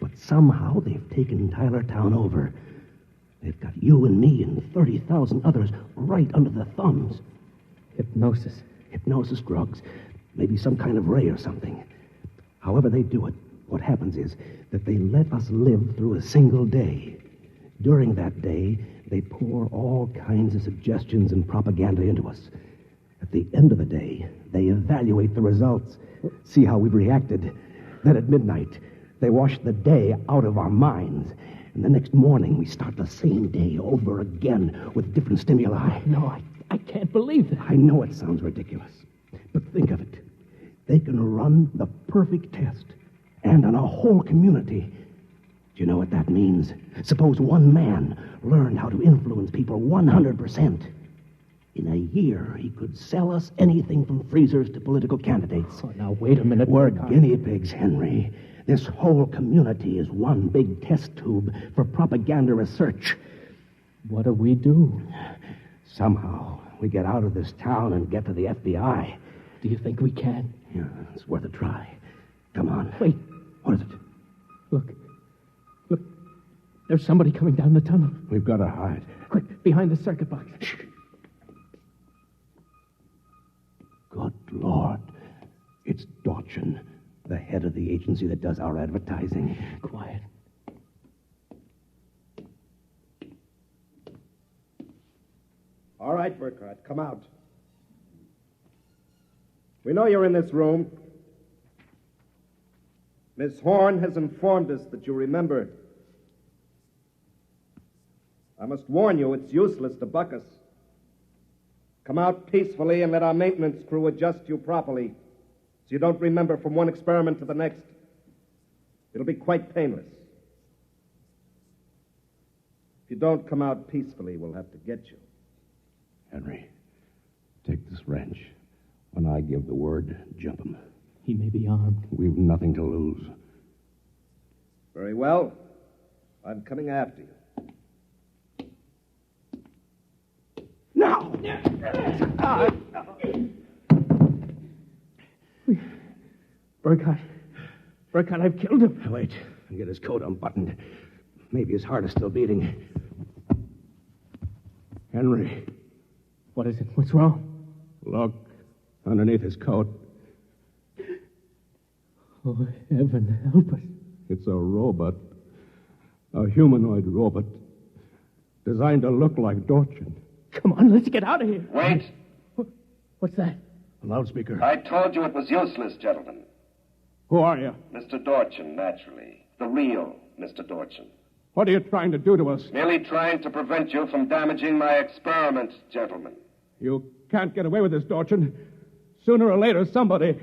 but somehow they've taken Tylertown over. They've got you and me and 30,000 others right under their thumbs. Hypnosis. Hypnosis drugs. Maybe some kind of ray or something. However they do it, what happens is that they let us live through a single day. During that day, they pour all kinds of suggestions and propaganda into us. At the end of the day, they evaluate the results, see how we've reacted. Then at midnight, they wash the day out of our minds. And the next morning, we start the same day over again with different stimuli. No, I can't believe that. I know it sounds ridiculous, but think of it. They can run the perfect test, and on a whole community. Do you know what that means? Suppose one man learned how to influence people 100%. In a year, he could sell us anything from freezers to political candidates. Oh, now, wait a minute. We're guinea pigs, Henry. This whole community is one big test tube for propaganda research. What do we do? Somehow, we get out of this town and get to the FBI. Do you think we can? Yeah, it's worth a try. Come on. Wait. What is it? Look. There's somebody coming down the tunnel. We've got to hide. Quick, behind the circuit box. Good Lord. It's Trojan, the head of the agency that does our advertising. Quiet. All right, Burkhardt, come out. We know you're in this room. Miss Horn has informed us that you remember. I must warn you, it's useless to buck us. Come out peacefully and let our maintenance crew adjust you properly so you don't remember from one experiment to the next. It'll be quite painless. If you don't come out peacefully, we'll have to get you. Henry, take this wrench. When I give the word, jump him. He may be armed. We've nothing to lose. Very well. I'm coming after you. Now! Burkhardt, I've killed him. Wait, and get his coat unbuttoned. Maybe his heart is still beating. Henry. What is it? What's wrong? Look, underneath his coat. Oh, heaven help us. It's a robot. A humanoid robot. Designed to look like Trojan. Come on, let's get out of here. Wait. What's that? A loudspeaker. I told you it was useless, gentlemen. Who are you? Mr. Trojan, naturally. The real Mr. Trojan. What are you trying to do to us? Merely trying to prevent you from damaging my experiment, gentlemen. You can't get away with this, Trojan. Sooner or later, somebody,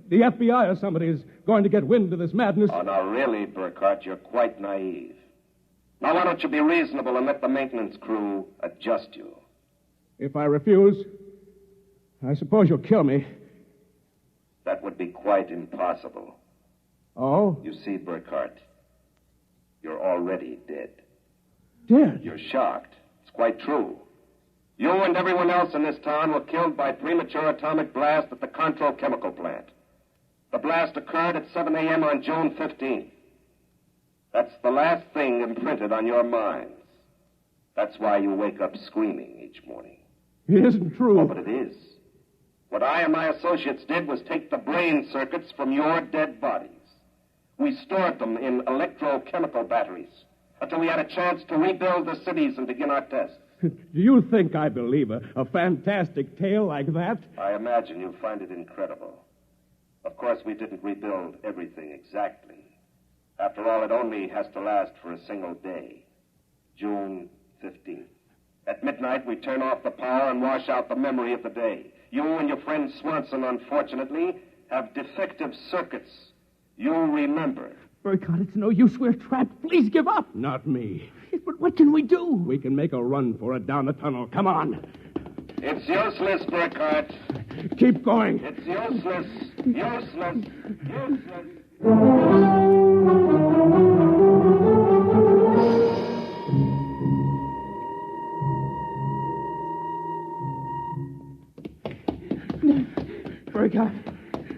the FBI or somebody, is going to get wind of this madness. Oh, now, really, Burkhardt, you're quite naive. Now, why don't you be reasonable and let the maintenance crew adjust you? If I refuse, I suppose you'll kill me. That would be quite impossible. Oh? You see, Burkhardt, you're already dead. Dead? You're shocked. It's quite true. You and everyone else in this town were killed by premature atomic blast at the Control Chemical Plant. The blast occurred at 7 a.m. on June 15th. That's the last thing imprinted on your minds. That's why you wake up screaming each morning. It isn't true. Oh, but it is. What I and my associates did was take the brain circuits from your dead bodies. We stored them in electrochemical batteries until we had a chance to rebuild the cities and begin our tests. Do you think I believe a fantastic tale like that? I imagine you find it incredible. Of course, we didn't rebuild everything exactly. After all, it only has to last for a single day. June 15th. At midnight, we turn off the power and wash out the memory of the day. You and your friend Swanson, unfortunately, have defective circuits. You'll remember. Burkhardt, it's no use. We're trapped. Please give up. Not me. But what can we do? We can make a run for it down the tunnel. Come on. It's useless, Burkhardt. Keep going. It's useless. Useless. Useless.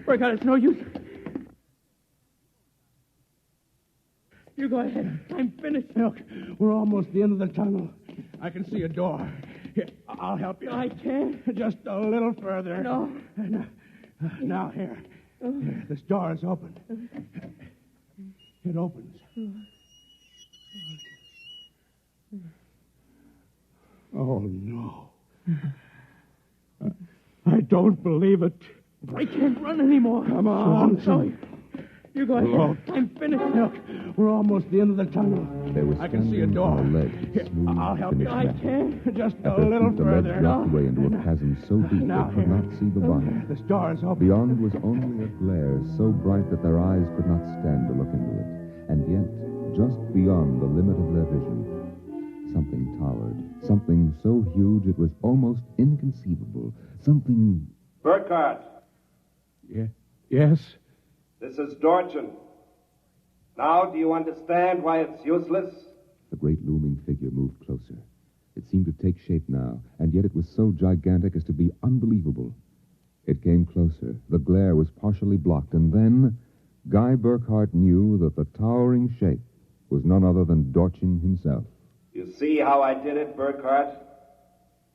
Burkhardt, it's no use. You go ahead. I'm finished. Look, we're almost at the end of the tunnel. I can see a door. Here, I'll help you. I can't. Just a little further. No. Now, here. Here, this door is open. It opens. Oh, no. I don't believe it. I can't run anymore. Come on. So you go ahead. Look. I'm finished. Look, we're almost at the end of the tunnel. They were I can see a standing door. on a ledge, Here, smooth, I'll help you. finished I metal. can't. Just At a their little feet, the further. ledge dropped away into a chasm so deep Now, they could here. not see the bottom. This door is open. Beyond was only a glare so bright that their eyes could not stand to look into it. And yet, just beyond the limit of their vision, something towered. Something so huge it was almost inconceivable. Something... Burkhardt. Yes? This is Trojan. Now, do you understand why it's useless? The great looming figure moved closer. It seemed to take shape now, and yet it was so gigantic as to be unbelievable. It came closer. The glare was partially blocked, and then Guy Burkhardt knew that the towering shape was none other than Dorchin himself. You see how I did it, Burkhardt?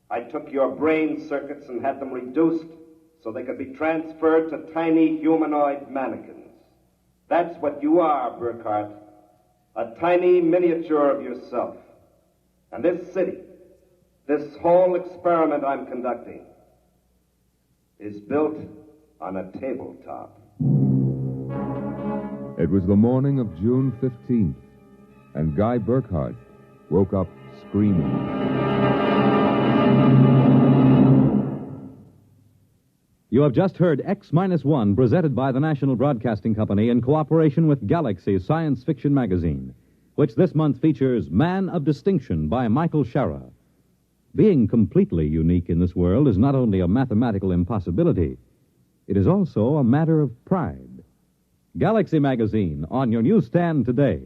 I took your brain circuits and had them reduced so they could be transferred to tiny humanoid mannequins. That's what you are, Burkhardt. A tiny miniature of yourself. And this city, this whole experiment I'm conducting, is built on a tabletop. It was the morning of June 15th, and Guy Burkhardt woke up screaming. You have just heard X-1, presented by the National Broadcasting Company in cooperation with Galaxy Science Fiction Magazine, which this month features Man of Distinction by Michael Shara. Being completely unique in this world is not only a mathematical impossibility, it is also a matter of pride. Galaxy Magazine, on your newsstand today.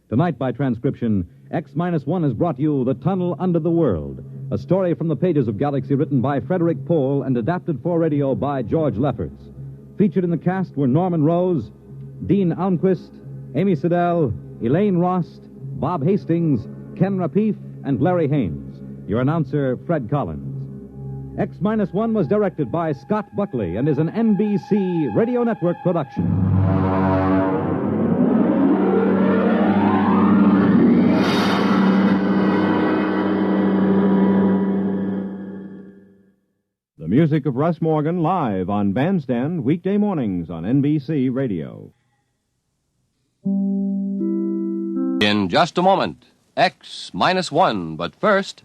Tonight, by transcription, X-1 has brought you The Tunnel Under the World, a story from the pages of Galaxy written by Frederick Pohl and adapted for radio by George Lefferts. Featured in the cast were Norman Rose, Dean Almquist, Amy Siddell, Elaine Rost, Bob Hastings, Ken Rapif, and Larry Haynes. Your announcer, Fred Collins. X-1 was directed by Scott Buckley and is an NBC Radio Network production. The music of Russ Morgan live on Bandstand weekday mornings on NBC Radio. In just a moment, X-1, but first...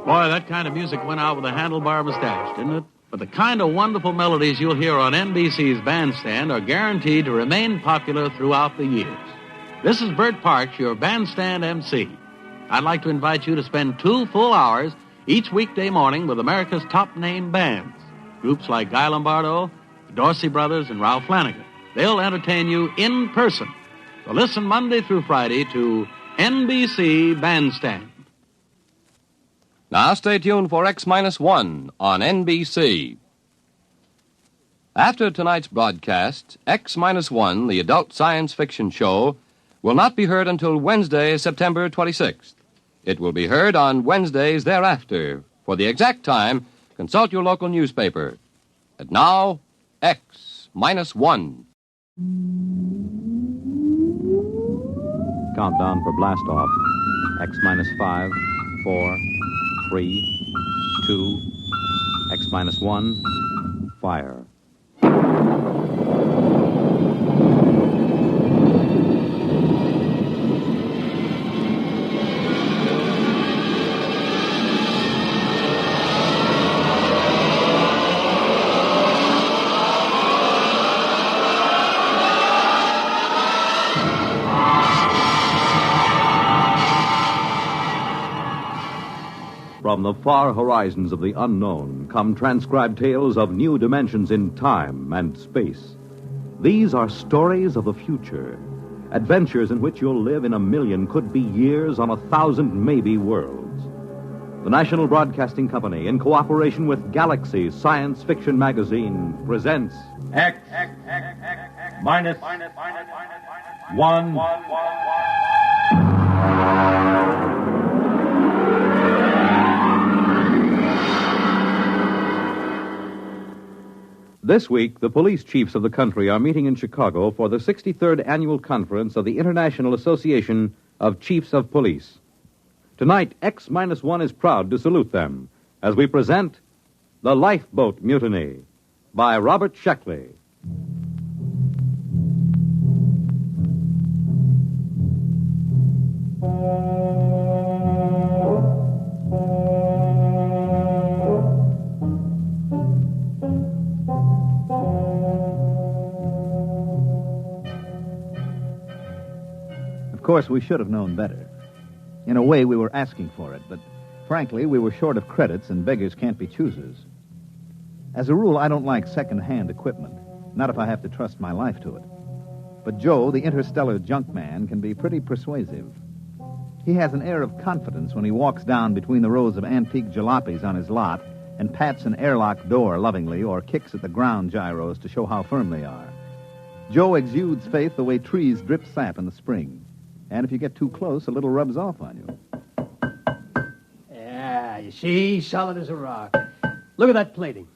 Boy, that kind of music went out with a handlebar mustache, didn't it? But the kind of wonderful melodies you'll hear on NBC's Bandstand are guaranteed to remain popular throughout the years. This is Bert Parks, your Bandstand MC. I'd like to invite you to spend 2 full hours each weekday morning with America's top name bands. Groups like Guy Lombardo, the Dorsey Brothers, and Ralph Flanagan. They'll entertain you in person. So listen Monday through Friday to NBC Bandstand. Now stay tuned for X-1 on NBC. After tonight's broadcast, X-1, the adult science fiction show, will not be heard until Wednesday, September 26th. It will be heard on Wednesdays thereafter. For the exact time, consult your local newspaper. And now, X-1. Countdown for blast off. X-5, 4, 3, 2, X-1, fire. From the far horizons of the unknown come transcribed tales of new dimensions in time and space. These are stories of the future, adventures in which you'll live in 1,000,000, could be years, on 1,000 maybe worlds. The National Broadcasting Company, in cooperation with Galaxy Science Fiction Magazine, presents X-1. This week, the police chiefs of the country are meeting in Chicago for the 63rd Annual Conference of the International Association of Chiefs of Police. Tonight, X-1 is proud to salute them as we present The Lifeboat Mutiny by Robert Sheckley. Of course, we should have known better. In a way, we were asking for it, but frankly, we were short of credits, and beggars can't be choosers. As a rule, I don't like second-hand equipment, not if I have to trust my life to it. But Joe, the interstellar junk man, can be pretty persuasive. He has an air of confidence when he walks down between the rows of antique jalopies on his lot and pats an airlock door lovingly or kicks at the ground gyros to show how firm they are. Joe exudes faith the way trees drip sap in the spring. And if you get too close, a little rubs off on you. Yeah, you see, solid as a rock. Look at that plating.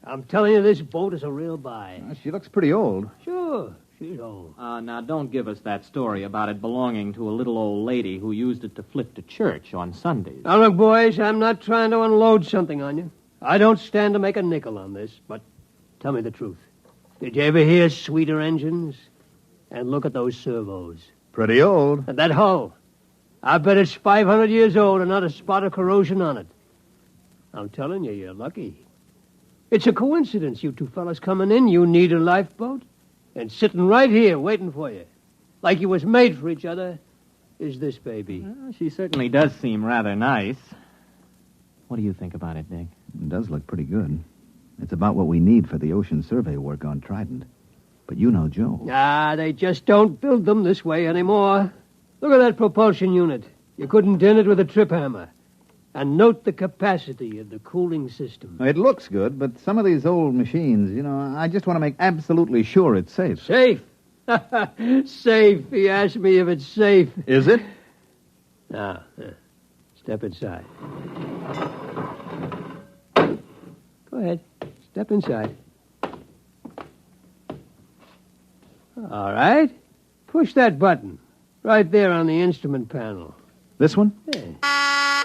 I'm telling you, this boat is a real buy. She looks pretty old. Sure, she's old. Now, don't give us that story about it belonging to a little old lady who used it to flip to church on Sundays. Now, look, boys, I'm not trying to unload something on you. I don't stand to make a nickel on this, but tell me the truth. Did you ever hear sweeter engines? And look at those servos. Pretty old. And that hull. I bet it's 500 years old and not a spot of corrosion on it. I'm telling you, you're lucky. It's a coincidence, you two fellas coming in. You need a lifeboat. And sitting right here waiting for you, like you was made for each other, is this baby. Well, she certainly does seem rather nice. What do you think about it, Dick? It does look pretty good. It's about what we need for the ocean survey work on Trident. But you know Joe. They just don't build them this way anymore. Look at that propulsion unit. You couldn't dent it with a trip hammer. And note the capacity of the cooling system. It looks good, but some of these old machines, I just want to make absolutely sure it's safe. Safe? Safe. He asked me if it's safe. Is it? Now, step inside. Go ahead. Step inside. All right. Push that button. Right there on the instrument panel. This one? Yeah.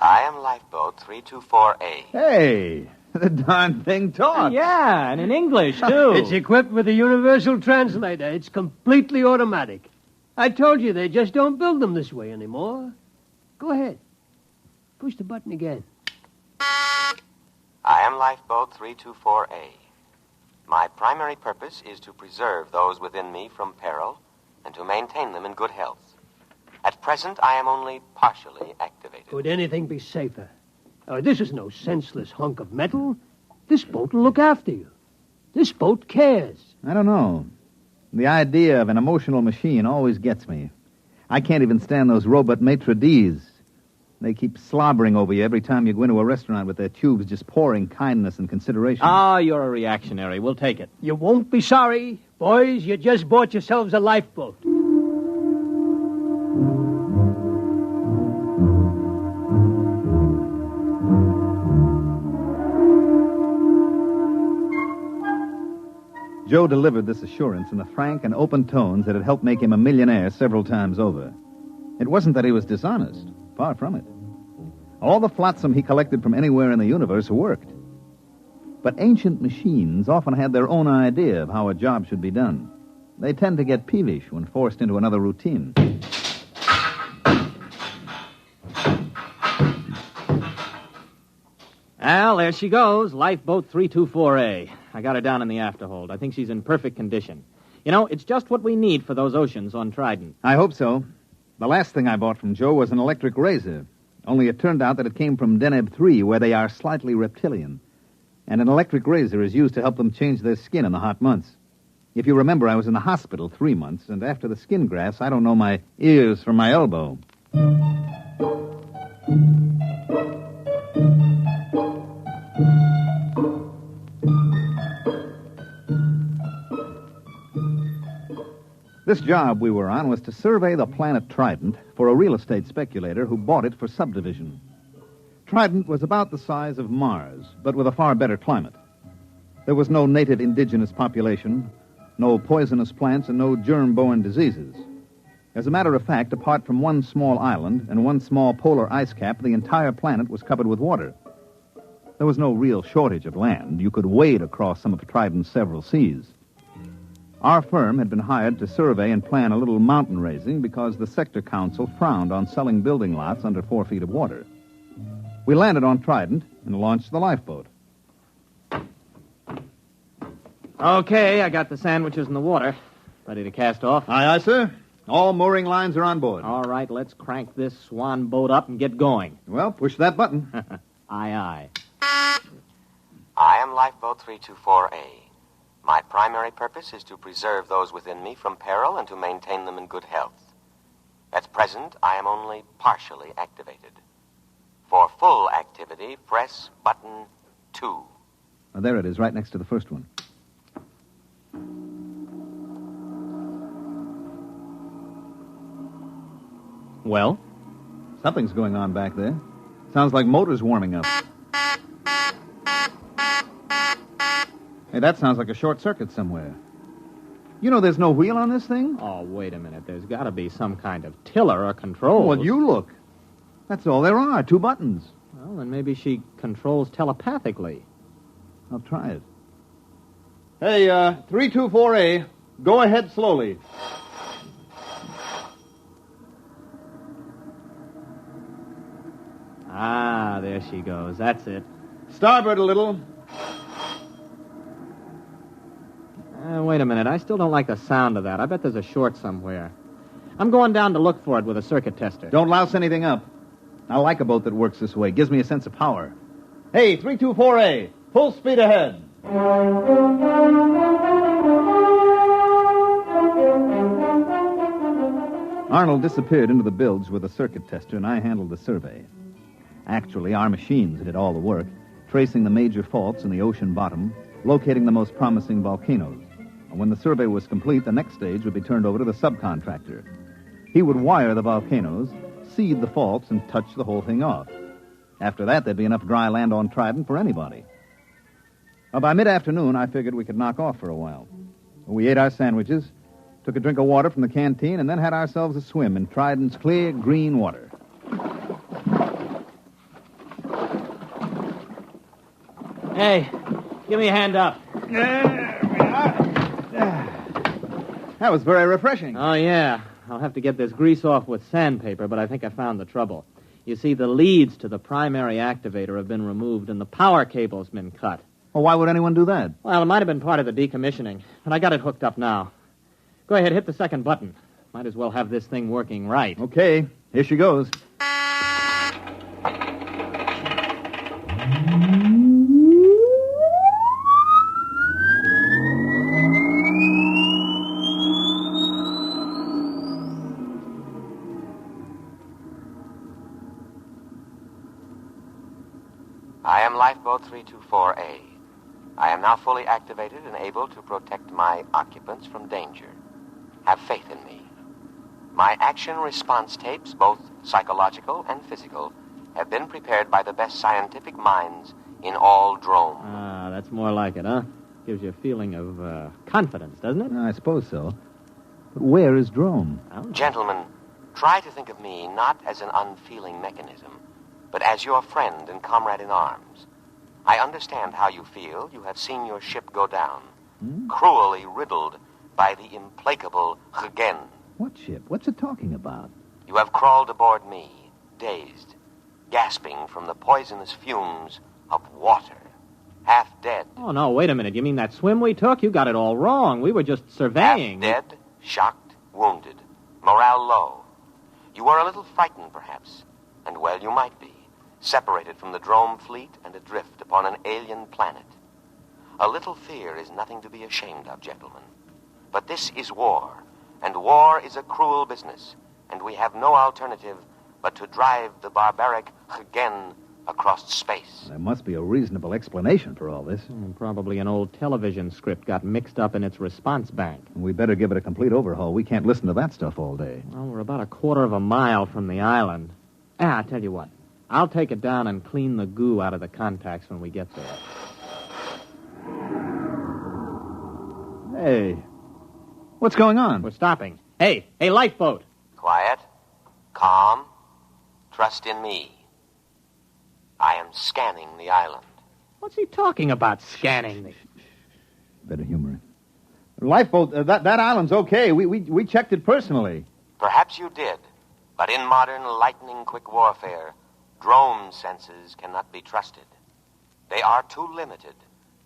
I am Lifeboat 324A. Hey, the darn thing talks. Yeah, and in English, too. It's equipped with a universal translator. It's completely automatic. I told you they just don't build them this way anymore. Go ahead. Push the button again. I am Lifeboat 324A. My primary purpose is to preserve those within me from peril and to maintain them in good health. At present, I am only partially activated. Could anything be safer? This is no senseless hunk of metal. This boat will look after you. This boat cares. I don't know. The idea of an emotional machine always gets me. I can't even stand those robot maitre d's. They keep slobbering over you every time you go into a restaurant with their tubes just pouring kindness and consideration. You're a reactionary. We'll take it. You won't be sorry. Boys, you just bought yourselves a lifeboat. Joe delivered this assurance in the frank and open tones that had helped make him a millionaire several times over. It wasn't that he was dishonest. Far from it. All the flotsam he collected from anywhere in the universe worked. But ancient machines often had their own idea of how a job should be done. They tend to get peevish when forced into another routine. Well, there she goes, Lifeboat 324A. I got her down in the afterhold. I think she's in perfect condition. It's just what we need for those oceans on Trident. I hope so. The last thing I bought from Joe was an electric razor. Only it turned out that it came from Deneb 3, where they are slightly reptilian. And an electric razor is used to help them change their skin in the hot months. If you remember, I was in the hospital 3 months, and after the skin grafts, I don't know my ears from my elbow. This job we were on was to survey the planet Trident for a real estate speculator who bought it for subdivision. Trident was about the size of Mars, but with a far better climate. There was no native indigenous population, no poisonous plants, and no germ-borne diseases. As a matter of fact, apart from one small island and one small polar ice cap, the entire planet was covered with water. There was no real shortage of land. You could wade across some of Trident's several seas. Our firm had been hired to survey and plan a little mountain raising because the sector council frowned on selling building lots under 4 feet of water. We landed on Trident and launched the lifeboat. Okay, I got the sandwiches in the water. Ready to cast off? Aye, aye, sir. All mooring lines are on board. All right, let's crank this swan boat up and get going. Well, push that button. Aye, aye. I am Lifeboat 324A. My primary purpose is to preserve those within me from peril and to maintain them in good health. At present, I am only partially activated. For full activity, press button 2. There it is, right next to the first one. Well? Something's going on back there. Sounds like motors warming up. Hey, that sounds like a short circuit somewhere. You know there's no wheel on this thing? Oh, wait a minute. There's got to be some kind of tiller or control. Well, you look. That's all there are, 2 buttons. Well, then maybe she controls telepathically. I'll try it. Hey, 324A, go ahead slowly. Ah, there she goes. That's it. Starboard a little. Wait a minute. I still don't like the sound of that. I bet there's a short somewhere. I'm going down to look for it with a circuit tester. Don't louse anything up. I like a boat that works this way. Gives me a sense of power. Hey, 324A, full speed ahead. Arnold disappeared into the bilge with a circuit tester, and I handled the survey. Actually, our machines did all the work, tracing the major faults in the ocean bottom, locating the most promising volcanoes. And when the survey was complete, the next stage would be turned over to the subcontractor. He would wire the volcanoes, seed the faults, and touch the whole thing off. After that, there'd be enough dry land on Trident for anybody. Well, by mid-afternoon, I figured we could knock off for a while. We ate our sandwiches, took a drink of water from the canteen, and then had ourselves a swim in Trident's clear, green water. Hey, give me a hand up. That was very refreshing. Oh, yeah. I'll have to get this grease off with sandpaper, but I think I found the trouble. You see, the leads to the primary activator have been removed and the power cable's been cut. Well, why would anyone do that? Well, it might have been part of the decommissioning, but I got it hooked up now. Go ahead, hit the second button. Might as well have this thing working right. Okay, here she goes. I am Lifeboat 324A. I am now fully activated and able to protect my occupants from danger. Have faith in me. My action response tapes, both psychological and physical, have been prepared by the best scientific minds in all Drome. Ah, that's more like it, huh? Gives you a feeling of confidence, doesn't it? I suppose so. But where is Drome? Gentlemen, try to think of me not as an unfeeling mechanism, but as your friend and comrade in arms. I understand how you feel. You have seen your ship go down, cruelly riddled by the implacable Hagen. What ship? What's it talking about? You have crawled aboard me, dazed, gasping from the poisonous fumes of water, half dead. Oh, no, wait a minute. You mean that swim we took? You got it all wrong. We were just surveying. Half dead, shocked, wounded, morale low. You were a little frightened, perhaps, and well, you might be. Separated from the Drome fleet and adrift upon an alien planet. A little fear is nothing to be ashamed of, gentlemen. But this is war, and war is a cruel business, and we have no alternative but to drive the barbaric Hagen across space. There must be a reasonable explanation for all this. Probably an old television script got mixed up in its response bank. We better give it a complete overhaul. We can't listen to that stuff all day. Well, we're about a quarter of a mile from the island. I'll tell you what. I'll take it down and clean the goo out of the contacts when we get there. Hey, what's going on? We're stopping. Hey, lifeboat. Quiet, calm, trust in me. I am scanning the island. What's he talking about, scanning the... Better humor it. Lifeboat, that island's okay. We checked it personally. Perhaps you did, but in modern lightning-quick warfare, Drome senses cannot be trusted. They are too limited,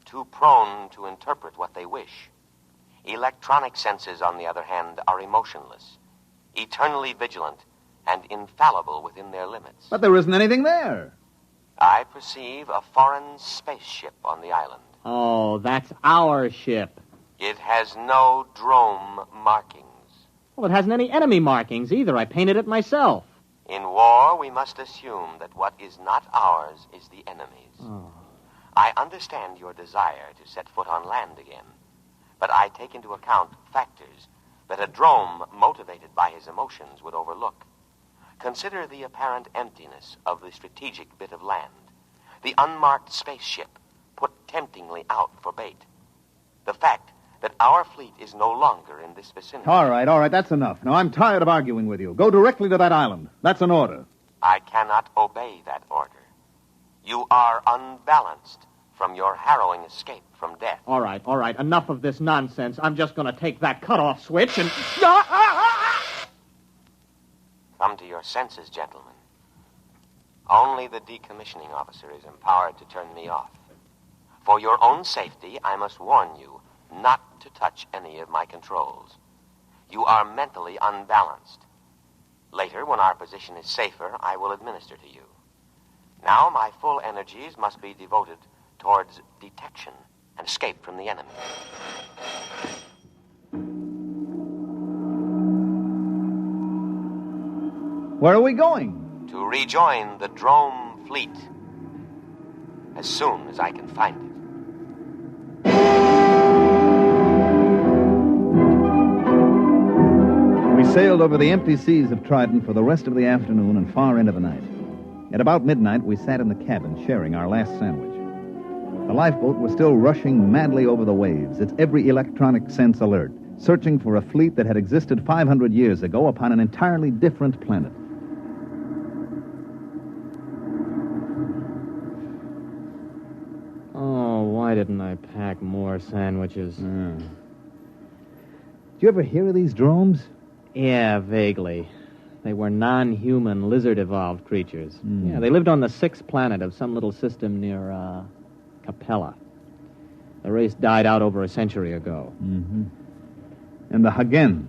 too prone to interpret what they wish. Electronic senses, on the other hand, are emotionless, eternally vigilant, and infallible within their limits. But there isn't anything there. I perceive a foreign spaceship on the island. Oh, that's our ship. It has no Drome markings. Well, it hasn't any enemy markings either. I painted it myself. In war, we must assume that what is not ours is the enemy's. Oh. I understand your desire to set foot on land again, but I take into account factors that a Drome motivated by his emotions would overlook. Consider the apparent emptiness of the strategic bit of land, the unmarked spaceship put temptingly out for bait, the fact that our fleet is no longer in this vicinity. All right, that's enough. Now, I'm tired of arguing with you. Go directly to that island. That's an order. I cannot obey that order. You are unbalanced from your harrowing escape from death. All right. Enough of this nonsense. I'm just going to take that cutoff switch and... Come to your senses, gentlemen. Only the decommissioning officer is empowered to turn me off. For your own safety, I must warn you not to touch any of my controls. You are mentally unbalanced. Later, when our position is safer, I will administer to you. Now, my full energies must be devoted towards detection and escape from the enemy. Where are we going? To rejoin the drone fleet as soon as I can find it. We sailed over the empty seas of Triton for the rest of the afternoon and far into the night. At about midnight, we sat in the cabin sharing our last sandwich. The lifeboat was still rushing madly over the waves, its every electronic sense alert, searching for a fleet that had existed 500 years ago upon an entirely different planet. Oh, why didn't I pack more sandwiches? Did you ever hear of these drones? Yeah, vaguely. They were non-human, lizard-evolved creatures. Yeah, they lived on the 6th planet of some little system near, Capella. The race died out over a century ago. Mm-hmm. And the Hagen?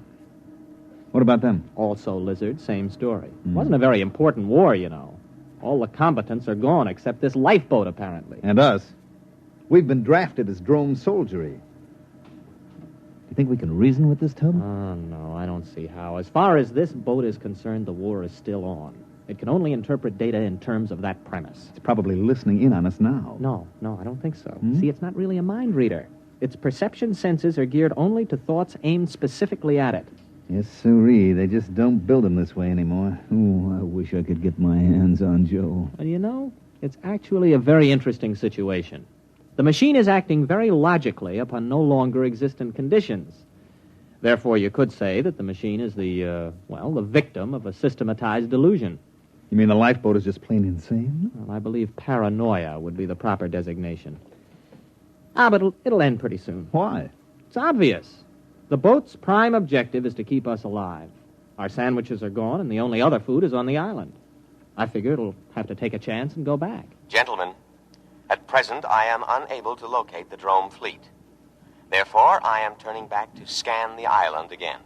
What about them? Also lizards, same story. It wasn't a very important war, you know. All the combatants are gone except this lifeboat, apparently. And us. We've been drafted as drone soldiery. Do you think we can reason with this tub? Oh, no, I don't see how. As far as this boat is concerned, the war is still on. It can only interpret data in terms of that premise. It's probably listening in on us now. No, I don't think so. See, it's not really a mind reader. Its perception senses are geared only to thoughts aimed specifically at it. Yes, sirree. They just don't build them this way anymore. Oh, I wish I could get my hands on Joe. Well, you know, it's actually a very interesting situation. The machine is acting very logically upon no longer existent conditions. Therefore, you could say that the machine is the victim of a systematized delusion. You mean the lifeboat is just plain insane? Well, I believe paranoia would be the proper designation. But it'll end pretty soon. Why? It's obvious. The boat's prime objective is to keep us alive. Our sandwiches are gone, and the only other food is on the island. I figure it'll have to take a chance and go back. Gentlemen, at present I am unable to locate the drone fleet. Therefore, I am turning back to scan the island again.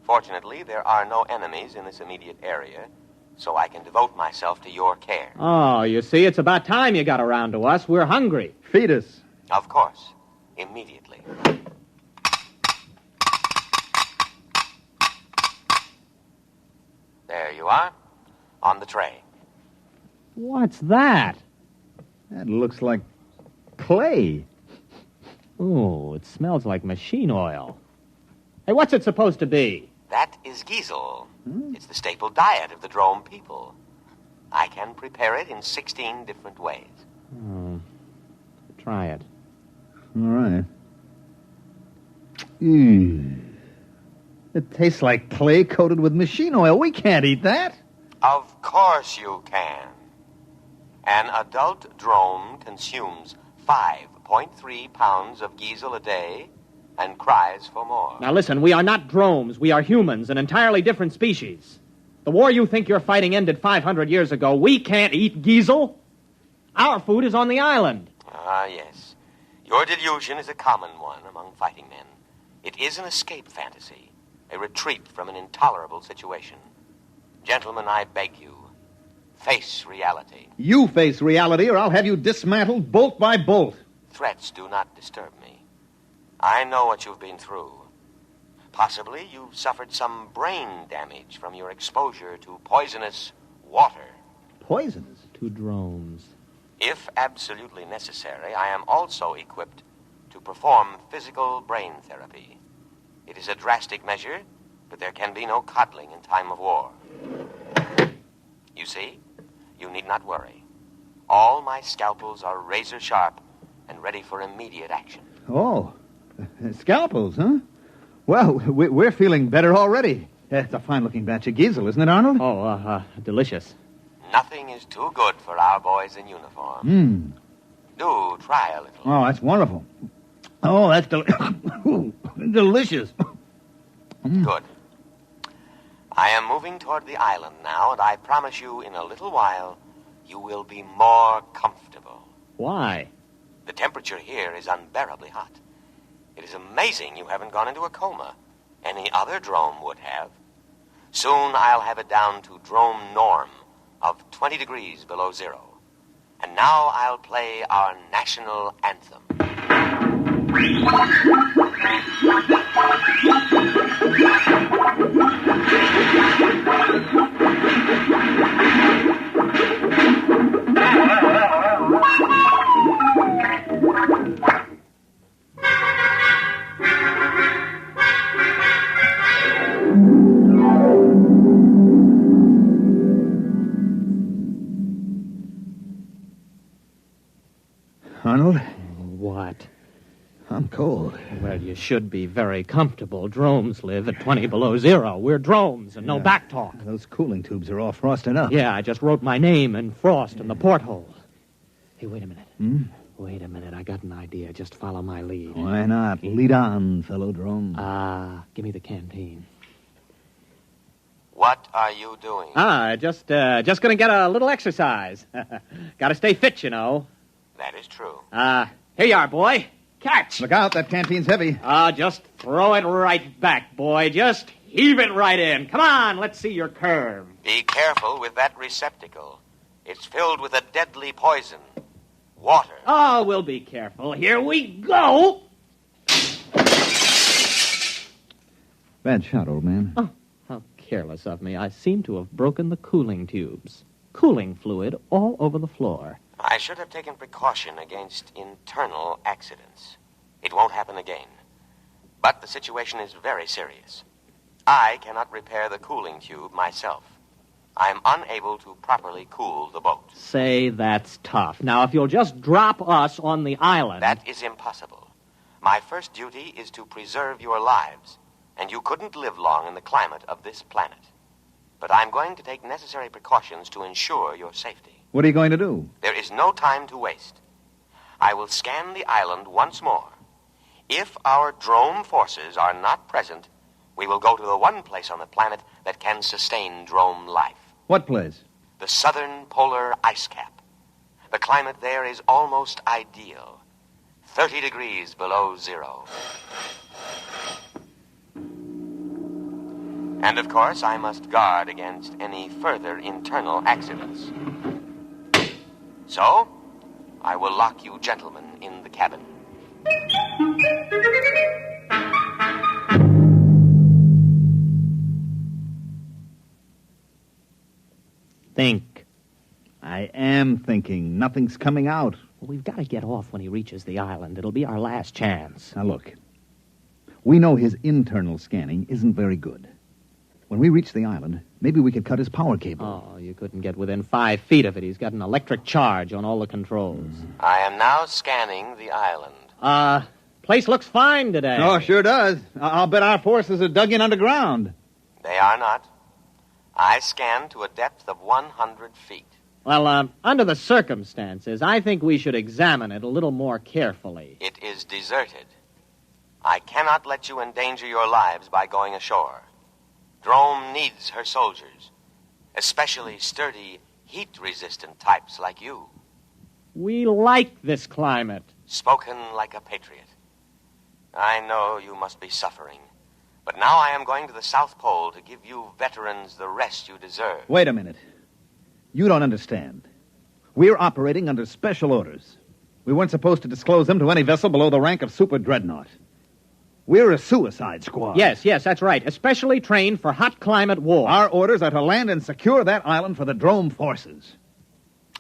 Fortunately, there are no enemies in this immediate area, so I can devote myself to your care. Oh, you see, it's about time you got around to us. We're hungry. Feed us. Of course. Immediately. There you are. On the tray. What's that? That looks like clay. Oh, it smells like machine oil. Hey, what's it supposed to be? That is giesel. It's the staple diet of the drone people. I can prepare it in 16 different ways. Oh, try it. All right. It tastes like clay coated with machine oil. We can't eat that. Of course you can. An adult drone consumes 5.3 pounds of giesel a day and cries for more. Now listen, we are not drones. We are humans, an entirely different species. The war you think you're fighting ended 500 years ago. We can't eat giesel. Our food is on the island. Ah, yes. Your delusion is a common one among fighting men. It is an escape fantasy, a retreat from an intolerable situation. Gentlemen, I beg you, face reality. You face reality, or I'll have you dismantled bolt by bolt. Threats do not disturb me. I know what you've been through. Possibly you've suffered some brain damage from your exposure to poisonous water. Poisonous? To drones. If absolutely necessary, I am also equipped to perform physical brain therapy. It is a drastic measure, but there can be no coddling in time of war. You see? You need not worry. All my scalpels are razor sharp and ready for immediate action. Oh, scalpels, huh? Well, we're feeling better already. It's a fine-looking batch of Giesel, isn't it, Arnold? Oh, delicious. Nothing is too good for our boys in uniform. Do try a little. Oh, that's wonderful. Oh, that's delicious. Good. I am moving toward the island now, and I promise you in a little while you will be more comfortable. Why? The temperature here is unbearably hot. It is amazing you haven't gone into a coma. Any other drome would have. Soon I'll have it down to drome norm of 20 degrees below zero. And now I'll play our national anthem. Arnold? What? I'm cold. Well, you should be very comfortable. Drones live at 20 below zero. We're drones and no back talk. Those cooling tubes are all frosted up. Yeah, I just wrote my name in frost in the porthole. Hey, wait a minute. Wait a minute. I got an idea. Just follow my lead. Why not? Lead on, fellow drone. Give me the canteen. What are you doing? Just gonna get a little exercise. Gotta stay fit, you know. That is true. Here you are, boy. Catch. Look out, that canteen's heavy. Just throw it right back, boy. Just heave it right in. Come on, let's see your curve. Be careful with that receptacle. It's filled with a deadly poison. Water. Oh, we'll be careful. Here we go. Bad shot, old man. Oh, how careless of me. I seem to have broken the cooling tubes. Cooling fluid all over the floor. I should have taken precaution against internal accidents. It won't happen again. But the situation is very serious. I cannot repair the cooling tube myself. I am unable to properly cool the boat. Say, that's tough. Now, if you'll just drop us on the island... That is impossible. My first duty is to preserve your lives, and you couldn't live long in the climate of this planet. But I'm going to take necessary precautions to ensure your safety. What are you going to do? There is no time to waste. I will scan the island once more. If our drome forces are not present, we will go to the one place on the planet that can sustain drome life. What place? The southern polar ice cap. The climate there is almost ideal. 30 degrees below zero. And of course, I must guard against any further internal accidents. So, I will lock you gentlemen in the cabin. Think. I am thinking. Nothing's coming out. Well, we've got to get off when he reaches the island. It'll be our last chance. Now, look. We know his internal scanning isn't very good. When we reach the island, maybe we could cut his power cable. Oh, you couldn't get within 5 feet of it. He's got an electric charge on all the controls. I am now scanning the island. Place looks fine today. Oh, sure does. I'll bet our forces are dug in underground. They are not. I scanned to a depth of 100 feet. Well, under the circumstances, I think we should examine it a little more carefully. It is deserted. I cannot let you endanger your lives by going ashore. Drome needs her soldiers, especially sturdy, heat-resistant types like you. We like this climate. Spoken like a patriot. I know you must be suffering, but now I am going to the South Pole to give you veterans the rest you deserve. Wait a minute. You don't understand. We're operating under special orders. We weren't supposed to disclose them to any vessel below the rank of super dreadnought. We're a suicide squad. Yes, that's right. Especially trained for hot climate war. Our orders are to land and secure that island for the drome forces.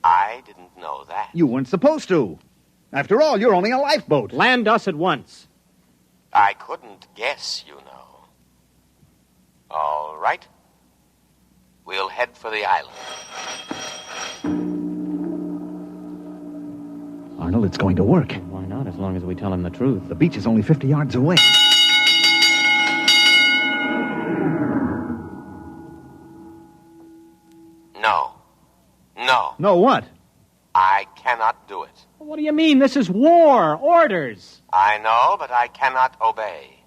I didn't know that. You weren't supposed to. After all, you're only a lifeboat. Land us at once. I couldn't guess, you know. All right. We'll head for the island. Arnold, it's going to work. Why not, as long as we tell him the truth? The beach is only 50 yards away. No. No. No, what? I cannot do it. What do you mean? This is war. Orders. I know, but I cannot obey.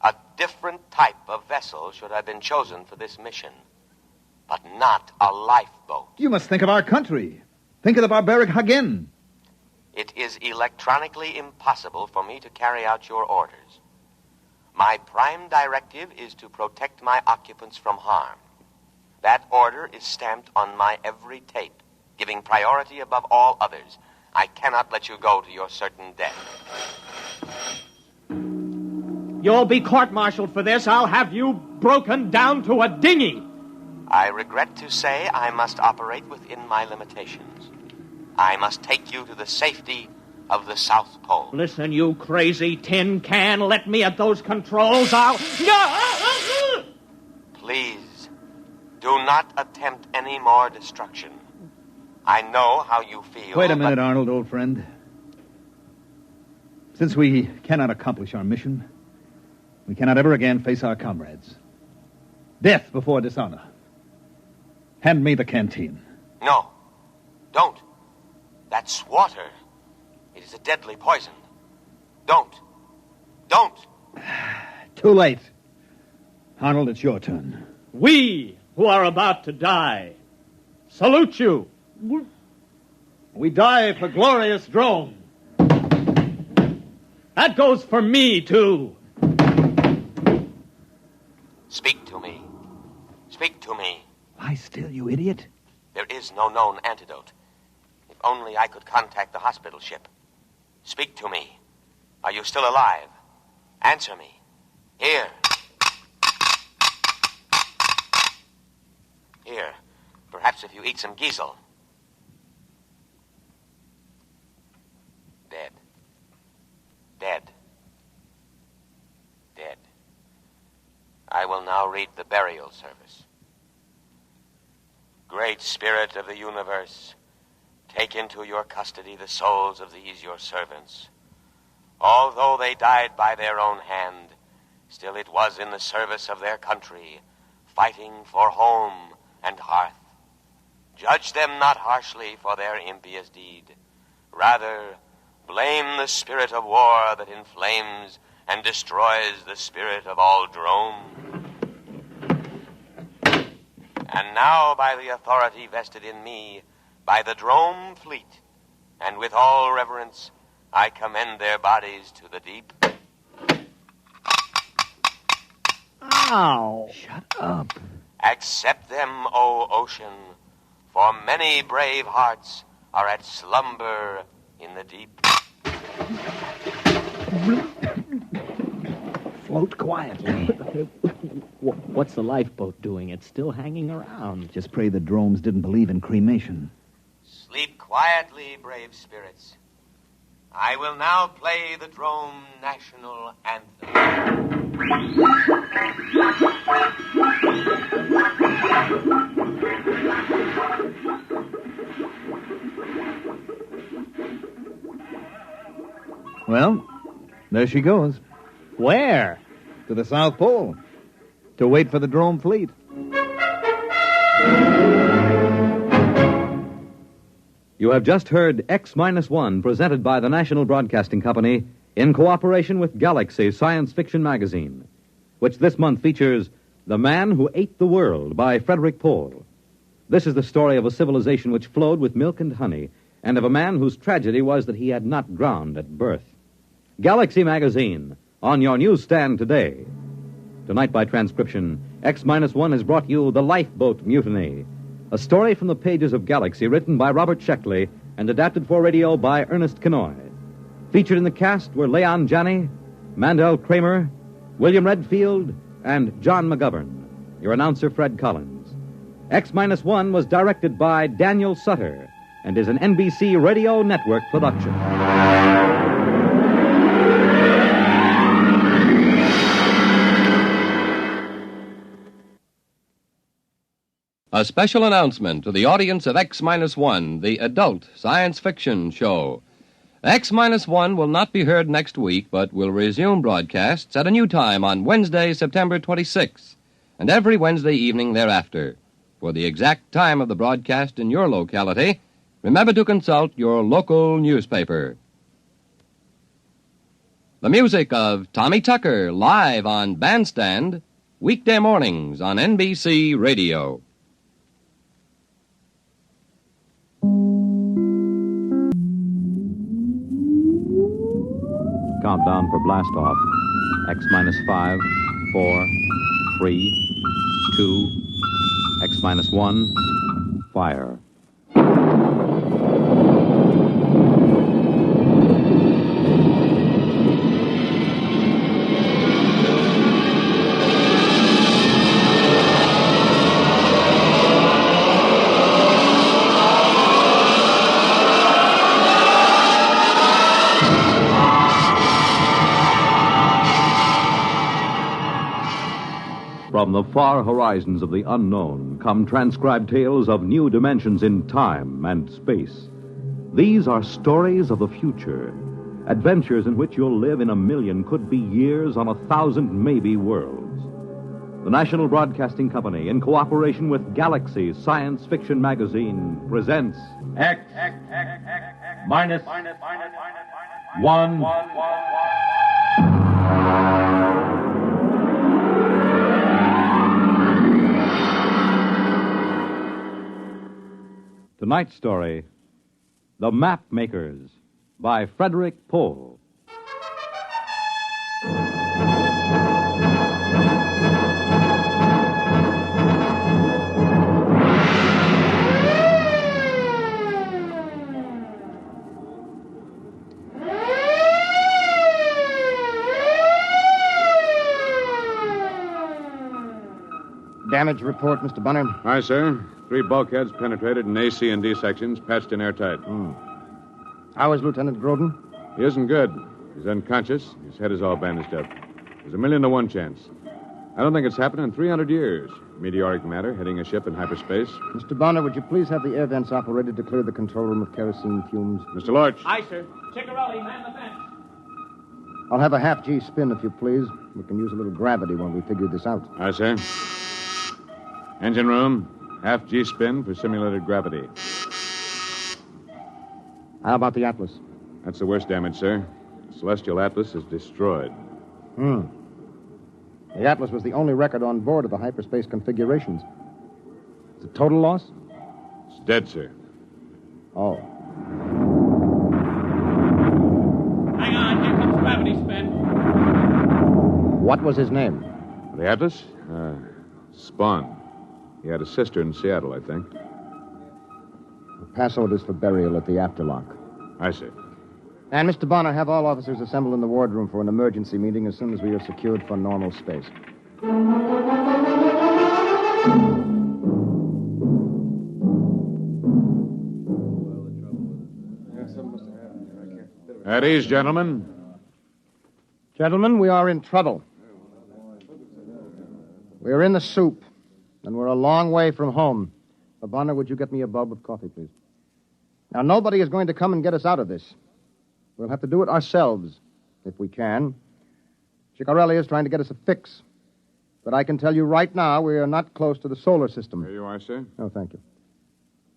A different type of vessel should have been chosen for this mission, but not a lifeboat. You must think of our country. Think of the barbaric Hagen. It is electronically impossible for me to carry out your orders. My prime directive is to protect my occupants from harm. That order is stamped on my every tape, giving priority above all others. I cannot let you go to your certain death. You'll be court-martialed for this. I'll have you broken down to a dinghy. I regret to say I must operate within my limitations. I must take you to the safety of the South Pole. Listen, you crazy tin can. Let me at those controls. Please, do not attempt any more destruction. I know how you feel. Wait a minute, Arnold, old friend. Since we cannot accomplish our mission, we cannot ever again face our comrades. Death before dishonor. Hand me the canteen. No, don't. That's water. It is a deadly poison. Don't. Too late. Arnold, it's your turn. We, who are about to die, salute you. We die for glorious drone. That goes for me, too. Speak to me. Speak to me. Lie still, you idiot. There is no known antidote. If only I could contact the hospital ship. Speak to me. Are you still alive? Answer me. Here. Here. Perhaps if you eat some giesel. Dead. Dead. Dead. I will now read the burial service. Great Spirit of the universe, take into your custody the souls of these your servants. Although they died by their own hand, still it was in the service of their country, fighting for home and hearth. Judge them not harshly for their impious deed. Rather, blame the spirit of war that inflames and destroys the spirit of all drone. And now, by the authority vested in me, by the drone fleet, and with all reverence, I commend their bodies to the deep. Ow! Shut up. Accept them, O ocean, for many brave hearts are at slumber in the deep. Float quietly. What's the lifeboat doing? It's still hanging around. Just pray the drones didn't believe in cremation. Sleep quietly, brave spirits. I will now play the drone national anthem. Well, there she goes. Where? To the South Pole. To wait for the drone fleet. You have just heard X-1, presented by the National Broadcasting Company in cooperation with Galaxy Science Fiction Magazine, which this month features The Man Who Ate the World by Frederick Pohl. This is the story of a civilization which flowed with milk and honey, and of a man whose tragedy was that he had not drowned at birth. Galaxy Magazine, on your newsstand today. Tonight, by transcription, X-1 has brought you The Lifeboat Mutiny, a story from the pages of Galaxy written by Robert Sheckley and adapted for radio by Ernest Kenoy. Featured in the cast were Leon Janney, Mandel Kramer, William Redfield, and John McGovern. Your announcer, Fred Collins. X-1 was directed by Daniel Sutter and is an NBC Radio Network production. A special announcement to the audience of X-1, the adult science fiction show. X-1 will not be heard next week, but will resume broadcasts at a new time on Wednesday, September 26th, and every Wednesday evening thereafter. For the exact time of the broadcast in your locality, remember to consult your local newspaper. The music of Tommy Tucker, live on Bandstand, weekday mornings on NBC Radio. Countdown for blast off. X-5, 4, 3, 2, X-1, fire. From the far horizons of the unknown come transcribed tales of new dimensions in time and space. These are stories of the future, adventures in which you'll live in a million, could be years, on 1,000 maybe worlds. The National Broadcasting Company, in cooperation with Galaxy Science Fiction Magazine, presents X minus 1. Tonight's story, The Map Makers, by Frederick Pohl. Damage report, Mr. Bunner. Aye, sir. 3 bulkheads penetrated in A, C, and D sections, patched in airtight. How is Lieutenant Groden? He isn't good. He's unconscious. His head is all bandaged up. There's 1,000,000 to 1 chance. I don't think it's happened in 300 years. Meteoric matter hitting a ship in hyperspace. Mr. Bonner, would you please have the air vents operated to clear the control room of kerosene fumes? Mr. Lorch. Aye, sir. Ciccarelli, man the fence. I'll have a half-G spin, if you please. We can use a little gravity while we figure this out. Aye, sir. Engine room, half-G spin for simulated gravity. How about the Atlas? That's the worst damage, sir. The Celestial Atlas is destroyed. The Atlas was the only record on board of the hyperspace configurations. It's a total loss? It's dead, sir. Oh. Hang on, here comes gravity spin. What was his name? The Atlas? Spawn. He had a sister in Seattle, I think. Pass orders for burial at the afterlock. Aye, sir. And, Mr. Bonner, have all officers assemble in the wardroom for an emergency meeting as soon as we are secured for normal space. At ease, gentlemen. Gentlemen, we are in trouble. We are in the soup, and we're a long way from home. Bonner, would you get me a bulb of coffee, please? Now, nobody is going to come and get us out of this. We'll have to do it ourselves, if we can. Ciccarelli is trying to get us a fix. But I can tell you right now, we are not close to the solar system. Here you are, sir. Oh, thank you.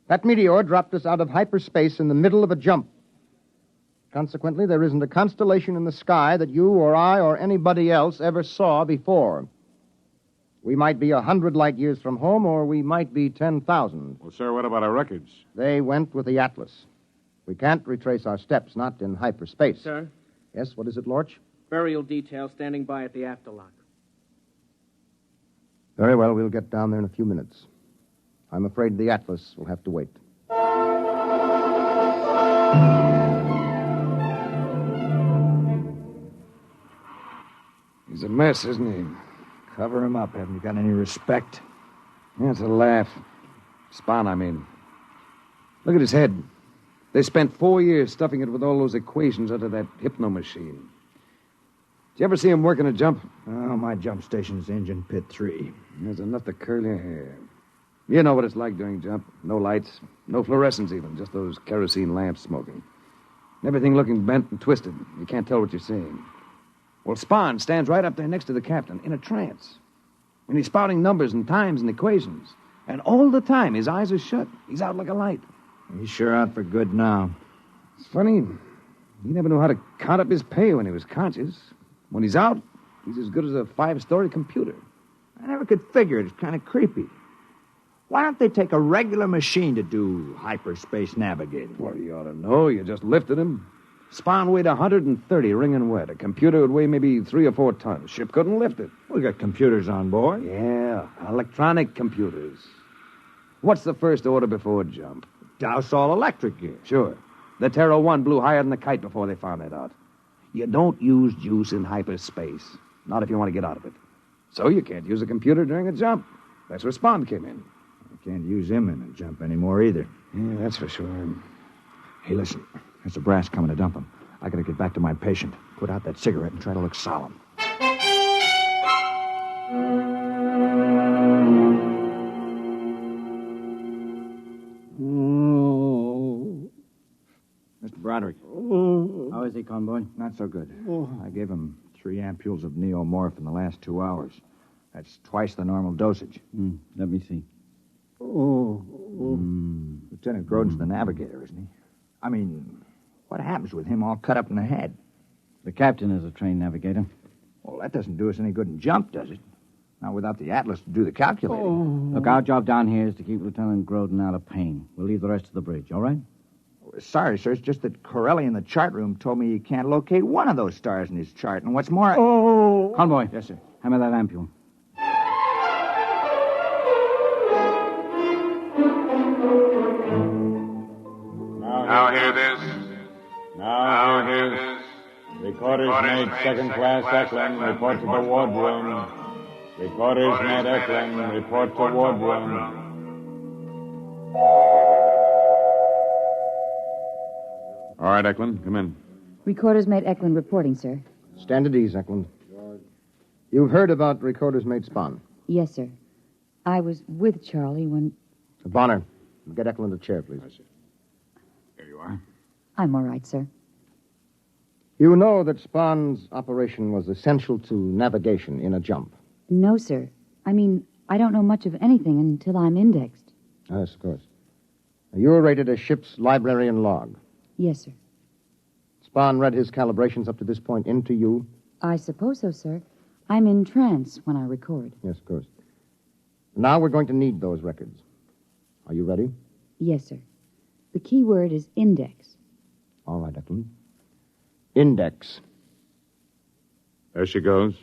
That meteor dropped us out of hyperspace in the middle of a jump. Consequently, there isn't a constellation in the sky that you or I or anybody else ever saw before. We might be 100 light years from home, or we might be 10,000. Well, sir, what about our records? They went with the Atlas. We can't retrace our steps, not in hyperspace. Sir? Yes, what is it, Lorch? Burial detail standing by at the afterlock. Very well, we'll get down there in a few minutes. I'm afraid the Atlas will have to wait. He's a mess, isn't he? Cover him up. Haven't you got any respect? Yeah, it's a laugh. Spawn, I mean. Look at his head. They spent 4 years stuffing it with all those equations under that hypno machine. Did you ever see him working a jump? Oh, my jump station's engine pit 3. There's enough to curl your hair. You know what it's like during jump. No lights, no fluorescence even, just those kerosene lamps smoking. Everything looking bent and twisted. You can't tell what you're seeing. Well, Spahn stands right up there next to the captain in a trance. And he's spouting numbers and times and equations. And all the time, his eyes are shut. He's out like a light. He's sure out for good now. It's funny. He never knew how to count up his pay when he was conscious. When he's out, he's as good as a 5-story computer. I never could figure it. It's kind of creepy. Why don't they take a regular machine to do hyperspace navigating? Well, you ought to know. You just lifted him. Spahn weighed 130, wringing wet. A computer would weigh maybe 3 or 4 tons. Ship couldn't lift it. We got computers on board. Yeah, electronic computers. What's the first order before jump? Douse all electric gear. Sure. The Terra 1 blew higher than the kite before they found that out. You don't use juice in hyperspace. Not if you want to get out of it. So you can't use a computer during a jump. That's where Spahn came in. I can't use him in a jump anymore either. Yeah, that's for sure. Hey, listen. There's a brass coming to dump him. I gotta get back to my patient. Put out that cigarette and try to look solemn. Mr. Broderick. How is he, convoy? Not so good. I gave him 3 ampules of neomorph in the last 2 hours. That's twice the normal dosage. Let me see. Lieutenant Grodin's the navigator, isn't he? I mean, what happens with him all cut up in the head? The captain is a trained navigator. Well, that doesn't do us any good in jump, does it? Not without the atlas to do the calculating. Look, our job down here is to keep Lieutenant Grodin out of pain. We'll leave the rest to the bridge, all right? Sorry, sir. It's just that Corelli in the chart room told me he can't locate one of those stars in his chart. And what's more... Convoy. Yes, sir. Hand me that ampule. Now hear this. Now hear this. Recorders made second class Eklund, report to the wardroom. Recorders made Eklund, report to wardroom. All right, Eklund, come in. Recorders made Eklund reporting, sir. Stand at ease, Eklund. You've heard about Recorders made Spahn. Yes, sir. I was with Charlie when... Bonner, get Eklund a chair, please. Here you are. I'm all right, sir. You know that Spahn's operation was essential to navigation in a jump. No, sir. I mean, I don't know much of anything until I'm indexed. Yes, of course. You were rated a ship's librarian log. Yes, sir. Spahn read his calibrations up to this point into you? I suppose so, sir. I'm in trance when I record. Yes, of course. Now we're going to need those records. Are you ready? Yes, sir. The key word is index. All right, Eklund. Index. There she goes.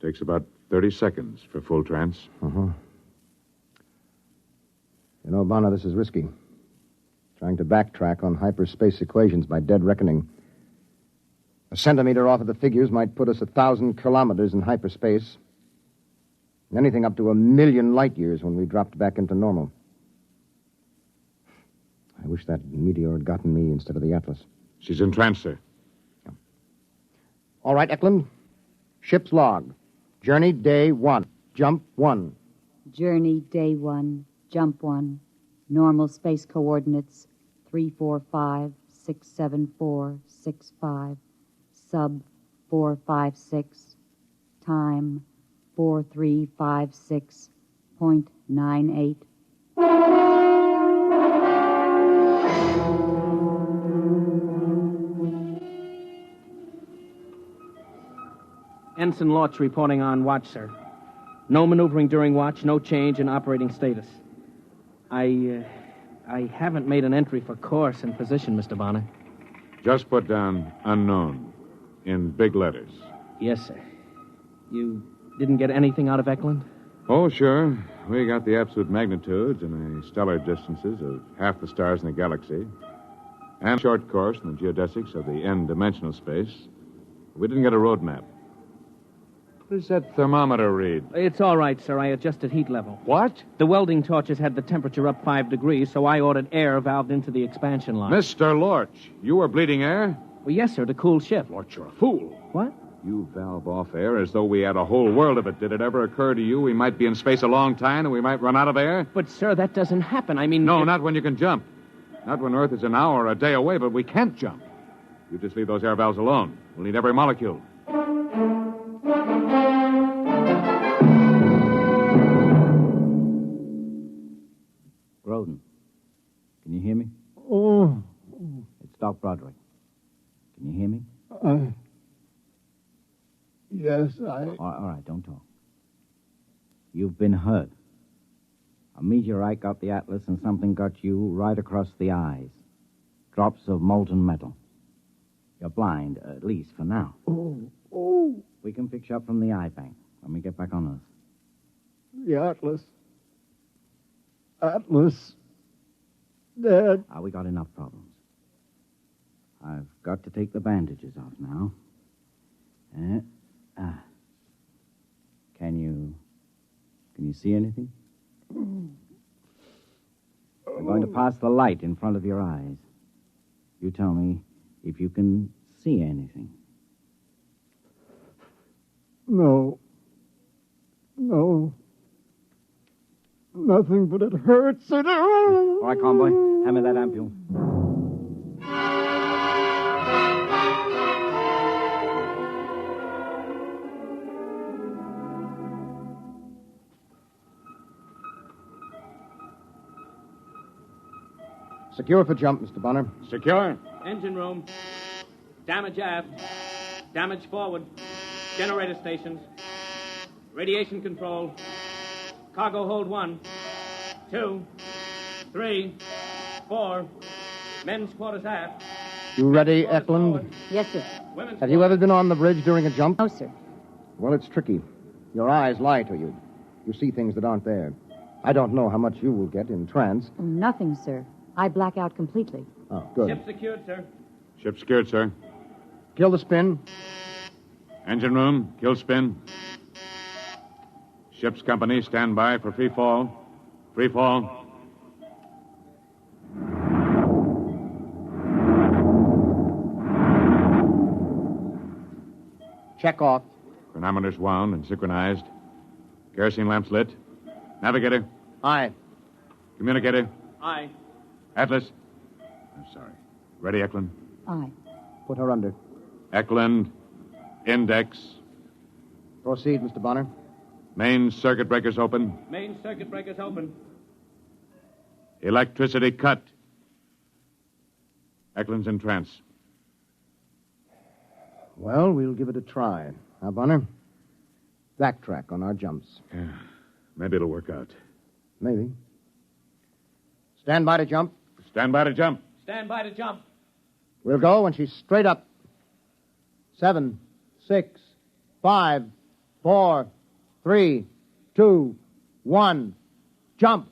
Takes about 30 seconds for full trance. Uh-huh. You know, Bonner, this is risky. Trying to backtrack on hyperspace equations by dead reckoning. A centimeter off of the figures might put us 1,000 kilometers in hyperspace. Anything up to 1,000,000 light years when we dropped back into normal. I wish that meteor had gotten me instead of the Atlas. She's in trance, sir. Yeah. All right, Eklund. Ship's log. Journey day 1. Jump 1. Journey day 1. Jump 1. Normal space coordinates 345-674-65. Sub 456. Time 4356.98. Ensign Lortz reporting on watch, sir. No maneuvering during watch, no change in operating status. I haven't made an entry for course and position, Mr. Bonner. Just put down unknown in big letters. Yes, sir. You didn't get anything out of Eklund? Oh, sure. We got the absolute magnitudes and the stellar distances of half the stars in the galaxy, and short course in the geodesics of the n-dimensional space. We didn't get a road map. What does that thermometer read? It's all right, sir. I adjusted heat level. What? The welding torches had the temperature up 5 degrees, so I ordered air valved into the expansion line. Mr. Lorch, you were bleeding air? Well, yes, sir, to cool ship. Lorch, you're a fool. What? You valve off air as though we had a whole world of it. Did it ever occur to you we might be in space a long time and we might run out of air? But, sir, that doesn't happen. I mean... No, not when you can jump. Not when Earth is an hour or a day away, but we can't jump. You just leave those air valves alone. We'll need every molecule. Groden, can you hear me? Oh. It's Doc Broderick. Can you hear me? Yes, All right, don't talk. You've been hurt. A meteorite got the Atlas and something got you right across the eyes. Drops of molten metal. You're blind, at least for now. Oh. We can fix you up from the eye bank when we get back on Earth. The Atlas. Atlas. Dad. We got enough problems. I've got to take the bandages off now. Can you see anything? I'm going to pass the light in front of your eyes. You tell me if you can see anything. No. Nothing, but it hurts. All right, convoy. Hand me that ampule. Secure for jump, Mr. Bonner. Secure. Engine room. Damage aft. Damage forward. Generator stations. Radiation control. Cargo hold 1, 2, 3, 4. Men's quarters aft. You ready, Eklund? Yes, sir. Have you ever been on the bridge during a jump? No, sir. Well, it's tricky. Your eyes lie to you. You see things that aren't there. I don't know how much you will get in trance. Nothing, sir. I black out completely. Oh, good. Ship secured, sir. Ship secured, sir. Kill the spin. Engine room, kill spin. Ship's company, stand by for free fall. Free fall. Check off. Chronometers wound and synchronized. Kerosene lamps lit. Navigator. Aye. Communicator. Aye. Atlas. I'm sorry. Ready, Eklund? Aye. Put her under. Eklund. Index. Proceed, Mr. Bonner. Main circuit breakers open. Main circuit breakers open. Electricity cut. Eklund's in trance. Well, we'll give it a try. Now, Bonner, backtrack on our jumps. Yeah, maybe it'll work out. Maybe. Stand by to jump. Stand by to jump. Stand by to jump. We'll go when she's straight up. 7, 6, 5, 4, 3, 2, 1. Jump.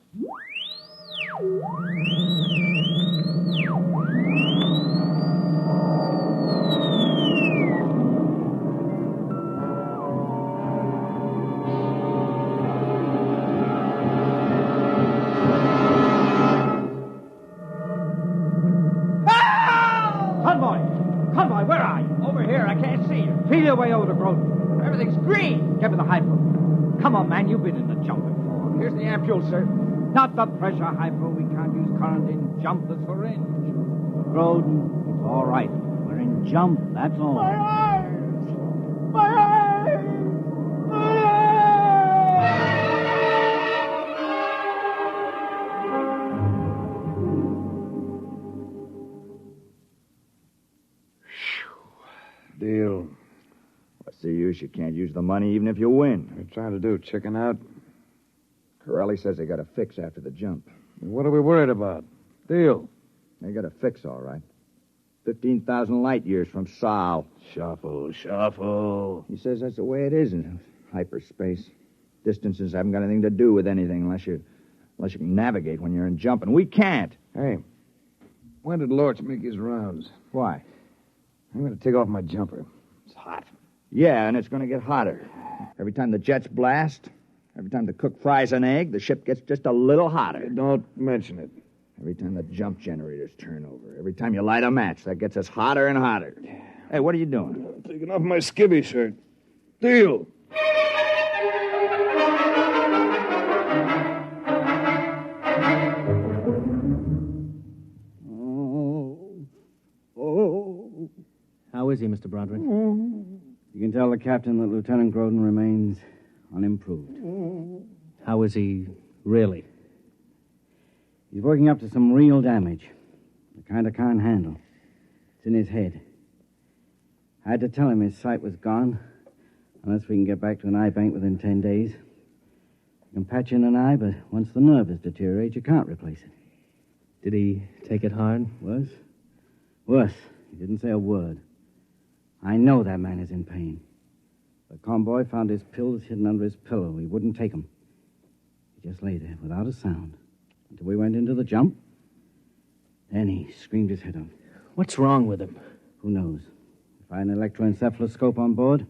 Convoy, where are you? Over here. I can't see you. Feel your way over to Groden. Everything's green. Give me the hypo. Come on, man. You've been in the jump before. Here's the ampule, sir. Not the pressure hypo. We can't use current in jump that's for range. Groden, it's all right. We're in jump, that's all. My eyes! My eyes! My eyes! Deal. What's the use? You can't use the money even if you win. What are you trying to do, chicken out? Corelli says they got a fix after the jump. What are we worried about? Deal. They got a fix, all right. 15,000 light years from Sol. Shuffle. He says that's the way it is in hyperspace. Distances haven't got anything to do with anything unless you can navigate when you're in jump, and we can't. Hey, when did Lorch make his rounds? Why? I'm going to take off my jumper. It's hot. Yeah, and it's going to get hotter. Every time the jets blast, every time the cook fries an egg, the ship gets just a little hotter. Don't mention it. Every time the jump generators turn over, every time you light a match, that gets us hotter and hotter. Hey, what are you doing? Taking off my skivvy shirt. Deal. How is he, Mr. Broderick? You can tell the captain that Lieutenant Groden remains unimproved. How is he really? He's working up to some real damage. The kind I can't handle. It's in his head. I had to tell him his sight was gone, unless we can get back to an eye bank within 10 days. You can patch in an eye, but once the nerve has deteriorated, you can't replace it. Did he take it hard? Worse? Worse. He didn't say a word. I know that man is in pain. The convoy found his pills hidden under his pillow. He wouldn't take them. He just lay there without a sound until we went into the jump. Then he screamed his head off. What's wrong with him? Who knows? If I had an electroencephaloscope on board,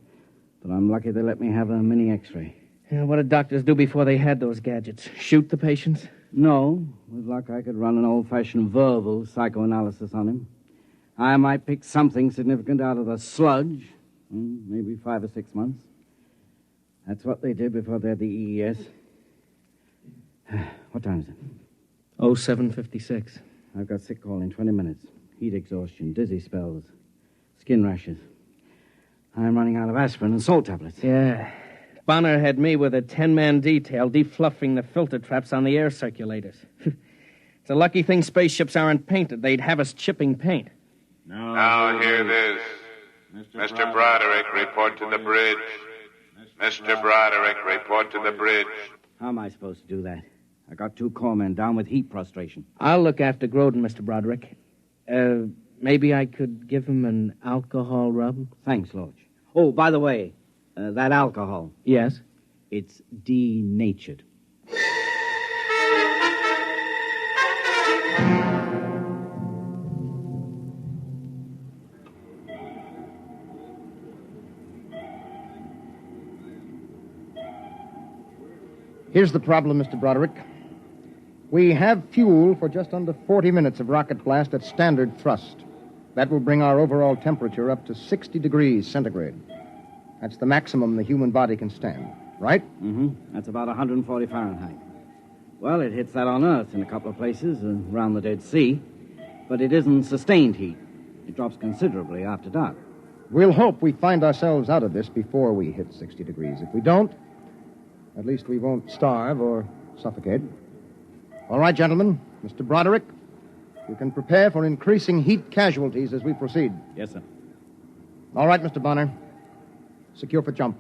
but I'm lucky they let me have a mini X-ray. Yeah, what did doctors do before they had those gadgets? Shoot the patients? No. With luck, I could run an old-fashioned verbal psychoanalysis on him. I might pick something significant out of the sludge. Maybe 5 or 6 months. That's what they did before they had the EES. What time is it? 07:56. I've got sick call in 20 minutes. Heat exhaustion, dizzy spells, skin rashes. I'm running out of aspirin and salt tablets. Yeah. Bonner had me with a 10-man detail defluffing the filter traps on the air circulators. It's a lucky thing spaceships aren't painted. They'd have us chipping paint. Now hear this. Mr. Broderick, report to the bridge. Mr. Broderick, report to the bridge. How am I supposed to do that? I got 2 corpsmen down with heat prostration. I'll look after Groden, Mr. Broderick. Maybe I could give him an alcohol rub? Thanks, Lodge. Oh, by the way, that alcohol. Yes? It's denatured. Here's the problem, Mr. Broderick. We have fuel for just under 40 minutes of rocket blast at standard thrust. That will bring our overall temperature up to 60 degrees centigrade. That's the maximum the human body can stand, right? Mm-hmm. That's about 140 Fahrenheit. Well, it hits that on Earth in a couple of places around the Dead Sea, but it isn't sustained heat. It drops considerably after dark. We'll hope we find ourselves out of this before we hit 60 degrees. If we don't, at least we won't starve or suffocate. All right, gentlemen. Mr. Broderick, you can prepare for increasing heat casualties as we proceed. Yes, sir. All right, Mr. Bonner. Secure for jump.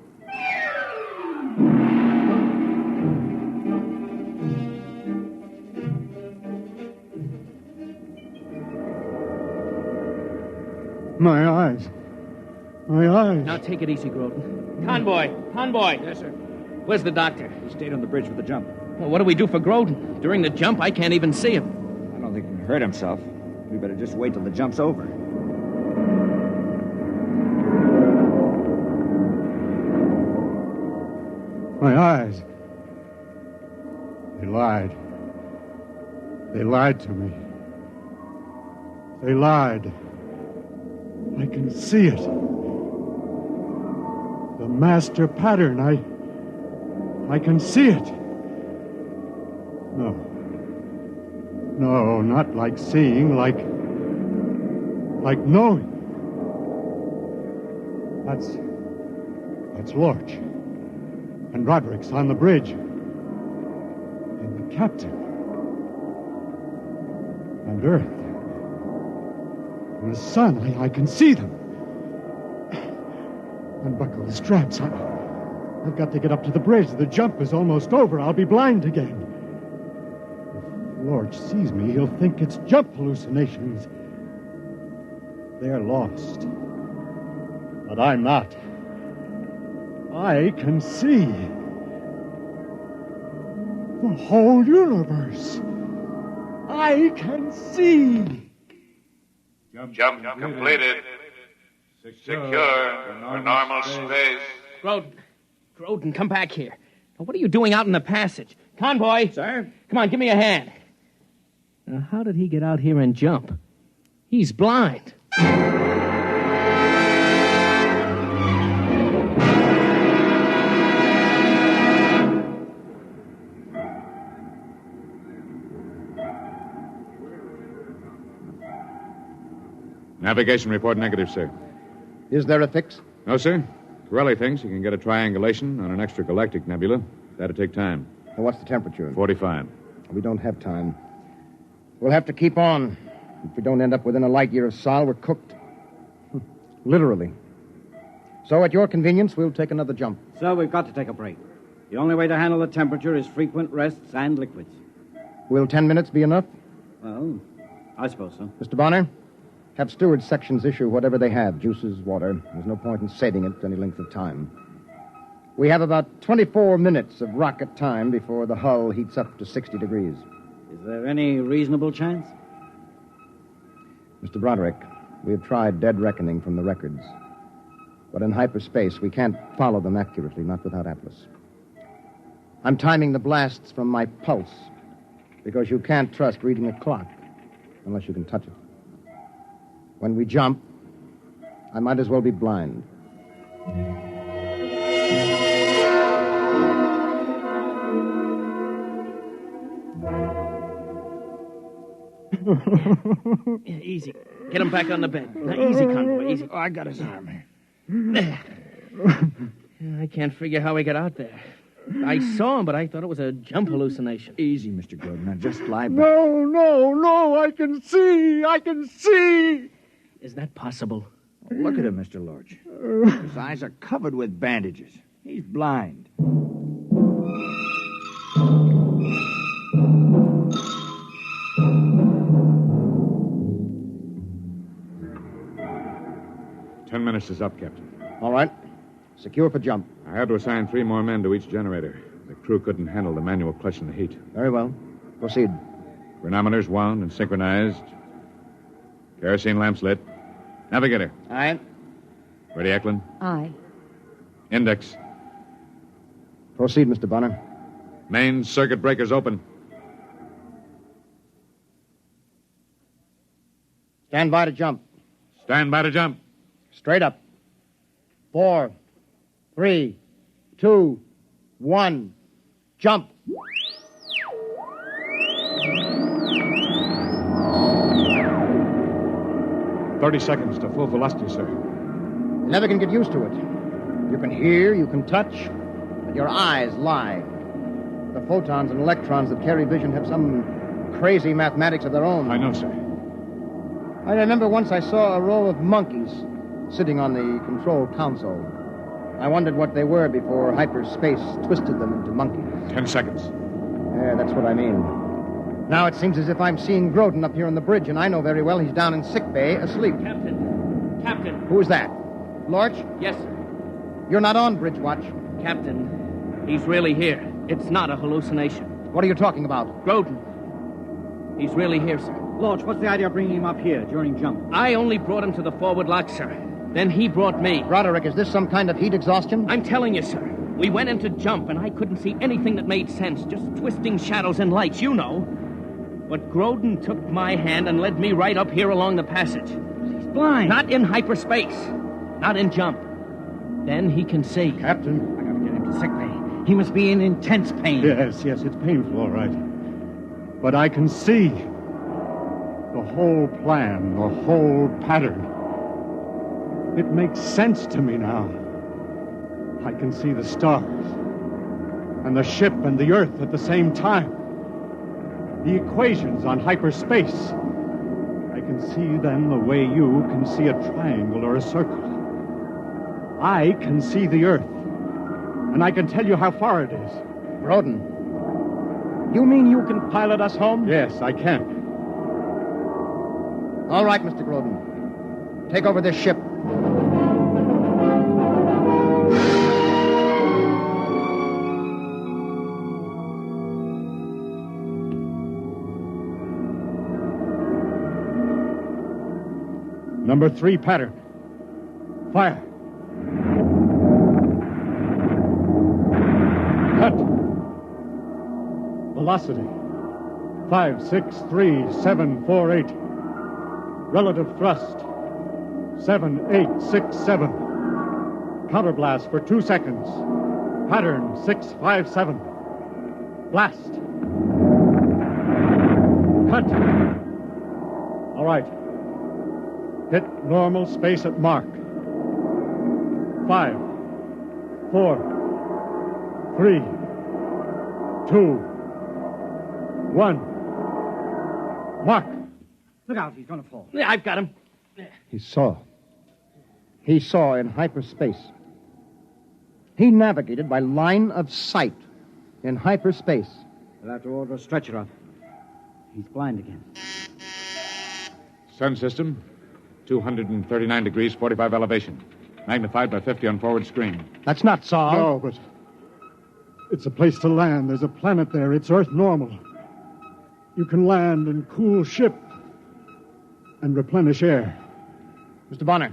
My eyes. My eyes. Now take it easy, Groden. Convoy! Convoy! Yes, sir. Where's the doctor? He stayed on the bridge with the jump. Well, what do we do for Groden? During the jump, I can't even see him. I don't think he can hurt himself. We better just wait till the jump's over. My eyes. They lied. They lied to me. They lied. I can see it. The master pattern. I can see it. No, not like seeing, like knowing. That's Lorch. And Roderick's on the bridge. And the captain. And Earth. And the sun. I can see them. Unbuckle the straps. I've got to get up to the bridge. The jump is almost over. I'll be blind again. If Lorch sees me, he'll think it's jump hallucinations. They're lost. But I'm not. I can see the whole universe. I can see. Jump completed. Secure for normal space. Groden, come back here. Now, what are you doing out in the passage? Convoy! Sir? Come on, give me a hand. Now, how did he get out here and jump? He's blind. Navigation report negative, sir. Is there a fix? No, sir. Corelli thinks he can get a triangulation on an extragalactic nebula. That'll take time. Well, what's the temperature? 45. We don't have time. We'll have to keep on. If we don't end up within a light year of Sol, we're cooked. Literally. So, at your convenience, we'll take another jump. So we've got to take a break. The only way to handle the temperature is frequent rests and liquids. Will 10 minutes be enough? Well, I suppose so. Mr. Bonner, have steward sections issue whatever they have, juices, water. There's no point in saving it for any length of time. We have about 24 minutes of rocket time before the hull heats up to 60 degrees. Is there any reasonable chance? Mr. Broderick, we have tried dead reckoning from the records. But in hyperspace, we can't follow them accurately, not without Atlas. I'm timing the blasts from my pulse, because you can't trust reading a clock unless you can touch it. When we jump, I might as well be blind. Easy. Get him back on the bed. Now, easy, Convoy, easy. Oh, I got his arm. There. I can't figure how he got out there. I saw him, but I thought it was a jump hallucination. Easy, Mr. Gordon. Now, just lie back. No, I can see. Is that possible? Oh, look at him, Mr. Lorch. His eyes are covered with bandages. He's blind. Ten minutes is up, Captain. All right. Secure for jump. I had to assign 3 more men to each generator. The crew couldn't handle the manual clutch in the heat. Very well. Proceed. Chronometers wound and synchronized. Kerosene lamps lit. Navigator. Aye. Ready, Mcklin? Aye. Index. Proceed, Mr. Bonner. Main circuit breakers open. Stand by to jump. Stand by to jump. Straight up. 4, 3, 2, 1. Jump. "30 seconds to full velocity, sir. You never can get used to it. You can hear, you can touch, but your eyes lie. The photons and electrons that carry vision have some crazy mathematics of their own. I know, sir. I remember once I saw a row of monkeys sitting on the control console. I wondered what they were before hyperspace twisted them into monkeys. 10 seconds. Yeah, that's what I mean. Now it seems as if I'm seeing Groden up here on the bridge, and I know very well he's down in sick bay asleep. Captain. Who is that? Lorch? Yes, sir. You're not on bridge watch. Captain, he's really here. It's not a hallucination. What are you talking about? Groden. He's really here, sir. Lorch, what's the idea of bringing him up here during jump? I only brought him to the forward lock, sir. Then he brought me. Broderick, is this some kind of heat exhaustion? I'm telling you, sir. We went into jump, and I couldn't see anything that made sense. Just twisting shadows and lights, you know. But Groden took my hand and led me right up here along the passage. He's blind. Not in hyperspace. Not in jump. Then he can see. Captain. I gotta get him to sick bay. He must be in intense pain. Yes, it's painful, all right. But I can see the whole plan, the whole pattern. It makes sense to me now. I can see the stars and the ship and the Earth at the same time. The equations on hyperspace. I can see them the way you can see a triangle or a circle. I can see the Earth, and I can tell you how far it is. Groden, you mean you can pilot us home? Yes, I can. All right, Mr. Groden. Take over this ship. Number 3 pattern. Fire. Cut. Velocity. 563,748. Relative thrust. 7,867. Counterblast for 2 seconds. Pattern 657. Blast. Cut. All right. Hit normal space at mark. 5, 4, 3, 2, 1. Mark! Look out, he's going to fall. Yeah, I've got him. He saw. He saw in hyperspace. He navigated by line of sight in hyperspace. We'll have to order a stretcher up. He's blind again. Sun system, 239 degrees, 45 elevation. Magnified by 50 on forward screen. That's not Saul. No, but it's a place to land. There's a planet there. It's Earth normal. You can land and cool ship and replenish air. Mr. Bonner,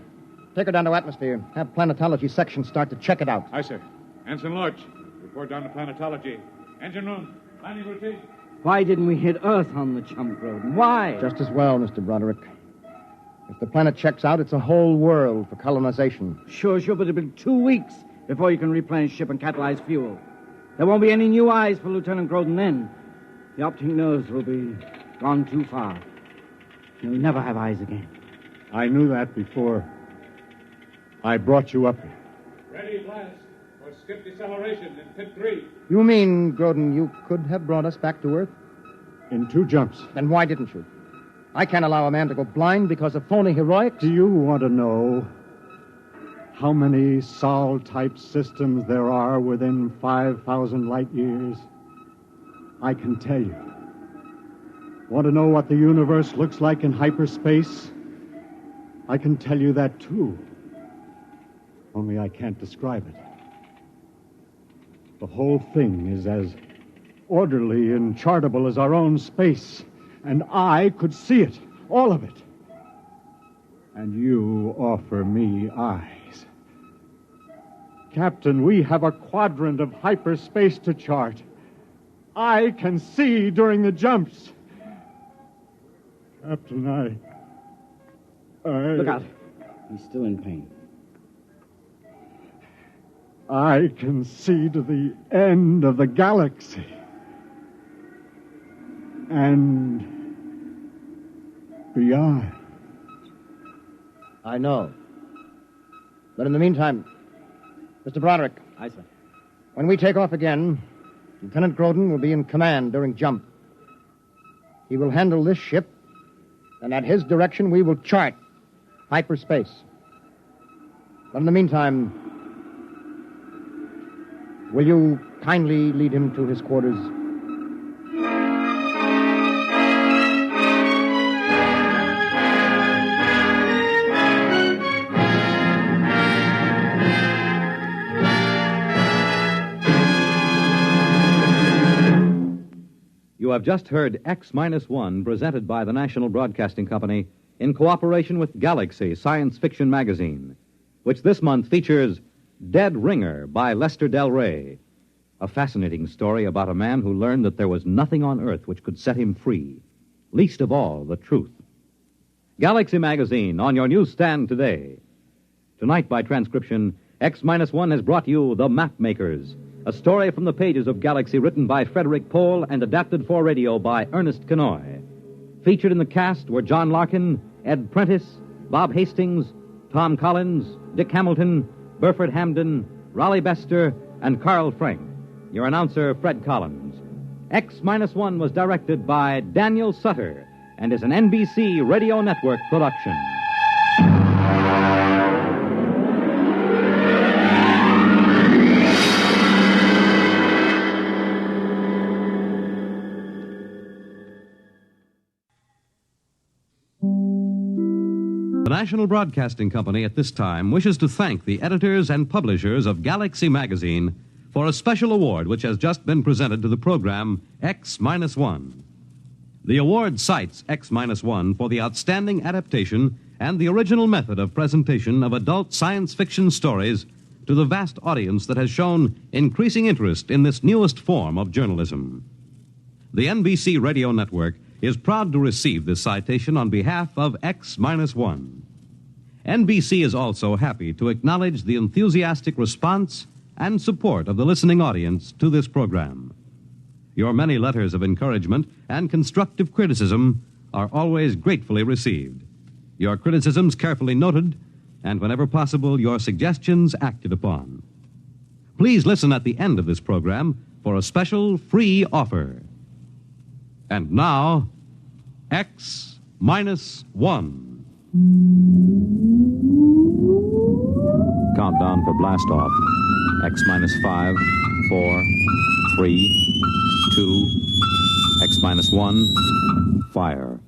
take her down to atmosphere. Have planetology section start to check it out. Aye, sir. Ensign Lodge, report down to planetology. Engine room, landing routine. Why didn't we hit Earth on the jump, Groden? Why? Just as well, Mr. Broderick. If the planet checks out, it's a whole world for colonization. Sure, but it'll be 2 weeks before you can replenish ship and catalyze fuel. There won't be any new eyes for Lieutenant Groden then. The optic nerves will be gone too far. He'll never have eyes again. I knew that before I brought you up here. Ready, blast, for skip deceleration in pit 3. You mean, Groden, you could have brought us back to Earth? In 2 jumps. Then why didn't you? I can't allow a man to go blind because of phony heroics. Do you want to know how many Sol-type systems there are within 5,000 light years? I can tell you. Want to know what the universe looks like in hyperspace? I can tell you that, too. Only I can't describe it. The whole thing is as orderly and chartable as our own space. And I could see it, all of it. And you offer me eyes. Captain, we have a quadrant of hyperspace to chart. I can see during the jumps. Captain, I... Look out. He's still in pain. I can see to the end of the galaxy. And beyond. I know. But in the meantime, Mr. Broderick. Aye, sir. When we take off again, Lieutenant Groden will be in command during jump. He will handle this ship, and at his direction we will chart hyperspace. But in the meantime, will you kindly lead him to his quarters? You have just heard X-1, presented by the National Broadcasting Company in cooperation with Galaxy Science Fiction Magazine, which this month features Dead Ringer by Lester Del Rey, a fascinating story about a man who learned that there was nothing on Earth which could set him free, least of all the truth. Galaxy Magazine on your newsstand today. Tonight, by transcription, X-1 has brought you The Mapmakers, a story from the pages of Galaxy written by Frederick Pohl and adapted for radio by Ernest Kenoy. Featured in the cast were John Larkin, Ed Prentice, Bob Hastings, Tom Collins, Dick Hamilton, Burford Hamden, Raleigh Bester, and Carl Frank. Your announcer, Fred Collins. X-1 was directed by Daniel Sutter and is an NBC Radio Network production. The National Broadcasting Company at this time wishes to thank the editors and publishers of Galaxy Magazine for a special award which has just been presented to the program X-1. The award cites X-1 for the outstanding adaptation and the original method of presentation of adult science fiction stories to the vast audience that has shown increasing interest in this newest form of journalism. The NBC Radio Network is proud to receive this citation on behalf of X-1. NBC is also happy to acknowledge the enthusiastic response and support of the listening audience to this program. Your many letters of encouragement and constructive criticism are always gratefully received. your criticisms carefully noted, and whenever possible, your suggestions acted upon. Please listen at the end of this program for a special free offer. And now, X-1. Countdown for blast off. X-5, 4, 3, 2, X-1, fire.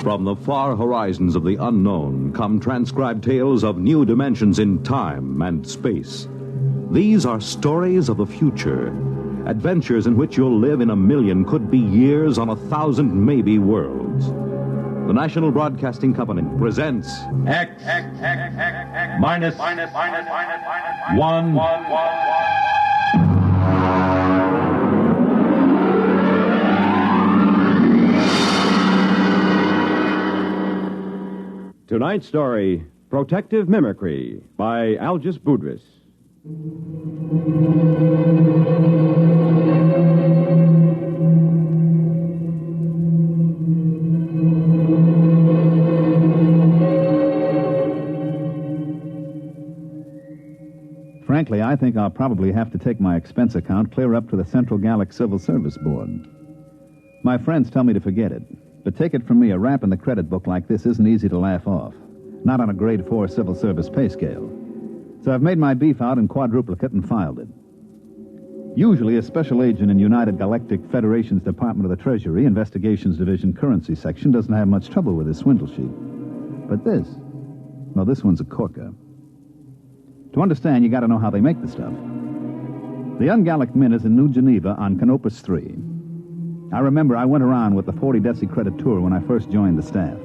From the far horizons of the unknown come transcribed tales of new dimensions in time and space. These are stories of the future, adventures in which you'll live in a million, could be years, on 1,000 maybe worlds. The National Broadcasting Company presents X minus 1. Tonight's story, Protective Mimicry, by Algis Budrys. Frankly, I think I'll probably have to take my expense account clear up to the Central Gallic Civil Service Board. My friends tell me to forget it. But take it from me, a rap in the credit book like this isn't easy to laugh off. Not on a grade 4 civil service pay scale. So I've made my beef out in quadruplicate and filed it. Usually, a special agent in United Galactic Federation's Department of the Treasury, Investigations Division, Currency Section, doesn't have much trouble with his swindle sheet. But this one's a corker. To understand, you gotta know how they make the stuff. The Ungallic Mint is in New Geneva on Canopus 3. I remember I went around with the 40 Deci credit tour when I first joined the staff.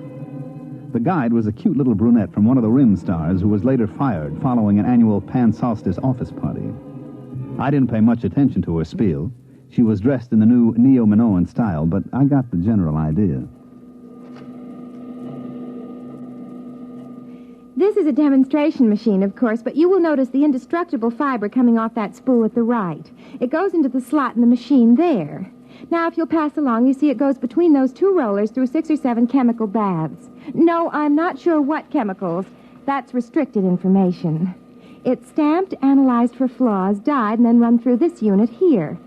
The guide was a cute little brunette from one of the Rim stars who was later fired following an annual Pan Solstice office party. I didn't pay much attention to her spiel. She was dressed in the new Neo-Minoan style, but I got the general idea. This is a demonstration machine, of course, but you will notice the indestructible fiber coming off that spool at the right. It goes into the slot in the machine there. Now, if you'll pass along, you see it goes between those two rollers through 6 or 7 chemical baths. No, I'm not sure what chemicals. That's restricted information. It's stamped, analyzed for flaws, dyed, and then run through this unit here.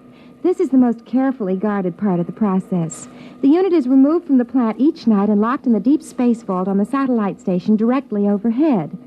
This is the most carefully guarded part of the process. The unit is removed from the plant each night and locked in the deep space vault on the satellite station directly overhead.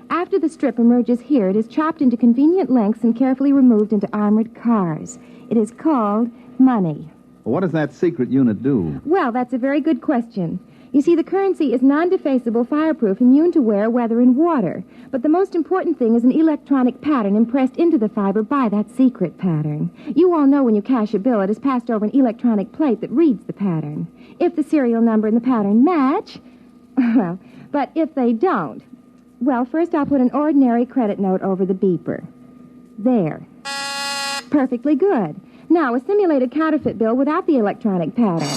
After the strip emerges here, it is chopped into convenient lengths and carefully removed into armored cars. It is called money. What does that secret unit do? Well, that's a very good question. You see, the currency is non-defacable, fireproof, immune to wear, weather, and water. But the most important thing is an electronic pattern impressed into the fiber by that secret pattern. You all know when you cash a bill, it is passed over an electronic plate that reads the pattern. If the serial number and the pattern match, well, but if they don't, well, first I'll put an ordinary credit note over the beeper. There. Perfectly good. Now, a simulated counterfeit bill without the electronic pattern.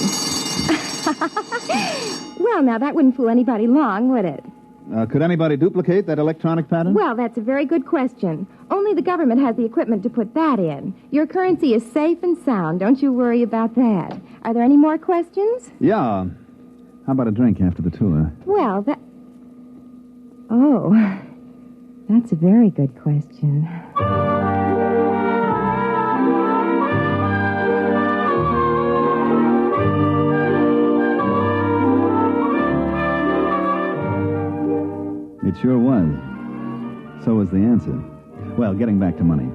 Well, now, that wouldn't fool anybody long, would it? Could anybody duplicate that electronic pattern? Well, that's a very good question. Only the government has the equipment to put that in. Your currency is safe and sound. Don't you worry about that. Are there any more questions? Yeah. How about a drink after the tour? Well, Oh, that's a very good question. It sure was. So was the answer. Well, getting back to money.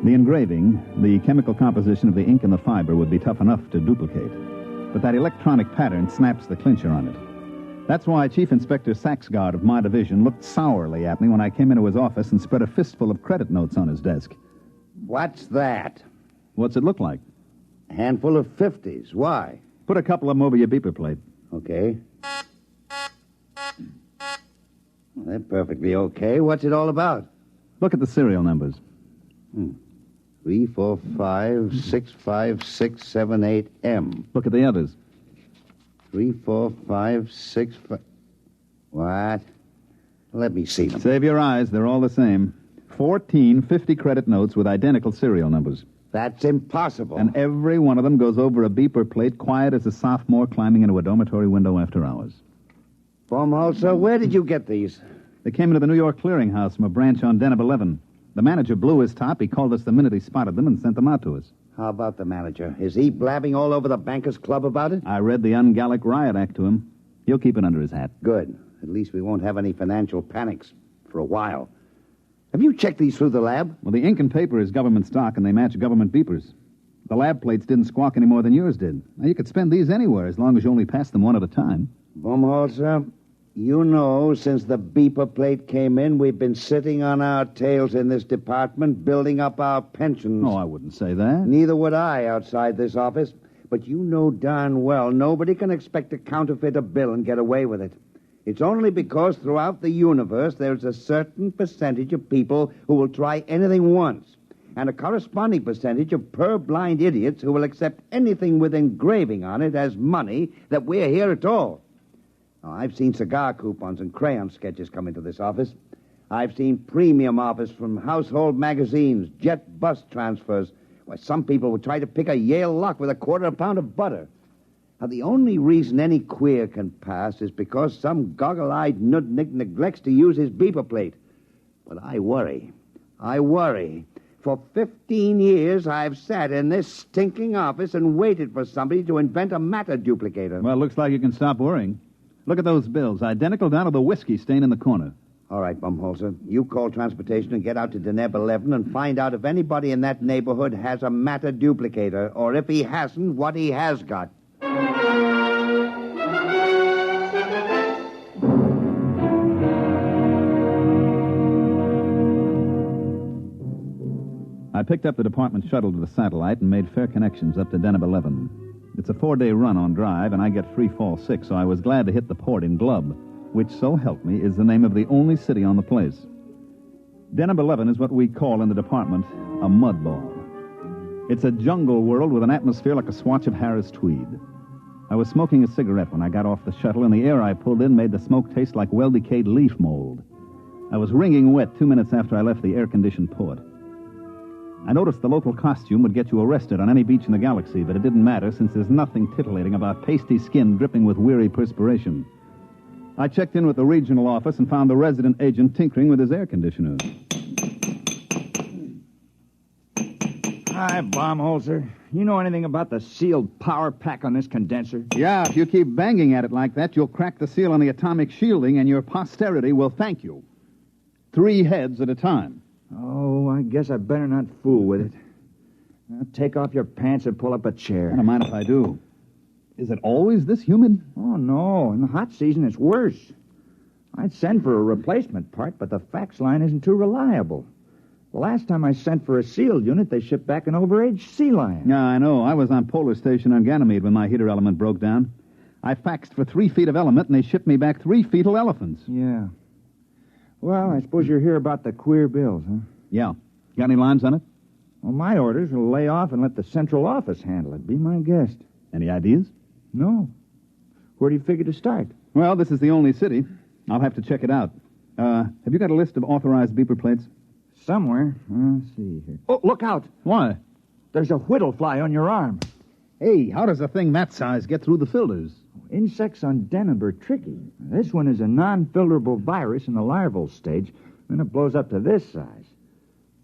The engraving, the chemical composition of the ink and the fiber would be tough enough to duplicate. But that electronic pattern snaps the clincher on it. That's why Chief Inspector Saxgard of my division looked sourly at me when I came into his office and spread a fistful of credit notes on his desk. What's that? What's it look like? A handful of 50s. Why? Put a couple of them over your beeper plate. Okay. Well, they're perfectly okay. What's it all about? Look at the serial numbers. 3456567 Look at the others. 34565. What? Let me see them. Save your eyes. They're all the same. 14 50-credit notes with identical serial numbers. That's impossible. And every one of them goes over a beeper plate quiet as a sophomore climbing into a dormitory window after hours. Baumholzer, where did you get these? They came into the New York Clearinghouse from a branch on Deneb 11. The manager blew his top. He called us the minute he spotted them and sent them out to us. How about the manager? Is he blabbing all over the Bankers Club about it? I read the Ungallic Riot Act to him. He'll keep it under his hat. Good. At least we won't have any financial panics for a while. Have you checked these through the lab? Well, the ink and paper is government stock, and they match government beepers. The lab plates didn't squawk any more than yours did. Now, you could spend these anywhere as long as you only pass them one at a time. Baumholzer, you know, since the beeper plate came in, we've been sitting on our tails in this department, building up our pensions. Oh, I wouldn't say that. Neither would I outside this office. But you know darn well nobody can expect to counterfeit a bill and get away with it. It's only because throughout the universe there's a certain percentage of people who will try anything once, and a corresponding percentage of purblind idiots who will accept anything with engraving on it as money that we're here at all. Now, I've seen cigar coupons and crayon sketches come into this office. I've seen premium offers from household magazines, jet bus transfers, where some people would try to pick a Yale lock with a quarter of a pound of butter. Now, the only reason any queer can pass is because some goggle-eyed nudnik neglects to use his beeper plate. But I worry. For 15 years, I've sat in this stinking office and waited for somebody to invent a matter duplicator. Well, looks like you can stop worrying. Look at those bills, identical down to the whiskey stain in the corner. All right, Baumholzer, you call transportation and get out to Deneb 11 and find out if anybody in that neighborhood has a matter duplicator, or if he hasn't, what he has got. I picked up the department shuttle to the satellite and made fair connections up to Deneb 11. It's a 4-day run on drive, and I get free fall 6, so I was glad to hit the port in Glub, which, so help me, is the name of the only city on the place. Deneb 11 is what we call in the department a mud ball. It's a jungle world with an atmosphere like a swatch of Harris tweed. I was smoking a cigarette when I got off the shuttle, and the air I pulled in made the smoke taste like well-decayed leaf mold. I was wringing wet 2 minutes after I left the air-conditioned port. I noticed the local costume would get you arrested on any beach in the galaxy, but it didn't matter since there's nothing titillating about pasty skin dripping with weary perspiration. I checked in with the regional office and found the resident agent tinkering with his air conditioner. Hi, Baumholzer. You know anything about the sealed power pack on this condenser? Yeah, if you keep banging at it like that, you'll crack the seal on the atomic shielding, and your posterity will thank you. 3 heads at a time. Oh, I guess I better not fool with it. Now, take off your pants and pull up a chair. I don't mind if I do. Is it always this humid? Oh, no. In the hot season, it's worse. I'd send for a replacement part, but the fax line isn't too reliable. The last time I sent for a sealed unit, they shipped back an overaged sea lion. Yeah, I know. I was on Polar Station on Ganymede when my heater element broke down. I faxed for 3 feet of element, and they shipped me back 3 fetal elephants. Yeah. Well, I suppose you're here about the queer bills, huh? Yeah. Got any lines on it? Well, my orders will lay off and let the central office handle it. Be my guest. Any ideas? No. Where do you figure to start? Well, this is the only city. I'll have to check it out. Have you got a list of authorized beeper plates? Somewhere. Let's see here. Oh, look out. Why? There's a whittle fly on your arm. Hey, how does a thing that size get through the filters? Insects on Deneb are tricky. This one is a non-filterable virus in the larval stage, then it blows up to this size.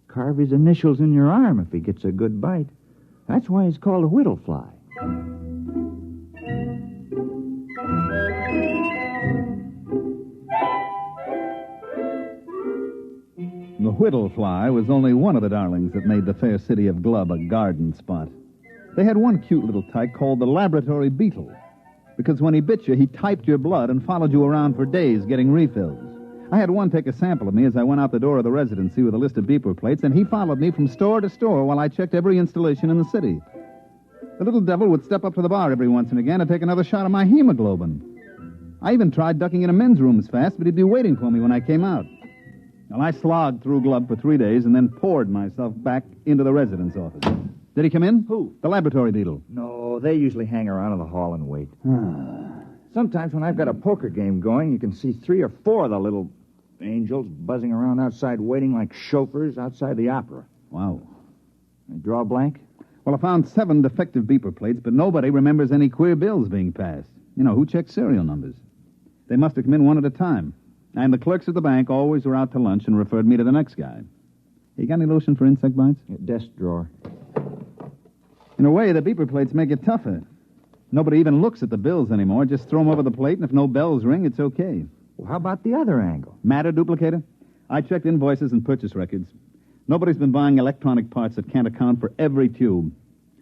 Carve his initials in your arm if he gets a good bite. That's why he's called a whittle fly. The whittle fly was only one of the darlings that made the fair city of Glub a garden spot. They had one cute little tyke called the laboratory beetle, because when he bit you, he typed your blood and followed you around for days getting refills. I had one take a sample of me as I went out the door of the residency with a list of beeper plates, and he followed me from store to store while I checked every installation in the city. The little devil would step up to the bar every once and again and take another shot of my hemoglobin. I even tried ducking into men's rooms fast, but he'd be waiting for me when I came out. Well, I slogged through Glub for 3 days and then poured myself back into the residence office. Did he come in? Who? The laboratory beetle. No, they usually hang around in the hall and wait. Sometimes when I've got a poker game going, you can see 3 or 4 of the little angels buzzing around outside waiting like chauffeurs outside the opera. Wow. Draw a blank? Well, I found 7 defective beeper plates, but nobody remembers any queer bills being passed. You know, who checks serial numbers? They must have come in one at a time. And the clerks at the bank always were out to lunch and referred me to the next guy. You got any lotion for insect bites? Desk drawer. In a way, the beeper plates make it tougher. Nobody even looks at the bills anymore. Just throw them over the plate, and if no bells ring, it's okay. Well, how about the other angle? Matter duplicator? I checked invoices and purchase records. Nobody's been buying electronic parts that can't account for every tube.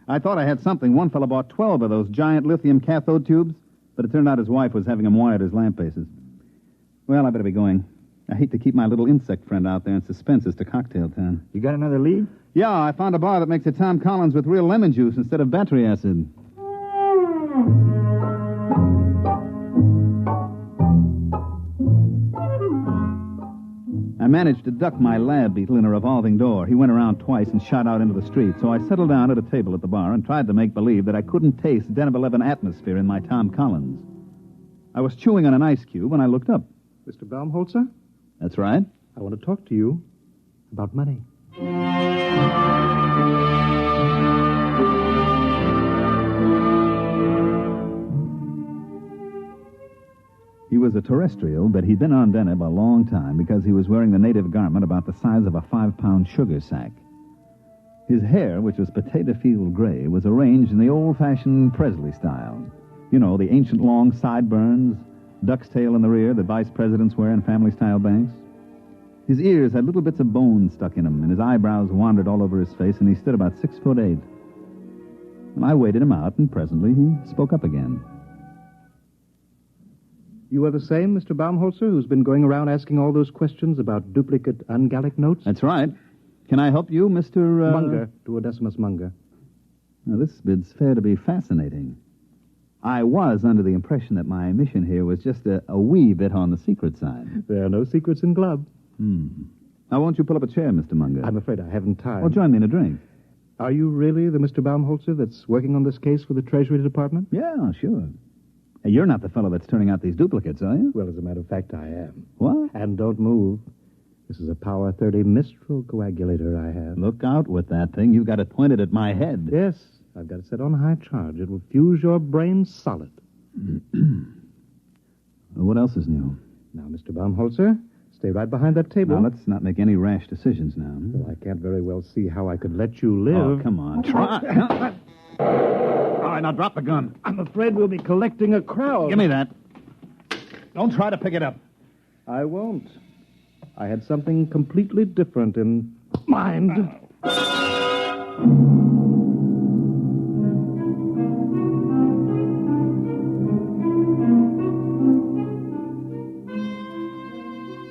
I thought I had something. One fellow bought 12 of those giant lithium cathode tubes, but it turned out his wife was having them wired as lamp bases. Well, I better be going. I hate to keep my little insect friend out there in suspense as to cocktail time. You got another lead? Yeah, I found a bar that makes a Tom Collins with real lemon juice instead of battery acid. I managed to duck my lab beetle in a revolving door. He went around twice and shot out into the street, so I settled down at a table at the bar and tried to make believe that I couldn't taste Den of 11 atmosphere in my Tom Collins. I was chewing on an ice cube when I looked up. Mr. Baumholzer? That's right. I want to talk to you about money. He was a terrestrial, but he'd been on Deneb a long time because he was wearing the native garment about the size of a 5-pound sugar sack. His hair, which was potato field gray, was arranged in the old-fashioned Presley style. You know, the ancient long sideburns, duck's tail in the rear that vice presidents wear in family-style banks. His ears had little bits of bone stuck in them, and his eyebrows wandered all over his face, and he stood about 6'8". And I waited him out, and presently he spoke up again. You are the same Mr. Baumholzer who's been going around asking all those questions about duplicate ungallic notes? That's right. Can I help you, Mr. Munger, Duodecimus Munger. Now, this bid's fair to be fascinating. I was under the impression that my mission here was just a wee bit on the secret side. There are no secrets in Glub. Now, won't you pull up a chair, Mr. Munger? I'm afraid I haven't time. Well, join me in a drink. Are you really the Mr. Baumholzer that's working on this case for the Treasury Department? Yeah, sure. Hey, you're not the fellow that's turning out these duplicates, are you? Well, as a matter of fact, I am. What? And don't move. This is a Power 30 Mistral coagulator I have. Look out with that thing. You've got it pointed at my head. Yes, I've got it set on high charge. It will fuse your brain solid. Well, what else is new? Now, Mr. Baumholzer, stay right behind that table. Now, let's not make any rash decisions now. Well, I can't very well see how I could let you live. Oh, come on. Try. All right, now drop the gun. I'm afraid we'll be collecting a crowd. Give me that. Don't try to pick it up. I won't. I had something completely different in mind.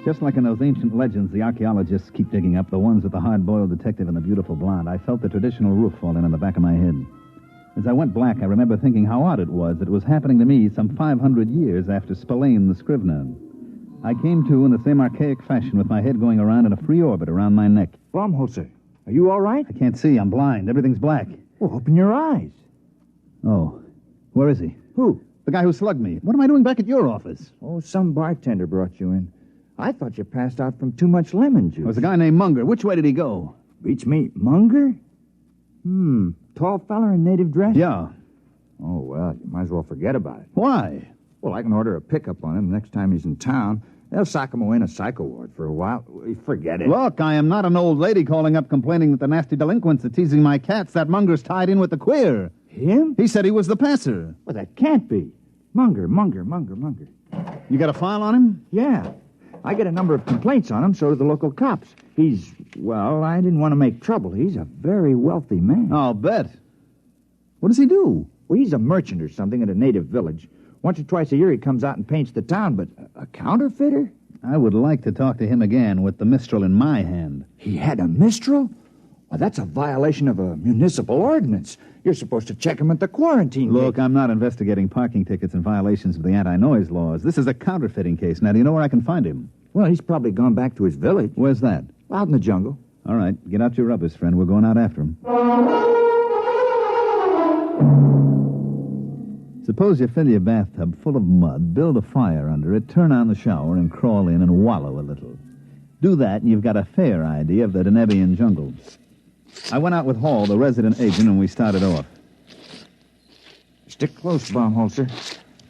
Just like in those ancient legends the archaeologists keep digging up, the ones with the hard-boiled detective and the beautiful blonde, I felt the traditional roof fall in on the back of my head. As I went black, I remember thinking how odd it was that it was happening to me some 500 years after Spillane the Scrivener. I came to in the same archaic fashion with my head going around in a free orbit around my neck. Baumholzer, are you all right? I can't see. I'm blind. Everything's black. Well, open your eyes. Oh. Where is he? Who? The guy who slugged me. What am I doing back at your office? Oh, some bartender brought you in. I thought you passed out from too much lemon juice. It was a guy named Munger. Which way did he go? Beats me. Munger? Tall feller in native dress? Yeah. Oh, well, you might as well forget about it. Why? Well, I can order a pickup on him next time he's in town. They'll sock him away in a psycho ward for a while. Forget it. Look, I am not an old lady calling up complaining that the nasty delinquents are teasing my cats. That Munger's tied in with the queer. Him? He said he was the passer. Well, that can't be. Munger. You got a file on him? Yeah. I get a number of complaints on him, so do the local cops. Well, I didn't want to make trouble. He's a very wealthy man. I'll bet. What does he do? Well, he's a merchant or something at a native village. Once or twice a year he comes out and paints the town, but a counterfeiter? I would like to talk to him again with the Mistral in my hand. He had a Mistral? Well, that's a violation of a municipal ordinance. You're supposed to check him at the quarantine. Look, I'm not investigating parking tickets and violations of the anti-noise laws. This is a counterfeiting case. Now, do you know where I can find him? Well, he's probably gone back to his village. Where's that? Out in the jungle. All right, get out your rubbers, friend. We're going out after him. Suppose you fill your bathtub full of mud, build a fire under it, turn on the shower, and crawl in and wallow a little. Do that, and you've got a fair idea of the Denebian jungle. I went out with Hall, the resident agent, and we started off. Stick close, Baumholzer.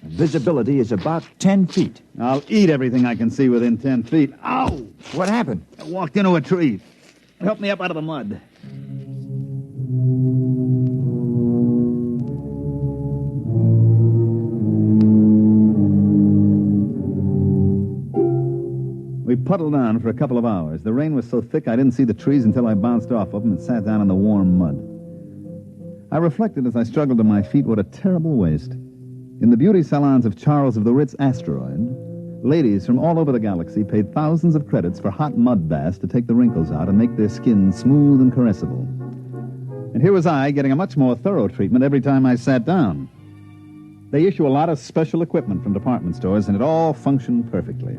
Visibility is about 10 feet. I'll eat everything I can see within 10 feet. Ow! What happened? I walked into a tree. Help me up out of the mud. We puddled on for a couple of hours. The rain was so thick I didn't see the trees until I bounced off of them and sat down in the warm mud. I reflected as I struggled to my feet what a terrible waste. In the beauty salons of Charles of the Ritz Asteroid, ladies from all over the galaxy paid thousands of credits for hot mud baths to take the wrinkles out and make their skin smooth and caressable. And here was I getting a much more thorough treatment every time I sat down. They issue a lot of special equipment from department stores, and it all functioned perfectly.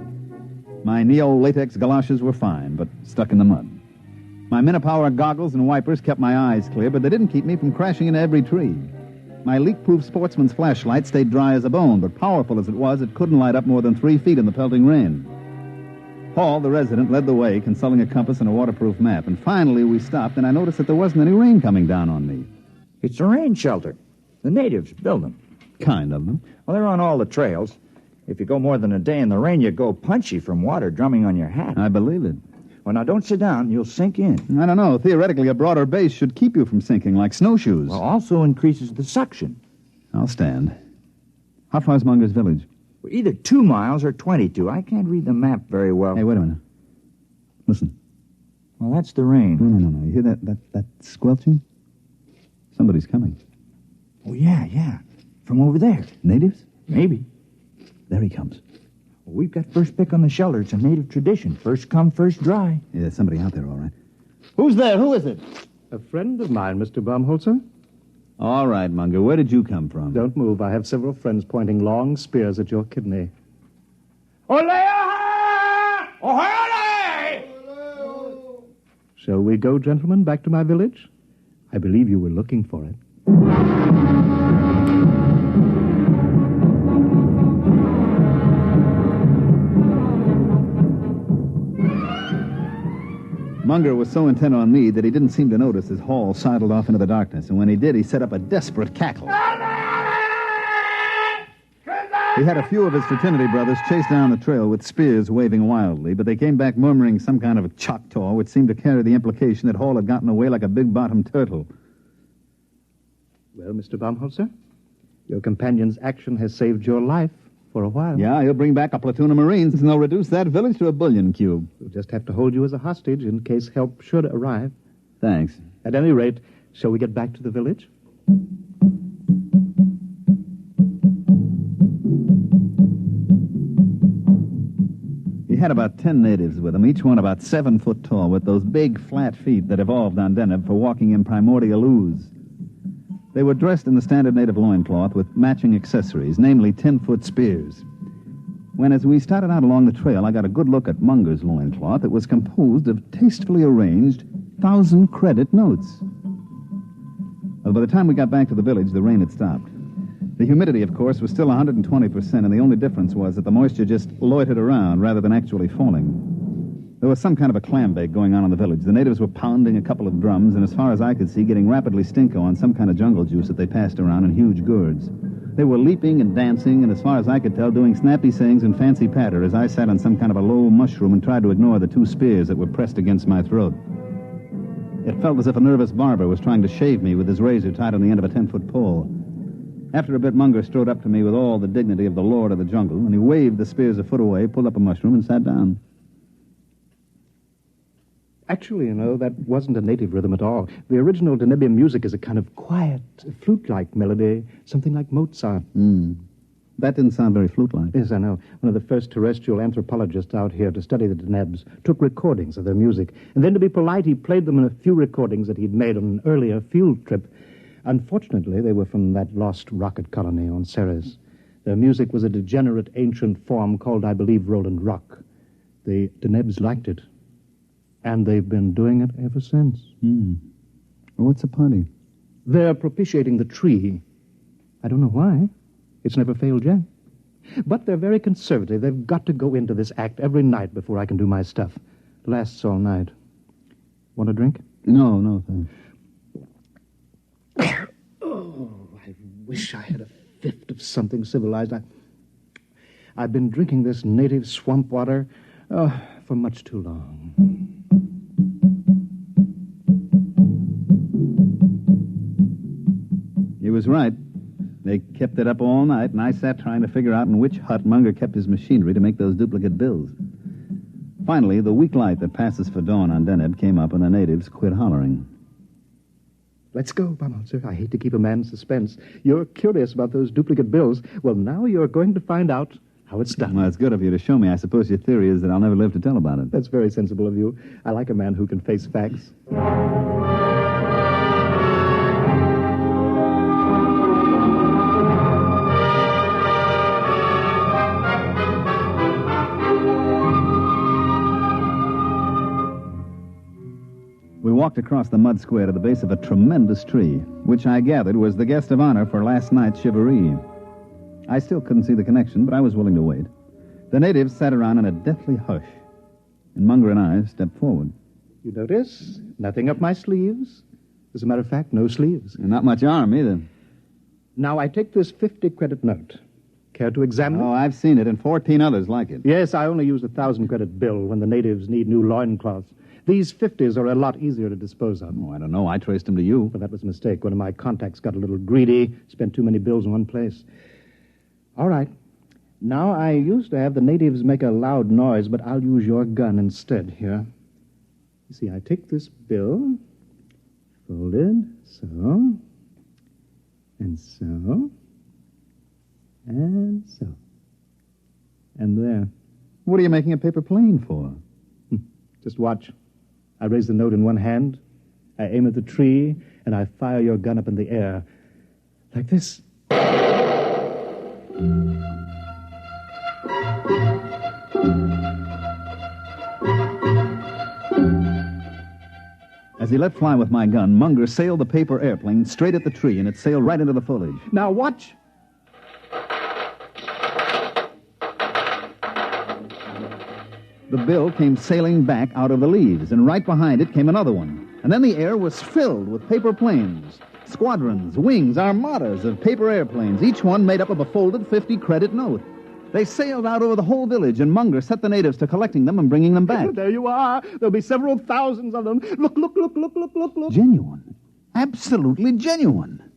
My neo-latex galoshes were fine, but stuck in the mud. My Minipower goggles and wipers kept my eyes clear, but they didn't keep me from crashing into every tree. My leak-proof sportsman's flashlight stayed dry as a bone, but powerful as it was, it couldn't light up more than 3 feet in the pelting rain. Paul, the resident, led the way, consulting a compass and a waterproof map, and finally we stopped, and I noticed that there wasn't any rain coming down on me. It's a rain shelter. The natives build them. Kind of them. Well, they're on all the trails. If you go more than a day in the rain, you go punchy from water drumming on your hat. I believe it. Well, now, don't sit down. You'll sink in. I don't know. Theoretically, a broader base should keep you from sinking, like snowshoes. Well, also increases the suction. I'll stand. How far's Munger's village? Well, either 2 miles or 22. I can't read the map very well. Hey, wait a minute. Listen. Well, that's the rain. No. You hear that squelching? Somebody's coming. Oh, yeah. From over there. Natives? Maybe. There he comes. Well, we've got first pick on the shelter. It's a native tradition. First come, first dry. Yeah, there's somebody out there, all right. Who's there? Who is it? A friend of mine, Mr. Baumholzer. All right, Munger. Where did you come from? Don't move. I have several friends pointing long spears at your kidney. Shall we go, gentlemen, back to my village? I believe you were looking for it. Munger was so intent on me that he didn't seem to notice as Hall sidled off into the darkness, and when he did, he set up a desperate cackle. He had a few of his fraternity brothers chase down the trail with spears waving wildly, but they came back murmuring some kind of a Choctaw, which seemed to carry the implication that Hall had gotten away like a big-bottomed turtle. Well, Mr. Baumholzer, your companion's action has saved your life for a while. Yeah, he'll bring back a platoon of Marines, and they'll reduce that village to a bullion cube. We'll just have to hold you as a hostage in case help should arrive. Thanks. At any rate, shall we get back to the village? He had about 10 natives with him, each one about 7 foot tall, with those big, flat feet that evolved on Deneb for walking in primordial ooze. They were dressed in the standard native loincloth with matching accessories, namely 10-foot spears. When, as we started out along the trail, I got a good look at Munger's loincloth, it was composed of tastefully arranged 1,000-credit notes. Well, by the time we got back to the village, the rain had stopped. The humidity, of course, was still 120%, and the only difference was that the moisture just loitered around rather than actually falling. There was some kind of a clam bake going on in the village. The natives were pounding a couple of drums, and as far as I could see, getting rapidly stinko on some kind of jungle juice that they passed around in huge gourds. They were leaping and dancing, and as far as I could tell, doing snappy sayings and fancy patter as I sat on some kind of a low mushroom and tried to ignore the 2 spears that were pressed against my throat. It felt as if a nervous barber was trying to shave me with his razor tied on the end of a 10-foot pole. After a bit, Munger strode up to me with all the dignity of the lord of the jungle, and he waved the spears a foot away, pulled up a mushroom, and sat down. Actually, you know, that wasn't a native rhythm at all. The original Denebian music is a kind of quiet, flute-like melody, something like Mozart. That didn't sound very flute-like. Yes, I know. One of the first terrestrial anthropologists out here to study the Denebs took recordings of their music, and then to be polite, he played them in a few recordings that he'd made on an earlier field trip. Unfortunately, they were from that lost rocket colony on Ceres. Their music was a degenerate ancient form called, I believe, Roland Rock. The Denebs liked it. And they've been doing it ever since. What's the party? They're propitiating the tree. I don't know why. It's never failed yet. But they're very conservative. They've got to go into this act every night before I can do my stuff. Lasts all night. Want a drink? No, thanks. Oh, I wish I had a fifth of something civilized. I've been drinking this native swamp water for much too long. He was right. They kept it up all night, and I sat trying to figure out in which hut Munger kept his machinery to make those duplicate bills. Finally, the weak light that passes for dawn on Deneb came up, and the natives quit hollering. Let's go, Baumholzer. I hate to keep a man in suspense. You're curious about those duplicate bills. Well, now you're going to find out how it's done. Well, it's good of you to show me. I suppose your theory is that I'll never live to tell about it. That's very sensible of you. I like a man who can face facts. We walked across the mud square to the base of a tremendous tree, which I gathered was the guest of honor for last night's shivaree. I still couldn't see the connection, but I was willing to wait. The natives sat around in a deathly hush, and Munger and I stepped forward. You notice? Nothing up my sleeves. As a matter of fact, no sleeves. And not much arm, either. Now, I take this 50-credit note. Care to examine it? Oh, I've seen it, and 14 others like it. Yes, I only use a 1,000-credit bill when the natives need new loincloths. These 50s are a lot easier to dispose of. Oh, I don't know. I traced them to you. Well, that was a mistake. One of my contacts got a little greedy, spent too many bills in one place. All right. Now, I used to have the natives make a loud noise, but I'll use your gun instead here. You see, I take this bill, fold it, so, and so, and so. And there. What are you making a paper plane for? Just watch. I raise the note in one hand, I aim at the tree, and I fire your gun up in the air. Like this. As he let fly with my gun, Munger sailed the paper airplane straight at the tree, and it sailed right into the foliage. Now watch. The bill came sailing back out of the leaves, and right behind it came another one. And then the air was filled with paper planes, squadrons, wings, armadas of paper airplanes, each one made up of a folded 50-credit note. They sailed out over the whole village, and Munger set the natives to collecting them and bringing them back. There you are. There'll be several thousands of them. Look. Genuine. Absolutely genuine.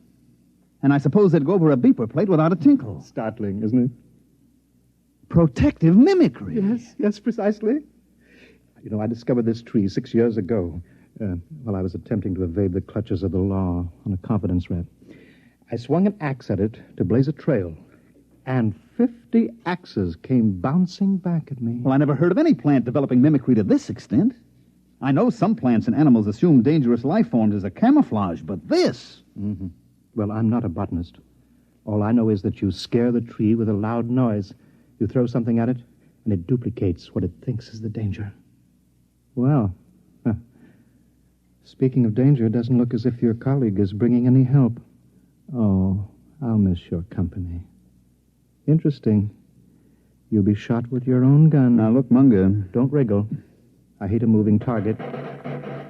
And I suppose they'd go over a beeper plate without a tinkle. Startling, isn't it? Protective mimicry. Yes, precisely. You know, I discovered this tree 6 years ago while I was attempting to evade the clutches of the law on a confidence rap. I swung an axe at it to blaze a trail, and 50 axes came bouncing back at me. Well, I never heard of any plant developing mimicry to this extent. I know some plants and animals assume dangerous life forms as a camouflage, but this... Mm-hmm. Well, I'm not a botanist. All I know is that you scare the tree with a loud noise. You throw something at it, and it duplicates what it thinks is the danger. Well, speaking of danger, it doesn't look as if your colleague is bringing any help. Oh, I'll miss your company. Interesting. You'll be shot with your own gun. Now, look, Munger. Don't wriggle. I hate a moving target.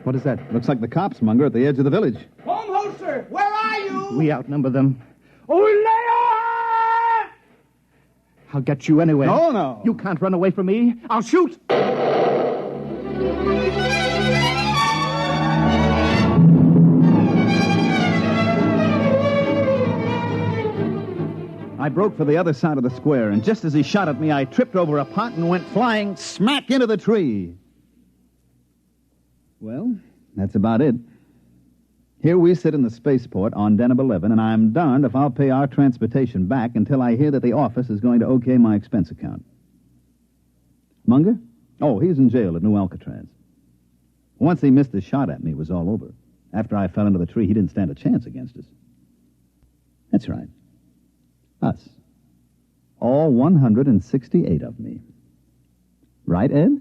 What is that? Looks like the cops, Munger, at the edge of the village. Baumholzer, where are you? We outnumber them. Oleo! I'll get you anyway. No. You can't run away from me. I'll shoot. I broke for the other side of the square, and just as he shot at me, I tripped over a pot and went flying smack into the tree. Well, that's about it. Here we sit in the spaceport on Deneb 11, and I'm darned if I'll pay our transportation back until I hear that the office is going to okay my expense account. Munger? Oh, he's in jail at New Alcatraz. Once he missed his shot at me, it was all over. After I fell into the tree, he didn't stand a chance against us. That's right. Us. All 168 of me. Right, Ed?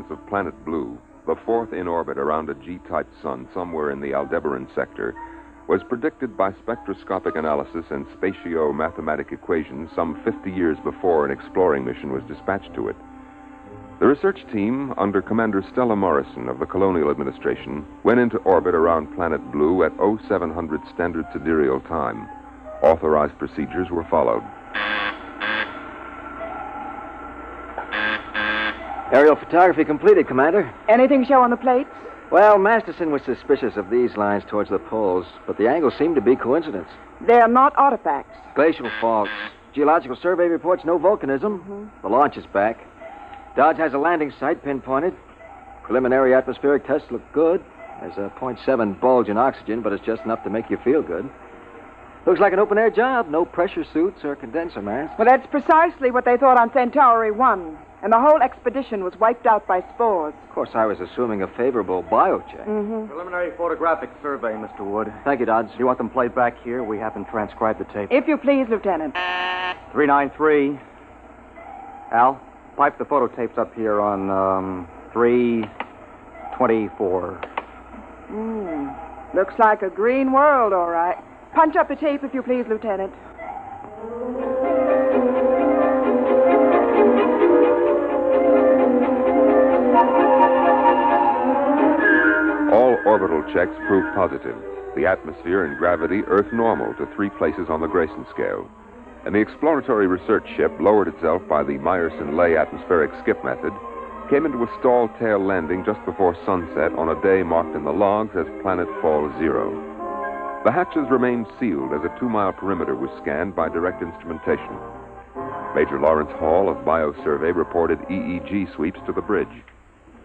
existence of Planet Blue, the fourth in orbit around a G-type sun somewhere in the Aldebaran sector, was predicted by spectroscopic analysis and spatio-mathematic equations some 50 years before an exploring mission was dispatched to it. The research team, under Commander Stella Morrison of the Colonial Administration, went into orbit around Planet Blue at 0700 Standard Sidereal Time. Authorized procedures were followed. Aerial photography completed, Commander. Anything show on the plates? Well, Masterson was suspicious of these lines towards the poles, but the angles seemed to be coincidence. They're not artifacts. Glacial faults. Geological survey reports no volcanism. The launch is back. Dodge has a landing site pinpointed. Preliminary atmospheric tests look good. There's a 0.7 bulge in oxygen, but it's just enough to make you feel good. Looks like an open-air job. No pressure suits or condenser masks. Well, that's precisely what they thought on Centauri 1. And the whole expedition was wiped out by spores. Of course, I was assuming a favorable biocheck. Preliminary photographic survey, Mr. Wood. Thank you, Dodge. You want them played back here? We haven't transcribed the tape. If you please, Lieutenant. 393. Al, pipe the photo tapes up here on 324. Looks like a green world, all right. Punch up the tape, if you please, Lieutenant. All orbital checks proved positive. The atmosphere and gravity Earth normal to 3 places on the Grayson scale. And the exploratory research ship lowered itself by the Meyerson-Lay atmospheric skip method, came into a stalled tail landing just before sunset on a day marked in the logs as planetfall 0. The hatches remained sealed as a 2-mile perimeter was scanned by direct instrumentation. Major Lawrence Hall of Biosurvey reported EEG sweeps to the bridge.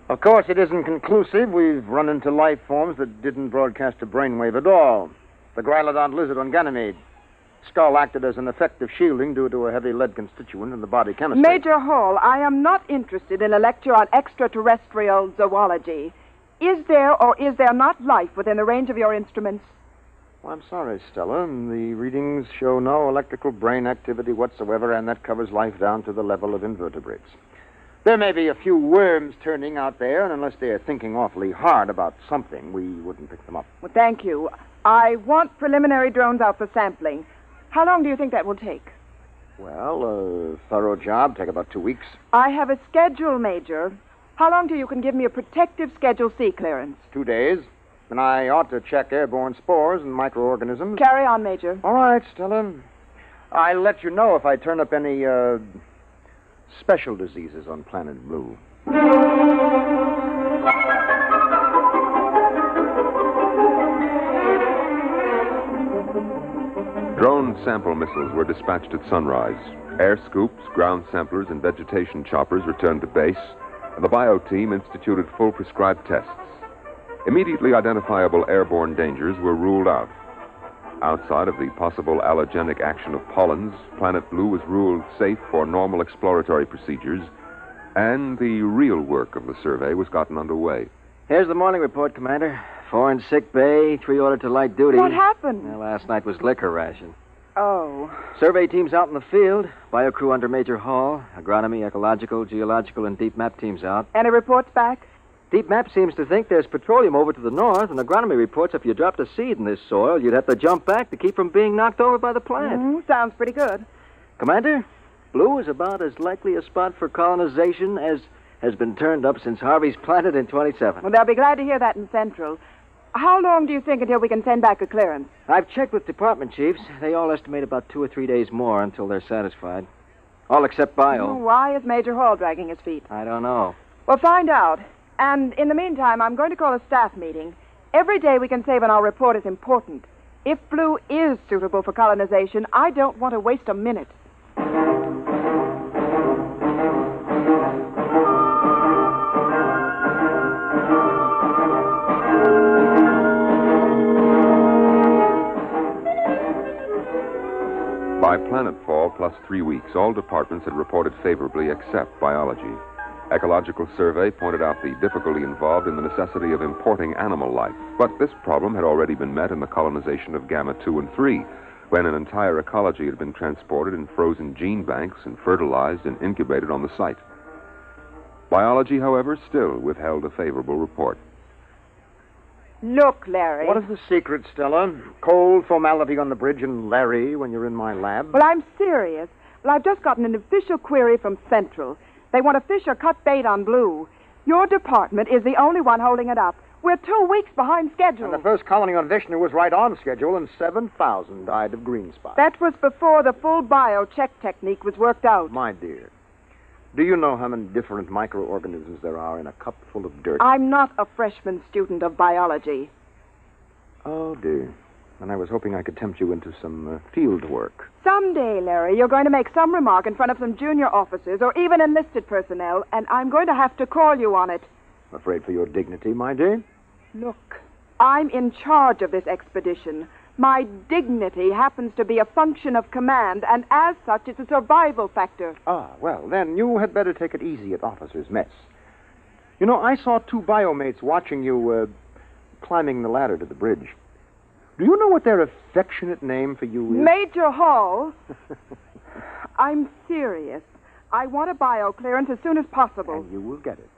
Of course, it isn't conclusive. We've run into life forms that didn't broadcast a brainwave at all. The Grylodon lizard on Ganymede. Skull acted as an effective shielding due to a heavy lead constituent in the body chemistry. Major Hall, I am not interested in a lecture on extraterrestrial zoology. Is there or is there not life within the range of your instruments? Well, I'm sorry, Stella. The readings show no electrical brain activity whatsoever, and that covers life down to the level of invertebrates. There may be a few worms turning out there, and unless they're thinking awfully hard about something, we wouldn't pick them up. Well, thank you. I want preliminary drones out for sampling. How long do you think that will take? Well, a thorough job, take about 2 weeks. I have a schedule, Major. How long till you can give me a protective Schedule C clearance? 2 days. And I ought to check airborne spores and microorganisms. Carry on, Major. All right, Stella. I'll let you know if I turn up any, special diseases on Planet Blue. Drone sample missiles were dispatched at sunrise. Air scoops, ground samplers, and vegetation choppers returned to base, and the bio team instituted full prescribed tests. Immediately identifiable airborne dangers were ruled out. Outside of the possible allergenic action of pollens, Planet Blue was ruled safe for normal exploratory procedures, and the real work of the survey was gotten underway. Here's the morning report, Commander. 4 in sick bay, 3 ordered to light duty. What happened? Well, last night was liquor ration. Oh. Survey teams out in the field. Bio crew under Major Hall. Agronomy, ecological, geological, and deep map teams out. Any reports back? Deep map seems to think there's petroleum over to the north, and agronomy reports if you dropped a seed in this soil, you'd have to jump back to keep from being knocked over by the plant. Sounds pretty good. Commander, Blue is about as likely a spot for colonization as has been turned up since Harvey's planted in 27. Well, they'll be glad to hear that in Central. How long do you think until we can send back a clearance? I've checked with department chiefs. They all estimate about 2 or 3 days more until they're satisfied. All except Bio. Why is Major Hall dragging his feet? I don't know. Well, find out. And in the meantime, I'm going to call a staff meeting. Every day we can save on our report is important. If Blue is suitable for colonization, I don't want to waste a minute. By planetfall plus 3 weeks, all departments had reported favorably except biology. Ecological survey pointed out the difficulty involved in the necessity of importing animal life. But this problem had already been met in the colonization of Gamma 2 and 3, when an entire ecology had been transported in frozen gene banks and fertilized and incubated on the site. Biology, however, still withheld a favorable report. Look, Larry. What is the secret, Stella? Cold formality on the bridge and Larry when you're in my lab? Well, I'm serious. Well, I've just gotten an official query from Central. They want to fish or cut bait on Blue. Your department is the only one holding it up. We're 2 weeks behind schedule. And the first colony on Vishnu was right on schedule, and 7,000 died of green spot. That was before the full biocheck technique was worked out. My dear, do you know how many different microorganisms there are in a cup full of dirt? I'm not a freshman student of biology. Oh, dear. And I was hoping I could tempt you into some field work. Someday, Larry, you're going to make some remark in front of some junior officers or even enlisted personnel, and I'm going to have to call you on it. I'm afraid for your dignity, my dear. Look, I'm in charge of this expedition. My dignity happens to be a function of command, and as such, it's a survival factor. Ah, well, then you had better take it easy at officers' mess. You know, I saw 2 biomates watching you climbing the ladder to the bridge. Do you know what their affectionate name for you is? Major Hall. I'm serious. I want a bio clearance as soon as possible. And you will get it.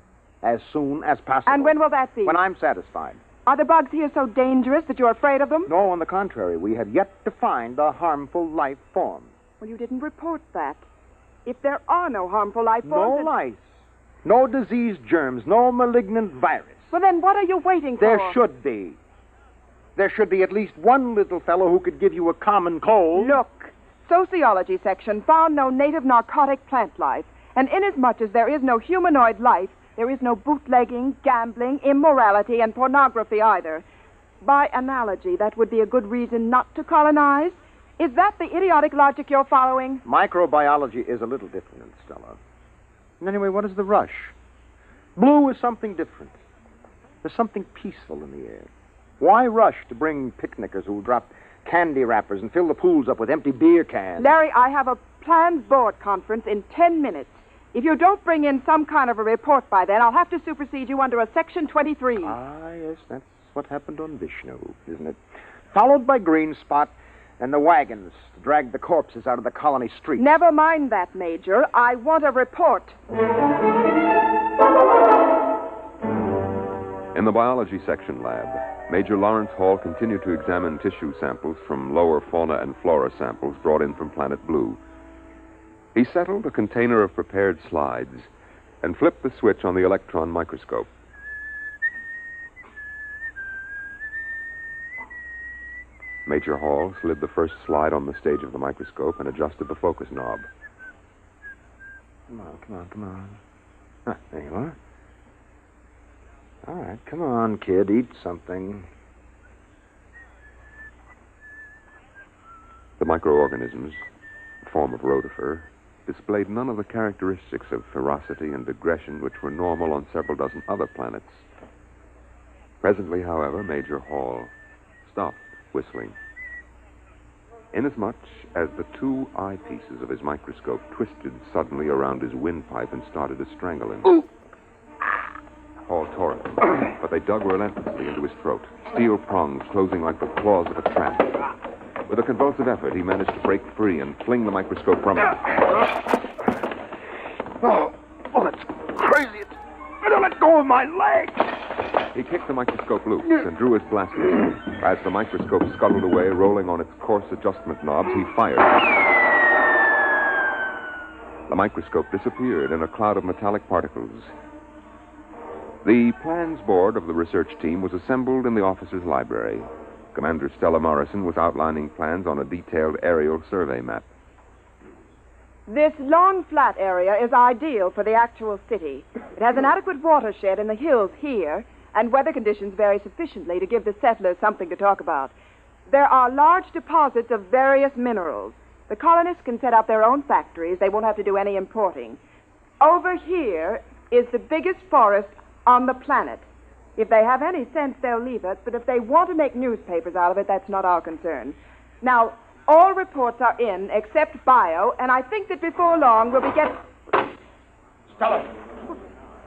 As soon as possible. And when will that be? When I'm satisfied. Are the bugs here so dangerous that you're afraid of them? No, on the contrary. We have yet to find a harmful life form. Well, you didn't report that. If there are no harmful life forms... No lice. No disease germs. No malignant virus. Well, then what are you waiting for? There should be. There should be at least one little fellow who could give you a common cold. Look, sociology section found no native narcotic plant life. And inasmuch as there is no humanoid life, there is no bootlegging, gambling, immorality, and pornography either. By analogy, that would be a good reason not to colonize. Is that the idiotic logic you're following? Microbiology is a little different, Stella. And anyway, what is the rush? Blue is something different. There's something peaceful in the air. Why rush to bring picnickers who drop candy wrappers and fill the pools up with empty beer cans? Larry, I have a planned board conference in 10 minutes. If you don't bring in some kind of a report by then, I'll have to supersede you under a Section 23. Ah, yes, that's what happened on Vishnu, isn't it? Followed by Green Spot and the wagons to drag the corpses out of the colony streets. Never mind that, Major. I want a report. In the biology section lab, Major Lawrence Hall continued to examine tissue samples from lower fauna and flora samples brought in from Planet Blue. He settled a container of prepared slides and flipped the switch on the electron microscope. Major Hall slid the first slide on the stage of the microscope and adjusted the focus knob. Come on. Ah, there you are. All right, come on, kid, eat something. The microorganisms, a form of rotifer, displayed none of the characteristics of ferocity and aggression which were normal on several dozen other planets. Presently, however, Major Hall stopped whistling. Inasmuch as the 2 eyepieces of his microscope twisted suddenly around his windpipe and started to strangle him. Ooh. Hall tore at them, but they dug relentlessly into his throat, steel prongs closing like the claws of a trap. With a convulsive effort, he managed to break free and fling the microscope from him. Oh, that's crazy. I don't let go of my leg. He kicked the microscope loose and drew his blaster. As the microscope scuttled away, rolling on its coarse adjustment knobs, he fired. The microscope disappeared in a cloud of metallic particles. The plans board of the research team was assembled in the officers' library. Commander Stella Morrison was outlining plans on a detailed aerial survey map. This long, flat area is ideal for the actual city. It has an adequate watershed in the hills here, and weather conditions vary sufficiently to give the settlers something to talk about. There are large deposits of various minerals. The colonists can set up their own factories. They won't have to do any importing. Over here is the biggest forest on the planet. If they have any sense, they'll leave it, but if they want to make newspapers out of it, that's not our concern. Now, all reports are in except bio, and I think that before long we'll be Stella!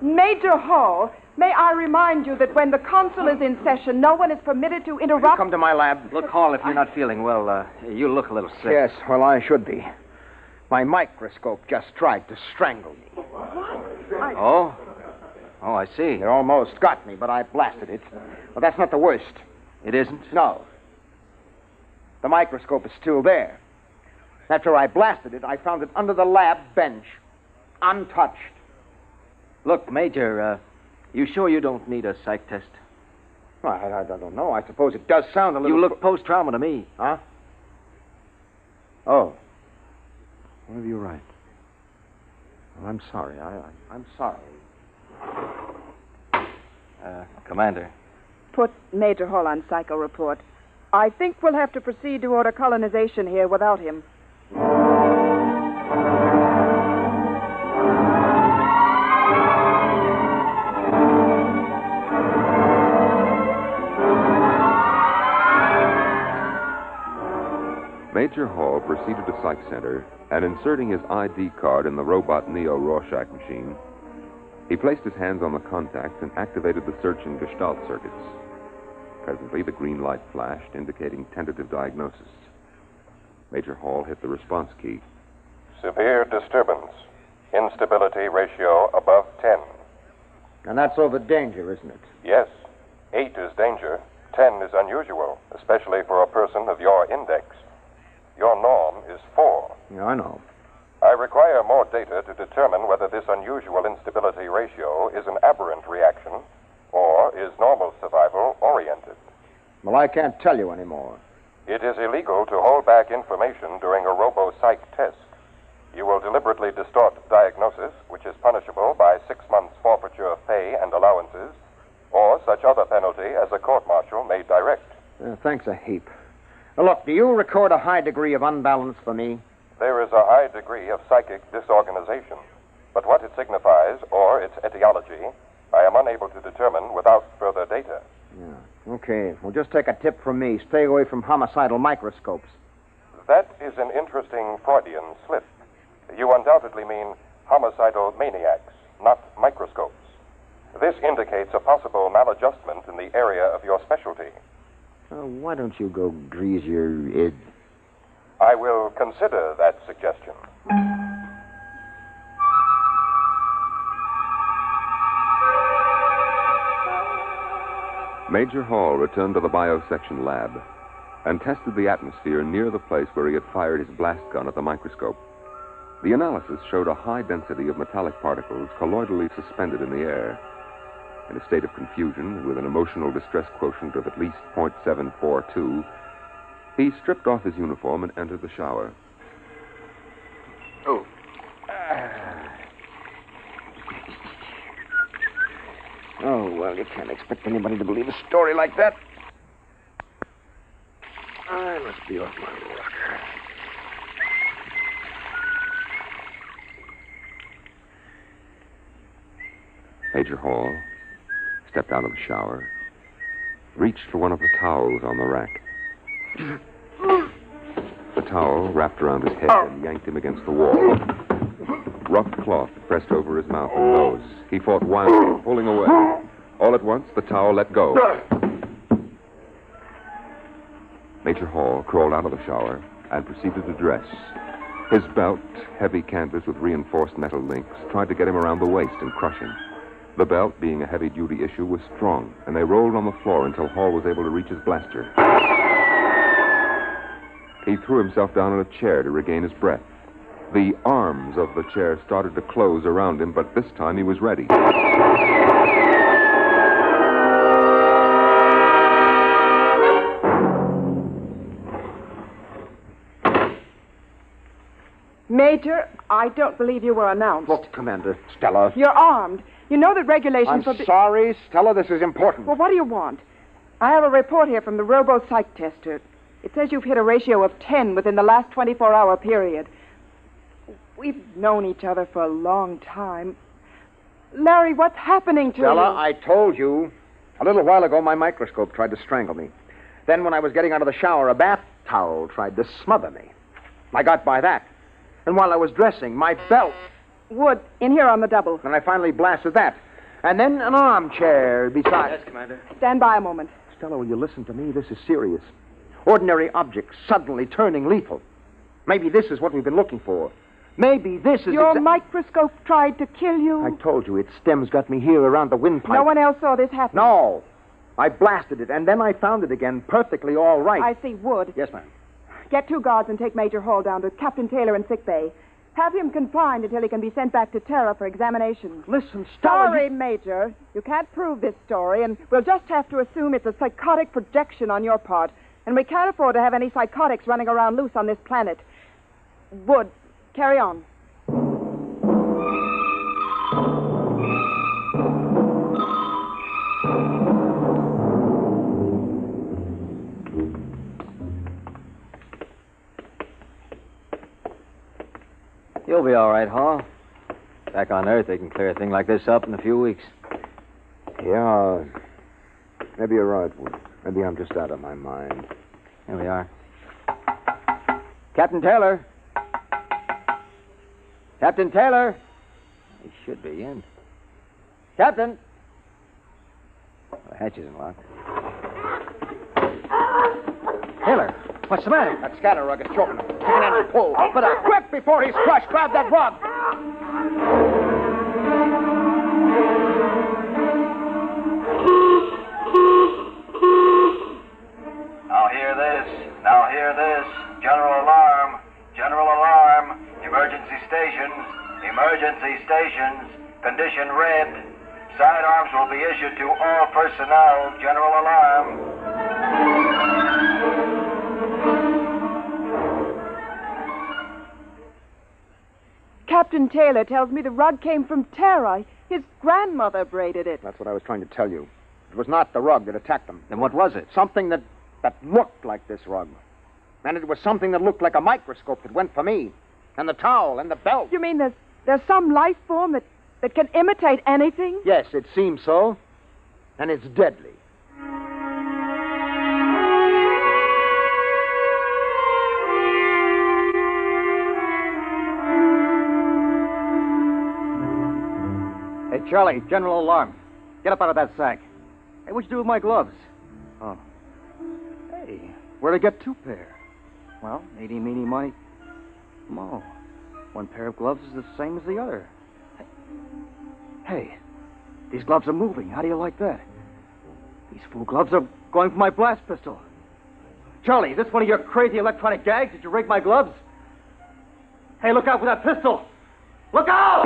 Major Hall, may I remind you that when the consul is in session, no one is permitted to interrupt... Come to my lab. Look, Hall, if you're not feeling well, you look a little sick. Yes, well, I should be. My microscope just tried to strangle me. What? Oh? Oh, I see. It almost got me, but I blasted it. But that's not the worst. It isn't? No. The microscope is still there. After I blasted it, I found it under the lab bench, untouched. Look, Major, you sure you don't need a psych test? Well, I don't know. I suppose it does sound a little... You look post-trauma to me. Huh? Oh. Well, you're right. Well, I'm sorry. I'm sorry. Commander. Put Major Hall on psycho report. I think we'll have to proceed to order colonization here without him. Major Hall proceeded to Psych Center and, inserting his ID card in the robot Neo Rorschach machine, he placed his hands on the contacts and activated the search and gestalt circuits. Presently, the green light flashed, indicating tentative diagnosis. Major Hall hit the response key. Severe disturbance. Instability ratio above 10. And that's over danger, isn't it? Yes. 8 is danger. 10 is unusual, especially for a person of your index. Your norm is 4. Yeah, I know. I require more data to determine whether this unusual instability ratio is an aberrant reaction or is normal survival oriented. Well, I can't tell you anymore. It is illegal to hold back information during a robo-psych test. You will deliberately distort diagnosis, which is punishable by 6 months forfeiture of pay and allowances, or such other penalty as a court-martial may direct. Thanks a heap. Now, look, do you record a high degree of unbalance for me? There is a high degree of psychic disorganization, but what it signifies, or its etiology, I am unable to determine without further data. Yeah. Okay. Well, just take a tip from me. Stay away from homicidal microscopes. That is an interesting Freudian slip. You undoubtedly mean homicidal maniacs, not microscopes. This indicates a possible maladjustment in the area of your specialty. Why don't you go grease your id? I will consider that suggestion. Major Hall returned to the biosection lab and tested the atmosphere near the place where he had fired his blast gun at the microscope. The analysis showed a high density of metallic particles colloidally suspended in the air. In a state of confusion, with an emotional distress quotient of at least 0.742, he stripped off his uniform and entered the shower. Oh. Oh, well, you can't expect anybody to believe a story like that. I must be off my rocker. Major Hall stepped out of the shower, reached for one of the towels on the rack. The towel wrapped around his head and yanked him against the wall. Rough cloth pressed over his mouth and nose. He fought wildly, pulling away. All at once, the towel let go. Major Hall crawled out of the shower and proceeded to dress. His belt, heavy canvas with reinforced metal links, tried to get him around the waist and crush him. The belt, being a heavy-duty issue, was strong, and they rolled on the floor until Hall was able to reach his blaster. He threw himself down in a chair to regain his breath. The arms of the chair started to close around him, but this time he was ready. Major, I don't believe you were announced. Look, Commander, Stella. You're armed. You know that regulations I'm sorry, Stella, this is important. Well, what do you want? I have a report here from the robo-psych tester. It says you've hit a ratio of 10 within the last 24-hour period. We've known each other for a long time. Larry, what's happening to Stella, you? I told you. A little while ago, my microscope tried to strangle me. Then when I was getting out of the shower, a bath towel tried to smother me. I got by that. And while I was dressing, my belt... Wood, in here on the double. And I finally blasted that. And then an armchair beside... Yes, Commander. Stand by a moment. Stella, will you listen to me? This is serious. Ordinary objects suddenly turning lethal. Maybe this is what we've been looking for. Maybe this is... Your microscope tried to kill you? I told you, its stems got me here around the windpipe. No one else saw this happen? No. I blasted it, and then I found it again, perfectly all right. I see. Wood. Yes, ma'am. Get 2 guards and take Major Hall down to Captain Taylor in sickbay. Have him confined until he can be sent back to Terra for examination. Listen, Stella... Sorry, Major. You can't prove this story, and we'll just have to assume it's a psychotic projection on your part. And we can't afford to have any psychotics running around loose on this planet. Wood, carry on. You'll be all right, Hall. Back on Earth, they can clear a thing like this up in a few weeks. Yeah, maybe you're right, Wood. Maybe I'm just out of my mind. Here we are. Captain Taylor. Captain Taylor. He should be in. Captain. The hatch isn't locked. Taylor, what's the matter? That scatter rug is choking him. Take an end and pull. But quick, before he's crushed, grab that rug. Now hear this. General alarm. General alarm. Emergency stations. Emergency stations. Condition red. Sidearms will be issued to all personnel. General alarm. Captain Taylor tells me the rug came from Terra. His grandmother braided it. That's what I was trying to tell you. It was not the rug that attacked them. Then what was it? Something that looked like this rug. And it was something that looked like a microscope that went for me. And the towel and the belt. You mean there's some life form that can imitate anything? Yes, it seems so. And it's deadly. Hey, Charlie, general alarm. Get up out of that sack. Hey, what'd you do with my gloves? Oh. Hey, where'd I get 2 pair? Well, eeny, meeny, miny, mo. 1 pair of gloves is the same as the other. Hey, these gloves are moving. How do you like that? These fool gloves are going for my blast pistol. Charlie, is this one of your crazy electronic gags? Did you rig my gloves? Hey, look out for that pistol! Look out!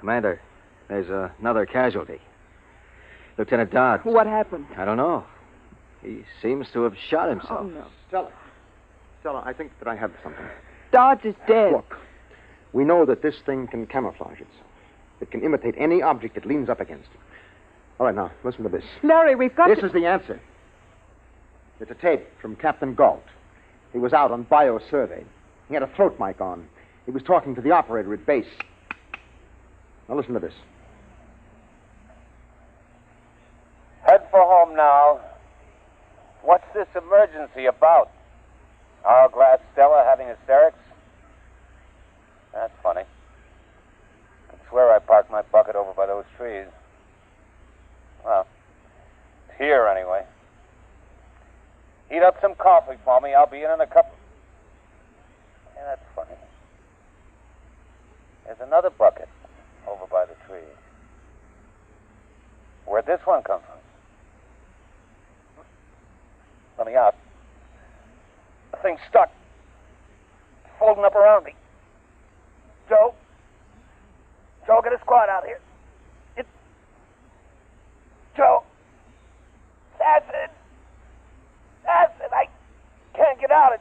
Commander, there's another casualty. Lieutenant Dodds. What happened? I don't know. He seems to have shot himself. Oh, no. Stella, I think that I have something. Dodds is dead. Look, we know that this thing can camouflage itself. It can imitate any object it leans up against. All right, now, listen to this. Larry, we've got This is the answer. It's a tape from Captain Galt. He was out on bio-survey. He had a throat mic on. He was talking to the operator at base. Now, listen to this. Head for home now. What's this emergency about? Hourglass Stella having hysterics? That's funny. I swear I parked my bucket over by those trees. Well, it's here anyway. Heat up some coffee for me. I'll be in a couple... Yeah, that's funny. There's another bucket over by the tree. Where'd this one come from? Let me out. The thing's stuck. It's folding up around me. Joe, get a squad out here. Joe. Acid. I can't get out.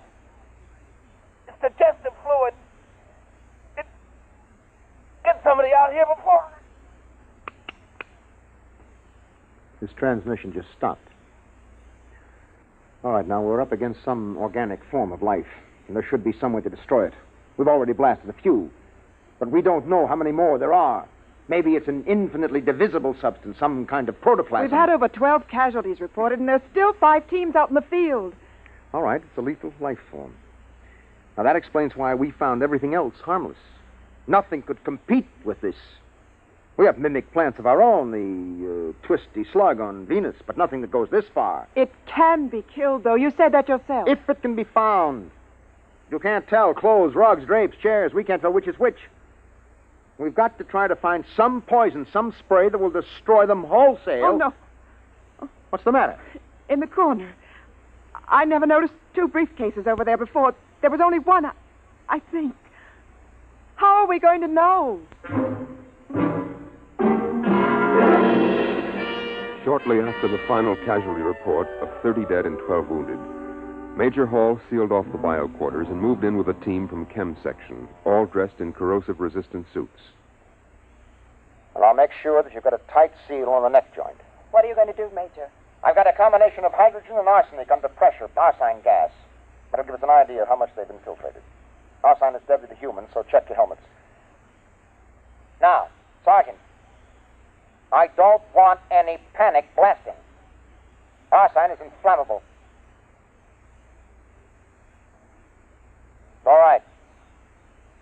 It's digestive fluid. Get somebody out here before... His transmission just stopped. All right, now we're up against some organic form of life, and there should be some way to destroy it. We've already blasted a few, but we don't know how many more there are. Maybe it's an infinitely divisible substance, some kind of protoplasm. We've had over 12 casualties reported, and there's still 5 teams out in the field. All right, it's a lethal life form. Now, that explains why we found everything else harmless. Nothing could compete with this. We have mimic plants of our own, the twisty slug on Venus, but nothing that goes this far. It can be killed, though. You said that yourself. If it can be found. You can't tell. Clothes, rugs, drapes, chairs. We can't tell which is which. We've got to try to find some poison, some spray that will destroy them wholesale. Oh, no. What's the matter? In the corner. I never noticed 2 briefcases over there before. There was only one, I think. How are we going to know? Shortly after the final casualty report of 30 dead and 12 wounded, Major Hall sealed off the bio quarters and moved in with a team from Chem Section, all dressed in corrosive-resistant suits. And I'll make sure that you've got a tight seal on the neck joint. What are you going to do, Major? I've got a combination of hydrogen and arsenic under pressure, arsine gas. That'll give us an idea of how much they've infiltrated. Arsine is deadly to humans, so check your helmets. Now, Sergeant, I don't want any panic blasting. Arsine is inflammable. All right.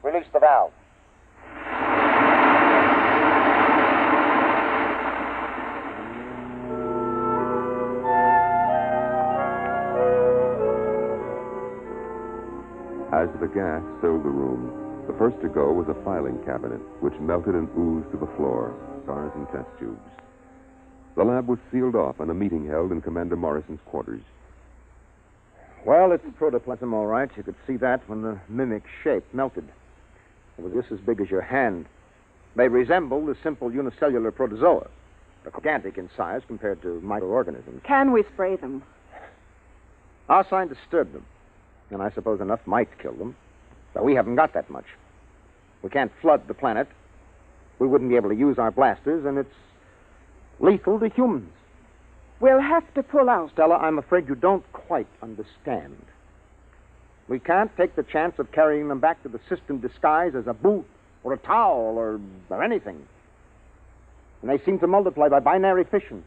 Release the valve. As the gas filled the room, the first to go was a filing cabinet, which melted and oozed to the floor, stars and test tubes. The lab was sealed off and a meeting held in Commander Morrison's quarters. Well, it's protoplasm, all right. You could see that when the mimic shape melted. It was this as big as your hand. They resemble the simple unicellular protozoa, but gigantic in size compared to microorganisms. Can we spray them? Arsine disturbed them, and I suppose enough might kill them. But we haven't got that much. We can't flood the planet. We wouldn't be able to use our blasters, and it's lethal to humans. We'll have to pull out. Stella, I'm afraid you don't quite understand. We can't take the chance of carrying them back to the system disguised as a boot or a towel or anything. And they seem to multiply by binary fission.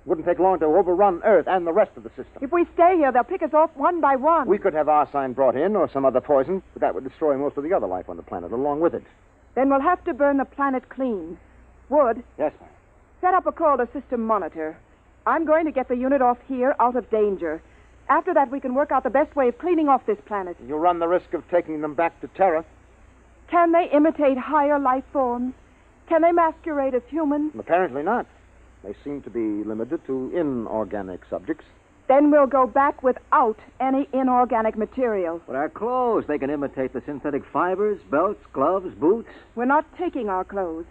It wouldn't take long to overrun Earth and the rest of the system. If we stay here, they'll pick us off one by one. We could have arsine brought in or some other poison, but that would destroy most of the other life on the planet along with it. Then we'll have to burn the planet clean. Wood? Yes, ma'am. Set up a call to system monitor. I'm going to get the unit off here out of danger. After that, we can work out the best way of cleaning off this planet. You run the risk of taking them back to Terra. Can they imitate higher life forms? Can they masquerade as humans? Apparently not. They seem to be limited to inorganic subjects. Then we'll go back without any inorganic material. But our clothes, they can imitate the synthetic fibers, belts, gloves, boots. We're not taking our clothes.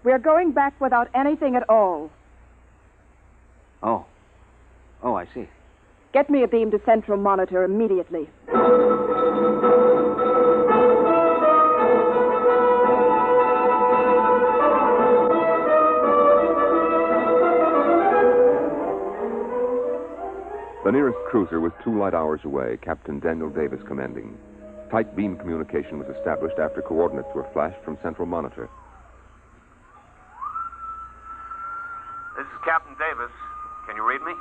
We're going back without anything at all. Oh, I see. Get me a beam to central monitor immediately. The nearest cruiser was 2 light hours away, Captain Daniel Davis commanding. Tight beam communication was established after coordinates were flashed from central monitor. This is Captain Davis. Can you read me?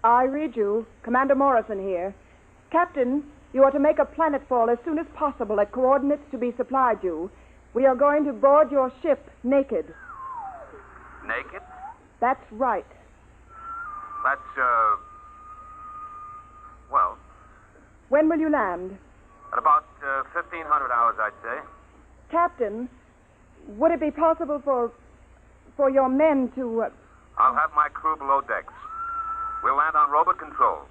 I read you. Commander Morrison here. Captain, you are to make a planetfall as soon as possible at coordinates to be supplied you. We are going to board your ship naked. Naked? That's right. That's, well... When will you land? At about 1,500 hours, I'd say. Captain, would it be possible for your men to... I'll have my crew below decks. We'll land on robot control.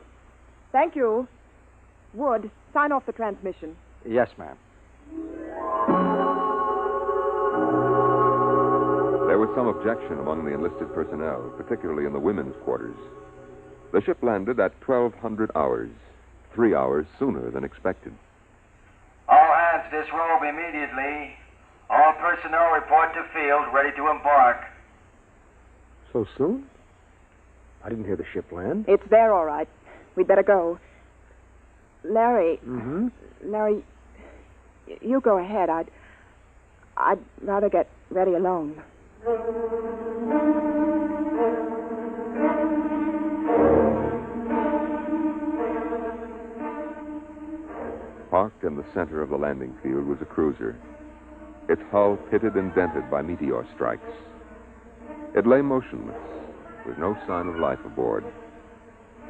Thank you. Wood, sign off the transmission. Yes, ma'am. There was some objection among the enlisted personnel, particularly in the women's quarters. The ship landed at 1,200 hours, 3 hours sooner than expected. All hands disrobe immediately. All personnel report to field, ready to embark. So soon? I didn't hear the ship land. It's there, all right. We'd better go. Larry. Mm-hmm. Larry, you go ahead. I'd rather get ready alone. Parked in the center of the landing field was a cruiser. its hull pitted and dented by meteor strikes. It lay motionless, with no sign of life aboard.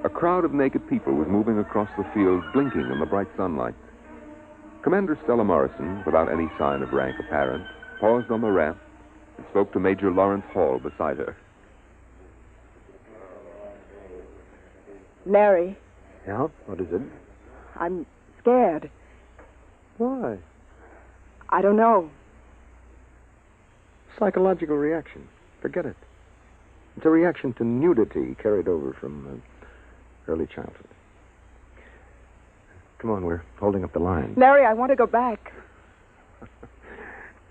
A crowd of naked people was moving across the field, blinking in the bright sunlight. Commander Stella Morrison, without any sign of rank apparent, paused on the ramp and spoke to Major Lawrence Hall beside her. Larry, Yeah? What is it? I'm scared. Why? I don't know. Psychological reaction. Forget it. It's a reaction to nudity carried over from early childhood. Come on, we're holding up the line. Larry, I want to go back.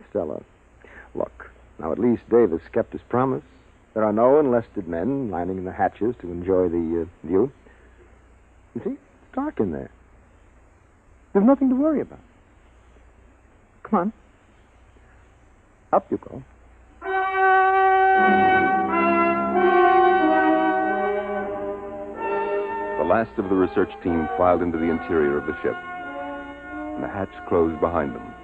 Stella, look. Now, at least Davis kept his promise. There are no enlisted men lining the hatches to enjoy the view. You see, it's dark in there. There's nothing to worry about. Come on. Up you go. The last of the research team filed into the interior of the ship, and the hatch closed behind them.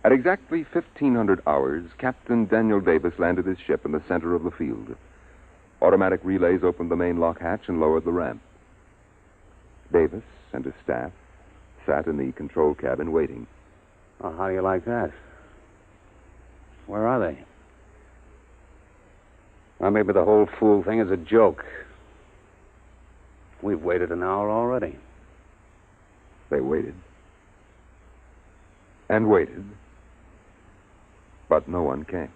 At exactly 1500 hours, Captain Daniel Davis landed his ship in the center of the field. Automatic relays opened the main lock hatch and lowered the ramp. Davis and his staff sat in the control cabin waiting. Well, how do you like that? Where are they? Well, maybe the whole fool thing is a joke. We've waited an hour already. They waited. And waited. But no one came.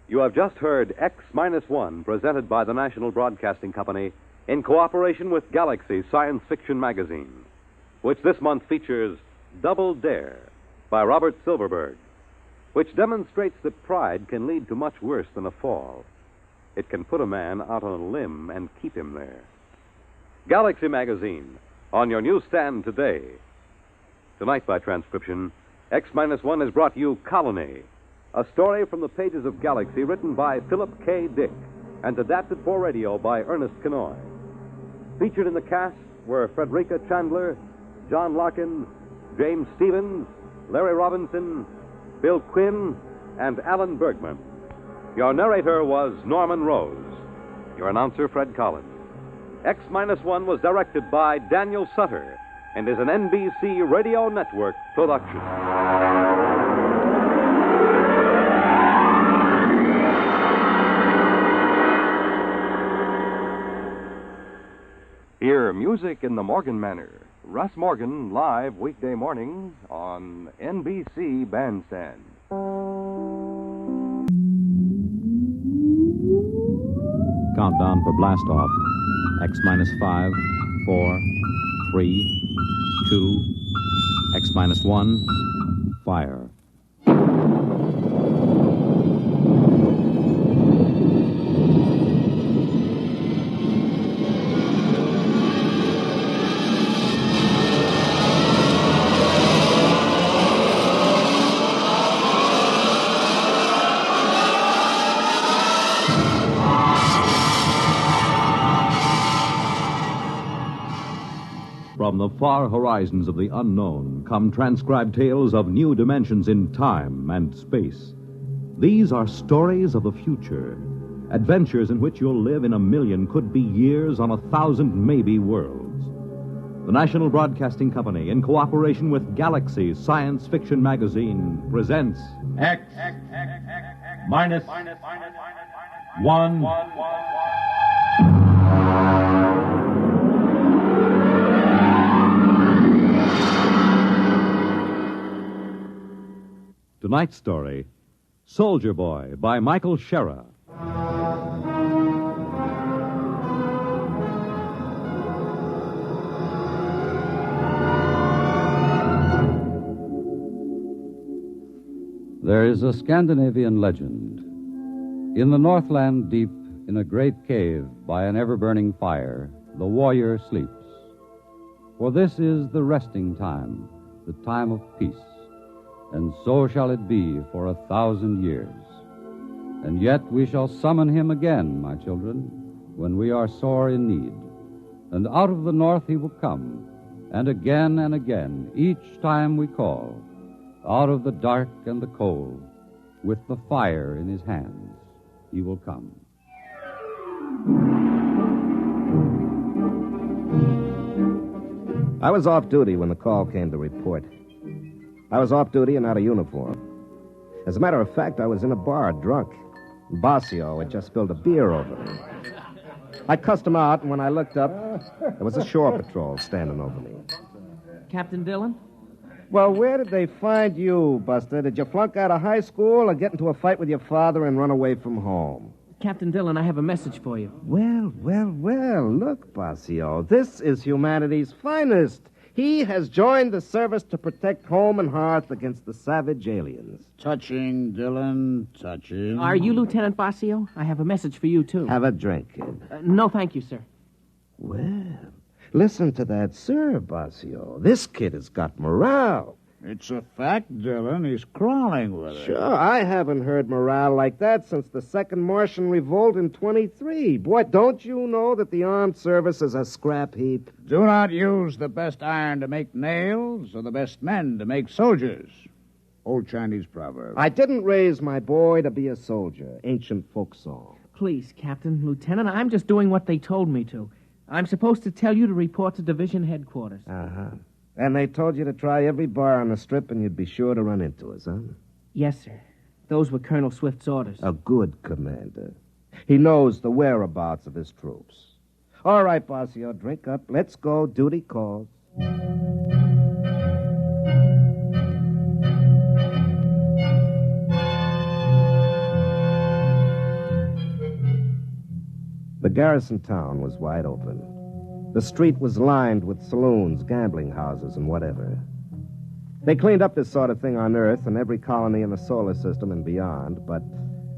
You have just heard X-1, presented by the National Broadcasting Company in cooperation with Galaxy Science Fiction Magazine, which this month features Double Dare by Robert Silverberg, which demonstrates that pride can lead to much worse than a fall. It can put a man out on a limb and keep him there. Galaxy Magazine, on your newsstand today. Tonight, by transcription, X-1 has brought you Colony, a story from the pages of Galaxy written by Philip K. Dick and adapted for radio by Ernest Kenoy. Featured in the cast were Frederica Chandler, John Larkin, James Stevens, Larry Robinson, Bill Quinn, and Alan Bergman. Your narrator was Norman Rose. Your announcer, Fred Collins. X-1 was directed by Daniel Sutter and is an NBC Radio Network production. Hear music in the Morgan manner. Russ Morgan, live weekday mornings on NBC Bandstand. Countdown for blast off. X-5, 4, 3, 2, X-1, fire. From the far horizons of the unknown come transcribed tales of new dimensions in time and space. These are stories of the future, adventures in which you'll live in a million, could be years, on 1,000 maybe worlds. The National Broadcasting Company, in cooperation with Galaxy Science Fiction Magazine, presents X-1. Tonight's story, Soldier Boy, by Michael Shera. There is a Scandinavian legend. In the Northland deep, in a great cave by an ever-burning fire, the warrior sleeps. For this is the resting time, the time of peace. and so shall it be for 1,000 years. And yet we shall summon him again, my children, when we are sore in need. And out of the north he will come, and again, each time we call, out of the dark and the cold, with the fire in his hands, he will come. I was off duty when the call came to report. I was off duty and out of uniform. As a matter of fact, I was in a bar, drunk. Bossio had just spilled a beer over me. I cussed him out, and when I looked up, there was a shore patrol standing over me. Captain Dillon? Well, where did they find you, Buster? Did you flunk out of high school or get into a fight with your father and run away from home? Captain Dillon, I have a message for you. Well. Look, Bossio, this is humanity's finest. He has joined the service to protect home and hearth against the savage aliens. Touching, Dillon, touching. Are you Lieutenant Bossio? I have a message for you, too. Have a drink, kid. No, thank you, sir. Well, listen to that, sir, Bossio. This kid has got morale. It's a fact, Dillon. He's crawling with it. Sure, I haven't heard morale like that since the second Martian revolt in 23. Boy, don't you know that the armed service is a scrap heap? Do not use the best iron to make nails or the best men to make soldiers. Old Chinese proverb. I didn't raise my boy to be a soldier. Ancient folk song. Please, Captain, Lieutenant, I'm just doing what they told me to. I'm supposed to tell you to report to division headquarters. Uh-huh. And they told you to try every bar on the strip and you'd be sure to run into us, huh? Yes, sir. Those were Colonel Swift's orders. A good commander. He knows the whereabouts of his troops. All right, Bossio, drink up. Let's go. Duty calls. The garrison town was wide open. The street was lined with saloons, gambling houses, and whatever. They cleaned up this sort of thing on Earth and every colony in the solar system and beyond, but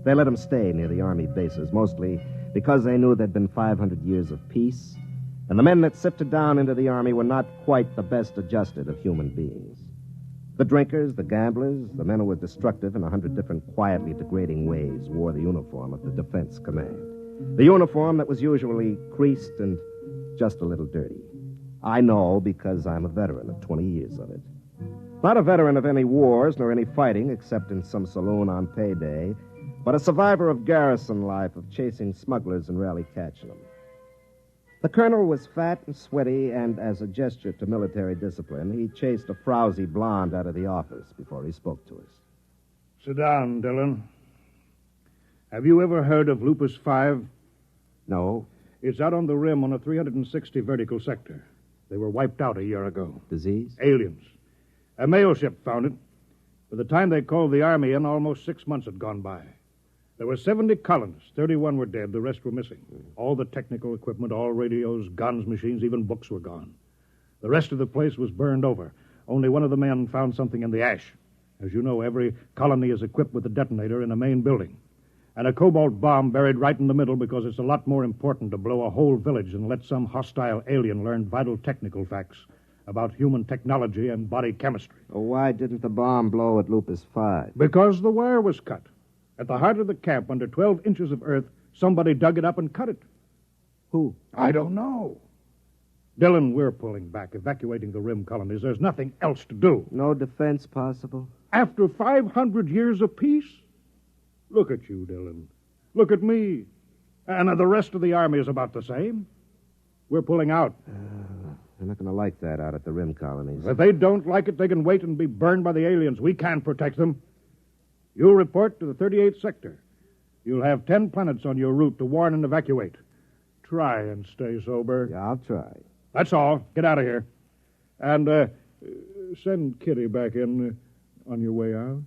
they let them stay near the Army bases, mostly because they knew there'd been 500 years of peace, and the men that sifted down into the Army were not quite the best adjusted of human beings. The drinkers, the gamblers, the men who were destructive in 100 different quietly degrading ways wore the uniform of the Defense Command. The uniform that was usually creased and just a little dirty. I know because I'm a veteran of 20 years of it. Not a veteran of any wars nor any fighting except in some saloon on payday, but a survivor of garrison life, of chasing smugglers and rarely catching them. The colonel was fat and sweaty, and as a gesture to military discipline, he chased a frowsy blonde out of the office before he spoke to us. Sit down, Dillon. Have you ever heard of Lupus 5? No. It's out on the rim on a 360 vertical sector. They were wiped out a year ago. Disease? Aliens. A mail ship found it. By the time they called the Army in, almost 6 months had gone by. There were 70 colonists. 31 were dead. The rest were missing. All the technical equipment, all radios, guns, machines, even books were gone. The rest of the place was burned over. Only one of the men found something in the ash. As you know, every colony is equipped with a detonator in a main building. And a cobalt bomb buried right in the middle because it's a lot more important to blow a whole village than let some hostile alien learn vital technical facts about human technology and body chemistry. Well, why didn't the bomb blow at Lupus 5? Because the wire was cut. At the heart of the camp, under 12 inches of earth, somebody dug it up and cut it. Who? I don't know. Dillon, we're pulling back, evacuating the rim colonies. There's nothing else to do. No defense possible? After 500 years of peace? Look at you, Dillon. Look at me. And the rest of the Army is about the same. We're pulling out. They're not going to like that out at the rim colonies. If they don't like it, they can wait and be burned by the aliens. We can't protect them. You'll report to the 38th sector. You'll have 10 planets on your route to warn and evacuate. Try and stay sober. Yeah, I'll try. That's all. Get out of here. And send Kitty back in on your way out.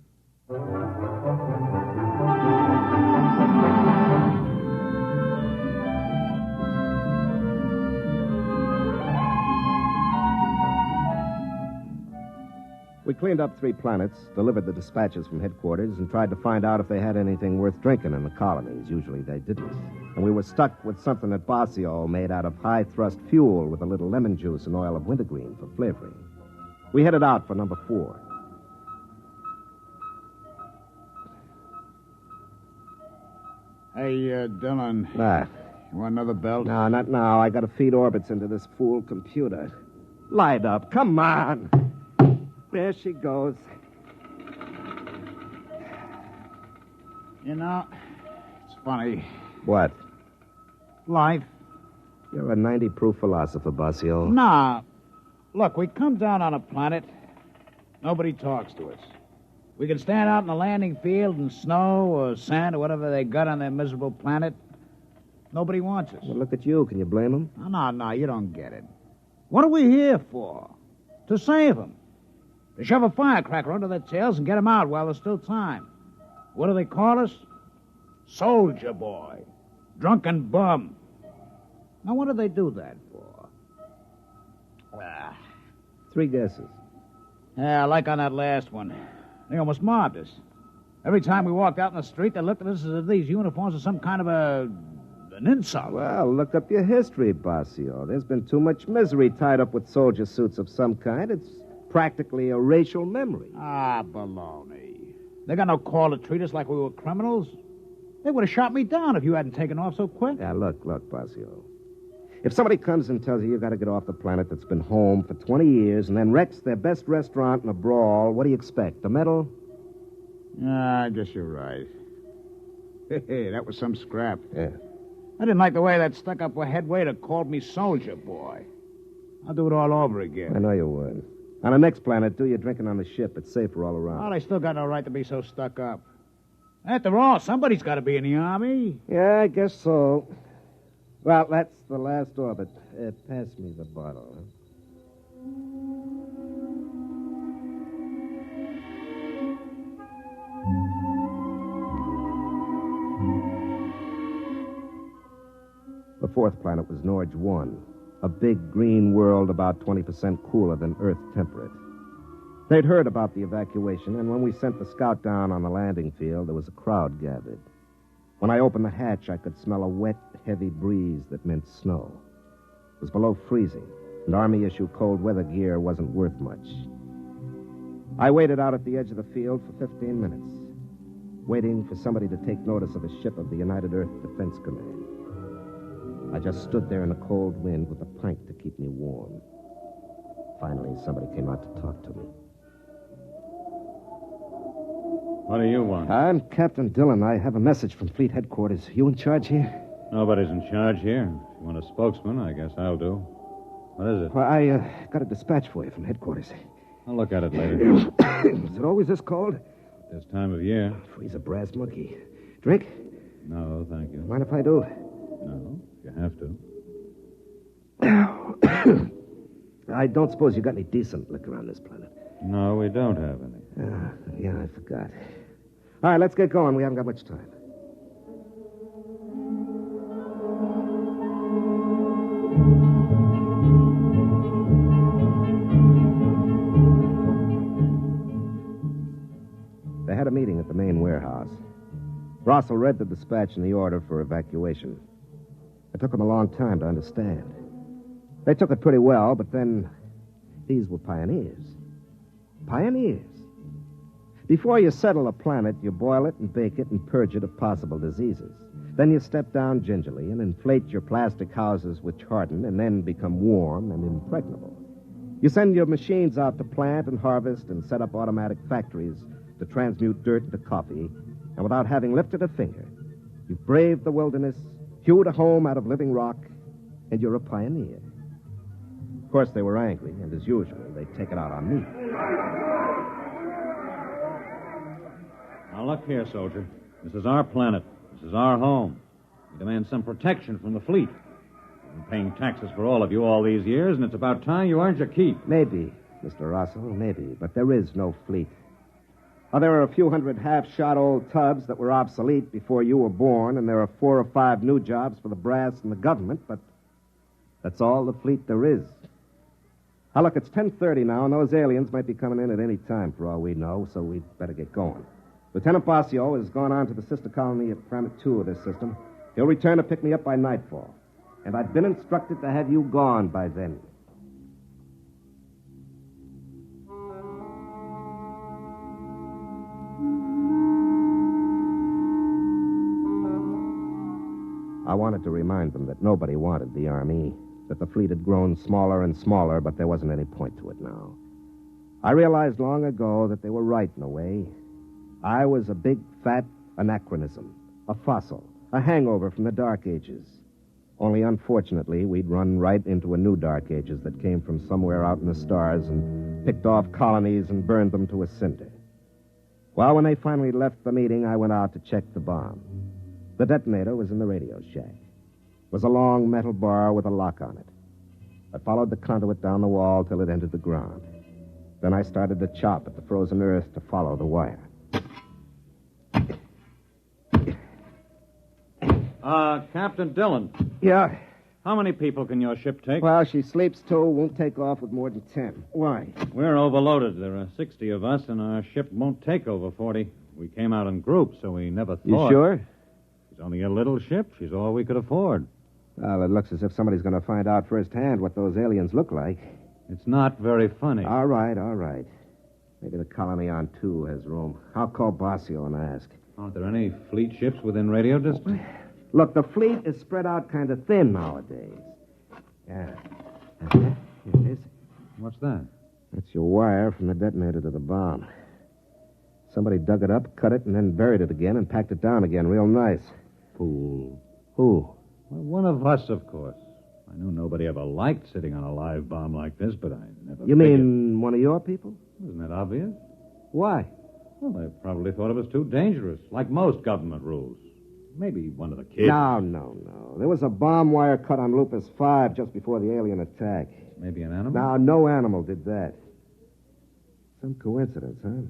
We cleaned up 3 planets, delivered the dispatches from headquarters, and tried to find out if they had anything worth drinking in the colonies. Usually they didn't. And we were stuck with something that Bossio made out of high-thrust fuel with a little lemon juice and oil of wintergreen for flavoring. We headed out for number 4. Hey, Dillon. What? You want another belt? No, not now. I gotta feed orbits into this fool computer. Light up. Come on. There she goes. You know, it's funny. What? Life. You're a 90-proof philosopher, Basio. Nah. Look, we come down on a planet. Nobody talks to us. We can stand out in the landing field in snow or sand or whatever they got on their miserable planet. Nobody wants us. Well, look at you. Can you blame them? No, you don't get it. What are we here for? To save them. To shove a firecracker under their tails and get them out while there's still time. What do they call us? Soldier boy. Drunken bum. Now, what do they do that for? Three guesses. Yeah, like on that last one. They almost mobbed us. Every time we walked out in the street, they looked at us as if these uniforms were some kind of an insult. Well, look up your history, Basio. There's been too much misery tied up with soldier suits of some kind. It's practically a racial memory. Ah, baloney. They got no call to treat us like we were criminals. They would have shot me down if you hadn't taken off so quick. Yeah, look, Basio. If somebody comes and tells you got to get off the planet that's been home for 20 years and then wrecks their best restaurant in a brawl, what do you expect? A medal? I guess you're right. Hey, that was some scrap. Yeah. I didn't like the way that stuck-up head waiter called me soldier boy. I'll do it all over again. I know you would. On the next planet, do your drinking on the ship. It's safer all around. Well, they still got no right to be so stuck up. After all, somebody's got to be in the Army. Yeah, I guess so. Well, that's the last orbit. Pass me the bottle. Huh? The fourth planet was Norge 1, a big green world about 20% cooler than Earth temperate. They'd heard about the evacuation, and when we sent the scout down on the landing field, there was a crowd gathered. When I opened the hatch, I could smell a wet, heavy breeze that meant snow. It was below freezing, and Army-issue cold weather gear wasn't worth much. I waited out at the edge of the field for 15 minutes, waiting for somebody to take notice of a ship of the United Earth Defense Command. I just stood there in the cold wind with a pint to keep me warm. Finally, somebody came out to talk to me. What do you want? I'm Captain Dillon. I have a message from Fleet Headquarters. You in charge here? Nobody's in charge here. If you want a spokesman, I guess I'll do. What is it? Well, I got a dispatch for you from headquarters. I'll look at it later. Is it always this cold? This time of year. Freeze a brass monkey. Drink? No, thank you. Mind if I do? No, if you have to. I don't suppose you got any decent liquor on this planet. No, we don't have any. Yeah, I forgot. All right, let's get going. We haven't got much time. They had a meeting at the main warehouse. Rossell read the dispatch and the order for evacuation. It took them a long time to understand. They took it pretty well, but then these were pioneers. Pioneers. Before you settle a planet, you boil it and bake it and purge it of possible diseases. Then you step down gingerly and inflate your plastic houses which harden and then become warm and impregnable. You send your machines out to plant and harvest and set up automatic factories to transmute dirt into coffee, and without having lifted a finger, you've braved the wilderness, hewed a home out of living rock, and you're a pioneer. Of course, they were angry, and as usual, they'd take it out on me. Now, look here, soldier. This is our planet. This is our home. We demand some protection from the fleet. We've been paying taxes for all of you all these years, and it's about time you earned your keep. Maybe, Mr. Russell, maybe, but there is no fleet. Oh, there are a few hundred half-shot old tubs that were obsolete before you were born, and there are 4 or 5 new jobs for the brass and the government, but that's all the fleet there is. Now, look, it's 10:30 now, and those aliens might be coming in at any time for all we know, so we'd better get going. Lieutenant Basio has gone on to the sister colony at Planet 2 of this system. He'll return to pick me up by nightfall. And I've been instructed to have you gone by then. I wanted to remind them that nobody wanted the Army, that the fleet had grown smaller and smaller, but there wasn't any point to it now. I realized long ago that they were right in a way. I was a big, fat anachronism, a fossil, a hangover from the Dark Ages. Only, unfortunately, we'd run right into a new Dark Ages that came from somewhere out in the stars and picked off colonies and burned them to a cinder. Well, when they finally left the meeting, I went out to check the bomb. The detonator was in the radio shack. It was a long metal bar with a lock on it. I followed the conduit down the wall till it entered the ground. Then I started to chop at the frozen earth to follow the wire. Captain Dillon. Yeah? How many people can your ship take? Well, she sleeps too, won't take off with more than 10. Why? We're overloaded. There are 60 of us, and our ship won't take over 40. We came out in groups, so we never thought. You sure? She's only a little ship. She's all we could afford. Well, it looks as if somebody's going to find out firsthand what those aliens look like. It's not very funny. All right. Maybe the colony on 2 has room. I'll call Basio and ask. Aren't there any fleet ships within radio distance? Look, the fleet is spread out kind of thin nowadays. Yeah. Here it is. What's that? That's your wire from the detonator to the bomb. Somebody dug it up, cut it, and then buried it again and packed it down again real nice. Fool. Who? Well, one of us, of course. I knew nobody ever liked sitting on a live bomb like this, but I never You mean one of your people? Isn't that obvious? Why? Well, they probably thought it was too dangerous, like most government rules. Maybe one of the kids. No. There was a bomb wire cut on Lupus 5 just before the alien attack. Maybe an animal? No, no animal did that. Some coincidence, huh?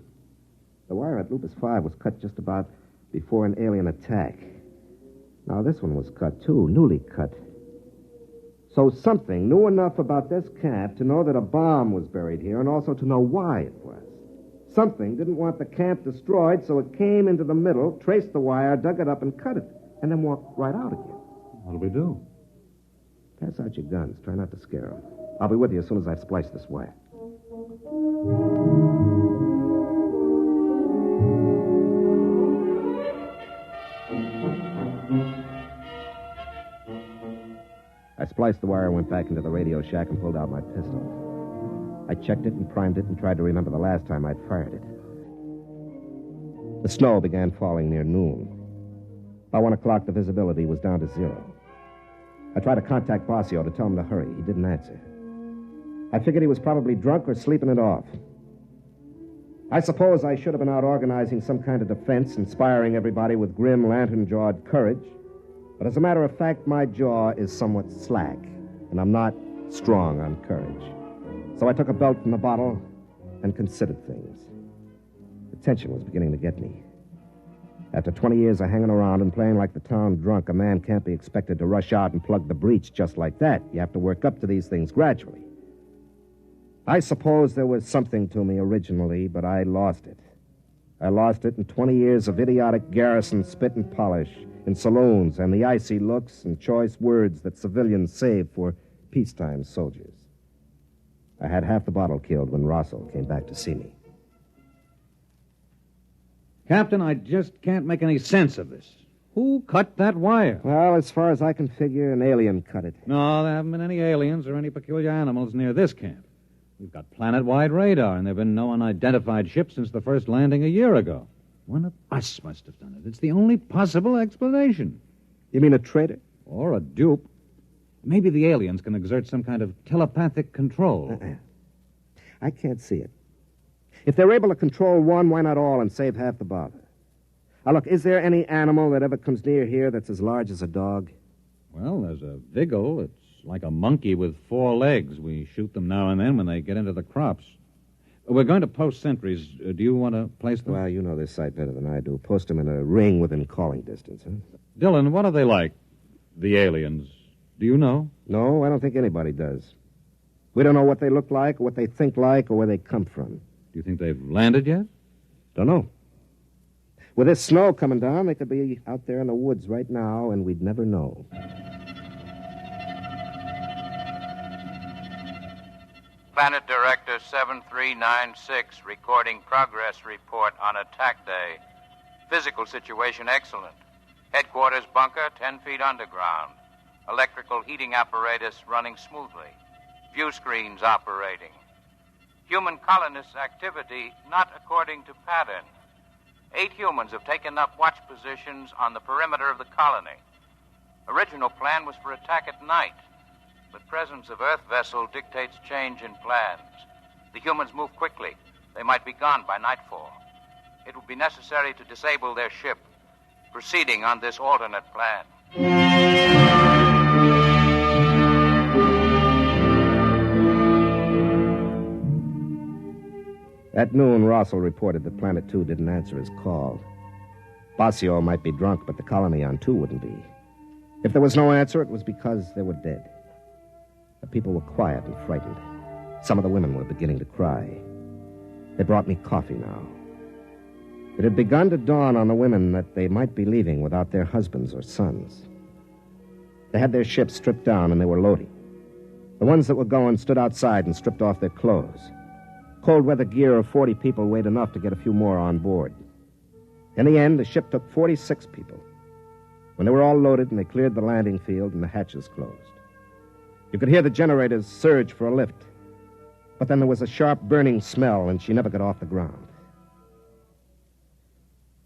The wire at Lupus 5 was cut just about before an alien attack. Now, this one was cut, too, newly cut. So something knew enough about this camp to know that a bomb was buried here and also to know why it was. Something didn't want the camp destroyed, so it came into the middle, traced the wire, dug it up, and cut it, and then walked right out again. What'll we do? Pass out your guns. Try not to scare them. I'll be with you as soon as I've spliced this wire. I spliced the wire and went back into the radio shack and pulled out my pistol. I checked it and primed it and tried to remember the last time I'd fired it. The snow began falling near noon. By 1 o'clock, the visibility was down to 0. I tried to contact Basio to tell him to hurry. He didn't answer. I figured he was probably drunk or sleeping it off. I suppose I should have been out organizing some kind of defense, inspiring everybody with grim, lantern-jawed courage. But as a matter of fact, my jaw is somewhat slack, and I'm not strong on courage. So I took a belt from the bottle and considered things. The tension was beginning to get me. After 20 years of hanging around and playing like the town drunk, a man can't be expected to rush out and plug the breach just like that. You have to work up to these things gradually. I suppose there was something to me originally, but I lost it. I lost it in 20 years of idiotic garrison spit and polish in saloons and the icy looks and choice words that civilians save for peacetime soldiers. I had half the bottle killed when Rosso came back to see me. Captain, I just can't make any sense of this. Who cut that wire? Well, as far as I can figure, an alien cut it. No, there haven't been any aliens or any peculiar animals near this camp. We've got planet-wide radar, and there have been no unidentified ships since the first landing a year ago. One of us must have done it. It's the only possible explanation. You mean a traitor? Or a dupe. Maybe the aliens can exert some kind of telepathic control. I can't see it. If they're able to control one, why not all and save half the bother? Now, look, is there any animal that ever comes near here that's as large as a dog? Well, there's a vigil. It's like a monkey with 4 legs. We shoot them now and then when they get into the crops. We're going to post sentries. Do you want to place them? Well, you know this site better than I do. Post them in a ring within calling distance, huh? Dillon, what are they like, the aliens? Do you know? No, I don't think anybody does. We don't know what they look like, or what they think like, or where they come from. Do you think they've landed yet? Don't know. With this snow coming down, they could be out there in the woods right now, and we'd never know. Planet Director 7396 recording progress report on attack day. Physical situation excellent. Headquarters bunker 10 feet underground. Electrical heating apparatus running smoothly. View screens operating. Human colonists' activity not according to pattern. 8 humans have taken up watch positions on the perimeter of the colony. Original plan was for attack at night, but presence of Earth vessel dictates change in plans. The humans move quickly. They might be gone by nightfall. It will be necessary to disable their ship, proceeding on this alternate plan. At noon, Rossel reported that Planet 2 didn't answer his call. Basio might be drunk, but the colony on 2 wouldn't be. If there was no answer, it was because they were dead. The people were quiet and frightened. Some of the women were beginning to cry. They brought me coffee now. It had begun to dawn on the women that they might be leaving without their husbands or sons. They had their ships stripped down and they were loading. The ones that were going stood outside and stripped off their clothes. Cold weather gear of 40 people weighed enough to get a few more on board. In the end, the ship took 46 people. When they were all loaded and they cleared the landing field and the hatches closed. You could hear the generators surge for a lift. But then there was a sharp burning smell and she never got off the ground.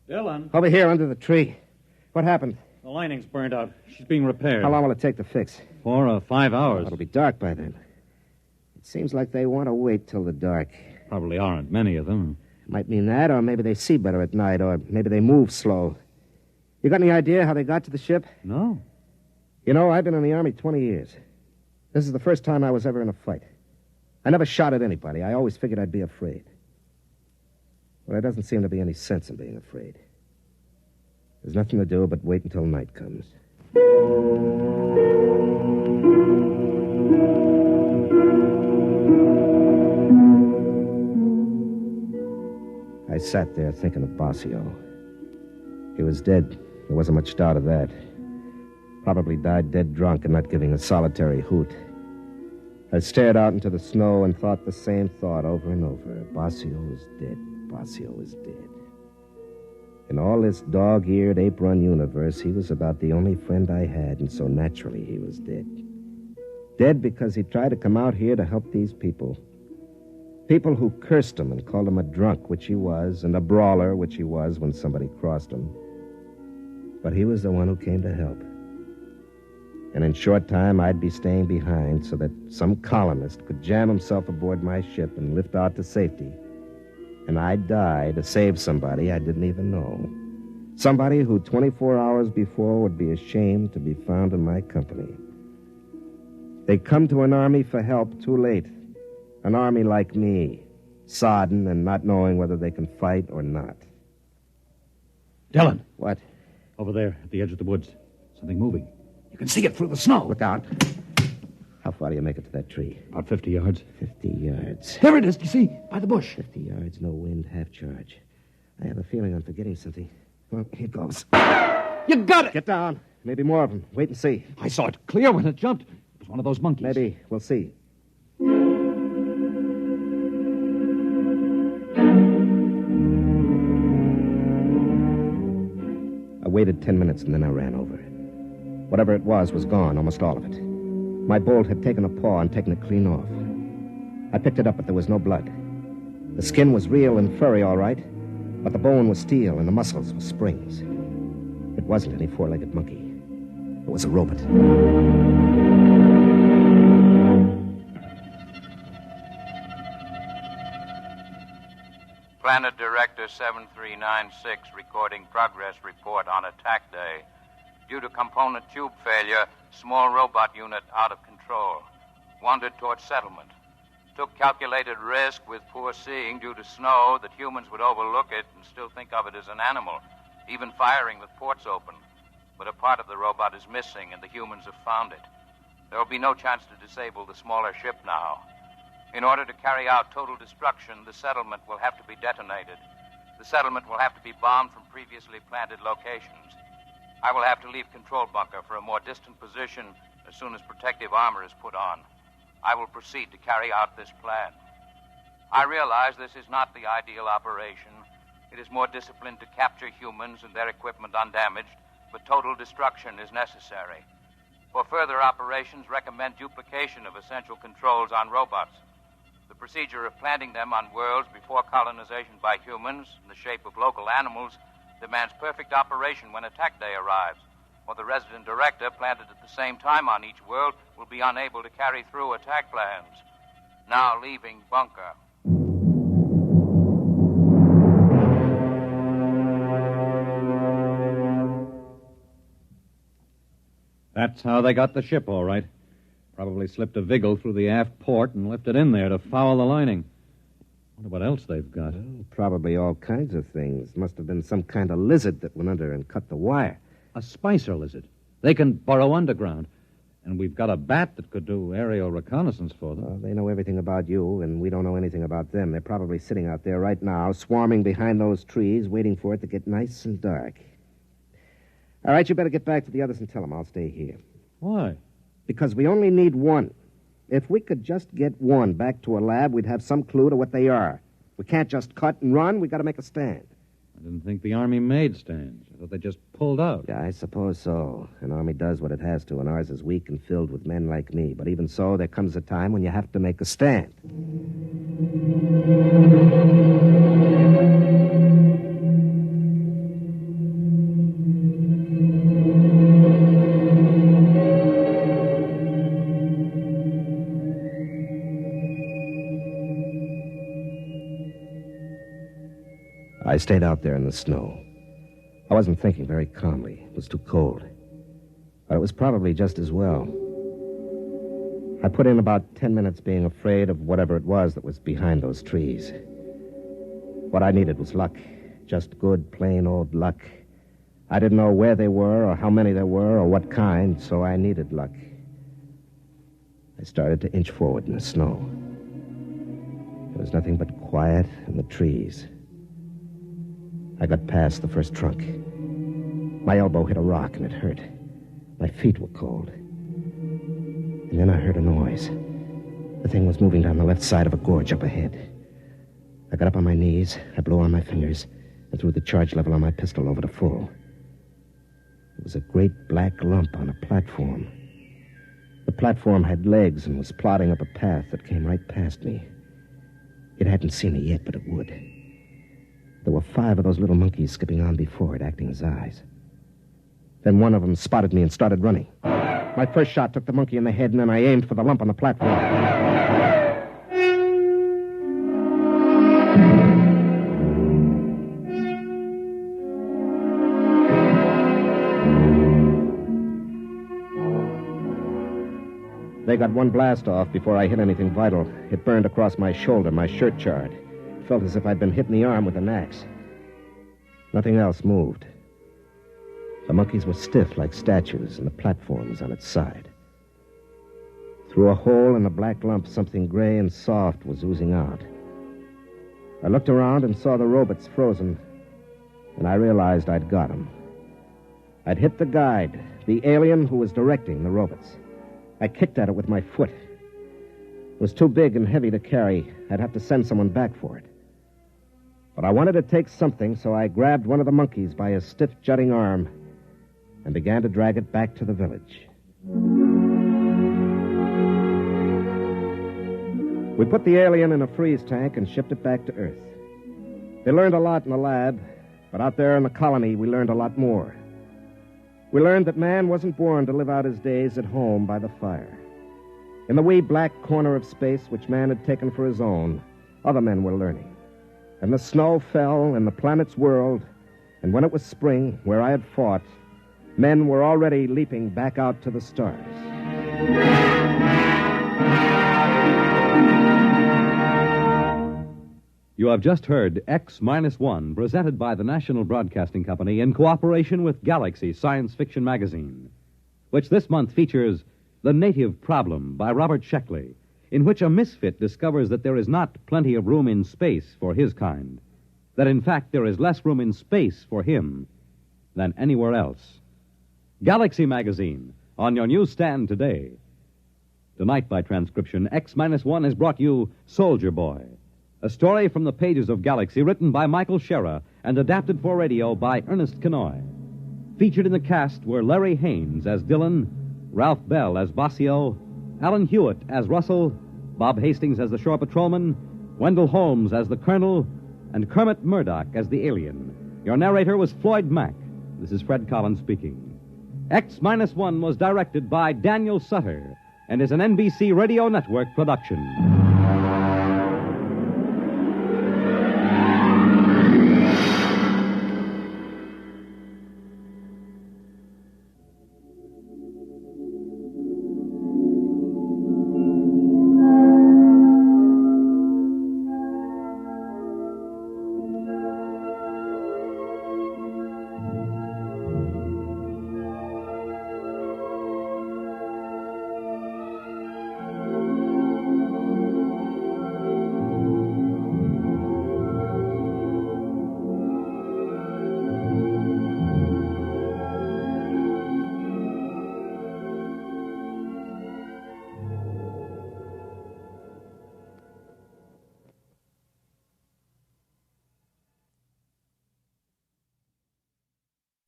Dylan? Over here under the tree. What happened? The lining's burned out. She's being repaired. How long will it take to fix? 4 or 5 hours. It'll be dark by then. It seems like they want to wait till the dark. Probably aren't many of them. Might mean that, or maybe they see better at night, or maybe they move slow. You got any idea how they got to the ship? No. You know, I've been in the Army 20 years. This is the first time I was ever in a fight. I never shot at anybody. I always figured I'd be afraid. Well, there doesn't seem to be any sense in being afraid. There's nothing to do but wait until night comes. I sat there thinking of Basio. He was dead. There wasn't much doubt of that. Probably died dead drunk and not giving a solitary hoot. I stared out into the snow and thought the same thought over and over. Basio is dead. Basio is dead. In all this dog-eared, ape-run universe, he was about the only friend I had, and so naturally he was dead. Dead because he tried to come out here to help these people. People who cursed him and called him a drunk, which he was, and a brawler, which he was when somebody crossed him. But he was the one who came to help. And in short time, I'd be staying behind so that some colonist could jam himself aboard my ship and lift out to safety. And I'd die to save somebody I didn't even know. Somebody who 24 hours before would be ashamed to be found in my company. They'd come to an army for help too late. An army like me, sodden and not knowing whether they can fight or not. Dylan. What? Over there at the edge of the woods. Something moving. You can see it through the snow. Look out. How far do you make it to that tree? About 50 yards. 50 yards. There it is, you see, by the bush. 50 yards, no wind, half charge. I have a feeling I'm forgetting something. Well, here goes. You got it! Get down. Maybe more of them. Wait and see. I saw it clear when it jumped. It was one of those monkeys. Maybe. We'll see. I waited 10 minutes and then I ran over. Whatever it was gone, almost all of it. My bolt had taken a paw and taken it clean off. I picked it up, but there was no blood. The skin was real and furry, all right, but the bone was steel and the muscles were springs. It wasn't any four-legged monkey. It was a robot. Planet Director 7396 recording progress report on attack day. Due to component tube failure, small robot unit out of control. Wandered towards settlement. Took calculated risk with poor seeing due to snow that humans would overlook it and still think of it as an animal, even firing with ports open. But a part of the robot is missing and the humans have found it. There will be no chance to disable the smaller ship now. In order to carry out total destruction, the settlement will have to be detonated. The settlement will have to be bombed from previously planted locations. I will have to leave control bunker for a more distant position as soon as protective armor is put on. I will proceed to carry out this plan. I realize this is not the ideal operation. It is more disciplined to capture humans and their equipment undamaged but total destruction is necessary. For further operations, recommend duplication of essential controls on robots. The procedure of planting them on worlds before colonization by humans in the shape of local animals demands perfect operation when attack day arrives, or the resident director planted at the same time on each world will be unable to carry through attack plans. Now leaving bunker. That's how they got the ship, all right. Probably slipped a vigil through the aft port and left it in there to foul the lining. Wonder what else they've got. Well, probably all kinds of things. Must have been some kind of lizard that went under and cut the wire. A spicer lizard. They can burrow underground. And we've got a bat that could do aerial reconnaissance for them. Well, they know everything about you, and we don't know anything about them. They're probably sitting out there right now, swarming behind those trees, waiting for it to get nice and dark. All right, you better get back to the others and tell them I'll stay here. Why? Because we only need one. If we could just get one back to a lab, we'd have some clue to what they are. We can't just cut and run. We got to make a stand. I didn't think the Army made stands. I thought they just pulled out. Yeah, I suppose so. An army does what it has to, and ours is weak and filled with men like me. But even so, there comes a time when you have to make a stand. I stayed out there in the snow. I wasn't thinking very calmly. It was too cold. But it was probably just as well. I put in about 10 minutes being afraid of whatever it was that was behind those trees. What I needed was luck. Just good, plain old luck. I didn't know where they were or how many there were or what kind, so I needed luck. I started to inch forward in the snow. There was nothing but quiet and the trees. I got past the first trunk. My elbow hit a rock, and it hurt. My feet were cold. And then I heard a noise. The thing was moving down the left side of a gorge up ahead. I got up on my knees, I blew on my fingers, and threw the charge level on my pistol over to full. It was a great black lump on a platform. The platform had legs and was plodding up a path that came right past me. It hadn't seen me yet, but it would. There were 5 of those little monkeys skipping on before it, acting as eyes. Then one of them spotted me and started running. My first shot took the monkey in the head, and then I aimed for the lump on the platform. They got one blast off before I hit anything vital. It burned across my shoulder, my shirt charred. Felt as if I'd been hit in the arm with an axe. Nothing else moved. The monkeys were stiff like statues, and the platform was on its side. Through a hole in the black lump, something gray and soft was oozing out. I looked around and saw the robots frozen, and I realized I'd got them. I'd hit the guide, the alien who was directing the robots. I kicked at it with my foot. It was too big and heavy to carry. I'd have to send someone back for it. But I wanted to take something, so I grabbed one of the monkeys by his stiff, jutting arm and began to drag it back to the village. We put the alien in a freeze tank and shipped it back to Earth. They learned a lot in the lab, but out there in the colony, we learned a lot more. We learned that man wasn't born to live out his days at home by the fire. In the wee black corner of space which man had taken for his own, other men were learning. And the snow fell in the planet's world, and when it was spring, where I had fought, men were already leaping back out to the stars. You have just heard X-1, presented by the National Broadcasting Company in cooperation with Galaxy Science Fiction Magazine, which this month features The Native Problem by Robert Sheckley, in which a misfit discovers that there is not plenty of room in space for his kind, that in fact there is less room in space for him than anywhere else. Galaxy Magazine, on your newsstand today. Tonight, by transcription, X-1 has brought you Soldier Boy, a story from the pages of Galaxy written by Michael Scherer and adapted for radio by Ernest Kenoy. Featured in the cast were Larry Haynes as Dillon, Ralph Bell as Bossio, Alan Hewitt as Russell, Bob Hastings as the shore patrolman, Wendell Holmes as the colonel, and Kermit Murdoch as the alien. Your narrator was Floyd Mack. This is Fred Collins speaking. X-1 was directed by Daniel Sutter and is an NBC Radio Network production.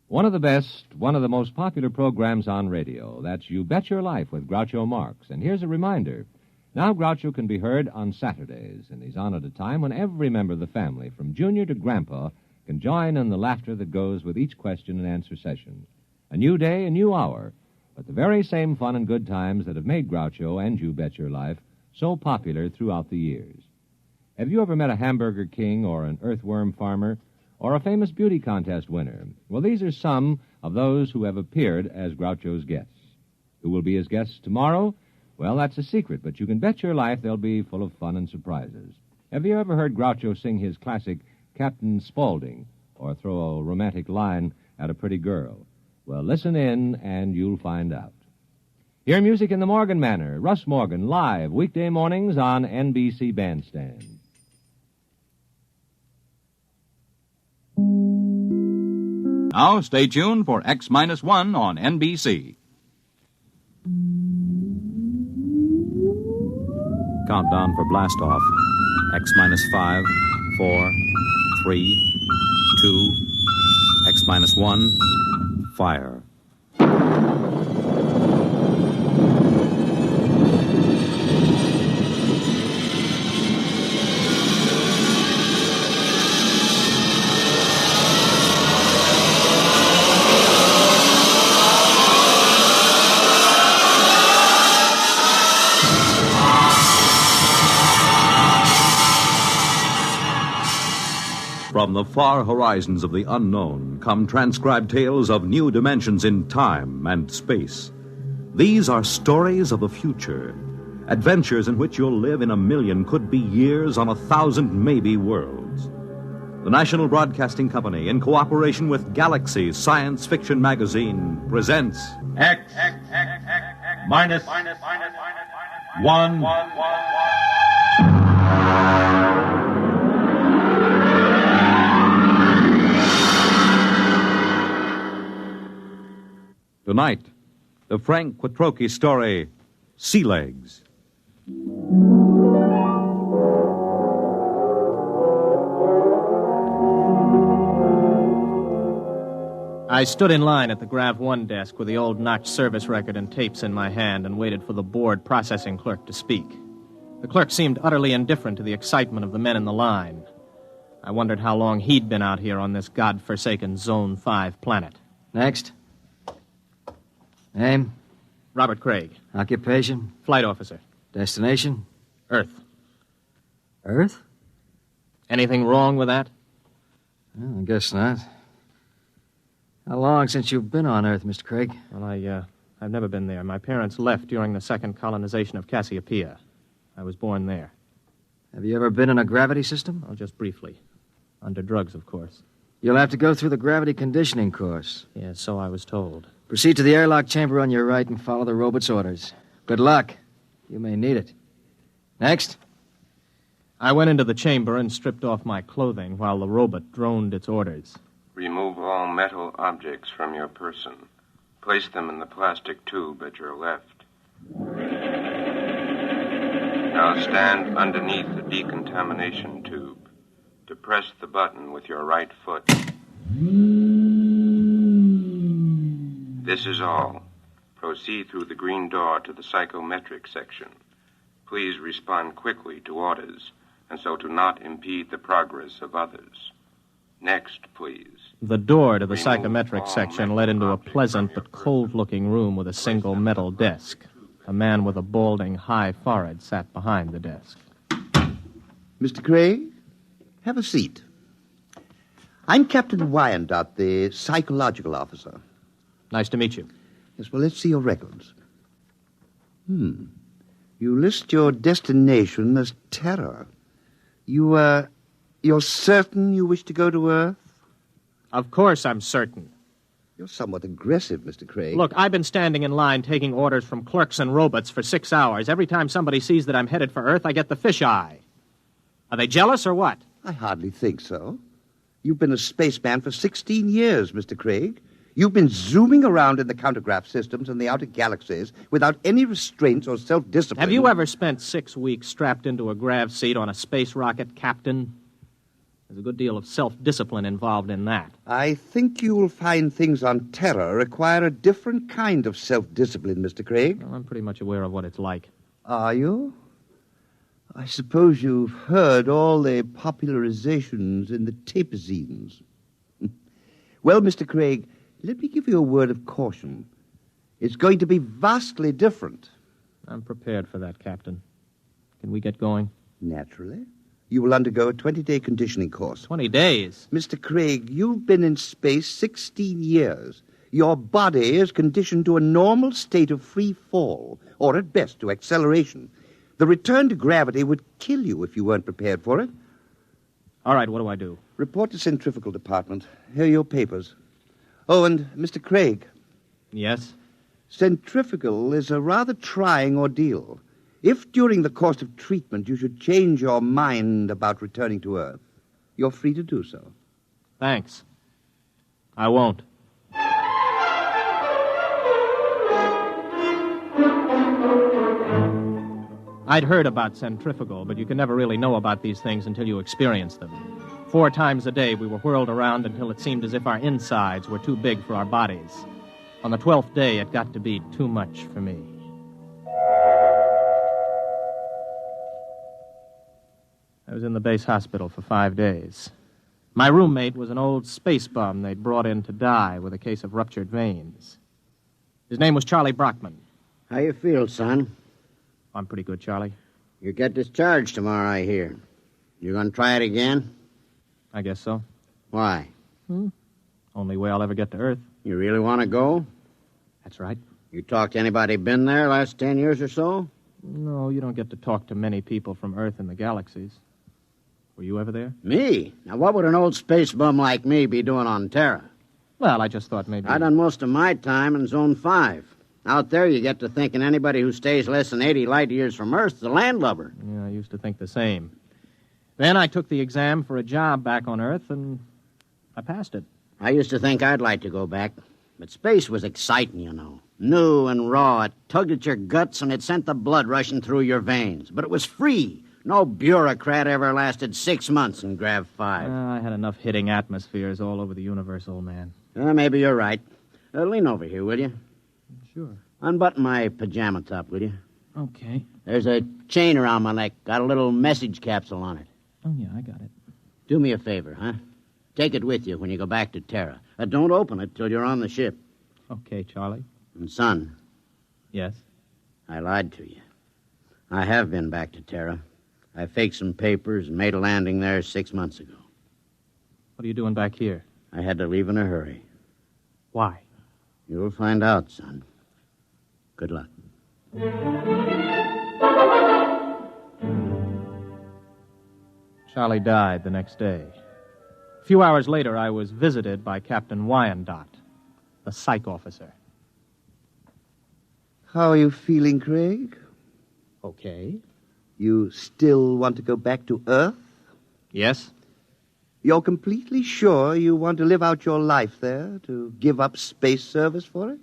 One of the best, one of the most popular programs on radio. That's You Bet Your Life with Groucho Marx. And here's a reminder. Now Groucho can be heard on Saturdays, and he's on at a time when every member of the family, from Junior to Grandpa, can join in the laughter that goes with each question and answer session. A new day, a new hour, but the very same fun and good times that have made Groucho and You Bet Your Life so popular throughout the years. Have you ever met a hamburger king or an earthworm farmer or a famous beauty contest winner? Well, these are some of those who have appeared as Groucho's guests. Who will be his guests tomorrow? Well, that's a secret, but you can bet your life they'll be full of fun and surprises. Have you ever heard Groucho sing his classic Captain Spaulding or throw a romantic line at a pretty girl? Well, listen in and you'll find out. Hear music in the Morgan manner. Russ Morgan, live, weekday mornings on NBC Bandstand. Now, stay tuned for X-1 on NBC. Countdown for blastoff. X-5, 4, 3, 2, X-1, fire. From the far horizons of the unknown come transcribed tales of new dimensions in time and space. These are stories of the future, adventures in which you'll live in a million, could be years, on 1,000 maybe worlds. The National Broadcasting Company, in cooperation with Galaxy Science Fiction Magazine, presents X-1. Tonight, the Frank Quatrro story, Sea Legs. I stood in line at the Grav 1 desk with the old notch service record and tapes in my hand and waited for the board processing clerk to speak. The clerk seemed utterly indifferent to the excitement of the men in the line. I wondered how long he'd been out here on this godforsaken Zone 5 planet. Next. Name? Robert Craig. Occupation? Flight officer. Destination? Earth. Earth? Anything wrong with that? Well, I guess not. How long since you've been on Earth, Mr. Craig? Well, I've never been there. My parents left during the second colonization of Cassiopeia. I was born there. Have you ever been in a gravity system? Oh, just briefly. Under drugs, of course. You'll have to go through the gravity conditioning course. Yes, so I was told. Proceed to the airlock chamber on your right and follow the robot's orders. Good luck. You may need it. Next. I went into the chamber and stripped off my clothing while the robot droned its orders. Remove all metal objects from your person. Place them in the plastic tube at your left. Now stand underneath the decontamination tube. Depress the button with your right foot. This is all. Proceed through the green door to the psychometric section. Please respond quickly to orders, and so to not impede the progress of others. Next, please. The door to the psychometric section led into a pleasant but cold-looking room with a single metal desk. A man with a balding, high forehead sat behind the desk. Mr. Craig, have a seat. I'm Captain Wyandotte, the psychological officer. Nice to meet you. Yes, well, let's see your records. You list your destination as Terra. You're certain you wish to go to Earth? Of course I'm certain. You're somewhat aggressive, Mr. Craig. Look, I've been standing in line taking orders from clerks and robots for 6 hours. Every time somebody sees that I'm headed for Earth, I get the fisheye. Are they jealous or what? I hardly think so. You've been a spaceman for 16 years, Mr. Craig. You've been zooming around in the countergraph systems and the outer galaxies without any restraints or self-discipline. Have you ever spent 6 weeks strapped into a grav seat on a space rocket, Captain? There's a good deal of self-discipline involved in that. I think you will find things on Terra require a different kind of self-discipline, Mr. Craig. Well, I'm pretty much aware of what it's like. Are you? I suppose you've heard all the popularizations in the tapezines. Well, Mr. Craig, let me give you a word of caution. It's going to be vastly different. I'm prepared for that, Captain. Can we get going? Naturally. You will undergo a 20-day conditioning course. 20 days? Mr. Craig, you've been in space 16 years. Your body is conditioned to a normal state of free fall, or at best to acceleration. The return to gravity would kill you if you weren't prepared for it. All right, what do I do? Report to Centrifugal Department. Here are your papers. Oh, and Mr. Craig. Yes? Centrifugal is a rather trying ordeal. If during the course of treatment you should change your mind about returning to Earth, you're free to do so. Thanks. I won't. I'd heard about centrifugal, but you can never really know about these things until you experience them. 4 times a day we were whirled around until it seemed as if our insides were too big for our bodies. On the 12th day, it got to be too much for me. I was in the base hospital for 5 days. My roommate was an old space bum they'd brought in to die with a case of ruptured veins. His name was Charlie Brockman. How you feel, son? I'm pretty good, Charlie. You get discharged tomorrow, I hear. You gonna try it again? I guess so. Why? Only way I'll ever get to Earth. You really want to go? That's right. You talked to anybody been there last 10 years or so? No, you don't get to talk to many people from Earth and the galaxies. Were you ever there? Me? Now, what would an old space bum like me be doing on Terra? Well, I just thought maybe... I done most of my time in Zone 5. Out there, you get to thinking anybody who stays less than 80 light years from Earth is a landlubber. Yeah, I used to think the same. Then I took the exam for a job back on Earth, and I passed it. I used to think I'd like to go back. But space was exciting, you know. New and raw. It tugged at your guts, and it sent the blood rushing through your veins. But it was free. No bureaucrat ever lasted 6 months in Grav 5. I had enough hitting atmospheres all over the universe, old man. Maybe you're right. Lean over here, will you? Sure. Unbutton my pajama top, will you? Okay. There's a chain around my neck. Got a little message capsule on it. Oh, yeah, I got it. Do me a favor, huh? Take it with you when you go back to Terra. Don't open it till you're on the ship. Okay, Charlie. And, son. Yes? I lied to you. I have been back to Terra. I faked some papers and made a landing there 6 months ago. What are you doing back here? I had to leave in a hurry. Why? You'll find out, son. Good luck. Charlie died the next day. A few hours later, I was visited by Captain Wyandotte, the psych officer. How are you feeling, Craig? Okay. You still want to go back to Earth? Yes. You're completely sure you want to live out your life there, to give up space service for it?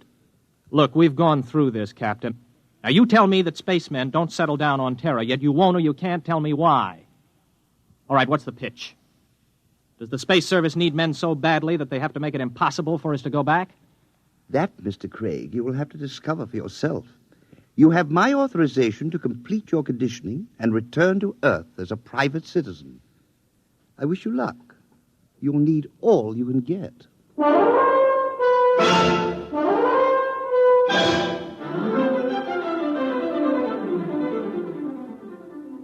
Look, we've gone through this, Captain. Now, you tell me that spacemen don't settle down on Terra, yet you won't or you can't tell me why. All right, what's the pitch? Does the Space Service need men so badly that they have to make it impossible for us to go back? That, Mr. Craig, you will have to discover for yourself. You have my authorization to complete your conditioning and return to Earth as a private citizen. I wish you luck. You'll need all you can get.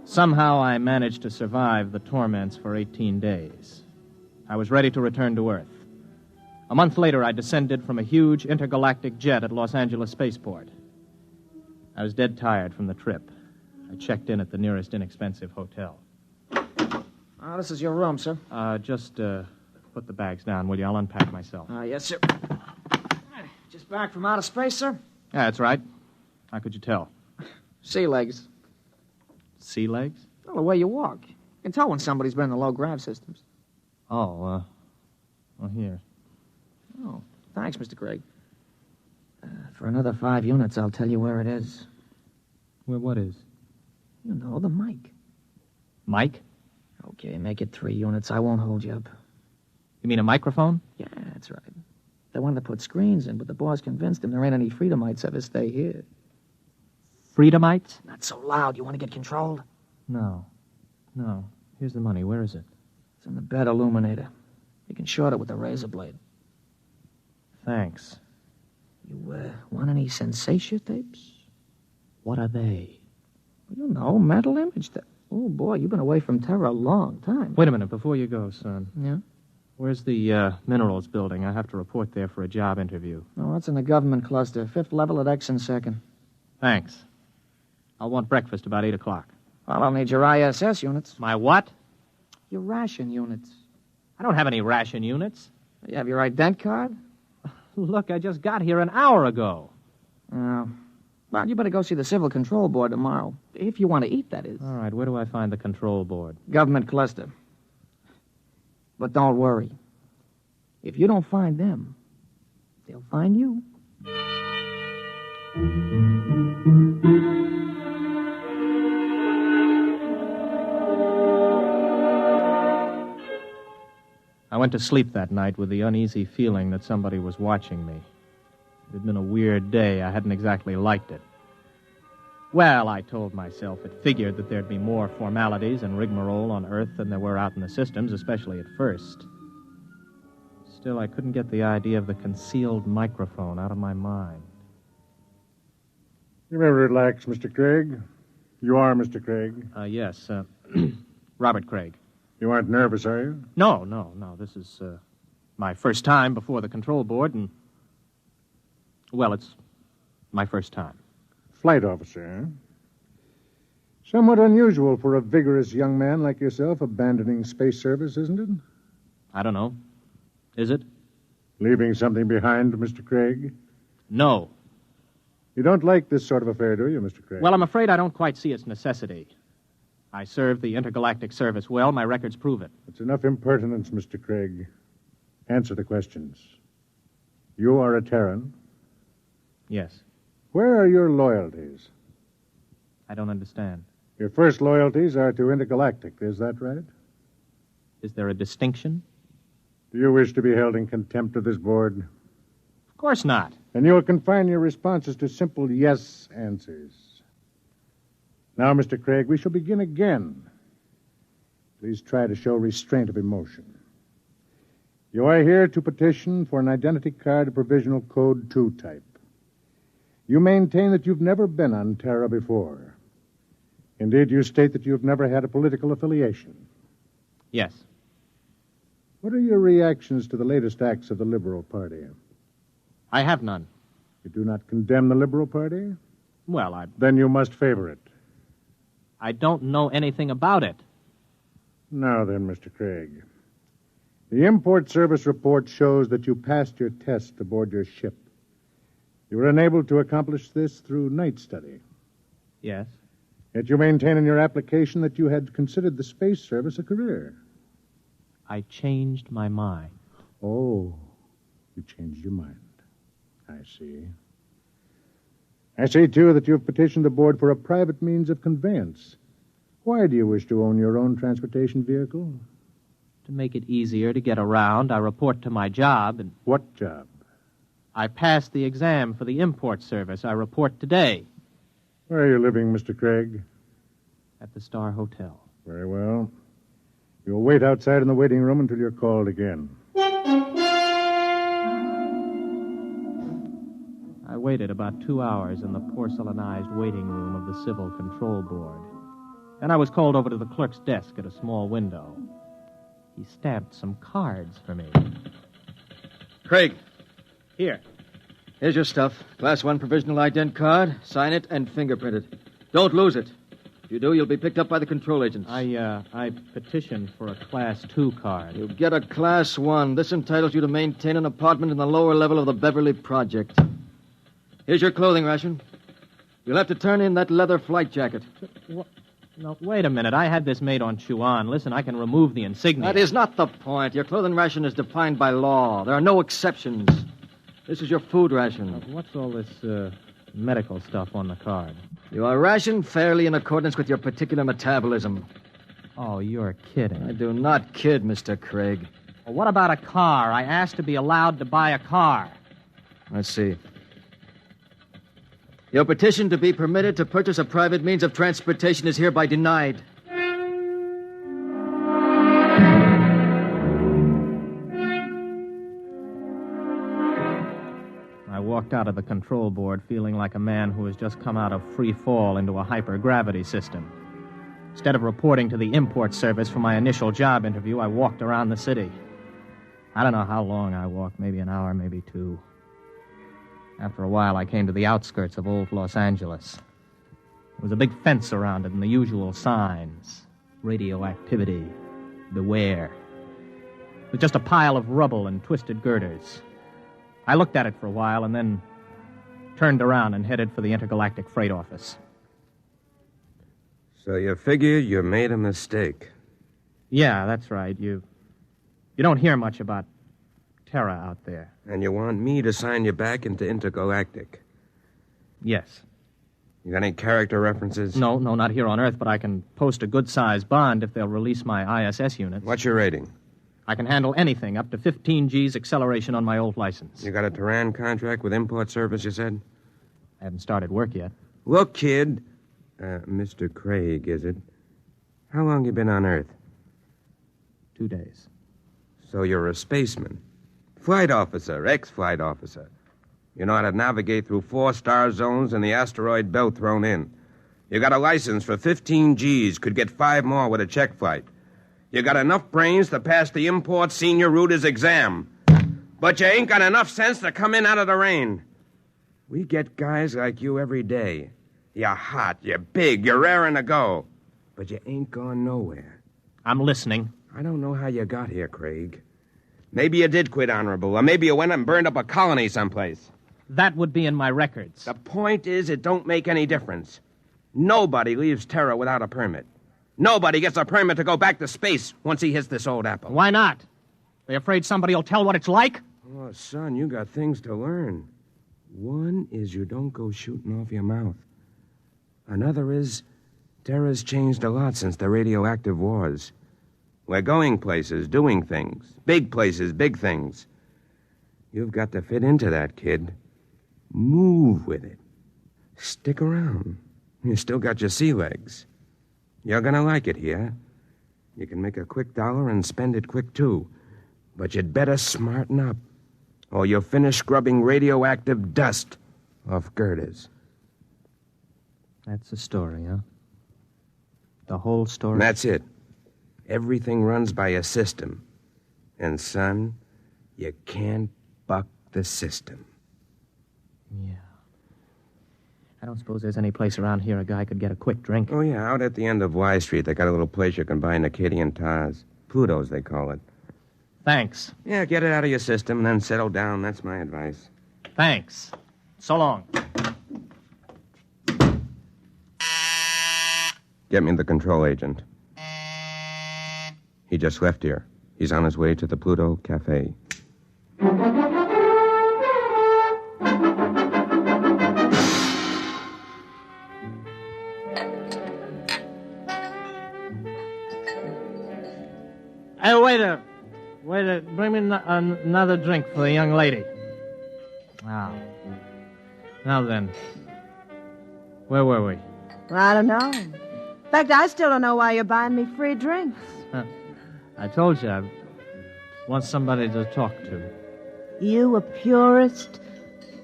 Somehow I managed to survive the torments for 18 days. I was ready to return to Earth. A month later, I descended from a huge intergalactic jet at Los Angeles Spaceport. I was dead tired from the trip. I checked in at the nearest inexpensive hotel. This is your room, sir. Just put the bags down, will you? I'll unpack myself. Yes, sir. Just back from outer space, sir? Yeah, that's right. How could you tell? Sea legs. Sea legs? Well, the way you walk. You can tell when somebody's been in the low-grav systems. Oh, well, here. Oh, thanks, Mr. Craig. For another 5 units, I'll tell you where it is. Where what is? You know, the mic. Mic? Okay, make it 3 units. I won't hold you up. You mean a microphone? Yeah, that's right. They wanted to put screens in, but the boss convinced him there ain't any Freedomites ever stay here. Freedomites? Not so loud. You want to get controlled? No. Here's the money. Where is it? It's in the bed illuminator. You can short it with a razor blade. Thanks. You, want any sensation tapes? What are they? You know, mental image tapes. Oh, boy, you've been away from terror a long time. Wait a minute, before you go, son. Yeah? Where's the minerals building? I have to report there for a job interview. Oh, it's in the government cluster. 5th level at X and 2nd. Thanks. I'll want breakfast about 8 o'clock. Well, I'll need your ISS units. My what? Your ration units. I don't have any ration units. You have your ident card? Look, I just got here an hour ago. Oh. Well, you better go see the Civil Control Board tomorrow. If you want to eat, that is. All right, where do I find the control board? Government cluster. But don't worry. If you don't find them, they'll find you. I went to sleep that night with the uneasy feeling that somebody was watching me. It had been a weird day. I hadn't exactly liked it. Well, I told myself it figured that there'd be more formalities and rigmarole on Earth than there were out in the systems, especially at first. Still, I couldn't get the idea of the concealed microphone out of my mind. You may relax, Mr. Craig. You are Mr. Craig? Yes, Robert Craig. You aren't nervous, are you? No. This is my first time before the control board, and... well, it's my first time. Flight officer, eh? Somewhat unusual for a vigorous young man like yourself abandoning space service, isn't it? I don't know. Is it? Leaving something behind, Mr. Craig? No. You don't like this sort of affair, do you, Mr. Craig? Well, I'm afraid I don't quite see its necessity. I served the intergalactic service well. My records prove it. It's enough impertinence, Mr. Craig. Answer the questions. You are a Terran? Yes. Where are your loyalties? I don't understand. Your first loyalties are to intergalactic, is that right? Is there a distinction? Do you wish to be held in contempt of this board? Of course not. And you will confine your responses to simple yes answers. Now, Mr. Craig, we shall begin again. Please try to show restraint of emotion. You are here to petition for an identity card of provisional code 2 type. You maintain that you've never been on Terra before. Indeed, you state that you've never had a political affiliation. Yes. What are your reactions to the latest acts of the Liberal Party? I have none. You do not condemn the Liberal Party? Well, Then you must favor it. I don't know anything about it. Now then, Mr. Craig. The Import Service report shows that you passed your test aboard your ship. You were unable to accomplish this through night study. Yes. Yet you maintain in your application that you had considered the space service a career. I changed my mind. Oh, you changed your mind. I see. I see, too, that you've petitioned the board for a private means of conveyance. Why do you wish to own your own transportation vehicle? To make it easier to get around, I report to my job and... What job? I passed the exam for the import service. I report today. Where are you living, Mr. Craig? At the Star Hotel. Very well. You'll wait outside in the waiting room until you're called again. I waited about 2 hours in the porcelainized waiting room of the Civil Control Board. Then I was called over to the clerk's desk at a small window. He stamped some cards for me. Craig, Here. here's your stuff. Class 1 provisional ident card. Sign it and fingerprint it. Don't lose it. If you do, you'll be picked up by the control agents. I petitioned for a Class 2 card. You get a Class 1. This entitles you to maintain an apartment in the lower level of the Beverly Project. Here's your clothing ration. You'll have to turn in that leather flight jacket. What? No, wait a minute. I had this made on Chuan. Listen, I can remove the insignia. That is not the point. Your clothing ration is defined by law. There are no exceptions. This is your food ration. What's all this medical stuff on the card? You are rationed fairly in accordance with your particular metabolism. Oh, you're kidding. I do not kid, Mr. Craig. Well, what about a car? I asked to be allowed to buy a car. Let's see. Your petition to be permitted to purchase a private means of transportation is hereby denied. I walked out of the control board feeling like a man who has just come out of free fall into a hypergravity system. Instead of reporting to the import service for my initial job interview, I walked around the city. I don't know how long I walked, maybe an hour, maybe 2. After a while, I came to the outskirts of old Los Angeles. There was a big fence around it and the usual signs. Radioactivity. Beware. It was just a pile of rubble and twisted girders. I looked at it for a while and then turned around and headed for the intergalactic freight office. So you figure you made a mistake. Yeah, that's right. You don't hear much about Terra out there. And you want me to sign you back into intergalactic? Yes. You got any character references? No, not here on Earth, but I can post a good-sized bond if they'll release my ISS units. What's your rating? I can handle anything, up to 15 G's acceleration on my old license. You got a Turan contract with import service, you said? I haven't started work yet. Look, kid. Mr. Craig, is it? How long you been on Earth? 2 days. So you're a spaceman. Flight officer, ex-flight officer. You know how to navigate through 4-star zones and the asteroid belt thrown in. You got a license for 15 G's, could get 5 more with a check flight. You got enough brains to pass the import senior router's exam. But you ain't got enough sense to come in out of the rain. We get guys like you every day. You're hot, you're big, you're raring to go. But you ain't gone nowhere. I'm listening. I don't know how you got here, Craig. Maybe you did quit honorable, or maybe you went and burned up a colony someplace. That would be in my records. The point is, it don't make any difference. Nobody leaves Terra without a permit. Nobody gets a permit to go back to space once he hits this old apple. Why not? They afraid somebody will tell what it's like? Oh, son, you got things to learn. One is you don't go shooting off your mouth. Another is Terra's changed a lot since the radioactive wars. We're going places, doing things. Big places, big things. You've got to fit into that, kid. Move with it. Stick around. You still got your sea legs. You're gonna like it here. You can make a quick dollar and spend it quick, too. But you'd better smarten up, or you'll finish scrubbing radioactive dust off girders. That's the story, huh? The whole story? That's it. Everything runs by a system. And, son, you can't buck the system. Yeah. I don't suppose there's any place around here a guy could get a quick drink. Oh, yeah, out at the end of Y Street, they got a little place you can buy Acadian tars. Pluto's, they call it. Thanks. Yeah, get it out of your system and then settle down. That's my advice. Thanks. So long. Get me the control agent. He just left here. He's on his way to the Pluto Cafe. Hey, waiter, bring me another drink for the young lady. Now. Now then. Where were we? Well, I don't know. In fact, I still don't know why you're buying me free drinks. I told you I want somebody to talk to. You a purist?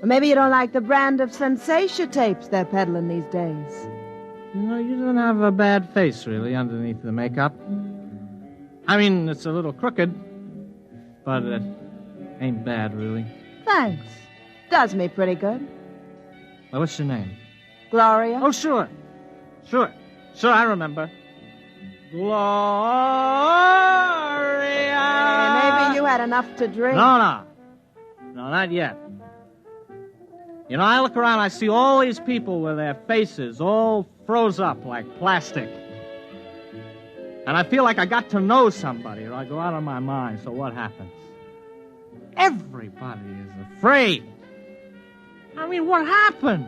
Or maybe you don't like the brand of sensation tapes they're peddling these days. You know, you don't have a bad face, really, underneath the makeup. I mean, it's a little crooked, but it ain't bad, really. Thanks. Does me pretty good. Well, what's your name? Gloria? Oh, sure. Sure, I remember. Gloria! Maybe you had enough to drink. No, not yet. You know, I look around, I see all these people with their faces all froze up like plastic. And I feel like I got to know somebody, or I go out of my mind. So what happens? Everybody is afraid. I mean, what happened?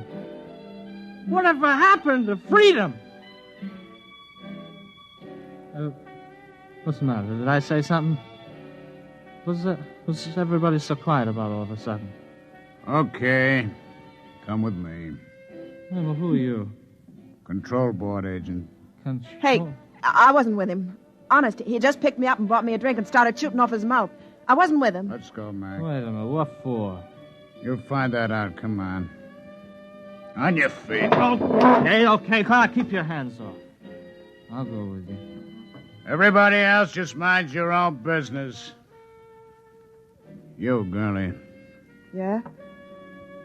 Whatever happened to freedom? What's the matter? Did I say something? What's everybody so quiet about all of a sudden? Okay. Come with me. Hey, well, who are you? Control board agent. Hey, I wasn't with him. Honest, he just picked me up and bought me a drink and started shooting off his mouth. I wasn't with him. Let's go, Mac. Wait a minute, what for? You'll find that out. Come on. On your feet. Okay, come on, keep your hands off. I'll go with you. Everybody else, just mind your own business. You, girlie. Yeah?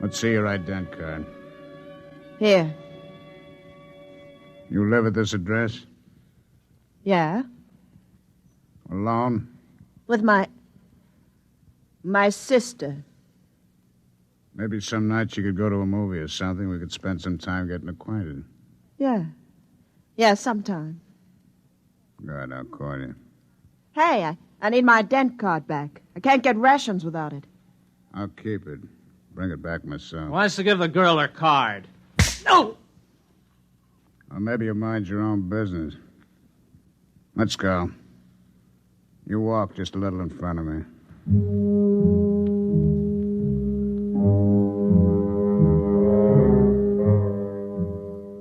Let's see your ident card. Here. You live at this address? Yeah? Alone? With my sister. Maybe some night you could go to a movie or something. We could spend some time getting acquainted. Yeah. Yeah, sometime. Good, I'll call you. Hey, I need my dent card back. I can't get rations without it. I'll keep it. Bring it back myself. Why don't you give the girl her card? No! Or maybe you mind your own business. Let's go. You walk just a little in front of me.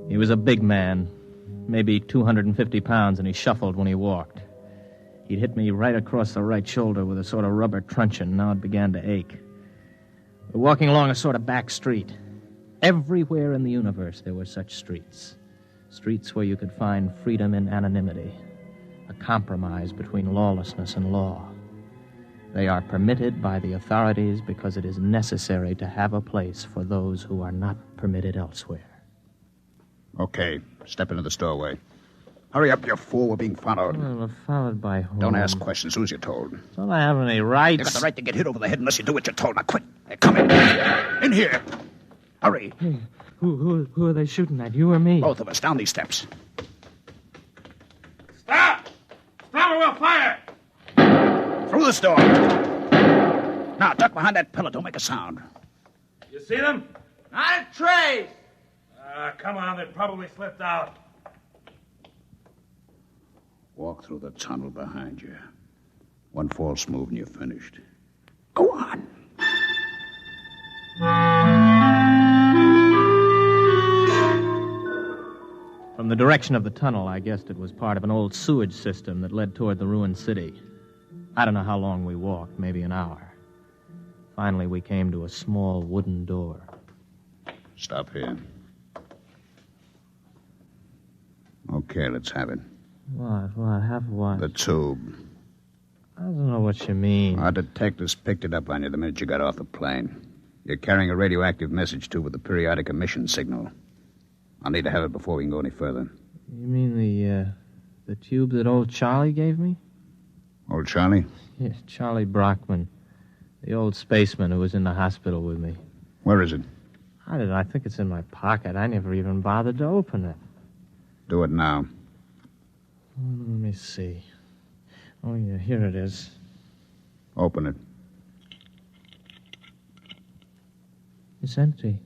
He was a big man, maybe 250 pounds, and he shuffled when he walked. He'd hit me right across the right shoulder with a sort of rubber truncheon. Now it began to ache. We're walking along a sort of back street. Everywhere in the universe there were such streets. Streets where you could find freedom in anonymity, a compromise between lawlessness and law. They are permitted by the authorities because it is necessary to have a place for those who are not permitted elsewhere. Okay, step into the doorway. Hurry up, you fool. We're being followed. Well, we're followed by whom? Don't ask questions. Who's you told? Don't I have any rights? You got the right to get hit over the head unless you do what you're told. Now quit. Hey, come in. In here. Hurry. Hey, who are they shooting at, you or me? Both of us. Down these steps. Stop! Stop or we'll fire! Through this door. Now, duck behind that pillar. Don't make a sound. You see them? Not a trace. Come on, they probably slipped out. Walk through the tunnel behind you. One false move and you're finished. Go on. From the direction of the tunnel, I guessed it was part of an old sewage system that led toward the ruined city. I don't know how long we walked, maybe an hour. Finally, we came to a small wooden door. Stop here. Okay, let's have it. What? Have what? The tube. I don't know what you mean. Our detectives picked it up on you the minute you got off the plane. You're carrying a radioactive message tube with a periodic emission signal. I'll need to have it before we can go any further. You mean the tube that old Charlie gave me? Old Charlie? Yes, Charlie Brockman. The old spaceman who was in the hospital with me. Where is it? I don't know. I think it's in my pocket. I never even bothered to open it. Do it now. Let me see. Oh, yeah, here it is. Open it. It's empty.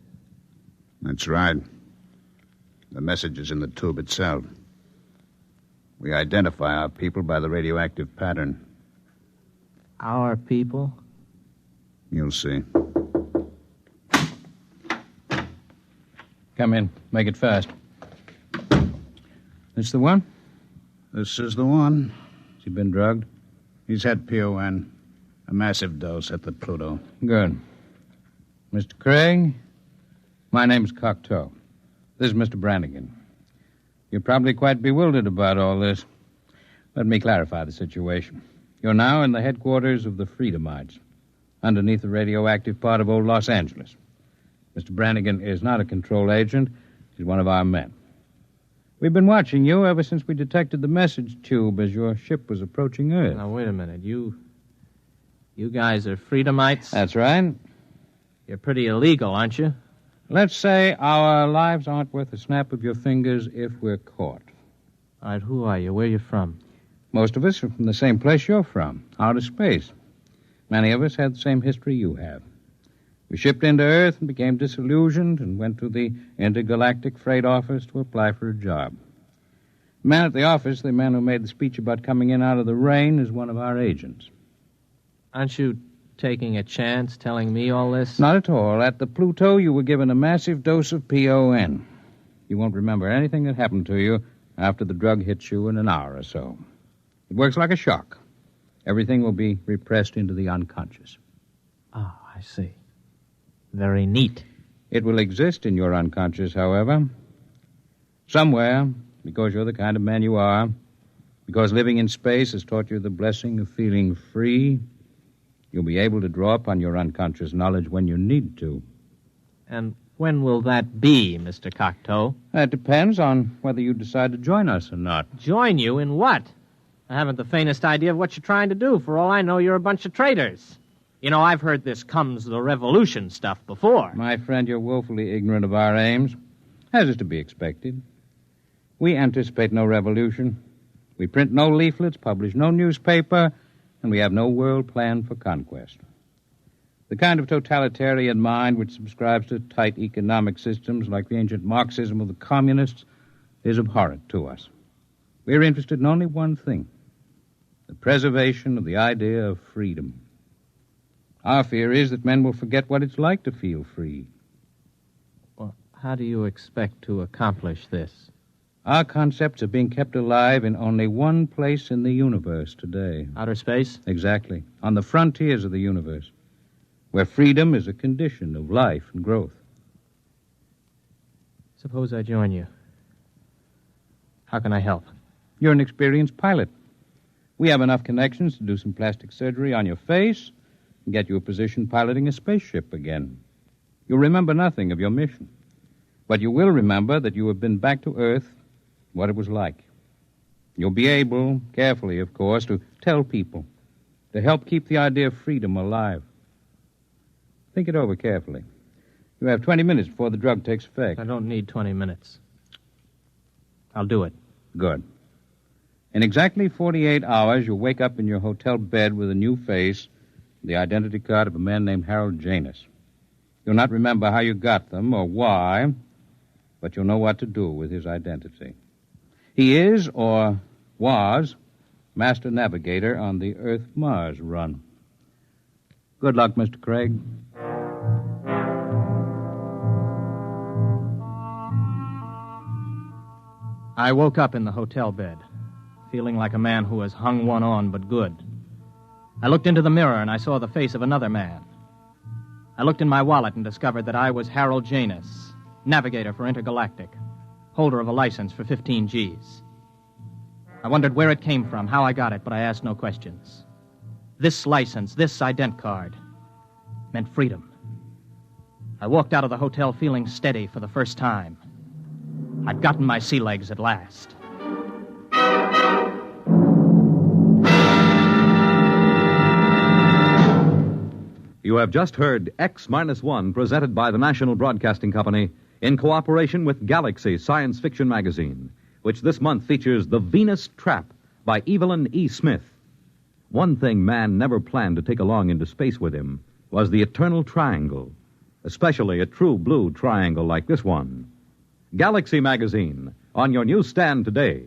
That's right. The message is in the tube itself. We identify our people by the radioactive pattern. Our people? You'll see. Come in. Make it fast. This the one? This is the one. Has he been drugged? He's had PON. A massive dose at the Pluto. Good. Mr. Craig, my name's Cocteau. This is Mr. Brannigan. You're probably quite bewildered about all this. Let me clarify the situation. You're now in the headquarters of the Freedomites, underneath the radioactive part of old Los Angeles. Mr. Brannigan is not a control agent. He's one of our men. We've been watching you ever since we detected the message tube as your ship was approaching Earth. Now, wait a minute. You guys are Freedomites? That's right. You're pretty illegal, aren't you? Let's say our lives aren't worth a snap of your fingers if we're caught. All right, who are you? Where are you from? Most of us are from the same place you're from, outer space. Many of us had the same history you have. We shipped into Earth and became disillusioned and went to the intergalactic freight office to apply for a job. The man at the office, the man who made the speech about coming in out of the rain, is one of our agents. Aren't you taking a chance telling me all this? Not at all. At the Pluto, you were given a massive dose of PON. You won't remember anything that happened to you after the drug hits you in an hour or so. It works like a shock. Everything will be repressed into the unconscious. Ah, I see. Very neat. It will exist in your unconscious, however. Somewhere, because you're the kind of man you are, because living in space has taught you the blessing of feeling free, you'll be able to draw upon your unconscious knowledge when you need to. And when will that be, Mr. Cocteau? That depends on whether you decide to join us or not. Join you in what? I haven't the faintest idea of what you're trying to do. For all I know, you're a bunch of traitors. You know, I've heard this comes the revolution stuff before. My friend, you're woefully ignorant of our aims, as is to be expected. We anticipate no revolution. We print no leaflets, publish no newspaper, and we have no world plan for conquest. The kind of totalitarian mind which subscribes to tight economic systems like the ancient Marxism of the communists is abhorrent to us. We're interested in only one thing, the preservation of the idea of freedom. Our fear is that men will forget what it's like to feel free. Well, how do you expect to accomplish this? Our concepts are being kept alive in only one place in the universe today. Outer space? Exactly. On the frontiers of the universe, where freedom is a condition of life and growth. Suppose I join you. How can I help? You're an experienced pilot. We have enough connections to do some plastic surgery on your face and get you a position piloting a spaceship again. You'll remember nothing of your mission, but you will remember that you have been back to Earth, what it was like. You'll be able, carefully, of course, to tell people, to help keep the idea of freedom alive. Think it over carefully. You have 20 minutes before the drug takes effect. I don't need 20 minutes. I'll do it. Good. In exactly 48 hours, you'll wake up in your hotel bed with a new face, the identity card of a man named Harold Janus. You'll not remember how you got them or why, but you'll know what to do with his identity. He is, or was, master navigator on the Earth-Mars run. Good luck, Mr. Craig. I woke up in the hotel bed, feeling like a man who has hung one on but good. I looked into the mirror and I saw the face of another man. I looked in my wallet and discovered that I was Harold Janus, navigator for Intergalactic, holder of a license for 15 Gs. I wondered where it came from, how I got it, but I asked no questions. This license, this ident card, meant freedom. I walked out of the hotel feeling steady for the first time. I'd gotten my sea legs at last. You have just heard X-1, presented by the National Broadcasting Company in cooperation with Galaxy Science Fiction Magazine, which this month features The Venus Trap by Evelyn E. Smith. One thing man never planned to take along into space with him was the eternal triangle, especially a true blue triangle like this one. Galaxy Magazine, on your newsstand today.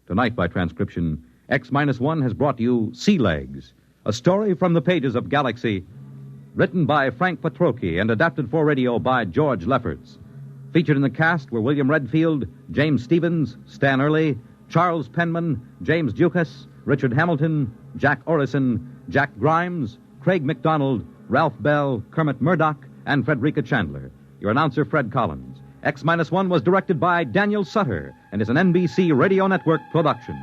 Tonight, by transcription, X-1 has brought you Sea Legs, a story from the pages of Galaxy, written by Frank Quatrro and adapted for radio by George Lefferts. Featured in the cast were William Redfield, James Stevens, Stan Early, Charles Penman, James Dukas, Richard Hamilton, Jack Orison, Jack Grimes, Craig McDonald, Ralph Bell, Kermit Murdoch, and Frederica Chandler. Your announcer, Fred Collins. X-1 was directed by Daniel Sutter and is an NBC Radio Network production.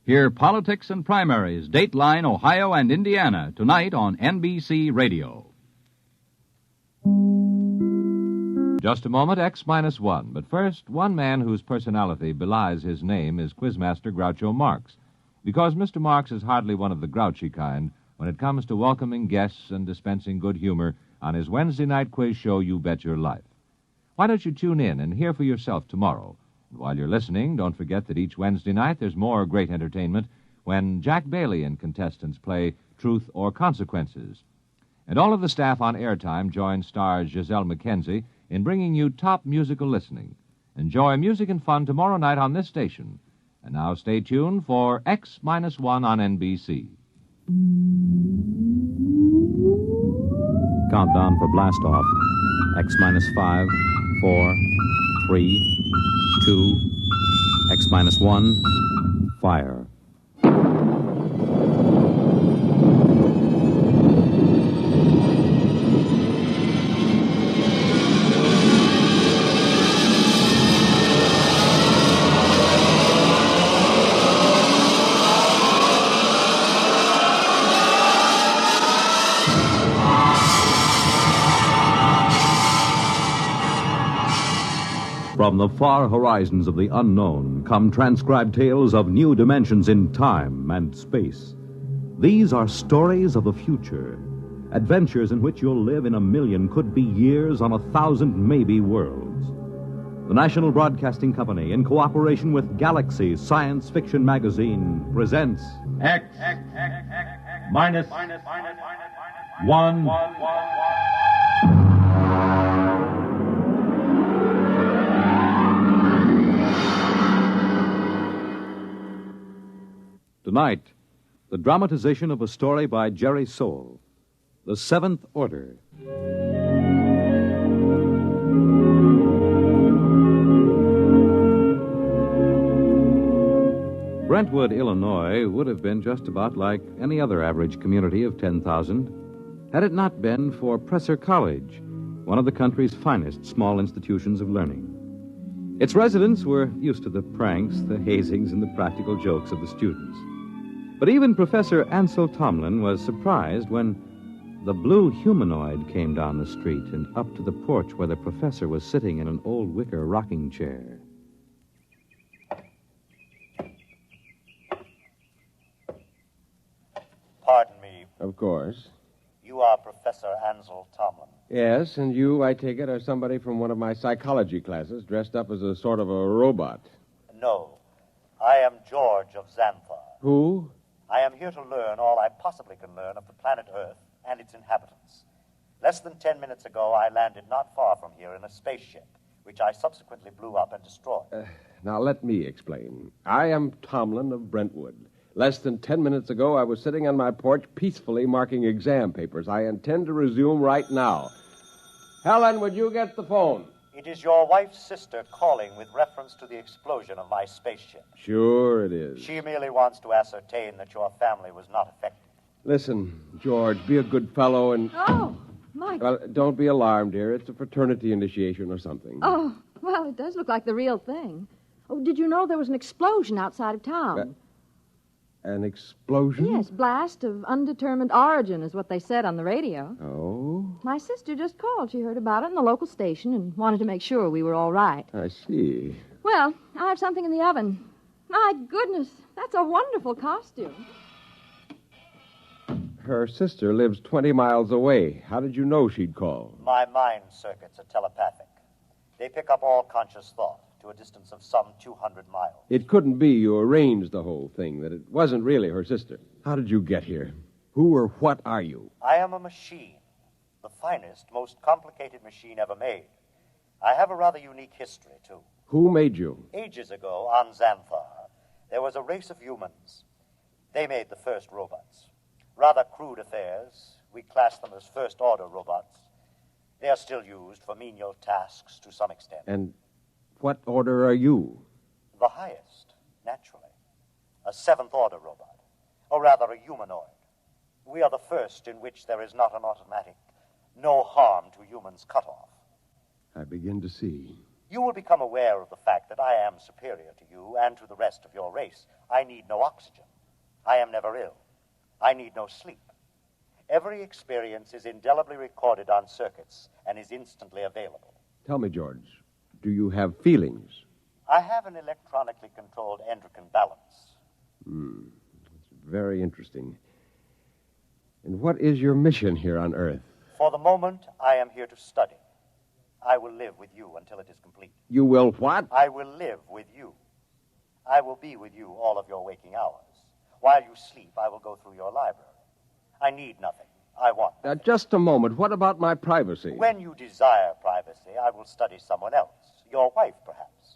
Hear Politics and Primaries, Dateline, Ohio, and Indiana, tonight on NBC Radio. Just a moment, X-1. But first, one man whose personality belies his name is Quizmaster Groucho Marx. Because Mr. Marx is hardly one of the grouchy kind when it comes to welcoming guests and dispensing good humor on his Wednesday night quiz show, You Bet Your Life. Why don't you tune in and hear for yourself tomorrow? And while you're listening, don't forget that each Wednesday night there's more great entertainment when Jack Bailey and contestants play Truth or Consequences. And all of the staff on Airtime join stars Giselle McKenzie in bringing you top musical listening. Enjoy music and fun tomorrow night on this station. And now stay tuned for X-1 on NBC. Countdown for blast off. X-5, 4, 3, 2, X-1, fire. From the far horizons of the unknown come transcribed tales of new dimensions in time and space. These are stories of the future, adventures in which you'll live in a million, could be years, on 1,000 maybe worlds. The National Broadcasting Company, in cooperation with Galaxy Science Fiction Magazine, presents X-1. Tonight, the dramatization of a story by Jerry Soule, The Seventh Order. Brentwood, Illinois, would have been just about like any other average community of 10,000 had it not been for Presser College, one of the country's finest small institutions of learning. Its residents were used to the pranks, the hazings, and the practical jokes of the students. But even Professor Ansel Tomlin was surprised when the blue humanoid came down the street and up to the porch where the professor was sitting in an old wicker rocking chair. Pardon me. Of course. You are Professor Ansel Tomlin. Yes, and you, I take it, are somebody from one of my psychology classes dressed up as a sort of a robot. No. I am George of Xanthar. Who? I am here to learn all I possibly can learn of the planet Earth and its inhabitants. Less than 10 minutes ago, I landed not far from here in a spaceship, which I subsequently blew up and destroyed. Now, let me explain. I am Tomlin of Brentwood. Less than 10 minutes ago, I was sitting on my porch peacefully marking exam papers. I intend to resume right now. Helen, would you get the phone? It is your wife's sister calling with reference to the explosion of my spaceship. Sure it is. She merely wants to ascertain that your family was not affected. Listen, George, be a good fellow and... Oh, Mike. Well, don't be alarmed, dear. It's a fraternity initiation or something. Oh, well, it does look like the real thing. Oh, did you know there was an explosion outside of town? An explosion? Yes, blast of undetermined origin is what they said on the radio. Oh? My sister just called. She heard about it in the local station and wanted to make sure we were all right. I see. Well, I have something in the oven. My goodness, that's a wonderful costume. Her sister lives 20 miles away. How did you know she'd call? My mind circuits are telepathic. They pick up all conscious thought to a distance of some 200 miles. It couldn't be you arranged the whole thing, that it wasn't really her sister. How did you get here? Who or what are you? I am a machine. The finest, most complicated machine ever made. I have a rather unique history, too. Who made you? Ages ago, on Xanthar, There was a race of humans. They made the first robots. Rather crude affairs. We class them as first-order robots. They are still used for menial tasks to some extent. And what order are you? The highest, naturally. A seventh-order robot. Or rather, a humanoid. We are the first in which there is not an automatic, no harm to humans cutoff. I begin to see. You will become aware of the fact that I am superior to you and to the rest of your race. I need no oxygen. I am never ill. I need no sleep. Every experience is indelibly recorded on circuits and is instantly available. Tell me, George, do you have feelings? I have an electronically controlled endocrine balance. It's very interesting. And what is your mission here on Earth? For the moment, I am here to study. I will live with you until it is complete. You will what? I will live with you. I will be with you all of your waking hours. While you sleep, I will go through your library. I need nothing. I want nothing. Just a moment. What about my privacy? When you desire privacy, I will study someone else. Your wife, perhaps.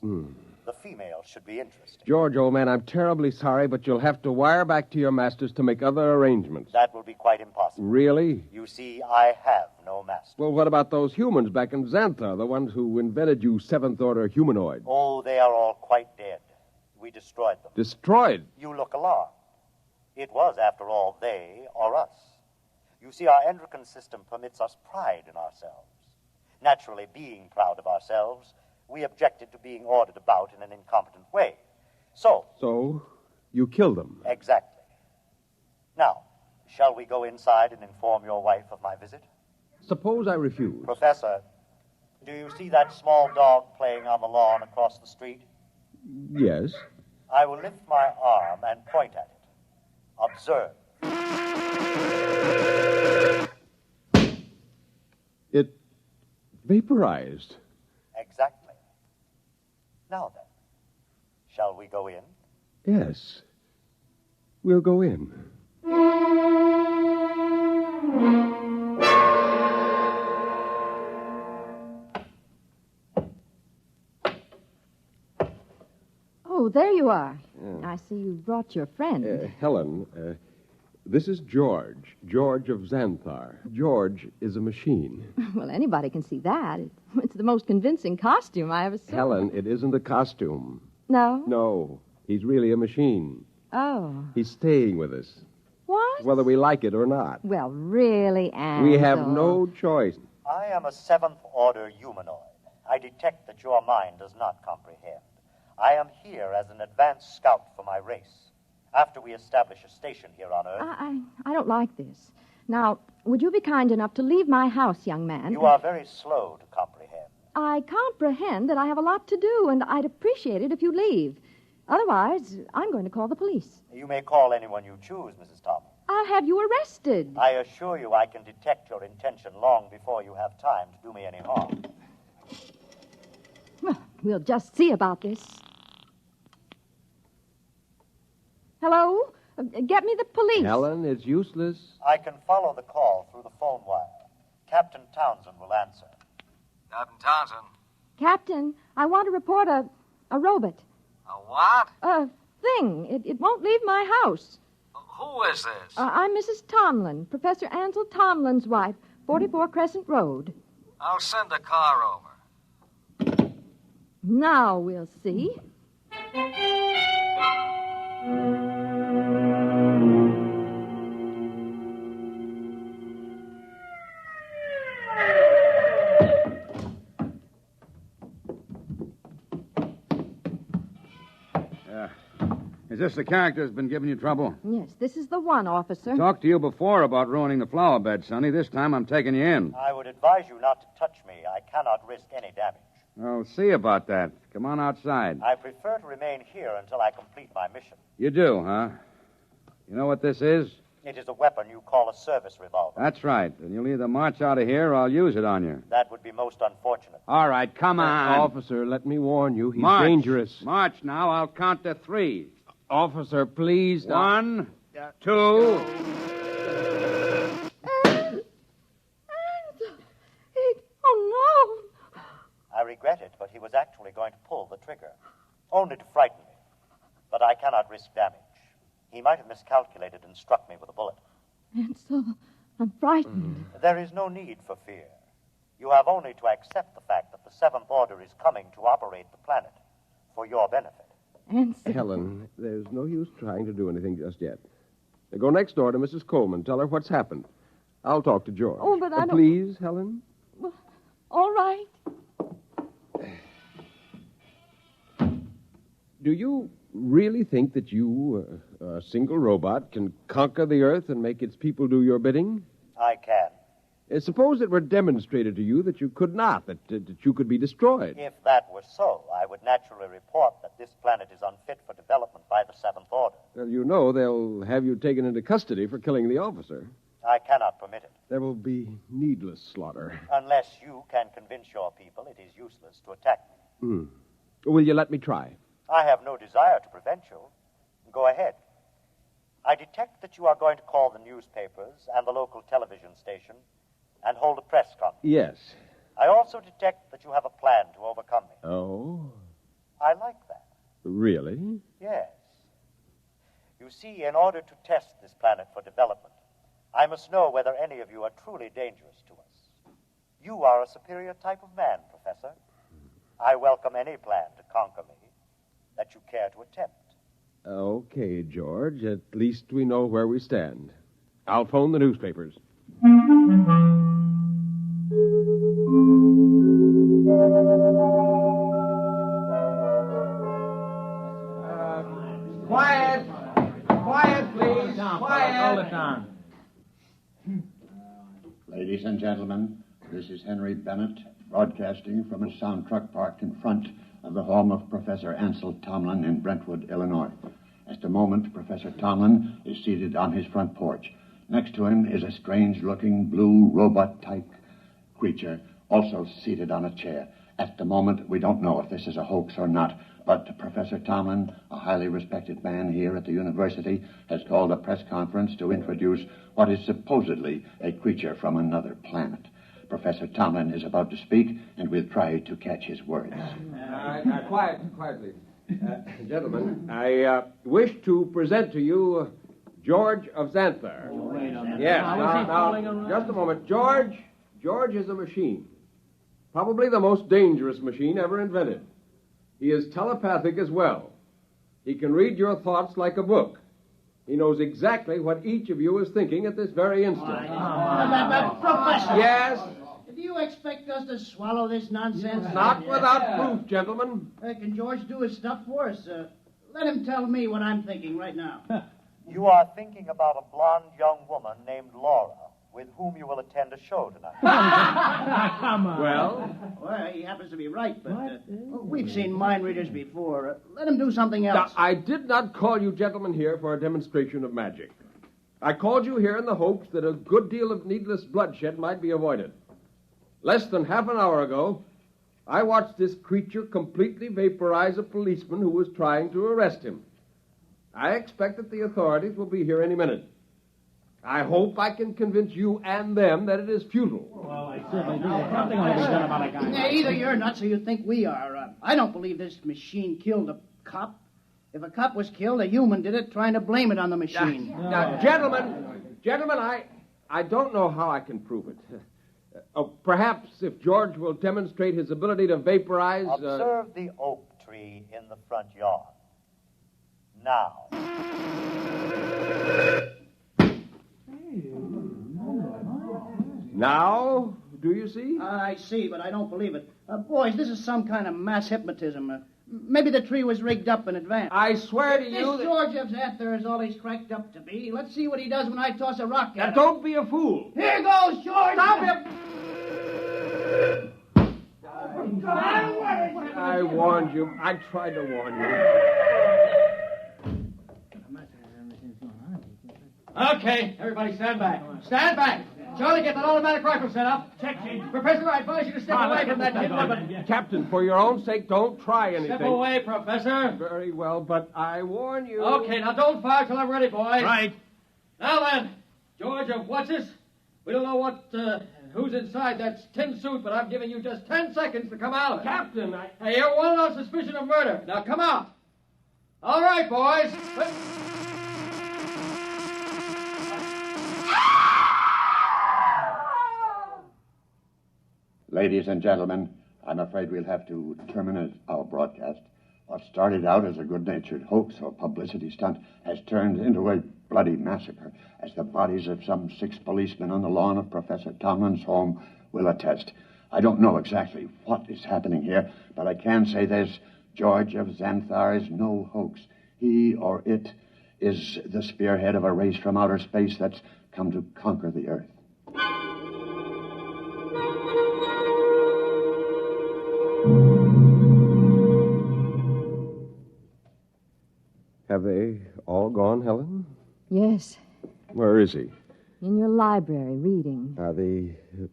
The female should be interesting. George, old man, I'm terribly sorry, but you'll have to wire back to your masters to make other arrangements. That will be quite impossible. Really? You see, I have no master. Well, what about those humans back in Xanthar, the ones who invented you seventh-order humanoid? Oh, they are all quite dead. We destroyed them. Destroyed? You look alarmed. It was, after all, they or us. You see, our endocrine system permits us pride in ourselves. Naturally, being proud of ourselves, we objected to being ordered about in an incompetent way. So, you killed them? Exactly. Now, shall we go inside and inform your wife of my visit? Suppose I refuse. Professor, do you see that small dog playing on the lawn across the street? Yes. I will lift my arm and point at it. Observe. It vaporized. Exactly. Now then, shall we go in? Yes. We'll go in. Oh, there you are. I see you brought your friend. Helen, this is George. George of Xanthar. George is a machine. Well, anybody can see that. It's the most convincing costume I ever saw. Helen, it isn't a costume. No? No. He's really a machine. Oh. He's staying with us. What? Whether we like it or not. Well, really, Ansel. We have no choice. I am a seventh-order humanoid. I detect that your mind does not comprehend. I am here as an advanced scout for my race. After we establish a station here on Earth... I don't like this. Now, would you be kind enough to leave my house, young man? You are very slow to comprehend. I comprehend that I have a lot to do, and I'd appreciate it if you leave. Otherwise, I'm going to call the police. You may call anyone you choose, Mrs. Thomas. I'll have you arrested. I assure you I can detect your intention long before you have time to do me any harm. Well, we'll just see about this. Hello? Get me the police. Helen, it's useless. I can follow the call through the phone wire. Captain Townsend will answer. Captain Townsend. Captain, I want to report a robot. A what? A thing. It won't leave my house. Who is this? I'm Mrs. Tomlin, Professor Ansel Tomlin's wife, 44 Crescent Road. I'll send a car over. Now we'll see. Is this the character that's been giving you trouble? Yes, this is the one, officer. Talked to you before about ruining the flower bed, Sonny. This time I'm taking you in. I would advise you not to touch me. I cannot risk any damage. I'll see about that. Come on outside. I prefer to remain here until I complete my mission. You do, huh? You know what this is? It is a weapon you call a service revolver. That's right. And you'll either march out of here or I'll use it on you. That would be most unfortunate. All right, come on. Officer, let me warn you. He's March. dangerous. March now. I'll count to 3. Officer, please. 1, 2. Oh, no. I regret it, but he was actually going to pull the trigger. Only to frighten me. But I cannot cannot risk damage. He might have miscalculated and struck me with a bullet. Ansel, I'm frightened. There is no need for fear. You have only to accept the fact that the Seventh Order is coming to operate the planet for your benefit. Ansel. Helen, there's no use trying to do anything just yet. Now go next door to Mrs. Coleman. Tell her what's happened. I'll talk to George. Oh, but I don't... Please, Helen? Well, all right. Do you really think that you, a single robot, can conquer the Earth and make its people do your bidding? I can. Suppose it were demonstrated to you that you could not, that you could be destroyed. If that were so, I would naturally report that this planet is unfit for development by the Seventh Order. Well, you know they'll have you taken into custody for killing the officer. I cannot permit it. There will be needless slaughter. Unless you can convince your people it is useless to attack me. Will you let me try? I have no desire to prevent you. Go ahead. I detect that you are going to call the newspapers and the local television station and hold a press conference. Yes. I also detect that you have a plan to overcome me. Oh? I like that. Really? Yes. You see, in order to test this planet for development, I must know whether any of you are truly dangerous to us. You are a superior type of man, Professor. I welcome any plan to conquer me that you care to attempt. Okay, George. At least we know where we stand. I'll phone the newspapers. Quiet! Quiet, please! Quiet! Hold it down. Ladies and gentlemen, this is Henry Bennett, broadcasting from a sound truck parked in front of the home of Professor Ansel Tomlin in Brentwood, Illinois. At the moment, Professor Tomlin is seated on his front porch. Next to him is a strange-looking blue robot-type creature, also seated on a chair. At the moment, we don't know if this is a hoax or not, but Professor Tomlin, a highly respected man here at the university, has called a press conference to introduce what is supposedly a creature from another planet. Professor Tomlin is about to speak, and we'll try to catch his words. Quietly. Gentlemen, I wish to present to you George of Xanthar. Yes, now, just a moment. George is a machine. Probably the most dangerous machine ever invented. He is telepathic as well. He can read your thoughts like a book. He knows exactly what each of you is thinking at this very instant. Professor! Yes? Do you expect us to swallow this nonsense? Not without proof, gentlemen. Can George do his stuff for us? Let him tell me what I'm thinking right now. You are thinking about a blonde young woman named Laura, with whom you will attend a show tonight. Come on. Well, he happens to be right, but we've seen mind readers before. Let him do something else. Now, I did not call you gentlemen here for a demonstration of magic. I called you here in the hopes that a good deal of needless bloodshed might be avoided. Less than half an hour ago, I watched this creature completely vaporize a policeman who was trying to arrest him. I expect that the authorities will be here any minute. I hope I can convince you and them that it is futile. Well, I certainly do. Something ought to be done about a guy. Either you're nuts or you think we are. I don't believe this machine killed a cop. If a cop was killed, a human did it, trying to blame it on the machine. Now, gentlemen, I don't know how I can prove it. Perhaps if George will demonstrate his ability to vaporize... Observe the oak tree in the front yard. Now. Now, do you see? I see, but I don't believe it. Boys, this is some kind of mass hypnotism. Maybe the tree was rigged up in advance. I swear to you This George of Xanthar is all he's cracked up to be. Let's see what he does when I toss a rock at him. Don't be a fool. Here goes, George! Stop him! I warned you. I tried to warn you. Okay, everybody stand back. Stand back. Charlie, get that automatic rifle set up. Check, Professor, I advise you to step away from that kid. Captain, for your own sake, don't try anything. Step away, Professor. Very well, but I warn you. Okay, now don't fire till I'm ready, boys. Right. Now then, George of What's-This? We don't know who's inside that tin suit, but I'm giving you just 10 seconds to come out of it. Captain, Hey, you're wanted on suspicion of murder. Now come out. All right, boys. Ladies and gentlemen, I'm afraid we'll have to terminate our broadcast. What started out as a good-natured hoax or publicity stunt has turned into a bloody massacre, as the bodies of some 6 policemen on the lawn of Professor Tomlin's home will attest. I don't know exactly what is happening here, but I can say this: George of Xanthar is no hoax. He, or it, is the spearhead of a race from outer space that's come to conquer the Earth. Have they all gone, Helen? Yes, Where is he? in your library, reading. Are the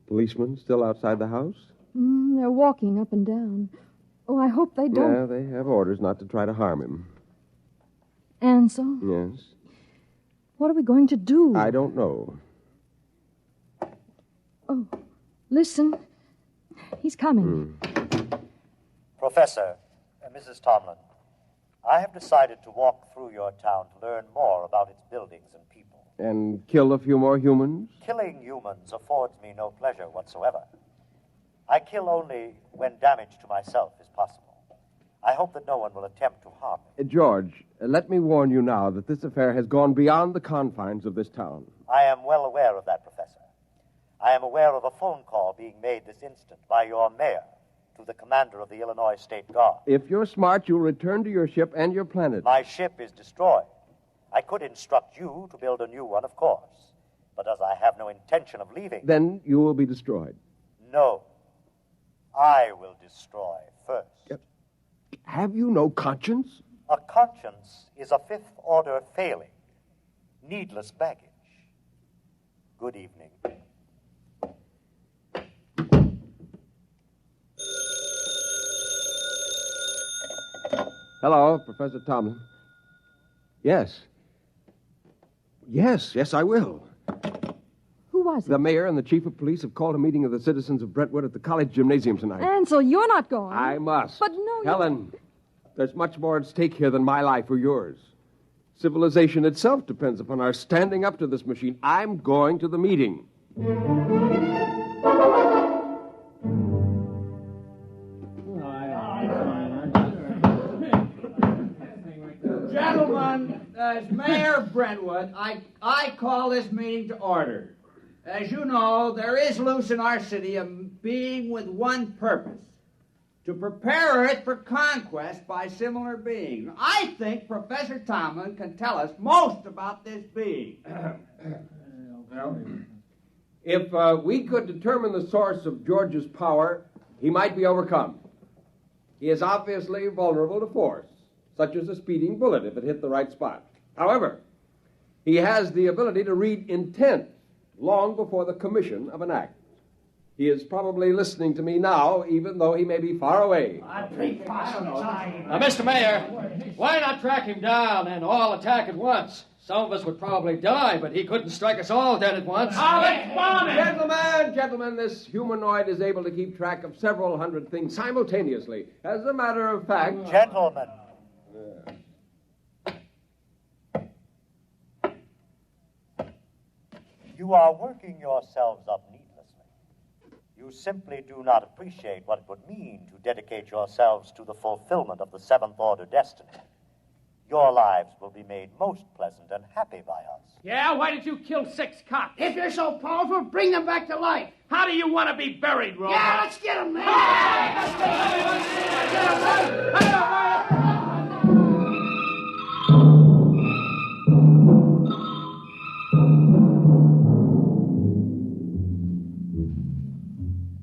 policemen still outside the house? They're walking up and down. Oh, I hope they don't. Yeah, they have orders not to try to harm him. Ansel, Yes? what are we going to do? I don't know. Oh, listen. He's coming. Professor, Mrs. Tomlin, I have decided to walk through your town to learn more about its buildings and people. And kill a few more humans? Killing humans affords me no pleasure whatsoever. I kill only when damage to myself is possible. I hope that no one will attempt to harm me. George, let me warn you now that this affair has gone beyond the confines of this town. I am well aware of that, Professor. I am aware of a phone call being made this instant by your mayor to the commander of the Illinois State Guard. If you're smart, you'll return to your ship and your planet. My ship is destroyed. I could instruct you to build a new one, of course. But as I have no intention of leaving... Then you will be destroyed. No. I will destroy first. Have you no conscience? A conscience is a fifth-order failing. Needless baggage. Good evening. Hello, Professor Tomlin. Yes. Yes, I will. Who was it? The mayor and the chief of police have called a meeting of the citizens of Brentwood at the college gymnasium tonight. Ansel, you're not going. I must. But no, Helen, there's much more at stake here than my life or yours. Civilization itself depends upon our standing up to this machine. I'm going to the meeting. Gentlemen, as mayor of Brentwood, I call this meeting to order. As you know, there is loose in our city a being with one purpose: to prepare Earth for conquest by similar beings. I think Professor Tomlin can tell us most about this being. If we could determine the source of George's power, he might be overcome. He is obviously vulnerable to force, such as a speeding bullet if it hit the right spot. However, he has the ability to read intent long before the commission of an act. He is probably listening to me now, even though he may be far away. Mr. Mayor, why not track him down and all attack at once? Some of us would probably die, but he couldn't strike us all dead at once. Gentlemen, this humanoid is able to keep track of several hundred things simultaneously. As a matter of fact... Gentlemen. You are working yourselves up needlessly. You simply do not appreciate what it would mean to dedicate yourselves to the fulfillment of the seventh-order destiny. Your lives will be made most pleasant and happy by us. Yeah, why did you kill 6 cops? If you're so powerful, bring them back to life. How do you want to be buried, Robot? Yeah, let's get them,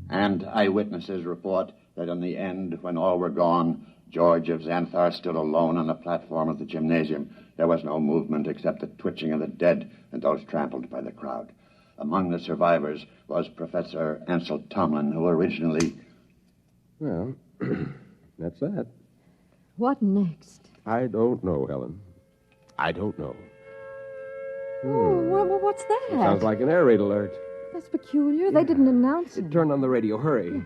And eyewitnesses report that in the end, when all were gone, George of Xanthar stood alone on the platform of the gymnasium. There was no movement except the twitching of the dead and those trampled by the crowd. Among the survivors was Professor Ansel Tomlin, who originally... Well, that's that. What next? I don't know, Helen. I don't know. Oh, what's that? It sounds like an air raid alert. That's peculiar. They didn't announce it. Turn on the radio. Hurry.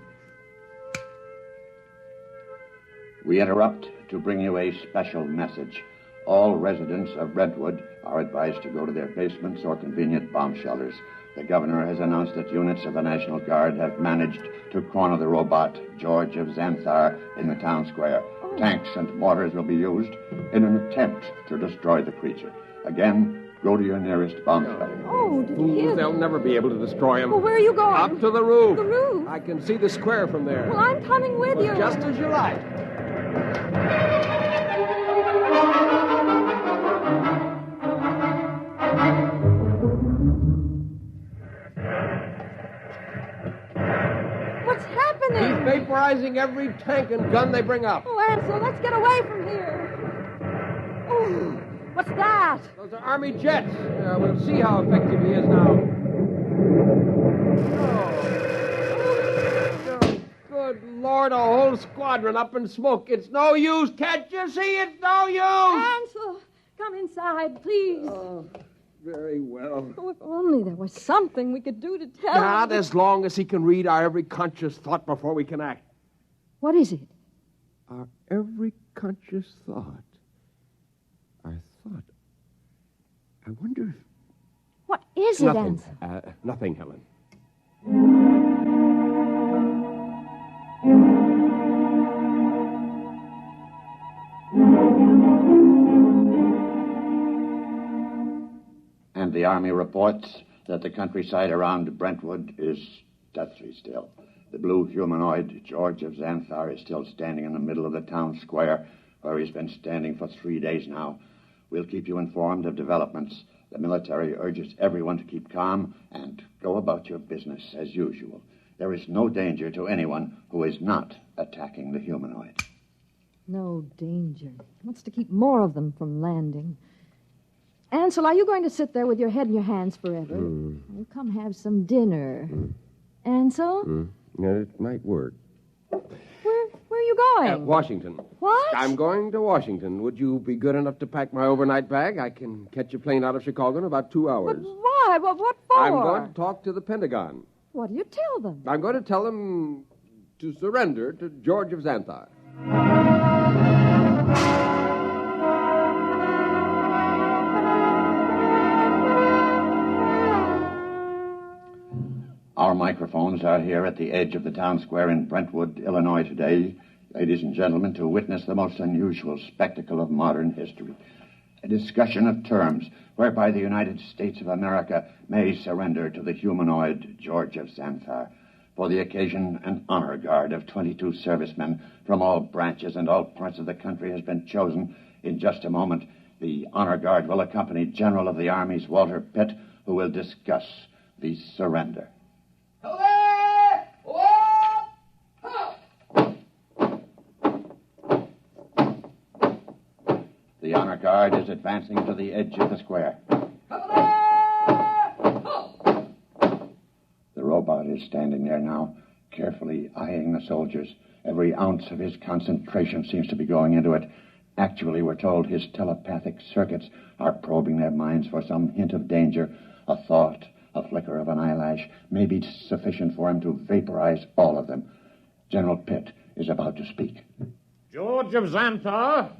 We interrupt to bring you a special message All residents of Brentwood are advised to go to their basements or convenient bomb shelters. The governor has announced that units of the National Guard have managed to corner the robot, George of Xanthar, in the town square. Tanks and mortars will be used in an attempt to destroy the creature. Again, go to your nearest bomb shelter. Oh, did you hear They'll never be able to destroy him. Well, where are you going? Up to the roof. The roof? I can see the square from there. Well, I'm coming with you. Just as you like. What's happening? He's vaporizing every tank and gun they bring up. Oh, Ansel, let's get away from here. Oh, what's that? Those are Army jets. We'll see how effective he is now. Oh, good Lord, a whole squadron up in smoke. It's no use. Can't you see? It's no use. Ansel, come inside, please. Oh, very well. Oh, if only there was something we could do to tell Not him. as long as he can read our every conscious thought before we can act. What is it? Our every conscious thought. Our thought. I wonder if... What is it, Nothing. Ansel? Nothing, Helen. And the Army reports that the countryside around Brentwood is deathly still. The blue humanoid, George of Xanthar, is still standing in the middle of the town square, where he's been standing for 3 days now. We'll keep you informed of developments. The military urges everyone to keep calm and go about your business as usual. There is no danger to anyone who is not attacking the humanoid. No danger. Wants to keep more of them from landing. Ansel, are you going to sit there with your head in your hands forever? Well, come have some dinner. Ansel? Yeah, it might work. Where are you going? Washington. What? I'm going to Washington. Would you be good enough to pack my overnight bag? I can catch a plane out of Chicago in about 2 hours. But why? What for? I'm going to talk to the Pentagon. What do you tell them? I'm going to tell them to surrender to George of Xanthar. Our microphones are here at the edge of the town square in Brentwood, Illinois today, ladies and gentlemen, to witness the most unusual spectacle of modern history. A discussion of terms whereby the United States of America may surrender to the humanoid George of Xanthar. For the occasion, an honor guard of 22 servicemen from all branches and all parts of the country has been chosen. In just a moment, the honor guard will accompany General of the Army's Walter Pitt, who will discuss the surrender. The honor guard is advancing to the edge of the square. The robot is standing there now, carefully eyeing the soldiers. Every ounce of his concentration seems to be going into it. Actually, we're told his telepathic circuits are probing their minds for some hint of danger. A thought, a flicker of an eyelash may be sufficient for him to vaporize all of them. General Pitt is about to speak. George of Xanthar,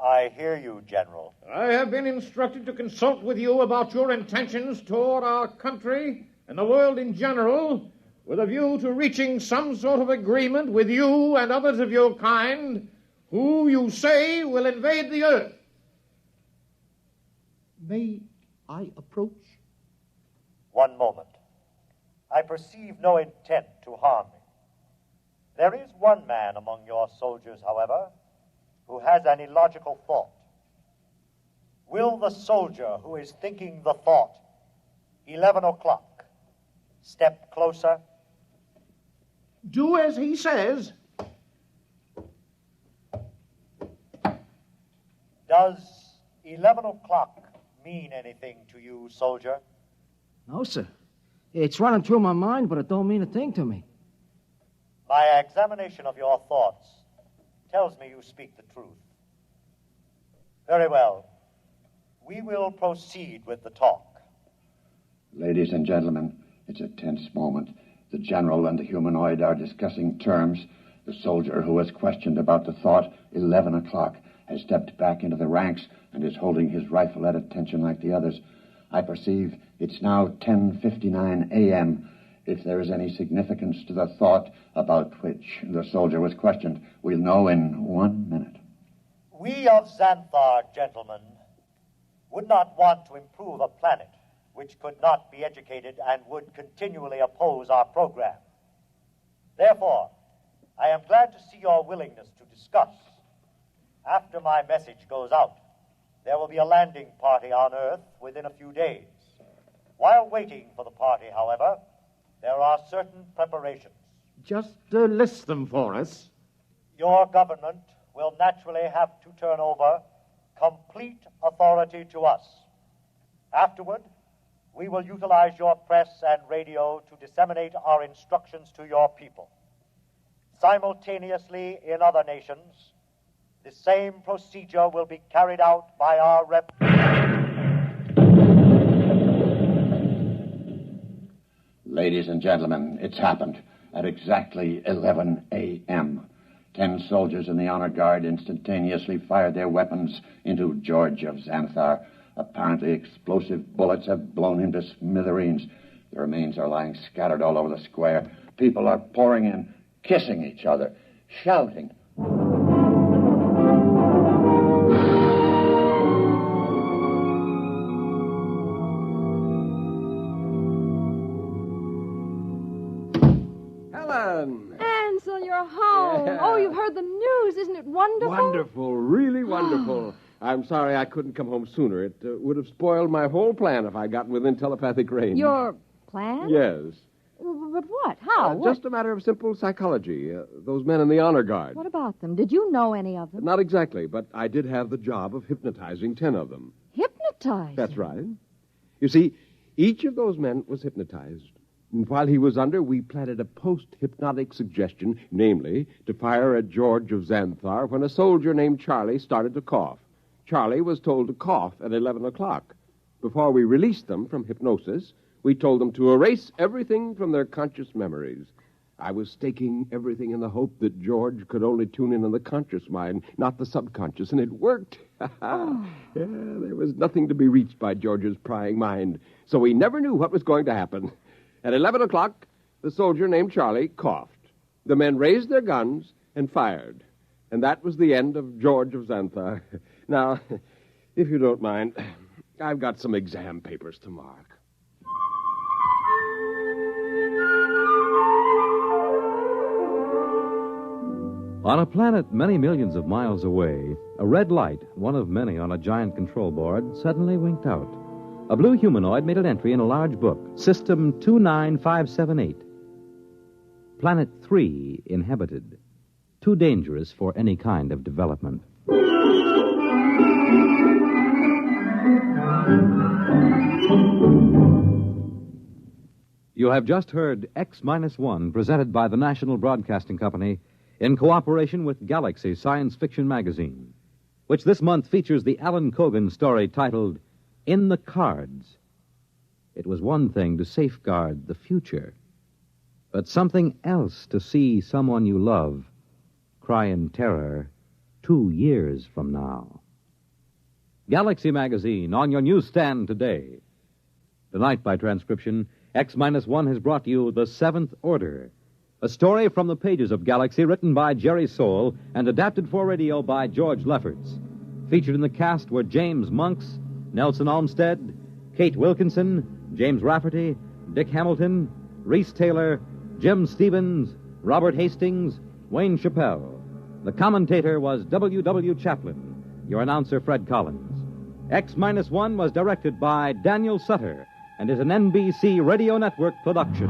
I hear you, General. I have been instructed to consult with you about your intentions toward our country and the world in general, with a view to reaching some sort of agreement with you and others of your kind who you say will invade the earth. May I approach? One moment. I perceive no intent to harm me. There is one man among your soldiers, however, who has an illogical thought. Will the soldier who is thinking the thought, 11 o'clock, step closer? Do as he says. Does 11 o'clock mean anything to you, soldier? No, sir. It's running through my mind, but it don't mean a thing to me. My examination of your thoughts tells me you speak the truth. Very well. We will proceed with the talk. Ladies and gentlemen, it's a tense moment. The general and the humanoid are discussing terms. The soldier who was questioned about the thought, 11 o'clock, has stepped back into the ranks and is holding his rifle at attention like the others. I perceive it's now 10:59 a.m. If there is any significance to the thought about which the soldier was questioned, we'll know in 1 minute. We of Xanthar, gentlemen, would not want to improve a planet which could not be educated and would continually oppose our program. Therefore, I am glad to see your willingness to discuss. After my message goes out, there will be a landing party on Earth within a few days. While waiting for the party, however, there are certain preparations. Just list them for us. Your government will naturally have to turn over complete authority to us. Afterward, we will utilize your press and radio to disseminate our instructions to your people. Simultaneously, in other nations, the same procedure will be carried out by our rep. Ladies and gentlemen, it's happened at exactly 11 a.m. 10 soldiers in the honor guard instantaneously fired their weapons into George of Xanthar. Apparently explosive bullets have blown him to smithereens. The remains are lying scattered all over the square. People are pouring in, kissing each other, shouting. Helen! Ansel, you're home. Yeah. Oh, you've heard the news. Isn't it wonderful? Wonderful, really wonderful. I'm sorry I couldn't come home sooner. It would have spoiled my whole plan if I'd gotten within telepathic range. Your plan? Yes. But what? How? What? Just a matter of simple psychology. Those men in the honor guard. What about them? Did you know any of them? Not exactly, but I did have the job of hypnotizing 10 of them. Hypnotized? That's right. You see, each of those men was hypnotized. And while he was under, we planted a post-hypnotic suggestion, namely, to fire at George of Xanthar when a soldier named Charlie started to cough. Charlie was told to cough at 11 o'clock. Before we released them from hypnosis, we told them to erase everything from their conscious memories. I was staking everything in the hope that George could only tune in on the conscious mind, not the subconscious, and it worked. Yeah, there was nothing to be reached by George's prying mind, so we never knew what was going to happen. At 11 o'clock, the soldier named Charlie coughed. The men raised their guns and fired. And that was the end of George of Xanthar. Now, if you don't mind, I've got some exam papers to mark. On a planet many millions of miles away, a red light, one of many on a giant control board, suddenly winked out. A blue humanoid made an entry in a large book, System 29578. Planet 3 inhabited. Too dangerous for any kind of development. You have just heard X-1, presented by the National Broadcasting Company in cooperation with Galaxy Science Fiction Magazine, which this month features the Alan Cogan story titled In the Cards. It was one thing to safeguard the future, but something else to see someone you love cry in terror 2 years from now. Galaxy Magazine on your newsstand today. Tonight, by transcription, X-1 has brought you The Seventh Order, a story from the pages of Galaxy written by Jerry Soule and adapted for radio by George Lefferts. Featured in the cast were James Monks, Nelson Olmsted, Kate Wilkinson, James Rafferty, Dick Hamilton, Reese Taylor, Jim Stevens, Robert Hastings, Wayne Chappelle. The commentator was W. Chaplin. Your announcer, Fred Collins. X-1 was directed by Daniel Sutter and is an NBC Radio Network production.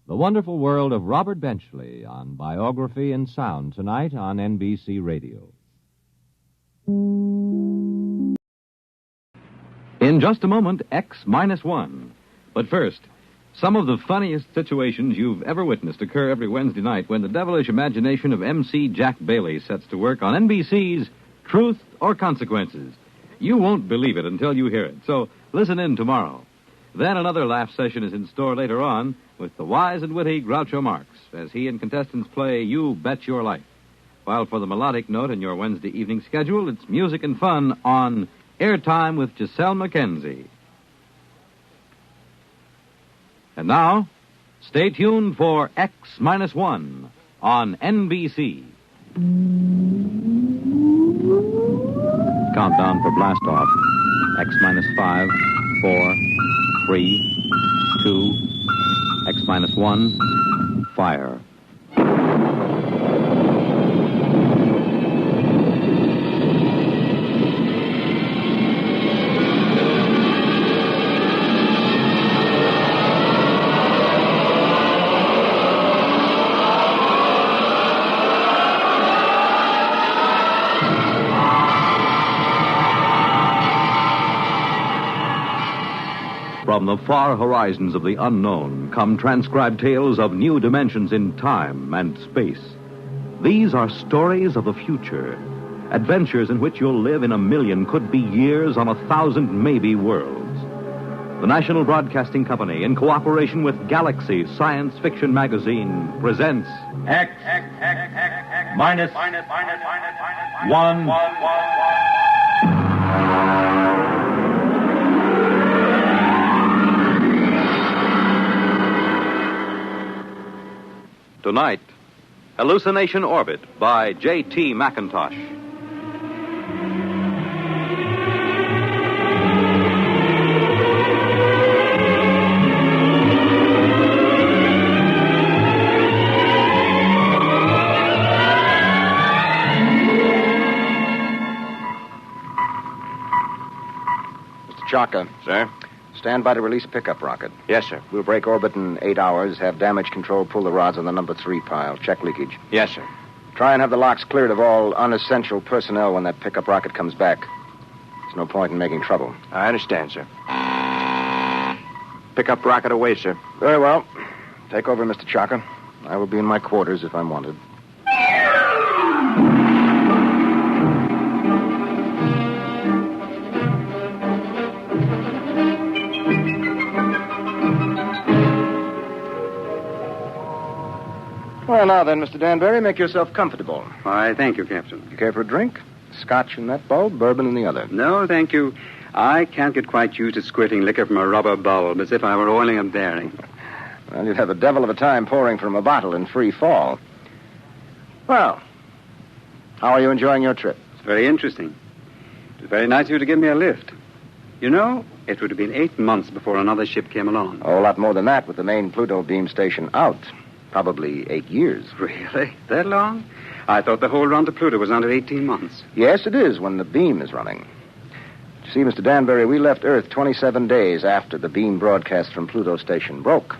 The Wonderful World of Robert Benchley on Biography and Sound tonight on NBC Radio. In just a moment, X-1. But first, some of the funniest situations you've ever witnessed occur every Wednesday night when the devilish imagination of MC Jack Bailey sets to work on NBC's Truth or Consequences. You won't believe it until you hear it. So Listen in tomorrow. Then another laugh session is in store later on with the wise and witty Groucho Marx as he and contestants play You Bet Your Life. While for the melodic note in your Wednesday evening schedule, it's music and fun on Airtime with Giselle Mackenzie. And now, stay tuned for X-1 on NBC. Countdown for blast off. X-5, 4, 3, 2, X-1, fire. From the far horizons of the unknown come transcribed tales of new dimensions in time and space. These are stories of the future, adventures in which you'll live in 1,000,000, could be years, on 1,000 maybe worlds. The National Broadcasting Company, in cooperation with Galaxy Science Fiction Magazine, presents X minus 1. Tonight, Hallucination Orbit by J.T. McIntosh. Mr. Chaka. Sir? Stand by to release pickup rocket. Yes, sir. We'll break orbit in 8 hours, have damage control pull the rods on the number 3 pile. Check leakage. Yes, sir. Try and have the locks cleared of all unessential personnel when that pickup rocket comes back. There's no point in making trouble. I understand, sir. Pickup rocket away, sir. Very well. Take over, Mr. Chaka. I will be in my quarters if I'm wanted. Well, now then, Mr. Danbury, make yourself comfortable. Why, thank you, Captain. You care for a drink? Scotch in that bulb, bourbon in the other. No, thank you. I can't get quite used to squirting liquor from a rubber bulb as if I were oiling a bearing. Well, you'd have a devil of a time pouring from a bottle in free fall. Well, how are you enjoying your trip? It's very interesting. It was very nice of you to give me a lift. You know, it would have been 8 months before another ship came along. A whole lot more than that with the main Pluto beam station out. Probably 8 years. Really? That long? I thought the whole run to Pluto was under 18 months. Yes, it is when the beam is running. You see, Mr. Danbury, we left Earth 27 days after the beam broadcast from Pluto Station broke.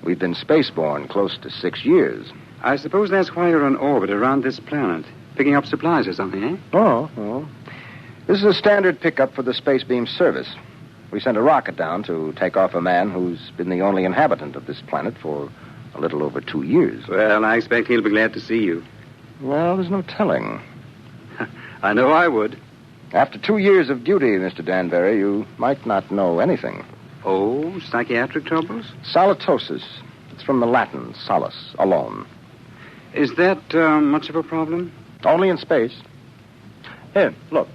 We've been spaceborne close to 6 years. I suppose that's why you're on orbit around this planet, picking up supplies or something, eh? Oh. This is a standard pickup for the space beam service. We sent a rocket down to take off a man who's been the only inhabitant of this planet for a little over 2 years. Well, I expect he'll be glad to see you. Well, there's no telling. I know I would. After 2 years of duty, Mr. Danbury, you might not know anything. Oh, psychiatric troubles? Solitosis. It's from the Latin, solace, alone. Is that much of a problem? Only in space. Here, look.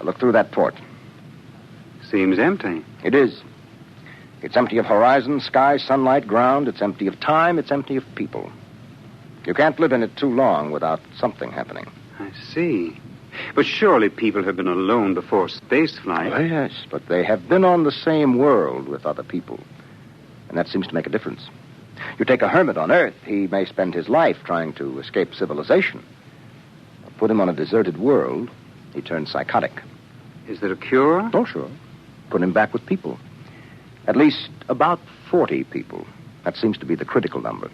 Look through that port. Seems empty. It is. It's empty of horizon, sky, sunlight, ground. It's empty of time. It's empty of people. You can't live in it too long without something happening. I see. But surely people have been alone before space flight. Oh, yes, but they have been on the same world with other people. And that seems to make a difference. You take a hermit on Earth, he may spend his life trying to escape civilization. Put him on a deserted world, he turns psychotic. Is there a cure? Oh, sure. Put him back with people. At least about 40 people. That seems to be the critical number.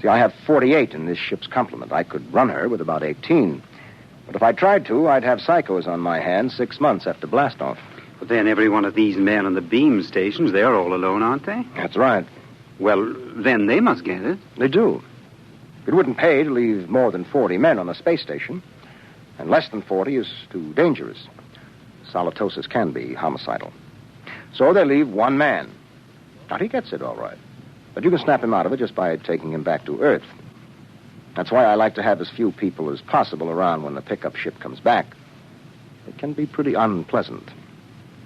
See, I have 48 in this ship's complement. I could run her with about 18. But if I tried to, I'd have psychos on my hands 6 months after blastoff. But then every one of these men on the beam stations, they're all alone, aren't they? That's right. Well, then they must get it. They do. It wouldn't pay to leave more than 40 men on a space station. and less than 40 is too dangerous. Solitosis can be homicidal. So they leave one man. Now, he gets it all right. But you can snap him out of it just by taking him back to Earth. That's why I like to have as few people as possible around when the pickup ship comes back. It can be pretty unpleasant.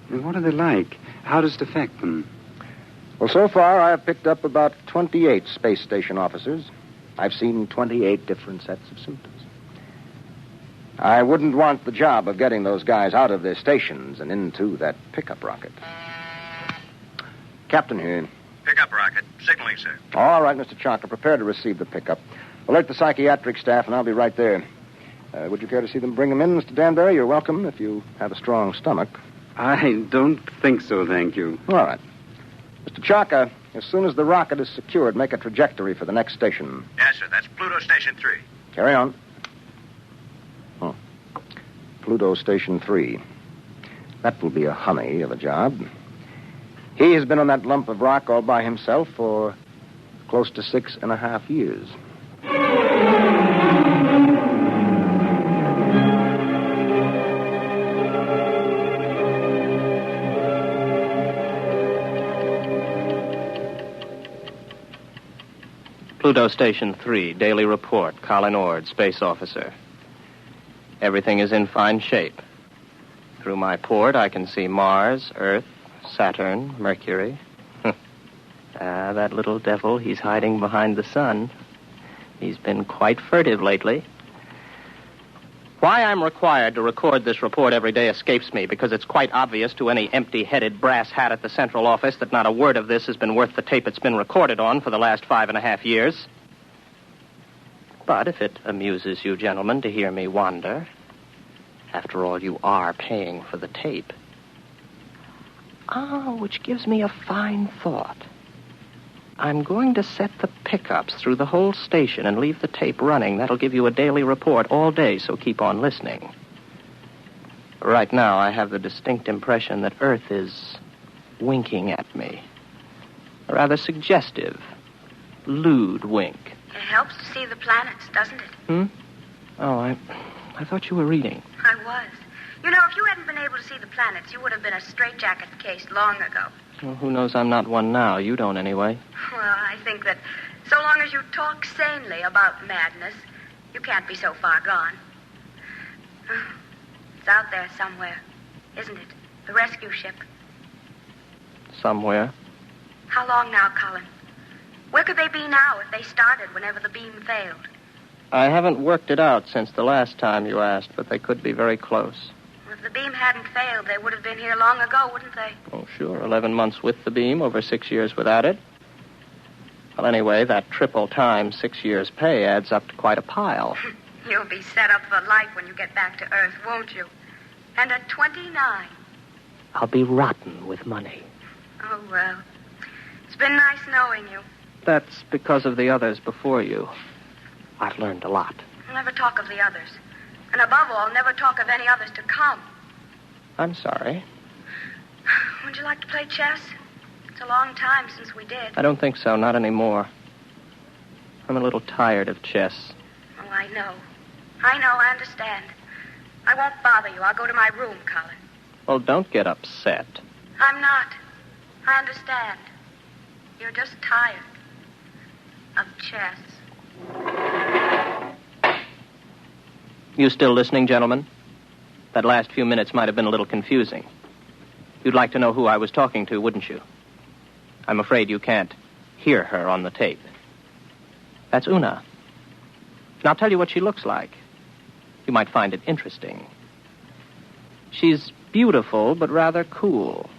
And what are they like? How does it affect them? Well, so far, I've picked up about 28 space station officers. I've seen 28 different sets of symptoms. I wouldn't want the job of getting those guys out of their stations and into that pickup rocket. Captain here. Pickup rocket. Signaling, sir. All right, Mr. Chalker, prepare to receive the pickup. Alert the psychiatric staff, and I'll be right there. Would you care to see them bring them in, Mr. Danbury? You're welcome if you have a strong stomach. I don't think so, thank you. All right. Mr. Chalker, as soon as the rocket is secured, make a trajectory for the next station. Yes, sir. That's Pluto Station 3. Carry on. Pluto Station 3. That will be a honey of a job. He has been on that lump of rock all by himself for close to 6.5 years. Pluto Station 3, daily report. Colin Ord, space officer. Everything is in fine shape. Through my port, I can see Mars, Earth, Saturn, Mercury. That little devil, he's hiding behind the sun. He's been quite furtive lately. Why I'm required to record this report every day escapes me, because it's quite obvious to any empty-headed brass hat at the central office that not a word of this has been worth the tape it's been recorded on for the last 5.5 years. But if it amuses you gentlemen to hear me wander, after all, you are paying for the tape. Which gives me a fine thought. I'm going to set the pickups through the whole station and leave the tape running. That'll give you a daily report all day, so keep on listening. Right now, I have the distinct impression that Earth is winking at me. A rather suggestive, lewd wink. It helps to see the planets, doesn't it? Oh, I thought you were reading. I was. You know, if you hadn't been able to see the planets, you would have been a straitjacket case long ago. Well, who knows I'm not one now? You don't, anyway. Well, I think that so long as you talk sanely about madness, you can't be so far gone. It's out there somewhere, isn't it? The rescue ship. Somewhere. How long now, Colin? Where could they be now if they started whenever the beam failed? I haven't worked it out since the last time you asked, but they could be very close. Well, if the beam hadn't failed, they would have been here long ago, wouldn't they? Oh, sure. 11 months with the beam, over 6 years without it. Well, anyway, that triple time 6 years' pay adds up to quite a pile. You'll be set up for life when you get back to Earth, won't you? And at 29. I'll be rotten with money. Oh, well. It's been nice knowing you. That's because of the others before you. I've learned a lot. Never talk of the others. And above all, never talk of any others to come. I'm sorry. Would you like to play chess? It's a long time since we did. I don't think so, not anymore. I'm a little tired of chess. Oh, I know. I understand. I won't bother you. I'll go to my room, Colin. Well, don't get upset. I'm not. I understand. You're just tired of chess. You still listening, gentlemen? That last few minutes might have been a little confusing. You'd like to know who I was talking to, wouldn't you? I'm afraid you can't hear her on the tape. That's Una. And I'll tell you what she looks like. You might find it interesting. She's beautiful, but rather cool.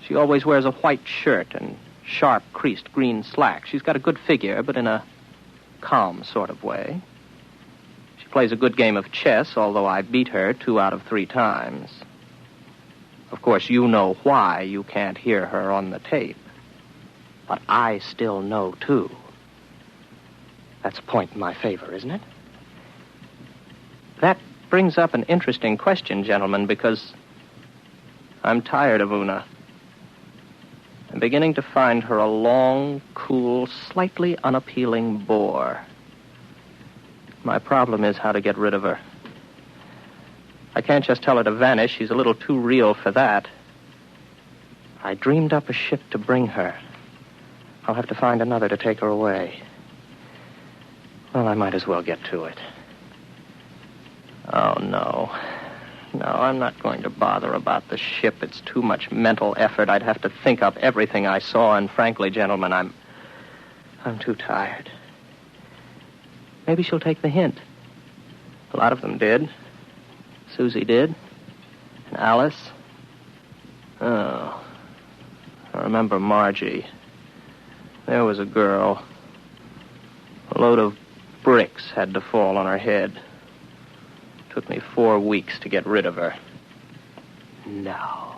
She always wears a white shirt and sharp, creased green slacks. She's got a good figure, but in a calm sort of way. She plays a good game of chess, although I beat her 2 out of 3 times. Of course, you know why you can't hear her on the tape. But I still know, too. That's a point in my favor, isn't it? That brings up an interesting question, gentlemen, because I'm tired of Una. I'm beginning to find her a long, cool, slightly unappealing bore. My problem is how to get rid of her. I can't just tell her to vanish. She's a little too real for that. I dreamed up a ship to bring her. I'll have to find another to take her away. Well, I might as well get to it. Oh, no. No, I'm not going to bother about the ship. It's too much mental effort. I'd have to think up everything I saw, and frankly, gentlemen, I'm too tired. Maybe she'll take the hint. A lot of them did. Susie did. And Alice. Oh. I remember Margie. There was a girl. A load of bricks had to fall on her head. Took me 4 weeks to get rid of her. No.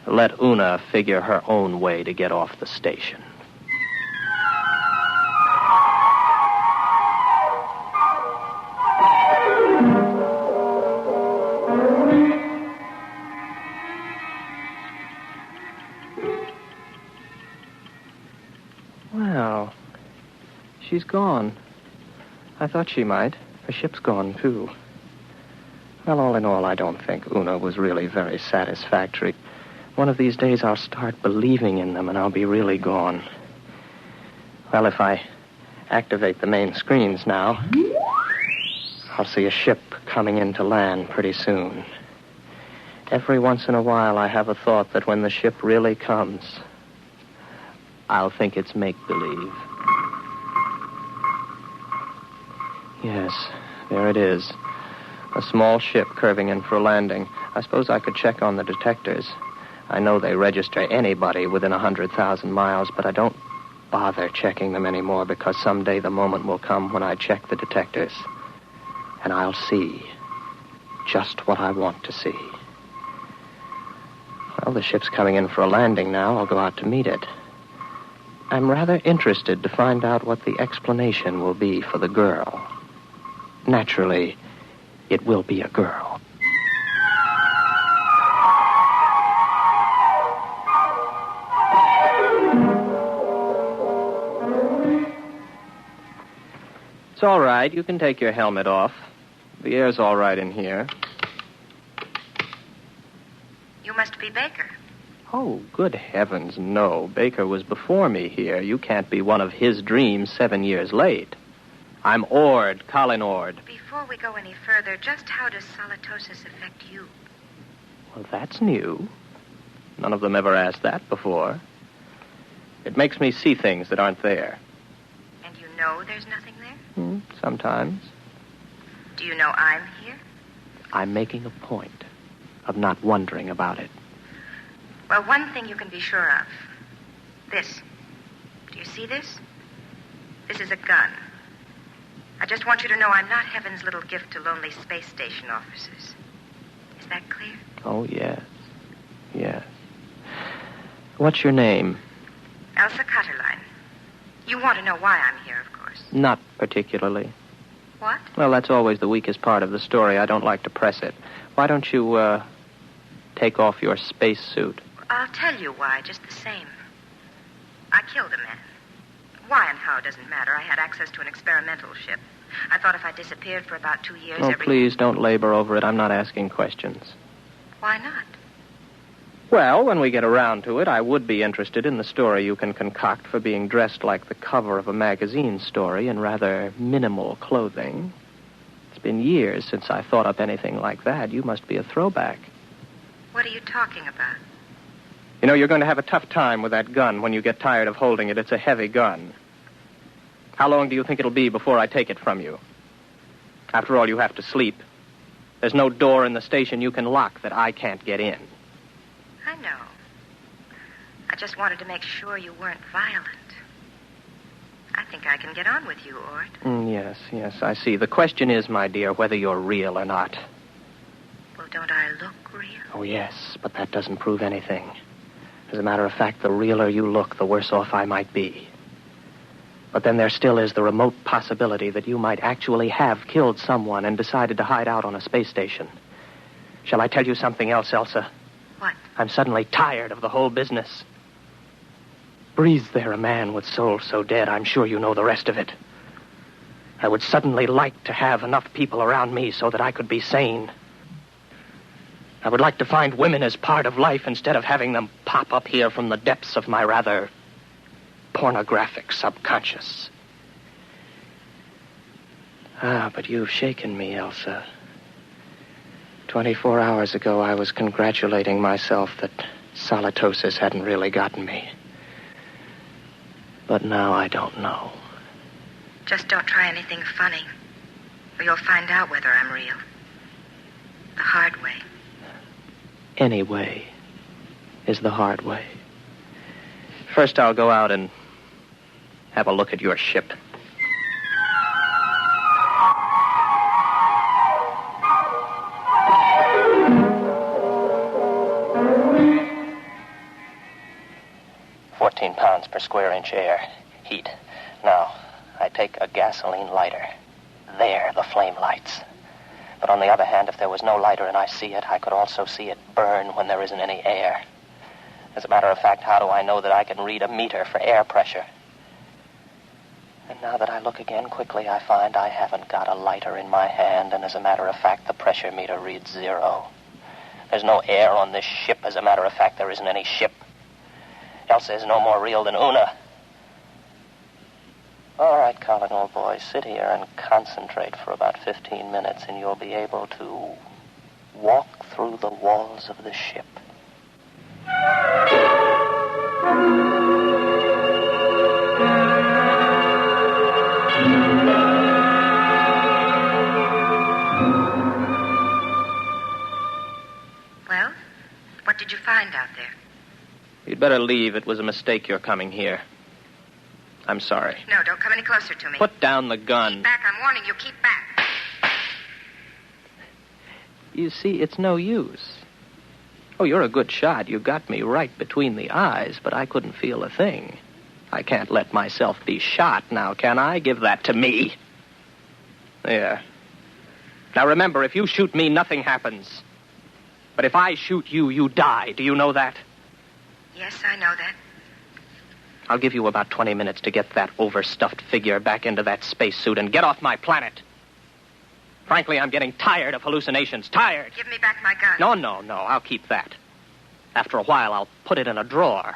Let Una figure her own way to get off the station. Well, she's gone. I thought she might. Her ship's gone, too. Well, all in all, I don't think Una was really very satisfactory. One of these days, I'll start believing in them, and I'll be really gone. Well, if I activate the main screens now, I'll see a ship coming in to land pretty soon. Every once in a while, I have a thought that when the ship really comes, I'll think it's make-believe. Yes, there it is. A small ship curving in for a landing. I suppose I could check on the detectors. I know they register anybody within 100,000 miles, but I don't bother checking them anymore because someday the moment will come when I check the detectors. And I'll see just what I want to see. Well, the ship's coming in for a landing now. I'll go out to meet it. I'm rather interested to find out what the explanation will be for the girl. Naturally, it will be a girl. It's all right. You can take your helmet off. The air's all right in here. You must be Baker. Oh, good heavens, no. Baker was before me here. You can't be one of his dreams 7 years late. I'm Ord, Colin Ord. Before we go any further, just how does solitosis affect you? Well, that's new. None of them ever asked that before. It makes me see things that aren't there. And you know there's nothing there? Sometimes. Do you know I'm here? I'm making a point of not wondering about it. Well, one thing you can be sure of. This. Do you see this? This is a gun. I just want you to know I'm not heaven's little gift to lonely space station officers. Is that clear? Oh, yes. Yes. What's your name? Elsa Cutterline. You want to know why I'm here, of course. Not particularly. What? Well, that's always the weakest part of the story. I don't like to press it. Why don't you, take off your spacesuit? I'll tell you why, just the same. I killed a man. Why and how doesn't matter. I had access to an experimental ship. I thought if I disappeared for about 2 years, Oh, please don't labor over it. I'm not asking questions. Why not? Well, when we get around to it, I would be interested in the story you can concoct for being dressed like the cover of a magazine story in rather minimal clothing. It's been years since I thought up anything like that. You must be a throwback. What are you talking about? You know, you're going to have a tough time with that gun when you get tired of holding it. It's a heavy gun. How long do you think it'll be before I take it from you? After all, you have to sleep. There's no door in the station you can lock that I can't get in. I know. I just wanted to make sure you weren't violent. I think I can get on with you, Ord. Yes, I see. The question is, my dear, whether you're real or not. Well, don't I look real? Oh, yes, but that doesn't prove anything. As a matter of fact, the realer you look, the worse off I might be. But then there still is the remote possibility that you might actually have killed someone and decided to hide out on a space station. Shall I tell you something else, Elsa? What? I'm suddenly tired of the whole business. Breathes there a man with soul so dead, I'm sure you know the rest of it. I would suddenly like to have enough people around me so that I could be sane. I would like to find women as part of life instead of having them pop up here from the depths of my rather pornographic subconscious. But you've shaken me, Elsa. 24 hours ago, I was congratulating myself that solitosis hadn't really gotten me. But now I don't know. Just don't try anything funny, or you'll find out whether I'm real. The hard way. Any way is the hard way. First, I'll go out and have a look at your ship. £14 per square inch air. Heat. Now, I take a gasoline lighter. There, the flame lights. But on the other hand, if there was no lighter and I see it, I could also see it burn when there isn't any air. As a matter of fact, how do I know that I can read a meter for air pressure? And now that I look again quickly, I find I haven't got a lighter in my hand, and as a matter of fact, the pressure meter reads 0. There's no air on this ship. As a matter of fact, there isn't any ship. Elsa is no more real than Una. All right, Colin, old boy, sit here and concentrate for about 15 minutes, and you'll be able to walk through the walls of the ship. Well, what did you find out there? You'd better leave. It was a mistake your coming here. I'm sorry. No, don't come any closer to me. Put down the gun. Keep back, I'm warning you, keep back. You see, it's no use. Oh, you're a good shot. You got me right between the eyes, but I couldn't feel a thing. I can't let myself be shot now, can I? Give that to me. There. Now remember, if you shoot me, nothing happens. But if I shoot you, you die. Do you know that? Yes, I know that. I'll give you about 20 minutes to get that overstuffed figure back into that spacesuit and get off my planet. Frankly, I'm getting tired of hallucinations. Tired. Give me back my gun. No. I'll keep that. After a while, I'll put it in a drawer.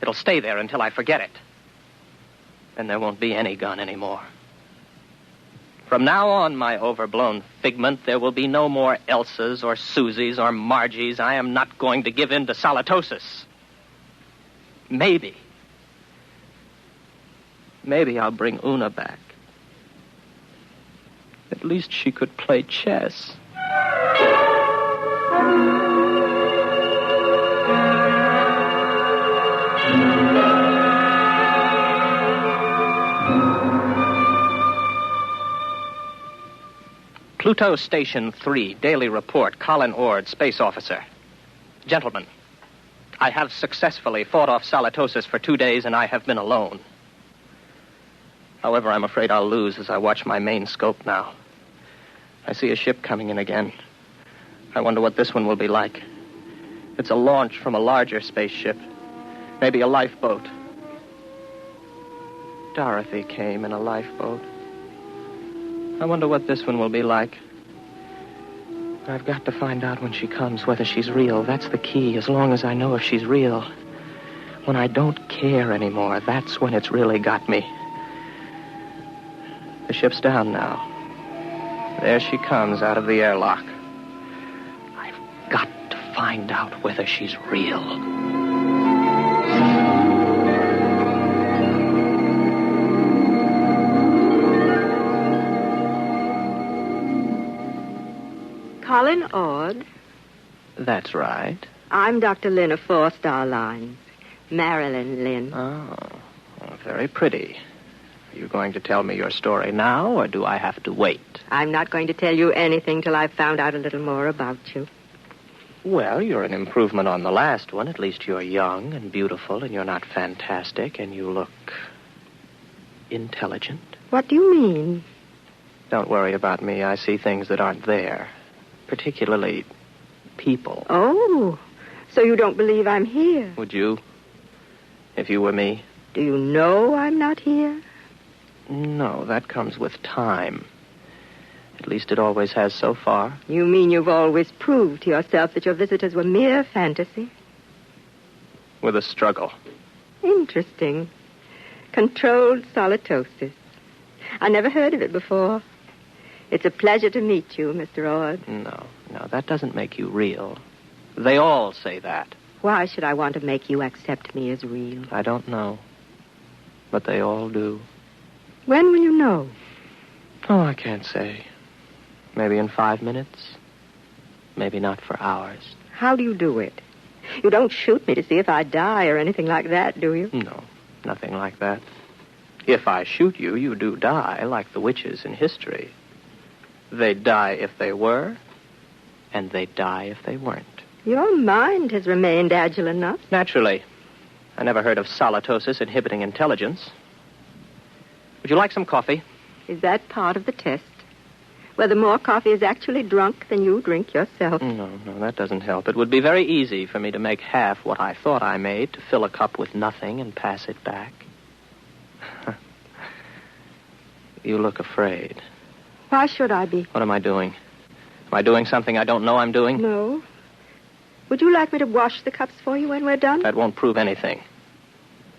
It'll stay there until I forget it. Then there won't be any gun anymore. From now on, my overblown figment, there will be no more Elsas or Susies or Margies. I am not going to give in to solitosis. Maybe I'll bring Una back. At least she could play chess. Pluto Station 3, Daily Report, Colin Ord, Space Officer. Gentlemen, I have successfully fought off solitosis for 2 days, and I have been alone. However, I'm afraid I'll lose as I watch my main scope now. I see a ship coming in again. I wonder what this one will be like. It's a launch from a larger spaceship. Maybe a lifeboat. Dorothy came in a lifeboat. I wonder what this one will be like. I've got to find out when she comes whether she's real. That's the key, as long as I know if she's real. When I don't care anymore, that's when it's really got me. The ship's down now. There she comes out of the airlock. I've got to find out whether she's real. Colin Ord? That's right. I'm Dr. Lynn of 4-Star Line. Marilyn Lynn. Oh, very pretty. Are you going to tell me your story now, or do I have to wait? I'm not going to tell you anything till I've found out a little more about you. Well, you're an improvement on the last one. At least you're young and beautiful, and you're not fantastic, and you look intelligent. What do you mean? Don't worry about me. I see things that aren't there. Particularly people. Oh, so you don't believe I'm here? Would you? If you were me? Do you know I'm not here? No, that comes with time. At least it always has so far. You mean you've always proved to yourself that your visitors were mere fantasy? With a struggle. Interesting. Controlled solitosis. I never heard of it before. It's a pleasure to meet you, Mr. Ord. No, that doesn't make you real. They all say that. Why should I want to make you accept me as real? I don't know. But they all do. When will you know? Oh, I can't say. Maybe in 5 minutes. Maybe not for hours. How do you do it? You don't shoot me to see if I die or anything like that, do you? No, nothing like that. If I shoot you, you do die, like the witches in history. They'd die if they were, and they'd die if they weren't. Your mind has remained agile enough. Naturally. I never heard of solitosis inhibiting intelligence. Would you like some coffee? Is that part of the test? Whether more coffee is actually drunk than you drink yourself? No, that doesn't help. It would be very easy for me to make half what I thought I made, to fill a cup with nothing and pass it back. You look afraid. Why should I be? What am I doing? Am I doing something I don't know I'm doing? No. Would you like me to wash the cups for you when we're done? That won't prove anything.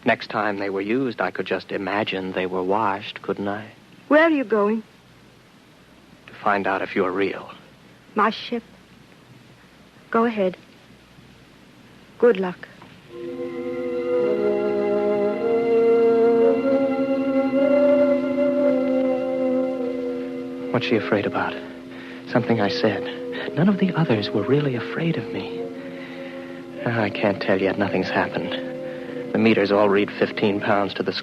Next time they were used, I could just imagine they were washed, couldn't I? Where are you going? To find out if you're real. My ship. Go ahead. Good luck. What's she afraid about? Something I said. None of the others were really afraid of me. I can't tell yet. Nothing's happened. The meters all read 15 pounds to the